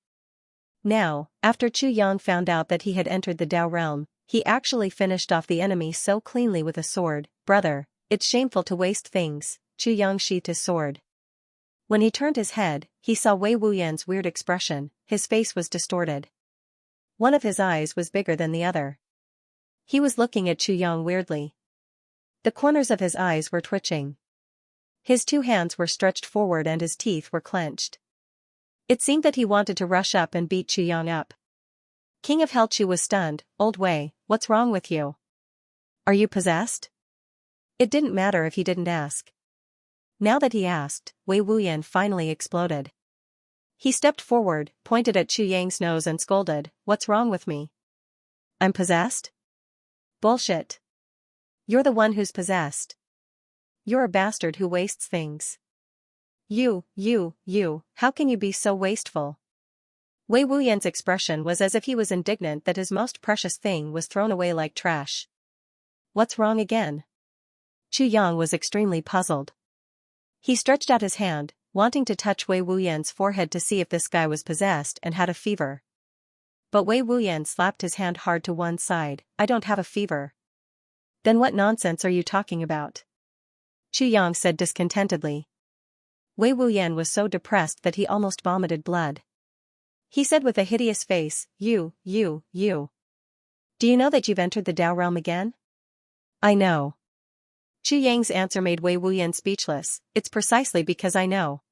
Now, after Chu Yang found out that he had entered the Tao realm, he actually finished off the enemy so cleanly with a sword. Brother, it's shameful to waste things. Chu Yang sheathed his sword. When he turned his head, he saw Wei Wuyan's weird expression. His face was distorted. One of his eyes was bigger than the other. He was looking at Chu Yang weirdly. The corners of his eyes were twitching. His 2 hands were stretched forward and his teeth were clenched. It seemed that he wanted to rush up and beat Chu Yang up. King of Hell Chu was stunned. Old Wei, what's wrong with you? Are you possessed? It didn't matter if he didn't ask. Now that he asked, Wei Wuyan finally exploded. He stepped forward, pointed at Chu Yang's nose and scolded, "What's wrong with me? I'm possessed? Bullshit. You're the one who's possessed. You're a bastard who wastes things. You, how can you be so wasteful?" Wei Wuyan's expression was as if he was indignant that his most precious thing was thrown away like trash. What's wrong again? Chu Yang was extremely puzzled. He stretched out his hand, wanting to touch Wei Wuyan's forehead to see if this guy was possessed and had a fever. But Wei Wuyan slapped his hand hard to one side. "I don't have a fever." "Then what nonsense are you talking about?" Chu Yang said discontentedly. Wei Wuyan was so depressed that he almost vomited blood. He said with a hideous face, You. Do you know that you've entered the Tao realm again?" "I know." Chu Yang's answer made Wei Wuyan speechless. "It's precisely because I know.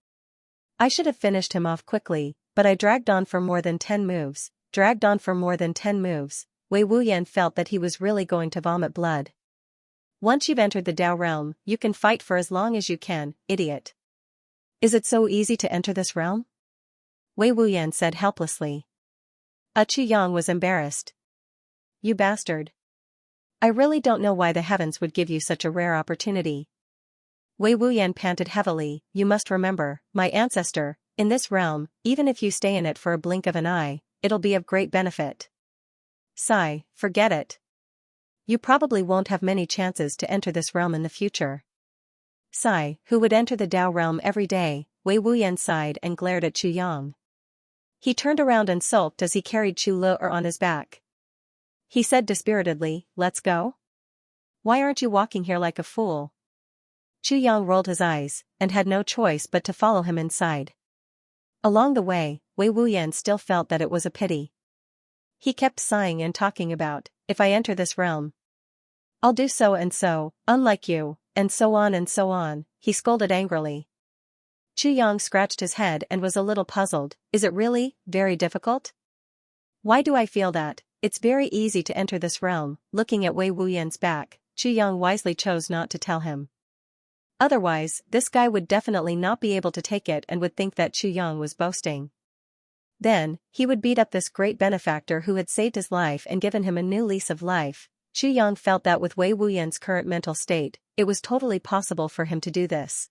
I should have finished him off quickly, but I dragged on for more than 10 moves. Wei Wuyan felt that he was really going to vomit blood. "Once you've entered the Tao realm, you can fight for as long as you can, idiot." "Is it so easy to enter this realm?" Wei Wuyan said helplessly. Chu Yang was embarrassed. "You bastard. I really don't know why the heavens would give you such a rare opportunity." Wei Wuyan panted heavily. "You must remember, my ancestor, in this realm, even if you stay in it for a blink of an eye, it'll be of great benefit." "Sigh, forget it. You probably won't have many chances to enter this realm in the future." "Sigh, who would enter the Tao realm every day?" Wei Wuyan sighed and glared at Chu Yang. He turned around and sulked as he carried Chu Le on his back. He said dispiritedly, "Let's go? Why aren't you walking here like a fool?" Chu Yang rolled his eyes, and had no choice but to follow him inside. Along the way, Wei Wuyan still felt that it was a pity. He kept sighing and talking about, "If I enter this realm, I'll do so and so, unlike you," and so on, he scolded angrily. Chu Yang scratched his head and was a little puzzled. "Is it really very difficult? Why do I feel that? It's very easy to enter this realm." Looking at Wei Wuyan's back, Chu Yang wisely chose not to tell him. Otherwise, this guy would definitely not be able to take it and would think that Chu Yang was boasting. Then, he would beat up this great benefactor who had saved his life and given him a new lease of life. Chu Yang felt that with Wei Wuyan's current mental state, it was totally possible for him to do this.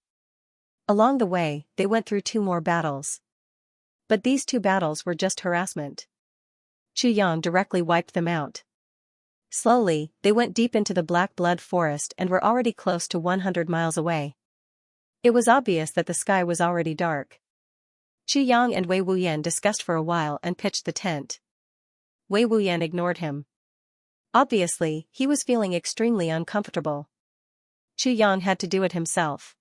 Along the way, they went through 2 more battles. But these 2 battles were just harassment. Chu Yang directly wiped them out. Slowly, they went deep into the black blood forest and were already close to 100 miles away. It was obvious that the sky was already dark. Chu Yang and Wei Wuyan discussed for a while and pitched the tent. Wei Wuyan ignored him. Obviously, he was feeling extremely uncomfortable. Chu Yang had to do it himself.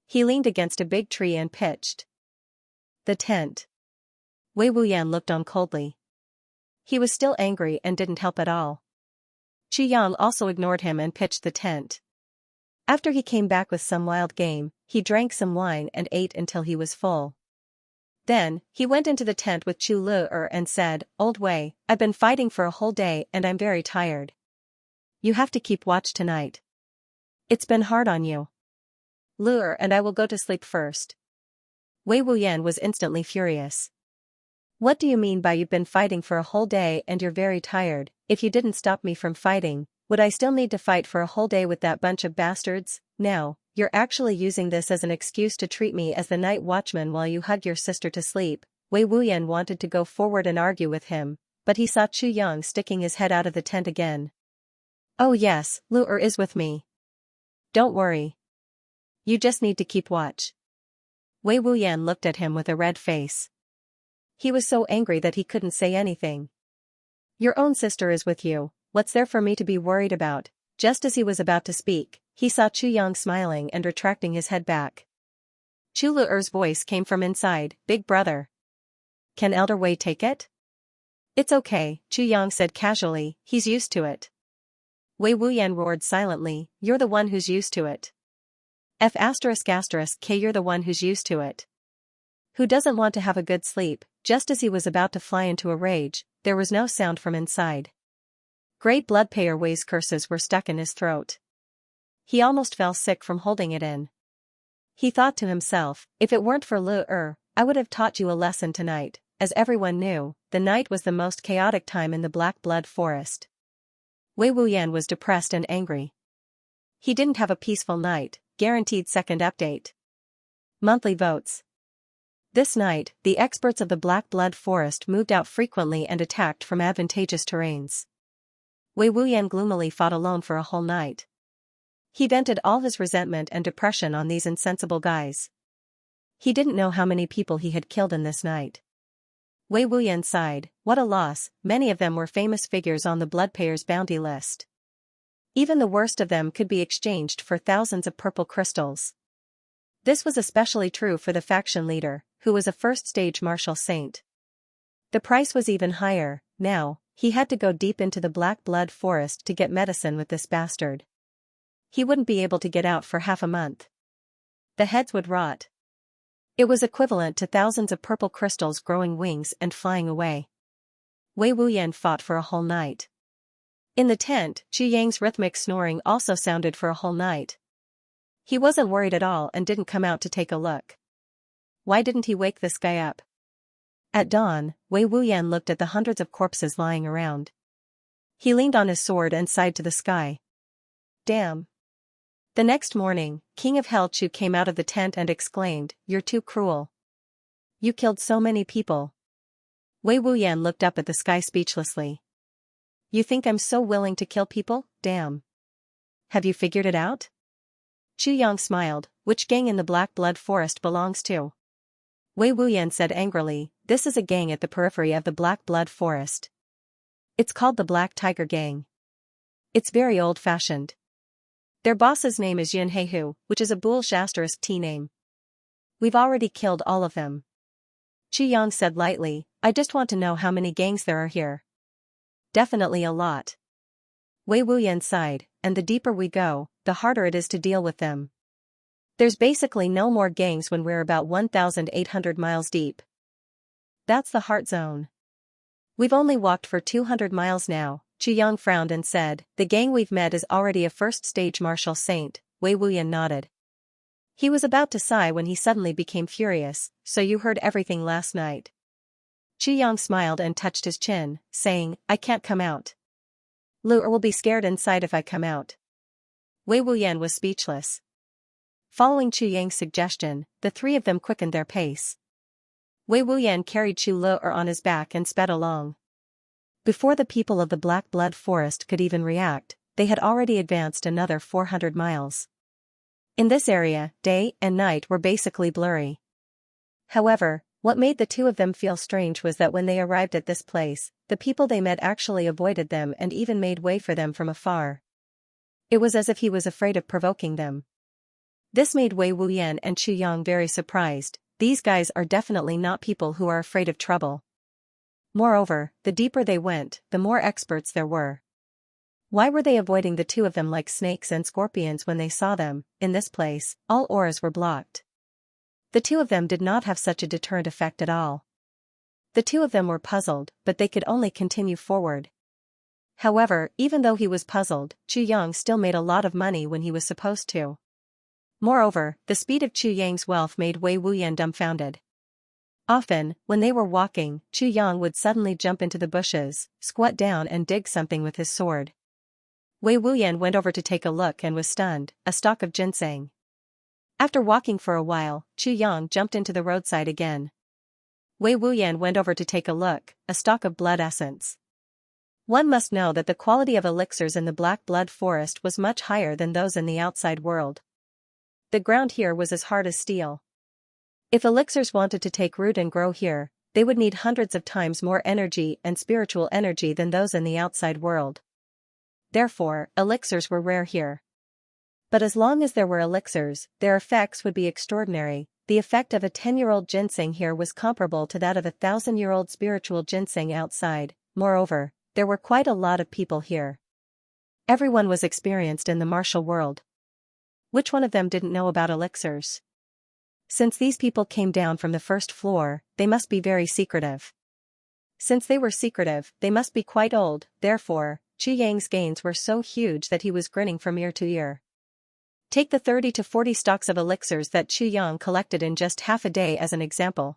He leaned against a big tree and pitched the tent. Wei Wuyan looked on coldly. He was still angry and didn't help at all. Chu Yang also ignored him and pitched the tent. After he came back with some wild game, he drank some wine and ate until he was full. Then, he went into the tent with Chu Le and said, "Old Wei, I've been fighting for a whole day and I'm very tired. You have to keep watch tonight. It's been hard on you. Le and I will go to sleep first." Wei Wuyan was instantly furious. What do you mean by you've been fighting for a whole day and you're very tired? If you didn't stop me from fighting, would I still need to fight for a whole day with that bunch of bastards? Now, you're actually using this as an excuse to treat me as the night watchman while you hug your sister to sleep. Wei Wuyan wanted to go forward and argue with him, but he saw Chu Yang sticking his head out of the tent again. Oh yes, Lu is with me. Don't worry. You just need to keep watch. Wei Wuyan looked at him with a red face. He was so angry that he couldn't say anything. Your own sister is with you, what's there for me to be worried about? Just as he was about to speak, he saw Chu Yang smiling and retracting his head back. Chu Lu'er's voice came from inside, Big brother. Can Elder Wei take it? It's okay, Chu Yang said casually, he's used to it. Wei Wuyan roared silently, you're the one who's used to it. F***K you're the one who's used to it. Who doesn't want to have a good sleep? Just as he was about to fly into a rage, there was no sound from inside. Great Bloodpayer Wei's curses were stuck in his throat. He almost fell sick from holding it in. He thought to himself, if it weren't for Lu, I would have taught you a lesson tonight. As everyone knew, the night was the most chaotic time in the Black Blood Forest. Wei Wuyan was depressed and angry. He didn't have a peaceful night. Guaranteed second update. Monthly votes. This night, the experts of the Black Blood Forest moved out frequently and attacked from advantageous terrains. Wei Wuyan gloomily fought alone for a whole night. He vented all his resentment and depression on these insensible guys. He didn't know how many people he had killed in this night. Wei Wuyan sighed, what a loss, many of them were famous figures on the Bloodpayer's bounty list. Even the worst of them could be exchanged for thousands of purple crystals. This was especially true for the faction leader, who was a first-stage martial saint. The price was even higher. Now, he had to go deep into the Black Blood Forest to get medicine with this bastard. He wouldn't be able to get out for half a month. The heads would rot. It was equivalent to thousands of purple crystals growing wings and flying away. Wei Wuyan fought for a whole night. In the tent, Chu Yang's rhythmic snoring also sounded for a whole night. He wasn't worried at all and didn't come out to take a look. Why didn't he wake this guy up? At dawn, Wei Wuyan looked at the hundreds of corpses lying around. He leaned on his sword and sighed to the sky. Damn. The next morning, King of Hell Chu came out of the tent and exclaimed, you're too cruel. You killed so many people. Wei Wuyan looked up at the sky speechlessly. You think I'm so willing to kill people? Damn. Have you figured it out? Chu Yang smiled, which gang in the Black Blood Forest belongs to? Wei Wuyan said angrily, this is a gang at the periphery of the Black Blood Forest. It's called the Black Tiger Gang. It's very old-fashioned. Their boss's name is Yun Heihu, which is a bull-asterisk T name. We've already killed all of them. Chu Yang said lightly, I just want to know how many gangs there are here. Definitely a lot. Wei Wuyan sighed, and the deeper we go, the harder it is to deal with them. There's basically no more gangs when we're about 1,800 miles deep. That's the heart zone. We've only walked for 200 miles now. Chu Yang frowned and said, the gang we've met is already a first-stage martial saint. Wei Wuyan nodded. He was about to sigh when he suddenly became furious, so you heard everything last night. Chu Yang smiled and touched his chin, saying, I can't come out. Lu will be scared inside if I come out. Wei Wuyan was speechless. Following Chu Yang's suggestion, the three of them quickened their pace. Wei Wuyan carried Chu Lu on his back and sped along. Before the people of the Black Blood Forest could even react, they had already advanced another 400 miles. In this area, day and night were basically blurry. However, what made the two of them feel strange was that when they arrived at this place, the people they met actually avoided them and even made way for them from afar. It was as if he was afraid of provoking them. This made Wei Wuyan and Chu Yang very surprised. These guys are definitely not people who are afraid of trouble. Moreover, the deeper they went, the more experts there were. Why were they avoiding the two of them like snakes and scorpions when they saw them? In this place, all auras were blocked. The two of them did not have such a deterrent effect at all. The two of them were puzzled, but they could only continue forward. However, even though he was puzzled, Chu Yang still made a lot of money when he was supposed to. Moreover, the speed of Chu Yang's wealth made Wei Wuyan dumbfounded. Often, when they were walking, Chu Yang would suddenly jump into the bushes, squat down and dig something with his sword. Wei Wuyan went over to take a look and was stunned, a stalk of ginseng. After walking for a while, Chu Yang jumped into the roadside again. Wei Wuyan went over to take a look, a stalk of blood essence. One must know that the quality of elixirs in the black blood forest was much higher than those in the outside world. The ground here was as hard as steel. If elixirs wanted to take root and grow here, they would need hundreds of times more energy and spiritual energy than those in the outside world. Therefore, elixirs were rare here. But as long as there were elixirs, their effects would be extraordinary. The effect of a 10-year-old ginseng here was comparable to that of a 1,000-year-old spiritual ginseng outside. Moreover, there were quite a lot of people here. Everyone was experienced in the martial world. Which one of them didn't know about elixirs? Since these people came down from the first floor, they must be very secretive. Since they were secretive, they must be quite old. Therefore, Chu Yang's gains were so huge that he was grinning from ear to ear. Take the 30 to 40 stalks of elixirs that Chu Yang collected in just half a day as an example.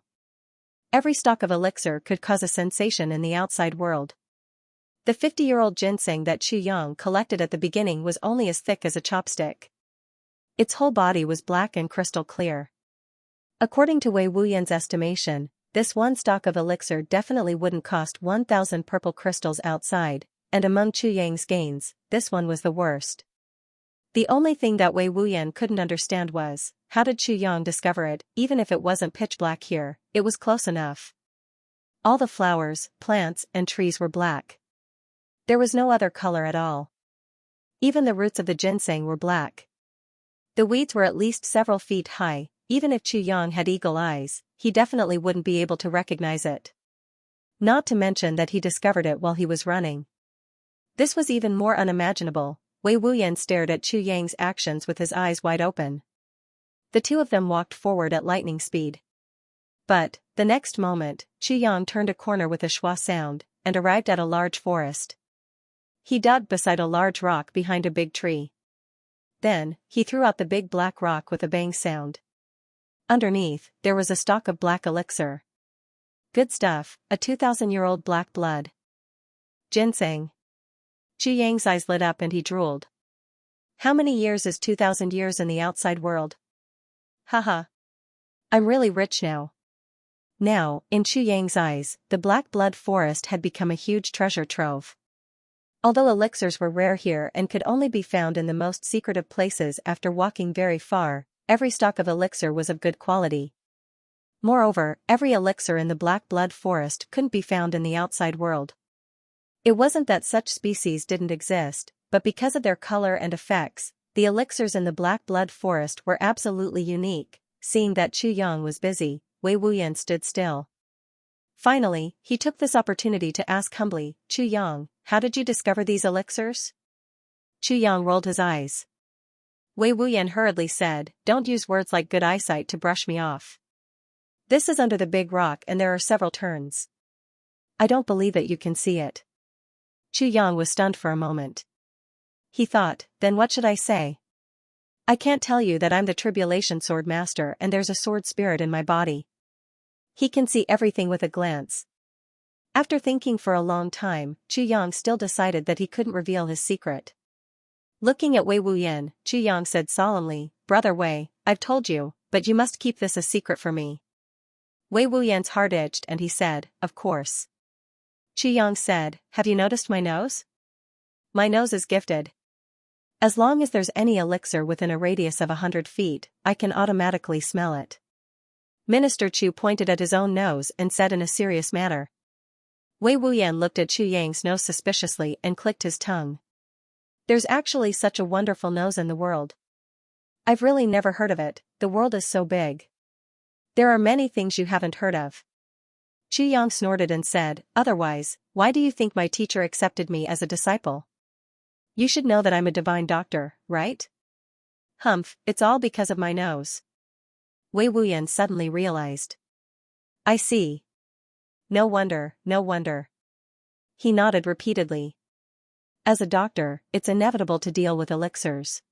Every stalk of elixir could cause a sensation in the outside world. The 50-year-old ginseng that Chu Yang collected at the beginning was only as thick as a chopstick. Its whole body was black and crystal clear. According to Wei Wuyan's estimation, this one stalk of elixir definitely wouldn't cost 1,000 purple crystals outside, and among Chu Yang's gains, this one was the worst. The only thing that Wei Wuyan couldn't understand was, how did Chu Yang discover it? Even if it wasn't pitch black here, it was close enough. All the flowers, plants, and trees were black. There was no other color at all. Even the roots of the ginseng were black. The weeds were at least several feet high. Even if Chu Yang had eagle eyes, he definitely wouldn't be able to recognize it. Not to mention that he discovered it while he was running. This was even more unimaginable. Wei Wuyan stared at Chu Yang's actions with his eyes wide open. The two of them walked forward at lightning speed. But, the next moment, Chu Yang turned a corner with a schwa sound, and arrived at a large forest. He dug beside a large rock behind a big tree. Then, he threw out the big black rock with a bang sound. Underneath, there was a stalk of black elixir. Good stuff, a 2,000-year-old black blood. Ginseng. Chu Yang's eyes lit up and he drooled. How many years is 2,000 years in the outside world? Haha. I'm really rich now. Now, in Chu Yang's eyes, the black blood forest had become a huge treasure trove. Although elixirs were rare here and could only be found in the most secretive places after walking very far, every stalk of elixir was of good quality. Moreover, every elixir in the black blood forest couldn't be found in the outside world. It wasn't that such species didn't exist, but because of their color and effects, the elixirs in the black blood forest were absolutely unique. Seeing that Chu Yang was busy, Wei Wuyan stood still. Finally, he took this opportunity to ask humbly, Chu Yang, how did you discover these elixirs? Chu Yang rolled his eyes. Wei Wuyan hurriedly said, don't use words like good eyesight to brush me off. This is under the big rock and there are several turns. I don't believe it, you can see it. Chu Yang was stunned for a moment. He thought, then what should I say? I can't tell you that I'm the tribulation sword master and there's a sword spirit in my body. He can see everything with a glance. After thinking for a long time, Chu Yang still decided that he couldn't reveal his secret. Looking at Wei Wuyan, Chu Yang said solemnly, Brother Wei, I've told you, but you must keep this a secret for me. Wei Wuyan's heart itched and he said, of course. Chu Yang said, have you noticed my nose? My nose is gifted. As long as there's any elixir within a radius of 100 feet, I can automatically smell it. Minister Chu pointed at his own nose and said in a serious manner. Wei Wuyan looked at Chu Yang's nose suspiciously and clicked his tongue. There's actually such a wonderful nose in the world. I've really never heard of it, the world is so big. There are many things you haven't heard of. Chu Yang snorted and said, otherwise, why do you think my teacher accepted me as a disciple? You should know that I'm a divine doctor, right? Humph, it's all because of my nose. Wei Wuyan suddenly realized. I see. No wonder, no wonder. He nodded repeatedly. As a doctor, it's inevitable to deal with elixirs.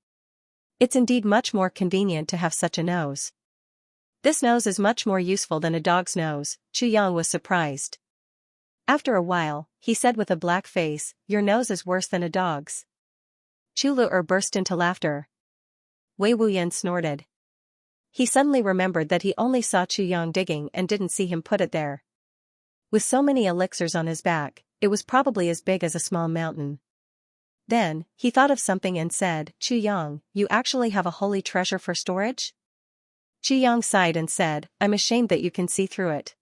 It's indeed much more convenient to have such a nose. This nose is much more useful than a dog's nose, Chu Yang was surprised. After a while, he said with a black face, your nose is worse than a dog's. Chu Lu'er burst into laughter. Wei Wuyan snorted. He suddenly remembered that he only saw Chu Yang digging and didn't see him put it there. With so many elixirs on his back, it was probably as big as a small mountain. Then, he thought of something and said, Chu Yang, you actually have a holy treasure for storage? Chu Yang sighed and said, I'm ashamed that you can see through it.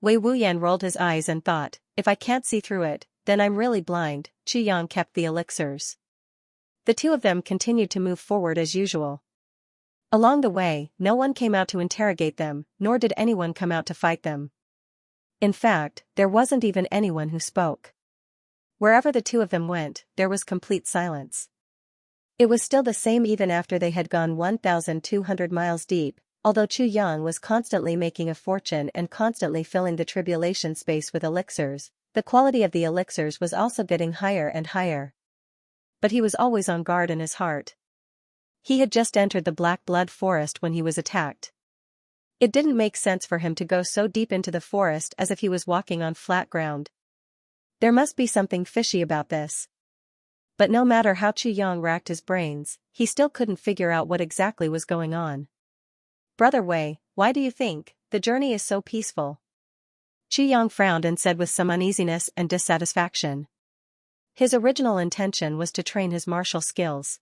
Wei Wuyan rolled his eyes and thought, if I can't see through it, then I'm really blind. Chu Yang kept the elixirs. The two of them continued to move forward as usual. Along the way, no one came out to interrogate them, nor did anyone come out to fight them. In fact, there wasn't even anyone who spoke. Wherever the two of them went, there was complete silence. It was still the same even after they had gone 1,200 miles deep, although Chu Yang was constantly making a fortune and constantly filling the tribulation space with elixirs. The quality of the elixirs was also getting higher and higher. But he was always on guard in his heart. He had just entered the Black Blood Forest when he was attacked. It didn't make sense for him to go so deep into the forest as if he was walking on flat ground. There must be something fishy about this. But no matter how Chu Yang racked his brains, he still couldn't figure out what exactly was going on. Brother Wei, why do you think the journey is so peaceful? Chu Yang frowned and said with some uneasiness and dissatisfaction. His original intention was to train his martial skills.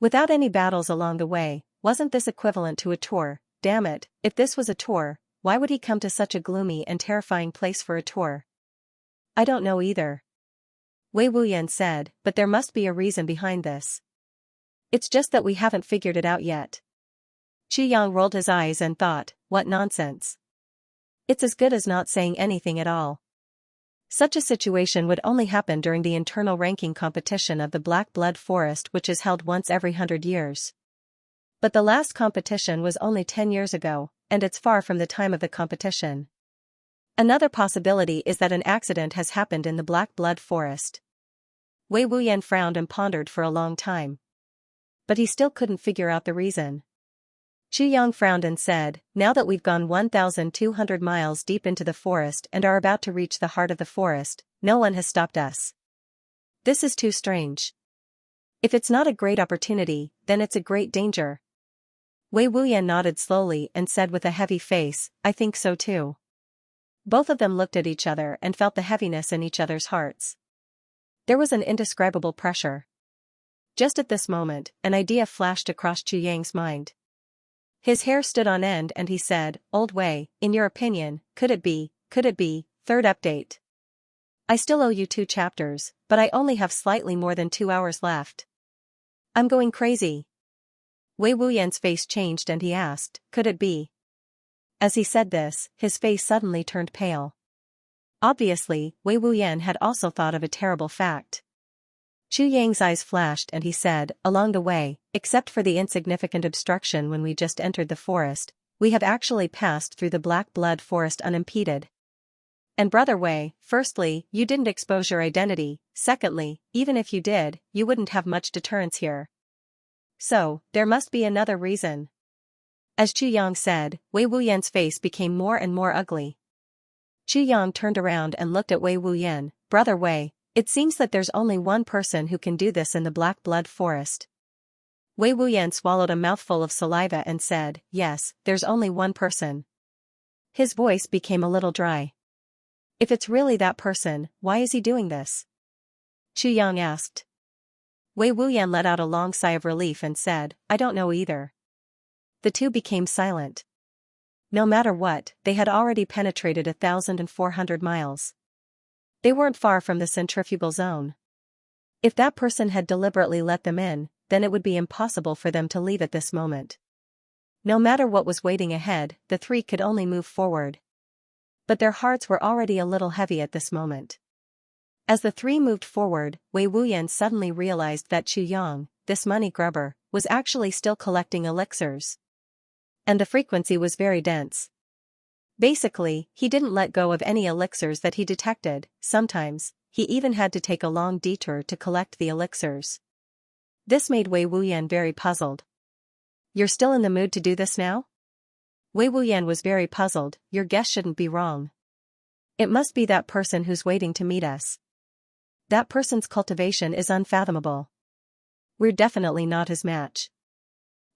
Without any battles along the way, wasn't this equivalent to a tour? Damn it, if this was a tour, why would he come to such a gloomy and terrifying place for a tour? I don't know either. Wei Wuyan said, but there must be a reason behind this. It's just that we haven't figured it out yet. Chu Yang rolled his eyes and thought, what nonsense. It's as good as not saying anything at all. Such a situation would only happen during the internal ranking competition of the Black Blood Forest, which is held once every 100 years. But the last competition was only 10 years ago, and it's far from the time of the competition. Another possibility is that an accident has happened in the Black Blood Forest. Wei Wuyan frowned and pondered for a long time. But he still couldn't figure out the reason. Chu Yang frowned and said, now that we've gone 1,200 miles deep into the forest and are about to reach the heart of the forest, no one has stopped us. This is too strange. If it's not a great opportunity, then it's a great danger. Wei Wuyan nodded slowly and said with a heavy face, I think so too. Both of them looked at each other and felt the heaviness in each other's hearts. There was an indescribable pressure. Just at this moment, an idea flashed across Chu Yang's mind. His hair stood on end and he said, Old Wei, in your opinion, could it be, third update? I still owe you 2 chapters, but I only have slightly more than 2 hours left. I'm going crazy. Wei Wuyan's face changed and he asked, could it be? As he said this, his face suddenly turned pale. Obviously, Wei Wuyan had also thought of a terrible fact. Chu Yang's eyes flashed and he said, along the way, except for the insignificant obstruction when we just entered the forest, we have actually passed through the Black Blood Forest unimpeded. And Brother Wei, firstly, you didn't expose your identity, secondly, even if you did, you wouldn't have much deterrence here. So, there must be another reason. As Chu Yang said, Wei Wuyan's face became more and more ugly. Chu Yang turned around and looked at Wei Wuyan, Brother Wei, it seems that there's only one person who can do this in the Black Blood Forest. Wei Wuyan swallowed a mouthful of saliva and said, yes, there's only one person. His voice became a little dry. If it's really that person, why is he doing this? Chu Yang asked. Wei Wuyan let out a long sigh of relief and said, I don't know either. The two became silent. No matter what, they had already penetrated 1,400 miles. They weren't far from the centrifugal zone. If that person had deliberately let them in, then it would be impossible for them to leave at this moment. No matter what was waiting ahead, the three could only move forward. But their hearts were already a little heavy at this moment. As the three moved forward, Wei Wuyan suddenly realized that Chu Yang, this money grubber, was actually still collecting elixirs. And the frequency was very dense. Basically, he didn't let go of any elixirs that he detected. Sometimes, he even had to take a long detour to collect the elixirs. This made Wei Wuyan very puzzled. You're still in the mood to do this now? Wei Wuyan was very puzzled. Your guess shouldn't be wrong. It must be that person who's waiting to meet us. That person's cultivation is unfathomable. We're definitely not his match.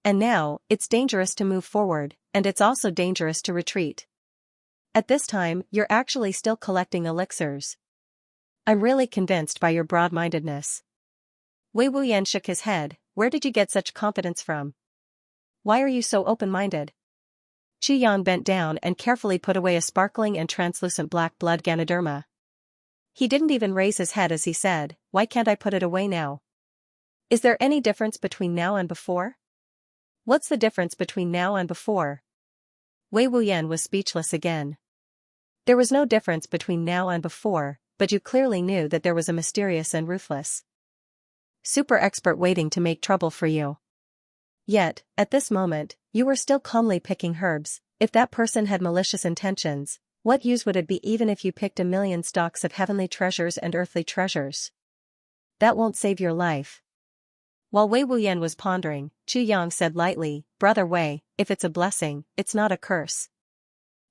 And now, it's dangerous to move forward, and it's also dangerous to retreat. At this time, you're actually still collecting elixirs. I'm really convinced by your broad-mindedness. Wei Wuyan shook his head. Where did you get such confidence from? Why are you so open-minded? Qu Yang bent down and carefully put away a sparkling and translucent black blood Ganoderma. He didn't even raise his head as he said, why can't I put it away now? Is there any difference between now and before? What's the difference between now and before? Wei Wuyan was speechless again. There was no difference between now and before, but you clearly knew that there was a mysterious and ruthless super expert waiting to make trouble for you. Yet, at this moment, you were still calmly picking herbs. If that person had malicious intentions, what use would it be even if you picked 1,000,000 stalks of heavenly treasures and earthly treasures? That won't save your life. While Wei Wuyan was pondering, Qu Yang said lightly, Brother Wei, if it's a blessing, it's not a curse.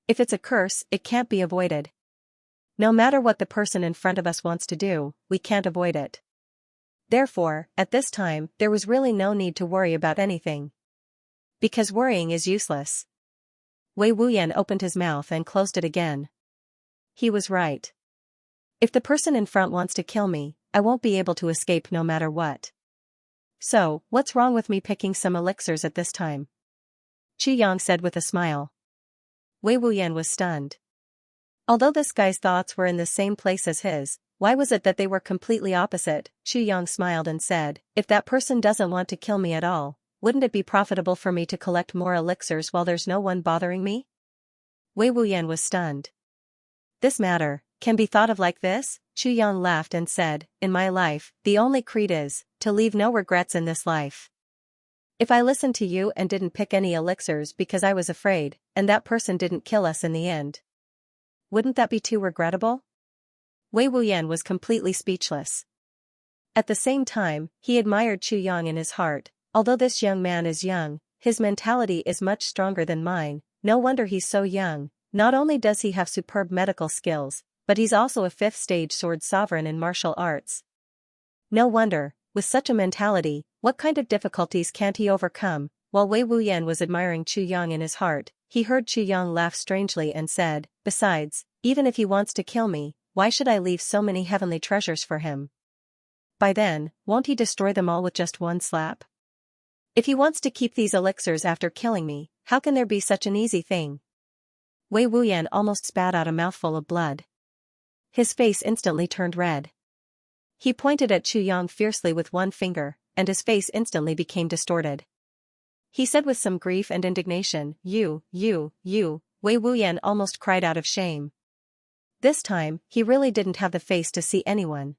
If it's a curse, it can't be avoided. No matter what the person in front of us wants to do, we can't avoid it. Therefore, at this time, there was really no need to worry about anything. Because worrying is useless. Wei Wuyan opened his mouth and closed it again. He was right. If the person in front wants to kill me, I won't be able to escape no matter what. So, what's wrong with me picking some elixirs at this time? Qu Yang said with a smile. Wei Wuyan was stunned. Although this guy's thoughts were in the same place as his, why was it that they were completely opposite? Qu Yang smiled and said, if that person doesn't want to kill me at all, wouldn't it be profitable for me to collect more elixirs while there's no one bothering me? Wei Wuyan was stunned. This matter can be thought of like this? Qu Yang laughed and said, in my life, the only creed is to leave no regrets in this life. If I listened to you and didn't pick any elixirs because I was afraid, and that person didn't kill us in the end, wouldn't that be too regrettable? Wei Wuyan was completely speechless. At the same time, he admired Qu Yang in his heart. Although this young man is young, his mentality is much stronger than mine. No wonder he's so young. Not only does he have superb medical skills, but he's also a 5th stage sword sovereign in martial arts. No wonder, with such a mentality, what kind of difficulties can't he overcome? While Wei Wuyan was admiring Qu Yang in his heart, he heard Qu Yang laugh strangely and said, besides, even if he wants to kill me, why should I leave so many heavenly treasures for him? By then, won't he destroy them all with just one slap? If he wants to keep these elixirs after killing me, how can there be such an easy thing? Wei Wuyan almost spat out a mouthful of blood. His face instantly turned red. He pointed at Qu Yang fiercely with one finger, and his face instantly became distorted. He said with some grief and indignation, you, Wei Wuyan almost cried out of shame. This time, he really didn't have the face to see anyone.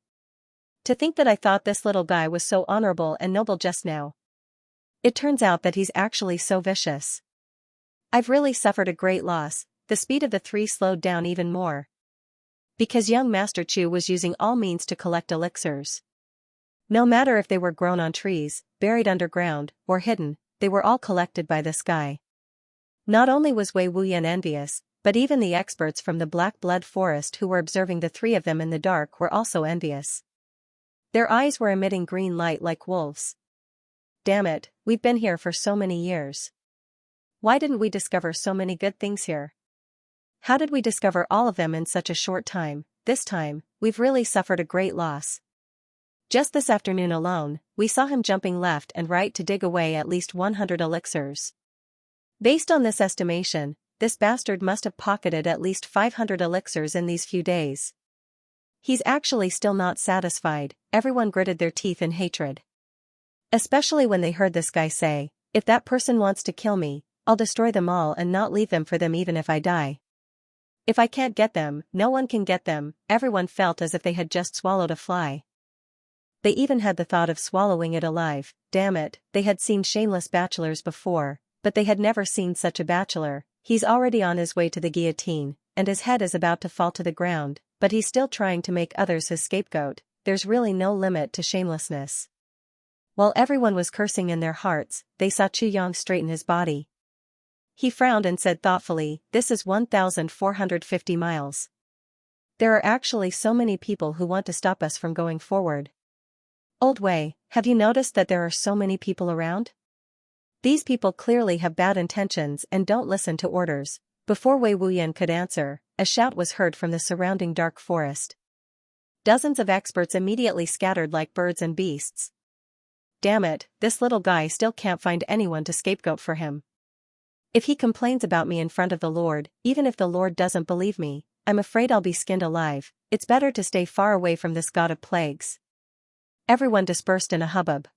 To think that I thought this little guy was so honorable and noble just now. It turns out that he's actually so vicious. I've really suffered a great loss. The speed of the 3 slowed down even more. Because young Master Chu was using all means to collect elixirs. No matter if they were grown on trees, buried underground, or hidden, they were all collected by this guy. Not only was Wei Wuyan envious, but even the experts from the Black Blood Forest who were observing the 3 of them in the dark were also envious. Their eyes were emitting green light like wolves. Damn it, we've been here for so many years. Why didn't we discover so many good things here? How did we discover all of them in such a short time? This time, we've really suffered a great loss. Just this afternoon alone, we saw him jumping left and right to dig away at least 100 elixirs. Based on this estimation, this bastard must have pocketed at least 500 elixirs in these few days. He's actually still not satisfied. Everyone gritted their teeth in hatred. Especially when they heard this guy say, if that person wants to kill me, I'll destroy them all and not leave them for them even if I die. If I can't get them, no one can get them. Everyone felt as if they had just swallowed a fly. They even had the thought of swallowing it alive. Damn it, they had seen shameless bachelors before, but they had never seen such a bachelor. He's already on his way to the guillotine, and his head is about to fall to the ground, but he's still trying to make others his scapegoat. There's really no limit to shamelessness. While everyone was cursing in their hearts, they saw Qu Yang straighten his body. He frowned and said thoughtfully, this is 1,450 miles. There are actually so many people who want to stop us from going forward. Old Wei, have you noticed that there are so many people around? These people clearly have bad intentions and don't listen to orders. Before Wei Wuyan could answer, a shout was heard from the surrounding dark forest. Dozens of experts immediately scattered like birds and beasts. Damn it, this little guy still can't find anyone to scapegoat for him. If he complains about me in front of the Lord, even if the Lord doesn't believe me, I'm afraid I'll be skinned alive. It's better to stay far away from this god of plagues. Everyone dispersed in a hubbub.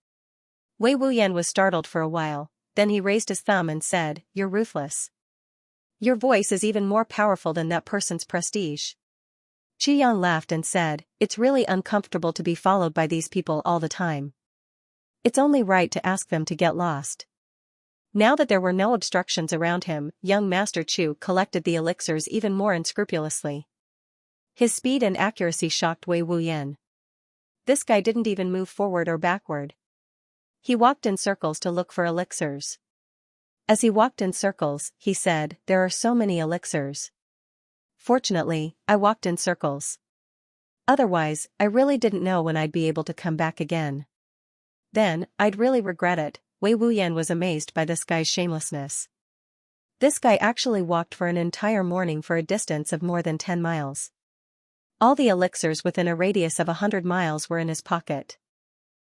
Wei Wuyan was startled for a while, then he raised his thumb and said, "You're ruthless. Your voice is even more powerful than that person's prestige." Qiyang laughed and said, "It's really uncomfortable to be followed by these people all the time. It's only right to ask them to get lost." Now that there were no obstructions around him, young Master Chu collected the elixirs even more unscrupulously. His speed and accuracy shocked Wei Wuyan. This guy didn't even move forward or backward. He walked in circles to look for elixirs. As he walked in circles, he said, "There are so many elixirs. Fortunately, I walked in circles. Otherwise, I really didn't know when I'd be able to come back again. Then, I'd really regret it." Wei Wuyan was amazed by this guy's shamelessness. This guy actually walked for an entire morning for a distance of more than 10 miles. All the elixirs within a radius of 100 miles were in his pocket.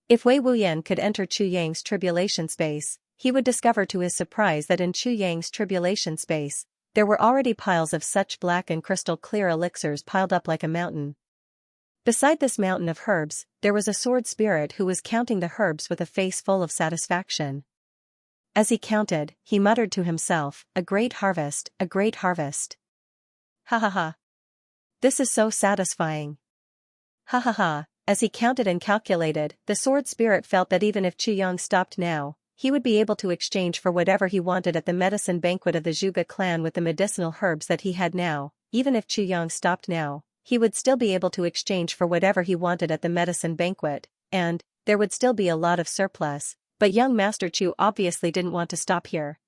If Wei Wuyan could enter Chu Yang's tribulation space, he would discover to his surprise that in Chu Yang's tribulation space, there were already piles of such black and crystal clear elixirs piled up like a mountain. Beside this mountain of herbs, there was a sword spirit who was counting the herbs with a face full of satisfaction. As he counted, he muttered to himself, "A great harvest, a great harvest. Ha ha ha. This is so satisfying. Ha ha ha." As he counted and calculated, the sword spirit felt that even if Chu Yang stopped now, he would be able to exchange for whatever he wanted at the medicine banquet of the Zhuge clan with the medicinal herbs that he had now. Even if Chu Yang stopped now, he would still be able to exchange for whatever he wanted at the medicine banquet, and there would still be a lot of surplus, but young Master Chu obviously didn't want to stop here.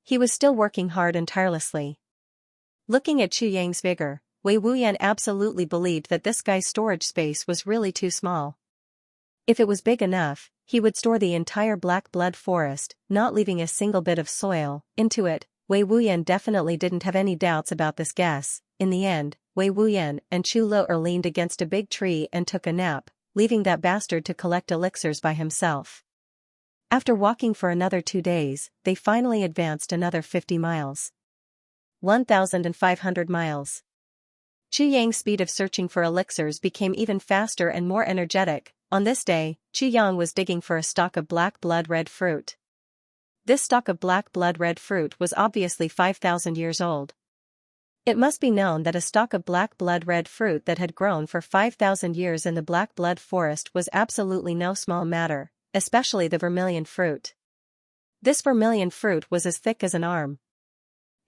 He was still working hard and tirelessly. Looking at Chu Yang's vigor, Wei Wuyan absolutely believed that this guy's storage space was really too small. If it was big enough, he would store the entire black blood forest, not leaving a single bit of soil, into it. Wei Wuyan definitely didn't have any doubts about this guess. In the end, Wei Wuyan and Chu Lu'er leaned against a big tree and took a nap, leaving that bastard to collect elixirs by himself. After walking for another 2 days, they finally advanced another 50 miles. 1,500 miles. Chu Yang's speed of searching for elixirs became even faster and more energetic. On this day, Chu Yang was digging for a stalk of black blood red fruit. This stalk of black blood red fruit was obviously 5,000 years old. It must be known that a stalk of black blood red fruit that had grown for 5,000 years in the black blood forest was absolutely no small matter, especially the vermilion fruit. This vermilion fruit was as thick as an arm.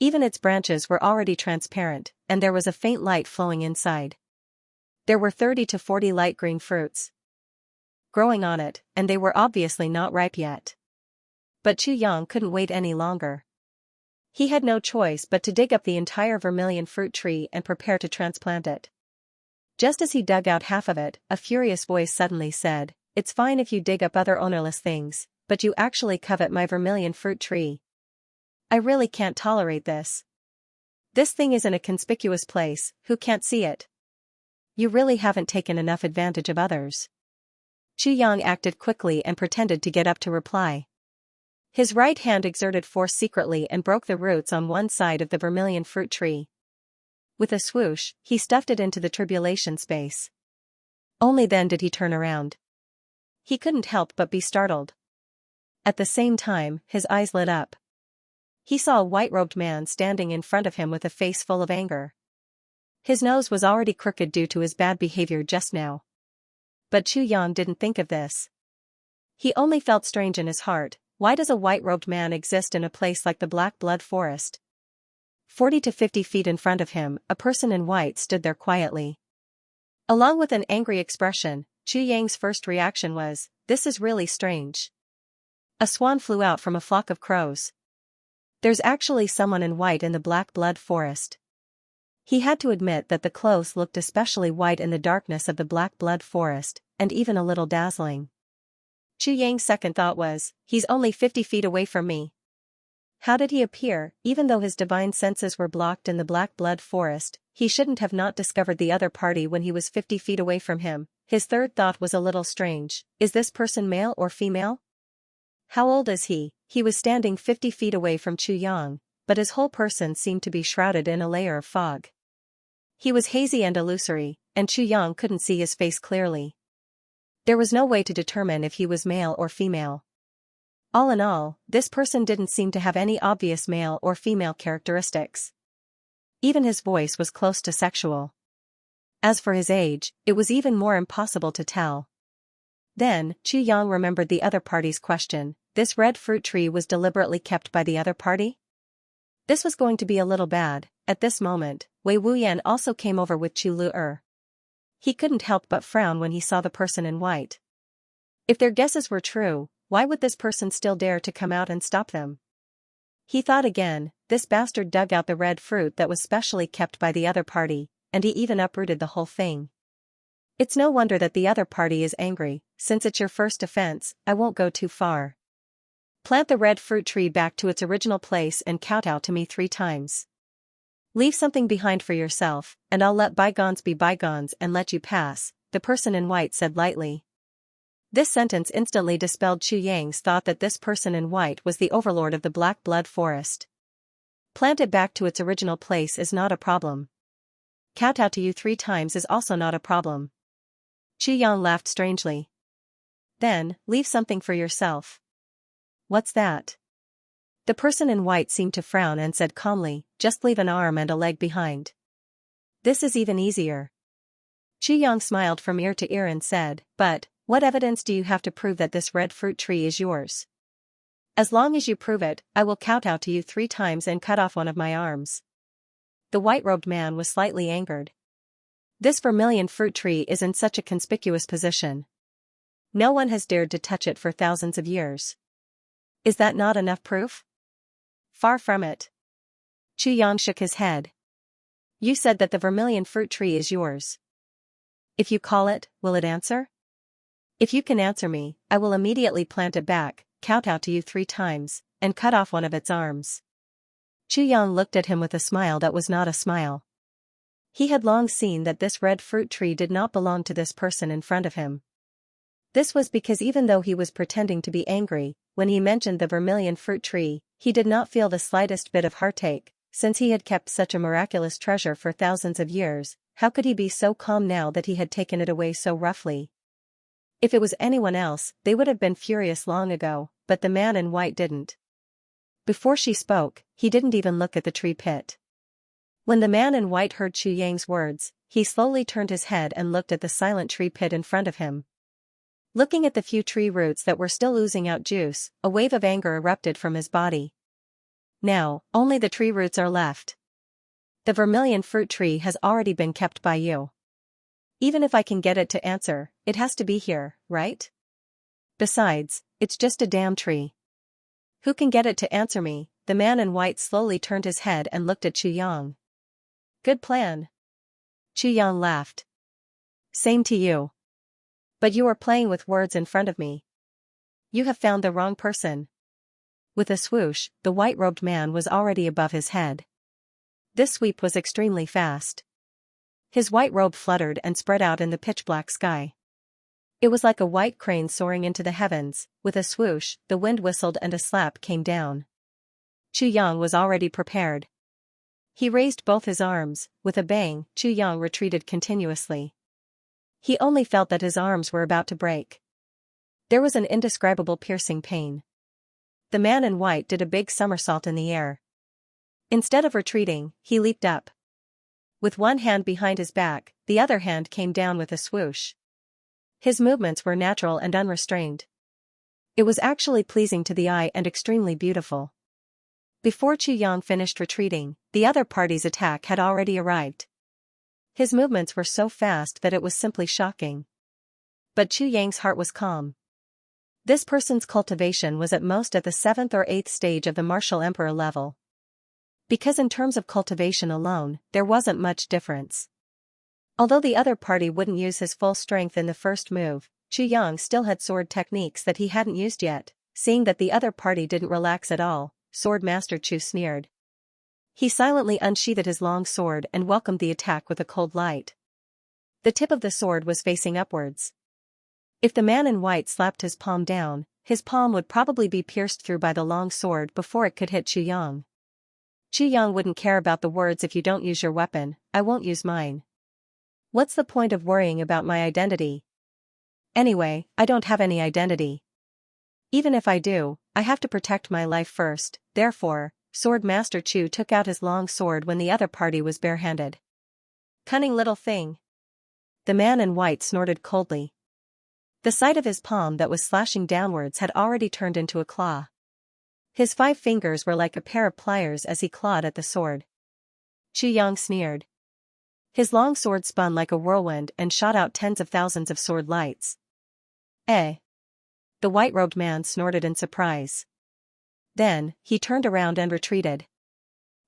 Even its branches were already transparent, and there was a faint light flowing inside. There were 30 to 40 light green fruits growing on it, and they were obviously not ripe yet. But Chu Yang couldn't wait any longer. He had no choice but to dig up the entire vermilion fruit tree and prepare to transplant it. Just as he dug out half of it, a furious voice suddenly said, "It's fine if you dig up other ownerless things, but you actually covet my vermilion fruit tree. I really can't tolerate this. This thing is in a conspicuous place, who can't see it? You really haven't taken enough advantage of others." Chu Yang acted quickly and pretended to get up to reply. His right hand exerted force secretly and broke the roots on one side of the vermilion fruit tree. With a swoosh, he stuffed it into the tribulation space. Only then did he turn around. He couldn't help but be startled. At the same time, his eyes lit up. He saw a white-robed man standing in front of him with a face full of anger. His nose was already crooked due to his bad behavior just now. But Chu Yang didn't think of this. He only felt strange in his heart. Why does a white-robed man exist in a place like the Black Blood Forest? 40 to 50 feet in front of him, a person in white stood there quietly. Along with an angry expression, Chu Yang's first reaction was, "This is really strange." A swan flew out from a flock of crows. There's actually someone in white in the black blood forest. He had to admit that the clothes looked especially white in the darkness of the black blood forest, and even a little dazzling. Chu Yang's second thought was, he's only 50 feet away from me. How did he appear? Even though his divine senses were blocked in the black blood forest, he shouldn't have not discovered the other party when he was 50 feet away from him. His third thought was a little strange. Is this person male or female? How old is he? He was standing 50 feet away from Chu Yang, but his whole person seemed to be shrouded in a layer of fog. He was hazy and illusory, and Chu Yang couldn't see his face clearly. There was no way to determine if he was male or female. All in all, this person didn't seem to have any obvious male or female characteristics. Even his voice was close to sexual. As for his age, it was even more impossible to tell. Then, Chu Yang remembered the other party's question. This red fruit tree was deliberately kept by the other party? This was going to be a little bad. At this moment, Wei Wuyan also came over with Chu Lu-er. He couldn't help but frown when he saw the person in white. If their guesses were true, why would this person still dare to come out and stop them? He thought again, this bastard dug out the red fruit that was specially kept by the other party, and he even uprooted the whole thing. It's no wonder that the other party is angry. Since it's your first offense, I won't go too far. Plant the red fruit tree back to its original place and kowtow to me 3 times. Leave something behind for yourself, and I'll let bygones be bygones and let you pass, the person in white said lightly. This sentence instantly dispelled Chu Yang's thought that this person in white was the overlord of the black blood forest. Plant it back to its original place is not a problem. Kowtow to you 3 times is also not a problem. Chu Yang laughed strangely. Then, leave something for yourself. What's that? The person in white seemed to frown and said calmly, just leave an arm and a leg behind. This is even easier. Chu Yang smiled from ear to ear and said, but, what evidence do you have to prove that this red fruit tree is yours? As long as you prove it, I will kowtow to you 3 times and cut off one of my arms. The white-robed man was slightly angered. This vermilion fruit tree is in such a conspicuous position. No one has dared to touch it for thousands of years. Is that not enough proof? Far from it. Chu Yang shook his head. You said that the vermilion fruit tree is yours. If you call it, will it answer? If you can answer me, I will immediately plant it back, kowtow to you 3 times, and cut off one of its arms. Chu Yang looked at him with a smile that was not a smile. He had long seen that this red fruit tree did not belong to this person in front of him. This was because even though he was pretending to be angry, when he mentioned the vermilion fruit tree, he did not feel the slightest bit of heartache. Since he had kept such a miraculous treasure for thousands of years, how could he be so calm now that he had taken it away so roughly? If it was anyone else, they would have been furious long ago, but the man in white didn't. Before she spoke, he didn't even look at the tree pit. When the man in white heard Chu Yang's words, he slowly turned his head and looked at the silent tree pit in front of him. Looking at the few tree roots that were still oozing out juice, a wave of anger erupted from his body. Now, only the tree roots are left. The vermilion fruit tree has already been kept by you. Even if I can get it to answer, it has to be here, right? Besides, it's just a damn tree. Who can get it to answer me? The man in white slowly turned his head and looked at Chu Yang. Good plan. Chu Yang laughed. Same to you. But you are playing with words in front of me. You have found the wrong person. With a swoosh, the white-robed man was already above his head. This sweep was extremely fast. His white robe fluttered and spread out in the pitch-black sky. It was like a white crane soaring into the heavens. With a swoosh, the wind whistled and a slap came down. Chu Yang was already prepared. He raised both his arms. With a bang, Chu Yang retreated continuously. He only felt that his arms were about to break. There was an indescribable piercing pain. The man in white did a big somersault in the air. Instead of retreating, he leaped up. With one hand behind his back, the other hand came down with a swoosh. His movements were natural and unrestrained. It was actually pleasing to the eye and extremely beautiful. Before Chu Yang finished retreating, the other party's attack had already arrived. His movements were so fast that it was simply shocking. But Chu Yang's heart was calm. This person's cultivation was at most at the 7th or 8th stage of the martial emperor level. Because in terms of cultivation alone, there wasn't much difference. Although the other party wouldn't use his full strength in the first move, Chu Yang still had sword techniques that he hadn't used yet. Seeing that the other party didn't relax at all, Sword Master Chu sneered. He silently unsheathed his long sword and welcomed the attack with a cold light. The tip of the sword was facing upwards. If the man in white slapped his palm down, his palm would probably be pierced through by the long sword before it could hit Chu Yang. Chu Yang wouldn't care about the words "if you don't use your weapon, I won't use mine. What's the point of worrying about my identity? Anyway, I don't have any identity. Even if I do, I have to protect my life first." Therefore, Sword Master Chu took out his long sword when the other party was barehanded. "Cunning little thing." The man in white snorted coldly. The side of his palm that was slashing downwards had already turned into a claw. His 5 fingers were like a pair of pliers as he clawed at the sword. Chu Yang sneered. His long sword spun like a whirlwind and shot out tens of thousands of sword lights. "Eh?" The white-robed man snorted in surprise. Then, he turned around and retreated.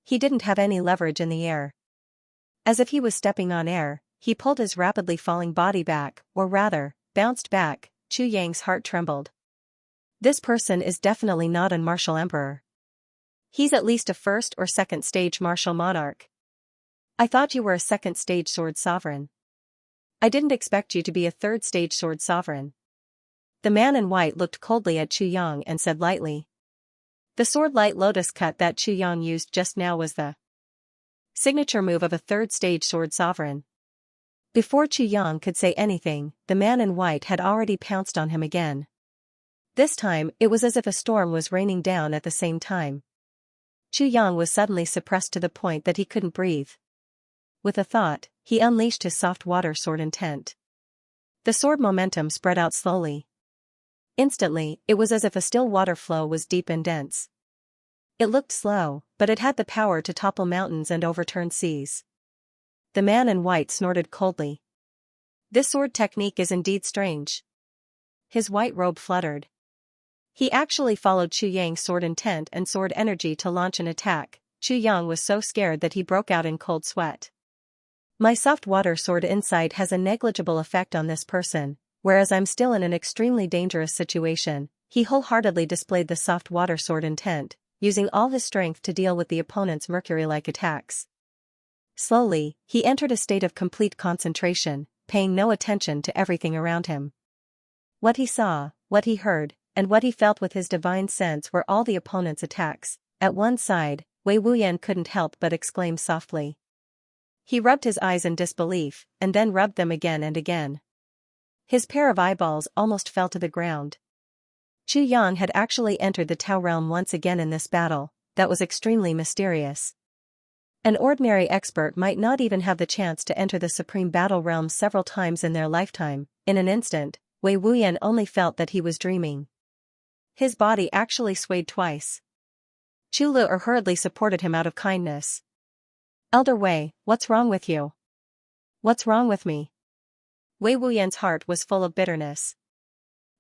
He didn't have any leverage in the air. As if he was stepping on air, he pulled his rapidly falling body back, or rather, bounced back. Chu Yang's heart trembled. This person is definitely not a martial emperor. He's at least a 1st or 2nd stage martial monarch. I thought you were a 2nd stage sword sovereign. I didn't expect you to be a 3rd stage sword sovereign. The man in white looked coldly at Chu Yang and said lightly. The sword light lotus cut that Chu Yang used just now was the signature move of a 3rd stage sword sovereign. Before Chu Yang could say anything, the man in white had already pounced on him again. This time, it was as if a storm was raining down at the same time. Chu Yang was suddenly suppressed to the point that he couldn't breathe. With a thought, he unleashed his soft water sword intent. The sword momentum spread out slowly. Instantly, it was as if a still water flow was deep and dense. It looked slow, but it had the power to topple mountains and overturn seas. The man in white snorted coldly. This sword technique is indeed strange. His white robe fluttered. He actually followed Chu Yang's sword intent and sword energy to launch an attack. Chu Yang was so scared that he broke out in cold sweat. My soft water sword insight has a negligible effect on this person, whereas I'm still in an extremely dangerous situation. He wholeheartedly displayed the soft water sword intent, using all his strength to deal with the opponent's mercury-like attacks. Slowly, he entered a state of complete concentration, paying no attention to everything around him. What he saw, what he heard, and what he felt with his divine sense were all the opponent's attacks. At one side, Wei Wuyan couldn't help but exclaim softly. He rubbed his eyes in disbelief, and then rubbed them again and again. His pair of eyeballs almost fell to the ground. Chu Yang had actually entered the Tao realm once again in this battle. That was extremely mysterious. An ordinary expert might not even have the chance to enter the supreme battle realm several times in their lifetime. In an instant, Wei Wuyan only felt that he was dreaming. His body actually swayed twice. Chu Lu hurriedly supported him out of kindness. Elder Wei, what's wrong with you? What's wrong with me? Wei Wuyan's heart was full of bitterness.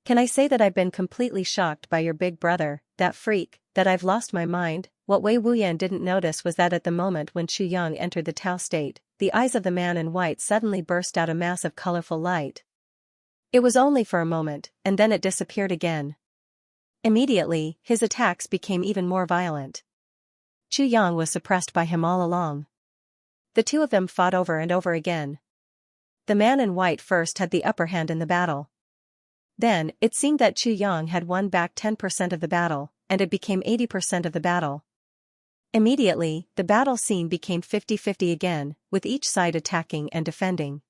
Can I say that I've been completely shocked by your big brother, that freak, that I've lost my mind? What Wei Wuyan didn't notice was that at the moment when Chu Yang entered the Tao state, the eyes of the man in white suddenly burst out a mass of colorful light. It was only for a moment, and then it disappeared again. Immediately, his attacks became even more violent. Chu Yang was suppressed by him all along. The two of them fought over and over again. The man in white first had the upper hand in the battle. Then, it seemed that Chu Yang had won back 10% of the battle, and it became 80% of the battle. Immediately, the battle scene became 50-50 again, with each side attacking and defending.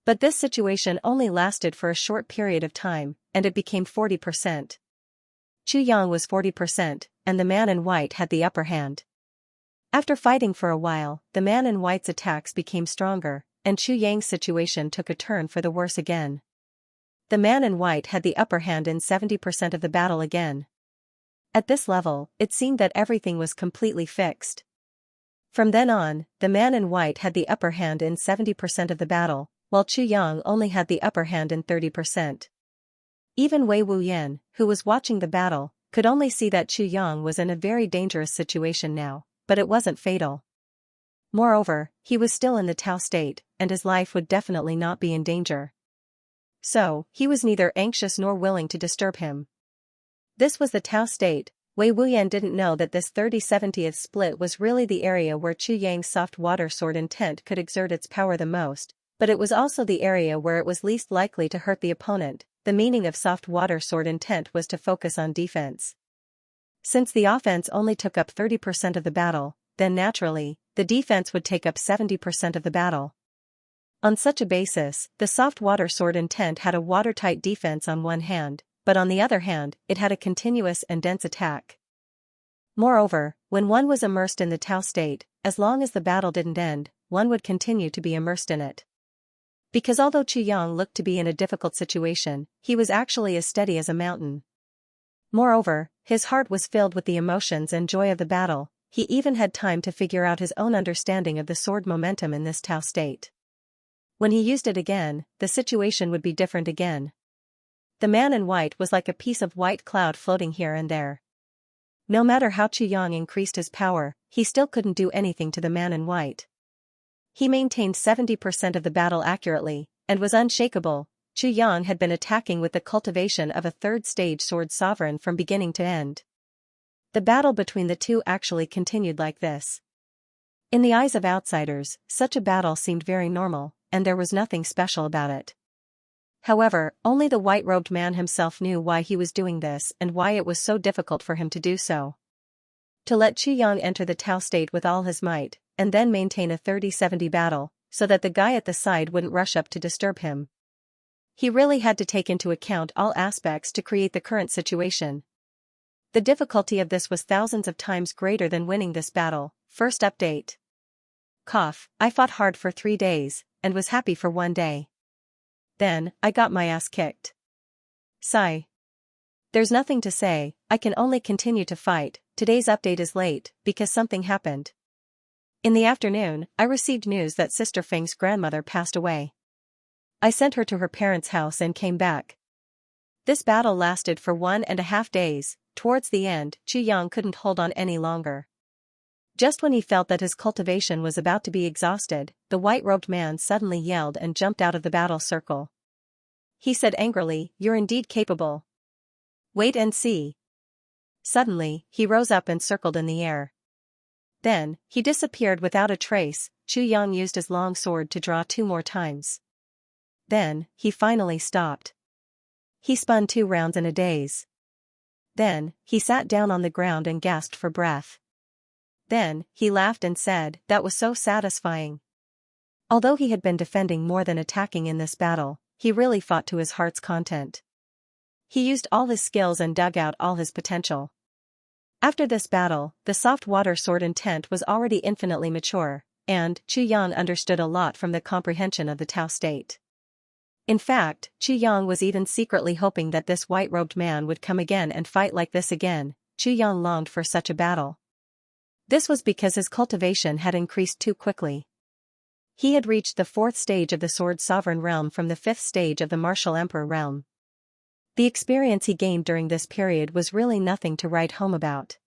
But this situation only lasted for a short period of time, and it became 40%. Chu Yang was 40%, and the man in white had the upper hand. After fighting for a while, the man in white's attacks became stronger, and Chu Yang's situation took a turn for the worse again. The man in white had the upper hand in 70% of the battle again. At this level, it seemed that everything was completely fixed. From then on, the man in white had the upper hand in 70% of the battle, while Chu Yang only had the upper hand in 30%. Even Wei Wuyan, who was watching the battle, could only see that Chu Yang was in a very dangerous situation now, but it wasn't fatal. Moreover, he was still in the Tao state, and his life would definitely not be in danger. So, he was neither anxious nor willing to disturb him. This was the Tao state. Wei Wuyan didn't know that this 30/70th split was really the area where Chu Yang's soft water sword intent could exert its power the most, but it was also the area where it was least likely to hurt the opponent. The meaning of soft water sword intent was to focus on defense. Since the offense only took up 30% of the battle, then naturally, the defense would take up 70% of the battle. On such a basis, the soft water sword intent had a watertight defense on one hand, but on the other hand, it had a continuous and dense attack. Moreover, when one was immersed in the Tao state, as long as the battle didn't end, one would continue to be immersed in it. Because although Chu Yang looked to be in a difficult situation, he was actually as steady as a mountain. Moreover, his heart was filled with the emotions and joy of the battle. He even had time to figure out his own understanding of the sword momentum in this Tao state. When he used it again, the situation would be different again. The man in white was like a piece of white cloud floating here and there. No matter how Chu Yang increased his power, he still couldn't do anything to the man in white. He maintained 70% of the battle accurately, and was unshakable. Chu Yang had been attacking with the cultivation of a third-stage sword sovereign from beginning to end. The battle between the two actually continued like this. In the eyes of outsiders, such a battle seemed very normal, and there was nothing special about it. However, only the white-robed man himself knew why he was doing this and why it was so difficult for him to do so. To let Chu Yang enter the Tao state with all his might, and then maintain a 30/70 battle, so that the guy at the side wouldn't rush up to disturb him. He really had to take into account all aspects to create the current situation. The difficulty of this was thousands of times greater than winning this battle. First update. I fought hard for 3 days, and was happy for 1 day. Then, I got my ass kicked. Sigh. There's nothing to say, I can only continue to fight. Today's update is late, because something happened. In the afternoon, I received news that Sister Feng's grandmother passed away. I sent her to her parents' house and came back. This battle lasted for 1.5 days. Towards the end, Chu Yang couldn't hold on any longer. Just when he felt that his cultivation was about to be exhausted, the white-robed man suddenly yelled and jumped out of the battle circle. He said angrily, "You're indeed capable. Wait and see." Suddenly, he rose up and circled in the air. Then, he disappeared without a trace. Chu Yang used his long sword to draw 2 more times. Then, he finally stopped. He spun 2 rounds in a daze. Then, he sat down on the ground and gasped for breath. Then, he laughed and said, "That was so satisfying." Although he had been defending more than attacking in this battle, he really fought to his heart's content. He used all his skills and dug out all his potential. After this battle, the soft water sword intent was already infinitely mature, and Chu Yang understood a lot from the comprehension of the Tao state. In fact, Chu Yang was even secretly hoping that this white-robed man would come again and fight like this again. Chu Yang longed for such a battle. This was because his cultivation had increased too quickly. He had reached the 4th stage of the Sword Sovereign realm from the 5th stage of the Martial Emperor realm. The experience he gained during this period was really nothing to write home about.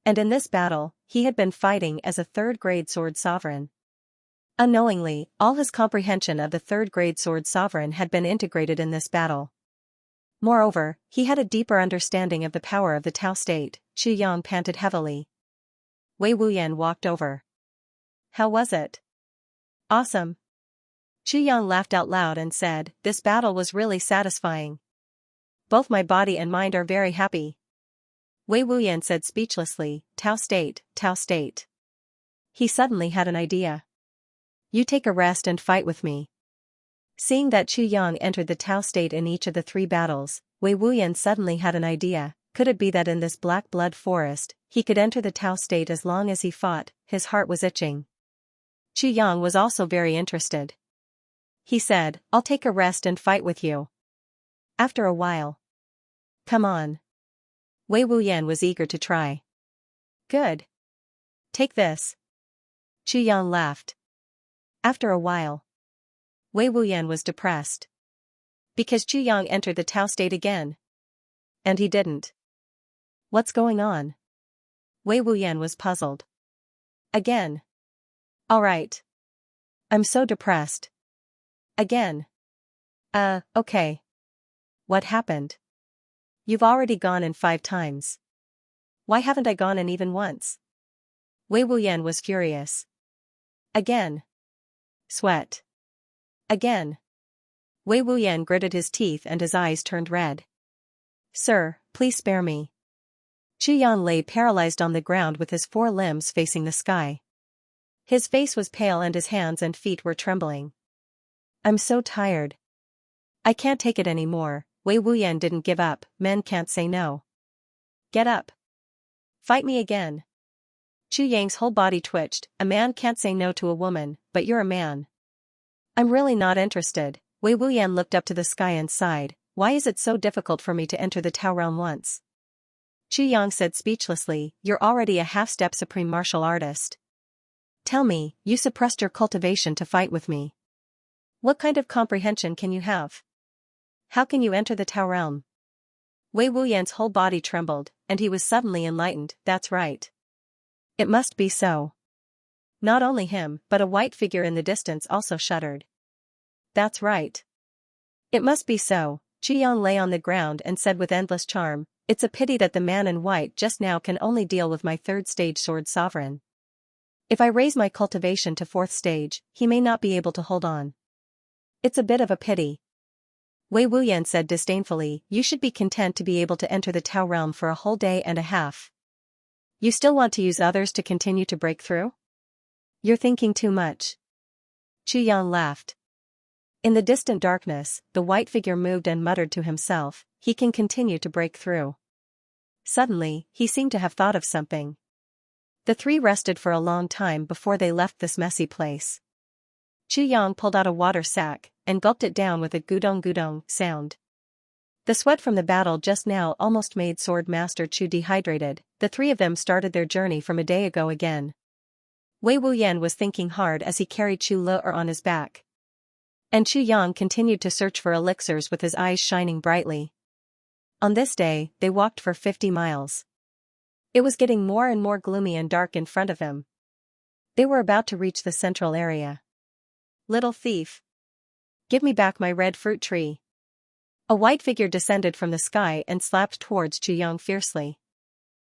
And in this battle, he had been fighting as a 3rd-grade Sword Sovereign. Unknowingly, all his comprehension of the 3rd-grade Sword Sovereign had been integrated in this battle. Moreover, he had a deeper understanding of the power of the Tao state. Chu Yang panted heavily. Wei Wuyan walked over. "How was it?" "Awesome." Chu Yang laughed out loud and said, "This battle was really satisfying. Both my body and mind are very happy." Wei Wuyan said speechlessly, "Tao state, Tao state." He suddenly had an idea. "You take a rest and fight with me." Seeing that Chu Yang entered the Tao state in each of the 3 battles, Wei Wuyan suddenly had an idea. Could it be that in this black blood forest, he could enter the Tao state as long as he fought? His heart was itching. Chu Yang was also very interested. He said, "I'll take a rest and fight with you." After a while. "Come on." Wei Wuyan was eager to try. "Good. Take this." Chu Yang laughed. After a while. Wei Wuyan was depressed. Because Chu Yang entered the Tao state again. And he didn't. What's going on? Wei Wuyan was puzzled. Again. Alright. I'm so depressed. Again. Okay. What happened? You've already gone in 5 times. Why haven't I gone in even once? Wei Wuyan was furious. Again. Sweat. Again. Wei Wuyan gritted his teeth and his eyes turned red. Sir, please spare me. Chu Yang lay paralyzed on the ground with his 4 limbs facing the sky. His face was pale and his hands and feet were trembling. I'm so tired. I can't take it anymore. Wei Wuyan didn't give up. Men can't say no. Get up. Fight me again. Chu Yang's whole body twitched. A man can't say no to a woman, but you're a man. I'm really not interested. Wei Wuyan looked up to the sky and sighed. Why is it so difficult for me to enter the Tao realm once? Chu Yang said speechlessly, you're already a half-step supreme martial artist. Tell me, you suppressed your cultivation to fight with me. What kind of comprehension can you have? How can you enter the Tao realm? Wei Wuyan's whole body trembled, and he was suddenly enlightened. That's right. It must be so. Not only him, but a white figure in the distance also shuddered. That's right. It must be so. Chu Yang lay on the ground and said with endless charm, it's a pity that the man in white just now can only deal with my 3rd stage sword sovereign. If I raise my cultivation to 4th stage, he may not be able to hold on. It's a bit of a pity. Wei Wuyan said disdainfully, you should be content to be able to enter the Tao realm for a whole day and a half. You still want to use others to continue to break through? You're thinking too much. Chu Yang laughed. In the distant darkness, the white figure moved and muttered to himself, he can continue to break through. Suddenly, he seemed to have thought of something. The 3 rested for a long time before they left this messy place. Chu Yang pulled out a water sack and gulped it down with a gudong sound. The sweat from the battle just now almost made Sword Master Chu dehydrated. The 3 of them started their journey from a day ago again. Wei Wuyan was thinking hard as he carried Chu Le on his back. And Chu Yang continued to search for elixirs with his eyes shining brightly. On this day, they walked for 50 miles. It was getting more and more gloomy and dark in front of him. They were about to reach the central area. Little thief. Give me back my red fruit tree. A white figure descended from the sky and slapped towards Chu Yang fiercely.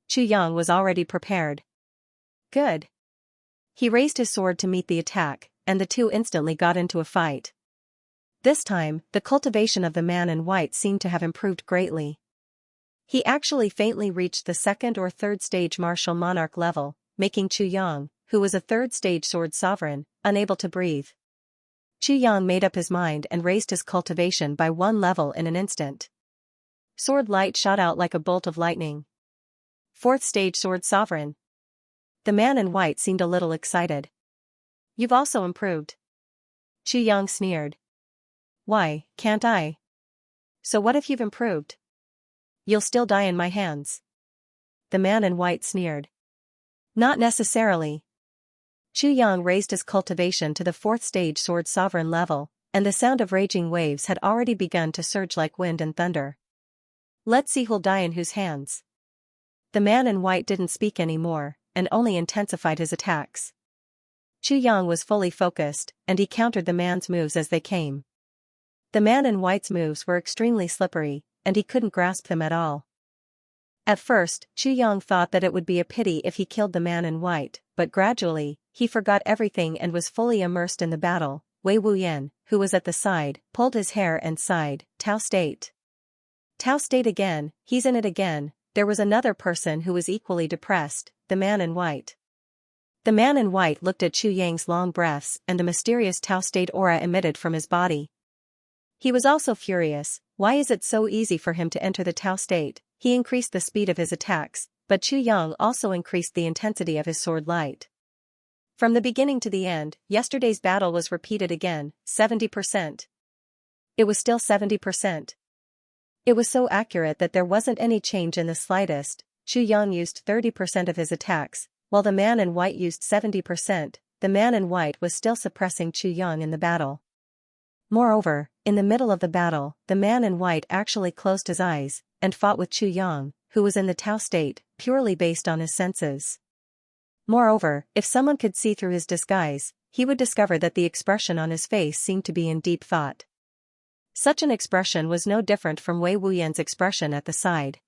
Chu Yang was already prepared. Good. He raised his sword to meet the attack, and the 2 instantly got into a fight. This time, the cultivation of the man in white seemed to have improved greatly. He actually faintly reached the 2nd or 3rd stage martial monarch level, making Chu Yang, who was a 3rd stage sword sovereign, unable to breathe. Chu Yang made up his mind and raised his cultivation by 1 level in an instant. Sword light shot out like a bolt of lightning. 4th stage sword sovereign. The man in white seemed a little excited. You've also improved. Chu Yang sneered. Why, can't I? So what if you've improved? You'll still die in my hands. The man in white sneered. Not necessarily. Chu Yang raised his cultivation to the 4th stage sword sovereign level, and the sound of raging waves had already begun to surge like wind and thunder. Let's see who'll die in whose hands. The man in white didn't speak anymore, and only intensified his attacks. Chu Yang was fully focused, and he countered the man's moves as they came. The man in white's moves were extremely slippery, and he couldn't grasp them at all. At first, Chu Yang thought that it would be a pity if he killed the man in white, but gradually, he forgot everything and was fully immersed in the battle. Wei Wuyan, who was at the side, pulled his hair and sighed, Tao state. Tao state again, he's in it again. There was another person who was equally depressed, the man in white. The man in white looked at Chu Yang's long breaths and the mysterious Tao state aura emitted from his body. He was also furious. Why is it so easy for him to enter the Tao state? He increased the speed of his attacks, but Chu Yang also increased the intensity of his sword light. From the beginning to the end, yesterday's battle was repeated again, 70%. It was still 70%. It was so accurate that there wasn't any change in the slightest. Chu Yang used 30% of his attacks, while the man in white used 70%. The man in white was still suppressing Chu Yang in the battle. Moreover, in the middle of the battle, the man in white actually closed his eyes and fought with Chu Yang, who was in the Tao state, purely based on his senses. Moreover, if someone could see through his disguise, he would discover that the expression on his face seemed to be in deep thought. Such an expression was no different from Wei Wuyan's expression at the side.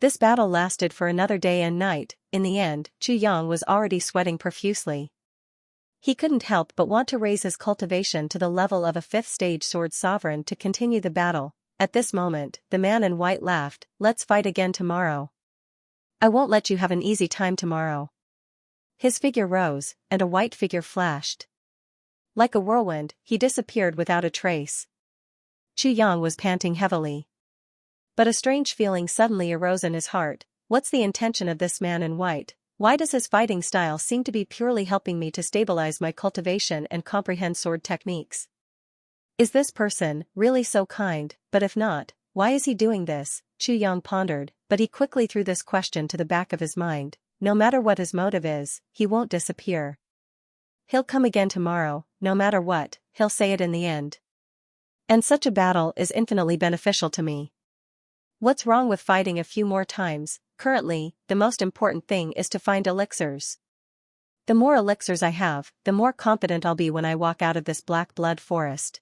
This battle lasted for another day and night. In the end, Chu Yang was already sweating profusely. He couldn't help but want to raise his cultivation to the level of a 5th-stage sword sovereign to continue the battle. At this moment, the man in white laughed. "Let's fight again tomorrow. I won't let you have an easy time tomorrow." His figure rose, and a white figure flashed. Like a whirlwind, he disappeared without a trace. Chu Yang was panting heavily. But a strange feeling suddenly arose in his heart. What's the intention of this man in white? Why does his fighting style seem to be purely helping me to stabilize my cultivation and comprehend sword techniques? Is this person really so kind? But if not, why is he doing this? Chu Yang pondered, but he quickly threw this question to the back of his mind. No matter what his motive is, he won't disappear. He'll come again tomorrow, no matter what, he'll say it in the end. And such a battle is infinitely beneficial to me. What's wrong with fighting a few more times? Currently, the most important thing is to find elixirs. The more elixirs I have, the more confident I'll be when I walk out of this black blood forest.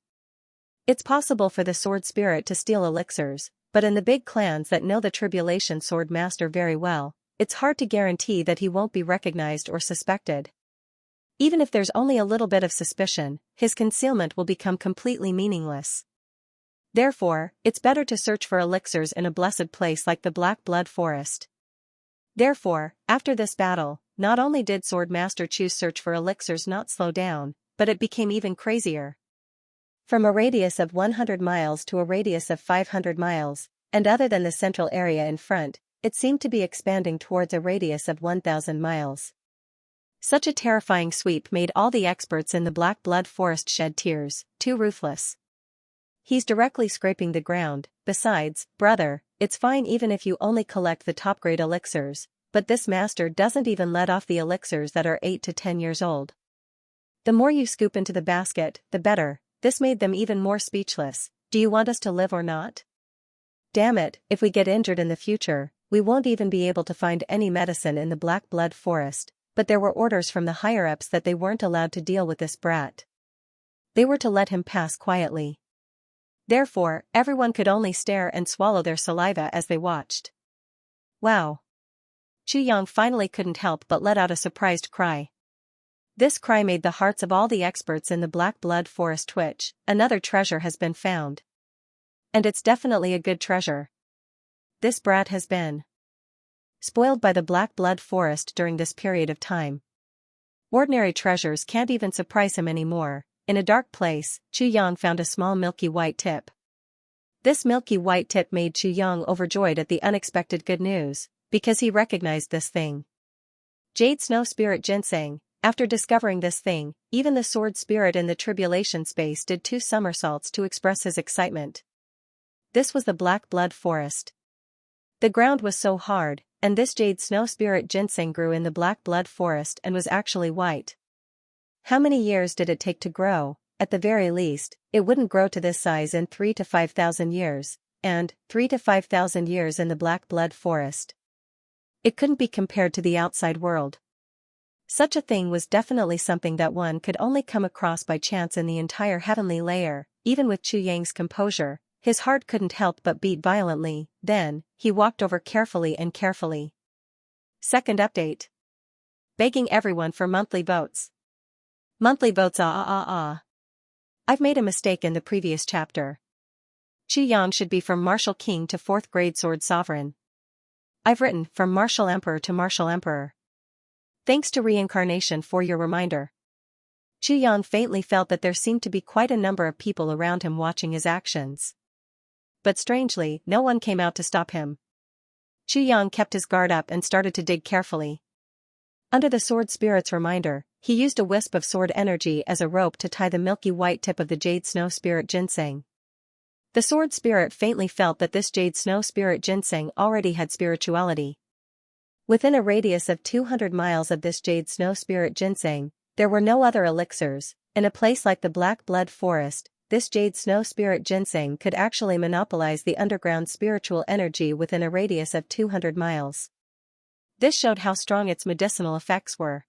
It's possible for the sword spirit to steal elixirs, but in the big clans that know the Tribulation Sword Master very well, it's hard to guarantee that he won't be recognized or suspected. Even if there's only a little bit of suspicion, his concealment will become completely meaningless. Therefore, it's better to search for elixirs in a blessed place like the Black Blood Forest. Therefore, after this battle, not only did Sword Master Chu's search for elixirs not slow down, but it became even crazier. From a radius of 100 miles to a radius of 500 miles, and other than the central area in front, it seemed to be expanding towards a radius of 1,000 miles. Such a terrifying sweep made all the experts in the Black Blood Forest shed tears. Too ruthless. He's directly scraping the ground. Besides, brother, it's fine even if you only collect the top-grade elixirs, but this master doesn't even let off the elixirs that are 8 to 10 years old. The more you scoop into the basket, the better. This made them even more speechless. Do you want us to live or not? Damn it, if we get injured in the future, we won't even be able to find any medicine in the Black Blood Forest. But there were orders from the higher-ups that they weren't allowed to deal with this brat. They were to let him pass quietly. Therefore, everyone could only stare and swallow their saliva as they watched. Wow! Chu Yang finally couldn't help but let out a surprised cry. This cry made the hearts of all the experts in the Black Blood Forest twitch. Another treasure has been found. And it's definitely a good treasure. This brat has been spoiled by the Black Blood Forest during this period of time. Ordinary treasures can't even surprise him anymore. In a dark place, Chu Yang found a small milky white tip. This milky white tip made Chu Yang overjoyed at the unexpected good news, because he recognized this thing. Jade Snow Spirit Ginseng. After discovering this thing, even the sword spirit in the tribulation space did 2 somersaults to express his excitement. This was the Black Blood Forest. The ground was so hard, and this Jade Snow Spirit Ginseng grew in the Black Blood Forest and was actually white. How many years did it take to grow? At the very least, it wouldn't grow to this size in 3 to 5,000 years, and 3 to 5,000 years in the Black Blood Forest. It couldn't be compared to the outside world. Such a thing was definitely something that one could only come across by chance in the entire heavenly layer. Even with Chu Yang's composure, his heart couldn't help but beat violently. Then, he walked over carefully. Second update. Begging everyone for monthly votes. Monthly votes I've made a mistake in the previous chapter. Chu Yang should be from Martial King to 4th grade Sword Sovereign. I've written from Martial Emperor to Martial Emperor. Thanks to reincarnation for your reminder. Chu Yang faintly felt that there seemed to be quite a number of people around him watching his actions. But strangely, no one came out to stop him. Chu Yang kept his guard up and started to dig carefully. Under the sword spirit's reminder, he used a wisp of sword energy as a rope to tie the milky white tip of the Jade Snow Spirit Ginseng. The sword spirit faintly felt that this Jade Snow Spirit Ginseng already had spirituality. Within a radius of 200 miles of this Jade Snow Spirit Ginseng, there were no other elixirs. In a place like the Black Blood Forest, this jade snow spirit ginseng could actually monopolize the underground spiritual energy within a radius of 200 miles. This showed how strong its medicinal effects were.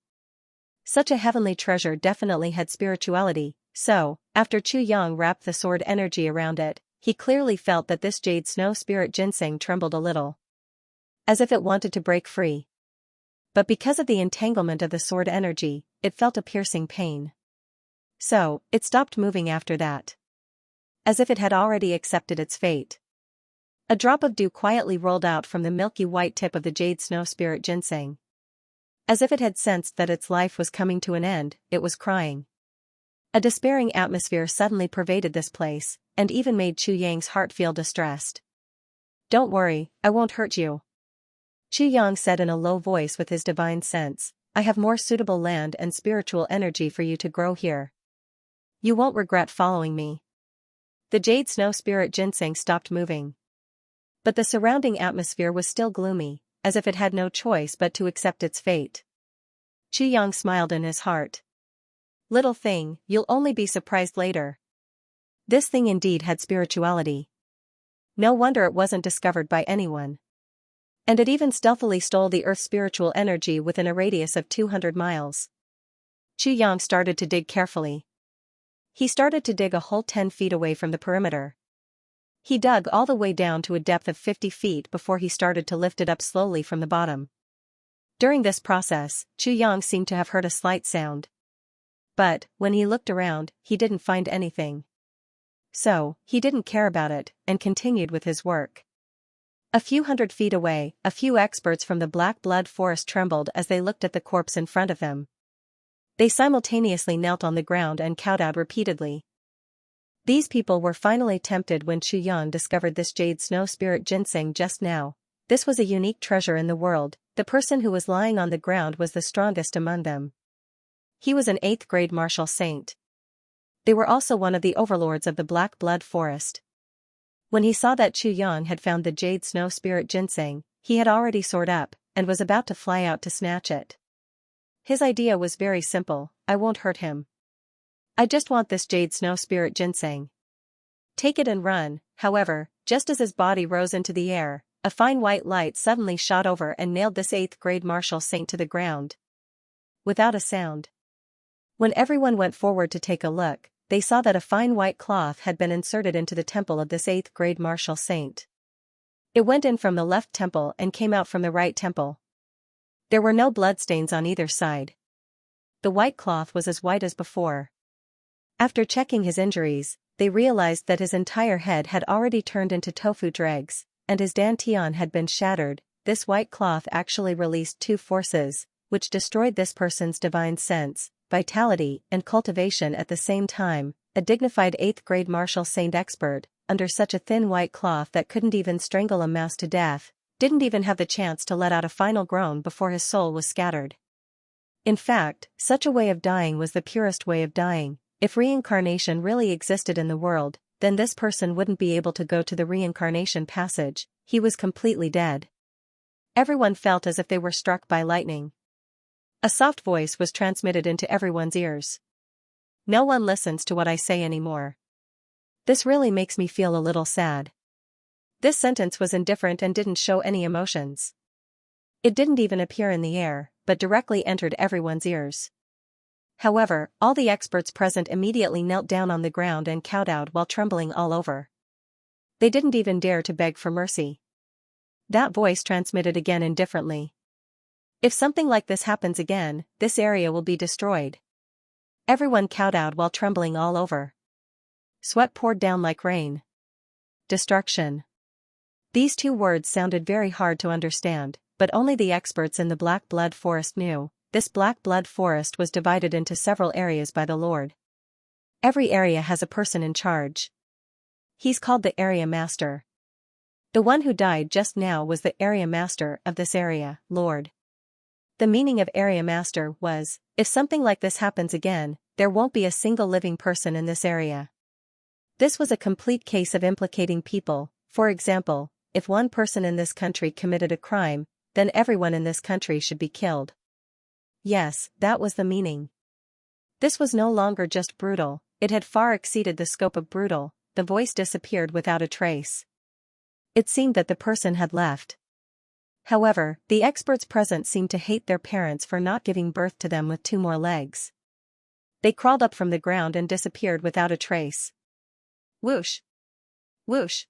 Such a heavenly treasure definitely had spirituality, so, after Chu Yang wrapped the sword energy around it, he clearly felt that this jade snow spirit ginseng trembled a little, as if it wanted to break free. But because of the entanglement of the sword energy, it felt a piercing pain. So, it stopped moving after that, as if it had already accepted its fate. A drop of dew quietly rolled out from the milky white tip of the jade snow spirit ginseng. As if it had sensed that its life was coming to an end, it was crying. A despairing atmosphere suddenly pervaded this place, and even made Chu Yang's heart feel distressed. "Don't worry, I won't hurt you," Chu Yang said in a low voice with his divine sense. "I have more suitable land and spiritual energy for you to grow here. You won't regret following me." The jade snow spirit ginseng stopped moving. But the surrounding atmosphere was still gloomy, as if it had no choice but to accept its fate. Chu Yang smiled in his heart. "Little thing, you'll only be surprised later." This thing indeed had spirituality. No wonder it wasn't discovered by anyone. And it even stealthily stole the earth's spiritual energy within a radius of 200 miles. Chu Yang started to dig carefully. He started to dig a whole 10 feet away from the perimeter. He dug all the way down to a depth of 50 feet before he started to lift it up slowly from the bottom. During this process, Chu Yang seemed to have heard a slight sound. But, when he looked around, he didn't find anything. So, he didn't care about it, and continued with his work. A few hundred feet away, a few experts from the Black Blood Forest trembled as they looked at the corpse in front of them. They simultaneously knelt on the ground and kowtowed repeatedly. These people were finally tempted when Chu Yang discovered this jade snow spirit ginseng just now. This was a unique treasure in the world. The person who was lying on the ground was the strongest among them. He was an 8th grade martial saint. They were also one of the overlords of the Black Blood Forest. When he saw that Chu Yang had found the jade snow spirit ginseng, he had already soared up, and was about to fly out to snatch it. His idea was very simple: I won't hurt him. I just want this jade snow spirit ginseng. Take it and run. However, just as his body rose into the air, a fine white light suddenly shot over and nailed this 8th grade martial saint to the ground. Without a sound. When everyone went forward to take a look, they saw that a fine white cloth had been inserted into the temple of this 8th grade martial saint. It went in from the left temple and came out from the right temple. There were no bloodstains on either side. The white cloth was as white as before. After checking his injuries, they realized that his entire head had already turned into tofu dregs, and his dantian had been shattered. This white cloth actually released 2 forces, which destroyed this person's divine sense, vitality, and cultivation at the same time. A dignified 8th grade martial saint expert, under such a thin white cloth that couldn't even strangle a mouse to death, didn't even have the chance to let out a final groan before his soul was scattered. In fact, such a way of dying was the purest way of dying. If reincarnation really existed in the world, then this person wouldn't be able to go to the reincarnation passage. He was completely dead. Everyone felt as if they were struck by lightning. A soft voice was transmitted into everyone's ears. "No one listens to what I say anymore. This really makes me feel a little sad." This sentence was indifferent and didn't show any emotions. It didn't even appear in the air, but directly entered everyone's ears. However, all the experts present immediately knelt down on the ground and kowtowed while trembling all over. They didn't even dare to beg for mercy. That voice transmitted again indifferently. "If something like this happens again, this area will be destroyed." Everyone kowtowed while trembling all over. Sweat poured down like rain. Destruction. These 2 words sounded very hard to understand, but only the experts in the Black Blood Forest knew. This Black Blood Forest was divided into several areas by the Lord. Every area has a person in charge. He's called the Area Master. The one who died just now was the Area Master of this area, Lord. The meaning of Area Master was, if something like this happens again, there won't be a single living person in this area. This was a complete case of implicating people. For example, if one person in this country committed a crime, then everyone in this country should be killed. Yes, that was the meaning. This was no longer just brutal, it had far exceeded the scope of brutal, the voice disappeared without a trace. It seemed that the person had left. However, the experts present seemed to hate their parents for not giving birth to them with 2 more legs. They crawled up from the ground and disappeared without a trace. Whoosh! Whoosh!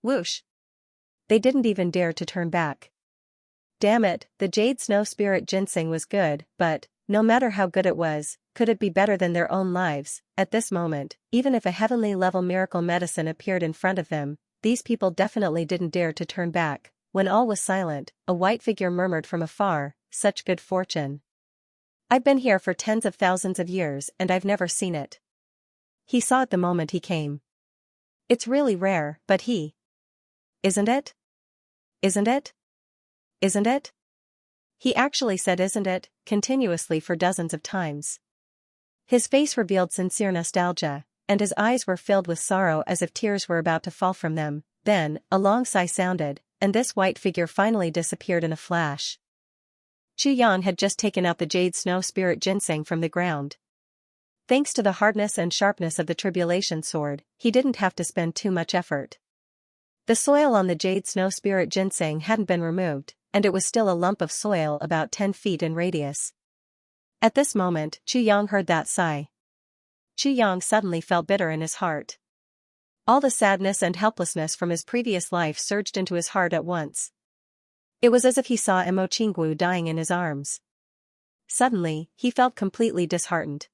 Whoosh! They didn't even dare to turn back. Damn it, the Jade Snow Spirit ginseng was good, but, no matter how good it was, could it be better than their own lives? At this moment, even if a heavenly-level miracle medicine appeared in front of them, these people definitely didn't dare to turn back. When all was silent, a white figure murmured from afar, "Such good fortune. I've been here for tens of thousands of years and I've never seen it." He saw it the moment he came. It's really rare, but he... Isn't it? Isn't it? Isn't it? He actually said "isn't it?" continuously for dozens of times. His face revealed sincere nostalgia, and his eyes were filled with sorrow as if tears were about to fall from them. Then, a long sigh sounded, and this white figure finally disappeared in a flash. Xianxia had just taken out the Jade Snow Spirit ginseng from the ground. Thanks to the hardness and sharpness of the tribulation sword, he didn't have to spend too much effort. The soil on the Jade Snow Spirit ginseng hadn't been removed, and it was still a lump of soil about 10 feet in radius. At this moment, Xianxia heard that sigh. Xianxia suddenly felt bitter in his heart. All the sadness and helplessness from his previous life surged into his heart at once. It was as if he saw Emo Qinggu dying in his arms. Suddenly, he felt completely disheartened.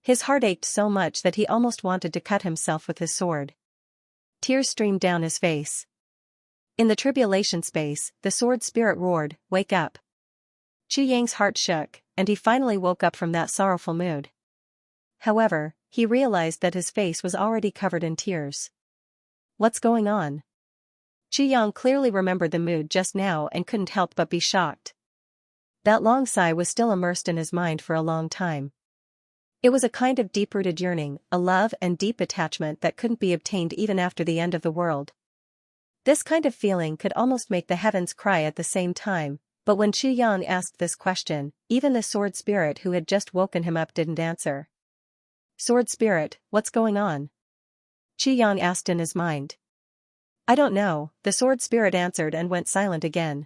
His heart ached so much that he almost wanted to cut himself with his sword. Tears streamed down his face. In the tribulation space, the sword spirit roared, "Wake up!" Xianxia's heart shook, and he finally woke up from that sorrowful mood. However, he realized that his face was already covered in tears. What's going on? Xianxia clearly remembered the mood just now and couldn't help but be shocked. That long sigh was still immersed in his mind for a long time. It was a kind of deep-rooted yearning, a love and deep attachment that couldn't be obtained even after the end of the world. This kind of feeling could almost make the heavens cry at the same time, but when Xianxia asked this question, even the sword spirit who had just woken him up didn't answer. "Sword spirit, what's going on?" Xianxia asked in his mind. "I don't know," the sword spirit answered and went silent again.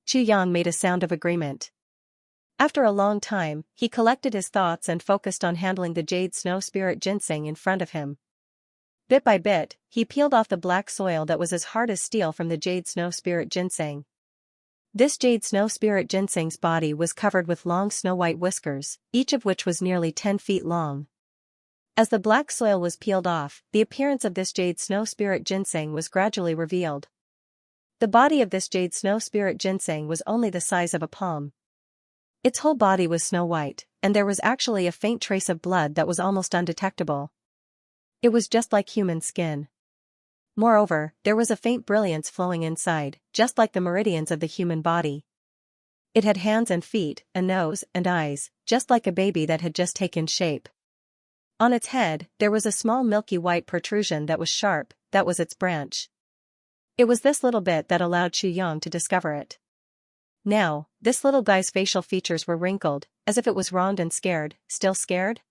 Xianxia made a sound of agreement. After a long time, he collected his thoughts and focused on handling the Jade Snow Spirit ginseng in front of him. Bit by bit, he peeled off the black soil that was as hard as steel from the Jade Snow Spirit ginseng. This Jade Snow Spirit ginseng's body was covered with long snow-white whiskers, each of which was nearly 10 feet long. As the black soil was peeled off, the appearance of this Jade Snow Spirit ginseng was gradually revealed. The body of this Jade Snow Spirit ginseng was only the size of a palm. Its whole body was snow-white, and there was actually a faint trace of blood that was almost undetectable. It was just like human skin. Moreover, there was a faint brilliance flowing inside, just like the meridians of the human body. It had hands and feet, a nose and eyes, just like a baby that had just taken shape. On its head, there was a small milky white protrusion that was sharp, that was its branch. It was this little bit that allowed Xianxia to discover it. Now, this little guy's facial features were wrinkled, as if it was wronged and scared. "Still scared?"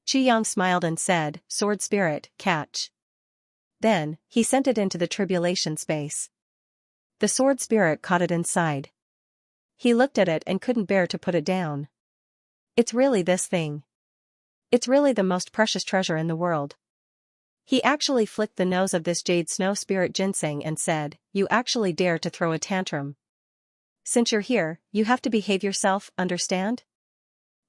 Xianxia smiled and said, "Sword spirit, catch." Then, he sent it into the tribulation space. The sword spirit caught it inside. He looked at it and couldn't bear to put it down. "It's really this thing. It's really the most precious treasure in the world." He actually flicked the nose of this Jade Snow Spirit ginseng and said, "You actually dare to throw a tantrum. Since you're here, you have to behave yourself, understand?"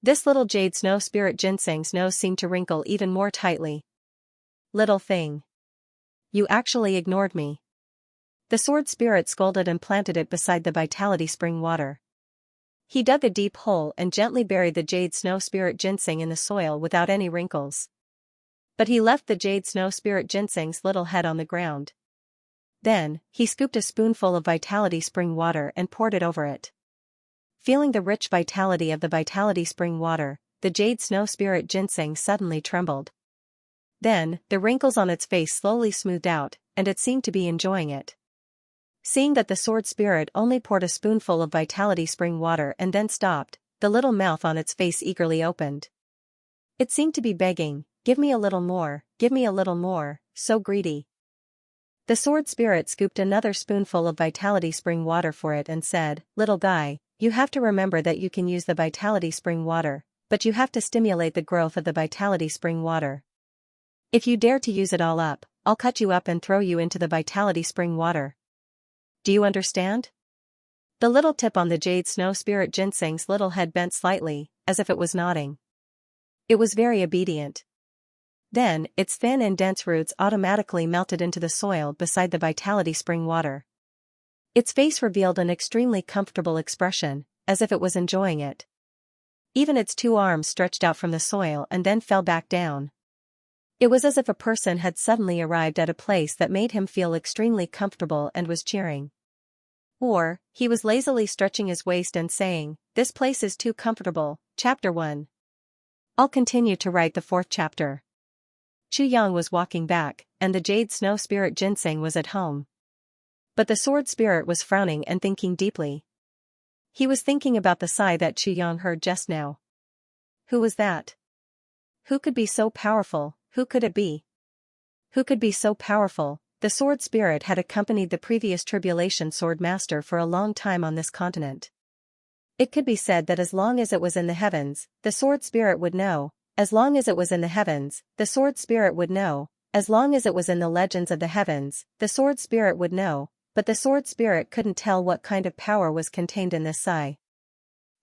This little Jade Snow Spirit ginseng's nose seemed to wrinkle even more tightly. "Little thing. You actually ignored me." The sword spirit scolded and planted it beside the vitality spring water. He dug a deep hole and gently buried the Jade Snow Spirit ginseng in the soil without any wrinkles. But he left the Jade Snow Spirit ginseng's little head on the ground. Then, he scooped a spoonful of vitality spring water and poured it over it. Feeling the rich vitality of the vitality spring water, the Jade Snow Spirit ginseng suddenly trembled. Then, the wrinkles on its face slowly smoothed out, and it seemed to be enjoying it. Seeing that the sword spirit only poured a spoonful of vitality spring water and then stopped, the little mouth on its face eagerly opened. It seemed to be begging, give me a little more, so greedy. The sword spirit scooped another spoonful of vitality spring water for it and said, little guy, you have to remember that you can use the vitality spring water, but you have to stimulate the growth of the vitality spring water. If you dare to use it all up, I'll cut you up and throw you into the vitality spring water. Do you understand? The little tip on the jade snow spirit ginseng's little head bent slightly, as if it was nodding. It was very obedient. Then, its thin and dense roots automatically melted into the soil beside the vitality spring water. Its face revealed an extremely comfortable expression, as if it was enjoying it. Even its two arms stretched out from the soil and then fell back down. It was as if a person had suddenly arrived at a place that made him feel extremely comfortable and was cheering. Or, he was lazily stretching his waist and saying, this place is too comfortable. Chapter 1. I'll continue to write the 4th chapter. Xianxia was walking back, and the jade snow spirit ginseng was at home. But the sword spirit was frowning and thinking deeply. He was thinking about the sigh that Xianxia heard just now. Who was that? Who could be so powerful? Who could it be? Who could be so powerful? The sword spirit had accompanied the previous tribulation sword master for a long time on this continent. It could be said that as long as it was in the heavens, the sword spirit would know. As long as it was in the heavens, the sword spirit would know. As long as it was in the legends of the heavens, the sword spirit would know. But the sword spirit couldn't tell what kind of power was contained in this sigh.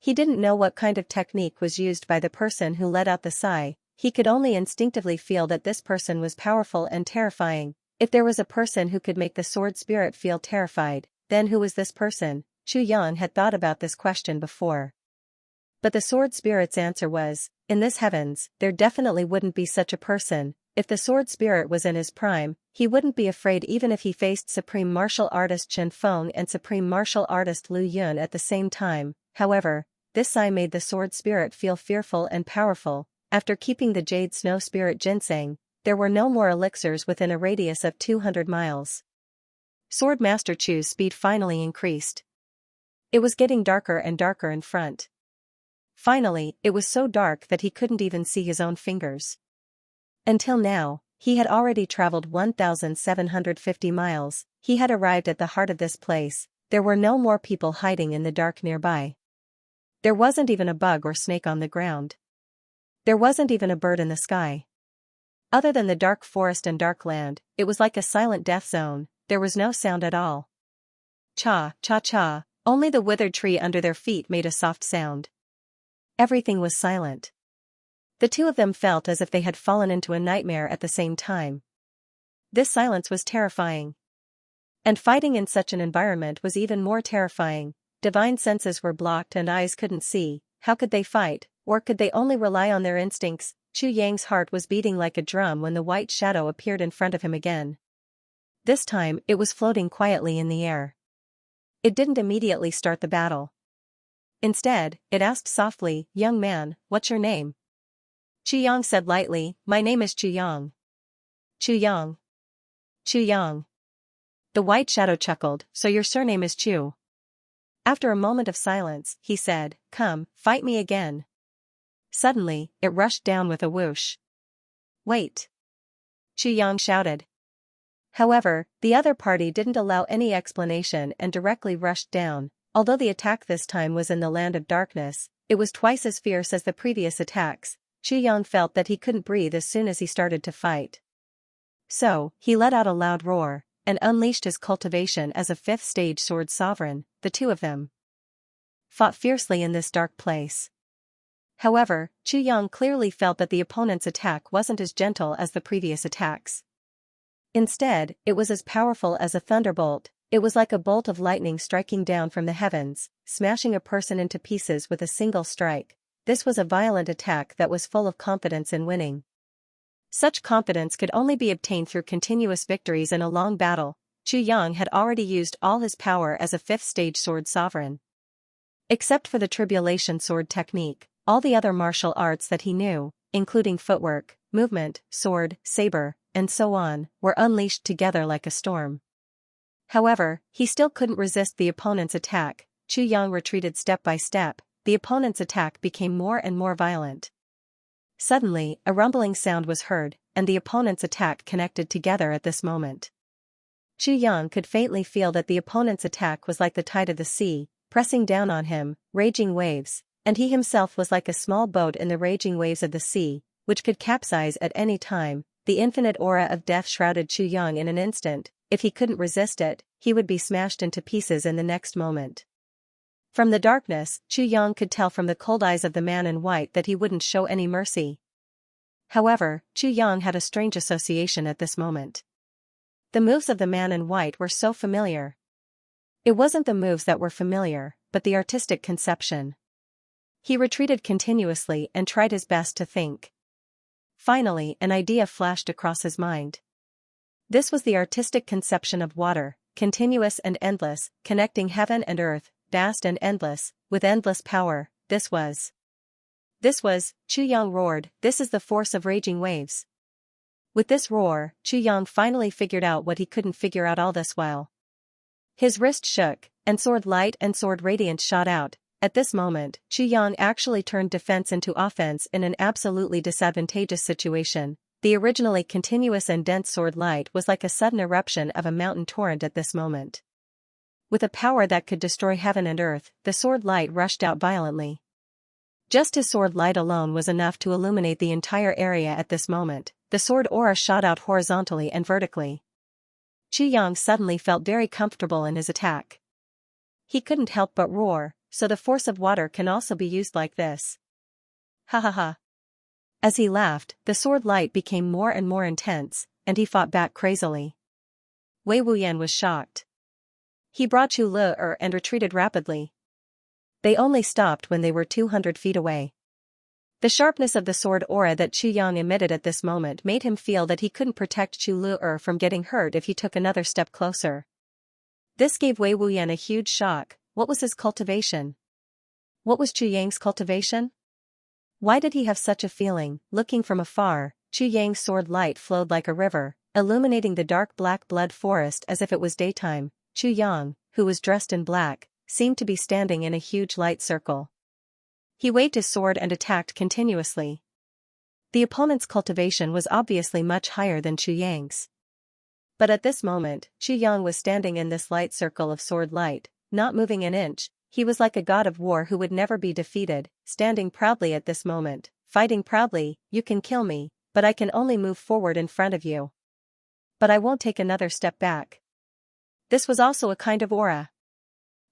He didn't know what kind of technique was used by the person who let out the sigh. He could only instinctively feel that this person was powerful and terrifying. If there was a person who could make the sword spirit feel terrified, then who was this person? Xianxia had thought about this question before. But the sword spirit's answer was, in this heavens, there definitely wouldn't be such a person. If the sword spirit was in his prime, he wouldn't be afraid even if he faced supreme martial artist Chen Feng and supreme martial artist Lu Yun at the same time. However, this sigh made the sword spirit feel fearful and powerful. After keeping the jade snow spirit ginseng, there were no more elixirs within a radius of 200 miles. Sword Master Chu's speed finally increased. It was getting darker and darker in front. Finally, it was so dark that he couldn't even see his own fingers. Until now, he had already traveled 1,750 miles, he had arrived at the heart of this place. There were no more people hiding in the dark nearby. There wasn't even a bug or snake on the ground. There wasn't even a bird in the sky. Other than the dark forest and dark land, it was like a silent death zone. There was no sound at all. Cha, cha, cha, only the withered tree under their feet made a soft sound. Everything was silent. The two of them felt as if they had fallen into a nightmare at the same time. This silence was terrifying. And fighting in such an environment was even more terrifying. Divine senses were blocked and eyes couldn't see. How could they fight, or could they only rely on their instincts? Xianxia's heart was beating like a drum when the white shadow appeared in front of him again. This time, it was floating quietly in the air. It didn't immediately start the battle. Instead, it asked softly, young man, what's your name? Xianxia said lightly, my name is Xianxia. Xianxia. Xianxia. The white shadow chuckled, so your surname is Chu. After a moment of silence, he said, come, fight me again. Suddenly, it rushed down with a whoosh. Wait! Xianxia shouted. However, the other party didn't allow any explanation and directly rushed down. Although the attack this time was in the land of darkness, it was twice as fierce as the previous attacks. Xianxia felt that he couldn't breathe as soon as he started to fight. So, he let out a loud roar, and unleashed his cultivation as a 5th stage sword sovereign. The two of them fought fiercely in this dark place. However, Xianxia clearly felt that the opponent's attack wasn't as gentle as the previous attacks. Instead, it was as powerful as a thunderbolt. It was like a bolt of lightning striking down from the heavens, smashing a person into pieces with a single strike. This was a violent attack that was full of confidence in winning. Such confidence could only be obtained through continuous victories in a long battle. Xianxia had already used all his power as a 5th stage sword sovereign. Except for the tribulation sword technique, all the other martial arts that he knew, including footwork, movement, sword, saber, and so on, were unleashed together like a storm. However, he still couldn't resist the opponent's attack. Xianxia retreated step by step. The opponent's attack became more and more violent. Suddenly, a rumbling sound was heard, and the opponent's attack connected together at this moment. Chu Yang could faintly feel that the opponent's attack was like the tide of the sea, pressing down on him, raging waves, and he himself was like a small boat in the raging waves of the sea, which could capsize at any time. The infinite aura of death shrouded Chu Yang in an instant. If he couldn't resist it, he would be smashed into pieces in the next moment. From the darkness, Chu Yang could tell from the cold eyes of the man in white that he wouldn't show any mercy. However, Chu Yang had a strange association at this moment. The moves of the man in white were so familiar. It wasn't the moves that were familiar, but the artistic conception. He retreated continuously and tried his best to think. Finally, an idea flashed across his mind. This was the artistic conception of water, continuous and endless, connecting heaven and earth, vast and endless, with endless power. This was, Chu Yang roared, this is the force of raging waves. With this roar, Chu Yang finally figured out what he couldn't figure out all this while. His wrist shook, and sword light and sword radiance shot out. At this moment, Chu Yang actually turned defense into offense in an absolutely disadvantageous situation. The originally continuous and dense sword light was like a sudden eruption of a mountain torrent at this moment. With a power that could destroy heaven and earth, the sword light rushed out violently. Just his sword light alone was enough to illuminate the entire area at this moment. The sword aura shot out horizontally and vertically. Chu Yang suddenly felt very comfortable in his attack. He couldn't help but roar, so the force of water can also be used like this. Ha ha ha. As he laughed, the sword light became more and more intense, and he fought back crazily. Wei Wuyan was shocked. He brought Chu Le and retreated rapidly. They only stopped when they were 200 feet away. The sharpness of the sword aura that Chu Yang emitted at this moment made him feel that he couldn't protect Chu Le from getting hurt if he took another step closer. This gave Wei Wuyan a huge shock. What was his cultivation? What was Chu Yang's cultivation? Why did he have such a feeling? Looking from afar, Chu Yang's sword light flowed like a river, illuminating the dark black blood forest as if it was daytime. Chu Yang, who was dressed in black, seemed to be standing in a huge light circle. He waved his sword and attacked continuously. The opponent's cultivation was obviously much higher than Chu Yang's. But at this moment, Chu Yang was standing in this light circle of sword light, not moving an inch. He was like a god of war who would never be defeated, standing proudly at this moment, fighting proudly. You can kill me, but I can only move forward in front of you. But I won't take another step back. This was also a kind of aura.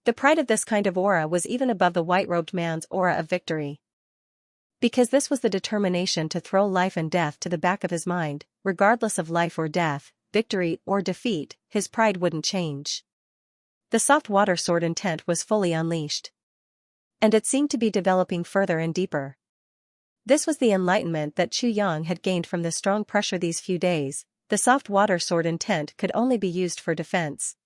The pride of this kind of aura was even above the white-robed man's aura of victory. Because this was the determination to throw life and death to the back of his mind, regardless of life or death, victory or defeat, his pride wouldn't change. The soft water sword intent was fully unleashed. And it seemed to be developing further and deeper. This was the enlightenment that Chu Yang had gained from the strong pressure these few days. The soft water sword intent could only be used for defense.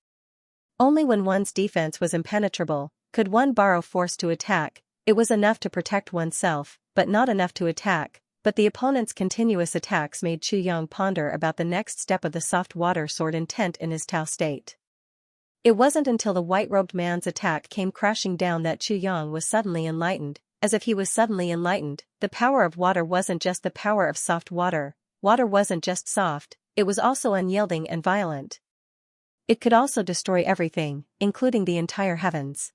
Only when one's defense was impenetrable could one borrow force to attack. It was enough to protect oneself, but not enough to attack. But the opponent's continuous attacks made Chu Yang ponder about the next step of the soft water sword intent in his Tao state. It wasn't until the white-robed man's attack came crashing down that Chu Yang was suddenly enlightened. As if he was suddenly enlightened, the power of water wasn't just the power of soft water. Water wasn't just soft, it was also unyielding and violent. It could also destroy everything, including the entire heavens.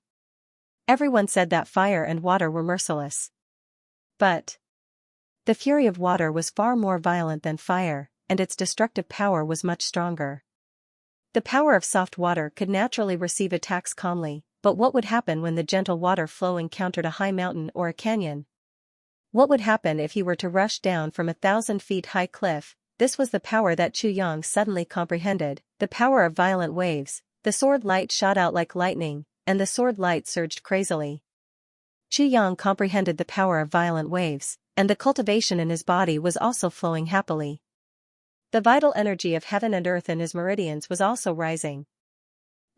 Everyone said that fire and water were merciless. But the fury of water was far more violent than fire, and its destructive power was much stronger. The power of soft water could naturally receive attacks calmly, but what would happen when the gentle water flow encountered a high mountain or a canyon? What would happen if he were to rush down from 1,000 feet high cliff? This was the power that Chu Yang suddenly comprehended, the power of violent waves. The sword light shot out like lightning, and the sword light surged crazily. Chu Yang comprehended the power of violent waves, and the cultivation in his body was also flowing happily. The vital energy of heaven and earth in his meridians was also rising.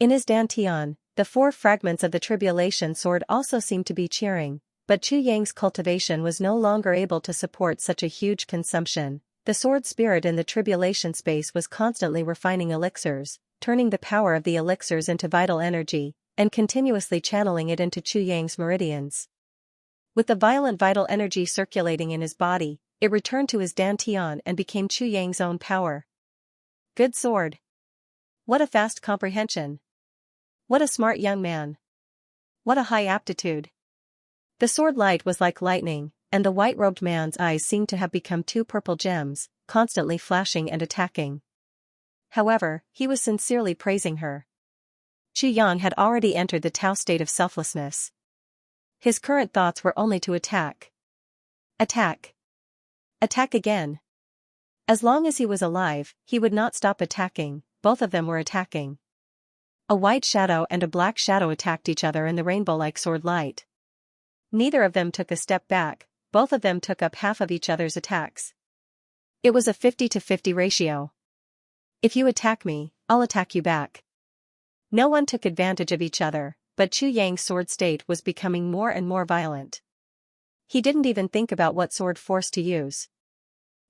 In his dantian, the 4 fragments of the tribulation sword also seemed to be cheering, but Chu Yang's cultivation was no longer able to support such a huge consumption. The sword spirit in the tribulation space was constantly refining elixirs, turning the power of the elixirs into vital energy, and continuously channeling it into Chu Yang's meridians. With the violent vital energy circulating in his body, it returned to his dantian and became Chu Yang's own power. Good sword. What a fast comprehension. What a smart young man. What a high aptitude. The sword light was like lightning, and the white-robed man's eyes seemed to have become two purple gems, constantly flashing and attacking. However, he was sincerely praising her. Chu Yang had already entered the Tao state of selflessness. His current thoughts were only to attack. Attack. Attack again. As long as he was alive, he would not stop attacking. Both of them were attacking. A white shadow and a black shadow attacked each other in the rainbow-like sword light. Neither of them took a step back, both of them took up half of each other's attacks. It was a 50-50 ratio. If you attack me, I'll attack you back. No one took advantage of each other, but Chu Yang's sword state was becoming more and more violent. He didn't even think about what sword force to use.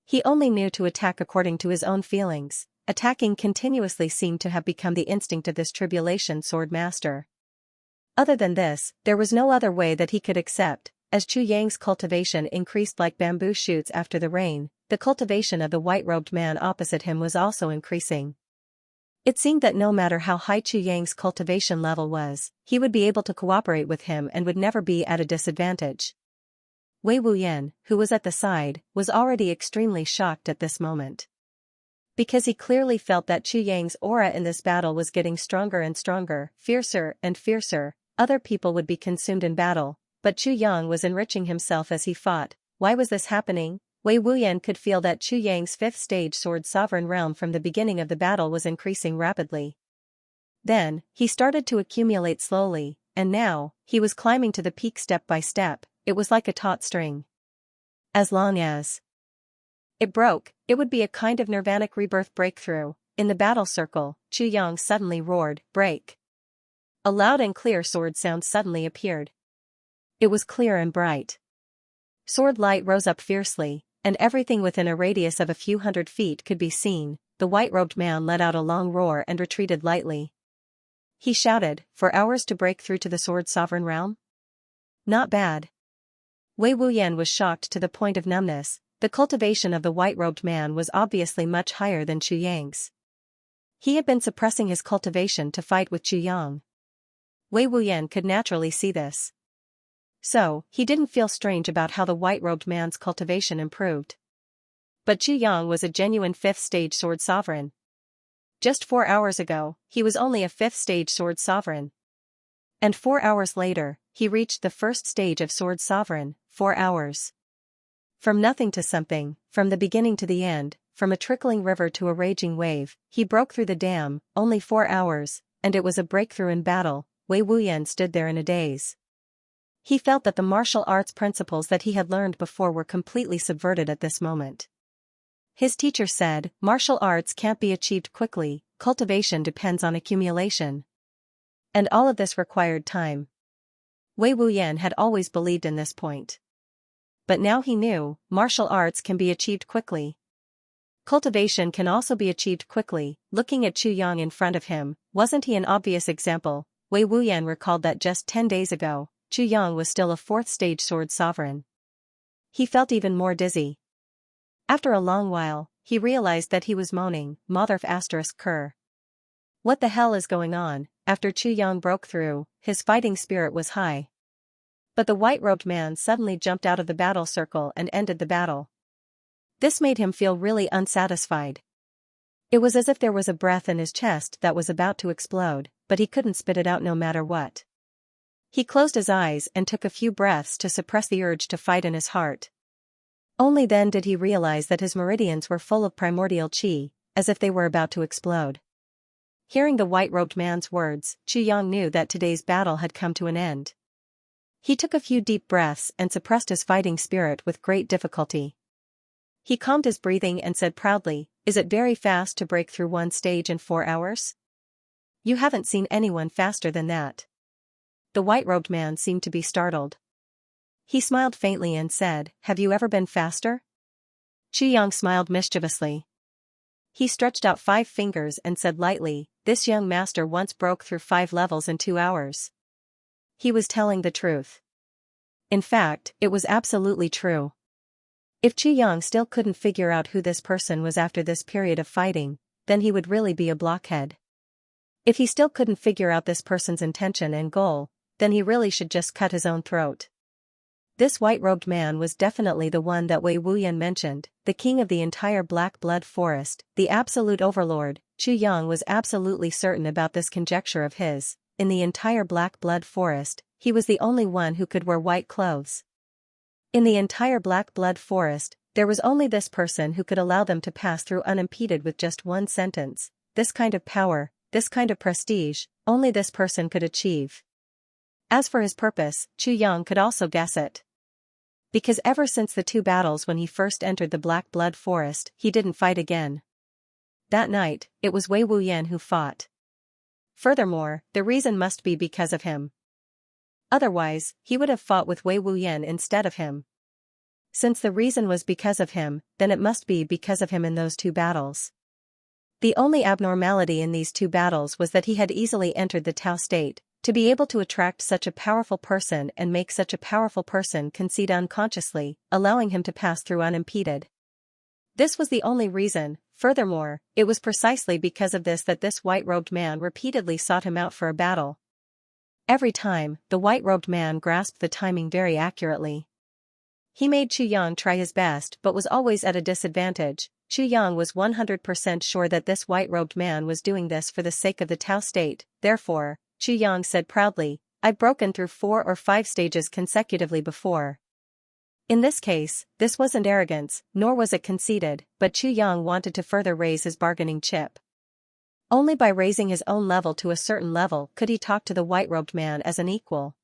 He only knew to attack according to his own feelings. Attacking continuously seemed to have become the instinct of this tribulation sword master. Other than this, there was no other way that he could accept. As Chu Yang's cultivation increased like bamboo shoots after the rain, the cultivation of the white-robed man opposite him was also increasing. It seemed that no matter how high Chu Yang's cultivation level was, he would be able to cooperate with him and would never be at a disadvantage. Wei Wuyan, who was at the side, was already extremely shocked at this moment. Because he clearly felt that Chu Yang's aura in this battle was getting stronger and stronger, fiercer and fiercer. Other people would be consumed in battle, but Chu Yang was enriching himself as he fought. Why was this happening? Wei Wuyan could feel that Chu Yang's fifth stage sword sovereign realm from the beginning of the battle was increasing rapidly. Then, he started to accumulate slowly, and now, he was climbing to the peak step by step. It was like a taut string. As long as it broke, it would be a kind of nirvanic rebirth breakthrough. In the battle circle, Chu Yang suddenly roared, "Break!" A loud and clear sword sound suddenly appeared. It was clear and bright. Sword light rose up fiercely, and everything within a radius of a few hundred feet could be seen. The white-robed man let out a long roar and retreated lightly. He shouted, "For hours to break through to the sword sovereign realm? Not bad." Wei Wuyan was shocked to the point of numbness. The cultivation of the white-robed man was obviously much higher than Chu Yang's. He had been suppressing his cultivation to fight with Chu Yang. Wei Wuyan could naturally see this. So, he didn't feel strange about how the white-robed man's cultivation improved. But Chu Yang was a genuine fifth-stage sword sovereign. Just 4 hours ago, he was only a fifth-stage sword sovereign. And 4 hours later, he reached the first stage of sword sovereign. 4 hours. From nothing to something, from the beginning to the end, from a trickling river to a raging wave, he broke through the dam. Only 4 hours, and it was a breakthrough in battle. Wei Wuyan stood there in a daze. He felt that the martial arts principles that he had learned before were completely subverted at this moment. His teacher said, "Martial arts can't be achieved quickly, cultivation depends on accumulation." And all of this required time. Wei Wuyan had always believed in this point. But now he knew, martial arts can be achieved quickly. Cultivation can also be achieved quickly. Looking at Chu Yang in front of him, wasn't he an obvious example? Wei Wuyan recalled that just 10 days ago, Chu Yang was still a fourth-stage sword sovereign. He felt even more dizzy. After a long while, he realized that he was moaning, Mother ***. What the hell is going on? After Chu Yang broke through, his fighting spirit was high. But the white-robed man suddenly jumped out of the battle circle and ended the battle. This made him feel really unsatisfied. It was as if there was a breath in his chest that was about to explode, but he couldn't spit it out no matter what. He closed his eyes and took a few breaths to suppress the urge to fight in his heart. Only then did he realize that his meridians were full of primordial qi, as if they were about to explode. Hearing the white-robed man's words, Chu Yang knew that today's battle had come to an end. He took a few deep breaths and suppressed his fighting spirit with great difficulty. He calmed his breathing and said proudly, "Is it very fast to break through one stage in 4 hours? You haven't seen anyone faster than that." The white-robed man seemed to be startled. He smiled faintly and said, "Have you ever been faster?" Chu Yang smiled mischievously. He stretched out 5 fingers and said lightly, "This young master once broke through 5 levels in 2 hours." He was telling the truth. In fact, it was absolutely true. If Chu Yang still couldn't figure out who this person was after this period of fighting, then he would really be a blockhead. If he still couldn't figure out this person's intention and goal, then he really should just cut his own throat. This white-robed man was definitely the one that Wei Wuyan mentioned, the king of the entire Black Blood Forest, the absolute overlord. Chu Yang was absolutely certain about this conjecture of his. In the entire Black Blood Forest, he was the only one who could wear white clothes. In the entire Black Blood Forest, there was only this person who could allow them to pass through unimpeded with just one sentence. This kind of power, this kind of prestige, only this person could achieve. As for his purpose, Chu Yang could also guess it. Because ever since the 2 battles when he first entered the Black Blood Forest, he didn't fight again. That night, it was Wei Wuyan who fought. Furthermore, the reason must be because of him. Otherwise, he would have fought with Wei Wuyan instead of him. Since the reason was because of him, then it must be because of him in those 2 battles. The only abnormality in these 2 battles was that he had easily entered the Tao state. To be able to attract such a powerful person and make such a powerful person concede unconsciously, allowing him to pass through unimpeded. This was the only reason. Furthermore, it was precisely because of this that this white-robed man repeatedly sought him out for a battle. Every time, the white-robed man grasped the timing very accurately. He made Chu Yang try his best but was always at a disadvantage. Chu Yang was 100% sure that this white-robed man was doing this for the sake of the Tao state. Therefore, Chu Yang said proudly, "I've broken through 4 or 5 stages consecutively before." In this case, this wasn't arrogance, nor was it conceited, but Chu Yang wanted to further raise his bargaining chip. Only by raising his own level to a certain level could he talk to the white-robed man as an equal.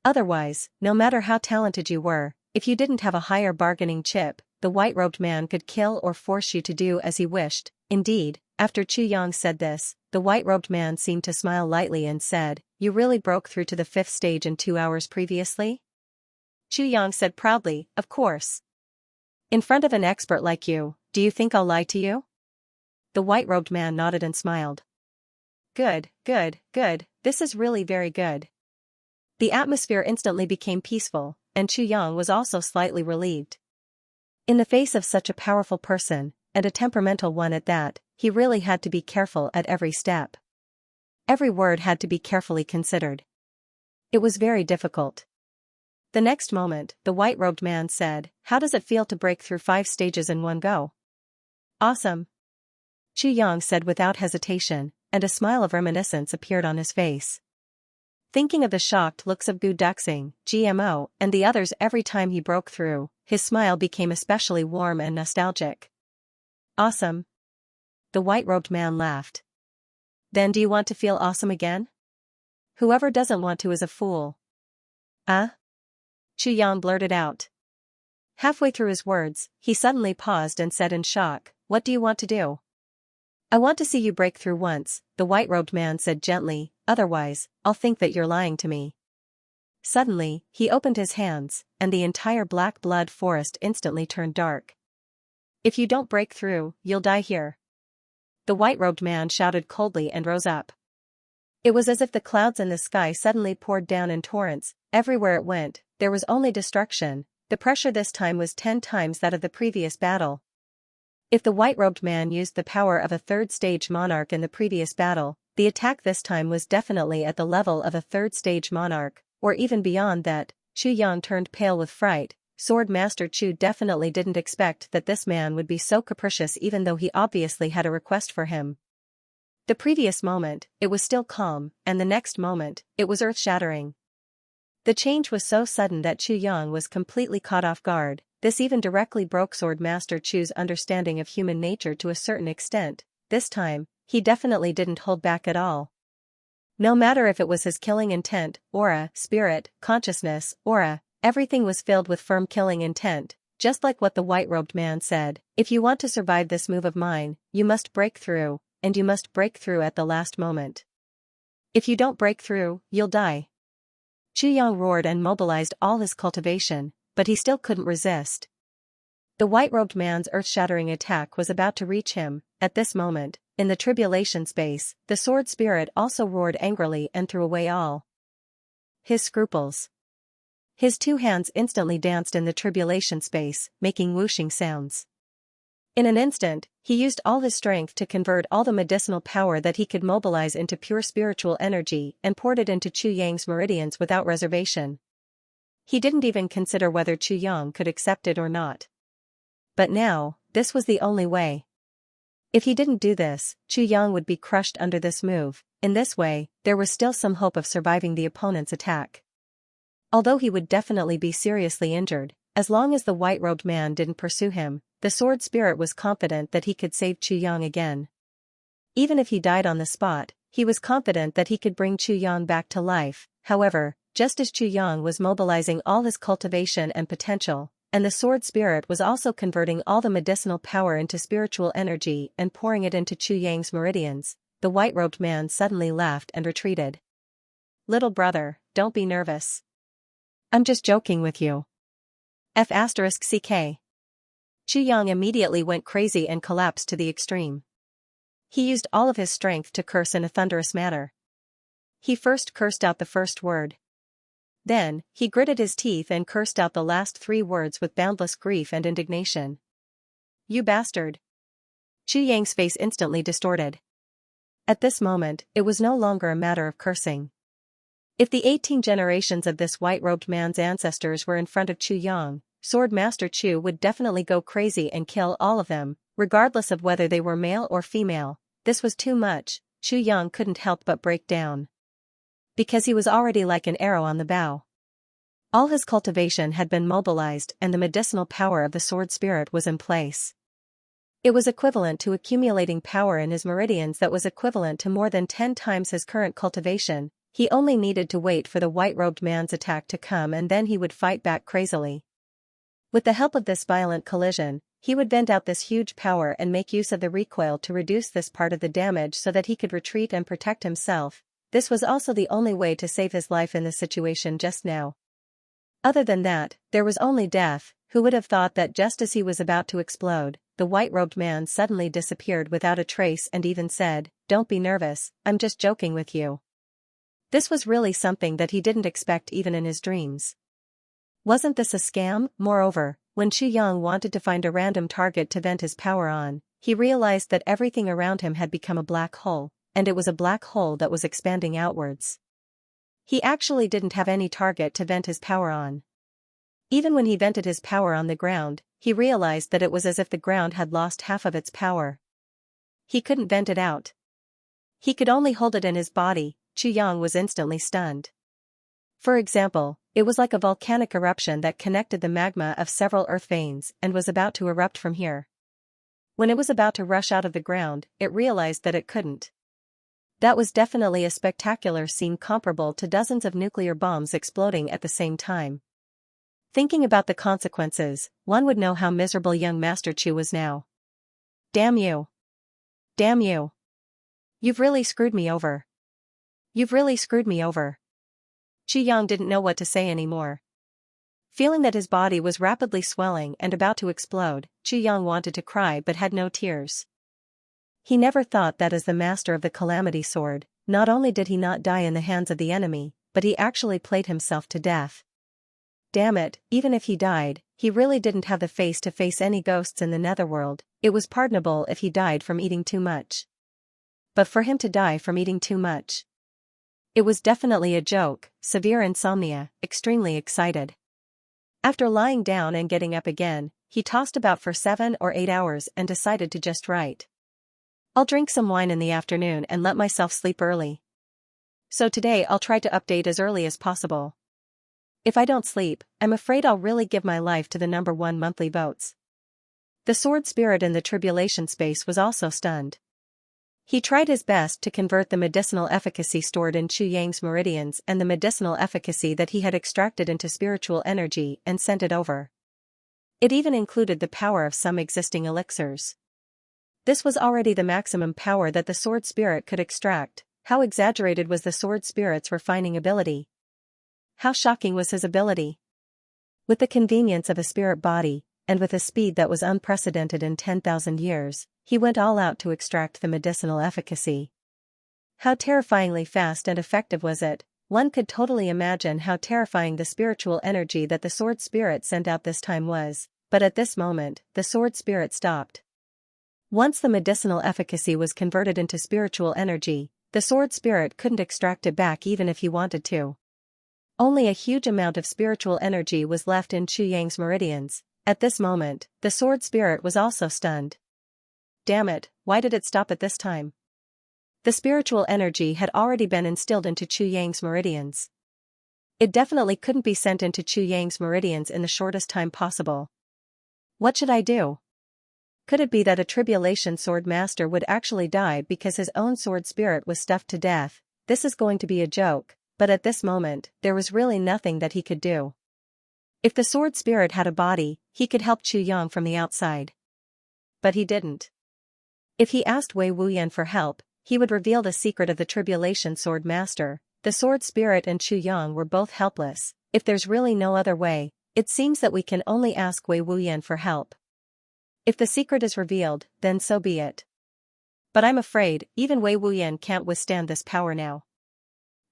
Otherwise, no matter how talented you were, if you didn't have a higher bargaining chip, the white-robed man could kill or force you to do as he wished. Indeed, after Chu Yang said this, the white-robed man seemed to smile lightly and said, "You really broke through to the 5th stage in 2 hours previously?" Chu Yang said proudly, "Of course. In front of an expert like you, do you think I'll lie to you?" The white-robed man nodded and smiled. "Good, good, good, this is really very good." The atmosphere instantly became peaceful, and Chu Yang was also slightly relieved. In the face of such a powerful person, and a temperamental one at that, he really had to be careful at every step. Every word had to be carefully considered. It was very difficult. The next moment, the white-robed man said, "How does it feel to break through 5 stages in one go?" "Awesome," Chu Yang said without hesitation, and a smile of reminiscence appeared on his face. Thinking of the shocked looks of Gu Duxing, GMO, and the others every time he broke through, his smile became especially warm and nostalgic. "Awesome." The white-robed man laughed. "Then do you want to feel awesome again? Whoever doesn't want to is a fool." Chu Yang blurted out. Halfway through his words, he suddenly paused and said in shock, "What do you want to do?" "I want to see you break through once," the white-robed man said gently, "otherwise, I'll think that you're lying to me." Suddenly, he opened his hands, and the entire Black Blood Forest instantly turned dark. "If you don't break through, you'll die here," the white-robed man shouted coldly and rose up. It was as if the clouds in the sky suddenly poured down in torrents. Everywhere it went, there was only destruction. The pressure this time was 10 times that of the previous battle. If the white-robed man used the power of a 3rd-stage monarch in the previous battle, the attack this time was definitely at the level of a 3rd-stage monarch, or even beyond that. Chu Yang turned pale with fright. Sword Master Chu definitely didn't expect that this man would be so capricious even though he obviously had a request for him. The previous moment, it was still calm, and the next moment, it was earth-shattering. The change was so sudden that Chu Yang was completely caught off guard. This even directly broke Sword Master Chu's understanding of human nature to a certain extent. This time, he definitely didn't hold back at all. No matter if it was his killing intent, aura, spirit, consciousness, aura, everything was filled with firm killing intent, just like what the white-robed man said. "If you want to survive this move of mine, you must break through, and you must break through at the last moment. If you don't break through, you'll die." Chu Yang roared and mobilized all his cultivation, but he still couldn't resist. The white-robed man's earth-shattering attack was about to reach him. At this moment, in the tribulation space, the sword spirit also roared angrily and threw away all his scruples. His two hands instantly danced in the tribulation space, making whooshing sounds. In an instant, he used all his strength to convert all the medicinal power that he could mobilize into pure spiritual energy and poured it into Chu Yang's meridians without reservation. He didn't even consider whether Chu Yang could accept it or not. But now, this was the only way. If he didn't do this, Chu Yang would be crushed under this move. In this way, there was still some hope of surviving the opponent's attack. Although he would definitely be seriously injured, as long as the white-robed man didn't pursue him, the sword spirit was confident that he could save Chu Yang again. Even if he died on the spot, he was confident that he could bring Chu Yang back to life. However, just as Chu Yang was mobilizing all his cultivation and potential, and the sword spirit was also converting all the medicinal power into spiritual energy and pouring it into Chu Yang's meridians, the white-robed man suddenly laughed and retreated. "Little brother, don't be nervous. I'm just joking with you. F***ck. Chu Yang immediately went crazy and collapsed to the extreme. He used all of his strength to curse in a thunderous manner. He first cursed out the first word. Then, he gritted his teeth and cursed out the last 3 words with boundless grief and indignation. "You bastard." Chu Yang's face instantly distorted. At this moment, it was no longer a matter of cursing. If the 18 generations of this white-robed man's ancestors were in front of Chu Yang, Sword Master Chu would definitely go crazy and kill all of them, regardless of whether they were male or female. This was too much. Chu Yang couldn't help but break down. Because he was already like an arrow on the bow. All his cultivation had been mobilized and the medicinal power of the sword spirit was in place. It was equivalent to accumulating power in his meridians that was equivalent to more than 10 times his current cultivation. He only needed to wait for the white-robed man's attack to come and then he would fight back crazily. With the help of this violent collision, he would vent out this huge power and make use of the recoil to reduce this part of the damage so that he could retreat and protect himself. This was also the only way to save his life in this situation just now. Other than that, there was only death. Who would have thought that just as he was about to explode, the white-robed man suddenly disappeared without a trace and even said, "Don't be nervous, I'm just joking with you." This was really something that he didn't expect even in his dreams. Wasn't this a scam? Moreover, when Chu Yang wanted to find a random target to vent his power on, he realized that everything around him had become a black hole, and it was a black hole that was expanding outwards. He actually didn't have any target to vent his power on. Even when he vented his power on the ground, he realized that it was as if the ground had lost half of its power. He couldn't vent it out. He could only hold it in his body. Chu Yang was instantly stunned. For example, it was like a volcanic eruption that connected the magma of several earth veins and was about to erupt from here. When it was about to rush out of the ground, it realized that it couldn't. That was definitely a spectacular scene comparable to dozens of nuclear bombs exploding at the same time. Thinking about the consequences, one would know how miserable young Master Chu was now. "Damn you. Damn you. You've really screwed me over. You've really screwed me over." Chu Yang didn't know what to say anymore. Feeling that his body was rapidly swelling and about to explode, Chu Yang wanted to cry but had no tears. He never thought that as the master of the Calamity Sword, not only did he not die in the hands of the enemy, but he actually played himself to death. Damn it, even if he died, he really didn't have the face to face any ghosts in the netherworld. It was pardonable if he died from eating too much. But for him to die from eating too much, it was definitely a joke. Severe insomnia, extremely excited. After lying down and getting up again, he tossed about for 7 or 8 hours and decided to just write. "I'll drink some wine in the afternoon and let myself sleep early. So today I'll try to update as early as possible. If I don't sleep, I'm afraid I'll really give my life to the #1 monthly votes." The sword spirit in the tribulation space was also stunned. He tried his best to convert the medicinal efficacy stored in Chu Yang's meridians and the medicinal efficacy that he had extracted into spiritual energy and sent it over. It even included the power of some existing elixirs. This was already the maximum power that the sword spirit could extract. How exaggerated was the sword spirit's refining ability? How shocking was his ability? With the convenience of a spirit body, and with a speed that was unprecedented in 10,000 years, he went all out to extract the medicinal efficacy. How terrifyingly fast and effective was it? one could totally imagine how terrifying the spiritual energy that the sword spirit sent out this time was, but at this moment, the sword spirit stopped. Once the medicinal efficacy was converted into spiritual energy, the sword spirit couldn't extract it back even if he wanted to. Only a huge amount of spiritual energy was left in Chu Yang's meridians. At this moment, the sword spirit was also stunned. Damn it, why did it stop at this time? The spiritual energy had already been instilled into Chu Yang's meridians. It definitely couldn't be sent into Chu Yang's meridians in the shortest time possible. What should I do? Could it be that a tribulation sword master would actually die because his own sword spirit was stuffed to death? This is going to be a joke, but at this moment, there was really nothing that he could do. If the sword spirit had a body, he could help Chu Yang from the outside. But he didn't. If he asked Wei Wuyan for help, he would reveal the secret of the tribulation sword master. The sword spirit and Chu Yang were both helpless. If there's really no other way, it seems that we can only ask Wei Wuyan for help. If the secret is revealed, then so be it. But I'm afraid, even Wei Wuyan can't withstand this power now.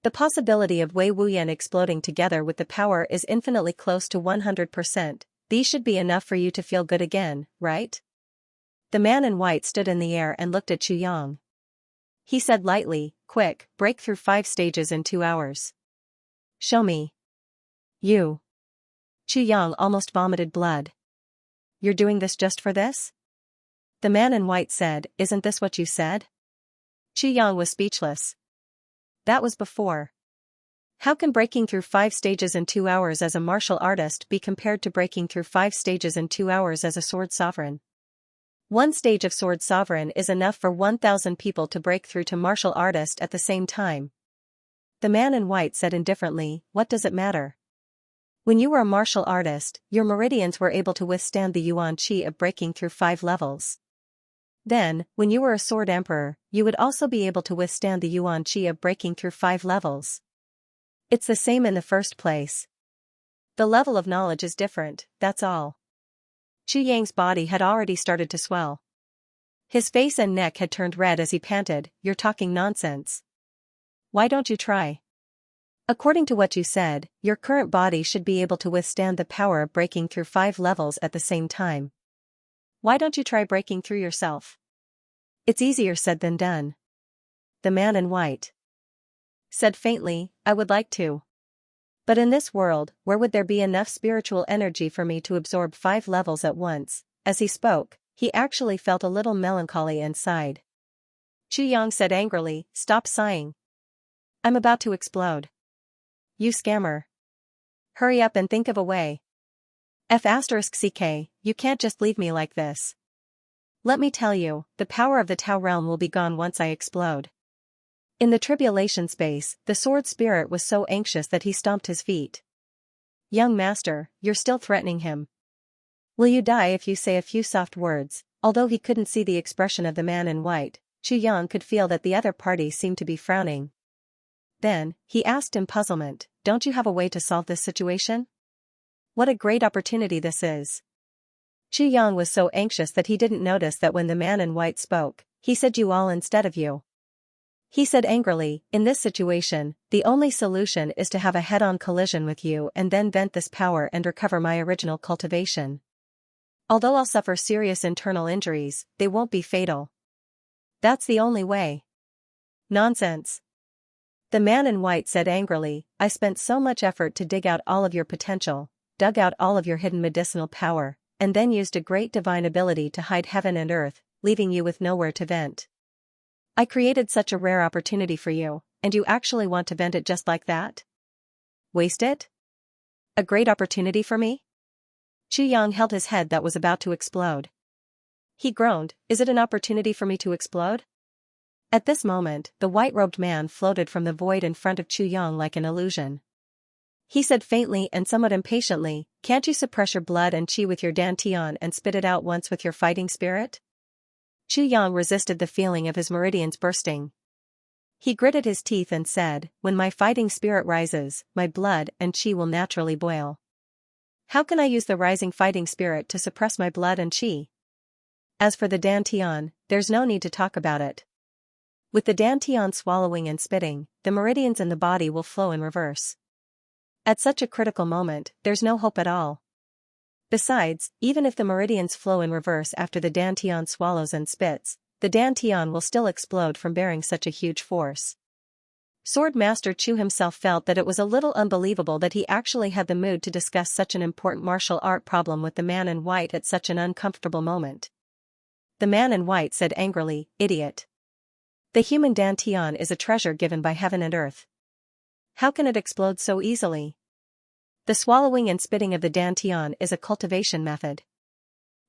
The possibility of Wei Wuyan exploding together with the power is infinitely close to 100%. These should be enough for you to feel good again, right? The man in white stood in the air and looked at Chu Yang. He said lightly, quick, break through 5 stages in 2 hours. Show me. You. Chu Yang almost vomited blood. You're doing this just for this? The man in white said, isn't this what you said? Chu Yang was speechless. That was before. How can breaking through 5 stages in 2 hours as a martial artist be compared to breaking through 5 stages in 2 hours as a sword sovereign? 1 stage of sword sovereign is enough for 1,000 people to break through to martial artist at the same time. The man in white said indifferently, what does it matter? When you were a martial artist, your meridians were able to withstand the yuan qi of breaking through 5 levels. Then, when you were a sword emperor, you would also be able to withstand the yuan qi of breaking through 5 levels. It's the same in the first place. The level of knowledge is different, that's all. Chu Yang's body had already started to swell. His face and neck had turned red as he panted, you're talking nonsense. Why don't you try? According to what you said, your current body should be able to withstand the power of breaking through 5 levels at the same time. Why don't you try breaking through yourself? It's easier said than done. The man in white said faintly, I would like to. But in this world, where would there be enough spiritual energy for me to absorb 5 levels at once? As he spoke, he actually felt a little melancholy and sighed. Chu Yang said angrily, stop sighing. I'm about to explode. You scammer. Hurry up and think of a way. *CK, you can't just leave me like this. Let me tell you, the power of the Tao realm will be gone once I explode. In the tribulation space, the sword spirit was so anxious that he stomped his feet. Young master, you're still threatening him. Will you die if you say a few soft words? Although he couldn't see the expression of the man in white, Chu Yang could feel that the other party seemed to be frowning. Then, he asked in puzzlement, don't you have a way to solve this situation? What a great opportunity this is. Chu Yang was so anxious that he didn't notice that when the man in white spoke, he said you all instead of you. He said angrily, in this situation, the only solution is to have a head-on collision with you and then vent this power and recover my original cultivation. Although I'll suffer serious internal injuries, they won't be fatal. That's the only way. Nonsense. The man in white said angrily, I spent so much effort to dig out all of your potential, dug out all of your hidden medicinal power, and then used a great divine ability to hide heaven and earth, leaving you with nowhere to vent. I created such a rare opportunity for you, and you actually want to vent it just like that? Waste it? A great opportunity for me? Chu Yang held his head that was about to explode. He groaned, is it an opportunity for me to explode? At this moment, the white-robed man floated from the void in front of Chu Yang like an illusion. He said faintly and somewhat impatiently, can't you suppress your blood and qi with your dantian and spit it out once with your fighting spirit? Chu Yang resisted the feeling of his meridians bursting. He gritted his teeth and said, when my fighting spirit rises, my blood and qi will naturally boil. How can I use the rising fighting spirit to suppress my blood and qi? As for the dantian, there's no need to talk about it. With the dantian swallowing and spitting, the meridians in the body will flow in reverse. At such a critical moment, there's no hope at all. Besides, even if the meridians flow in reverse after the dantian swallows and spits, the dantian will still explode from bearing such a huge force. Sword Master Chu himself felt that it was a little unbelievable that he actually had the mood to discuss such an important martial art problem with the man in white at such an uncomfortable moment. The man in white said angrily, "Idiot. The human dantian is a treasure given by heaven and earth. How can it explode so easily? The swallowing and spitting of the dantian is a cultivation method.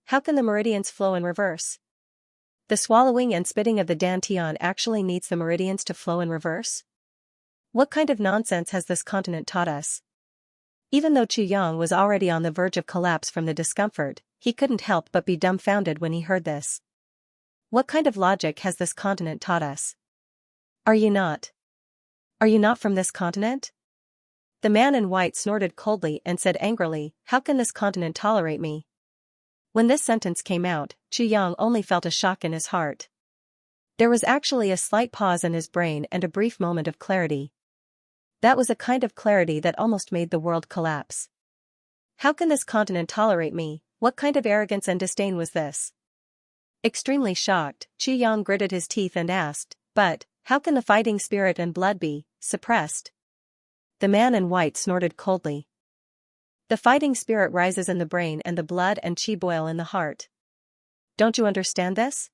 How can the meridians flow in reverse? The swallowing and spitting of the dantian actually needs the meridians to flow in reverse? What kind of nonsense has this continent taught us?" Even though Chu Yang was already on the verge of collapse from the discomfort, he couldn't help but be dumbfounded when he heard this. What kind of logic has this continent taught us? Are you not from this continent? The man in white snorted coldly and said angrily, "How can this continent tolerate me?" When this sentence came out, Chu Yang only felt a shock in his heart. There was actually a slight pause in his brain and a brief moment of clarity. That was a kind of clarity that almost made the world collapse. How can this continent tolerate me? What kind of arrogance and disdain was this? Extremely shocked, Chu Yang gritted his teeth and asked, "But, how can the fighting spirit and blood be suppressed?" The man in white snorted coldly. "The fighting spirit rises in the brain and the blood and qi boil in the heart. Don't you understand this?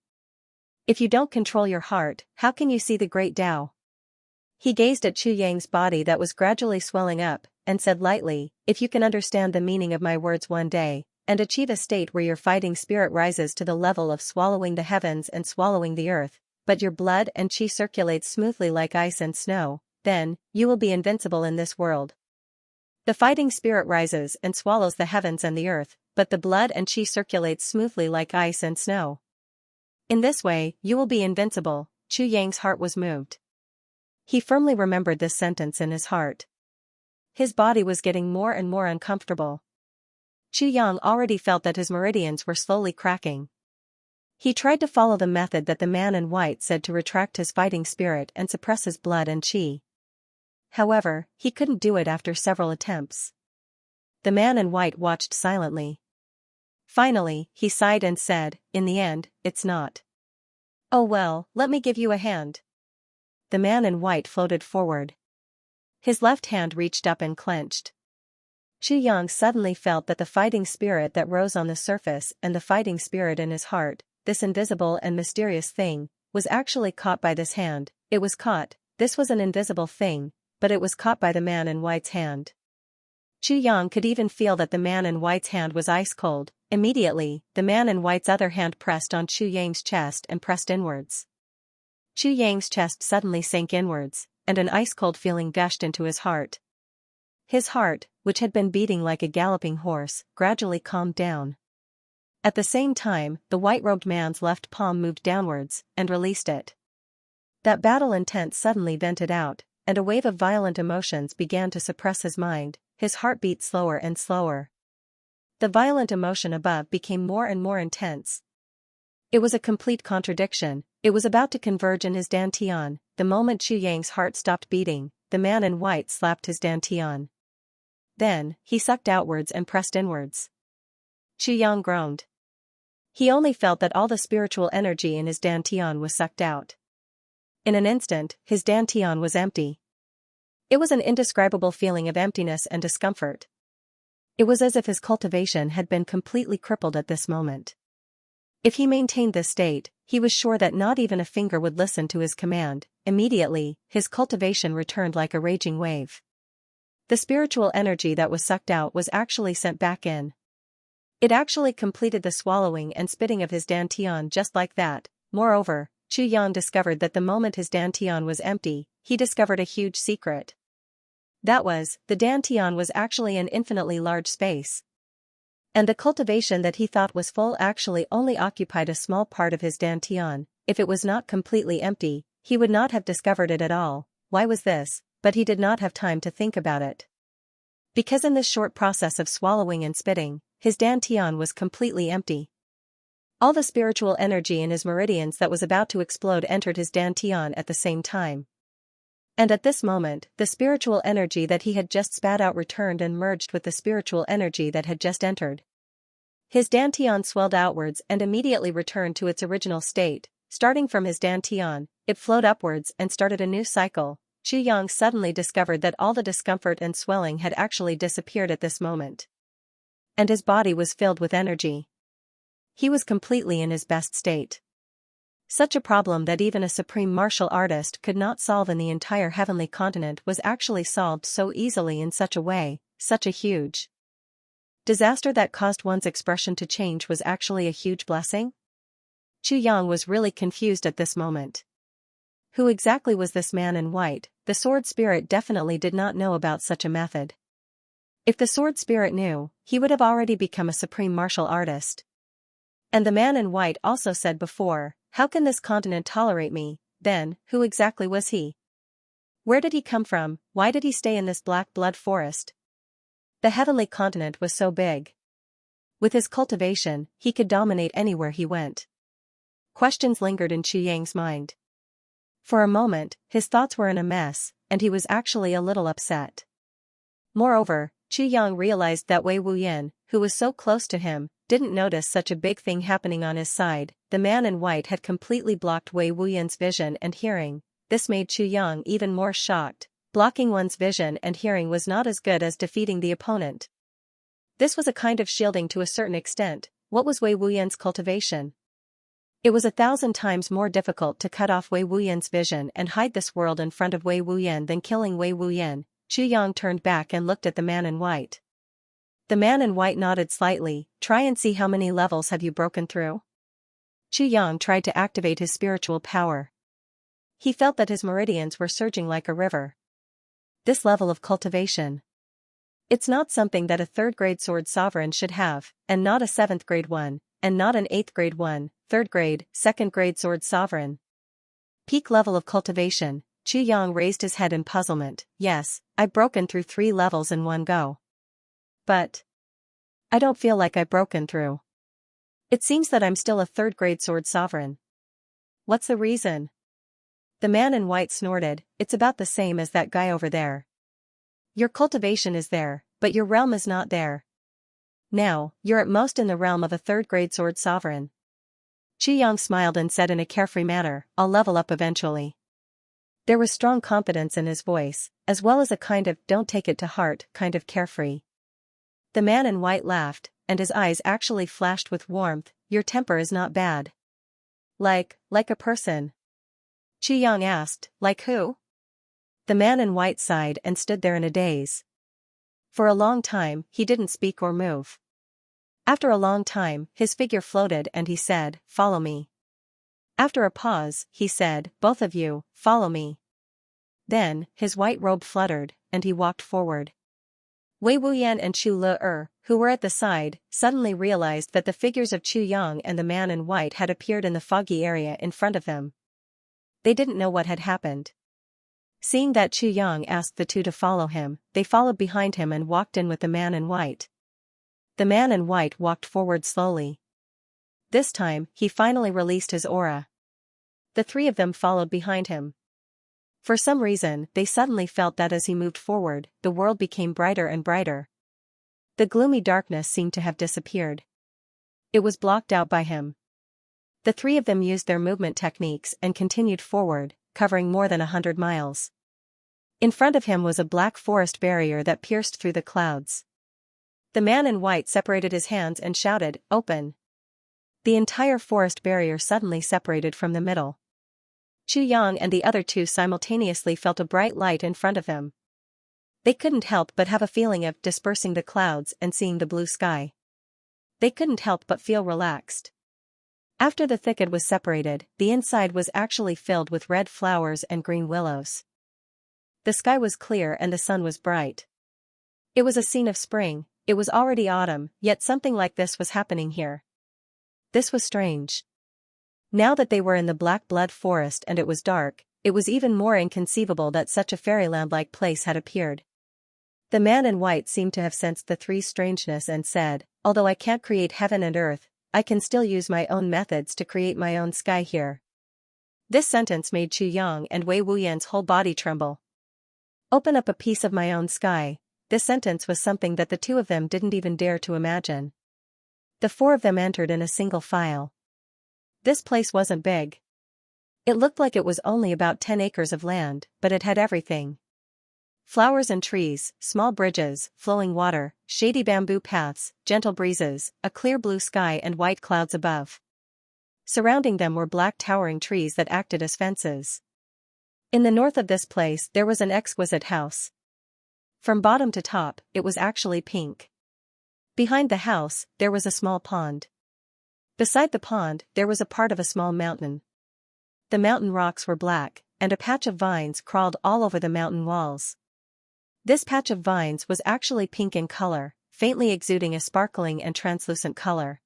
If you don't control your heart, how can you see the great Tao?" He gazed at Chu Yang's body that was gradually swelling up, and said lightly, "If you can understand the meaning of my words one day, and achieve a state where your fighting spirit rises to the level of swallowing the heavens and swallowing the earth, but your blood and qi circulates smoothly like ice and snow, then, you will be invincible in this world. The fighting spirit rises and swallows the heavens and the earth, but the blood and qi circulates smoothly like ice and snow. In this way, you will be invincible." Chu Yang's heart was moved. He firmly remembered this sentence in his heart. His body was getting more and more uncomfortable. Chu Yang already felt that his meridians were slowly cracking. He tried to follow the method that the man in white said to retract his fighting spirit and suppress his blood and qi. However, he couldn't do it after several attempts. The man in white watched silently. Finally, he sighed and said, "In the end, it's not. Oh well, let me give you a hand." The man in white floated forward. His left hand reached up and clenched. Chu Yang suddenly felt that the fighting spirit that rose on the surface and the fighting spirit in his heart, this invisible and mysterious thing, was actually caught by this hand. It was caught. This was an invisible thing, but it was caught by the man in white's hand. Chu Yang could even feel that the man in white's hand was ice cold. Immediately, the man in white's other hand pressed on Chu Yang's chest and pressed inwards. Chu Yang's chest suddenly sank inwards, and an ice-cold feeling gushed into his heart. His heart, which had been beating like a galloping horse, gradually calmed down. At the same time, the white-robed man's left palm moved downwards, and released it. That battle intent suddenly vented out, and a wave of violent emotions began to suppress his mind. His heart beat slower and slower. The violent emotion above became more and more intense. It was a complete contradiction. It was about to converge in his dantian. The moment Chu Yang's heart stopped beating, the man in white slapped his dantian. Then, he sucked outwards and pressed inwards. Chu Yang groaned. He only felt that all the spiritual energy in his dantian was sucked out. In an instant, his dantian was empty. It was an indescribable feeling of emptiness and discomfort. It was as if his cultivation had been completely crippled at this moment. If he maintained this state, he was sure that not even a finger would listen to his command. Immediately, his cultivation returned like a raging wave. The spiritual energy that was sucked out was actually sent back in. It actually completed the swallowing and spitting of his dantian just like that. Moreover, Chu Yang discovered that the moment his dantian was empty, he discovered a huge secret. That was, the dantian was actually an infinitely large space. And the cultivation that he thought was full actually only occupied a small part of his dantian. If it was not completely empty, he would not have discovered it at all. Why was this? But he did not have time to think about it. Because in this short process of swallowing and spitting, his dantian was completely empty. All the spiritual energy in his meridians that was about to explode entered his dantian at the same time. And at this moment, the spiritual energy that he had just spat out returned and merged with the spiritual energy that had just entered. His dantian swelled outwards and immediately returned to its original state. Starting from his dantian, it flowed upwards and started a new cycle. Xianxia suddenly discovered that all the discomfort and swelling had actually disappeared at this moment. And his body was filled with energy. He was completely in his best state. Such a problem that even a supreme martial artist could not solve in the entire heavenly continent was actually solved so easily in such a way. Such a huge disaster that caused one's expression to change was actually a huge blessing? Xianxia was really confused at this moment. Who exactly was this man in white? The sword spirit definitely did not know about such a method. If the sword spirit knew, he would have already become a supreme martial artist. And the man in white also said before, how can this continent tolerate me? Then, who exactly was he? Where did he come from? Why did he stay in this black blood forest? The heavenly continent was so big. With his cultivation, he could dominate anywhere he went. Questions lingered in Xianxia's mind. For a moment, his thoughts were in a mess, and he was actually a little upset. Moreover, Xianxia realized that Wei Wuyan, who was so close to him, didn't notice such a big thing happening on his side. The man in white had completely blocked Wei Wuyan's vision and hearing. This made Xianxia even more shocked. Blocking one's vision and hearing was not as good as defeating the opponent. This was a kind of shielding to a certain extent. What was Wei Wuyan's cultivation? It was 1,000 times more difficult to cut off Wei Wuyan's vision and hide this world in front of Wei Wuyan than killing Wei Wuyan. Xianxia turned back and looked at the man in white. The man in white nodded slightly. Try and see how many levels have you broken through? Xianxia tried to activate his spiritual power. He felt that his meridians were surging like a river. This level of cultivation. It's not something that a 3rd grade sword sovereign should have, and not a 7th grade one, and not an 8th grade one, 3rd grade, 2nd grade sword sovereign. Peak level of cultivation. Xianxia raised his head in puzzlement. Yes, I've broken through 3 levels in one go. But I don't feel like I've broken through. It seems that I'm still a 3rd grade sword sovereign. What's the reason? The man in white snorted. It's about the same as that guy over there. Your cultivation is there, but your realm is not there. Now, you're at most in the realm of a 3rd grade sword sovereign. Xianxia smiled and said in a carefree manner, I'll level up eventually. There was strong confidence in his voice, as well as a kind of don't take it to heart kind of carefree. The man in white laughed, and his eyes actually flashed with warmth. Your temper is not bad. Like a person? Xianxia asked, like who? The man in white sighed and stood there in a daze. For a long time, he didn't speak or move. After a long time, his figure floated and he said, follow me. After a pause, he said, both of you, follow me. Then, his white robe fluttered, and he walked forward. Wei Wuyan and Chu Le, who were at the side, suddenly realized that the figures of Xianxia and the man in white had appeared in the foggy area in front of them. They didn't know what had happened. Seeing that Xianxia asked the two to follow him, they followed behind him and walked in with the man in white. The man in white walked forward slowly. This time, he finally released his aura. The 3 of them followed behind him. For some reason, they suddenly felt that as he moved forward, the world became brighter and brighter. The gloomy darkness seemed to have disappeared. It was blocked out by him. The 3 of them used their movement techniques and continued forward, covering more than 100 miles. In front of him was a black forest barrier that pierced through the clouds. The man in white separated his hands and shouted, open. The entire forest barrier suddenly separated from the middle. Xianxia and the other 2 simultaneously felt a bright light in front of them. They couldn't help but have a feeling of dispersing the clouds and seeing the blue sky. They couldn't help but feel relaxed. After the thicket was separated, the inside was actually filled with red flowers and green willows. The sky was clear and the sun was bright. It was a scene of spring. It was already autumn, yet something like this was happening here. This was strange. Now that they were in the black blood forest and it was dark, it was even more inconceivable that such a fairyland-like place had appeared. The man in white seemed to have sensed the 3's strangeness and said, although I can't create heaven and earth, I can still use my own methods to create my own sky here. This sentence made Chu Yang and Wei Wuyan's whole body tremble. Open up a piece of my own sky. This sentence was something that the two of them didn't even dare to imagine. The four of them entered in a single file. This place wasn't big. It looked like it was only about 10 acres of land, but it had everything. Flowers and trees, small bridges, flowing water, shady bamboo paths, gentle breezes, a clear blue sky and white clouds above. Surrounding them were black towering trees that acted as fences. In the north of this place there was an exquisite house. From bottom to top, it was actually pink. Behind the house, there was a small pond. Beside the pond, there was a part of a small mountain. The mountain rocks were black, and a patch of vines crawled all over the mountain walls. This patch of vines was actually pink in color, faintly exuding a sparkling and translucent color.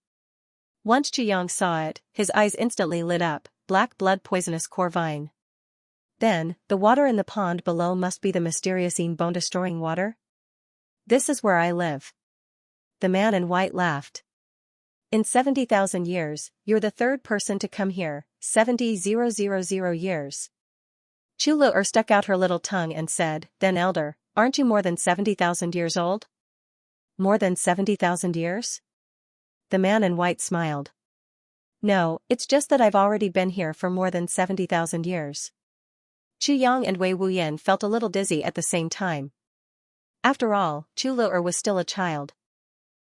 Once Chu Yang saw it, his eyes instantly lit up, black blood poisonous core vine. Then, the water in the pond below must be the mysterious bone-destroying water? This is where I live. The man in white laughed. In 70,000 years, you're the third person to come here, 70,000 years. Chu Lu'er stuck out her little tongue and said, then elder, aren't you more than 70,000 years old? More than 70,000 years? The man in white smiled. No, it's just that I've already been here for more than 70,000 years. Chu Yang and Wei Wuyan felt a little dizzy at the same time. After all, Chu Lu'er was still a child.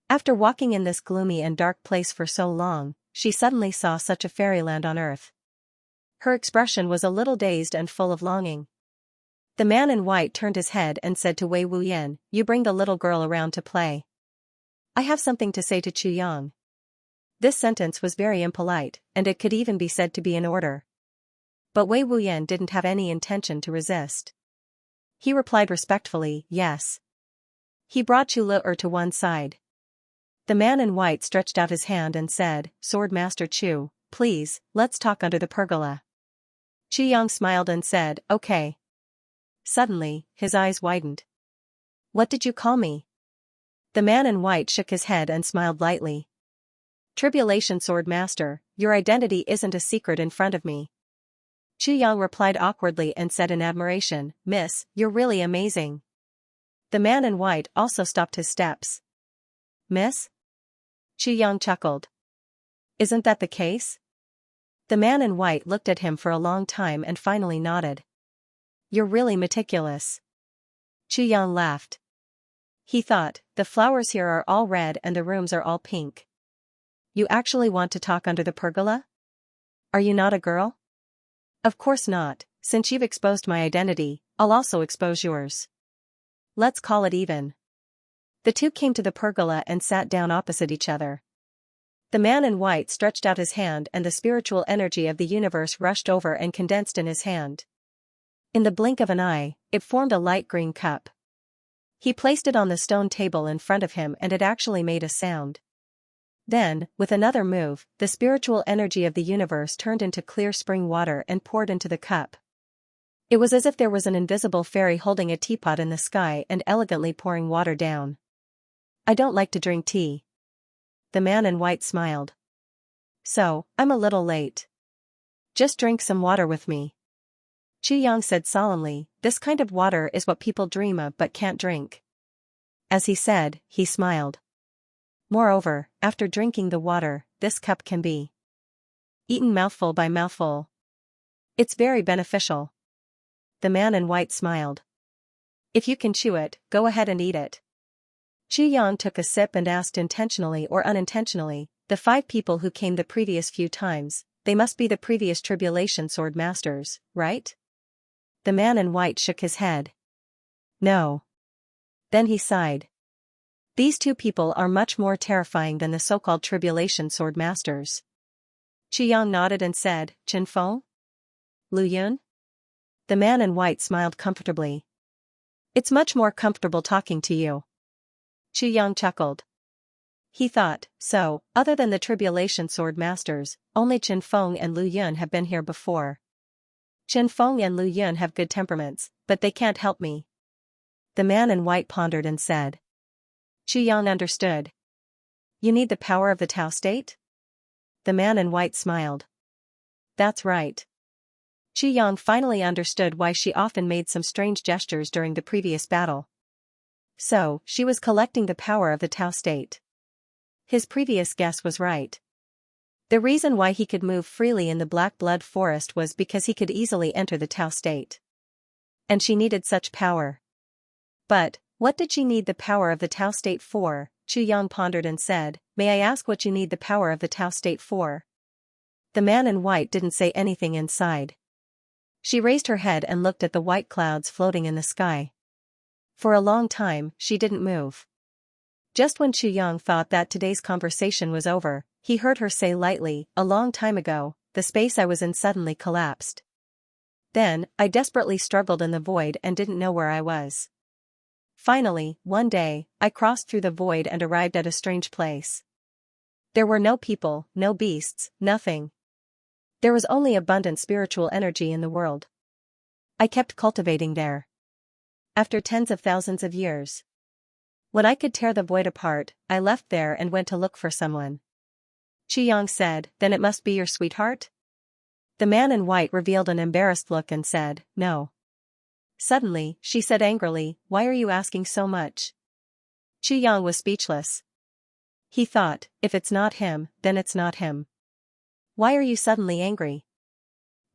After walking in this gloomy and dark place for so long, she suddenly saw such a fairyland on earth. Her expression was a little dazed and full of longing. The man in white turned his head and said to Wei Wuyan, you bring the little girl around to play. I have something to say to Chu Yang. This sentence was very impolite, and it could even be said to be an order. But Wei Wuyan didn't have any intention to resist. He replied respectfully, yes. He brought Chu Lu'er to one side. The man in white stretched out his hand and said, Sword Master Chu, please, let's talk under the pergola. Chu Yang smiled and said, okay. Suddenly, his eyes widened. What did you call me? The man in white shook his head and smiled lightly. Tribulation Sword Master, your identity isn't a secret in front of me. Chu Yang replied awkwardly and said in admiration, Miss, you're really amazing. The man in white also stopped his steps. Miss? Chu Yang chuckled. Isn't that the case? The man in white looked at him for a long time and finally nodded. You're really meticulous. Chu Yang laughed. He thought, the flowers here are all red and the rooms are all pink. You actually want to talk under the pergola? Are you not a girl? Of course not, since you've exposed my identity, I'll also expose yours. Let's call it even. The two came to the pergola and sat down opposite each other. The man in white stretched out his hand and the spiritual energy of the universe rushed over and condensed in his hand. In the blink of an eye, it formed a light green cup. He placed it on the stone table in front of him and it actually made a sound. Then, with another move, the spiritual energy of the universe turned into clear spring water and poured into the cup. It was as if there was an invisible fairy holding a teapot in the sky and elegantly pouring water down. I don't like to drink tea. The man in white smiled. So, I'm a little late. Just drink some water with me. Chu Yang said solemnly, this kind of water is what people dream of but can't drink. As he said, he smiled. Moreover, after drinking the water, this cup can be eaten mouthful by mouthful. It's very beneficial. The man in white smiled. If you can chew it, go ahead and eat it. Chu Yang took a sip and asked intentionally or unintentionally, the 5 people who came the previous few times, they must be the previous tribulation sword masters, right? The man in white shook his head. No. Then he sighed. These 2 people are much more terrifying than the so-called tribulation sword masters. Chu Yang nodded and said, Chen Feng? Lu Yun? The man in white smiled comfortably. It's much more comfortable talking to you. Chu Yang chuckled. He thought, so, other than the tribulation sword masters, only Chen Feng and Lu Yun have been here before. Chen Feng and Lu Yun have good temperaments, but they can't help me. The man in white pondered and said. Chu Yang understood. You need the power of the Tao state? the man in white smiled. That's right. Yang finally understood why she often made some strange gestures during the previous battle. So, she was collecting the power of the Tao state. His previous guess was right. The reason why he could move freely in the Black Blood Forest was because he could easily enter the Tao state. And she needed such power. But, what did she need the power of the Tao state for? Yang pondered and said, "May I ask what you need the power of the Tao state for?" The man in white didn't say anything inside. She raised her head and looked at the white clouds floating in the sky. For a long time, she didn't move. Just when Yang thought that today's conversation was over, he heard her say lightly, "A long time ago, the space I was in suddenly collapsed. Then, I desperately struggled in the void and didn't know where I was. Finally, one day, I crossed through the void and arrived at a strange place. There were no people, no beasts, nothing. There was only abundant spiritual energy in the world. I kept cultivating there. After tens of thousands of years. When I could tear the void apart, I left there and went to look for someone." Yang said, "Then it must be your sweetheart?" The man in white revealed an embarrassed look and said, "No." Suddenly, she said angrily, "Why are you asking so much?" Yang was speechless. He thought, if it's not him, then it's not him. "Why are you suddenly angry?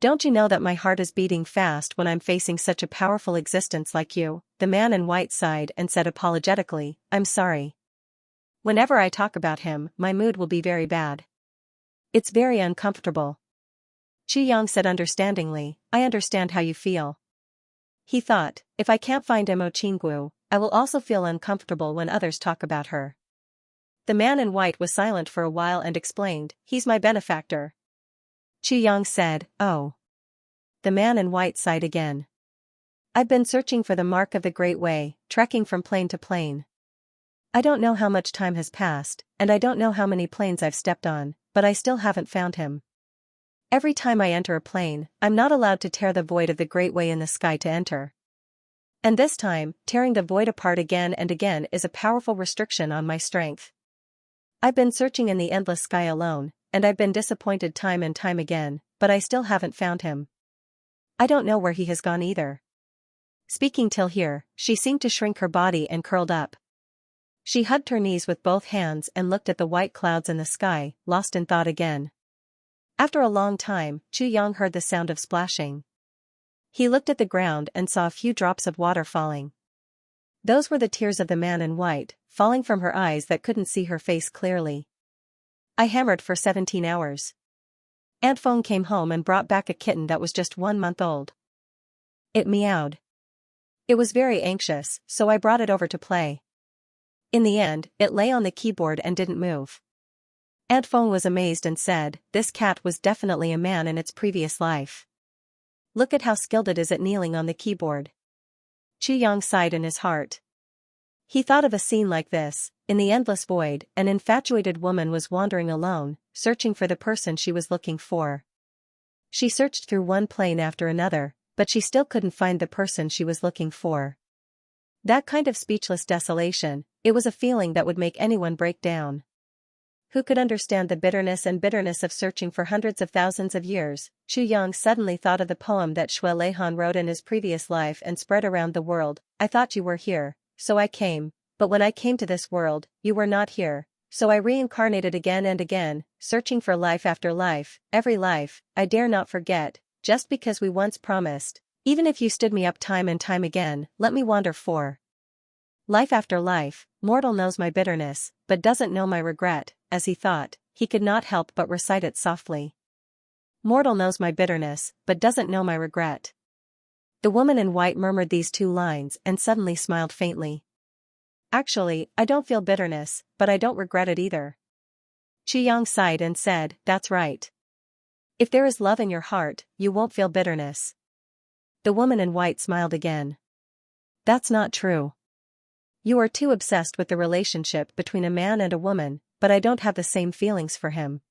Don't you know that my heart is beating fast when I'm facing such a powerful existence like you?" The man in white sighed and said apologetically, "I'm sorry. Whenever I talk about him, my mood will be very bad. It's very uncomfortable." Yang said understandingly, "I understand how you feel." He thought, if I can't find Mo Qinggu, I will also feel uncomfortable when others talk about her. The man in white was silent for a while and explained, "He's my benefactor." Yang said, "Oh." The man in white sighed again. "I've been searching for the mark of the Great Way, trekking from plane to plane. I don't know how much time has passed, and I don't know how many planes I've stepped on, but I still haven't found him. Every time I enter a plane, I'm not allowed to tear the void of the Great Way in the sky to enter. And this time, tearing the void apart again and again is a powerful restriction on my strength. I've been searching in the endless sky alone, and I've been disappointed time and time again, but I still haven't found him. I don't know where he has gone either." Speaking till here, she seemed to shrink her body and curled up. She hugged her knees with both hands and looked at the white clouds in the sky, lost in thought again. After a long time, Yang heard the sound of splashing. He looked at the ground and saw a few drops of water falling. Those were the tears of the man in white, falling from her eyes that couldn't see her face clearly. "I hammered for 17 hours. Aunt Feng came home and brought back a kitten that was just 1 month old. It meowed. It was very anxious, so I brought it over to play. In the end, it lay on the keyboard and didn't move." Aunt Feng was amazed and said, "This cat was definitely a man in its previous life. Look at how skilled it is at kneeling on the keyboard." Yang sighed in his heart. He thought of a scene like this. In the endless void, an infatuated woman was wandering alone, searching for the person she was looking for. She searched through one plane after another, but she still couldn't find the person she was looking for. That kind of speechless desolation, it was a feeling that would make anyone break down. Who could understand the bitterness of searching for hundreds of thousands of years? Yang suddenly thought of the poem that Xue Leihan wrote in his previous life and spread around the world. "I thought you were here, so I came, but when I came to this world, you were not here, so I reincarnated again and again, searching for life after life, every life, I dare not forget, just because we once promised, even if you stood me up time and time again, let me wander for life after life, mortal knows my bitterness, but doesn't know my regret." As he thought, he could not help but recite it softly. "Mortal knows my bitterness, but doesn't know my regret." The woman in white murmured these 2 lines and suddenly smiled faintly. "Actually, I don't feel bitterness, but I don't regret it either." Yang sighed and said, "That's right. If there is love in your heart, you won't feel bitterness." The woman in white smiled again. "That's not true. You are too obsessed with the relationship between a man and a woman, but I don't have the same feelings for him.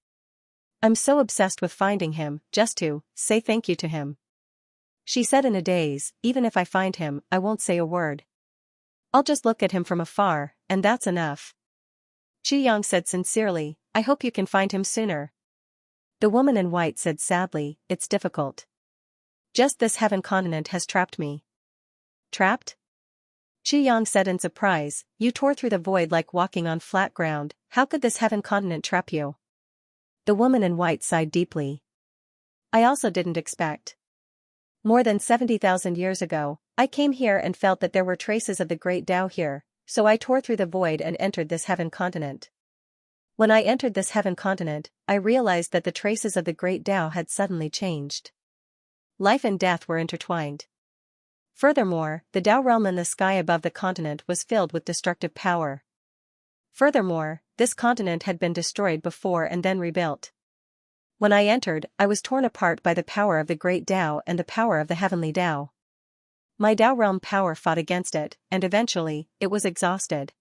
I'm so obsessed with finding him, just to say thank you to him." She said in a daze, "Even if I find him, I won't say a word. I'll just look at him from afar, and that's enough." Yang said sincerely, "I hope you can find him sooner." The woman in white said sadly, it's difficult. Just this heaven continent has trapped me. Trapped? Xianxia said in surprise, you tore through the void like walking on flat ground, how could this heaven continent trap you? The woman in white sighed deeply. I also didn't expect. More than 70,000 years ago, I came here and felt that there were traces of the great Tao here, so I tore through the void and entered this heaven continent. When I entered this heaven continent, I realized that the traces of the great Tao had suddenly changed. Life and death were intertwined. Furthermore, the Tao realm in the sky above the continent was filled with destructive power. Furthermore, this continent had been destroyed before and then rebuilt. When I entered, I was torn apart by the power of the great Tao and the power of the heavenly Tao. My Tao realm power fought against it, and eventually, it was exhausted.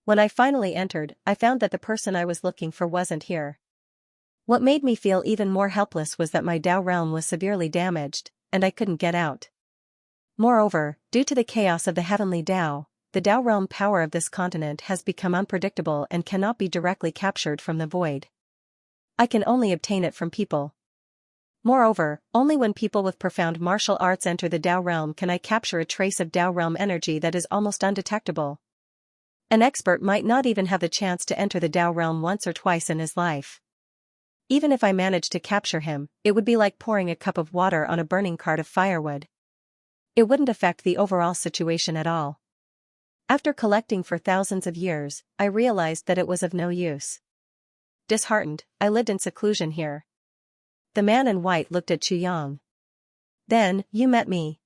When I finally entered, I found that the person I was looking for wasn't here. What made me feel even more helpless was that my Tao realm was severely damaged, and I couldn't get out. Moreover, due to the chaos of the heavenly Tao, the Tao realm power of this continent has become unpredictable and cannot be directly captured from the void. I can only obtain it from people. Moreover, only when people with profound martial arts enter the Tao realm can I capture a trace of Tao realm energy that is almost undetectable. An expert might not even have the chance to enter the Tao realm once or twice in his life. Even if I managed to capture him, it would be like pouring a cup of water on a burning cart of firewood. It wouldn't affect the overall situation at all. After collecting for thousands of years, I realized that it was of no use. Disheartened, I lived in seclusion here. The man in white looked at Xianxia. Then, you met me.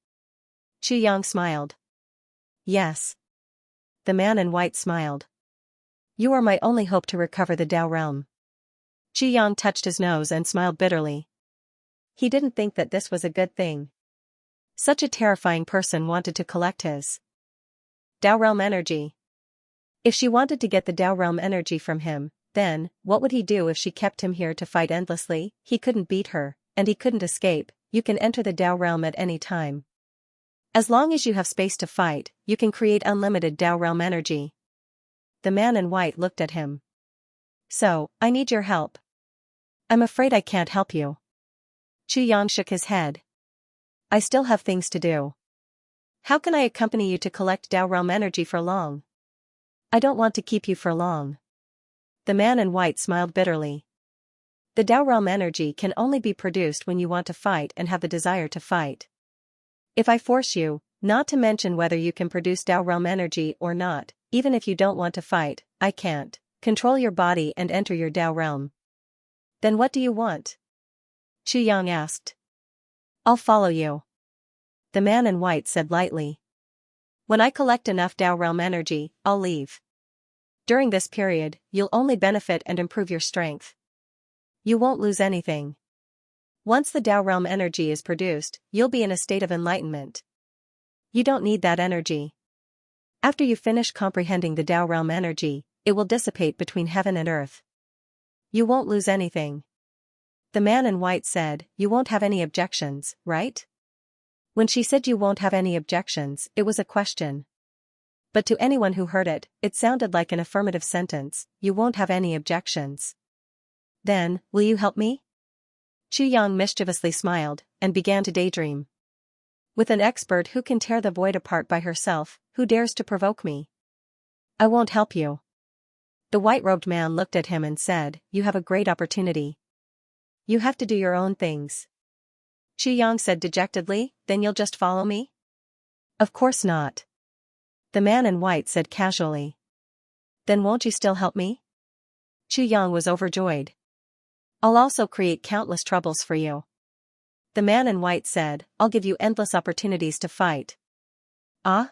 Xianxia smiled. Yes. The man in white smiled. You are my only hope to recover the Tao realm. Xianxia touched his nose and smiled bitterly. He didn't think that this was a good thing. Such a terrifying person wanted to collect his Tao realm energy. If she wanted to get the Tao realm energy from him, then, what would he do if she kept him here to fight endlessly? He couldn't beat her, and he couldn't escape. You can enter the Tao realm at any time. As long as you have space to fight, you can create unlimited Tao realm energy. The man in white looked at him. So, I need your help. I'm afraid I can't help you. Xianxia shook his head. I still have things to do. How can I accompany you to collect Tao realm energy for long? I don't want to keep you for long. The man in white smiled bitterly. The Tao realm energy can only be produced when you want to fight and have the desire to fight. If I force you, not to mention whether you can produce Tao realm energy or not, even if you don't want to fight, I can't control your body and enter your Tao realm. Then what do you want? Xianxia asked. I'll follow you. The man in white said lightly. When I collect enough Tao realm energy, I'll leave. During this period, you'll only benefit and improve your strength. You won't lose anything. Once the Tao realm energy is produced, you'll be in a state of enlightenment. You don't need that energy. After you finish comprehending the Tao realm energy, it will dissipate between heaven and earth. You won't lose anything. The man in white said, you won't have any objections, right? When she said you won't have any objections, it was a question. But to anyone who heard it, it sounded like an affirmative sentence, you won't have any objections. Then, will you help me? Xianxia mischievously smiled, and began to daydream. With an expert who can tear the void apart by herself, who dares to provoke me? I won't help you. The white-robed man looked at him and said, you have a great opportunity. You have to do your own things. Xianxia said dejectedly, then you'll just follow me? Of course not. The man in white said casually. Then won't you still help me? Xianxia was overjoyed. I'll also create countless troubles for you. The man in white said, I'll give you endless opportunities to fight. Ah?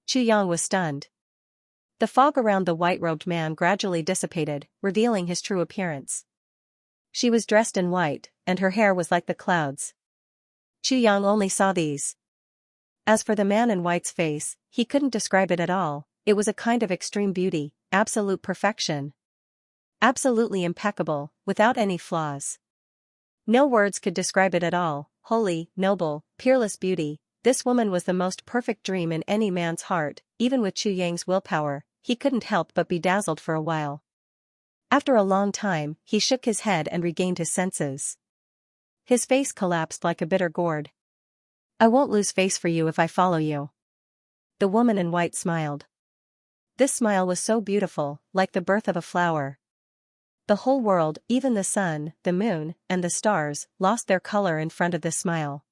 Xianxia was stunned. The fog around the white-robed man gradually dissipated, revealing his true appearance. She was dressed in white, and her hair was like the clouds. Xianxia only saw these. As for the man in white's face, he couldn't describe it at all. It was a kind of extreme beauty, absolute perfection. Absolutely impeccable, without any flaws. No words could describe it at all. Holy, noble, peerless beauty. This woman was the most perfect dream in any man's heart. Even with Xianxia's willpower, he couldn't help but be dazzled for a while. After a long time, he shook his head and regained his senses. His face collapsed like a bitter gourd. I won't lose face for you if I follow you. The woman in white smiled. This smile was so beautiful, like the birth of a flower. The whole world, even the sun, the moon, and the stars, lost their color in front of this smile.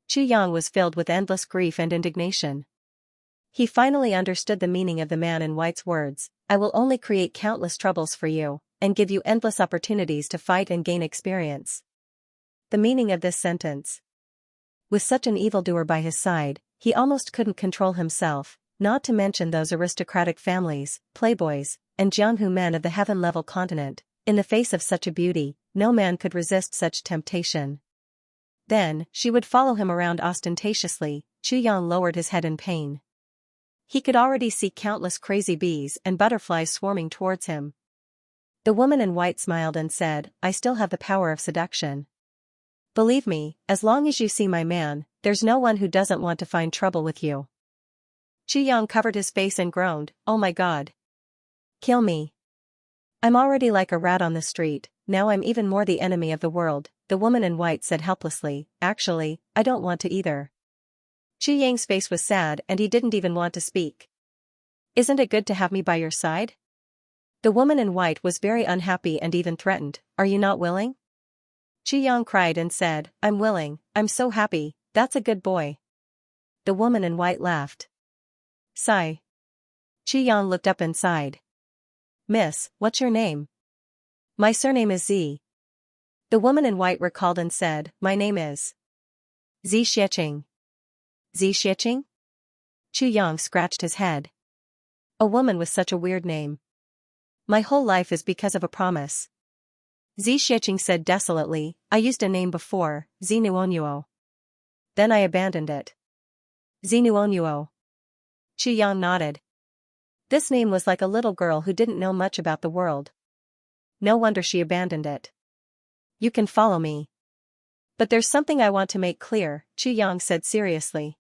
Chu Yang was filled with endless grief and indignation. He finally understood the meaning of the man in white's words, I will only create countless troubles for you, and give you endless opportunities to fight and gain experience. The meaning of this sentence. With such an evildoer by his side, he almost couldn't control himself, not to mention those aristocratic families, playboys, and Jianghu men of the heaven-level continent. In the face of such a beauty, no man could resist such temptation. Then, she would follow him around ostentatiously. Chu Yang lowered his head in pain. He could already see countless crazy bees and butterflies swarming towards him. The woman in white smiled and said, I still have the power of seduction. Believe me, as long as you see my man, there's no one who doesn't want to find trouble with you. Chu Yang covered his face and groaned, oh my God. Kill me. I'm already like a rat on the street, now I'm even more the enemy of the world, the woman in white said helplessly, actually, I don't want to either. Chu Yang's face was sad and he didn't even want to speak. Isn't it good to have me by your side? The woman in white was very unhappy and even threatened, are you not willing? Chu Yang cried and said, I'm willing, I'm so happy, that's a good boy. The woman in white laughed. Sigh. Chu Yang looked up and sighed. Miss, what's your name? My surname is Z. The woman in white recalled and said, my name is Xianxia. Xianxia? Chu Yang scratched his head. A woman with such a weird name. My whole life is because of a promise. Xianxia said desolately, I used a name before, Zinuonyuo. Then I abandoned it. Zinuonyuo. Chu Yang nodded. This name was like a little girl who didn't know much about the world. No wonder she abandoned it. You can follow me. But there's something I want to make clear, Chu Yang said seriously.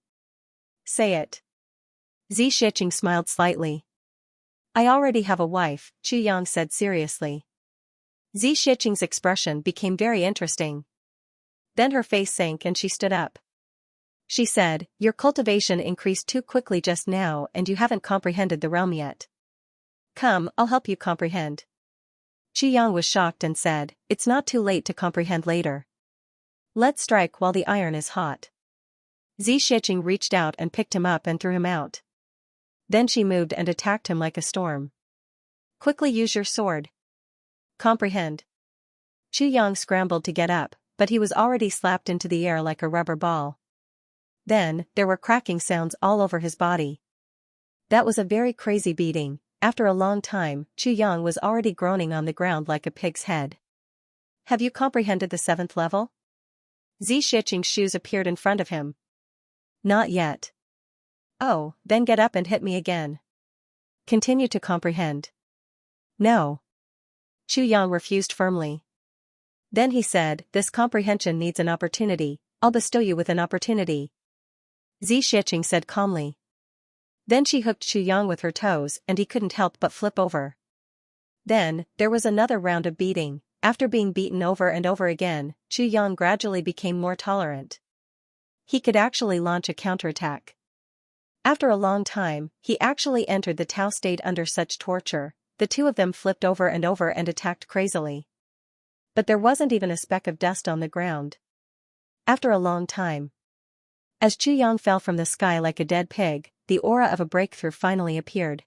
Say it. Xianxia smiled slightly. I already have a wife, Chu Yang said seriously. Xianxia's expression became very interesting. Then her face sank and she stood up. She said, your cultivation increased too quickly just now and you haven't comprehended the realm yet. Come, I'll help you comprehend. Chu Yang was shocked and said, it's not too late to comprehend later. Let's strike while the iron is hot. Xianxia reached out and picked him up and threw him out. Then she moved and attacked him like a storm. Quickly use your sword. Comprehend. Chu Yang scrambled to get up, but he was already slapped into the air like a rubber ball. Then, there were cracking sounds all over his body. That was a very crazy beating. After a long time, Chu Yang was already groaning on the ground like a pig's head. Have you comprehended the 7th level? Xianxia's shoes appeared in front of him. Not yet. Oh, then get up and hit me again. Continue to comprehend. No. Chu Yang refused firmly. Then he said, this comprehension needs an opportunity, I'll bestow you with an opportunity. Xianxia said calmly. Then she hooked Chu Yang with her toes and he couldn't help but flip over. Then, there was another round of beating. After being beaten over and over again, Chu Yang gradually became more tolerant. He could actually launch a counterattack. After a long time, he actually entered the Tao state under such torture. The two of them flipped over and attacked crazily. But there wasn't even a speck of dust on the ground. After a long time, as Chu Yang fell from the sky like a dead pig, the aura of a breakthrough finally appeared.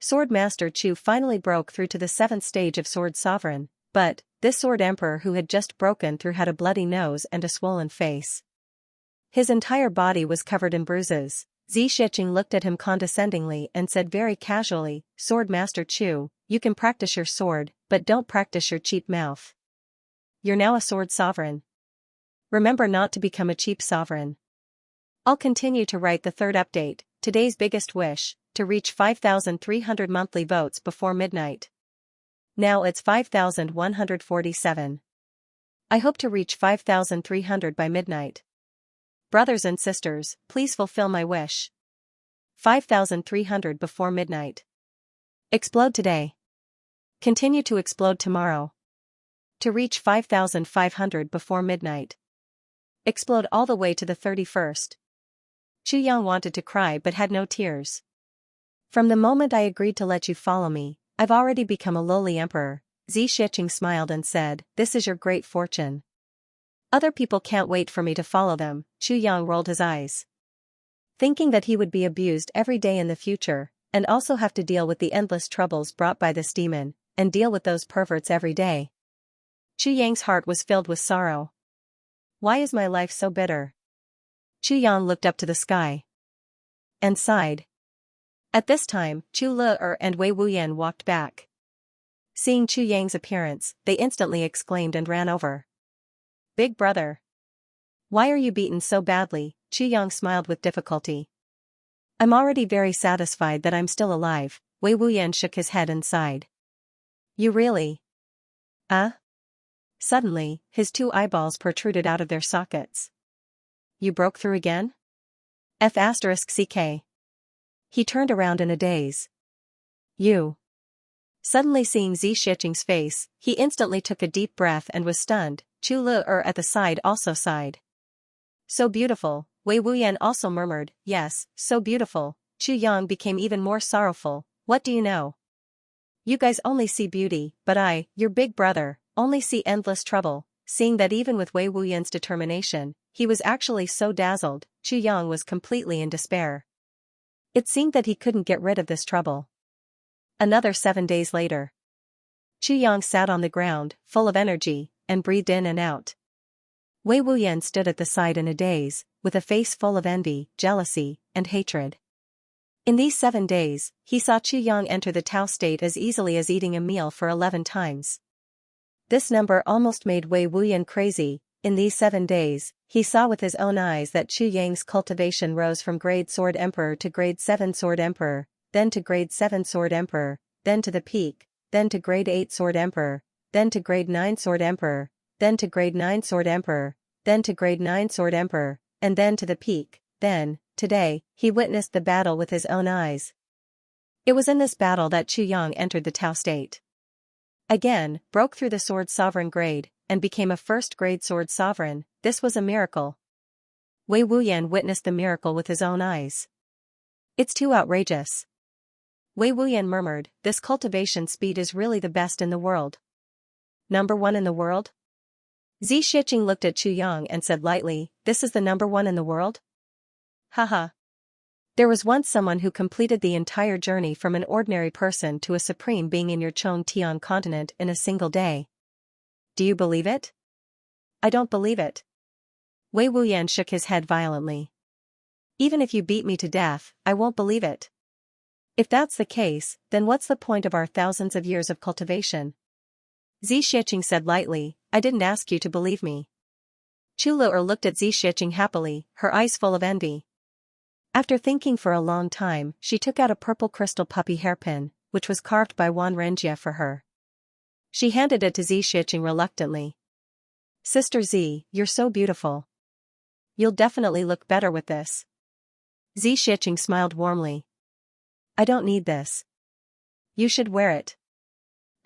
Sword Master Chu finally broke through to the 7th stage of Sword Sovereign, but this Sword Emperor who had just broken through had a bloody nose and a swollen face. His entire body was covered in bruises. Xianxia looked at him condescendingly and said very casually, Sword Master Chu, you can practice your sword, but don't practice your cheap mouth. You're now a Sword Sovereign. Remember not to become a cheap sovereign. I'll continue to write the 3rd update, today's biggest wish, to reach 5,300 monthly votes before midnight. Now it's 5,147. I hope to reach 5,300 by midnight. Brothers and sisters, please fulfill my wish. 5,300 before midnight. Explode today. Continue to explode tomorrow. To reach 5,500 before midnight. Explode all the way to the 31st. Chu Yang wanted to cry but had no tears. From the moment I agreed to let you follow me, I've already become a lowly emperor. Xianxia smiled and said, this is your great fortune. Other people can't wait for me to follow them. Chu Yang rolled his eyes. Thinking that he would be abused every day in the future, and also have to deal with the endless troubles brought by this demon, and deal with those perverts every day. Chu Yang's heart was filled with sorrow. Why is my life so bitter? Chu Yang looked up to the sky. And sighed. At this time, Chu Le and Wei Wuyan walked back. Seeing Chu Yang's appearance, they instantly exclaimed and ran over. Big brother. Why are you beaten so badly? Chu Yang smiled with difficulty. I'm already very satisfied that I'm still alive. Wei Wuyan shook his head and sighed. You really? Suddenly, his 2 eyeballs protruded out of their sockets. You broke through again? F***ck. He turned around in a daze. You. Suddenly seeing Xianxia's face, he instantly took a deep breath and was stunned. Chu Le at the side also sighed. So beautiful, Wei Wuyan also murmured, yes, so beautiful. Chu Yang became even more sorrowful. What do you know? You guys only see beauty, but I, your big brother, only see endless trouble. Seeing that even with Wei Wuyan's determination, he was actually so dazzled, Chu Yang was completely in despair. It seemed that he couldn't get rid of this trouble. Another 7 days later. Chu Yang sat on the ground, full of energy, and breathed in and out. Wei Wuyan stood at the side in a daze, with a face full of envy, jealousy, and hatred. In these 7 days, he saw Chu Yang enter the Tao state as easily as eating a meal for 11 times. This number almost made Wei Wuyan crazy. In these 7 days, he saw with his own eyes that Chu Yang's cultivation rose from grade Sword Emperor to grade 7 Sword Emperor, then to grade 7 Sword Emperor, then to the peak, then to grade 8 Sword Emperor, then to grade 9 Sword Emperor, then to grade 9 Sword Emperor, then to grade 9 Sword Emperor, and then to the peak. Then, today, he witnessed the battle with his own eyes. It was in this battle that Chu Yang entered the Tao state. Again, broke through the Sword Sovereign grade, and became a first-grade Sword Sovereign. This was a miracle. Wei Wuyan witnessed the miracle with his own eyes. It's too outrageous. Wei Wuyan murmured, this cultivation speed is really the best in the world. Number 1 in the world? Xianxia looked at Chu Yang and said lightly, this is the number 1 in the world? Haha. There was once someone who completed the entire journey from an ordinary person to a supreme being in your Chong Tian continent in a single day. Do you believe it? I don't believe it. Wei Wuyan shook his head violently. Even if you beat me to death, I won't believe it. If that's the case, then what's the point of our thousands of years of cultivation? Xianxia said lightly, I didn't ask you to believe me. Chu Le looked at Xianxia happily, her eyes full of envy. After thinking for a long time, she took out a purple crystal puppy hairpin, which was carved by Wan Renjie for her. She handed it to Xianxia reluctantly. Sister Z, you're so beautiful. You'll definitely look better with this. Xianxia smiled warmly. I don't need this. You should wear it.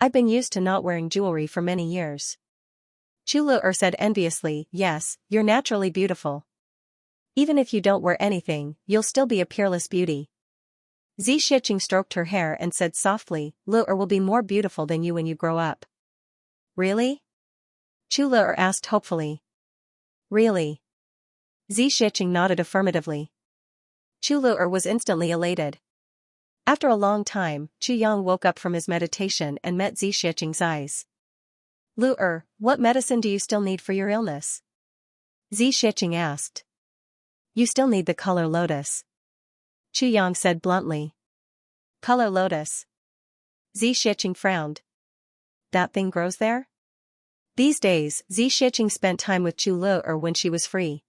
I've been used to not wearing jewelry for many years. Chu Le said enviously, yes, you're naturally beautiful. Even if you don't wear anything, you'll still be a peerless beauty. Xianxia stroked her hair and said softly, Le will be more beautiful than you when you grow up. Really? Chu Le asked hopefully. Really? Xianxia nodded affirmatively. Chu Le was instantly elated. After a long time, Chu Yang woke up from his meditation and met Xianxia's eyes. Lu what medicine do you still need for your illness? Xianxia asked. You still need the color lotus. Chu Yang said bluntly. Color lotus. Xianxia frowned. That thing grows there? These days, Xianxia spent time with Chu Le when she was free.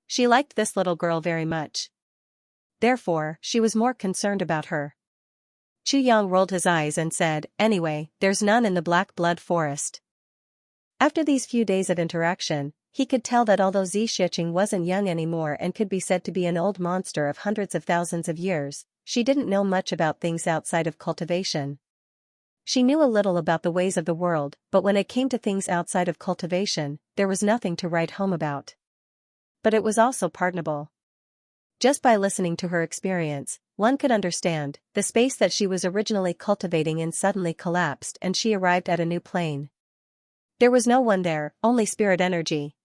She liked this little girl very much. Therefore, she was more concerned about her. Chu Yang rolled his eyes and said, anyway, there's none in the Black Blood Forest. After these few days of interaction, he could tell that although Xianxia wasn't young anymore and could be said to be an old monster of hundreds of thousands of years, she didn't know much about things outside of cultivation. She knew a little about the ways of the world, but when it came to things outside of cultivation, there was nothing to write home about. But it was also pardonable. Just by listening to her experience, one could understand, the space that she was originally cultivating in suddenly collapsed and she arrived at a new plane. There was no one there, only spirit energy.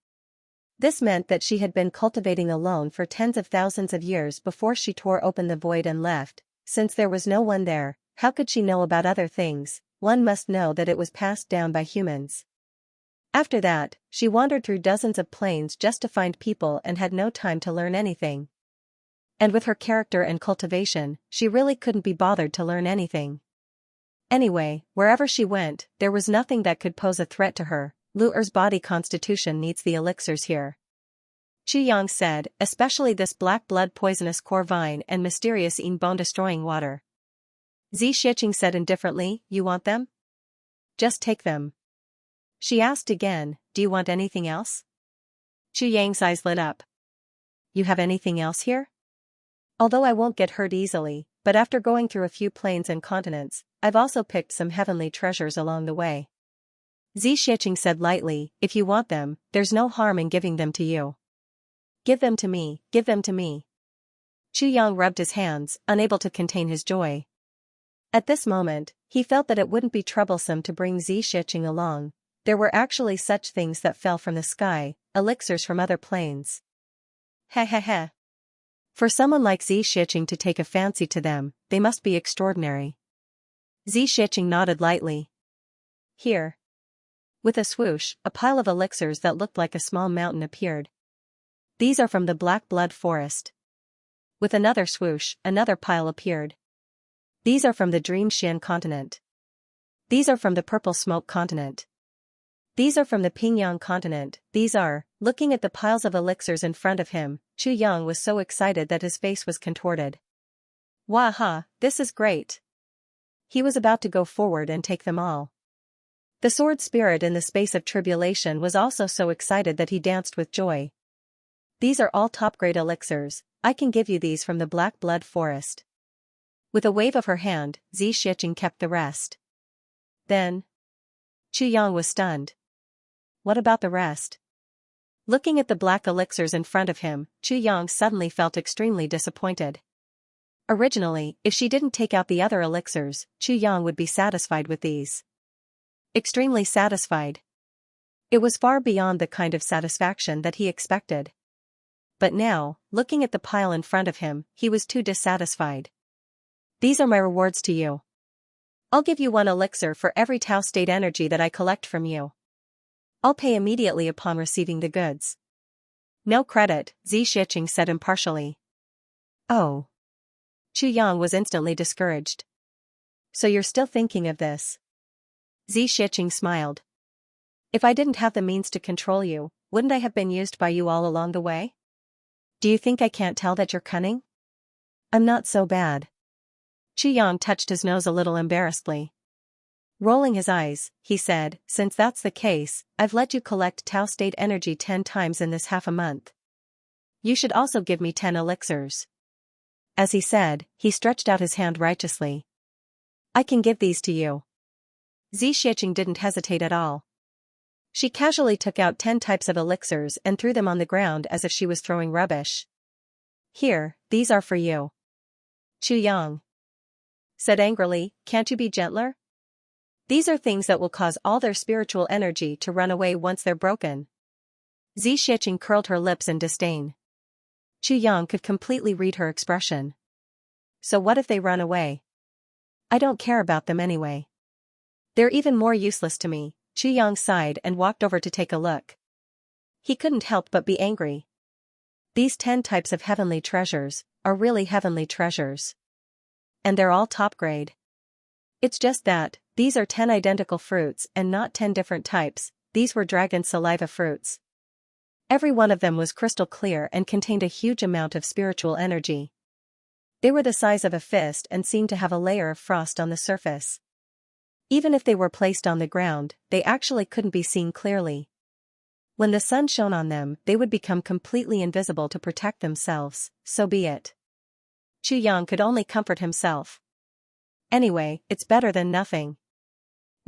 This meant that she had been cultivating alone for tens of thousands of years before she tore open the void and left. Since there was no one there, how could she know about other things? One must know that it was passed down by humans. After that, she wandered through dozens of planes just to find people and had no time to learn anything. And with her character and cultivation, she really couldn't be bothered to learn anything. Anyway, wherever she went, there was nothing that could pose a threat to her. Lu'er's body constitution needs the elixirs here, Xianxia said, especially this black blood poisonous core vine and mysterious bone-destroying water. Xianxia said indifferently, you want them? Just take them. She asked again, do you want anything else? Xianxia's eyes lit up. You have anything else here? Although I won't get hurt easily, but after going through a few planes and continents, I've also picked some heavenly treasures along the way. Xianxia said lightly, if you want them, there's no harm in giving them to you. Give them to me, give them to me. Xianxia rubbed his hands, unable to contain his joy. At this moment, he felt that it wouldn't be troublesome to bring Xianxia along. There were actually such things that fell from the sky, elixirs from other planes. Heh heh heh. For someone like Xianxia to take a fancy to them, they must be extraordinary. Xianxia nodded lightly. Here. With a swoosh, a pile of elixirs that looked like a small mountain appeared. These are from the Black Blood Forest. With another swoosh, another pile appeared. These are from the Dream Xian continent. These are from the Purple Smoke continent. These are from the Pingyang continent. These are, looking at the piles of elixirs in front of him, Xianxia was so excited that his face was contorted. Waha, this is great. He was about to go forward and take them all. The sword spirit in the space of tribulation was also so excited that he danced with joy. These are all top-grade elixirs, I can give you these from the Black Blood Forest. With a wave of her hand, Xianxia kept the rest. Then, Xianxia was stunned. What about the rest? Looking at the black elixirs in front of him, Xianxia suddenly felt extremely disappointed. Originally, if she didn't take out the other elixirs, Xianxia would be satisfied with these. Extremely satisfied. It was far beyond the kind of satisfaction that he expected. But now, looking at the pile in front of him, he was too dissatisfied. These are my rewards to you. I'll give you one elixir for every Tao state energy that I collect from you. I'll pay immediately upon receiving the goods. No credit, Xianxia said impartially. Oh. Xianxia was instantly discouraged. So you're still thinking of this? Xianxia smiled. If I didn't have the means to control you, wouldn't I have been used by you all along the way? Do you think I can't tell that you're cunning? I'm not so bad. Xianxia touched his nose a little embarrassedly. Rolling his eyes, he said, since that's the case, I've let you collect Tao state energy 10 times in this half a month. You should also give me 10 elixirs. As he said, he stretched out his hand righteously. I can give these to you. Xianxia didn't hesitate at all. She casually took out 10 types of elixirs and threw them on the ground as if she was throwing rubbish. Here, these are for you. Xianxia said angrily, can't you be gentler? These are things that will cause all their spiritual energy to run away once they're broken. Xianxia curled her lips in disdain. Xianxia could completely read her expression. So what if they run away? I don't care about them anyway. They're even more useless to me. Xianxia sighed and walked over to take a look. He couldn't help but be angry. These 10 types of heavenly treasures are really heavenly treasures. And they're all top grade. It's just that, these are 10 identical fruits and not 10 different types. These were dragon saliva fruits. Every one of them was crystal clear and contained a huge amount of spiritual energy. They were the size of a fist and seemed to have a layer of frost on the surface. Even if they were placed on the ground, they actually couldn't be seen clearly. When the sun shone on them, they would become completely invisible to protect themselves, so be it. Xianxia could only comfort himself. Anyway, it's better than nothing.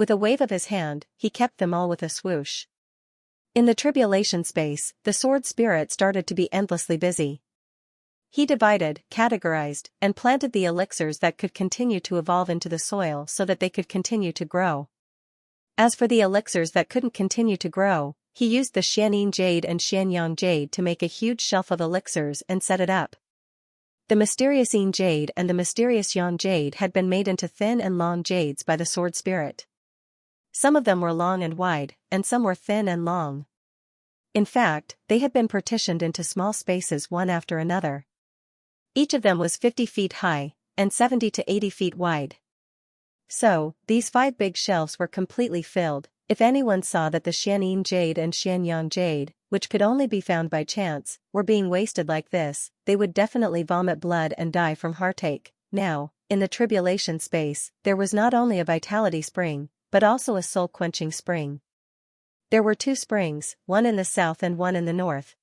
With a wave of his hand, he kept them all with a swoosh. In the tribulation space, the sword spirit started to be endlessly busy. He divided, categorized, and planted the elixirs that could continue to evolve into the soil so that they could continue to grow. As for the elixirs that couldn't continue to grow, he used the Xianyin jade and Xianyang jade to make a huge shelf of elixirs and set it up. The mysterious Yin jade and the mysterious Yang jade had been made into thin and long jades by the sword spirit. Some of them were long and wide, and some were thin and long. In fact, they had been partitioned into small spaces one after another. Each of them was 50 feet high, and 70 to 80 feet wide. So, these 5 big shelves were completely filled. If anyone saw that the Xianyin jade and Xianyang jade, which could only be found by chance, were being wasted like this, they would definitely vomit blood and die from heartache. Now, in the tribulation space, there was not only a vitality spring, but also a soul-quenching spring. There were 2 springs, one in the south and one in the north.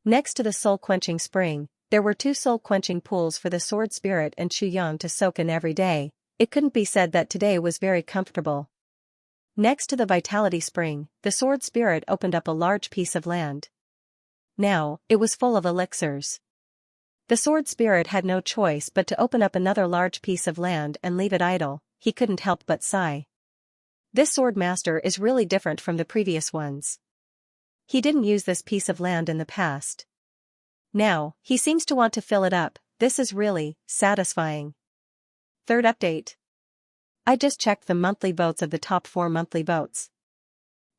Next to the soul-quenching spring, there were 2 soul-quenching pools for the sword spirit and Chu Yang to soak in every day. It couldn't be said that today was very comfortable. Next to the vitality spring, the sword spirit opened up a large piece of land. Now, it was full of elixirs. The sword spirit had no choice but to open up another large piece of land and leave it idle. He couldn't help but sigh. This sword master is really different from the previous ones. He didn't use this piece of land in the past. Now, he seems to want to fill it up. This is really satisfying. Third update. I just checked the monthly votes of the top 4 monthly votes.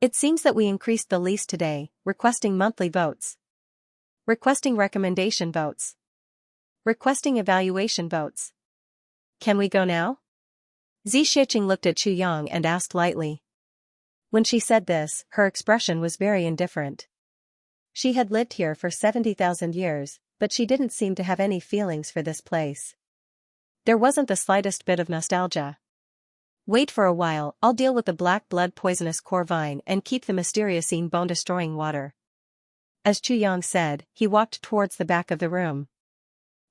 It seems that we increased the least today, requesting monthly votes. Requesting recommendation votes. Requesting evaluation votes. Can we go now? Xianxia looked at Chu Yang and asked lightly. When she said this, her expression was very indifferent. She had lived here for 70,000 years, but she didn't seem to have any feelings for this place. There wasn't the slightest bit of nostalgia. Wait for a while, I'll deal with the black blood poisonous core vine and keep the mysterious bone-destroying water. As Chu Yang said, he walked towards the back of the room.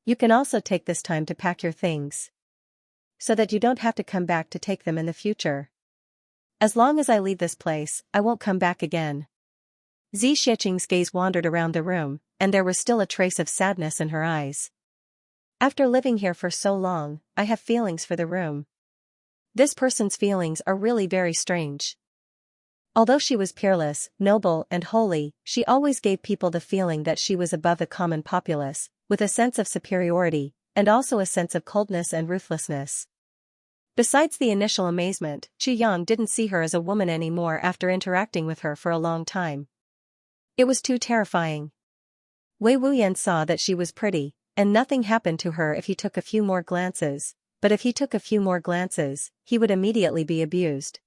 You can also take this time to pack your things, so that you don't have to come back to take them in the future. As long as I leave this place, I won't come back again. Xianxia's gaze wandered around the room, and there was still a trace of sadness in her eyes. After living here for so long, I have feelings for the room. This person's feelings are really very strange. Although she was peerless, noble and holy, she always gave people the feeling that she was above the common populace, with a sense of superiority, and also a sense of coldness and ruthlessness. Besides the initial amazement, Chu Yang didn't see her as a woman anymore after interacting with her for a long time. It was too terrifying. Wei Wuyan saw that she was pretty, and nothing happened to her if he took a few more glances, but if he took a few more glances, he would immediately be abused.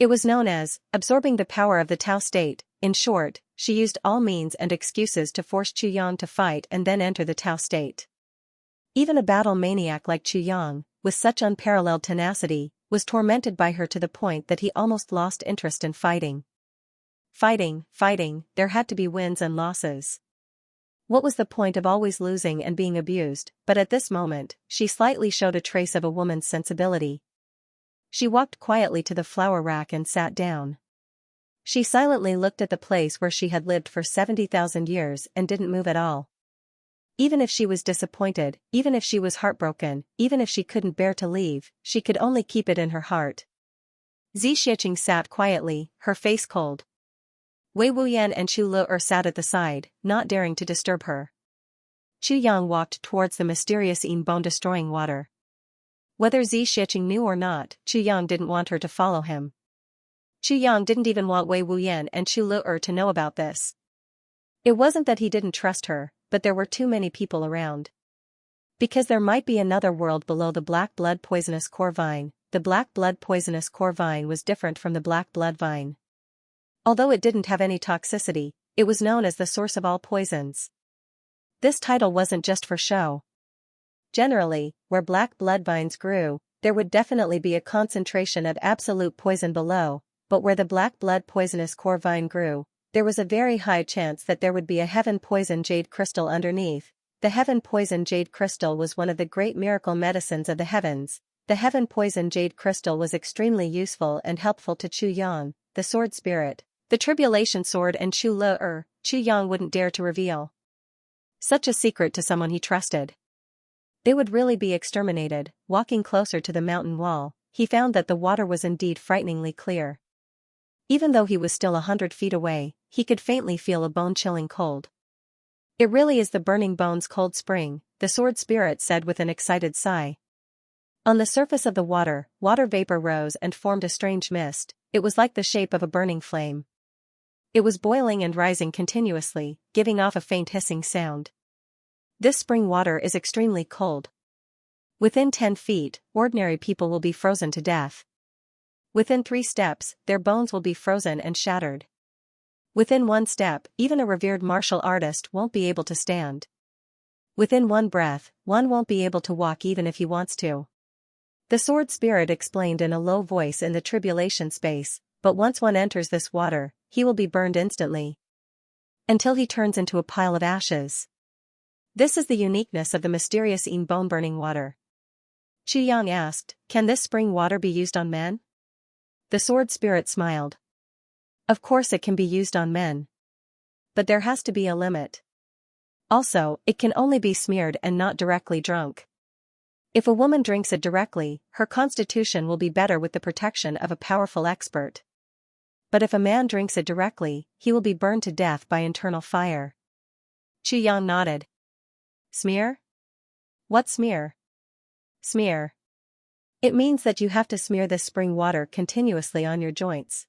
It was known as absorbing the power of the Tao state. In short, she used all means and excuses to force Chu Yang to fight and then enter the Tao state. Even a battle maniac like Chu Yang, with such unparalleled tenacity, was tormented by her to the point that he almost lost interest in fighting. Fighting, there had to be wins and losses. What was the point of always losing and being abused? But at this moment, she slightly showed a trace of a woman's sensibility. She walked quietly to the flower rack and sat down. She silently looked at the place where she had lived for 70,000 years and didn't move at all. Even if she was disappointed, even if she was heartbroken, even if she couldn't bear to leave, she could only keep it in her heart. Xianxia sat quietly, her face cold. Wei Wuyan and Chu Lu'er sat at the side, not daring to disturb her. Chu Yang walked towards the mysterious bone-destroying water. Whether Xianxia knew or not, Chu Yang didn't want her to follow him. Chu Yang didn't even want Wei Wuyan and Chu Lu'er to know about this. It wasn't that he didn't trust her, but there were too many people around. Because there might be another world below the black blood poisonous core vine. The black blood poisonous core vine was different from the black blood vine. Although it didn't have any toxicity, it was known as the source of all poisons. This title wasn't just for show. Generally, where black blood vines grew, there would definitely be a concentration of absolute poison below, but where the black blood poisonous core vine grew, there was a very high chance that there would be a heaven poison jade crystal underneath. The heaven poison jade crystal was one of the great miracle medicines of the heavens. The heaven-poisoned jade crystal was extremely useful and helpful to Chu Yang, the sword spirit. The tribulation sword and Chu Yang wouldn't dare to reveal such a secret to someone he trusted. They would really be exterminated. Walking closer to the mountain wall, he found that the water was indeed frighteningly clear. Even though he was still 100 feet away, he could faintly feel a bone-chilling cold. It really is the Burning Bones cold spring, the sword spirit said with an excited sigh. On the surface of the water vapor rose and formed a strange mist. It was like the shape of a burning flame. It was boiling and rising continuously, giving off a faint hissing sound. This spring water is extremely cold. Within 10 feet, ordinary people will be frozen to death. Within 3 steps, their bones will be frozen and shattered. Within 1 step, even a revered martial artist won't be able to stand. Within 1 breath, one won't be able to walk even if he wants to. The sword spirit explained in a low voice in the tribulation space, but once one enters this water, he will be burned instantly. Until he turns into a pile of ashes. This is the uniqueness of the mysterious bone-burning water. Chu Yang asked, "Can this spring water be used on men?" The sword spirit smiled. "Of course it can be used on men. But there has to be a limit. Also, it can only be smeared and not directly drunk. If a woman drinks it directly, her constitution will be better with the protection of a powerful expert. But if a man drinks it directly, he will be burned to death by internal fire." Chu Yang nodded. "Smear? What smear?" "Smear. It means that you have to smear this spring water continuously on your joints.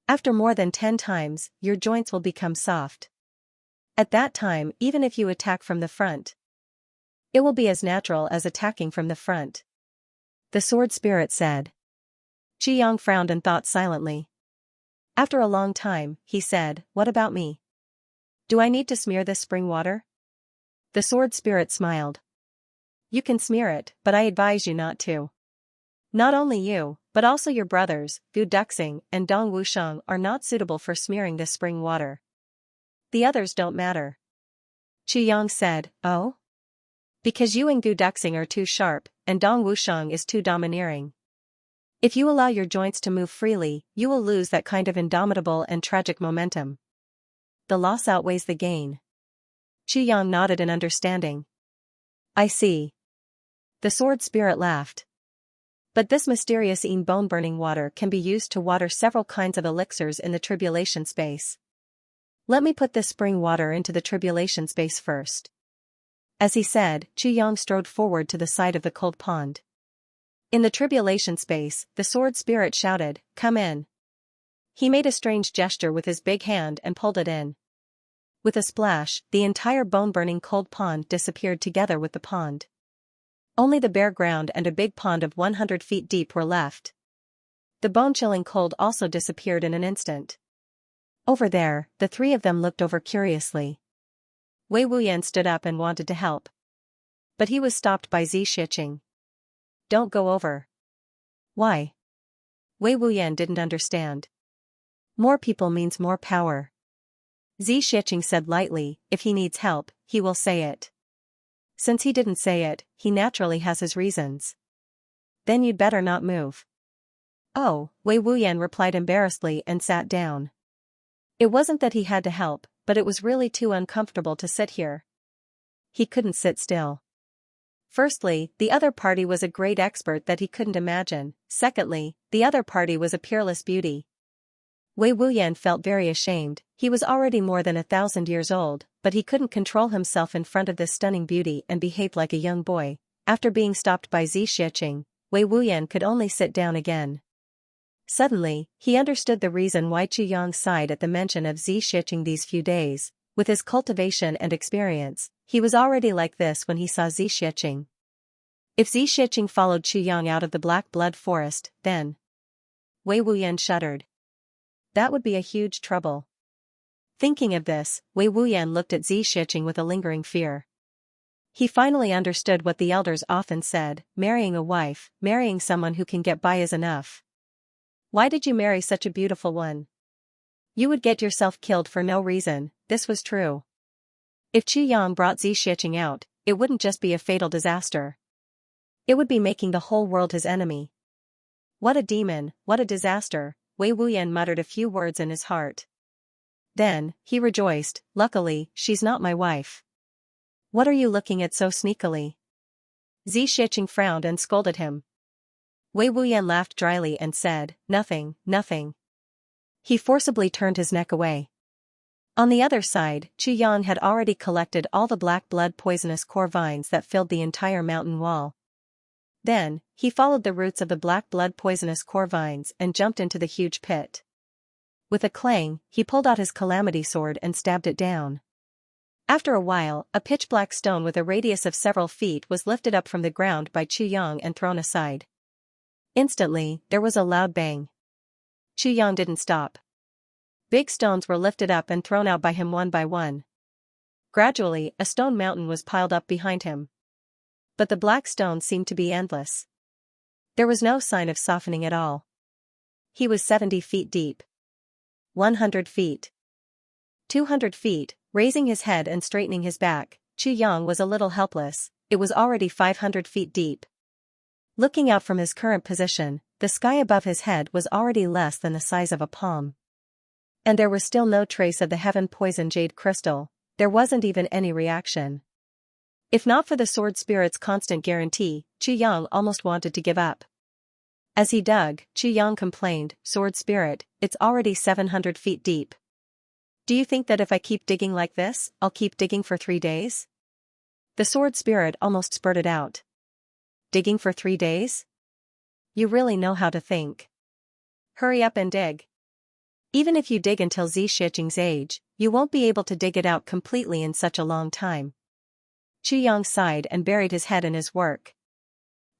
After more than 10 times, your joints will become soft. At that time, even if you attack from the front, it will be as natural as attacking from the front," the sword spirit said. Chu Yang frowned and thought silently. After a long time, he said, "What about me? Do I need to smear this spring water?" The sword spirit smiled. "You can smear it, but I advise you not to. Not only you, but also your brothers, Gu Duxing and Dong Wusheng are not suitable for smearing this spring water. The others don't matter." Chu Yang said, "Oh? Because you and Gu Duxing are too sharp, and Dong Wusheng is too domineering. If you allow your joints to move freely, you will lose that kind of indomitable and tragic momentum. The loss outweighs the gain." Chu Yang nodded in understanding. "I see." The sword spirit laughed. "But this mysterious bone-burning water can be used to water several kinds of elixirs in the tribulation space. Let me put this spring water into the tribulation space first." As he said, Chu Yang strode forward to the side of the cold pond. In the tribulation space, the sword spirit shouted, "Come in." He made a strange gesture with his big hand and pulled it in. With a splash, the entire bone-burning cold pond disappeared together with the pond. Only the bare ground and a big pond of 100 feet deep were left. The bone-chilling cold also disappeared in an instant. Over there, the 3 of them looked over curiously. Wei Wuyan stood up and wanted to help. But he was stopped by Xianxia. "Don't go over." "Why?" Wei Wuyan didn't understand. "More people means more power." Xianxia said lightly, "If he needs help, he will say it. Since he didn't say it, he naturally has his reasons. Then you'd better not move." "Oh," Wei Wuyan replied embarrassedly and sat down. It wasn't that he had to help, but it was really too uncomfortable to sit here. He couldn't sit still. Firstly, the other party was a great expert that he couldn't imagine. Secondly, the other party was a peerless beauty. Wei Wuyan felt very ashamed. He was already more than 1,000 years old, but he couldn't control himself in front of this stunning beauty and behaved like a young boy. After being stopped by Xianxia, Wei Wuyan could only sit down again. Suddenly, he understood the reason why Chu Yang sighed at the mention of Xianxia these few days. With his cultivation and experience, he was already like this when he saw Xianxia. If Xianxia followed Chu Yang out of the Black Blood Forest, then... Wei Wuyan shuddered. That would be a huge trouble. Thinking of this, Wei Wuyan looked at Xianxia with a lingering fear. He finally understood what the elders often said, marrying a wife, marrying someone who can get by is enough. Why did you marry such a beautiful one? You would get yourself killed for no reason. This was true. If Chu Yang brought Xianxia out, it wouldn't just be a fatal disaster. It would be making the whole world his enemy. What a demon, what a disaster, Wei Wuyan muttered a few words in his heart. Then, he rejoiced, luckily, she's not my wife. What are you looking at so sneakily? Xianxia frowned and scolded him. Wei Wuyan laughed dryly and said, nothing, nothing. He forcibly turned his neck away. On the other side, Yang had already collected all the black blood poisonous core vines that filled the entire mountain wall. Then, he followed the roots of the black blood poisonous core vines and jumped into the huge pit. With a clang, he pulled out his calamity sword and stabbed it down. After a while, a pitch-black stone with a radius of several feet was lifted up from the ground by Yang and thrown aside. Instantly, there was a loud bang. Yang didn't stop. Big stones were lifted up and thrown out by him one by one. Gradually, a stone mountain was piled up behind him. But the black stones seemed to be endless. There was no sign of softening at all. He was 70 feet deep. 100 feet. 200 feet, raising his head and straightening his back, Yang was a little helpless. It was already 500 feet deep. Looking out from his current position, the sky above his head was already less than the size of a palm. And there was still no trace of the heaven-poisoned jade crystal. There wasn't even any reaction. If not for the sword spirit's constant guarantee, Yang almost wanted to give up. As he dug, Yang complained, sword spirit, it's already 700 feet deep. Do you think that if I keep digging like this, I'll keep digging for 3 days? The sword spirit almost spurted out. Digging for 3 days? You really know how to think. Hurry up and dig. Even if you dig until Xianxia's age, you won't be able to dig it out completely in such a long time. Yang sighed and buried his head in his work.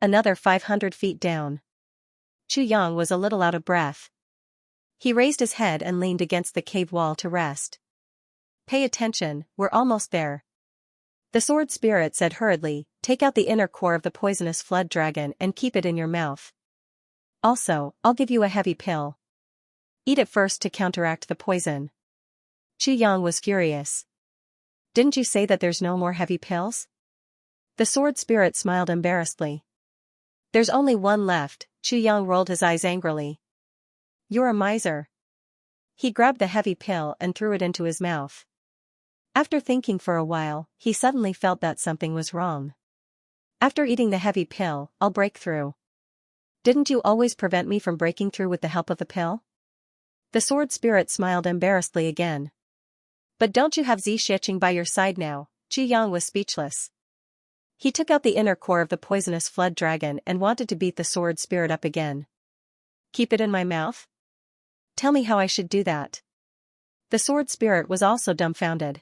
Another 500 feet down. Yang was a little out of breath. He raised his head and leaned against the cave wall to rest. Pay attention, we're almost there. The sword spirit said hurriedly, take out the inner core of the poisonous flood dragon and keep it in your mouth. Also, I'll give you a heavy pill. Eat it first to counteract the poison. Yang was furious. Didn't you say that there's no more heavy pills? The sword spirit smiled embarrassedly. There's only one left. Yang rolled his eyes angrily. You're a miser. He grabbed the heavy pill and threw it into his mouth. After thinking for a while, he suddenly felt that something was wrong. After eating the heavy pill, I'll break through. Didn't you always prevent me from breaking through with the help of the pill? The sword spirit smiled embarrassedly again. But don't you have Xianxia by your side now? Yang was speechless. He took out the inner core of the poisonous flood dragon and wanted to beat the sword spirit up again. Keep it in my mouth? Tell me how I should do that. The sword spirit was also dumbfounded.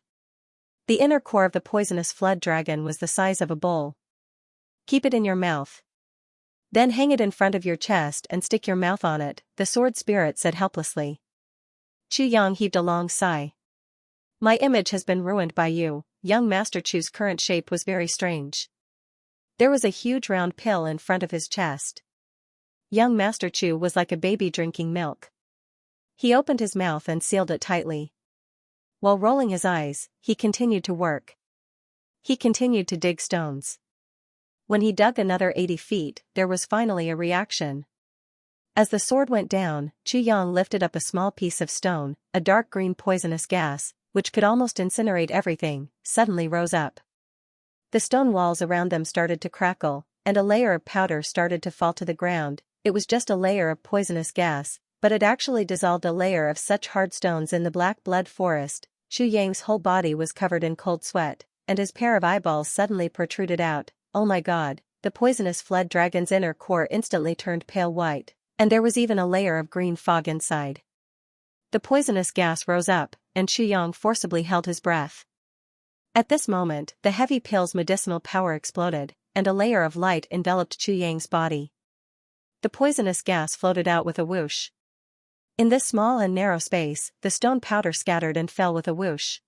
The inner core of the poisonous flood dragon was the size of a bowl. Keep it in your mouth. Then hang it in front of your chest and stick your mouth on it, the sword spirit said helplessly. Yang heaved a long sigh. My image has been ruined by you. Young Master Chu's current shape was very strange. There was a huge round pill in front of his chest. Young Master Chu was like a baby drinking milk. He opened his mouth and sealed it tightly. While rolling his eyes, he continued to work. He continued to dig stones. When he dug another 80 feet, there was finally a reaction. As the sword went down, Yang lifted up a small piece of stone, a dark green poisonous gas, which could almost incinerate everything, suddenly rose up. The stone walls around them started to crackle, and a layer of powder started to fall to the ground. It was just a layer of poisonous gas, but it actually dissolved a layer of such hard stones in the black blood forest. Yang's whole body was covered in cold sweat, and his pair of eyeballs suddenly protruded out. Oh my god, the poisonous flood dragon's inner core instantly turned pale white, and there was even a layer of green fog inside. The poisonous gas rose up, and Yang forcibly held his breath. At this moment, the heavy pill's medicinal power exploded, and a layer of light enveloped Yang's body. The poisonous gas floated out with a whoosh. In this small and narrow space, the stone powder scattered and fell with a whoosh.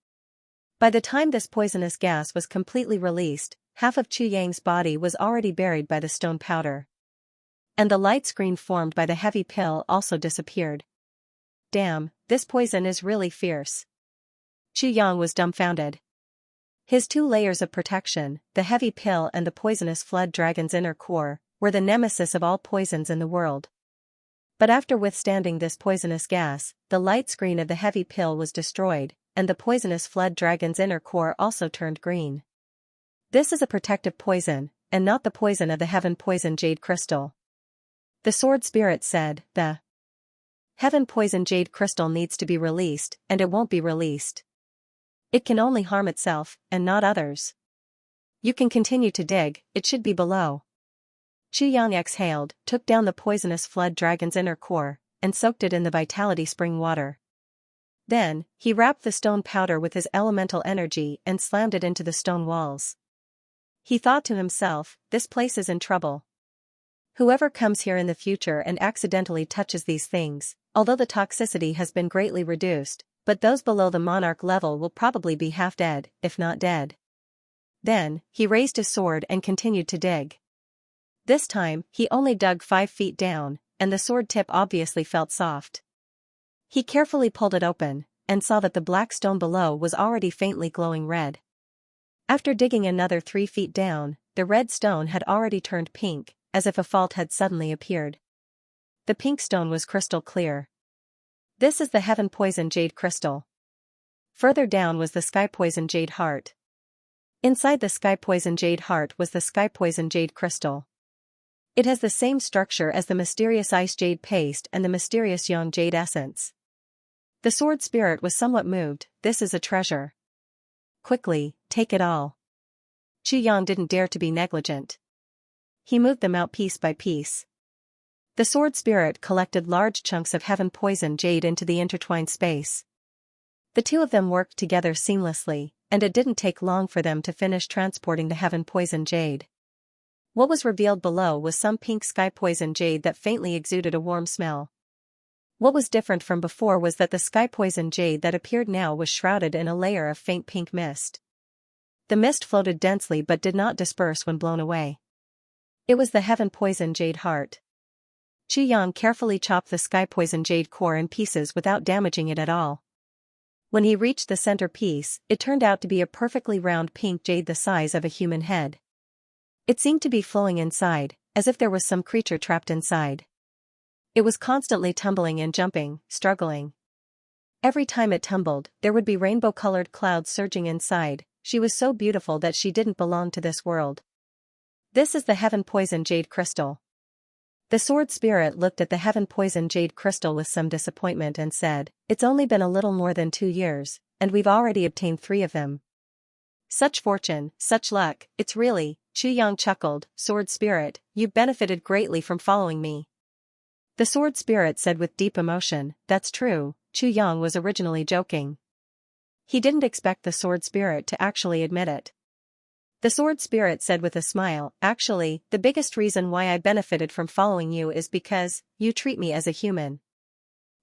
By the time this poisonous gas was completely released, half of Yang's body was already buried by the stone powder. And the light screen formed by the heavy pill also disappeared. Damn, this poison is really fierce. Yang was dumbfounded. His two layers of protection, the heavy pill and the poisonous flood dragon's inner core, were the nemesis of all poisons in the world. But after withstanding this poisonous gas, the light screen of the heavy pill was destroyed, and the poisonous flood dragon's inner core also turned green. This is a protective poison, and not the poison of the heaven poison jade crystal. The sword spirit said, the heaven poison jade crystal needs to be released, and it won't be released. It can only harm itself, and not others. You can continue to dig, it should be below. Xianxia exhaled, took down the poisonous flood dragon's inner core, and soaked it in the vitality spring water. Then, he wrapped the stone powder with his elemental energy and slammed it into the stone walls. He thought to himself, this place is in trouble. Whoever comes here in the future and accidentally touches these things, although the toxicity has been greatly reduced, but those below the monarch level will probably be half dead, if not dead. Then, he raised his sword and continued to dig. This time, he only dug 5 feet down, and the sword tip obviously felt soft. He carefully pulled it open, and saw that the black stone below was already faintly glowing red. After digging another 3 feet down, the red stone had already turned pink, as if a fault had suddenly appeared. The pink stone was crystal clear. This is the heaven poison jade crystal. Further down was the sky poison jade heart. Inside the sky poison jade heart was the sky poison jade crystal. It has the same structure as the mysterious ice jade paste and the mysterious yang jade essence. The sword spirit was somewhat moved. This is a treasure. Quickly, take it all. Xianxia didn't dare to be negligent. He moved them out piece by piece. The sword spirit collected large chunks of heaven poison jade into the intertwined space. The two of them worked together seamlessly, and it didn't take long for them to finish transporting the heaven poison jade. What was revealed below was some pink sky poison jade that faintly exuded a warm smell. What was different from before was that the sky poison jade that appeared now was shrouded in a layer of faint pink mist. The mist floated densely but did not disperse when blown away. It was the heaven poison jade heart. Xianxia carefully chopped the sky poison jade core in pieces without damaging it at all. When he reached the center piece, it turned out to be a perfectly round pink jade the size of a human head. It seemed to be flowing inside, as if there was some creature trapped inside. It was constantly tumbling and jumping, struggling. Every time it tumbled, there would be rainbow-colored clouds surging inside. She was so beautiful that she didn't belong to this world. This is the heaven poison jade crystal. The sword spirit looked at the heaven poison jade crystal with some disappointment and said, it's only been a little more than 2 years, and we've already obtained 3 of them. Such fortune, such luck, it's really, Xianxia chuckled, sword spirit, you've benefited greatly from following me. The sword spirit said with deep emotion, that's true, Xianxia was originally joking. He didn't expect the sword spirit to actually admit it. The sword spirit said with a smile, actually, the biggest reason why I benefited from following you is because you treat me as a human.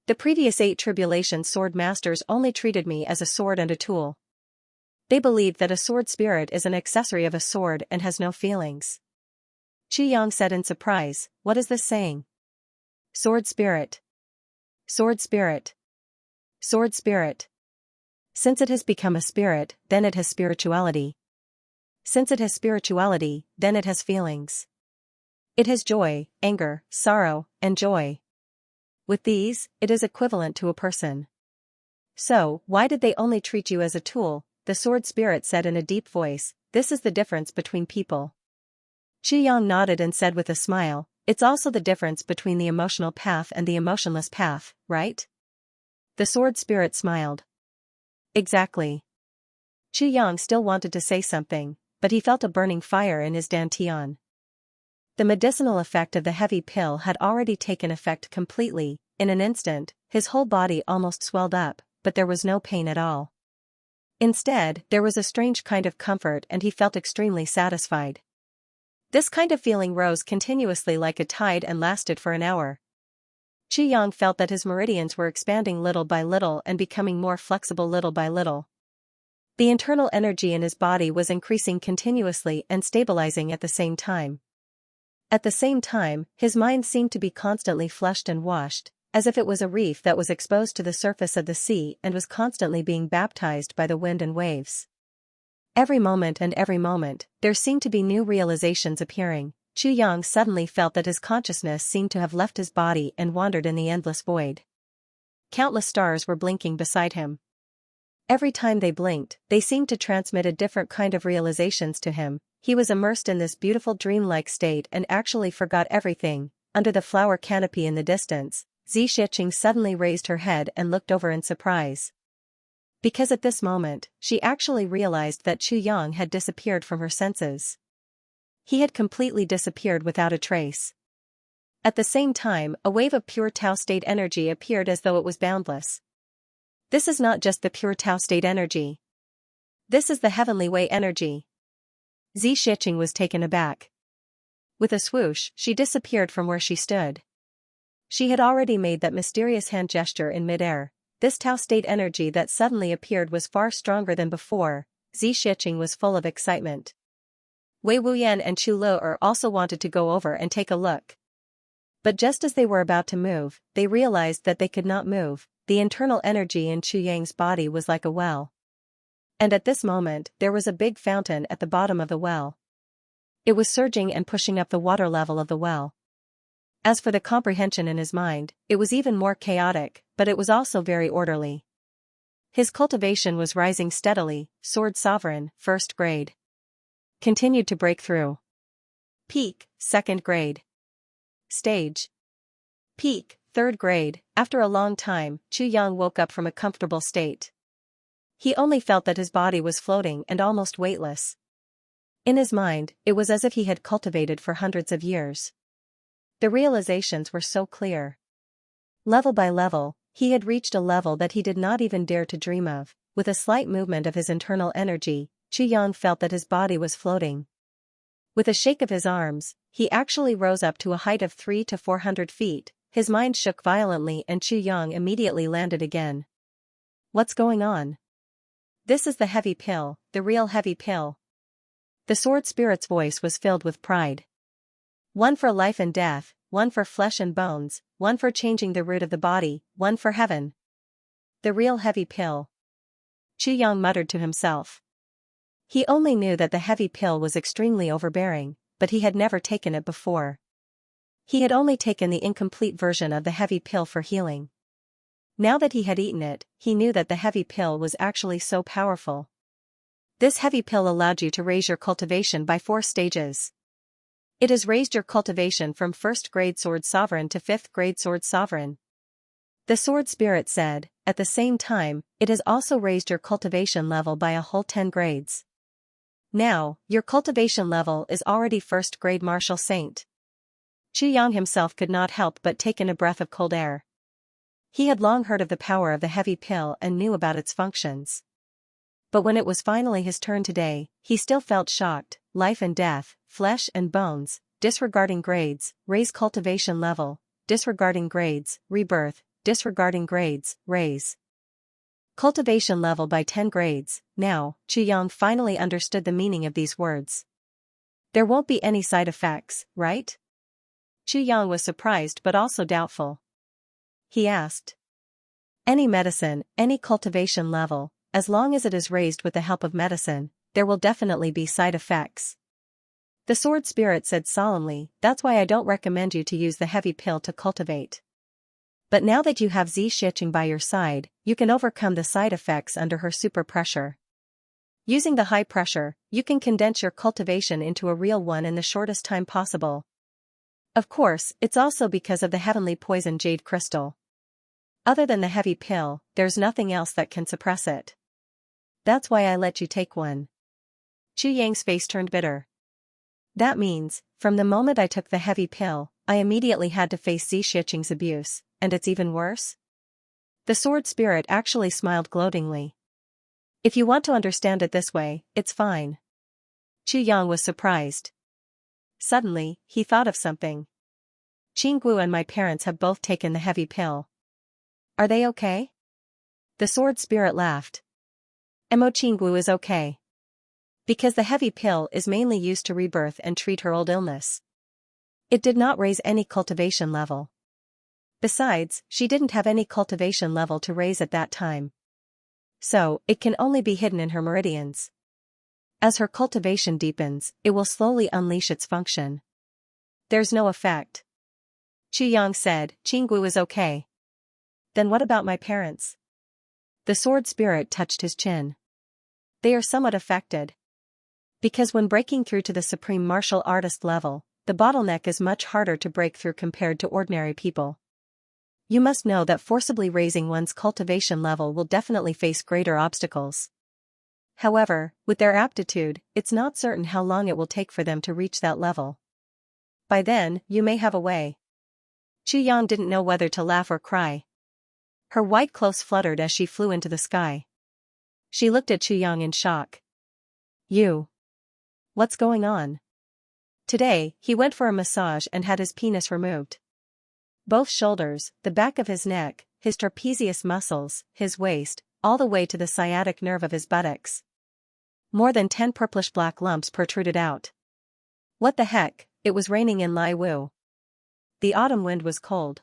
The previous 8 tribulation sword masters only treated me as a sword and a tool. They believe that a sword spirit is an accessory of a sword and has no feelings. Xianxia said in surprise, what is this saying? Sword spirit. Sword spirit. Sword spirit. Since it has become a spirit, then it has spirituality. Since it has spirituality, then it has feelings. It has joy, anger, sorrow, and joy. With these, it is equivalent to a person. So, why did they only treat you as a tool? The sword spirit said in a deep voice, this is the difference between people. Xianxia nodded and said with a smile, it's also the difference between the emotional path and the emotionless path, right? The sword spirit smiled. Exactly. Xianxia still wanted to say something, but he felt a burning fire in his dantian. The medicinal effect of the heavy pill had already taken effect completely. In an instant, his whole body almost swelled up, but there was no pain at all. Instead, there was a strange kind of comfort and he felt extremely satisfied. This kind of feeling rose continuously like a tide and lasted for an hour. Xianxia felt that his meridians were expanding little by little and becoming more flexible little by little. The internal energy in his body was increasing continuously and stabilizing at the same time. At the same time, his mind seemed to be constantly flushed and washed, as if it was a reef that was exposed to the surface of the sea and was constantly being baptized by the wind and waves. Every moment, there seemed to be new realizations appearing. Chu Yang suddenly felt that his consciousness seemed to have left his body and wandered in the endless void. Countless stars were blinking beside him. Every time they blinked, they seemed to transmit a different kind of realizations to him. He was immersed in this beautiful dreamlike state and actually forgot everything. Under the flower canopy in the distance, Xianxia suddenly raised her head and looked over in surprise. Because at this moment, she actually realized that Chu Yang had disappeared from her senses. He had completely disappeared without a trace. At the same time, a wave of pure Tao state energy appeared as though it was boundless. This is not just the pure Tao state energy. This is the heavenly way energy. Xianxia was taken aback. With a swoosh, she disappeared from where she stood. She had already made that mysterious hand gesture in midair. This Tao state energy that suddenly appeared was far stronger than before. Xianxia was full of excitement. Wei Wuyan and Chu Lu'er also wanted to go over and take a look. But just as they were about to move, they realized that they could not move. The internal energy in Chu Yang's body was like a well. And at this moment, there was a big fountain at the bottom of the well. It was surging and pushing up the water level of the well. As for the comprehension in his mind, it was even more chaotic, but it was also very orderly. His cultivation was rising steadily. Sword Sovereign, 1st grade. Continued to break through. Peak, 2nd grade. Stage. Peak, 3rd grade. After a long time, Chu Yang woke up from a comfortable state. He only felt that his body was floating and almost weightless. In his mind, it was as if he had cultivated for hundreds of years. The realizations were so clear. Level by level, he had reached a level that he did not even dare to dream of. With a slight movement of his internal energy, Chu Yang felt that his body was floating. With a shake of his arms, he actually rose up to a height of 300 to 400 feet. His mind shook violently and Chu Yang immediately landed again. What's going on? This is the heavy pill, the real heavy pill. The sword spirit's voice was filled with pride. One for life and death, one for flesh and bones, one for changing the root of the body, one for heaven. The real heavy pill. Chu Yang muttered to himself. He only knew that the heavy pill was extremely overbearing, but he had never taken it before. He had only taken the incomplete version of the heavy pill for healing. Now that he had eaten it, he knew that the heavy pill was actually so powerful. This heavy pill allowed you to raise your cultivation by 4 stages. It has raised your cultivation from 1st grade Sword Sovereign to 5th grade Sword Sovereign. The Sword Spirit said, at the same time, it has also raised your cultivation level by a whole 10 grades. Now, your cultivation level is already 1st grade Martial Saint. Chu Yang himself could not help but take in a breath of cold air. He had long heard of the power of the heavy pill and knew about its functions. But when it was finally his turn today, he still felt shocked. Life and death, flesh and bones, disregarding grades, raise cultivation level, disregarding grades, rebirth, disregarding grades, raise cultivation level by 10 grades. Now, Chu Yang finally understood the meaning of these words. There won't be any side effects, right? Chu Yang was surprised but also doubtful. He asked. Any medicine, any cultivation level, as long as it is raised with the help of medicine, there will definitely be side effects. The Sword Spirit said solemnly, that's why I don't recommend you to use the heavy pill to cultivate. But now that you have Xianxia by your side, you can overcome the side effects under her super pressure. Using the high pressure, you can condense your cultivation into a real one in the shortest time possible. Of course, it's also because of the heavenly poison jade crystal. Other than the heavy pill, there's nothing else that can suppress it. That's why I let you take one. Chu Yang's face turned bitter. That means, from the moment I took the heavy pill, I immediately had to face Xianxia's abuse, and it's even worse? The Sword Spirit actually smiled gloatingly. If you want to understand it this way, it's fine. Chu Yang was surprised. Suddenly, he thought of something. Qinggu and my parents have both taken the heavy pill. Are they okay? The Sword Spirit laughed. Mo Qinggu is okay. Because the heavy pill is mainly used to rebirth and treat her old illness. It did not raise any cultivation level. Besides, she didn't have any cultivation level to raise at that time. So, it can only be hidden in her meridians. As her cultivation deepens, it will slowly unleash its function. There's no effect. Chu Yang said, Qinggu is okay. Then what about my parents? The sword spirit touched his chin. They are somewhat affected. Because when breaking through to the supreme martial artist level, the bottleneck is much harder to break through compared to ordinary people. You must know that forcibly raising one's cultivation level will definitely face greater obstacles. However, with their aptitude, it's not certain how long it will take for them to reach that level. By then, you may have a way. Chu Yang didn't know whether to laugh or cry. Her white clothes fluttered as she flew into the sky. She looked at Chu Yang in shock. You. What's going on? Today, he went for a massage and had his penis removed. Both shoulders, the back of his neck, his trapezius muscles, his waist, all the way to the sciatic nerve of his buttocks. More than 10 purplish-black lumps protruded out. What the heck, it was raining in Lai Wu. The autumn wind was cold.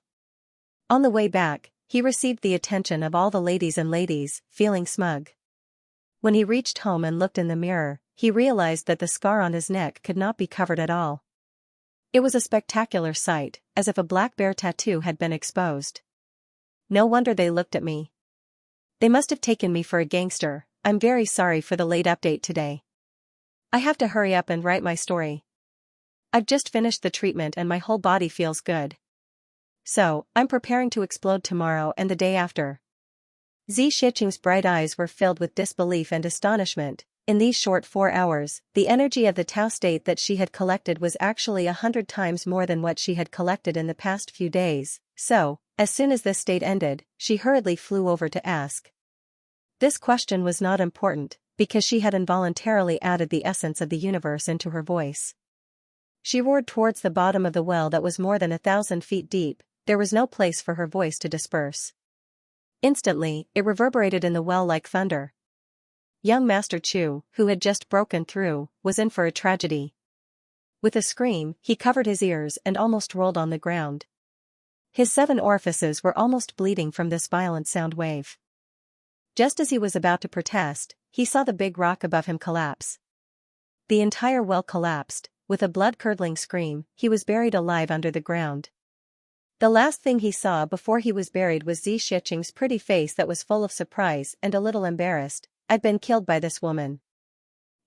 On the way back, he received the attention of all the ladies, feeling smug. When he reached home and looked in the mirror, he realized that the scar on his neck could not be covered at all. It was a spectacular sight, as if a black bear tattoo had been exposed. No wonder they looked at me. They must have taken me for a gangster. I'm very sorry for the late update today. I have to hurry up and write my story. I've just finished the treatment and my whole body feels good. So, I'm preparing to explode tomorrow and the day after. Xianxia's bright eyes were filled with disbelief and astonishment. In these short 4 hours, the energy of the Tao state that she had collected was actually 100 times more than what she had collected in the past few days, so, as soon as this state ended, she hurriedly flew over to ask. This question was not important, because she had involuntarily added the essence of the universe into her voice. She roared towards the bottom of the well that was more than 1,000 feet deep. There was no place for her voice to disperse. Instantly, it reverberated in the well like thunder. Young Master Chu, who had just broken through, was in for a tragedy. With a scream, he covered his ears and almost rolled on the ground. His 7 orifices were almost bleeding from this violent sound wave. Just as he was about to protest, he saw the big rock above him collapse. The entire well collapsed. With a blood-curdling scream, he was buried alive under the ground. The last thing he saw before he was buried was Xianxia's pretty face that was full of surprise and a little embarrassed. I've been killed by this woman.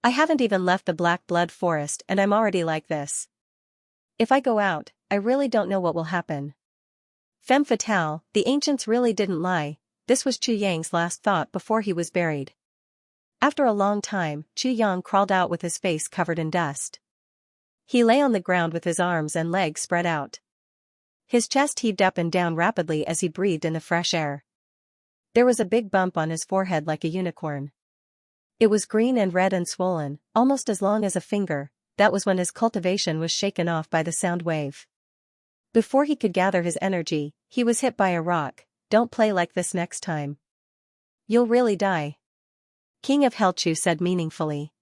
I haven't even left the black blood forest and I'm already like this. If I go out, I really don't know what will happen. Femme fatale, the ancients really didn't lie. This was Chu Yang's last thought before he was buried. After a long time, Chu Yang crawled out with his face covered in dust. He lay on the ground with his arms and legs spread out. His chest heaved up and down rapidly as he breathed in the fresh air. There was a big bump on his forehead like a unicorn. It was green and red and swollen, almost as long as a finger. That was when his cultivation was shaken off by the sound wave. Before he could gather his energy, he was hit by a rock. Don't play like this next time. You'll really die. King of Helchu said meaningfully.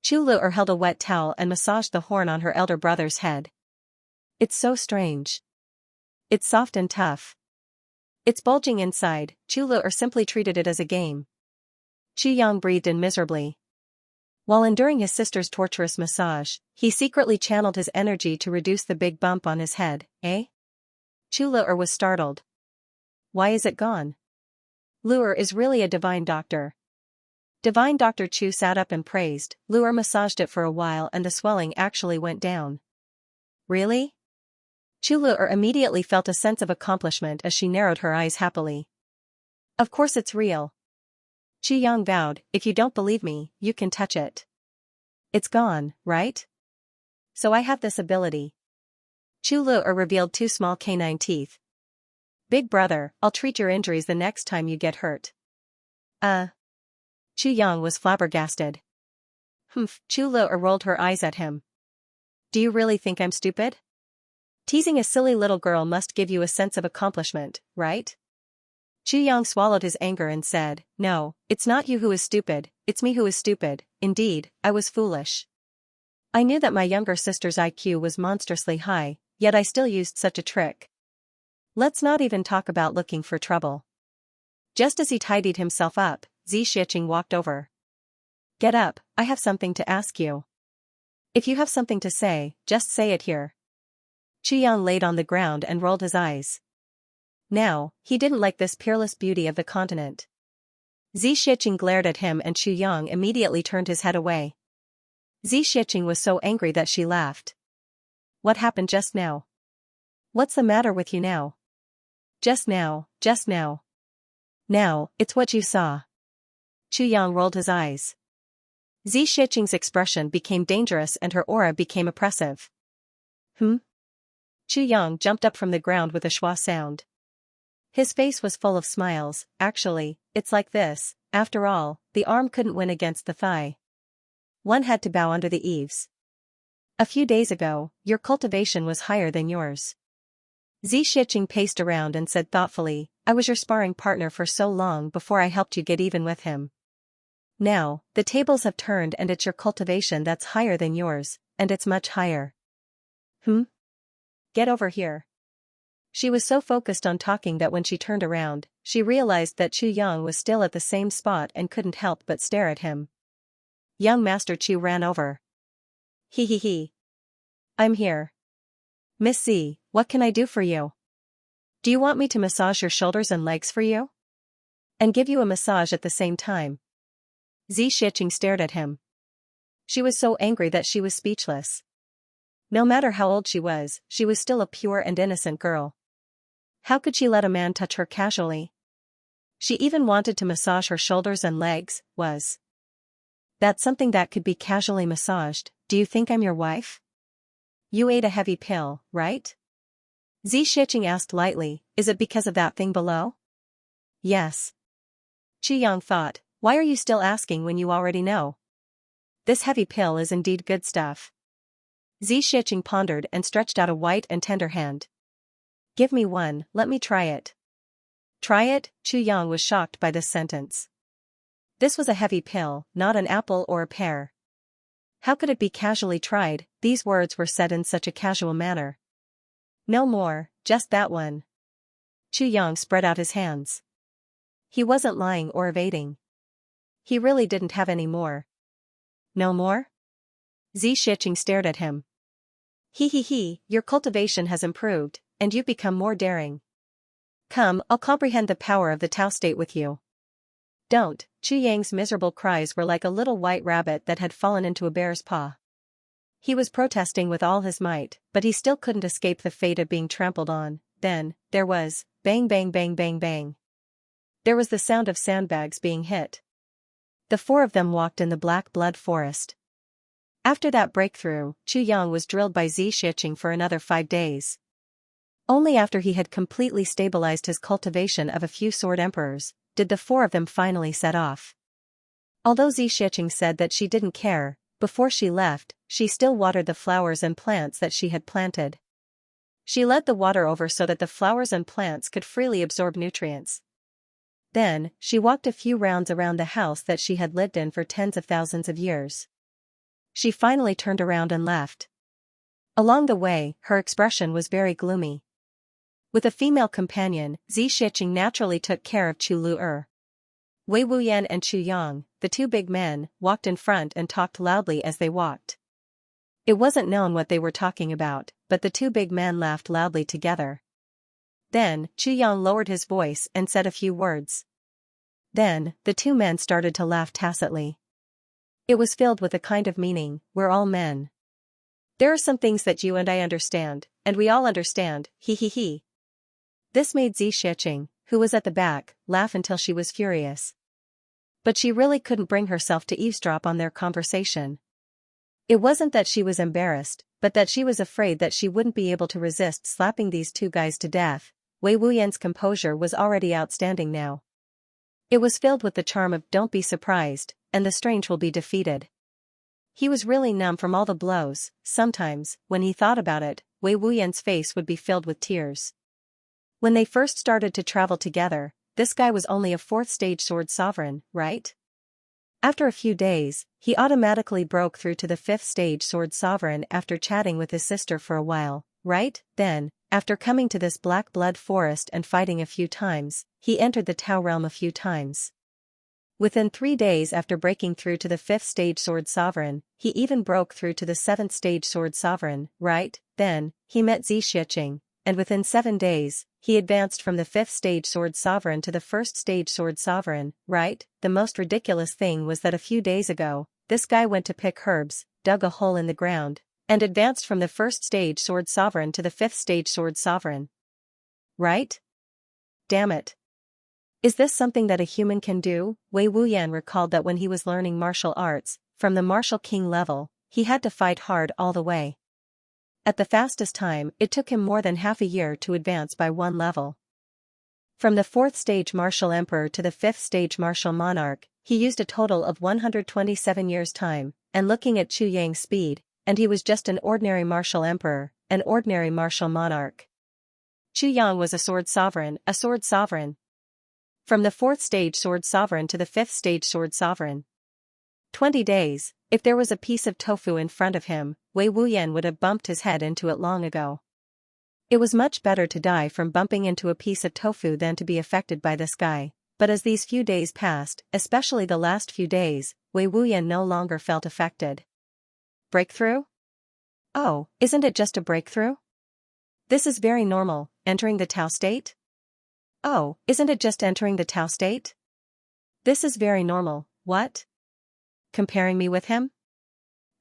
Chu Lu'er held a wet towel and massaged the horn on her elder brother's head. It's so strange. It's soft and tough. It's bulging inside. Chu Lu'er simply treated it as a game. Chu Yang breathed in miserably. While enduring his sister's torturous massage, he secretly channeled his energy to reduce the big bump on his head, eh? Chu Lu'er was startled. Why is it gone? Lu'er is really a divine doctor. Divine Dr. Chu sat up and praised. Lu'er massaged it for a while and the swelling actually went down. Really? Chu Lu'er immediately felt a sense of accomplishment as she narrowed her eyes happily. Of course it's real. Chu Yang vowed, if you don't believe me, you can touch it. It's gone, right? So I have this ability. Chu Lu'er revealed 2 small canine teeth. Big brother, I'll treat your injuries the next time you get hurt. Chu Yang was flabbergasted. Chu Lu'er rolled her eyes at him. Do you really think I'm stupid? Teasing a silly little girl must give you a sense of accomplishment, right? Chu Yang swallowed his anger and said, no, it's not you who is stupid, it's me who is stupid. Indeed, I was foolish. I knew that my younger sister's IQ was monstrously high, yet I still used such a trick. Let's not even talk about looking for trouble. Just as he tidied himself up, Xianxia walked over. Get up, I have something to ask you. If you have something to say, just say it here. Xianxia laid on the ground and rolled his eyes. Now, he didn't like this peerless beauty of the continent. Xianxia glared at him and Xianxia immediately turned his head away. Xianxia was so angry that she laughed. What happened just now? What's the matter with you now? Just now. Now, it's what you saw. Xianxia rolled his eyes. Xianxia's expression became dangerous and her aura became oppressive. Xianxia jumped up from the ground with a schwa sound. His face was full of smiles. Actually, it's like this, after all, the arm couldn't win against the thigh. One had to bow under the eaves. A few days ago, your cultivation was higher than yours. Xianxia paced around and said thoughtfully, I was your sparring partner for so long before I helped you get even with him. Now, the tables have turned and it's your cultivation that's higher than yours, and it's much higher. Get over here. She was so focused on talking that when she turned around, she realized that Xianxia was still at the same spot and couldn't help but stare at him. Young Master Chu ran over. He. I'm here. Miss Z, what can I do for you? Do you want me to massage your shoulders and legs for you? And give you a massage at the same time? Xianxia stared at him. She was so angry that she was speechless. No matter how old she was still a pure and innocent girl. How could she let a man touch her casually? She even wanted to massage her shoulders and legs. Was that something that could be casually massaged? Do you think I'm your wife? You ate a heavy pill, right? Xianxia asked lightly, is it because of that thing below? Yes. Xianxia thought, why are you still asking when you already know? This heavy pill is indeed good stuff. Xianxia pondered and stretched out a white and tender hand. Give me one, let me try it. Try it? Xianxia was shocked by this sentence. This was a heavy pill, not an apple or a pear. How could it be casually tried? These words were said in such a casual manner. No more, just that one. Xianxia spread out his hands. He wasn't lying or evading. He really didn't have any more. No more? Xianxia stared at him. He, your cultivation has improved, and you've become more daring. Come, I'll comprehend the power of the Tao state with you. Don't. Xianxia's miserable cries were like a little white rabbit that had fallen into a bear's paw. He was protesting with all his might, but he still couldn't escape the fate of being trampled on. Then, there was, bang bang bang bang bang. There was the sound of sandbags being hit. The four of them walked in the black blood forest. After that breakthrough, Xianxia was drilled by Xianxia for another 5 days. Only after he had completely stabilized his cultivation of a few sword emperors, did the four of them finally set off. Although Xianxia said that she didn't care, before she left, she still watered the flowers and plants that she had planted. She led the water over so that the flowers and plants could freely absorb nutrients. Then, she walked a few rounds around the house that she had lived in for tens of thousands of years. She finally turned around and left. Along the way, her expression was very gloomy. With a female companion, Xianxia naturally took care of Chu Lu'er. Wei Wuyan and Xianxia, the two big men, walked in front and talked loudly as they walked. It wasn't known what they were talking about, but the two big men laughed loudly together. Then, Xianxia lowered his voice and said a few words. Then, the two men started to laugh tacitly. It was filled with a kind of meaning, we're all men. There are some things that you and I understand, and we all understand, he. This made Xianxia, who was at the back, laugh until she was furious. But she really couldn't bring herself to eavesdrop on their conversation. It wasn't that she was embarrassed, but that she was afraid that she wouldn't be able to resist slapping these two guys to death. Wei Wuyan's composure was already outstanding now. It was filled with the charm of don't be surprised, and the strange will be defeated. He was really numb from all the blows. Sometimes, when he thought about it, Wei Wuyan's face would be filled with tears. When they first started to travel together, this guy was only a 4th stage sword sovereign, right? After a few days, he automatically broke through to the 5th stage sword sovereign after chatting with his sister for a while, right? Then, after coming to this black blood forest and fighting a few times, he entered the Tao realm a few times. Within 3 days after breaking through to the 5th stage Sword Sovereign, he even broke through to the 7th stage Sword Sovereign, right? Then, he met Xianxia, and within 7 days, he advanced from the 5th stage Sword Sovereign to the 1st stage Sword Sovereign, right? The most ridiculous thing was that a few days ago, this guy went to pick herbs, dug a hole in the ground, and advanced from the 1st stage Sword Sovereign to the 5th stage Sword Sovereign. Right? Damn it. Is this something that a human can do? Wei Wuyan recalled that when he was learning martial arts, from the martial king level, he had to fight hard all the way. At the fastest time, it took him more than half a year to advance by one level. From the 4th stage martial emperor to the 5th stage martial monarch, he used a total of 127 years' time, and looking at Chu Yang's speed, and he was just an ordinary martial emperor, an ordinary martial monarch. Chu Yang was a sword sovereign, a sword sovereign. From the 4th stage Sword Sovereign to the 5th stage Sword Sovereign. 20 days, if there was a piece of tofu in front of him, Wei Wuyan would have bumped his head into it long ago. It was much better to die from bumping into a piece of tofu than to be affected by this guy, but as these few days passed, especially the last few days, Wei Wuyan no longer felt affected. Breakthrough? Oh, isn't it just a breakthrough? This is very normal, entering the Tao state? Oh, isn't it just entering the Tao state? This is very normal, what? Comparing me with him?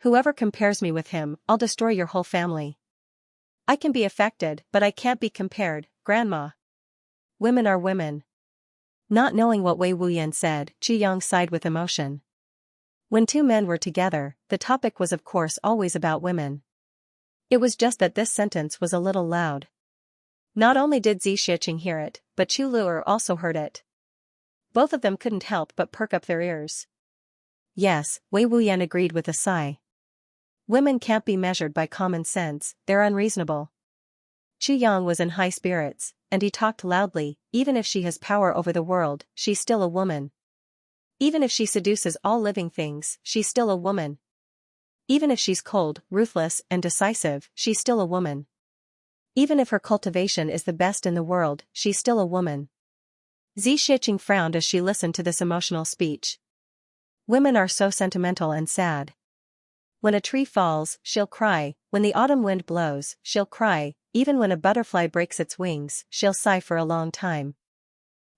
Whoever compares me with him, I'll destroy your whole family. I can be affected, but I can't be compared, Grandma. Women are women. Not knowing what Wei Wuyan said, Chu Yang sighed with emotion. When two men were together, the topic was of course always about women. It was just that this sentence was a little loud. Not only did Xianxia hear it, but Chu Luer also heard it. Both of them couldn't help but perk up their ears. Yes, Wei Wuyan agreed with a sigh. Women can't be measured by common sense, they're unreasonable. Chu Yang was in high spirits, and he talked loudly. Even if she has power over the world, she's still a woman. Even if she seduces all living things, she's still a woman. Even if she's cold, ruthless, and decisive, she's still a woman. Even if her cultivation is the best in the world, she's still a woman. Xianxia frowned as she listened to this emotional speech. Women are so sentimental and sad. When a tree falls, she'll cry. When the autumn wind blows, she'll cry. Even when a butterfly breaks its wings, she'll sigh for a long time.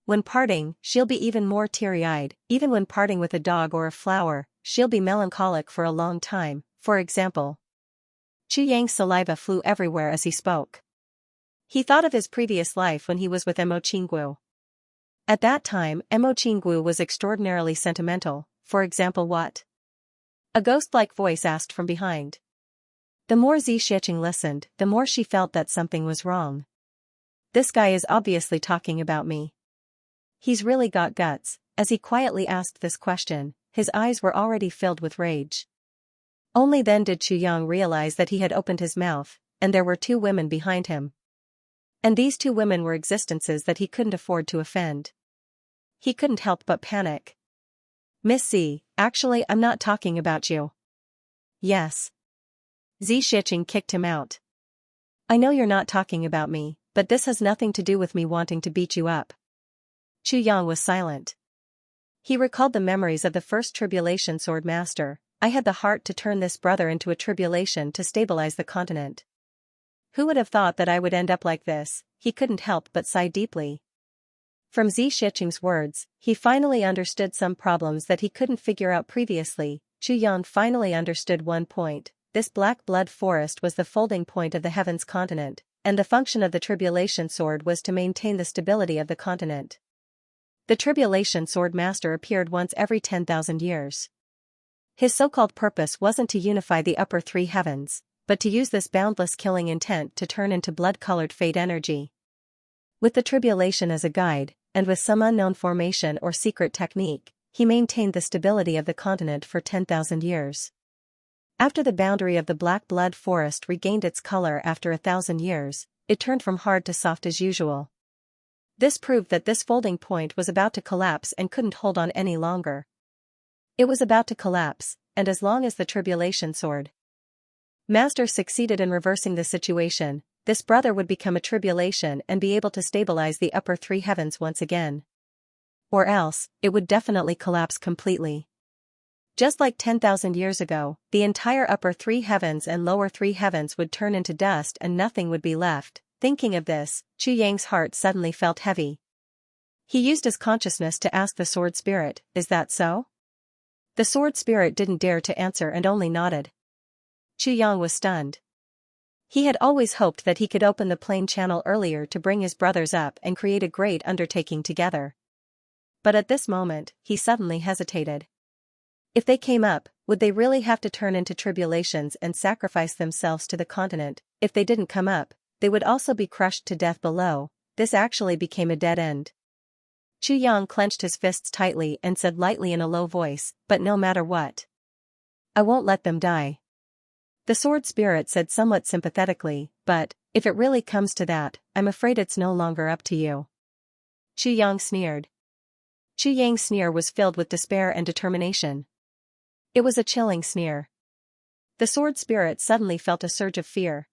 When parting, she'll be even more teary-eyed. Even when parting with a dog or a flower, she'll be melancholic for a long time. For example, Chu Yang's saliva flew everywhere as he spoke. He thought of his previous life when he was with Mo Qinggu. At that time, Mo Qinggu was extraordinarily sentimental. For example, what? A ghost-like voice asked from behind. The more Xianxia listened, the more she felt that something was wrong. This guy is obviously talking about me. He's really got guts. As he quietly asked this question, his eyes were already filled with rage. Only then did Chu Yang realize that he had opened his mouth, and there were two women behind him. And these two women were existences that he couldn't afford to offend. He couldn't help but panic. Miss Z, actually I'm not talking about you. Yes. Xianxia kicked him out. I know you're not talking about me, but this has nothing to do with me wanting to beat you up. Chu Yang was silent. He recalled the memories of the first tribulation sword master. I had the heart to turn this brother into a tribulation to stabilize the continent. Who would have thought that I would end up like this? He couldn't help but sigh deeply. From Xianxia's words, he finally understood some problems that he couldn't figure out previously. Chu Yang finally understood one point. This black blood forest was the folding point of the heavens continent, and the function of the tribulation sword was to maintain the stability of the continent. The tribulation sword master appeared once every 10,000 years. His so-called purpose wasn't to unify the upper three heavens, but to use this boundless killing intent to turn into blood-colored fate energy. With the tribulation as a guide, and with some unknown formation or secret technique, he maintained the stability of the continent for 10,000 years. After the boundary of the black blood forest regained its color after 1,000 years, it turned from hard to soft as usual. This proved that this folding point was about to collapse and couldn't hold on any longer. It was about to collapse, and as long as the tribulation sword master succeeded in reversing the situation, this brother would become a tribulation and be able to stabilize the upper three heavens once again. or else, it would definitely collapse completely. Just like 10,000 years ago, the entire upper three heavens and lower three heavens would turn into dust and nothing would be left. Thinking of this, Chu Yang's heart suddenly felt heavy. He used his consciousness to ask the sword spirit, "Is that so?" The sword spirit didn't dare to answer and only nodded. Chu Yang was stunned. He had always hoped that he could open the plane channel earlier to bring his brothers up and create a great undertaking together. But at this moment, he suddenly hesitated. If they came up, would they really have to turn into tribulations and sacrifice themselves to the continent? If they didn't come up, they would also be crushed to death below. This actually became a dead end. Chu Yang clenched his fists tightly and said lightly in a low voice, "But no matter what, I won't let them die." The sword spirit said somewhat sympathetically, "But, if it really comes to that, I'm afraid it's no longer up to you." Chu Yang sneered. Chu Yang's sneer was filled with despair and determination. It was a chilling sneer. The sword spirit suddenly felt a surge of fear.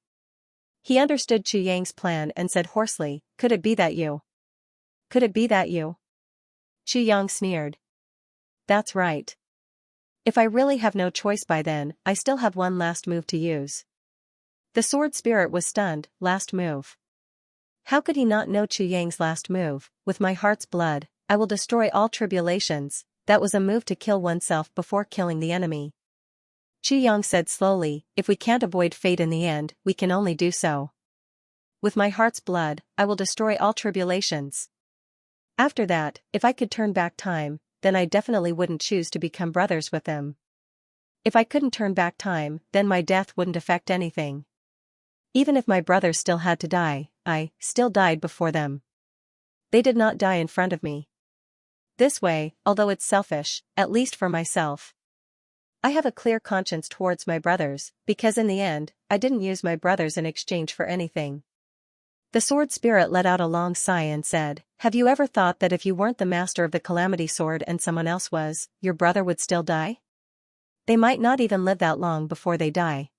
He understood Chu Yang's plan and said hoarsely, "Could it be that you? Could it be that you?" Chu Yang sneered. "That's right. If I really have no choice by then, I still have one last move to use." The sword spirit was stunned. Last move? How could he not know Chu Yang's last move? "With my heart's blood, I will destroy all tribulations." That was a move to kill oneself before killing the enemy. Chu Yang said slowly, "If we can't avoid fate in the end, we can only do so. With my heart's blood, I will destroy all tribulations. After that, if I could turn back time, then I definitely wouldn't choose to become brothers with them. If I couldn't turn back time, then my death wouldn't affect anything. Even if my brothers still had to die, I still died before them. They did not die in front of me. This way, although it's selfish, at least for myself, I have a clear conscience towards my brothers, because in the end, I didn't use my brothers in exchange for anything." The sword spirit let out a long sigh and said, "Have you ever thought that if you weren't the master of the calamity sword and someone else was, your brother would still die? They might not even live that long before they die."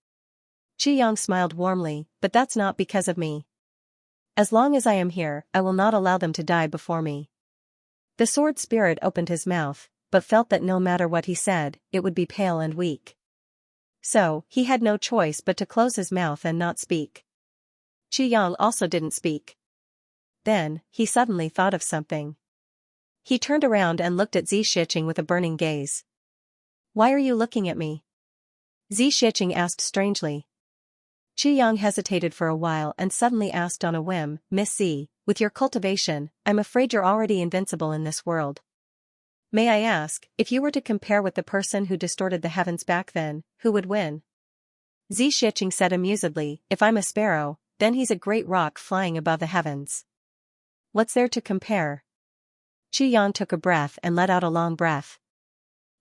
Chu Yang smiled warmly, "But that's not because of me. As long as I am here, I will not allow them to die before me." The sword spirit opened his mouth, but felt that no matter what he said, it would be pale and weak. So, he had no choice but to close his mouth and not speak. Chu Yang also didn't speak. Then, he suddenly thought of something. He turned around and looked at Xianxia with a burning gaze. "Why are you looking at me?" Xianxia asked strangely. Chu Yang hesitated for a while and suddenly asked on a whim, "Miss Z, with your cultivation, I'm afraid you're already invincible in this world. May I ask, if you were to compare with the person who distorted the heavens back then, who would win?" Xianxia said amusedly, "If I'm a sparrow, then he's a great rock flying above the heavens. What's there to compare?" Chu Yang took a breath and let out a long breath.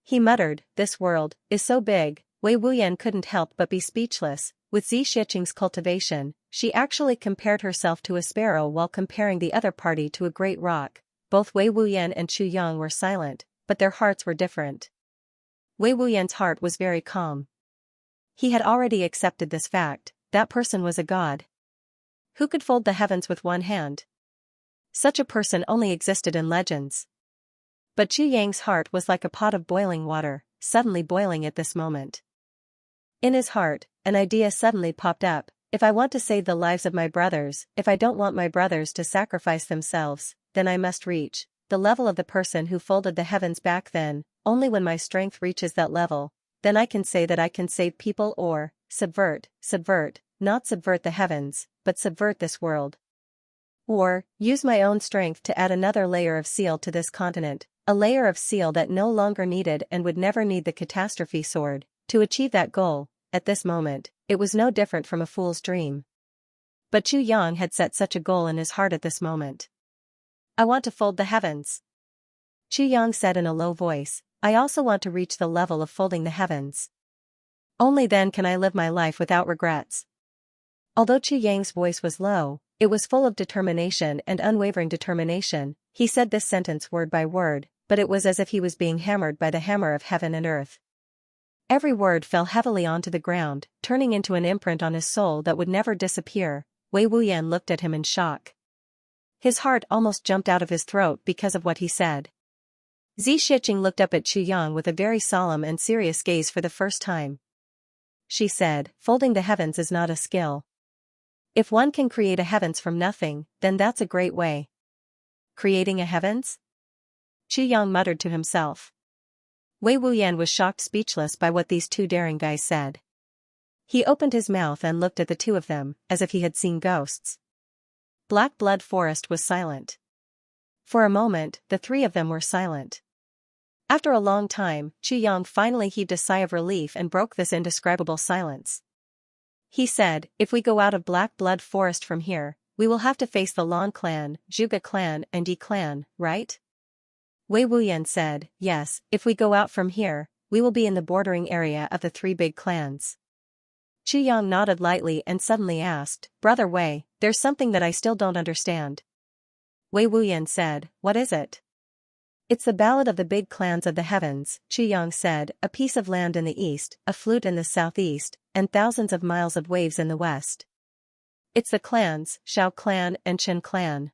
He muttered, "This world is so big." Wei Wuyan couldn't help but be speechless. With Xianxia's cultivation, she actually compared herself to a sparrow while comparing the other party to a great rock. Both Wei Wuyan and Chu Yang were silent, but their hearts were different. Wei Wuyan's heart was very calm. He had already accepted this fact, that person was a god. Who could fold the heavens with one hand? Such a person only existed in legends. But Chu Yang's heart was like a pot of boiling water, suddenly boiling at this moment. In his heart, an idea suddenly popped up. If I want to save the lives of my brothers, if I don't want my brothers to sacrifice themselves, then I must reach the level of the person who folded the heavens back then. Only when my strength reaches that level, then I can say that I can save people or subvert, not subvert the heavens, but subvert this world. Or, use my own strength to add another layer of seal to this continent, a layer of seal that no longer needed and would never need the catastrophe sword. To achieve that goal, at this moment, it was no different from a fool's dream. But Chu Yang had set such a goal in his heart at this moment. "I want to fold the heavens." Chu Yang said in a low voice, "I also want to reach the level of folding the heavens. Only then can I live my life without regrets." Although Chu Yang's voice was low, it was full of determination and unwavering determination. He said this sentence word by word, but it was as if he was being hammered by the hammer of heaven and earth. Every word fell heavily onto the ground, turning into an imprint on his soul that would never disappear. Wei Wuyan looked at him in shock. His heart almost jumped out of his throat because of what he said. Xianxia looked up at Chu Yang with a very solemn and serious gaze for the first time. She said, folding the heavens is not a skill. If one can create a heavens from nothing, then that's a great way. Creating a heavens? Chu Yang muttered to himself. Wei Wuyan was shocked speechless by what these two daring guys said. He opened his mouth and looked at the two of them, as if he had seen ghosts. Black Blood Forest was silent. For a moment, the three of them were silent. After a long time, Chu Yang finally heaved a sigh of relief and broke this indescribable silence. He said, if we go out of Black Blood Forest from here, we will have to face the Lan clan, Zhuge clan and Yi clan, right? Wei Wuyan said, yes, if we go out from here, we will be in the bordering area of the three big clans. Chu Yang nodded lightly and suddenly asked, Brother Wei, there's something that I still don't understand. Wei Wuyan said, what is it? It's the ballad of the big clans of the heavens, Chu Yang said, a piece of land in the east, a flute in the southeast, and thousands of miles of waves in the west. It's the clans, Shao clan and Chen clan.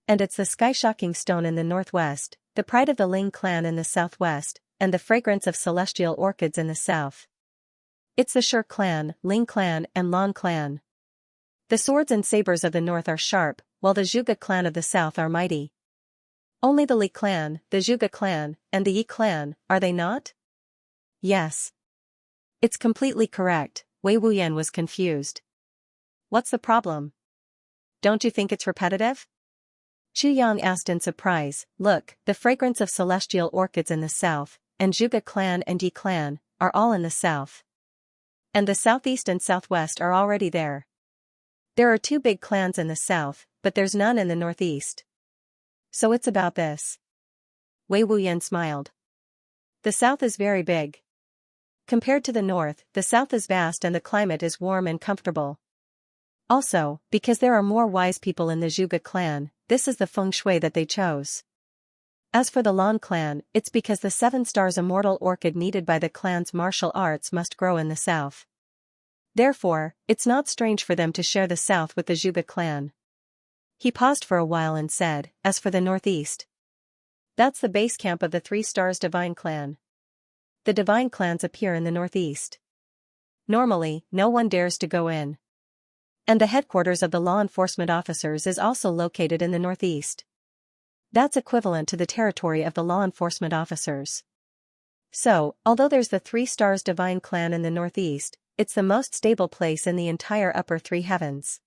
And it's the sky-shocking stone in the northwest, the pride of the Ling clan in the southwest, and the fragrance of celestial orchids in the south. It's the Shi clan, Ling clan and Lan clan. The swords and sabers of the north are sharp, while the Zhuge clan of the south are mighty. Only the Li clan, the Zhuge clan, and the Yi clan, are they not? Yes. It's completely correct, Wei Wuyan was confused. What's the problem? Don't you think it's repetitive? Chu Yang asked in surprise, look, the fragrance of celestial orchids in the south, and Zhuge clan and Yi clan, are all in the south. And the southeast and southwest are already there. There are two big clans in the south, but there's none in the northeast. So it's about this. Wei Wuyan smiled. The south is very big. Compared to the north, the south is vast and the climate is warm and comfortable. Also, because there are more wise people in the Zhuge clan, this is the feng shui that they chose. As for the Lan clan, it's because the 7 stars immortal orchid needed by the clan's martial arts must grow in the south. Therefore, it's not strange for them to share the south with the Zhuge clan. He paused for a while and said, as for the northeast. That's the base camp of the 3 stars divine clan. The divine clans appear in the northeast. Normally, no one dares to go in. And the headquarters of the law enforcement officers is also located in the northeast. That's equivalent to the territory of the law enforcement officers. So, although there's the 3 stars divine clan in the northeast, it's the most stable place in the entire upper 3 heavens.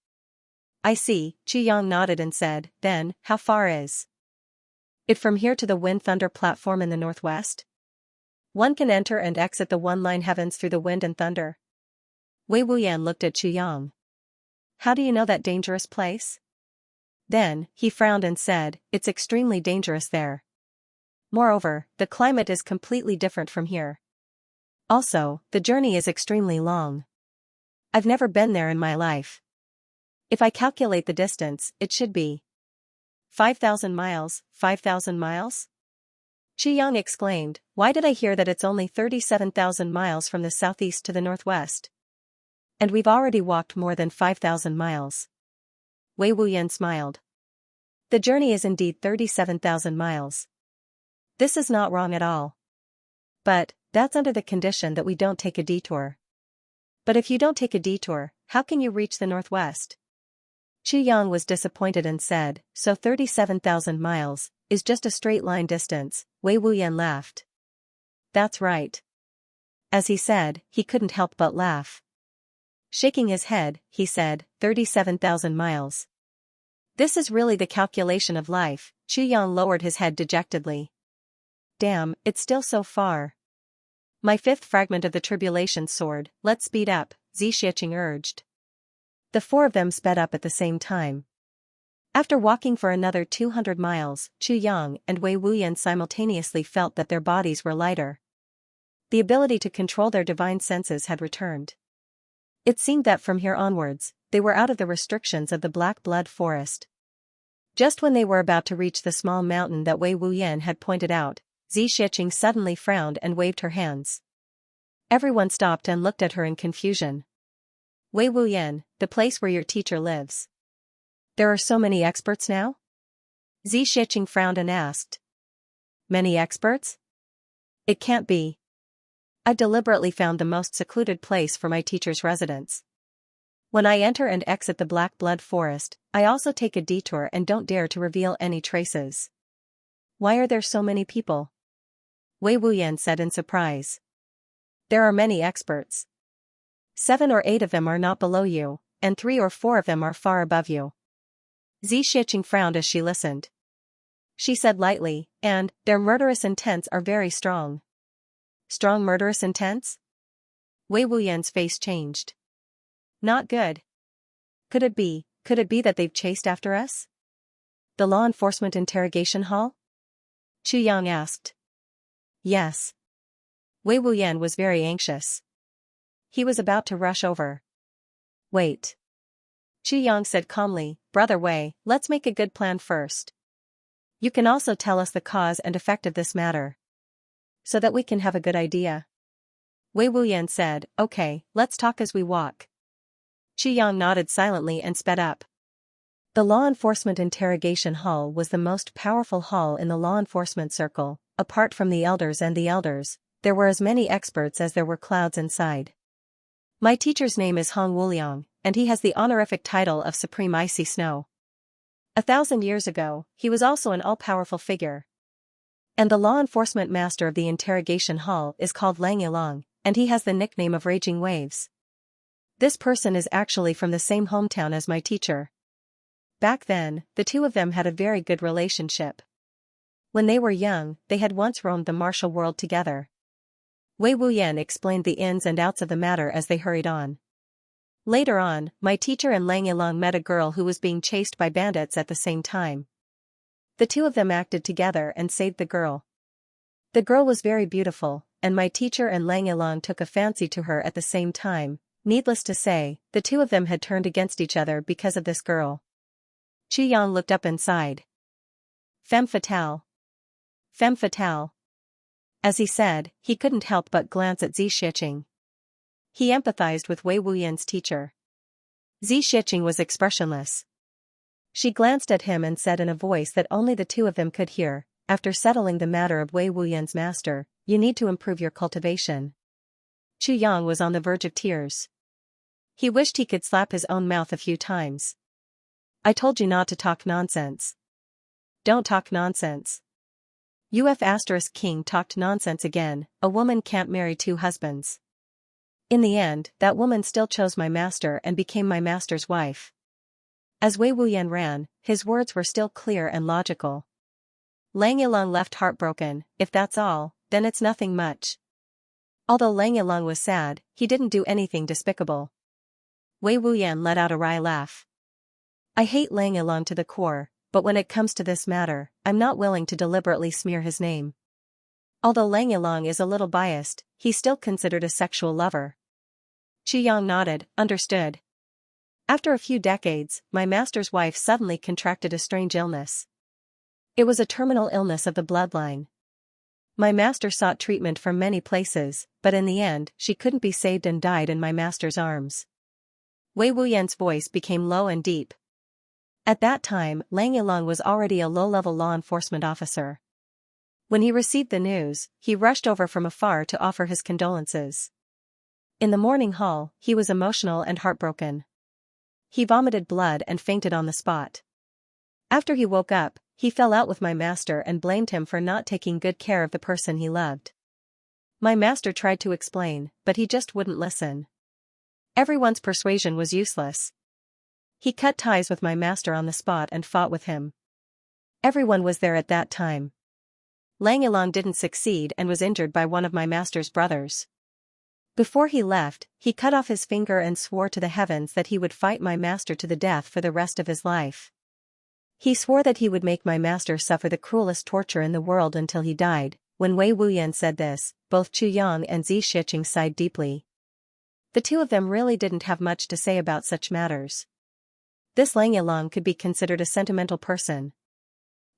I see, Chu Yang nodded and said, then, how far is it from here to the Wind Thunder platform in the northwest? One can enter and exit the one-line heavens through the wind and thunder. Wei Wuyan looked at Chu Yang. How do you know that dangerous place? Then, he frowned and said, it's extremely dangerous there. Moreover, the climate is completely different from here. Also, the journey is extremely long. I've never been there in my life. If I calculate the distance, it should be 5,000 miles, 5,000 miles? Chu Yang exclaimed, why did I hear that it's only 37,000 miles from the southeast to the northwest? And we've already walked more than 5,000 miles. Wei Wuyan smiled. The journey is indeed 37,000 miles. This is not wrong at all. But, that's under the condition that we don't take a detour. But if you don't take a detour, how can you reach the northwest? Chu Yang was disappointed and said, so 37,000 miles, is just a straight line distance. Wei Wuyan laughed. That's right. As he said, he couldn't help but laugh. Shaking his head, he said, 37,000 miles. This is really the calculation of life. Chu Yang lowered his head dejectedly. Damn, it's still so far. My 5th fragment of the tribulation sword, let's speed up, Xianxia urged. The 4 of them sped up at the same time. After walking for another 200 miles, Chu Yang and Wei Wuyan simultaneously felt that their bodies were lighter. The ability to control their divine senses had returned. It seemed that from here onwards, they were out of the restrictions of the Black Blood Forest. Just when they were about to reach the small mountain that Wei Wuyan had pointed out, Xianxia suddenly frowned and waved her hands. Everyone stopped and looked at her in confusion. Wei Wuyan, the place where your teacher lives. There are so many experts now? Xianxia frowned and asked. Many experts? It can't be. I've deliberately found the most secluded place for my teacher's residence. When I enter and exit the Black Blood Forest, I also take a detour and don't dare to reveal any traces. Why are there so many people? Wei Wuyan said in surprise. There are many experts. 7 or 8 of them are not below you, and 3 or 4 of them are far above you. Xianxia frowned as she listened. She said lightly, and their murderous intents are very strong. Strong murderous intents? Wei Wuyan's face changed. Not good. Could it be that they've chased after us? The law enforcement interrogation hall? Yang asked. Yes. Wei Wuyan was very anxious. He was about to rush over. Wait. Yang said calmly, Brother Wei, let's make a good plan first. You can also tell us the cause and effect of this matter, so that we can have a good idea. Wei Wuyan said, Okay, let's talk as we walk. Yang nodded silently and sped up. The law enforcement interrogation hall was the most powerful hall in the law enforcement circle. Apart from the elders and the elders, there were as many experts as there were clouds inside. My teacher's name is Hong Wuliang, and he has the honorific title of Supreme Icy Snow. 1,000 years ago, he was also an all-powerful figure. And the law enforcement master of the interrogation hall is called Lang Yilong, and he has the nickname of Raging Waves. This person is actually from the same hometown as my teacher. Back then, the two of them had a very good relationship. When they were young, they had once roamed the martial world together. Wei Wuyan explained the ins and outs of the matter as they hurried on. Later on, my teacher and Lang Yilong met a girl who was being chased by bandits at the same time. The two of them acted together and saved the girl. The girl was very beautiful, and my teacher and Lang Yilong took a fancy to her at the same time. Needless to say, the two of them had turned against each other because of this girl. Yang looked up and sighed. Femme fatale. Femme fatale. As he said, he couldn't help but glance at Xianxia. He empathized with Wei Wuyan's teacher. Xianxia was expressionless. She glanced at him and said in a voice that only the two of them could hear, after settling the matter of Wei Wuyan's master, you need to improve your cultivation. Yang was on the verge of tears. He wished he could slap his own mouth a few times. I told you not to talk nonsense. Don't talk nonsense. King talked nonsense again. A woman can't marry 2 husbands. In the end, that woman still chose my master and became my master's wife. As Wei Wuyan ran, his words were still clear and logical. Lang Yilong left heartbroken. If that's all, then it's nothing much. Although Lang Yilong was sad, he didn't do anything despicable. Wei Wuyan let out a wry laugh. I hate Lang Yilong to the core, but when it comes to this matter, I'm not willing to deliberately smear his name. Although Lang Yilong is a little biased, he's still considered a sexual lover. Yang nodded, understood. After a few decades, my master's wife suddenly contracted a strange illness. It was a terminal illness of the bloodline. My master sought treatment from many places, but in the end, she couldn't be saved and died in my master's arms. Wei Wuyan's voice became low and deep. At that time, Lang Yilong was already a low-level law enforcement officer. When he received the news, he rushed over from afar to offer his condolences. In the morning hall, he was emotional and heartbroken. He vomited blood and fainted on the spot. After he woke up, he fell out with my master and blamed him for not taking good care of the person he loved. My master tried to explain, but he just wouldn't listen. Everyone's persuasion was useless. He cut ties with my master on the spot and fought with him. Everyone was there at that time. Lang Yilong didn't succeed and was injured by one of my master's brothers. Before he left, he cut off his finger and swore to the heavens that he would fight my master to the death for the rest of his life. He swore that he would make my master suffer the cruelest torture in the world until he died. When Wei Wuyan said this, both Yang and Xianxia sighed deeply. The two of them really didn't have much to say about such matters. This Lang Yilong could be considered a sentimental person.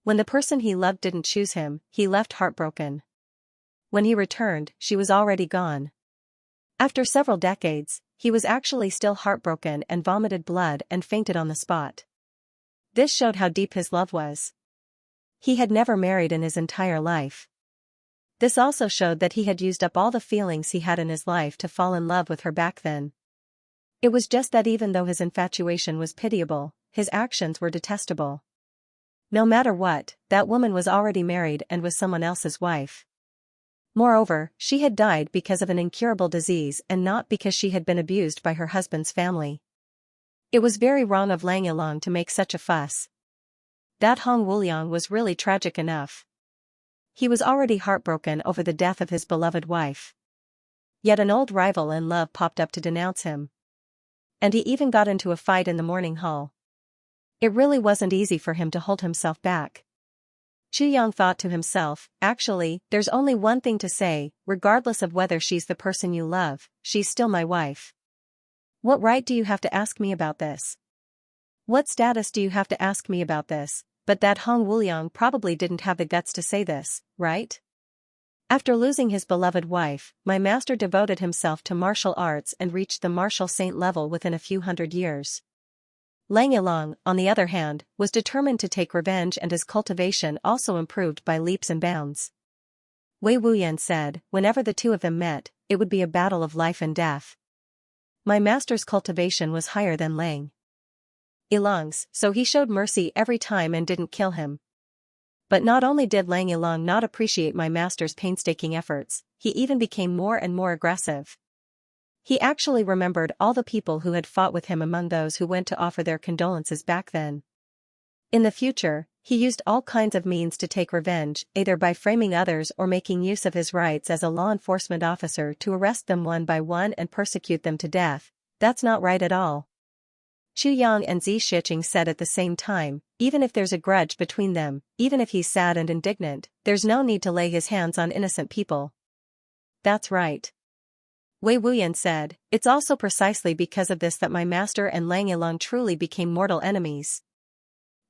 When the person he loved didn't choose him, he left heartbroken. When he returned, she was already gone. After several decades, he was actually still heartbroken and vomited blood and fainted on the spot. This showed how deep his love was. He had never married in his entire life. This also showed that he had used up all the feelings he had in his life to fall in love with her back then. It was just that even though his infatuation was pitiable, his actions were detestable. No matter what, that woman was already married and was someone else's wife. Moreover, she had died because of an incurable disease and not because she had been abused by her husband's family. It was very wrong of Lang Yilong to make such a fuss. That Hong Wuliang was really tragic enough. He was already heartbroken over the death of his beloved wife. Yet an old rival in love popped up to denounce him. And he even got into a fight in the morning hall. It really wasn't easy for him to hold himself back. Chu Yang thought to himself, actually, there's only one thing to say, regardless of whether she's the person you love, she's still my wife. What right do you have to ask me about this? What status do you have to ask me about this? But that Hong Wuliang probably didn't have the guts to say this, right? After losing his beloved wife, my master devoted himself to martial arts and reached the martial saint level within a few hundred years. Lang Yilong, on the other hand, was determined to take revenge, and his cultivation also improved by leaps and bounds. Wei Wuyan said, whenever the two of them met, it would be a battle of life and death. My master's cultivation was higher than Lang Yilong's, so he showed mercy every time and didn't kill him. But not only did Lang Yilong not appreciate my master's painstaking efforts, he even became more and more aggressive. He actually remembered all the people who had fought with him among those who went to offer their condolences back then. In the future, he used all kinds of means to take revenge, either by framing others or making use of his rights as a law enforcement officer to arrest them one by one and persecute them to death. That's not right at all. Chu Yang and Zi Shiqing said at the same time, even if there's a grudge between them, even if he's sad and indignant, there's no need to lay his hands on innocent people. That's right. Wei Wuyan said, it's also precisely because of this that my master and Lang Yilong truly became mortal enemies.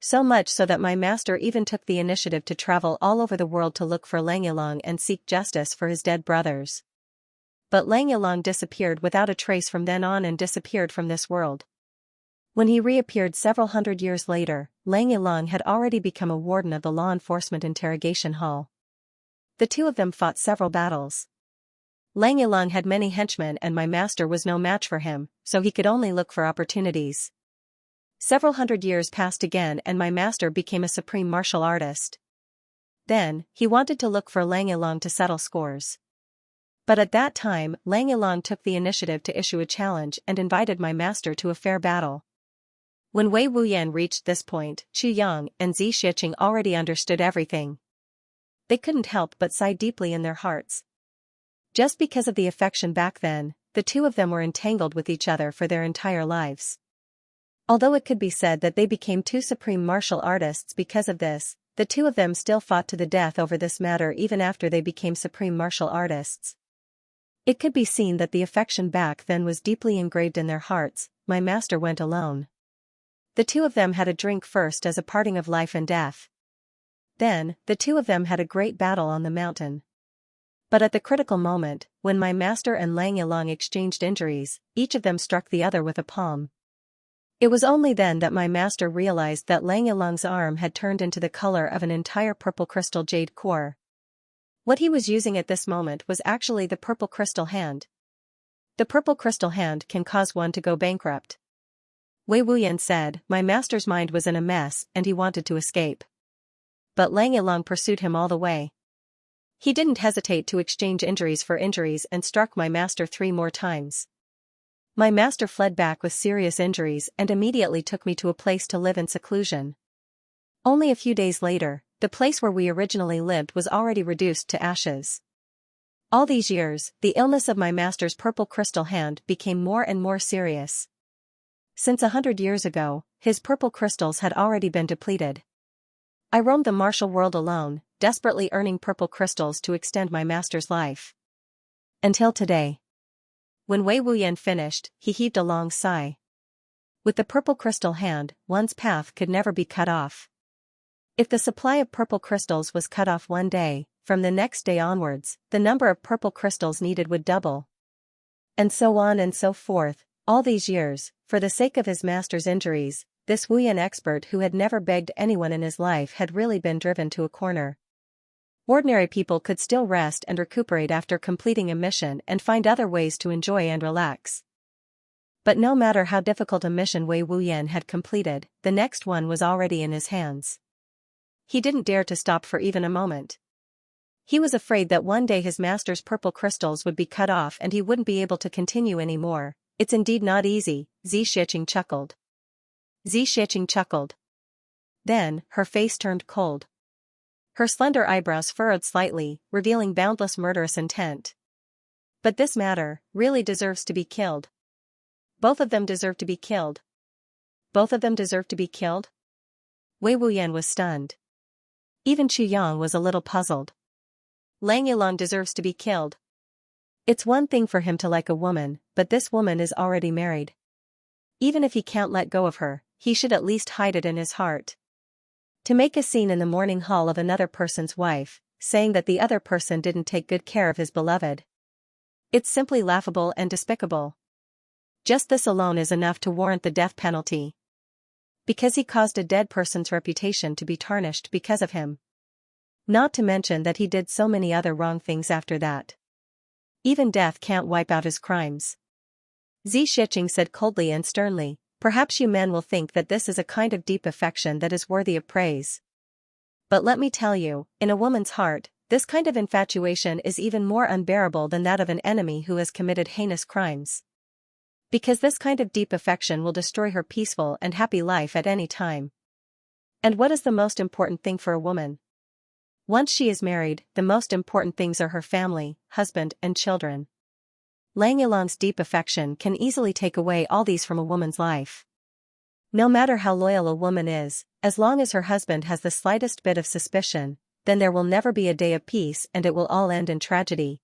So much so that my master even took the initiative to travel all over the world to look for Lang Yilong and seek justice for his dead brothers. But Lang Yilong disappeared without a trace from then on and disappeared from this world. When he reappeared several hundred years later, Lang Yilong had already become a warden of the law enforcement interrogation hall. The two of them fought several battles. Lang Yilong had many henchmen and my master was no match for him, so he could only look for opportunities. Several hundred years passed again and my master became a supreme martial artist. Then, he wanted to look for Lang Yilong to settle scores. But at that time, Lang Yilong took the initiative to issue a challenge and invited my master to a fair battle. When Wei Wuyan reached this point, Chu Yang and Zi Shiqing already understood everything. They couldn't help but sigh deeply in their hearts. Just because of the affection back then, the two of them were entangled with each other for their entire lives. Although it could be said that they became two supreme martial artists because of this, the two of them still fought to the death over this matter even after they became supreme martial artists. It could be seen that the affection back then was deeply engraved in their hearts. My master went alone. The two of them had a drink first as a parting of life and death. Then, the two of them had a great battle on the mountain. But at the critical moment, when my master and Lang Yilong exchanged injuries, each of them struck the other with a palm. It was only then that my master realized that Lang Yilong's arm had turned into the color of an entire purple crystal jade core. What he was using at this moment was actually the purple crystal hand. The purple crystal hand can cause one to go bankrupt. Wei Wuyan said, my master's mind was in a mess and he wanted to escape. But Lang Yilong pursued him all the way. He didn't hesitate to exchange injuries for injuries and struck my master 3 more times. My master fled back with serious injuries and immediately took me to a place to live in seclusion. Only a few days later, the place where we originally lived was already reduced to ashes. All these years, the illness of my master's purple crystal hand became more and more serious. Since 100 years ago, his purple crystals had already been depleted. I roamed the martial world alone, desperately earning purple crystals to extend my master's life. Until today. When Wei Wuyan finished, he heaved a long sigh. With the purple crystal hand, one's path could never be cut off. If the supply of purple crystals was cut off one day, from the next day onwards, the number of purple crystals needed would double. And so on and so forth, all these years, for the sake of his master's injuries, this Wuyan expert who had never begged anyone in his life had really been driven to a corner. Ordinary people could still rest and recuperate after completing a mission and find other ways to enjoy and relax. But no matter how difficult a mission Wei Wuyan had completed, the next one was already in his hands. He didn't dare to stop for even a moment. He was afraid that one day his master's purple crystals would be cut off and he wouldn't be able to continue anymore. It's indeed not easy, Xianxia chuckled. Xianxia chuckled. Then, her face turned cold. Her slender eyebrows furrowed slightly, revealing boundless murderous intent. But this matter really deserves to be killed. Both of them deserve to be killed. Both of them deserve to be killed? Wei Wuyan was stunned. Even Qu Yang was a little puzzled. Lang Yilong deserves to be killed. It's one thing for him to like a woman, but this woman is already married. Even if he can't let go of her, he should at least hide it in his heart. To make a scene in the morning hall of another person's wife, saying that the other person didn't take good care of his beloved. It's simply laughable and despicable. Just this alone is enough to warrant the death penalty. Because he caused a dead person's reputation to be tarnished because of him. Not to mention that he did so many other wrong things after that. Even death can't wipe out his crimes. Xianxia said coldly and sternly, perhaps you men will think that this is a kind of deep affection that is worthy of praise. But let me tell you, in a woman's heart, this kind of infatuation is even more unbearable than that of an enemy who has committed heinous crimes. Because this kind of deep affection will destroy her peaceful and happy life at any time. And what is the most important thing for a woman? Once she is married, the most important things are her family, husband, and children. Lang Yilong's deep affection can easily take away all these from a woman's life. No matter how loyal a woman is, as long as her husband has the slightest bit of suspicion, then there will never be a day of peace and it will all end in tragedy.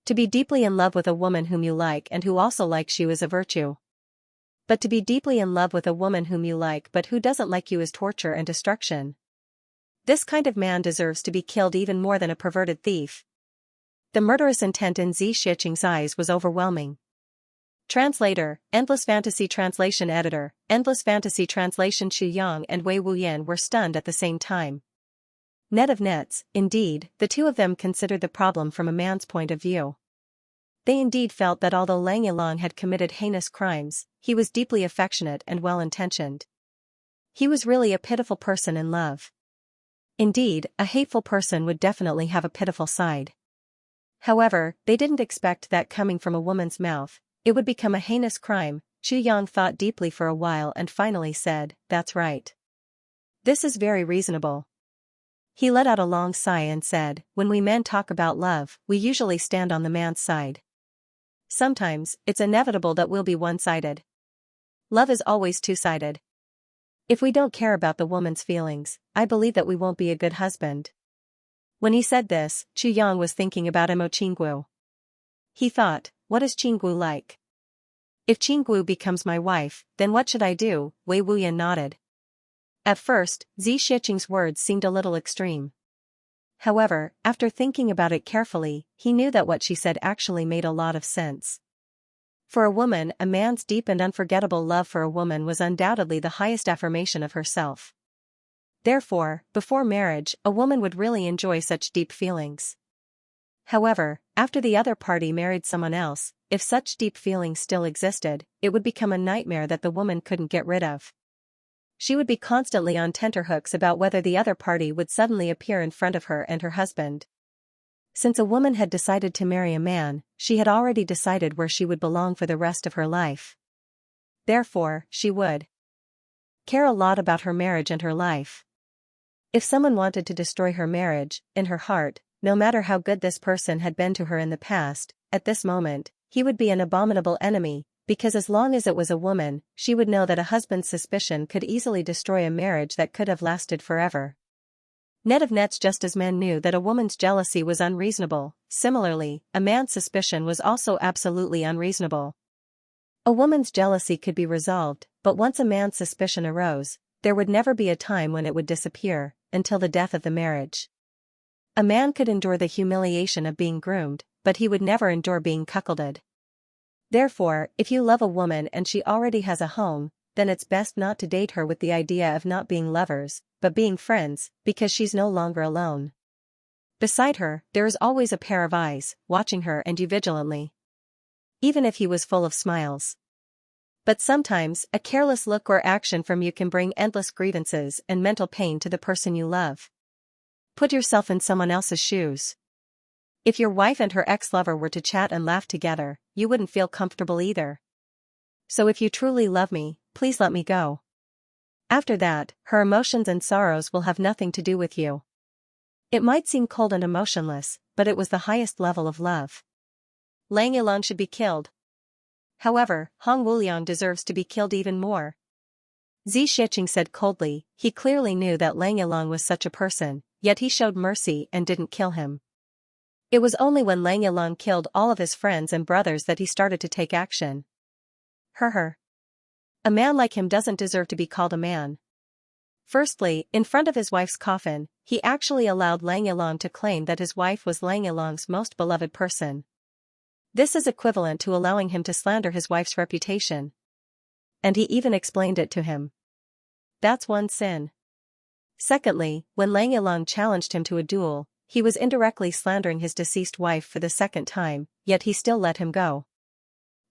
To be deeply in love with a woman whom you like and who also likes you is a virtue. But to be deeply in love with a woman whom you like but who doesn't like you is torture and destruction. This kind of man deserves to be killed even more than a perverted thief. The murderous intent in Xianxia's eyes was overwhelming. Translator, Endless Fantasy Translation Editor, Endless Fantasy Translation Qu Yang and Wei Wuyan were stunned at the same time. Net of nets, indeed, the two of them considered the problem from a man's point of view. They indeed felt that although Lang Yilong had committed heinous crimes, he was deeply affectionate and well-intentioned. He was really a pitiful person in love. Indeed, a hateful person would definitely have a pitiful side. However, they didn't expect that coming from a woman's mouth, it would become a heinous crime. Qu Yang thought deeply for a while and finally said, "That's right. This is very reasonable." He let out a long sigh and said, "When we men talk about love, we usually stand on the man's side. Sometimes, it's inevitable that we'll be one-sided. Love is always two-sided. If we don't care about the woman's feelings, I believe that we won't be a good husband." When he said this, Qu Yang was thinking about Mo Qinggu. He thought, what is Qinggu like? If Qinggu becomes my wife, then what should I do? Wei Wuyan nodded. At first, Xianxia's words seemed a little extreme. However, after thinking about it carefully, he knew that what she said actually made a lot of sense. For a woman, a man's deep and unforgettable love for a woman was undoubtedly the highest affirmation of herself. Therefore, before marriage, a woman would really enjoy such deep feelings. However, after the other party married someone else, if such deep feelings still existed, it would become a nightmare that the woman couldn't get rid of. She would be constantly on tenterhooks about whether the other party would suddenly appear in front of her and her husband. Since a woman had decided to marry a man, she had already decided where she would belong for the rest of her life. Therefore, she would care a lot about her marriage and her life. If someone wanted to destroy her marriage, in her heart, no matter how good this person had been to her in the past, at this moment, he would be an abominable enemy, because as long as it was a woman, she would know that a husband's suspicion could easily destroy a marriage that could have lasted forever. Net of nets, just as men knew that a woman's jealousy was unreasonable, similarly, a man's suspicion was also absolutely unreasonable. A woman's jealousy could be resolved, but once a man's suspicion arose, there would never be a time when it would disappear, until the death of the marriage. A man could endure the humiliation of being groomed, but he would never endure being cuckolded. Therefore, if you love a woman and she already has a home, then it's best not to date her with the idea of not being lovers, but being friends, because she's no longer alone. Beside her, there is always a pair of eyes, watching her and you vigilantly. Even if he was full of smiles. But sometimes, a careless look or action from you can bring endless grievances and mental pain to the person you love. Put yourself in someone else's shoes. If your wife and her ex-lover were to chat and laugh together, you wouldn't feel comfortable either. So if you truly love me, please let me go. After that, her emotions and sorrows will have nothing to do with you. It might seem cold and emotionless, but it was the highest level of love. Lang Yilong should be killed. However, Hong Wuliang deserves to be killed even more. Xi Shiqing said coldly. He clearly knew that Lang Yilong was such a person, yet he showed mercy and didn't kill him. It was only when Lang Yilong killed all of his friends and brothers that he started to take action. A man like him doesn't deserve to be called a man. Firstly, in front of his wife's coffin, he actually allowed Lang Yilong to claim that his wife was Lang Yilong's most beloved person. This is equivalent to allowing him to slander his wife's reputation. And he even explained it to him. That's one sin. Secondly, when Lang Yilong challenged him to a duel, he was indirectly slandering his deceased wife for the second time, yet he still let him go.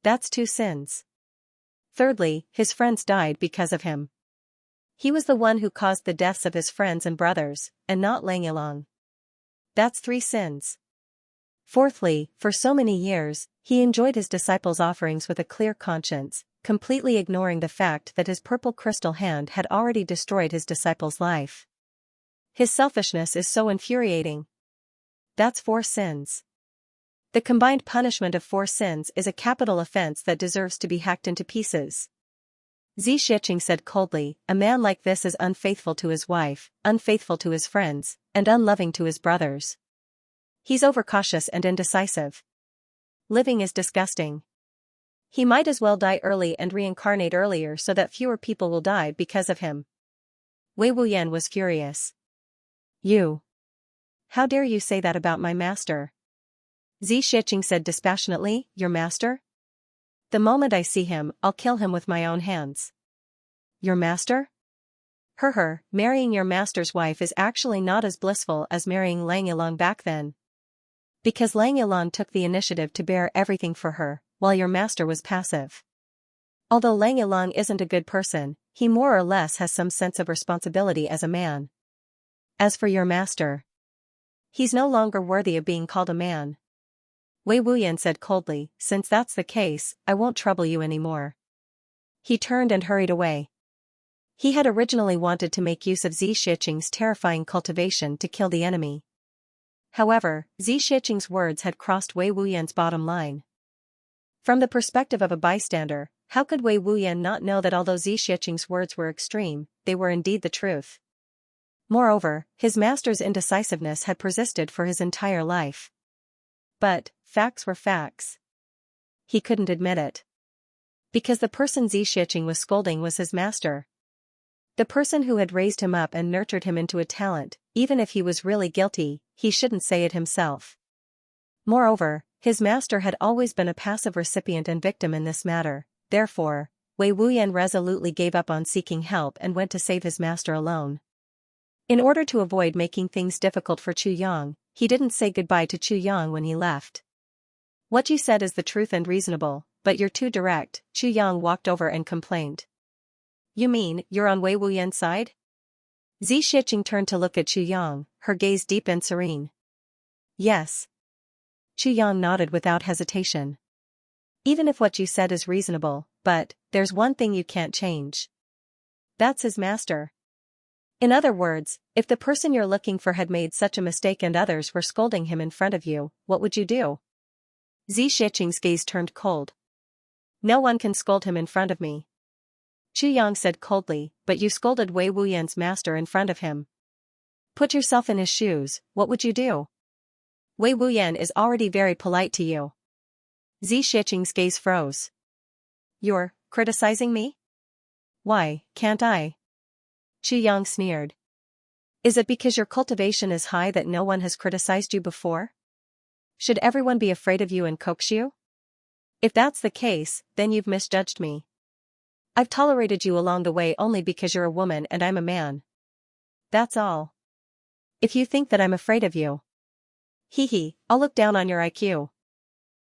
That's two sins. Thirdly, his friends died because of him. He was the one who caused the deaths of his friends and brothers, and not Lang Yilong. That's three sins. Fourthly, for so many years, he enjoyed his disciples' offerings with a clear conscience, completely ignoring the fact that his purple crystal hand had already destroyed his disciple's life. His selfishness is so infuriating. That's four sins. The combined punishment of four sins is a capital offense that deserves to be hacked into pieces. Xi Shiqing said coldly, a man like this is unfaithful to his wife, unfaithful to his friends, and unloving to his brothers. He's overcautious and indecisive. Living is disgusting. He might as well die early and reincarnate earlier so that fewer people will die because of him. Wei Wuyan was furious. You! How dare you say that about my master? Xi Shiqing said dispassionately, your master? The moment I see him, I'll kill him with my own hands. Your master? Marrying your master's wife is actually not as blissful as marrying Lang Yilong back then. Because Lang Yilong took the initiative to bear everything for her, while your master was passive. Although Lang Yilong isn't a good person, he more or less has some sense of responsibility as a man. As for your master, he's no longer worthy of being called a man. Wei Wuyan said coldly, since that's the case, I won't trouble you anymore. He turned and hurried away. He had originally wanted to make use of Xi Shiqing's terrifying cultivation to kill the enemy. However, Xi Shiqing's words had crossed Wei Wuyan's bottom line. From the perspective of a bystander, how could Wei Wuyan not know that although Xi Shiqing's words were extreme, they were indeed the truth? Moreover, his master's indecisiveness had persisted for his entire life. But, facts were facts. He couldn't admit it. Because the person Xi Shiqing was scolding was his master. The person who had raised him up and nurtured him into a talent, even if he was really guilty, he shouldn't say it himself. Moreover, his master had always been a passive recipient and victim in this matter, therefore, Wei Wuyan resolutely gave up on seeking help and went to save his master alone. In order to avoid making things difficult for Chu Yang, he didn't say goodbye to Chu Yang when he left. What you said is the truth and reasonable, but you're too direct, Chu Yang walked over and complained. You mean, you're on Wei Wuyan's side? Xi Shiqing turned to look at Chu Yang, her gaze deep and serene. Yes. Chu Yang nodded without hesitation. Even if what you said is reasonable, but, there's one thing you can't change. That's his master. In other words, if the person you're looking for had made such a mistake and others were scolding him in front of you, what would you do? Xi Shiqing's gaze turned cold. No one can scold him in front of me. Chu Yang said coldly, but you scolded Wei Wuyan's master in front of him. Put yourself in his shoes, what would you do? Wei Wuyan is already very polite to you. Xi Shiqing's gaze froze. You're criticizing me? Why, can't I? Chu Yang sneered. Is it because your cultivation is high that no one has criticized you before? Should everyone be afraid of you and coax you? If that's the case, then you've misjudged me. I've tolerated you along the way only because you're a woman and I'm a man. That's all. If you think that I'm afraid of you. Hee hee, I'll look down on your IQ.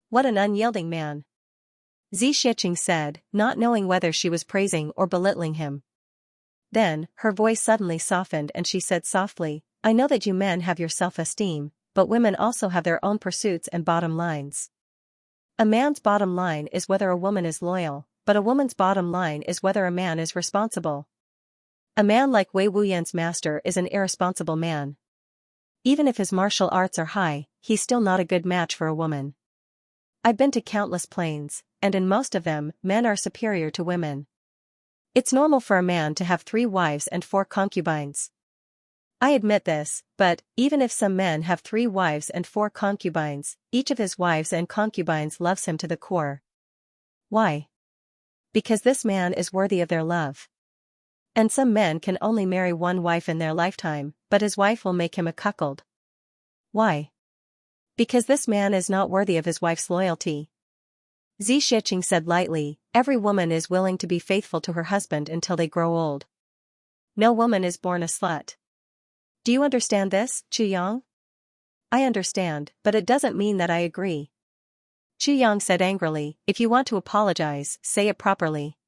What an unyielding man. Xianxia said, not knowing whether she was praising or belittling him. Then, her voice suddenly softened and she said softly, I know that you men have your self-esteem, but women also have their own pursuits and bottom lines. A man's bottom line is whether a woman is loyal, but a woman's bottom line is whether a man is responsible. A man like Wei Wuyan's master is an irresponsible man. Even if his martial arts are high, he's still not a good match for a woman. I've been to countless plains, and in most of them, men are superior to women. It's normal for a man to have 3 wives and 4 concubines. I admit this, but, even if some men have 3 wives and 4 concubines, each of his wives and concubines loves him to the core. Why? Because this man is worthy of their love. And some men can only marry 1 wife in their lifetime, but his wife will make him a cuckold. Why? Because this man is not worthy of his wife's loyalty. Xianxia said lightly, every woman is willing to be faithful to her husband until they grow old. No woman is born a slut. Do you understand this, Xianxia? I understand, but it doesn't mean that I agree. Xianxia said angrily, if you want to apologize, say it properly.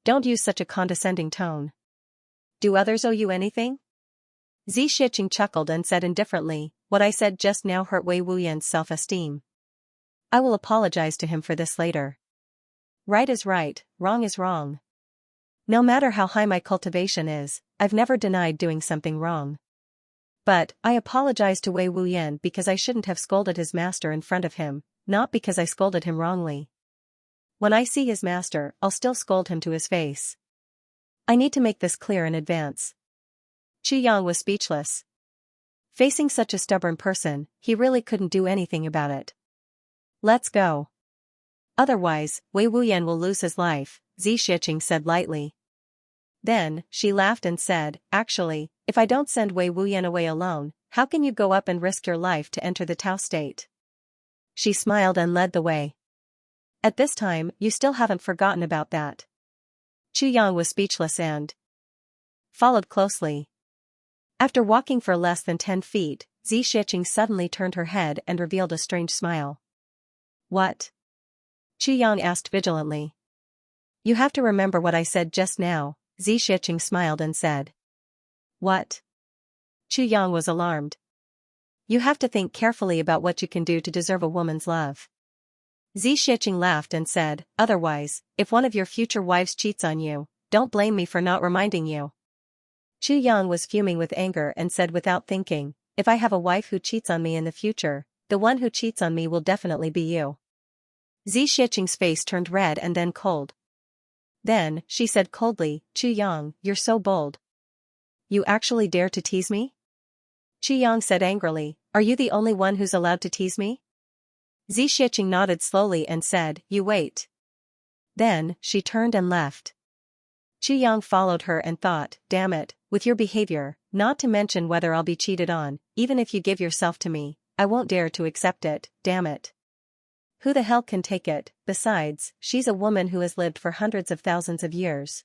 Don't use such a condescending tone. Do others owe you anything? Xianxia chuckled and said indifferently, what I said just now hurt Wei Wuyan's self-esteem. I will apologize to him for this later. Right is right, wrong is wrong. No matter how high my cultivation is, I've never denied doing something wrong. But, I apologize to Wei Wuyan because I shouldn't have scolded his master in front of him, not because I scolded him wrongly. When I see his master, I'll still scold him to his face. I need to make this clear in advance. Xianxia was speechless. Facing such a stubborn person, he really couldn't do anything about it. Let's go. Otherwise, Wei Wuyan will lose his life, Xianxia said lightly. Then, she laughed and said, actually, if I don't send Wei Wuyan away alone, how can you go up and risk your life to enter the Tao state? She smiled and led the way. At this time, you still haven't forgotten about that. Xianxia was speechless and followed closely. After walking for less than 10 feet, Xianxia suddenly turned her head and revealed a strange smile. What? Xianxia asked vigilantly. You have to remember what I said just now, Xianxia smiled and said. What? Xianxia was alarmed. You have to think carefully about what you can do to deserve a woman's love. Xianxia laughed and said, otherwise, if one of your future wives cheats on you, don't blame me for not reminding you. Xianxia was fuming with anger and said without thinking, if I have a wife who cheats on me in the future, the one who cheats on me will definitely be you. Xianxia's face turned red and then cold. Then, she said coldly, Xianxia, you're so bold. You actually dare to tease me? Xianxia said angrily, are you the only one who's allowed to tease me? Xianxia nodded slowly and said, you wait. Then, she turned and left. Xianxia followed her and thought, damn it, with your behavior, not to mention whether I'll be cheated on, even if you give yourself to me, I won't dare to accept it, damn it. Who the hell can take it? Besides, she's a woman who has lived for hundreds of thousands of years.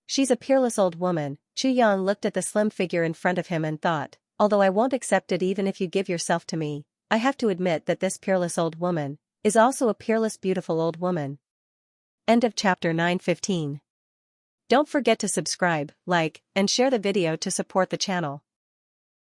She's a peerless old woman. Xianxia looked at the slim figure in front of him and thought, although I won't accept it even if you give yourself to me, I have to admit that this peerless old woman is also a peerless beautiful old woman. End of chapter 9:15. Don't forget to subscribe, like, and share the video to support the channel.